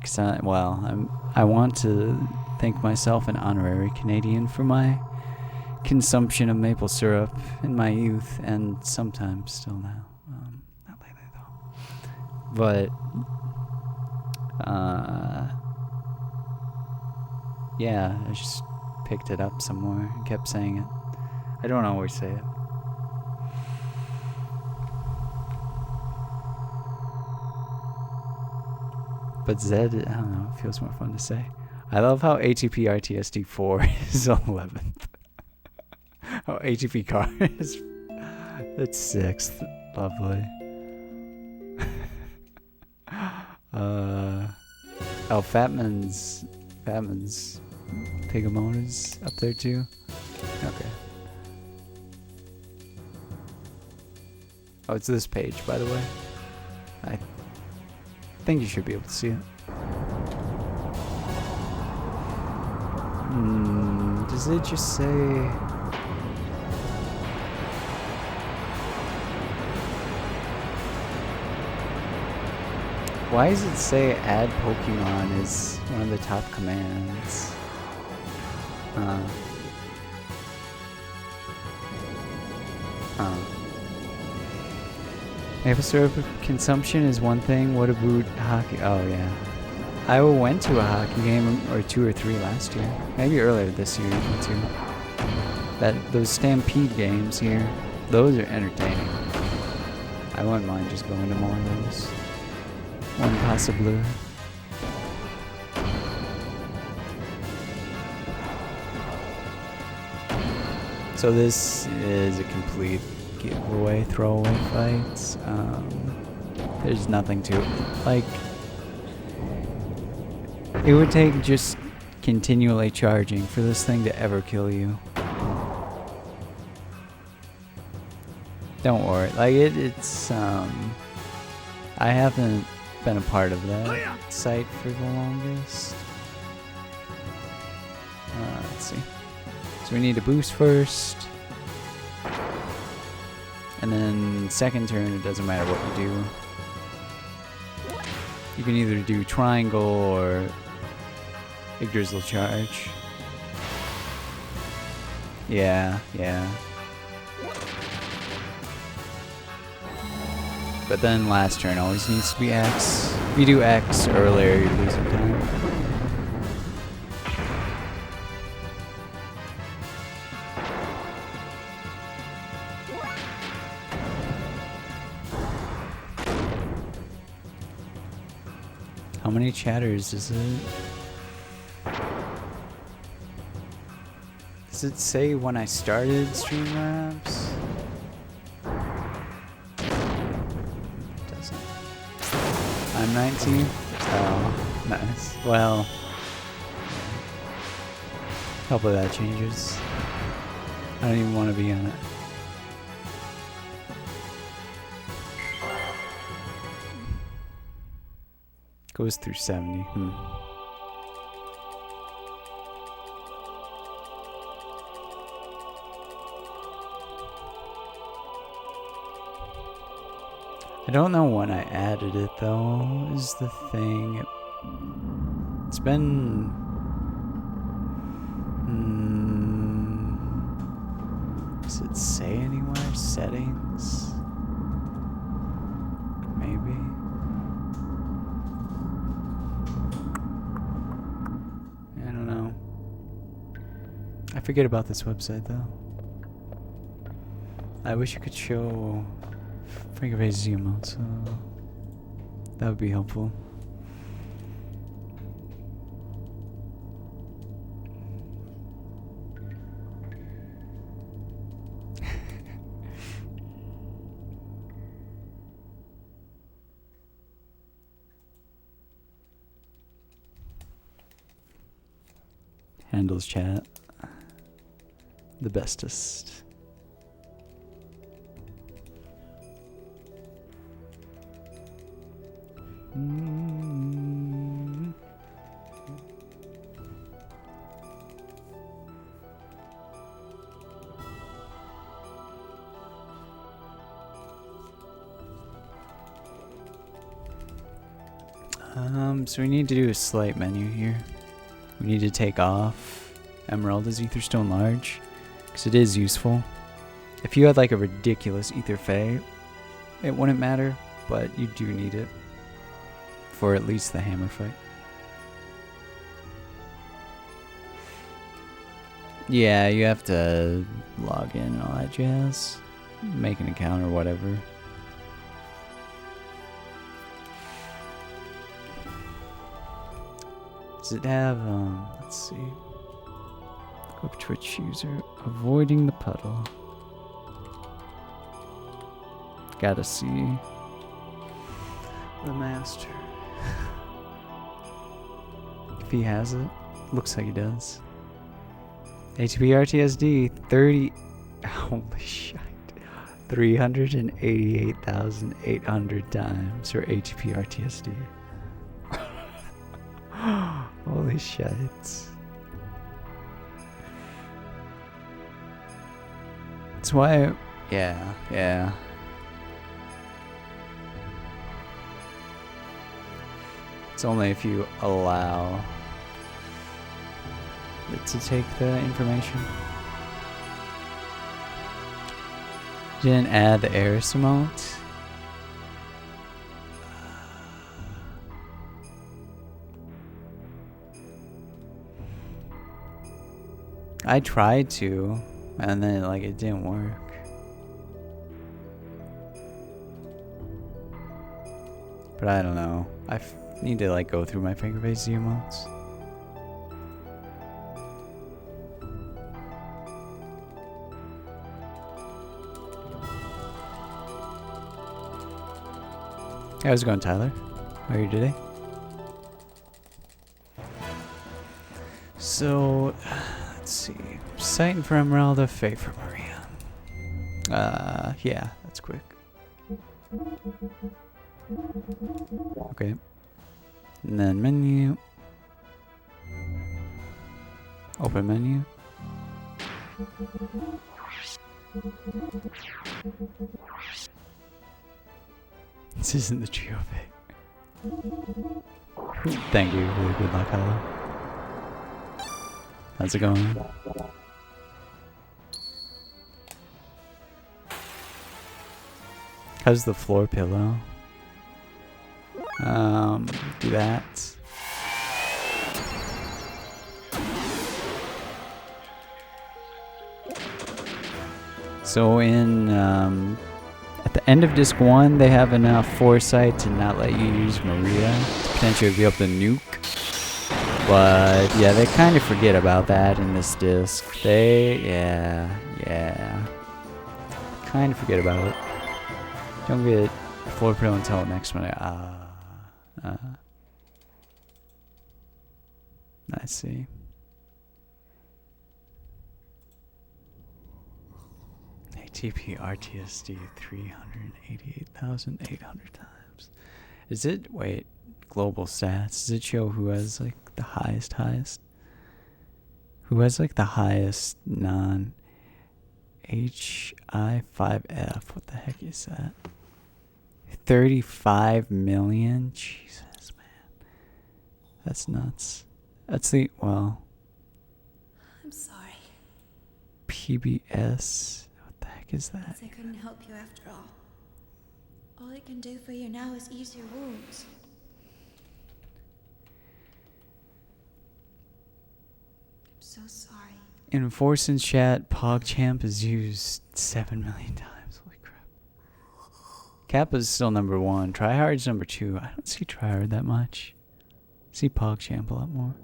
Cause I want to think myself an honorary Canadian for my consumption of maple syrup in my youth, and sometimes still now. Not lately though. But yeah, I just picked it up somewhere and kept saying it. I don't always say it. But Z, I don't know, it feels more fun to say. I love how ATP RTSD 4 is 11th. Oh, ATP car is it's 6th. Lovely. Oh, Fatman's Pigamon is up there too. Okay. Oh, it's this page, by the way. I think you should be able to see it. Does it just say... Why does it say add Pokemon is one of the top commands? Episode consumption is one thing. What about hockey? Oh yeah, I went to a hockey game or 2 or 3 last year, maybe earlier this year even too. Those Stampede games here, those are entertaining. I wouldn't mind just going to more of those. One possible. So this is a complete giveaway, throwaway fights. There's nothing to it. Like, it would take just continually charging for this thing to ever kill you. Don't worry. Like, it's I haven't been a part of that site for the longest. Let's see. So we need a boost first. And then second turn, it doesn't matter what you do. You can either do triangle or a Grizzle charge. Yeah. But then last turn always needs to be X. If you do X earlier, you're losing time. How many chatters is it? Does it say when I started Streamlabs? It doesn't. I'm 19? Oh, nice. Well, hopefully that changes. I don't even want to be on it. Goes through 70. I don't know when I added it though, is the thing. It's been... does it say anywhere? Settings? Maybe? I don't know. I forget about this website though. I wish you could show finger face zoom out, so that would be helpful. Handles chat. The bestest. So we need to do a slight menu here. We need to take off Emerald as Etherstone Large, because it is useful. If you had like a ridiculous Ether Fae, it wouldn't matter, but you do need it for at least the hammer fight. Yeah, you have to log in and all that jazz. Make an account or whatever. Does it have, let's see. Go up Twitch user, avoiding the puddle. Gotta see the master. If he has it, looks like he does. ATP RTSD 30. Holy shit. 388,800 times for ATP RTSD. Holy shit. That's why, yeah. It's only if you allow it to take the information. Didn't add the Eris emote. I tried to, and then like it didn't work. But I don't know. I need to like go through my finger-based emotes. How's it going, Tyler? How are you today? So, let's see. Sighting for Emeralda, Fate for Maria. Yeah, that's quick. Okay. And then menu. Open menu. This isn't the trio pick. Thank you for the good luck, hello. How's it going? How's the floor pillow? Do that. So in, at the end of disc 1, they have enough foresight to not let you use Maria to potentially be able to nuke. But yeah, they kind of forget about that in this disc. Yeah. Kind of forget about it. Don't get floor pillow until next one. I see. ATP RTSD 388,800 times. Is it, wait, global stats? Does it show who has like the highest? Who has like the highest non-HI5F? What the heck is that? 35 million? Jesus, man. That's nuts. That's the, well. I'm sorry. PBS. Is that? I couldn't help you after all. All I can do for you now is ease your wounds. I'm so sorry. In Forsen's chat, PogChamp is used 7 million times. Holy crap. Kappa's still number 1. Tryhard's number 2. I don't see Tryhard that much. I see PogChamp a lot more.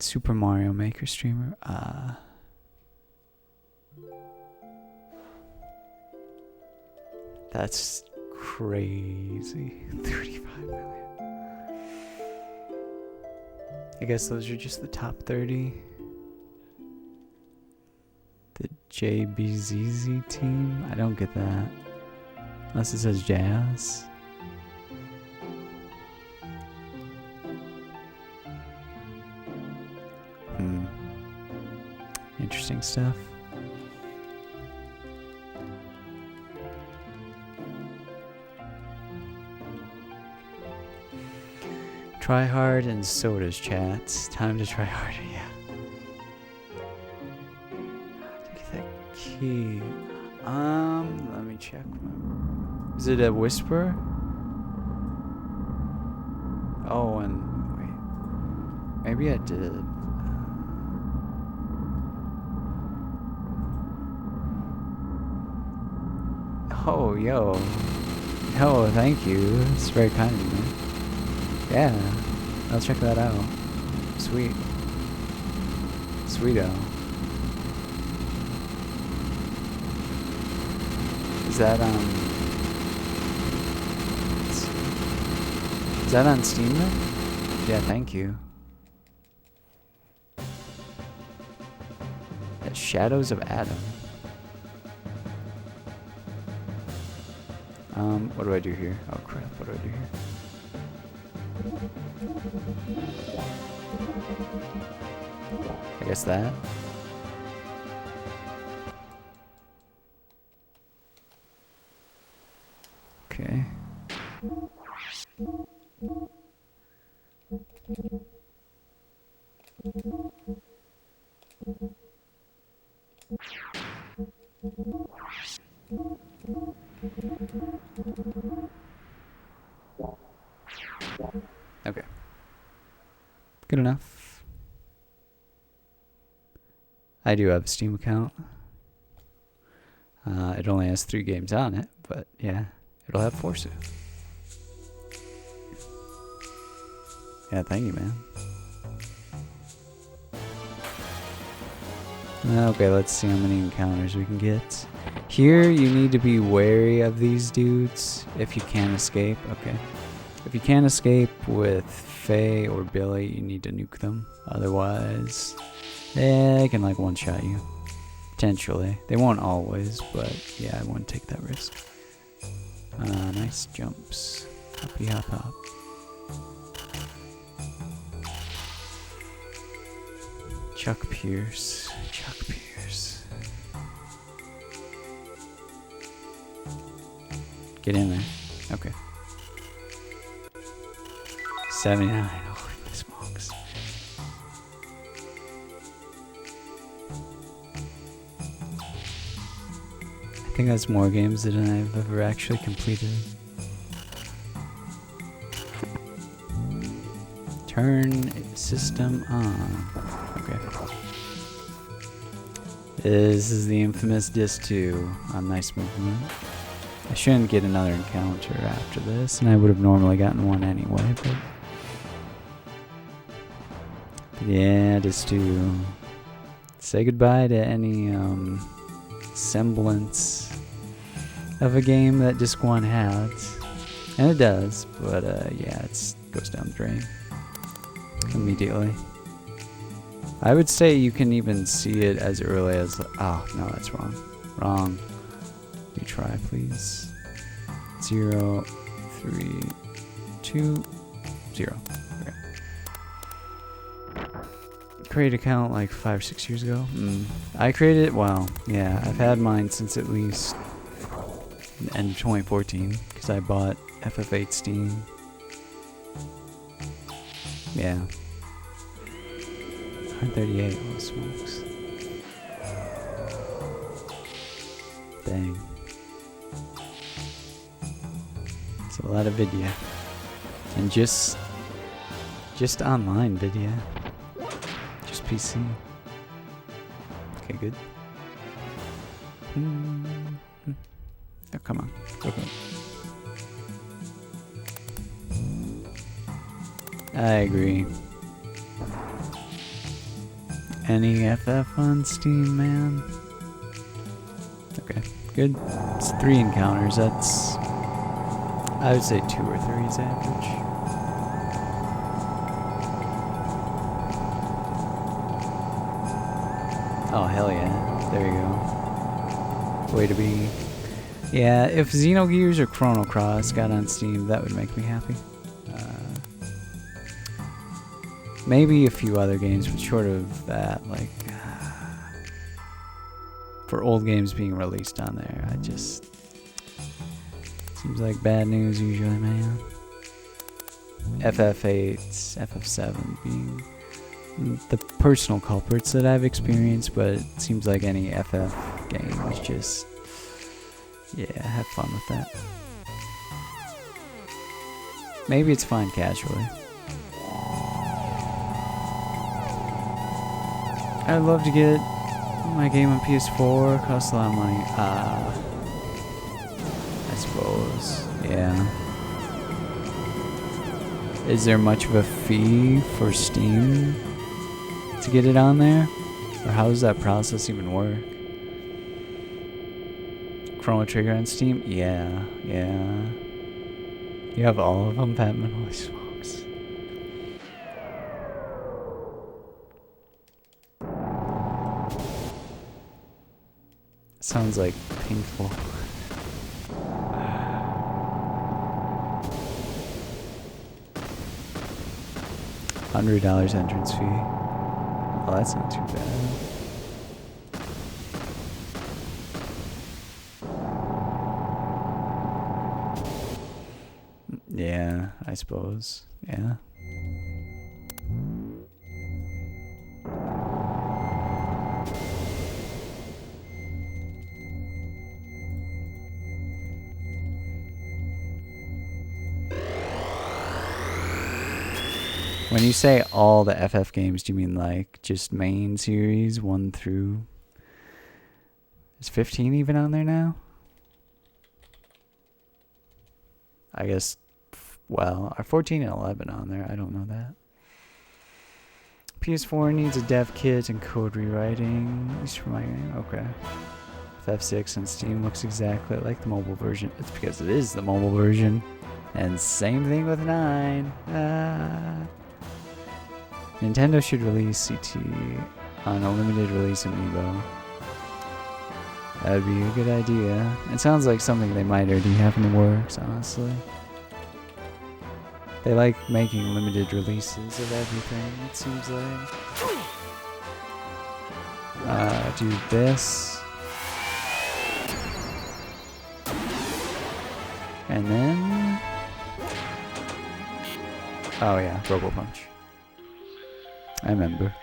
Super Mario Maker streamer. That's crazy. 35 million. I guess those are just the top 30. The JBZZ team? I don't get that. Unless it says Jazz. Interesting stuff. Try hard and sodas chat. Time to try harder, yeah. Get that key. Let me check. Is it a whisper? Oh, and wait. Maybe I did. Oh, yo. Oh, thank you. That's very kind of you. Yeah, I'll check that out. Sweet. Sweeto. Is that, is that on Steam then? Yeah, thank you. Shadows of Adam. What do I do here? Oh crap, what do I do here? I guess that. Okay. Okay. Good enough. I do have a Steam account. It only has 3 games on it, but yeah, it'll have Forza. Yeah, thank you, man. Okay, let's see how many encounters we can get. Here, you need to be wary of these dudes if you can't escape. Okay. If you can't escape with Faye or Billy, you need to nuke them. Otherwise, they can like one-shot you. Potentially. They won't always, but yeah, I wouldn't take that risk. Nice jumps. Hoppy hop hop. Chuck Pierce. Chuck Pierce. Get in there. Okay. 79. Holy smokes. I think that's more games than I've ever actually completed. Turn system on. Okay. This is the infamous Disc 2 on Nice Movement. I shouldn't get another encounter after this, and I would have normally gotten one anyway, but yeah, Disc 2. Say goodbye to any semblance of a game that Disc 1 had. And it does, but yeah, it goes down the drain immediately. I would say you can even see it as early as... Oh, no, that's wrong. Wrong. Retry, please. 0, 3, 2, 0. Okay. Create account like 5 or 6 years ago. I created it, well, yeah, I've had mine since at least the end of 2014 because I bought FF8 Steam. Yeah. 138, oh smokes. Dang. It's a lot of video. And just online video. Just PC. Okay, good. Oh, come on. Go. I agree. Any FF on Steam, man? Okay, good. It's 3 encounters. That's... I would say 2 or 3 is average. Oh, hell yeah. There you go. Way to be. Yeah, if Xenogears or Chrono Cross got on Steam, that would make me happy. Maybe a few other games, but short of that, like... for old games being released on there, I just... Seems like bad news usually, man. FF8, FF7 being the personal culprits that I've experienced, but it seems like any FF game is just... Yeah, have fun with that. Maybe it's fine casually. I'd love to get my game on PS4. Costs a lot of money. I suppose. Yeah. Is there much of a fee for Steam to get it on there? Or how does that process even work? Chrono Trigger on Steam? Yeah. You have all of them, Batman? Holy smokes. Sounds like painful. $100 entrance fee. Oh, that's not too bad. Yeah, I suppose. Yeah. When you say all the FF games, do you mean like just main series 1 through... Is 15 even on there now? I guess, well, are 14 and 11 on there? I don't know that. PS4 needs a dev kit and code rewriting. At least for my game. Okay. FF6 on Steam looks exactly like the mobile version. It's because it is the mobile version. And same thing with 9. Nintendo should release CT on a limited release amiibo. That would be a good idea. It sounds like something they might already have in the works, honestly. They like making limited releases of everything, it seems like. Do this. And then... Oh yeah, Robo Punch. I remember.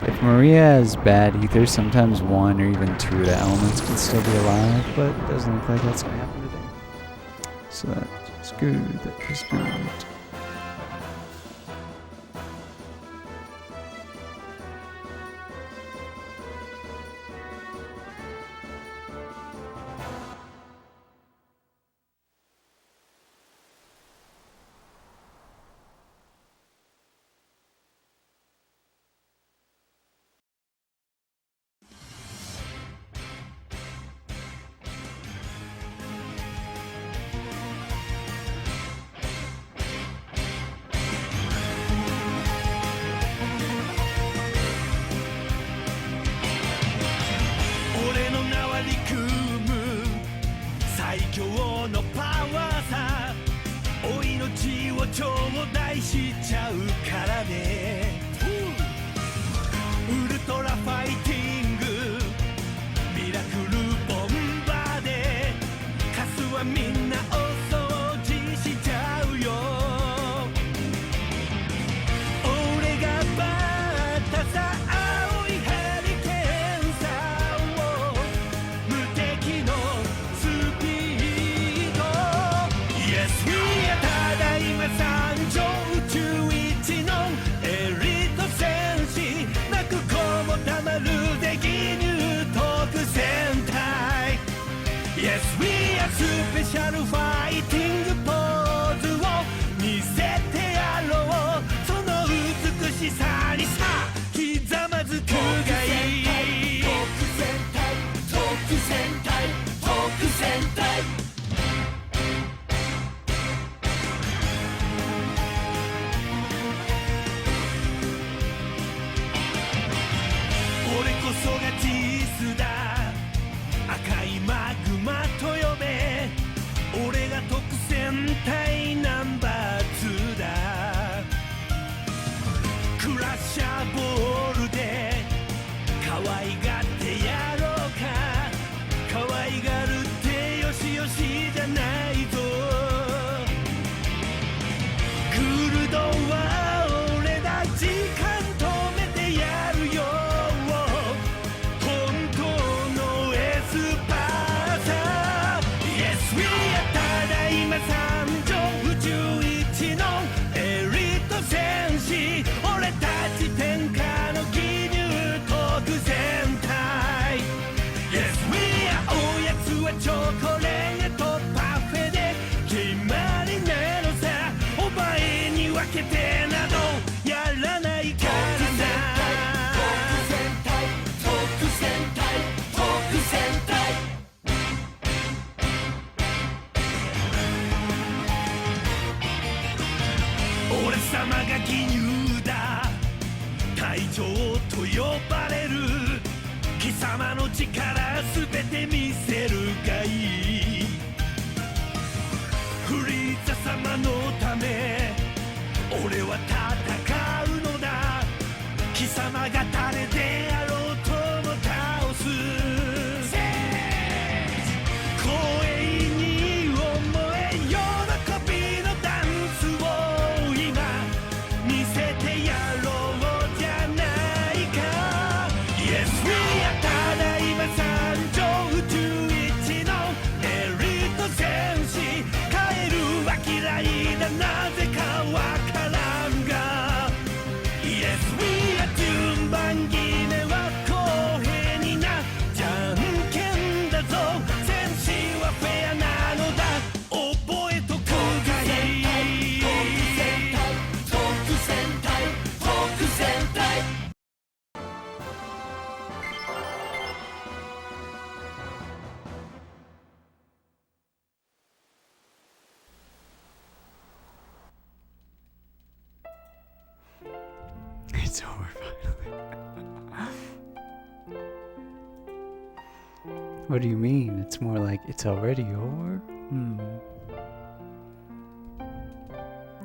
If Maria has bad ethers, sometimes 1 or even 2 of the elements can still be alive, but it doesn't look like that's going to happen today. So that's good, that is good. 貴様の力すべて見せるがいいフリーザ様のため俺は戦うのだ貴様が誰であろうとも倒す光栄に思え喜びのダンスを今見せてやろうじゃないか Yes we are ただいま参上宇宙一のエリート戦士帰るは嫌いだなぜかわからんが Yes we are 順番決めは公平になじゃんけんだぞ戦士はフェアなのだ覚えとくがいい特戦隊特戦隊 It's over finally. What do you mean? It's more like it's already over?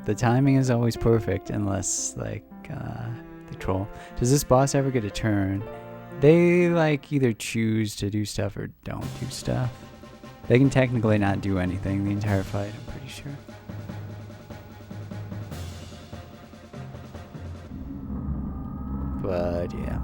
The timing is always perfect unless like the troll. Does this boss ever get a turn? They like either choose to do stuff or don't do stuff. They can technically not do anything the entire fight, I'm pretty sure. But yeah.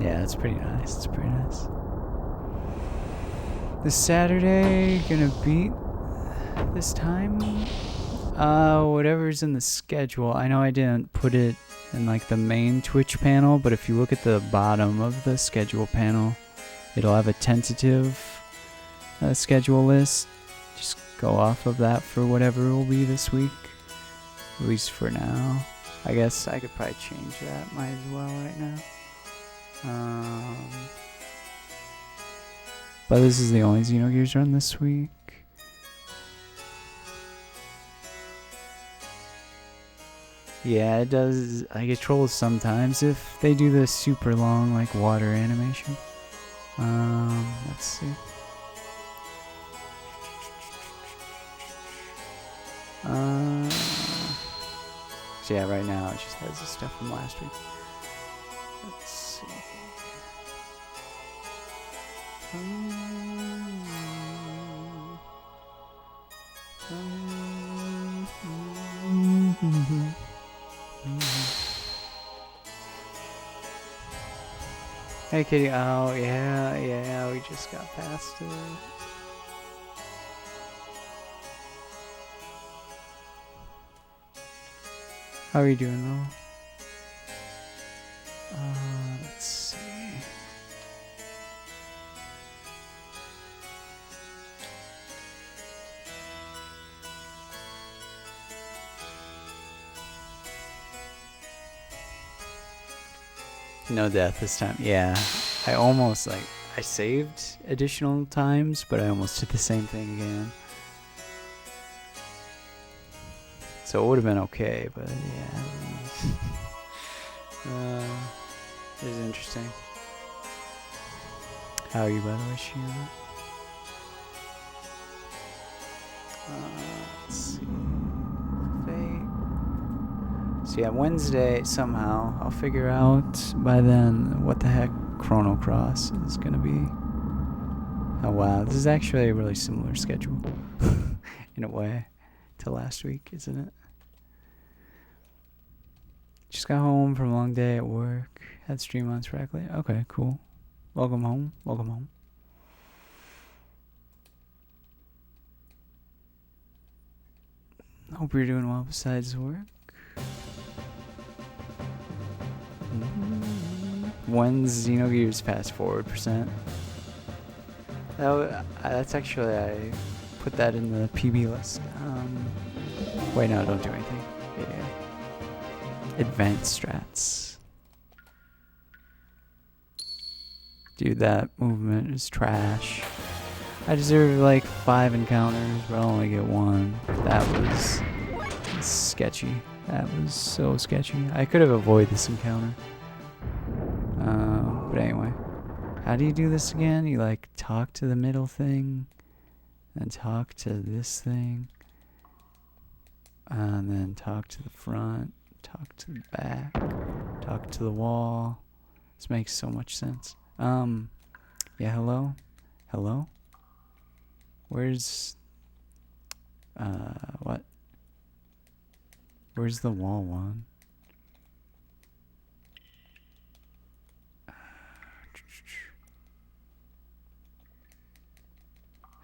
Yeah, it's pretty nice. It's pretty nice. This Saturday, gonna beat this time? Whatever's in the schedule. I know I didn't put it in like the main Twitch panel, but if you look at the bottom of the schedule panel, it'll have a tentative schedule list. Just go off of that for whatever will be this week. At least for now. I guess I could probably change that. Might as well right now. But this is the only Xenogears run this week. Yeah, it does. I get trolls sometimes if they do the super long like water animation. Let's see. So yeah, right now it just has the stuff from last week. Let's see. Hey kitty, oh yeah, we just got past it. How are you doing though? Let's see. No death this time. Yeah, I almost I saved additional times, but I almost did the same thing again. So it would have been okay, but yeah. It was interesting. How are you, by the way, Sheila? Let's see. So yeah, Wednesday, somehow, I'll figure out by then what the heck Chrono Cross is going to be. Oh wow, this is actually a really similar schedule, in a way, to last week, isn't it? Just got home from a long day at work, had stream on sporadically. Okay, cool. Welcome home, welcome home. Hope you're doing well besides work. When's Xenogears fast forward %? That's actually, I put that in the PB list. Wait, no, don't do anything. Yeah. Advanced strats. Dude, that movement is trash. I deserve like 5 encounters, but I only get 1. That was sketchy. That was so sketchy. I could have avoided this encounter. But anyway. How do you do this again? You like talk to the middle thing, and talk to this thing, and then talk to the front, talk to the back, talk to the wall. This makes so much sense. Yeah, hello? Hello? Where's, what? Where's the wall one?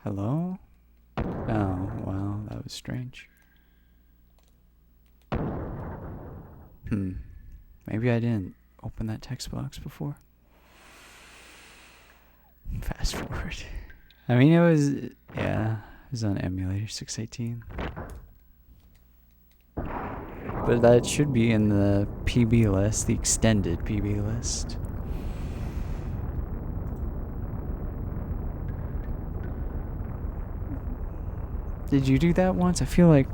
Hello? Oh, wow, that was strange. Maybe I didn't open that text box before. Fast forward. I mean, it was, yeah, it was on emulator 618. But that should be in the PB list, the extended PB list. Did you do that once? I feel like...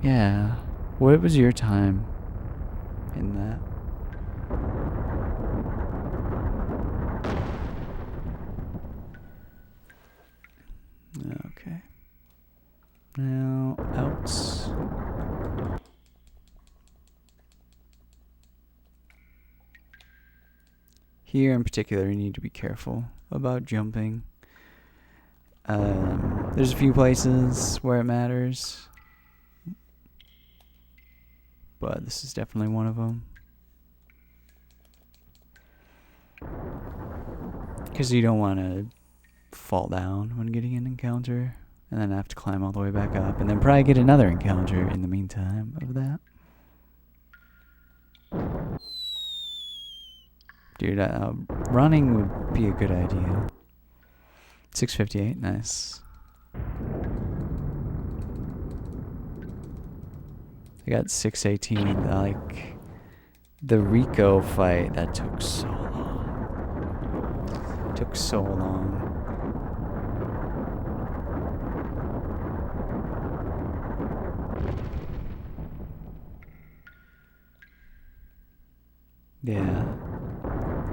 Yeah. What was your time in that? Okay. Now, outs. Here in particular, you need to be careful about jumping. There's a few places where it matters, but this is definitely one of them. Because you don't want to fall down when getting an encounter, and then have to climb all the way back up, and then probably get another encounter in the meantime of that. Dude, running would be a good idea. 658, nice. I got 618, like, the Rico fight, that took so long. It took so long. Yeah.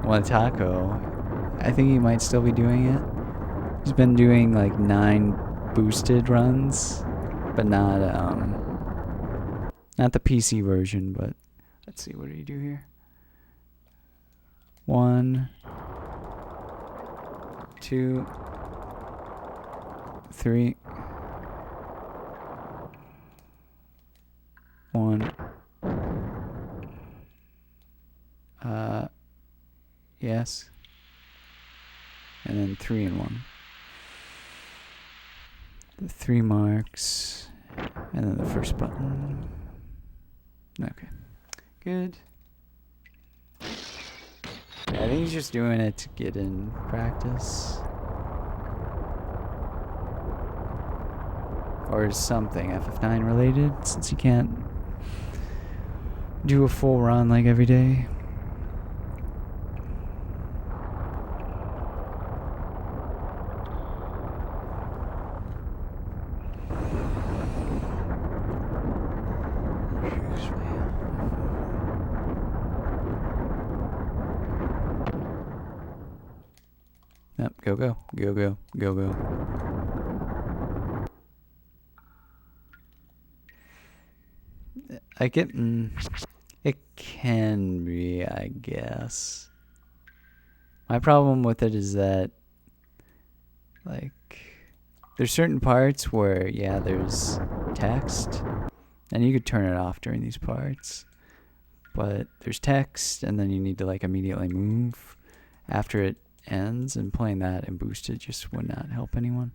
Well, Taco, I think he might still be doing it. He's been doing like 9 boosted runs, but not the PC version, but let's see, what do you do here? 1, 2, 3, 1. Yes. And then 3 and 1. The 3 marks, and then the first button. Okay, good. Yeah, I think he's just doing it to get in practice. Or something FF9 related, since he can't do a full run like every day. Yep, go, go, go, go, go, go. I get, it can be, I guess. My problem with it is that, like, there's certain parts where, yeah, there's text, and you could turn it off during these parts. But there's text, and then you need to, like, immediately move after it ends, and playing that and boosted just would not help anyone.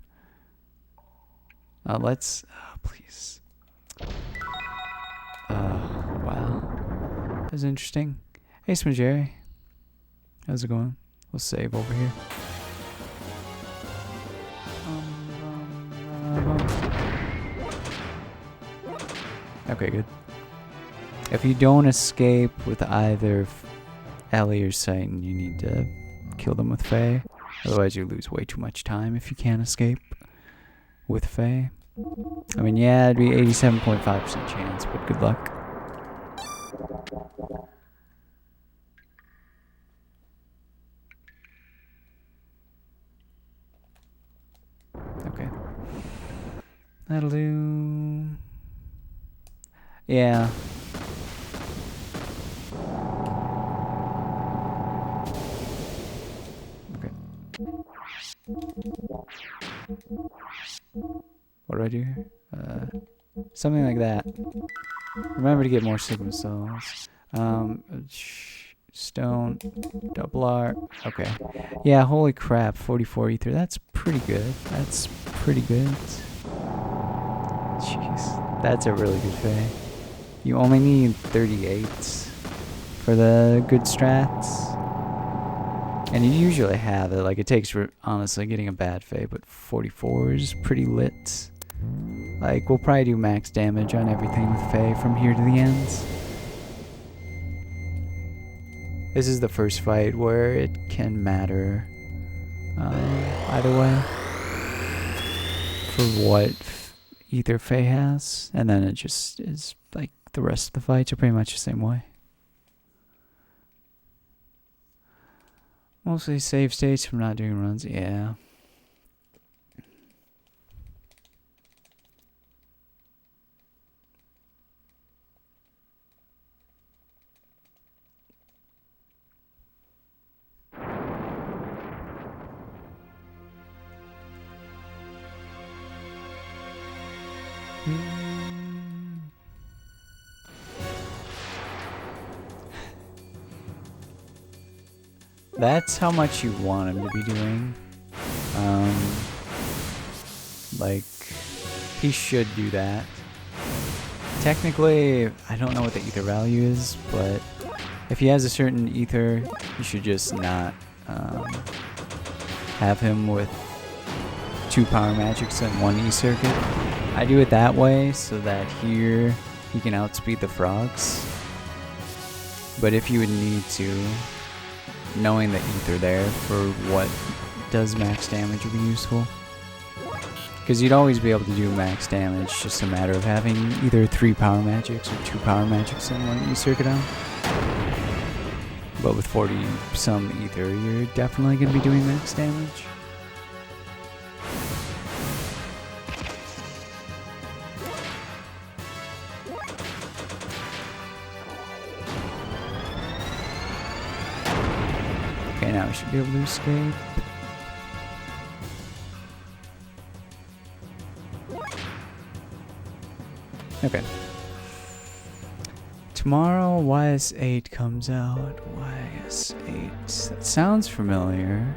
Let's, please. Wow. That was interesting. Hey, Smajeri. How's it going? We'll save over here. Okay, good. If you don't escape with either Ellie or Satan, you need to kill them with Faye. Otherwise, you lose way too much time if you can't escape with Faye. I mean, yeah, it'd be 87.5% chance, but good luck. Okay. That'll do. Yeah. Okay. What do I do here? Something like that. Remember to get more Sigma cells. Stone, double R. Okay. Yeah, holy crap, 44 ether. That's pretty good. That's pretty good. Jeez, that's a really good Fae. You only need 38 for the good strats. And you usually have it. Like, it takes, honestly, getting a bad Fae, but 44 is pretty lit. Like, we'll probably do max damage on everything with Fae from here to the ends. This is the first fight where it can matter either way for what either Fae has, and then it just is like the rest of the fights are pretty much the same way. Mostly save states from not doing runs, yeah. That's how much you want him to be doing. Like, he should do that. Technically, I don't know what the ether value is, but if he has a certain ether, you should just not have him with 2 power magics and 1 E-circuit. I do it that way so that here he can outspeed the frogs. But if you would need to, knowing the ether there for what does max damage would be useful. Because you'd always be able to do max damage, just a matter of having either 3 power magics or 2 power magics and 1 E-circuit on. But with 40 some ether, you're definitely going to be doing max damage. Okay, now we should be able to escape. Okay. Tomorrow, YS8 comes out. YS8. That sounds familiar.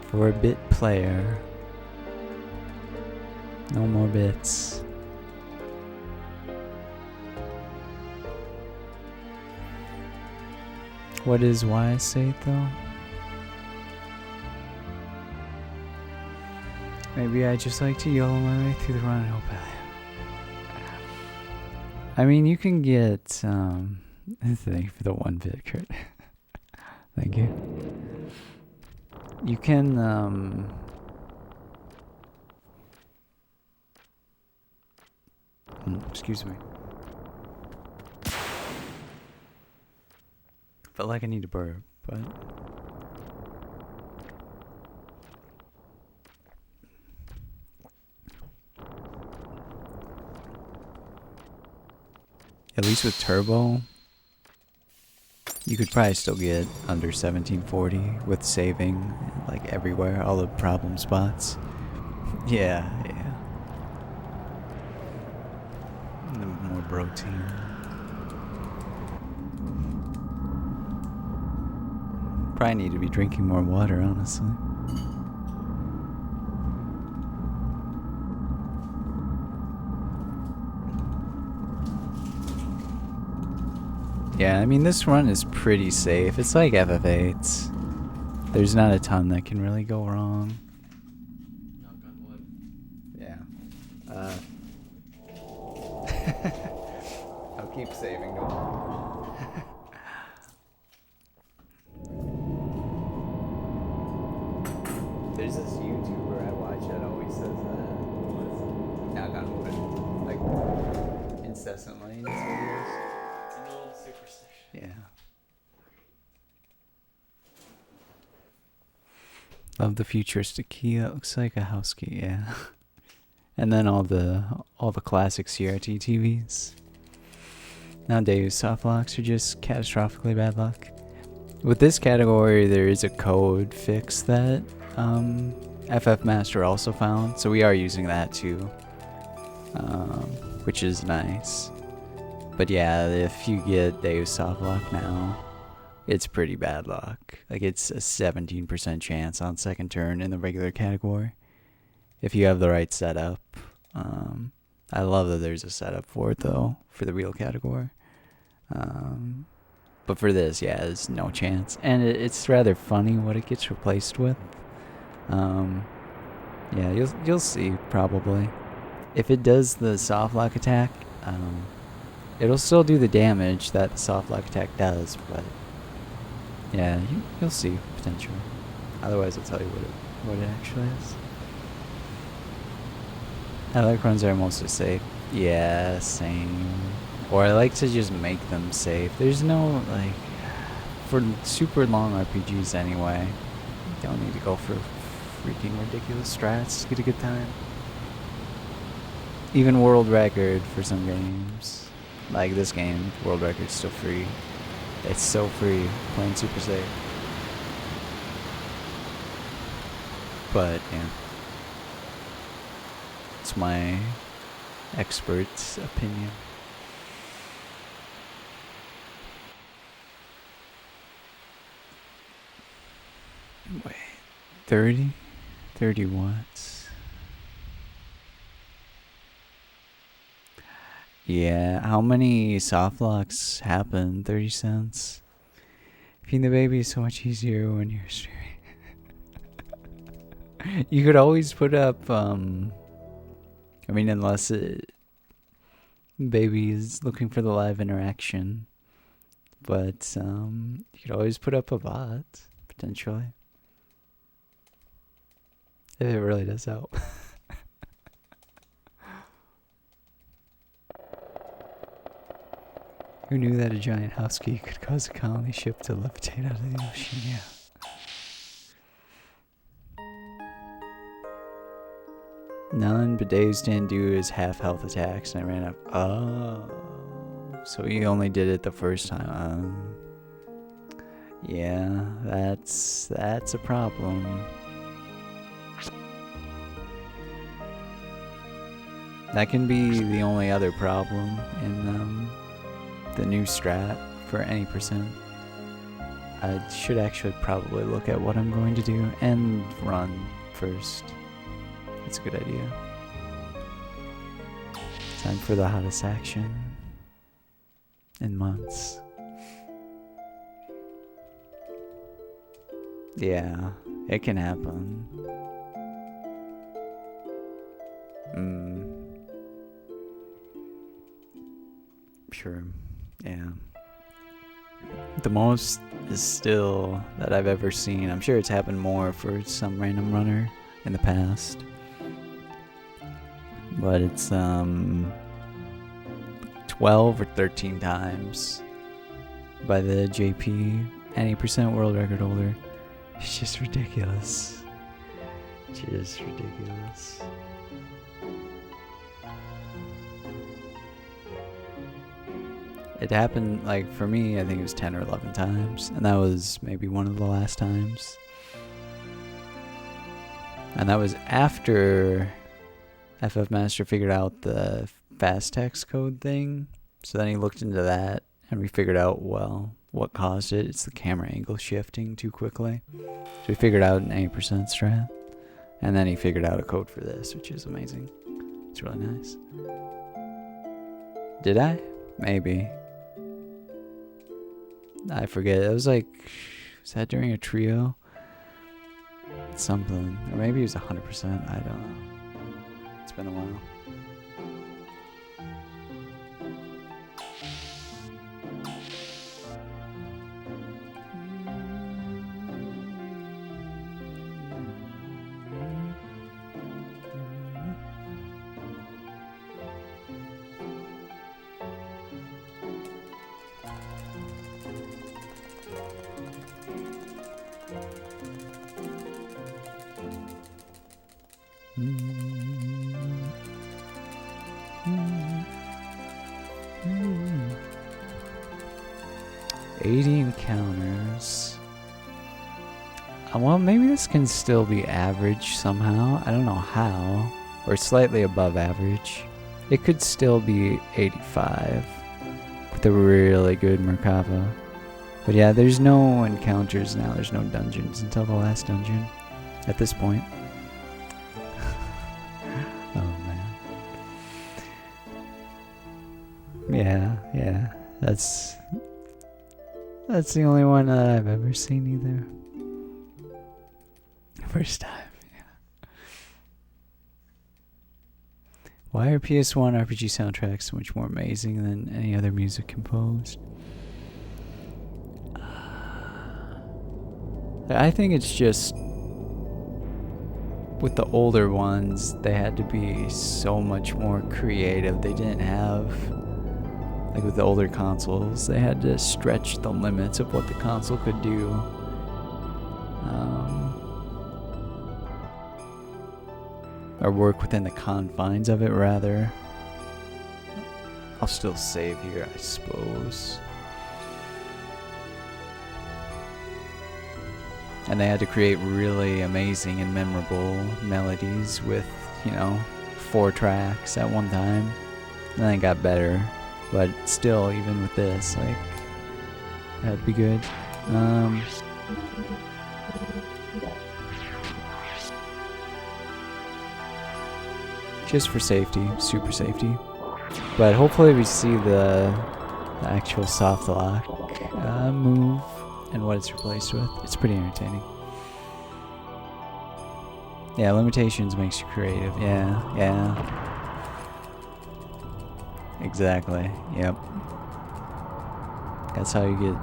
For a bit player. No more bits. What is YS8 though? Maybe I just like to YOLO my way through the run and hope I mean, you can get, thank you for the 1-bit, Kurt. Thank you. You can, excuse me. Felt like I need to burp, but... At least with turbo, you could probably still get under 1740 with saving, like everywhere, all the problem spots. Yeah, yeah. And the more protein. Probably need to be drinking more water, honestly. Yeah, I mean, this run is pretty safe. It's like FF8. There's not a ton that can really go wrong. Yeah. keep saving, don't worry. There's this YouTuber I watch that always says that. Knock on wood. Like, incessantly in his videos. It's an old superstition. Yeah. Love the futuristic key. That looks like a house key, yeah. And then all the classic CRT TVs. Nowadays, soft locks are just catastrophically bad luck. With this category, there is a code fix that FFMaster also found, so we are using that too, which is nice. But yeah, if you get Deus soft lock now, it's pretty bad luck. Like, it's a 17% chance on second turn in the regular category if you have the right setup. I love that there's a setup for it though, for the real category. But for this, yeah, there's no chance. And it's rather funny what it gets replaced with. Yeah, you'll see probably. If it does the soft lock attack, it'll still do the damage that the soft lock attack does, but yeah, you'll see potentially. Otherwise, I'll tell you what it actually is. I like runs that are mostly safe. Yeah, same. Or I like to just make them safe. There's no, like, for super long RPGs anyway, you don't need to go for freaking ridiculous strats to get a good time. Even world record for some games. Like this game, world record's still free. It's so free, playing super safe. But, yeah. It's my expert's opinion. Wait, 30? 30 watts? Yeah, how many soft locks happen? 30 cents? Feeding the baby is so much easier when you're streaming. You could always put up, I mean, unless baby is looking for the live interaction. But, you could always put up a bot, potentially. If it really does help. Who knew that a giant house key could cause a colony ship to levitate out of the ocean? Yeah. None, but Dave's didn't do his half health attacks, and I ran up. Oh, so he only did it the first time. Yeah, that's a problem. That can be the only other problem in the new strat for any percent. I should actually probably look at what I'm going to do and run first. That's a good idea. Time for the hottest action in months. Yeah, it can happen. Sure, yeah. The most is still that I've ever seen. I'm sure it's happened more for some random runner in the past. But it's 12 or 13 times by the JP, any percent world record holder. It's just ridiculous. Just ridiculous. It happened, like, for me, I think it was 10 or 11 times. And that was maybe one of the last times. And that was after FFMaster figured out the fast text code thing. So then he looked into that, and we figured out, well, what caused it. It's the camera angle shifting too quickly. So we figured out an 8% strat. And then he figured out a code for this, which is amazing. It's really nice. Did I? Maybe. I forget. It was like, was that during a trio? Something. Or maybe it was 100%. I don't know. It's been a while. 80 encounters. Well, maybe this can still be average somehow. I don't know how. Or slightly above average. It could still be 85 with a really good Merkava. But yeah, there's no encounters now. There's no dungeons until the last dungeon at this point. Oh man. Yeah. That's the only one that I've ever seen either. First time. Why are PS1 RPG soundtracks so much more amazing than any other music composed? I think it's just with the older ones, they had to be so much more creative. They didn't have, like with the older consoles, they had to stretch the limits of what the console could do. Or work within the confines of it, rather. I'll still save here, I suppose. And they had to create really amazing and memorable melodies with, 4 tracks at one time. And then it got better. But still, even with this, that'd be good. Just for safety, super safety. But hopefully we see the actual soft lock move and what it's replaced with. It's pretty entertaining. Yeah, limitations makes you creative. Yeah. Exactly, yep. That's how you get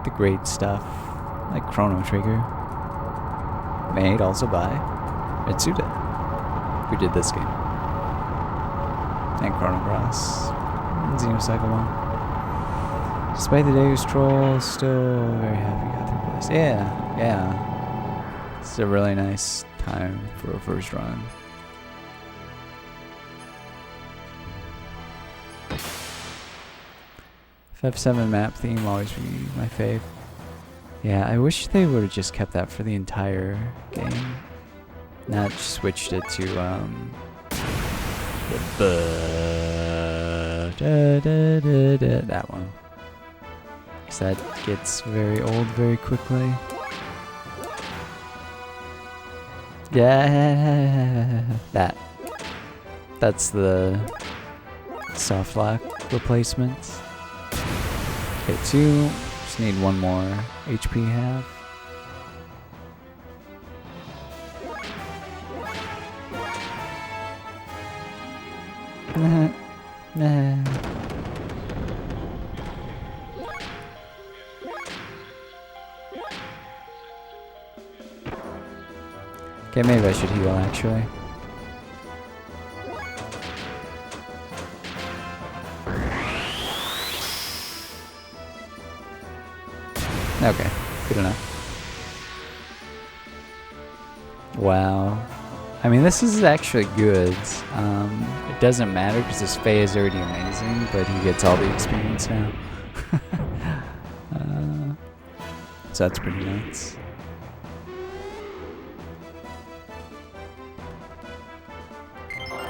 the great stuff, like Chrono Trigger. Made also by Mitsuda, who did this game. And Chrono Cross, and Xenosaga 1. Despite the Deus Troll, still very happy you got through this. Yeah. It's a really nice time for a first run. FF7 map theme always be my fave. Yeah, I wish they would have just kept that for the entire game. Not switched it to that one. Because that gets very old very quickly. Yeah, that's the soft lock replacement. Okay, 2. Just need 1 more HP half. Okay, maybe I should heal actually. Okay, good enough. Wow. I mean, this is actually good. It doesn't matter because this Faye is already amazing, but he gets all the experience now. So that's pretty nice.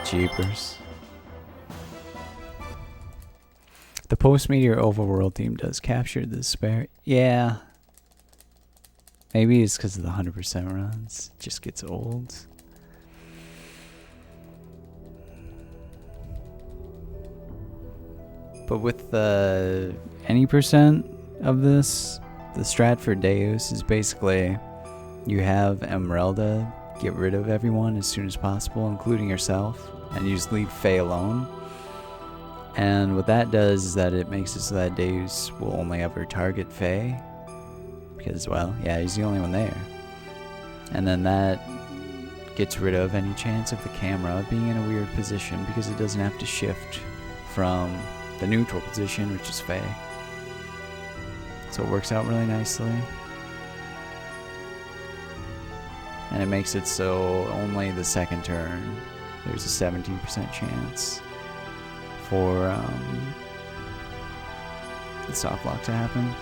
Jeepers. The post-meteor overworld theme does capture the despair. Yeah. Maybe it's because of the 100% runs. It just gets old. But with the any percent of this, the strat for Deus is basically you have Emeralda get rid of everyone as soon as possible, including yourself, and you just leave Faye alone. And what that does is that it makes it so that Deus will only ever target Faye. Because, well, yeah, he's the only one there. And then that gets rid of any chance of the camera being in a weird position because it doesn't have to shift from the neutral position, which is Faye. So it works out really nicely. And it makes it so only the second turn there's a 17% chance for the soft lock to happen.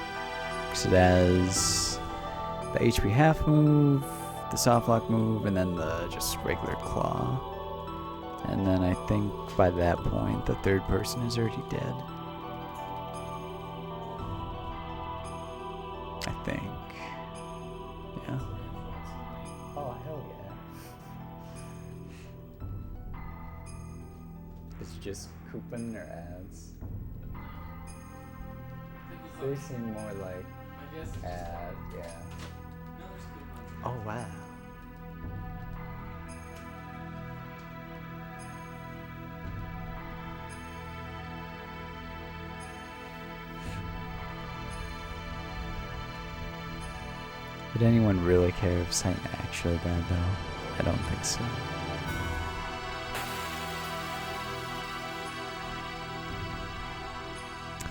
So it has the HP half move, the soft lock move, and then the just regular claw. And then I think by that point the third person is already dead. I think. Yeah. Oh, hell yeah. Is it just coupon or ads? They seem more like ads, yeah. Oh, wow. Would anyone really care if something actually bad though? I don't think so.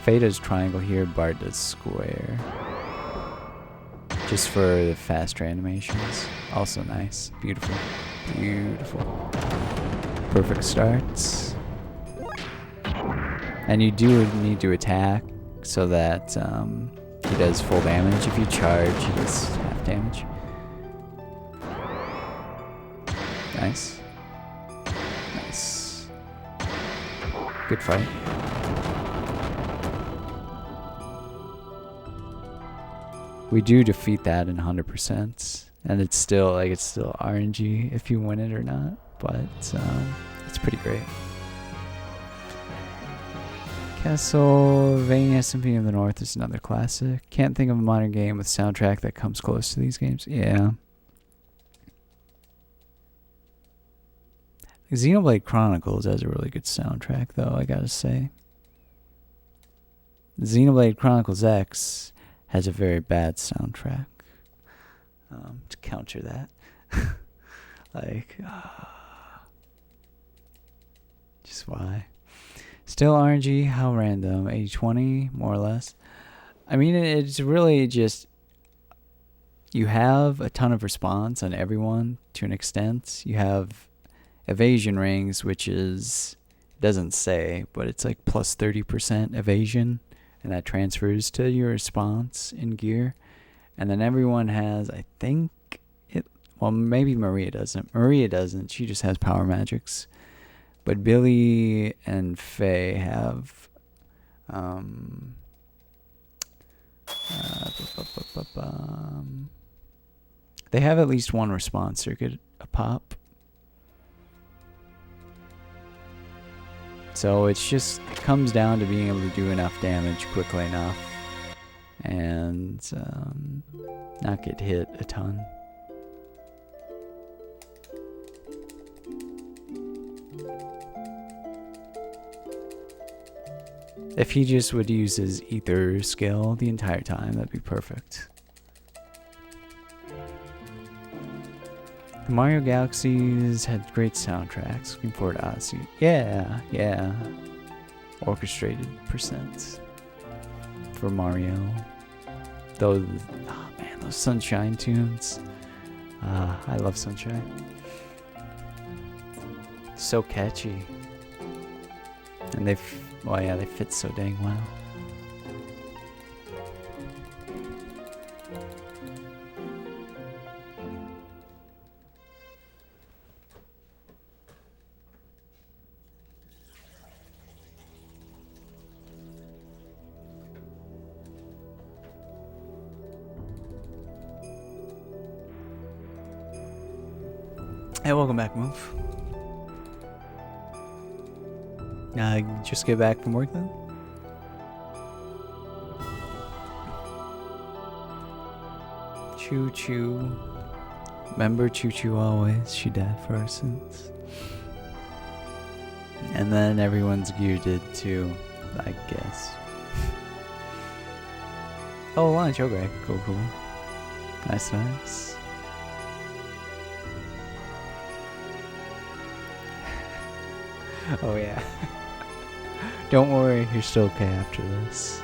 Faye does triangle here, Bart does square. Just for the faster animations. Also nice. Beautiful. Beautiful. Perfect starts. And you do need to attack so that he does full damage. If you charge, he does half damage. Nice. Nice. Good fight. We do defeat that in 100%, and it's still RNG if you win it or not, but it's pretty great. Castlevania Symphony of the North is another classic. Can't think of a modern game with soundtrack that comes close to these games. Yeah. Xenoblade Chronicles has a really good soundtrack, though, I gotta say. Xenoblade Chronicles X has a very bad soundtrack. To counter that. Like, just why? Still RNG, how random. 80-20, more or less. I mean, it's really just, you have a ton of response on everyone to an extent. You have evasion rings, which is, it doesn't say, but it's like plus 30% evasion. And that transfers to your response in gear. And then everyone has, I think, well, maybe Maria doesn't. Maria doesn't. She just has power magics. But Billy and Faye have they have at least one response circuit a pop. So it comes down to being able to do enough damage quickly enough and not get hit a ton. If he just would use his ether skill the entire time, that'd be perfect. The Mario Galaxies had great soundtracks. Looking forward to Odyssey. Yeah, yeah. Orchestrated percent for Mario. Those, oh man, those Sunshine tunes. I love Sunshine. So catchy. And they fit so dang well. Hey, welcome back, Move. Just get back from work then? Choo Choo. Remember Choo Choo always? She died for our sins. And then everyone's gear did too, I guess. Oh, lunch. Okay, cool. Nice. Oh yeah. Don't worry, you're still okay after this.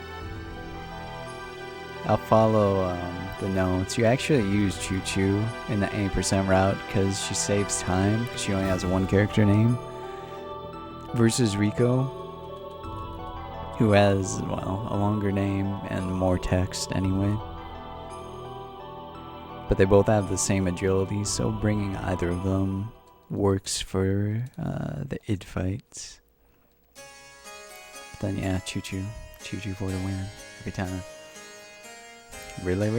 I'll follow the notes. You actually use Choo Choo in the 80% route because she saves time because she only has one character name. Versus Rico, who has, well, a longer name and more text anyway. But they both have the same agility, so bringing either of them works for the id fights. But then yeah, choo choo for the win every time. Really.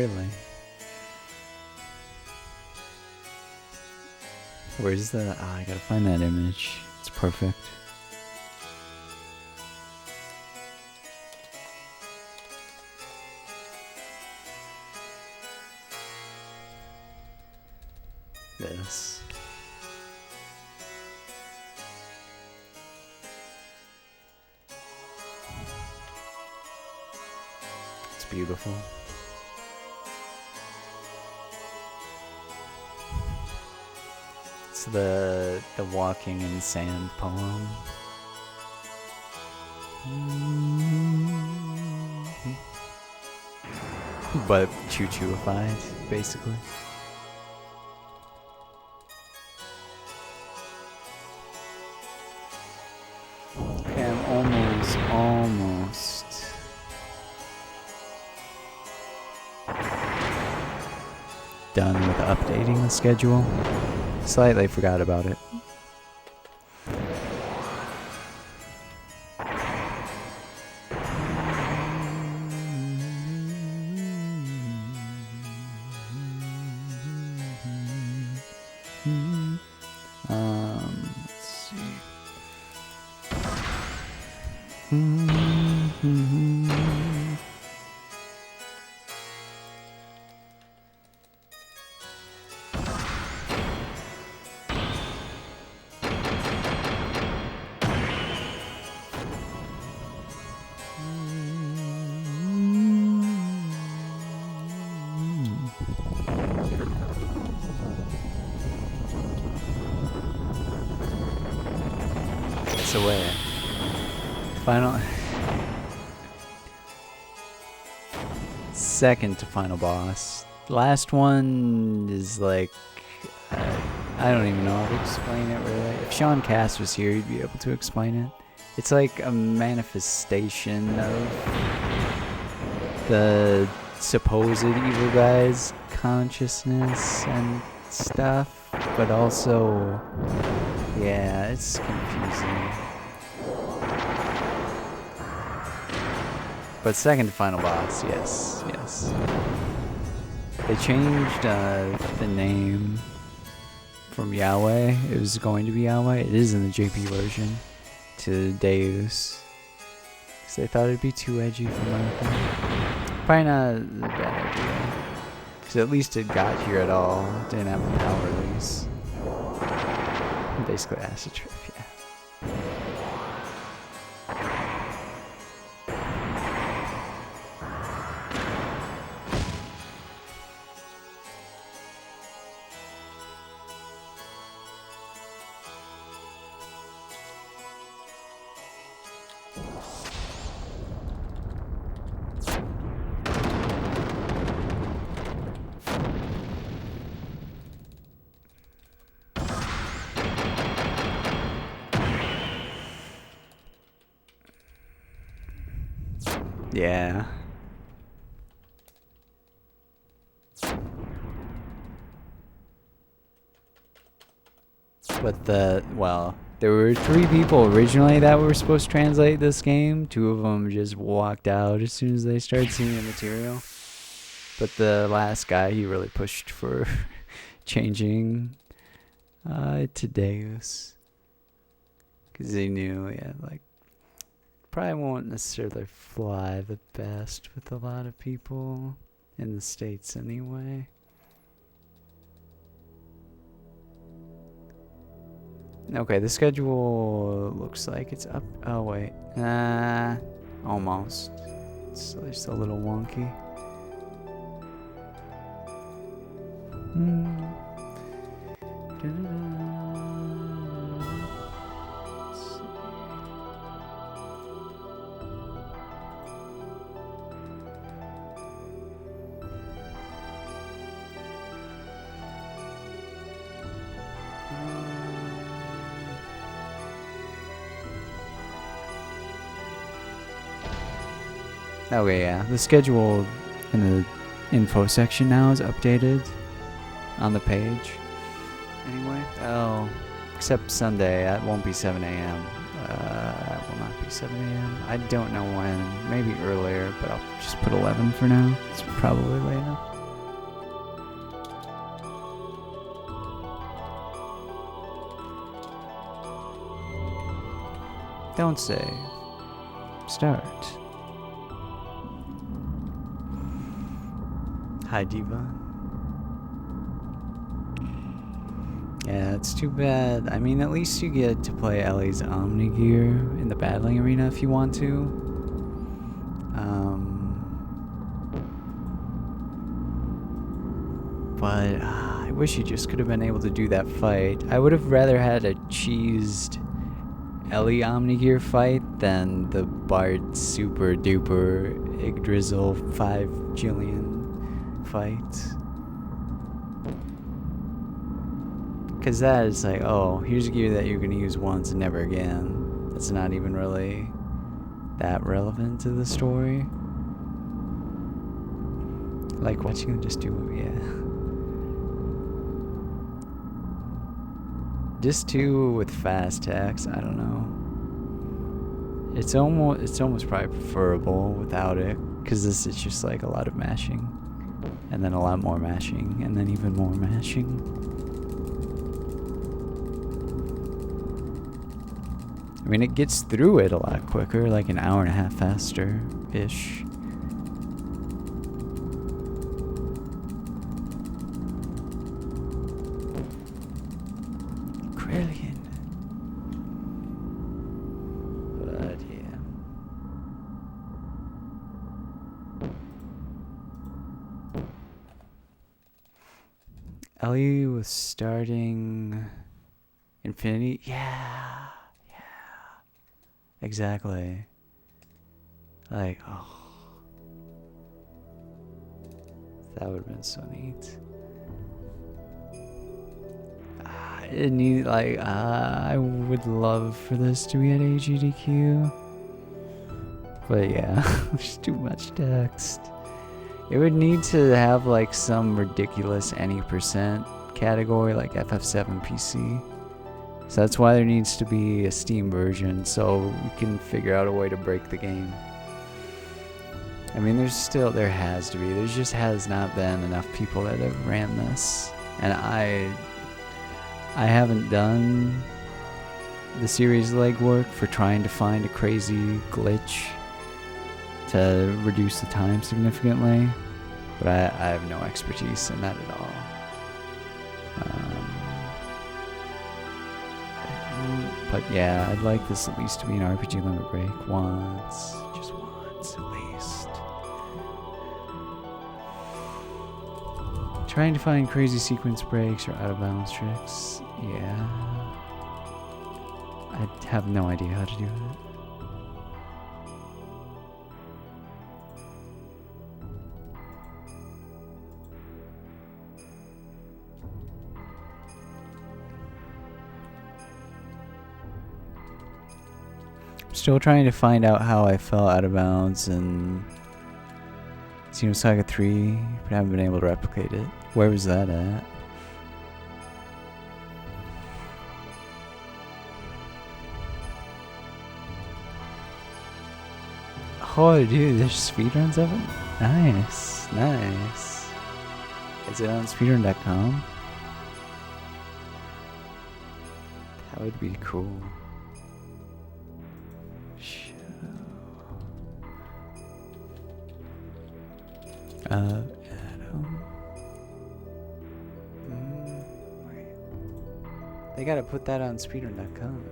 Where's the? I gotta find that image. It's perfect. This. It's beautiful. It's the walking in sand poem. But choo-chooified, basically. Okay, I'm almost done with updating the schedule. Slightly forgot about it. Let's see. Away. Final. Second to final boss. Last one is like. I don't even know how to explain it really. If Sean Cass was here, he'd be able to explain it. It's like a manifestation of the supposed evil guy's consciousness and stuff, but also. Yeah, it's confusing. But second to final boss, yes. They changed the name from Yahweh. It was going to be Yahweh. It is in the JP version to Deus. Because they thought it'd be too edgy for Monolith. Probably not a bad idea. Because at least it got here at all. It didn't have a power release. Basically acid trip, yeah. Yeah. But there were 3 people originally that were supposed to translate this game. 2 of them just walked out as soon as they started seeing the material. But the last guy, he really pushed for changing to Deus. Because he knew, yeah, like, probably won't necessarily fly the best with a lot of people in the States anyway. Okay, the schedule looks like it's up. Oh, wait. Almost. It's just a little wonky. Okay, yeah. The schedule in the info section now is updated on the page. Anyway, oh, except Sunday, that won't be 7 a.m. That will not be 7 a.m. I don't know when. Maybe earlier, but I'll just put 11 for now. It's probably late enough. Don't save. Start. Hi, Diva. Yeah, it's too bad. I mean, at least you get to play Ellie's Omnigear in the battling arena if you want to. But I wish you just could have been able to do that fight. I would have rather had a cheesed Ellie Omnigear fight than the Bart super duper Yggdrasil 5 jillion fight. Because that is like, oh, here's a gear that you're going to use once and never again. That's not even really that relevant to the story. Like watching them just do, yeah. Just two with fast text, I don't know. It's almost probably preferable without it, because this is just like a lot of mashing. And then a lot more mashing, and then even more mashing. I mean, it gets through it a lot quicker, like an hour and a half faster-ish. Brilliant. But yeah. Ellie was starting Infinity. Yeah. Exactly. Like, oh. That would have been so neat. It need, like, I would love for this to be at AGDQ. But yeah, there's too much text. It would need to have like some ridiculous any percent category like FF7 PC. So that's why there needs to be a Steam version so we can figure out a way to break the game. I mean, there has to be. There just has not been enough people that have ran this. And I haven't done the series legwork for trying to find a crazy glitch to reduce the time significantly. But I have no expertise in that at all. But yeah, I'd like this at least to be an RPG limit break once. Just once at least. Trying to find crazy sequence breaks or out of bounds tricks. Yeah. I have no idea how to do it. Still trying to find out how I fell out of bounds in Xenosaga 3, but haven't been able to replicate it. Where was that at? Oh, dude, there's speedruns of it? Nice, nice. Is it on speedrun.com? That would be cool. Adam. Wait. They gotta put that on speedrun.com.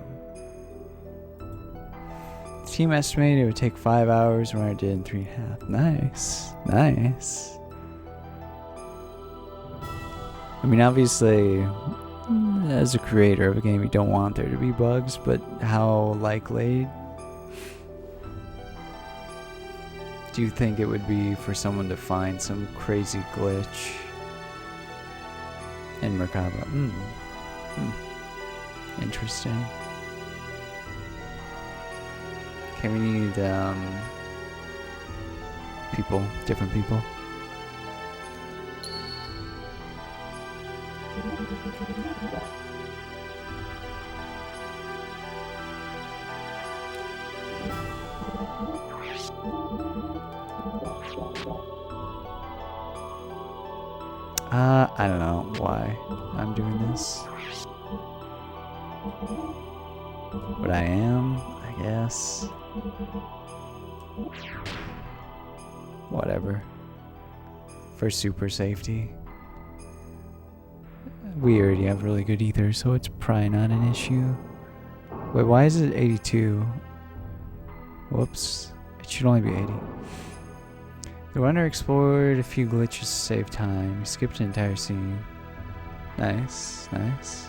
The team estimated it would take 5 hours when I did in 3.5. Nice. Nice. I mean, obviously, as a creator of a game, you don't want there to be bugs, but how likely do you think it would be for someone to find some crazy glitch in Merkaba? Interesting. Okay, we need people, different people. I don't know why I'm doing this. But I am, I guess. Whatever. For super safety. We already have really good ether, so it's probably not an issue. Wait, why is it 82? Whoops. It should only be 80. The runner explored a few glitches to save time. He skipped an entire scene. Nice, nice.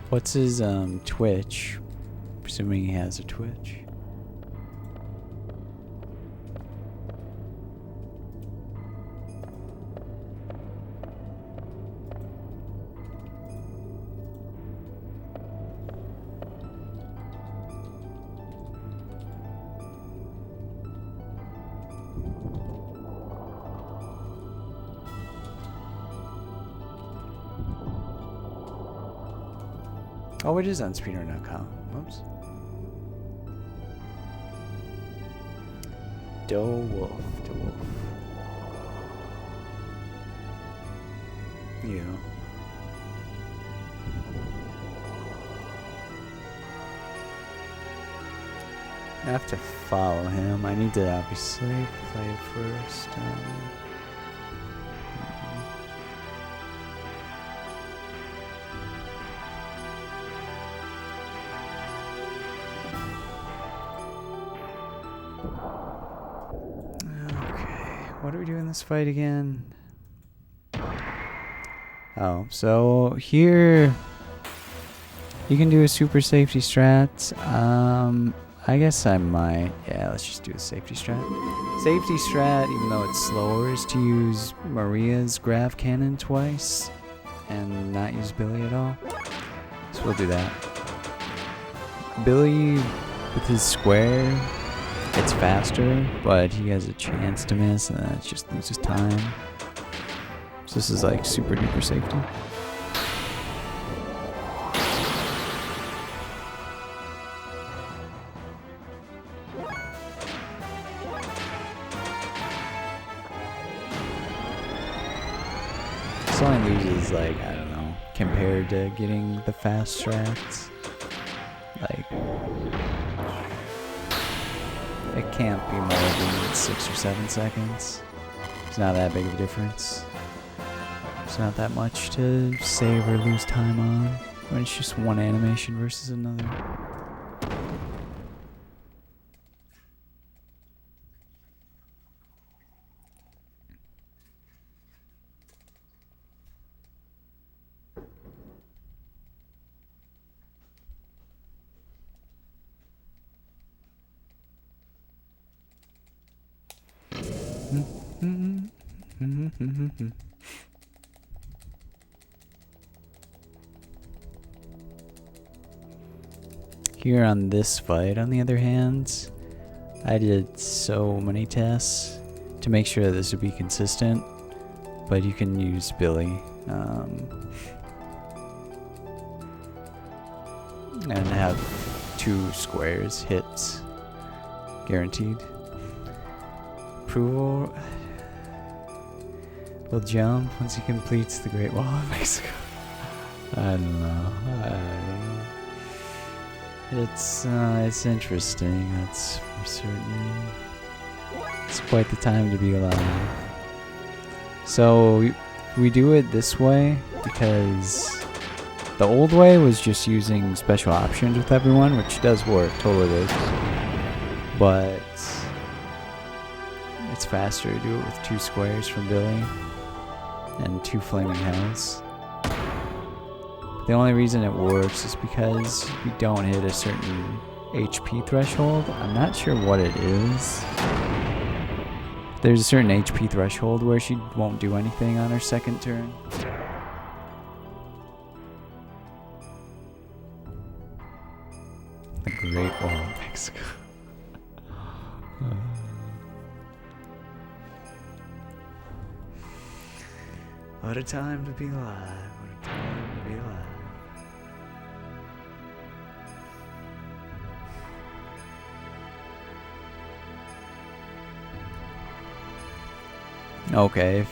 What's his Twitch? Presuming he has a Twitch. Oh, it is on speedrun.com. Whoops. DeWolf. Yeah. I have to follow him. I need to obviously play it first. What are we doing in this fight again? Oh, so here you can do a super safety strat. I guess I might. Yeah, let's just do a safety strat. Safety strat, even though it's slower, is to use Maria's grav cannon twice and not use Billy at all. So we'll do that. Billy with his square, it's faster, but he has a chance to miss, and then it just loses time. So this is like super duper safety. This only loses, like, I don't know, compared to getting the fast strats. Like, it can't be more than 6 or 7 seconds. It's not that big of a difference. It's not that much to save or lose time on when it's just one animation versus another. Here on this fight, on the other hand, I did so many tests to make sure that this would be consistent, but you can use Billy and have 2 squares hits guaranteed. Approval will jump once he completes the Great Wall of Mexico. I don't know. It's interesting, that's for certain. It's quite the time to be alive. So we do it this way because the old way was just using special options with everyone, which does work, totally works. But it's faster to do it with 2 squares from Billy and 2 flaming hells. The only reason it works is because if you don't hit a certain HP threshold. I'm not sure what it is. There's a certain HP threshold where she won't do anything on her second turn. The Great Wall of Mexico. What a time to be alive. What a time to be alive. Okay,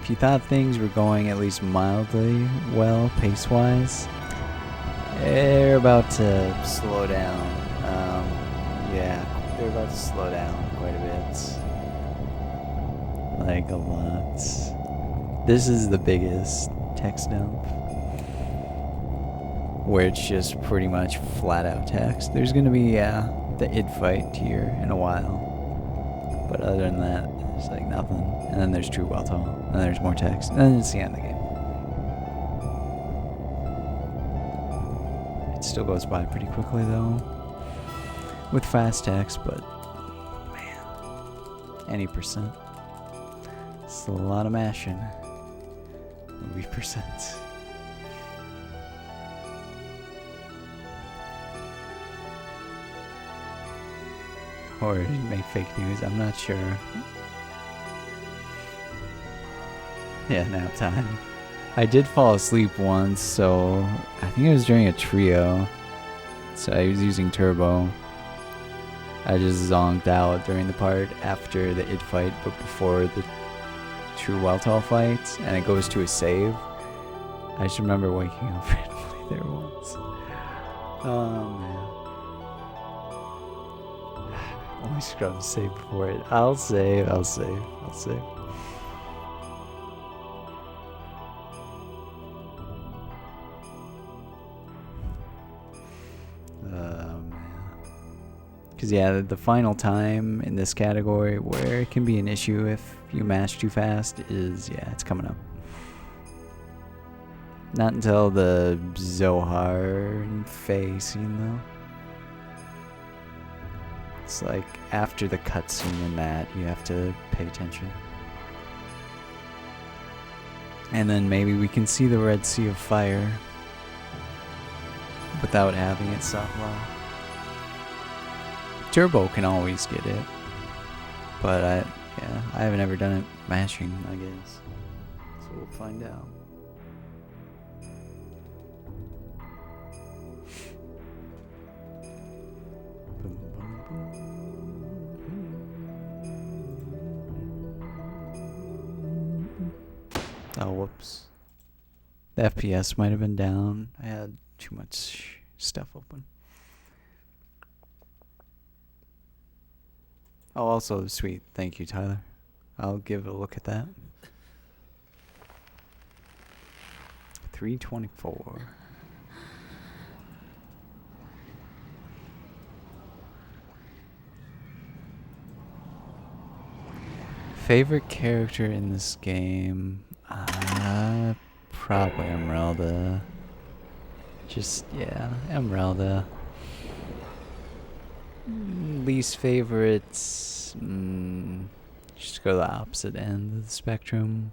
if you thought things were going at least mildly well, pace-wise, they're about to slow down. Yeah, they're about to slow down quite a bit. Like a lot. This is the biggest text dump, where it's just pretty much flat-out text. There's gonna be, the id fight here in a while. But other than that, there's like nothing. And then there's True Weltall. And then there's more text. And then it's the end of the game. It still goes by pretty quickly though. With fast text, but man. Any percent. It's a lot of mashing. Movie percent. Or make fake news, I'm not sure. Yeah, nap time. I did fall asleep once, so I think it was during a trio. So I was using turbo. I just zonked out during the part after the id fight, but before the True Weltall fight, and it goes to a save. I just remember waking up randomly there once. Oh man. Only scrub save before it. I'll save. Man. Because yeah, the final time in this category where it can be an issue if you mash too fast is, yeah, it's coming up. Not until the Zohar and Faye scene though. It's like after the cutscene in that, you have to pay attention. And then maybe we can see the Red Sea of Fire without having it soft lock. Turbo can always get it, but I haven't ever done it mashing, I guess. So we'll find out. Oh, whoops. The FPS might have been down. I had too much stuff open. Oh, also, sweet. Thank you, Tyler. I'll give a look at that. 324. Favorite character in this game? Probably Emeralda. Just, yeah, Emeralda. Least favorites, just go the opposite end of the spectrum.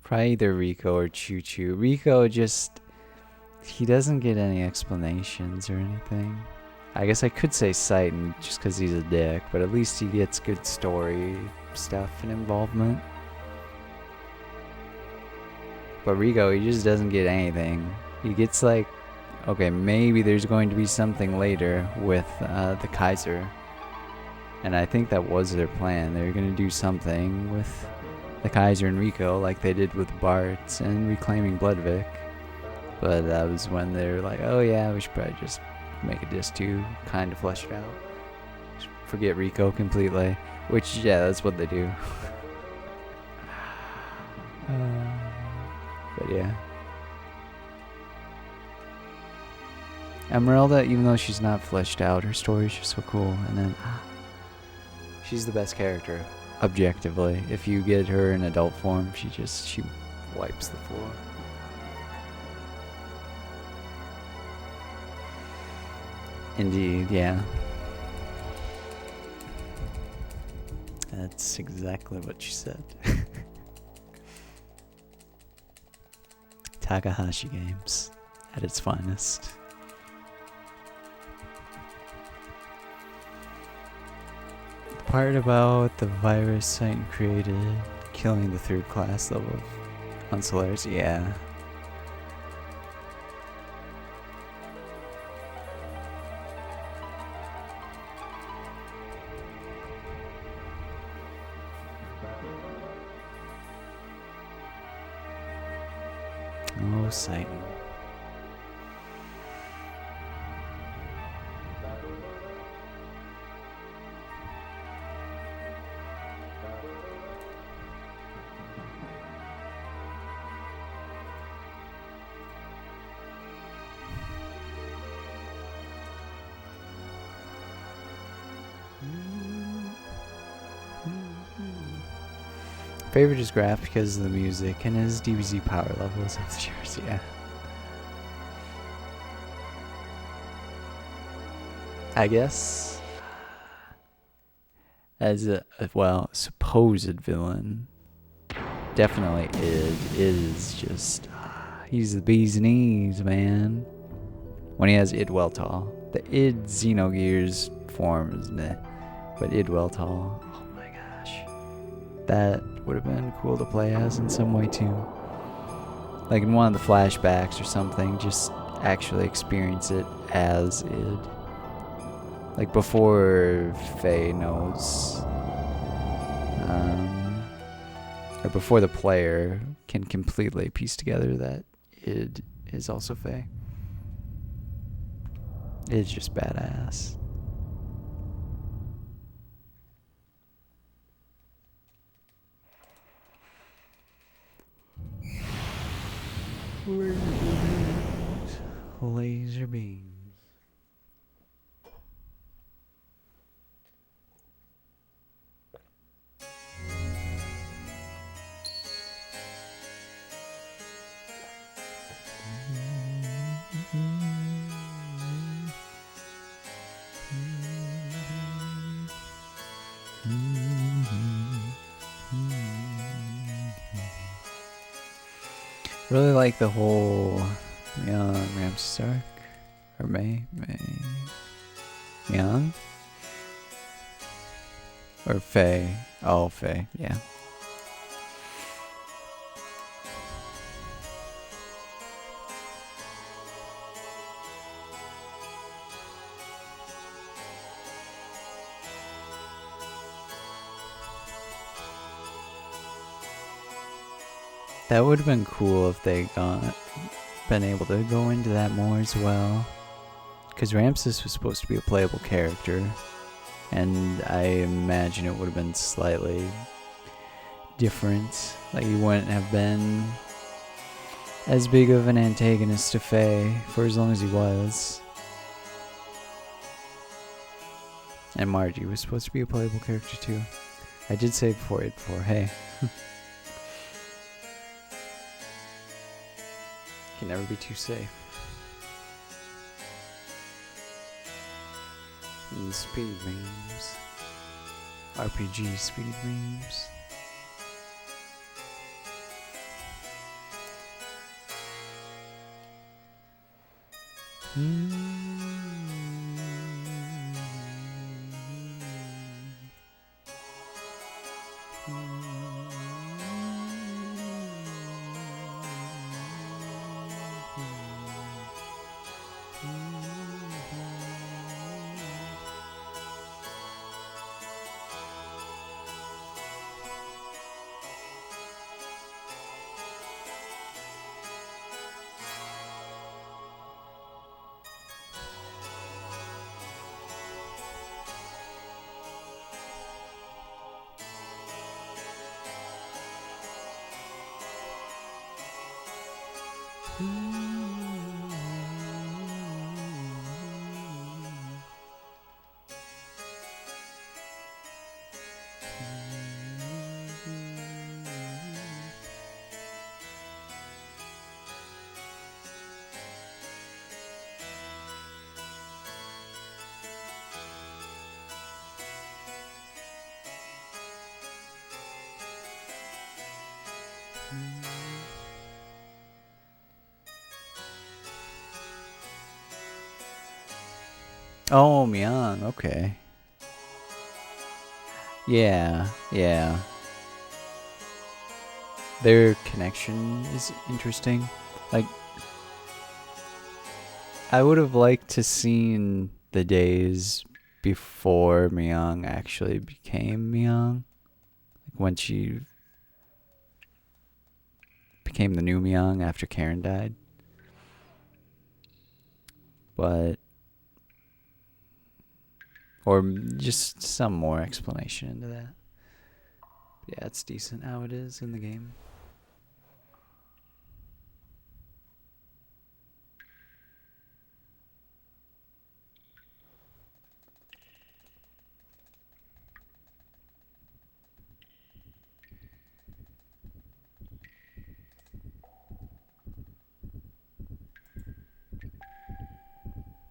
Probably either Rico or Choo Choo. Rico just, he doesn't get any explanations or anything. I guess I could say Citan just because he's a dick, but at least he gets good story stuff and involvement. But Rico, he just doesn't get anything. He gets like, okay, maybe there's going to be something later with the Kaiser. And I think that was their plan. They were going to do something with the Kaiser and Rico like they did with Bart and reclaiming Bloodvik. But that was when they were like, oh yeah, we should probably just make a disc 2, kind of flesh it out. Just forget Rico completely. Which, yeah, that's what they do. But yeah. Emeralda, even though she's not fleshed out, her story's just so cool. And then, she's the best character, objectively. If you get her in adult form, she wipes the floor. Indeed, yeah. That's exactly what she said. Takahashi Games at its finest. The part about the virus Titan created killing the third class level of Unsalaris, yeah. Oh, Satan. Favorite is Graph because of the music and his DBZ power level is off the charts, yeah. I guess as a well, supposed villain, definitely is just he's the bee's knees, man. When he has Idweltal, the Xenogears form is meh, but Idweltal, oh my gosh, that would have been cool to play as in some way too. Like in one of the flashbacks or something, just actually experience it as id. Like before Faye knows, or before the player can completely piece together that id is also Faye. It's just badass. Laser beams. Really like the whole Ramses arc, or Young, or Faye. Oh, Faye, yeah. That would have been cool if they been able to go into that more as well. Because Ramses was supposed to be a playable character. And I imagine it would have been slightly different. Like he wouldn't have been as big of an antagonist to Faye for as long as he was. And Margie was supposed to be a playable character too. I did say before, hey. Can never be too safe. And speed dreams. RPG speed dreams. Oh, Myung, okay. Yeah, yeah. Their connection is interesting. Like, I would have liked to seen the days before Myung actually became Myung. Like when she became the new Myung after Karen died. But or just some more explanation into that. Yeah, it's decent how it is in the game.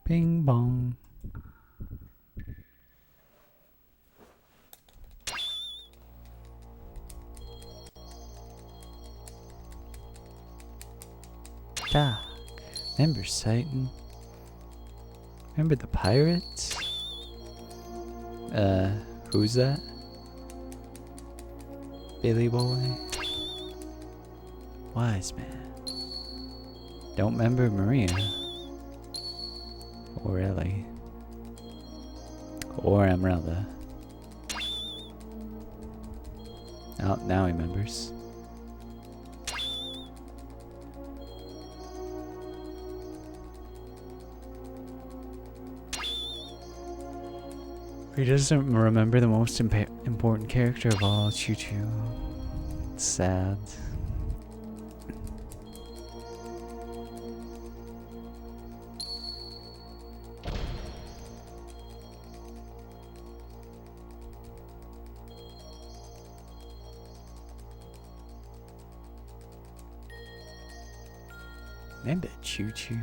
Bing bong. Doc, remember Satan? Remember the pirates? Who's that? Billy Boy? Wise man. Don't remember Maria. Or Ellie. Or Emeralda. Oh, now he remembers. He doesn't remember the most important character of all, Choo-Choo. It's sad. Remember Choo-Choo.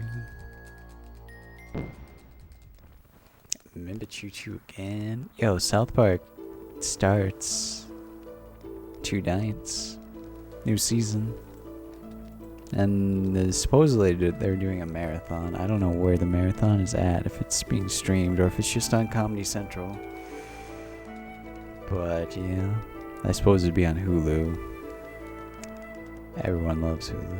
Remember Choo-Choo again. Yo, South Park starts 2 nights. New season. And supposedly they're doing a marathon. I don't know where the marathon is at, if it's being streamed or if it's just on Comedy Central. But yeah, I suppose it'd be on Hulu. Everyone loves Hulu.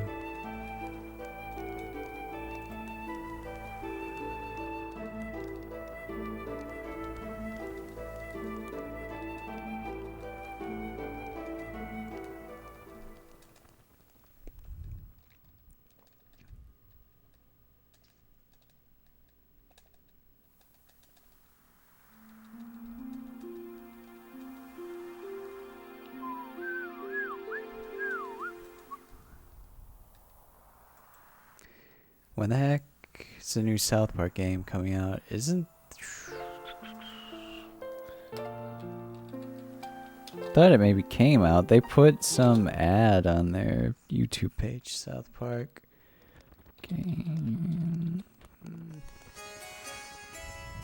When the heck is the new South Park game coming out? Thought it maybe came out. They put some ad on their YouTube page, South Park game.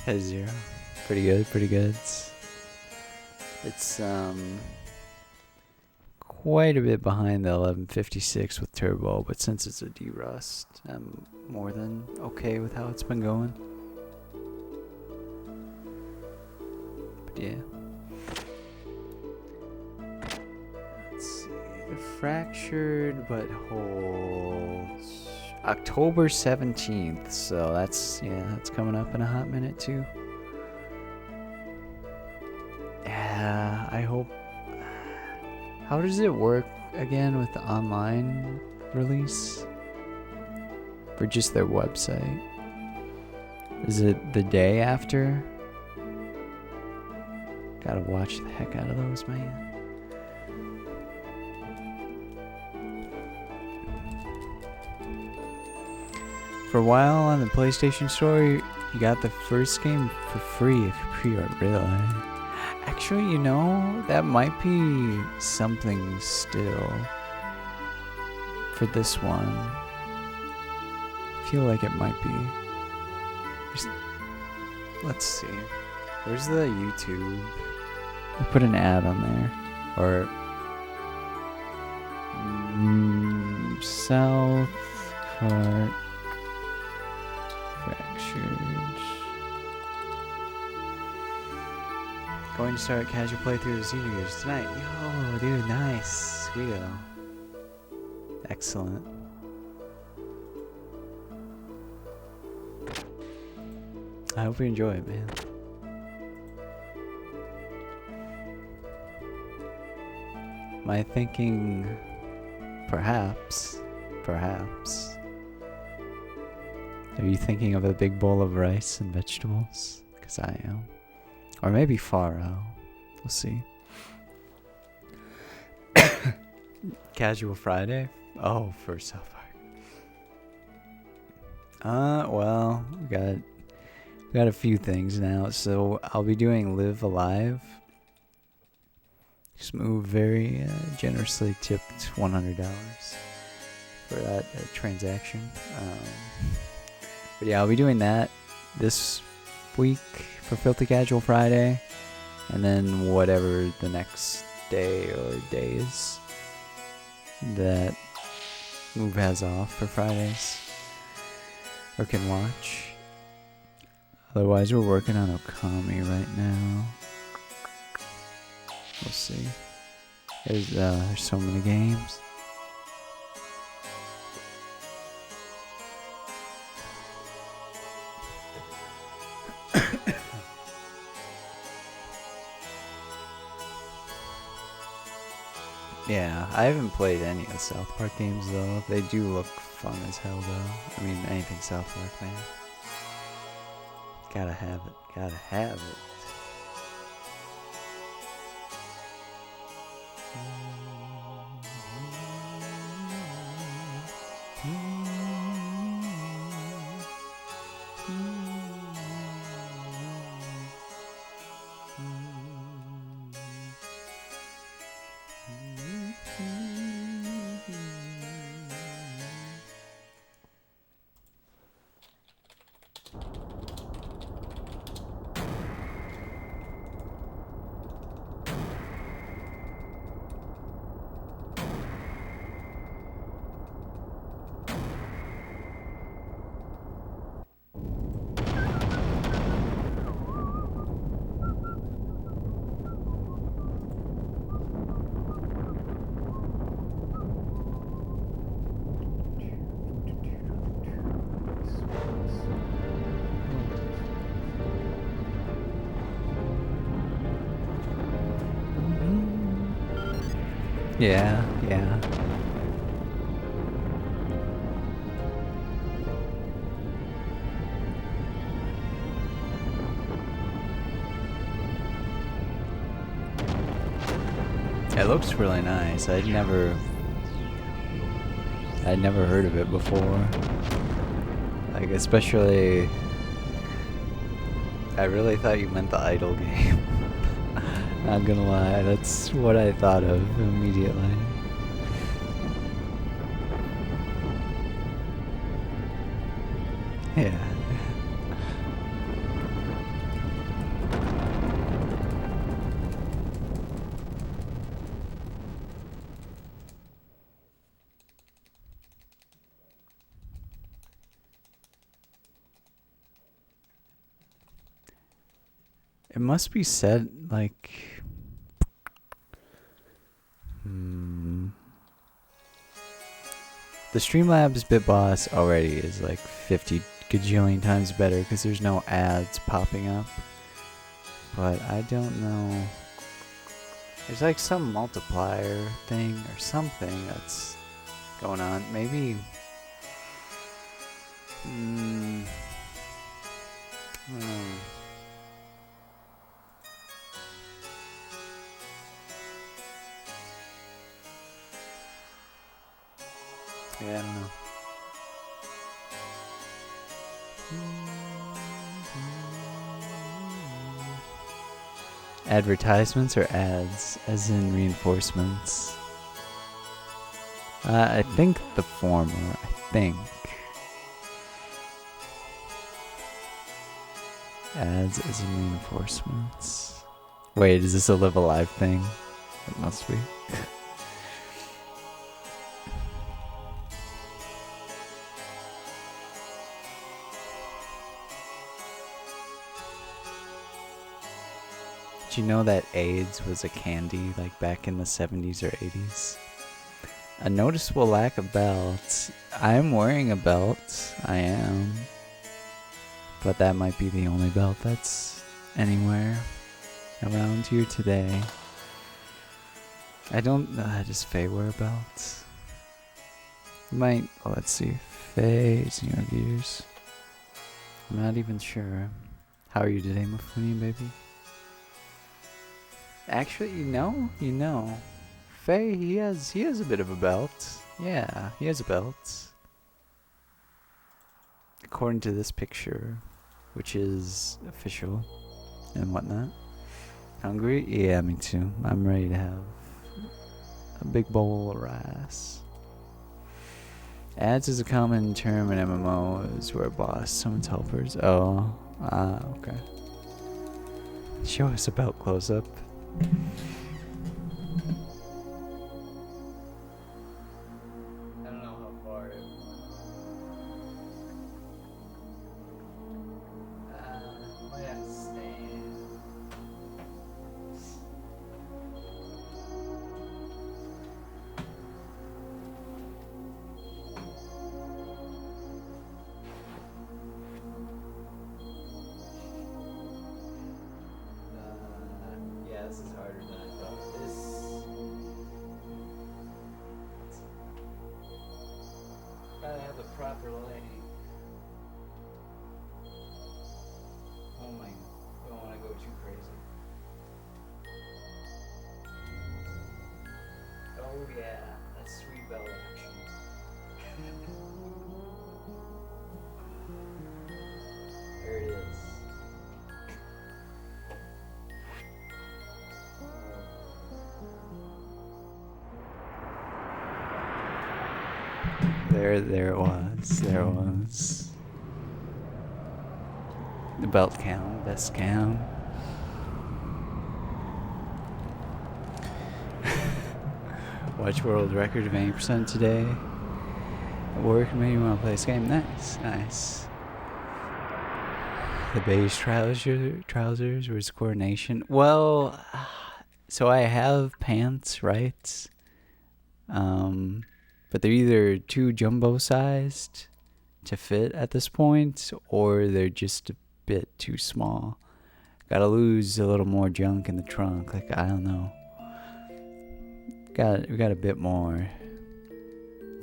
Has 0. Pretty good, pretty good. It's quite a bit behind the 1156 with Turbo, but since it's a D-Rust, I'm more than okay with how it's been going. But yeah. Let's see. The Fractured But Whole. October 17th, so that's coming up in a hot minute too. Yeah, I hope. How does it work again with the online release? For just their website? Is it the day after? Gotta watch the heck out of those, man. For a while on the PlayStation Store, you got the first game for free if you pre-order, really. Actually, you know, that might be something still for this one. I feel like it might be. Let's see. Where's the YouTube? I put an ad on there. Or South Park Fractured Going to start casual playthrough of Xenogears tonight. Yo, dude, nice. Sweeto. Excellent. I hope you enjoy it, man. My thinking, perhaps. Are you thinking of a big bowl of rice and vegetables? Because I am. Or maybe farro. We'll see. Casual Friday? Oh, for South Park. Well, we got a few things now. So I'll be doing Live Alive. Smooth very generously tipped $100 for that transaction. But yeah, I'll be doing that this week for Filthy Casual Friday, and then whatever the next day or days that Move has off for Fridays or can watch. Otherwise, we're working on Okami right now. We'll see. There's so many games. Yeah, I haven't played any of the South Park games though. They do look fun as hell though. I mean, anything South Park, man. Gotta have it. Gotta have it. Yeah, yeah. It looks really nice. I'd never heard of it before. Like, especially, I really thought you meant the idle game. Not gonna lie, that's what I thought of immediately. Yeah. It must be set like the Streamlabs Bitboss already is like 50 gajillion times better because there's no ads popping up. But I don't know. There's like some multiplier thing or something that's going on. Maybe. I don't know. Yeah, I don't know. Advertisements or ads, as in reinforcements? I think the former, I think. Ads as in reinforcements. Wait, is this a Live Alive thing? It must be. Did you know that AIDS was a candy like back in the 70s or 80s? A noticeable lack of belts. I am wearing a belt. I am. But that might be the only belt that's anywhere around here today. Does Faye wear a belt? Might, let's see. Faye, Xenogears. I'm not even sure. How are you today, Mafuni, baby? Actually, you know. Faye, he has a bit of a belt. Yeah, he has a belt. According to this picture, which is official and whatnot. Hungry? Yeah, me too. I'm ready to have a big bowl of rice. Ads is a common term in MMOs where a boss summons helpers. Oh, okay. Show us a belt close up. I don't know how far it might have to stand. Yeah, this is harder than I thought. Gotta have the proper lighting. Oh my, don't want to go too crazy. Oh yeah, that's sweet bell action. There it is. There it was. The belt count, best count. Watch world record of 80% today. At work, maybe you want to play this game. Nice. The beige trousers was coordination. Well, so I have pants, right? But they're either too jumbo sized to fit at this point, or they're just a bit too small. Gotta lose a little more junk in the trunk. Like, I don't know. We got a bit more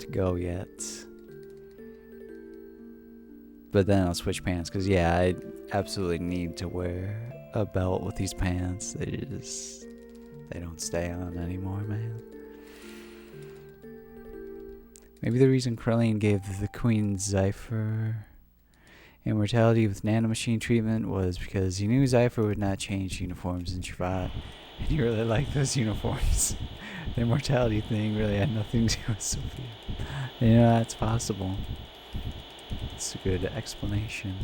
to go yet. But then I'll switch pants, because yeah, I absolutely need to wear a belt with these pants. They don't stay on anymore, man. Maybe the reason Cordellium gave the Queen Zypher immortality with nanomachine treatment was because he knew Zypher would not change uniforms and survive. And he really liked those uniforms. The immortality thing really had nothing to do with Sophia. You know, that's possible. It's a good explanation.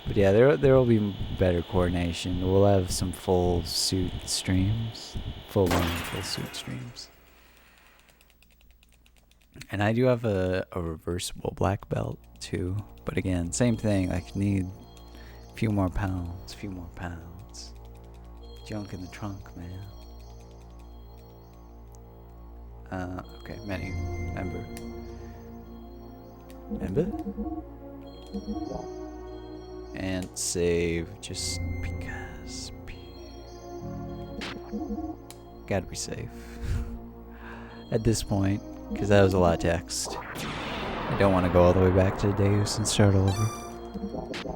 But yeah, there will be better coordination. We'll have some full suit streams. Full suit streams. And I do have a reversible black belt too. But again, same thing. I need a few more pounds. Junk in the trunk, man. Okay, menu. Member? And save just because. Gotta be safe. At this point. Because that was a lot of text. I don't want to go all the way back to the Deus and start over.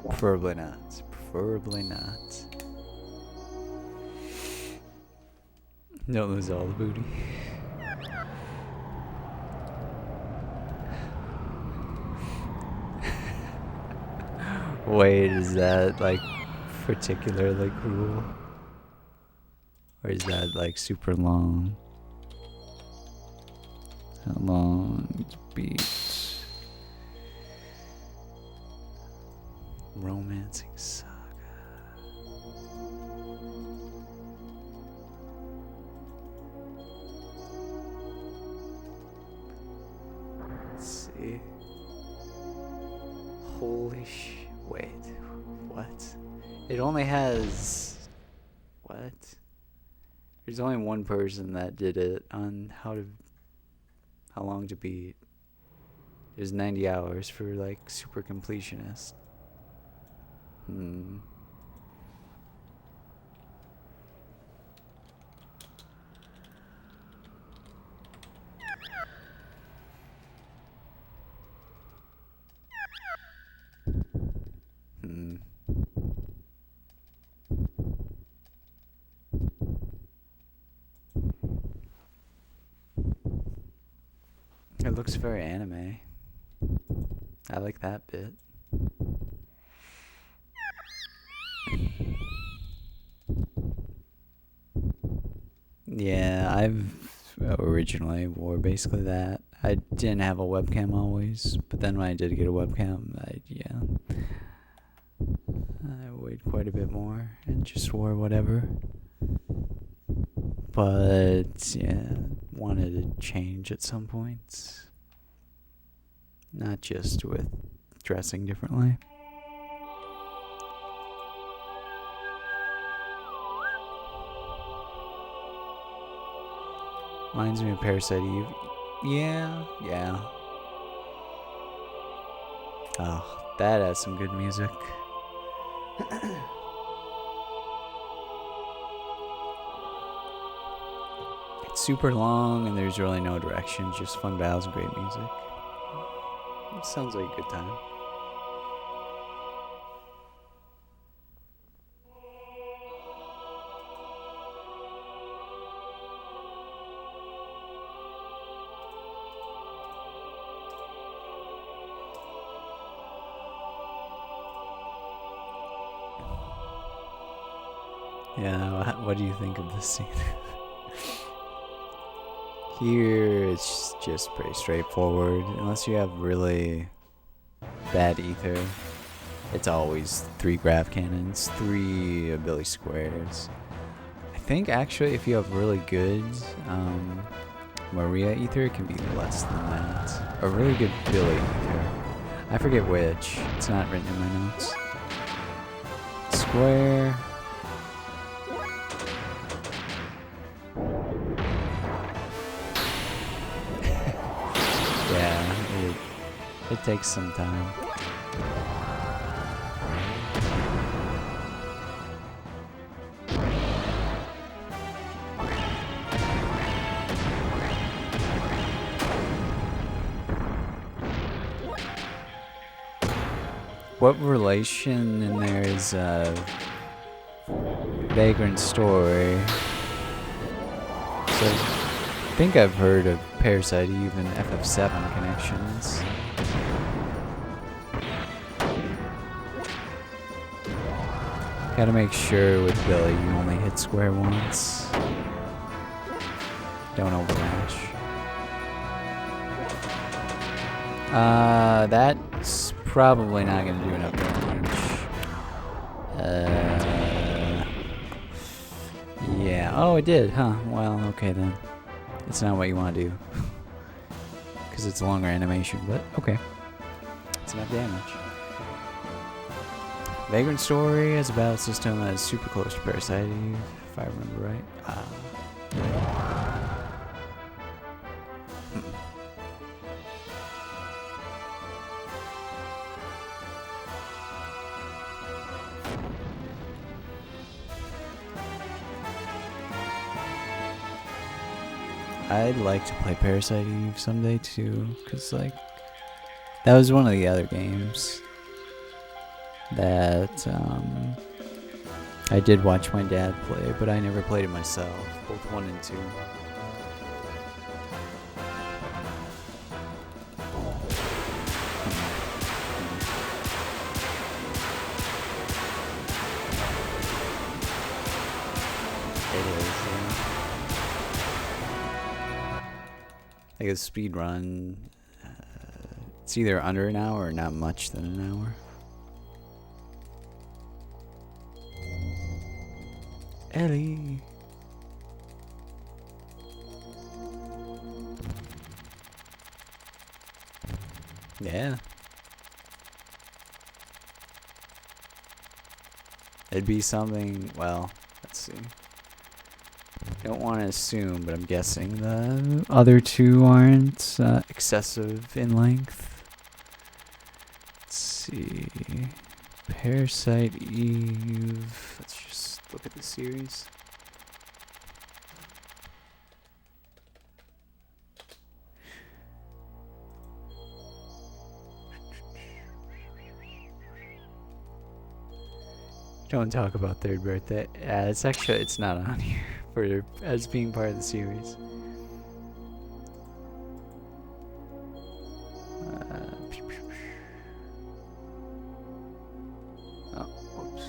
Preferably not. Don't lose all the booty. Wait, is that like particularly cruel? Or is that like super long? How long beat romancing saga? Let's see. Holy wait, what? It only has What? There's only one person that did it on how long to beat. It was 90 hours for like super completionist. It looks very anime. I like that bit. Yeah, I've originally wore basically that. I didn't have a webcam always, but then when I did get a webcam, I weighed quite a bit more and just wore whatever. But yeah, wanted to change at some points. Not just with dressing differently. Reminds me of Parasite Eve. Yeah. Oh, that has some good music. It's super long and there's really no direction, just fun battles and great music. It sounds like a good time. Yeah, what do you think of this scene? Here, it's just pretty straightforward. Unless you have really bad ether, it's always 3 grav cannons, 3 ability squares. I think actually if you have really good Maria ether, it can be less than that. A really good Billy ether. I forget which. It's not written in my notes. Square. It takes some time. What relation in there is Vagrant Story? So I think I've heard of Parasite Eve and FF7 connections. Gotta make sure with Billy you only hit square once. Don't overmatch. That's probably not gonna do enough damage. Yeah. Oh, it did, huh? Well, okay then. It's not what you want to do. Because it's a longer animation, but okay. It's enough damage. Vagrant Story is a battle system that is super close to Parasite Eve, if I remember right. I'd like to play Parasite Eve someday too, because like that was one of the other games that I did watch my dad play, but I never played it myself. Both 1 and 2. It is. Like a speedrun, it's either under an hour or not much than an hour. Ellie. Yeah. It'd be something, well, let's see. Don't want to assume, but I'm guessing the other two aren't excessive in length. Let's see. Parasite Eve. Let's just look at the series. Don't talk about third birthday. It's not on here for as being part of the series. Oh, whoops.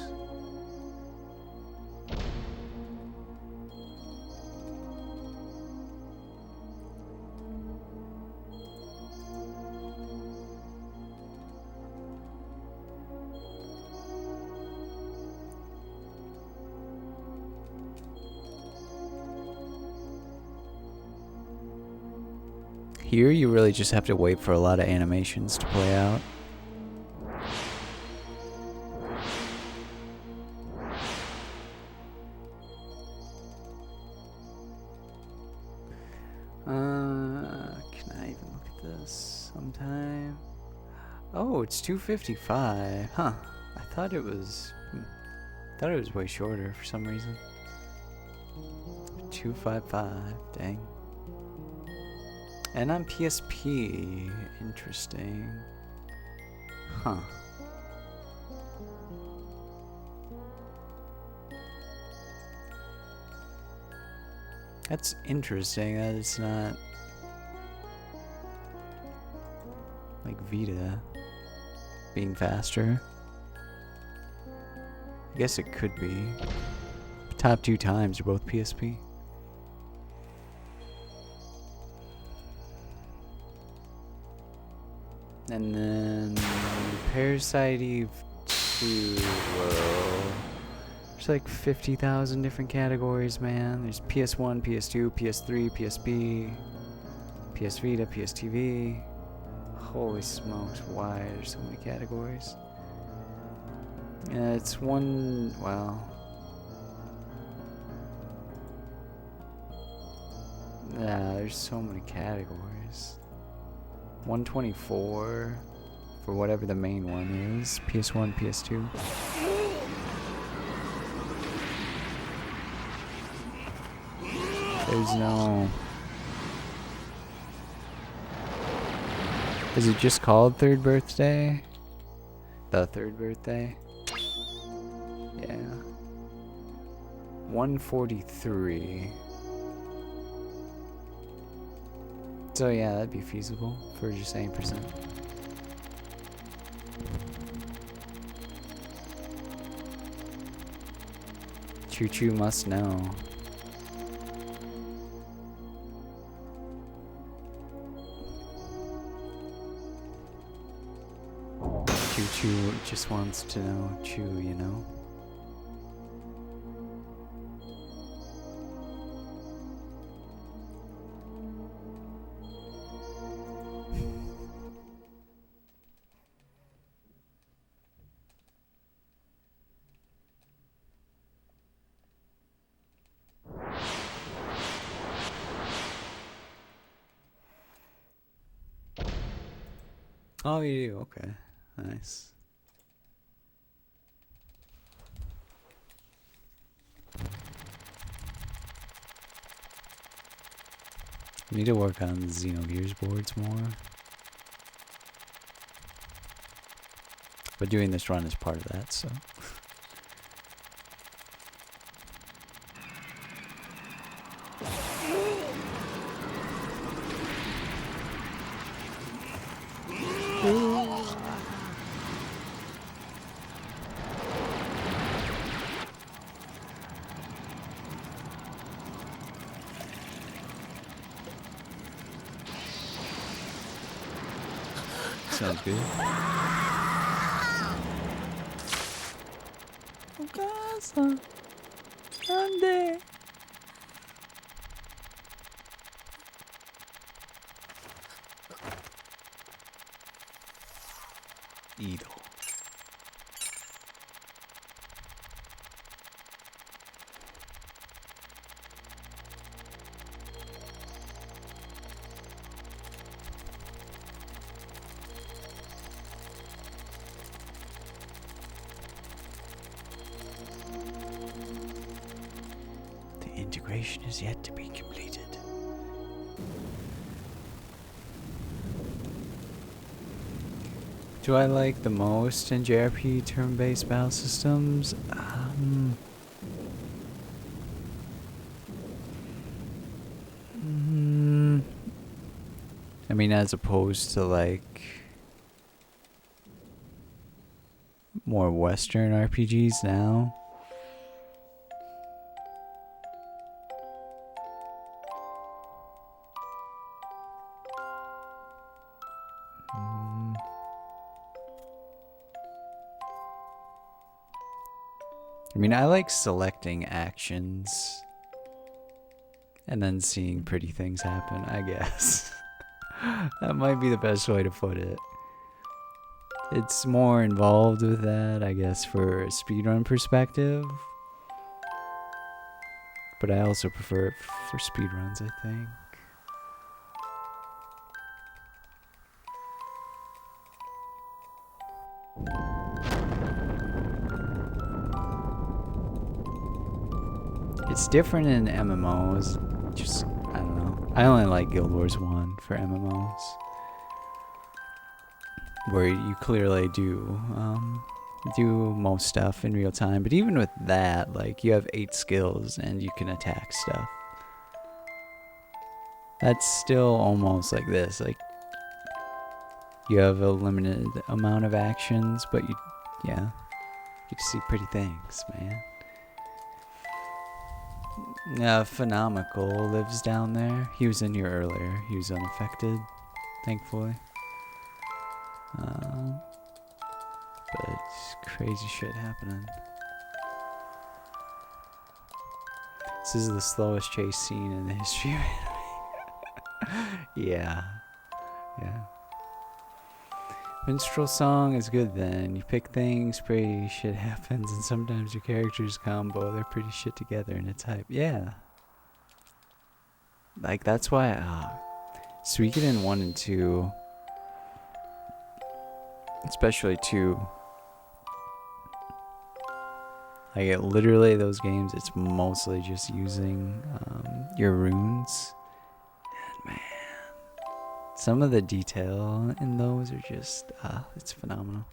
Here, you really just have to wait for a lot of animations to play out. Can I even look at this sometime? Oh, it's 2:55. Huh. I thought it was way shorter for some reason. 2:55. Dang. And on PSP. Interesting. Huh. That's interesting that it's not like Vita being faster. I guess it could be. Top 2 times are both PSP. And then Parasite Eve 2, whoa. There's like 50,000 different categories, man. There's PS1, PS2, PS3, PSP, PS Vita, PS TV. Holy smokes, why there's so many categories? Yeah, it's one, well. Yeah, there's so many categories. 124 for whatever the main one is. PS1, PS2. There's no... Is it just called Third Birthday? The Third Birthday? Yeah. 143. So yeah, that'd be feasible for just 8%. Choo Choo must know. Choo Choo just wants to know Choo, you know? Oh, you do? Okay. Nice. Need to work on Xenogears boards more. But doing this run is part of that, so. Sounds good. Edo. evacuation is yet to be completed. Do I like the most in JRPG turn-based battle systems? I mean, as opposed to like more Western RPGs now. I mean, I like selecting actions and then seeing pretty things happen, I guess. That might be the best way to put it. It's more involved with that, I guess, for a speedrun perspective. But I also prefer it for speedruns, I think. It's different in MMOs. Just, I don't know. I only like Guild Wars 1 for MMOs. Where you clearly do most stuff in real time. But even with that, like, you have 8 skills and you can attack stuff. That's still almost like this. Like, you have a limited amount of actions, but you get to see pretty things, man. Phenomenal lives down there. He was in here earlier. He was unaffected, thankfully. But it's crazy shit happening. This is the slowest chase scene in the history of anime. Yeah. Minstrel song is good then. You pick things, pretty shit happens, and sometimes your characters combo, they're pretty shit together and it's hype. Yeah. Like, that's why, Suikoden 1 and 2, especially 2, like, literally those games, it's mostly just using your runes. And man, some of the detail in those are just, it's phenomenal.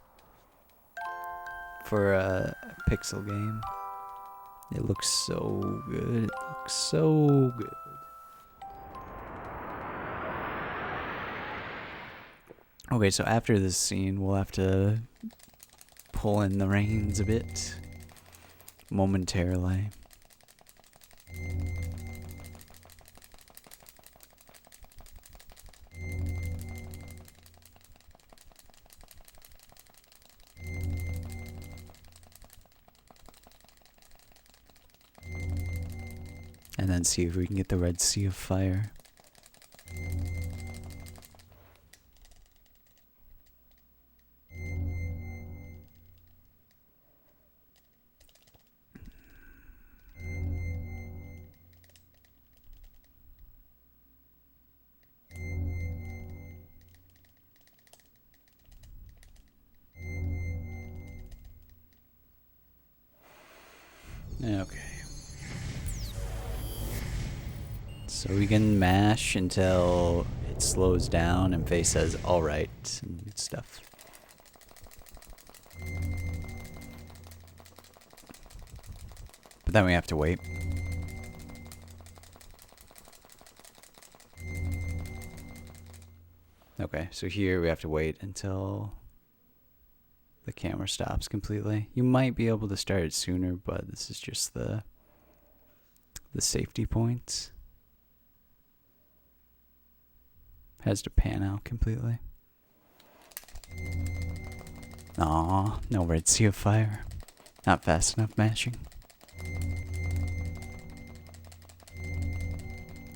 For a pixel game, it looks so good. It looks so good. Okay, so after this scene, we'll have to pull in the reins a bit momentarily. And then see if we can get the Red Sea of Fire. Okay. So we can mash until it slows down and Faye says alright and stuff. But then we have to wait. Okay, so here we have to wait until the camera stops completely. You might be able to start it sooner, but this is just the safety points. Has to pan out completely. Aw, no Red Sea of Fire. Not fast enough mashing.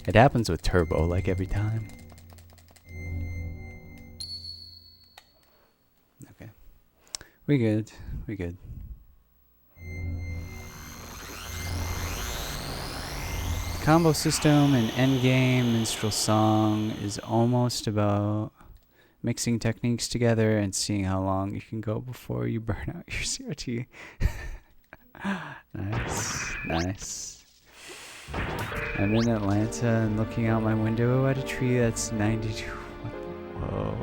It happens with turbo like every time. Okay. We good. We good. Combo system and endgame minstrel song is almost about mixing techniques together and seeing how long you can go before you burn out your CRT. Nice, nice. I'm in Atlanta and looking out my window at a tree that's 92. Whoa.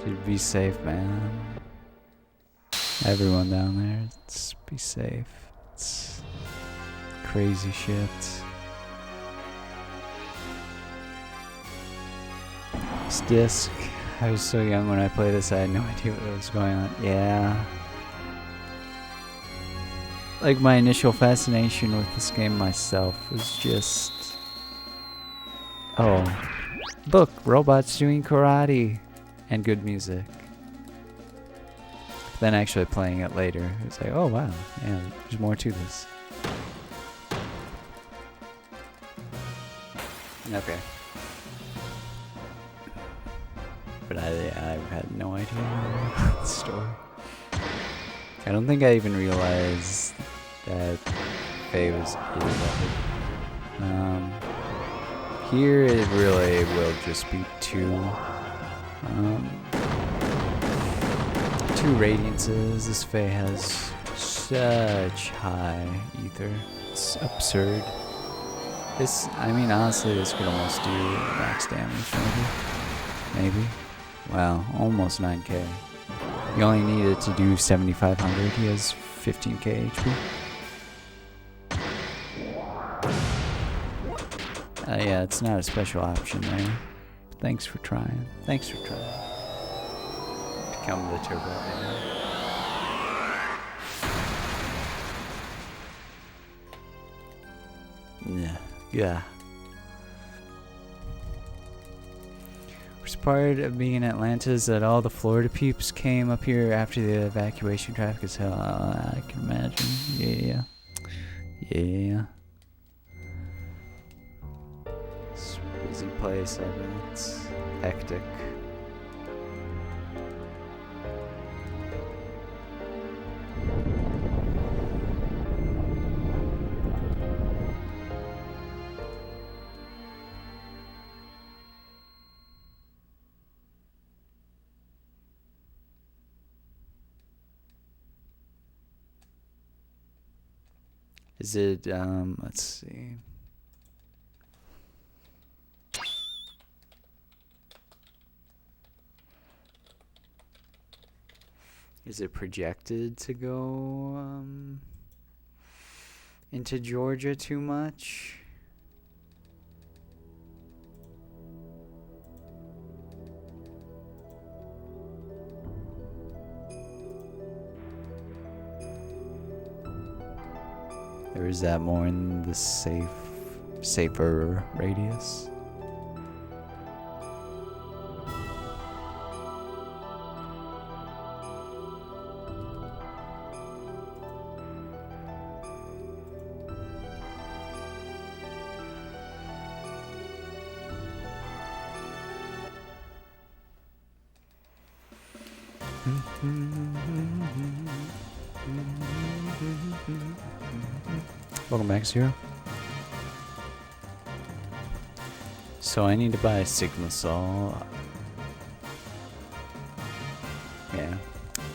Dude, be safe, man. Everyone down there, just be safe. It's crazy shit. This disc, I was so young when I played this, I had no idea what was going on. Yeah. Like, my initial fascination with this game myself was just... Oh. Look, robots doing karate. And good music. Then actually playing it later, it was like, oh wow, yeah, there's more to this. Okay. But I had no idea the story. I don't think I even realized that Faye was here. Here it really will just be two radiances. This Faye has such high ether. It's absurd. This, I mean, honestly, this could almost do max damage, maybe. Wow, almost 9k. You only needed to do 7,500. He has 15k HP. Yeah, it's not a special option there. Thanks for trying. Thanks for trying. Become the turbo. Yeah. Worst part of being in Atlanta is that all the Florida peeps came up here after the evacuation traffic is hell. I can imagine. Yeah. It's a busy place, I bet. It's hectic. Is it, let's see. Is it projected to go, into Georgia too much? Or is that more in the safer radius? Welcome back, Zero. So I need to buy a Sigma Saw. Yeah,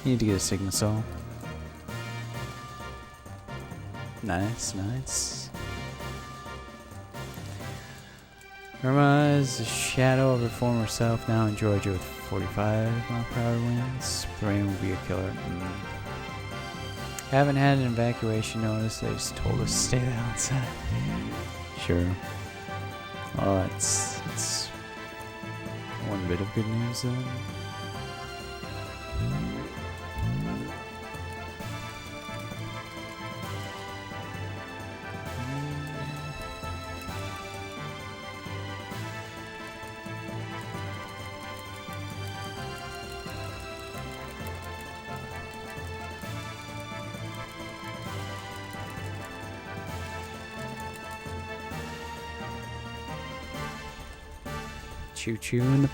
need to get a Sigma Saw. Nice. Irma is a shadow of her former self, now in Georgia with 45-mile-per-hour winds. Brain will be a killer. Haven't had an evacuation notice, they just told us to stay outside. Sure. Well, that's one bit of good news then. Choo-choo in the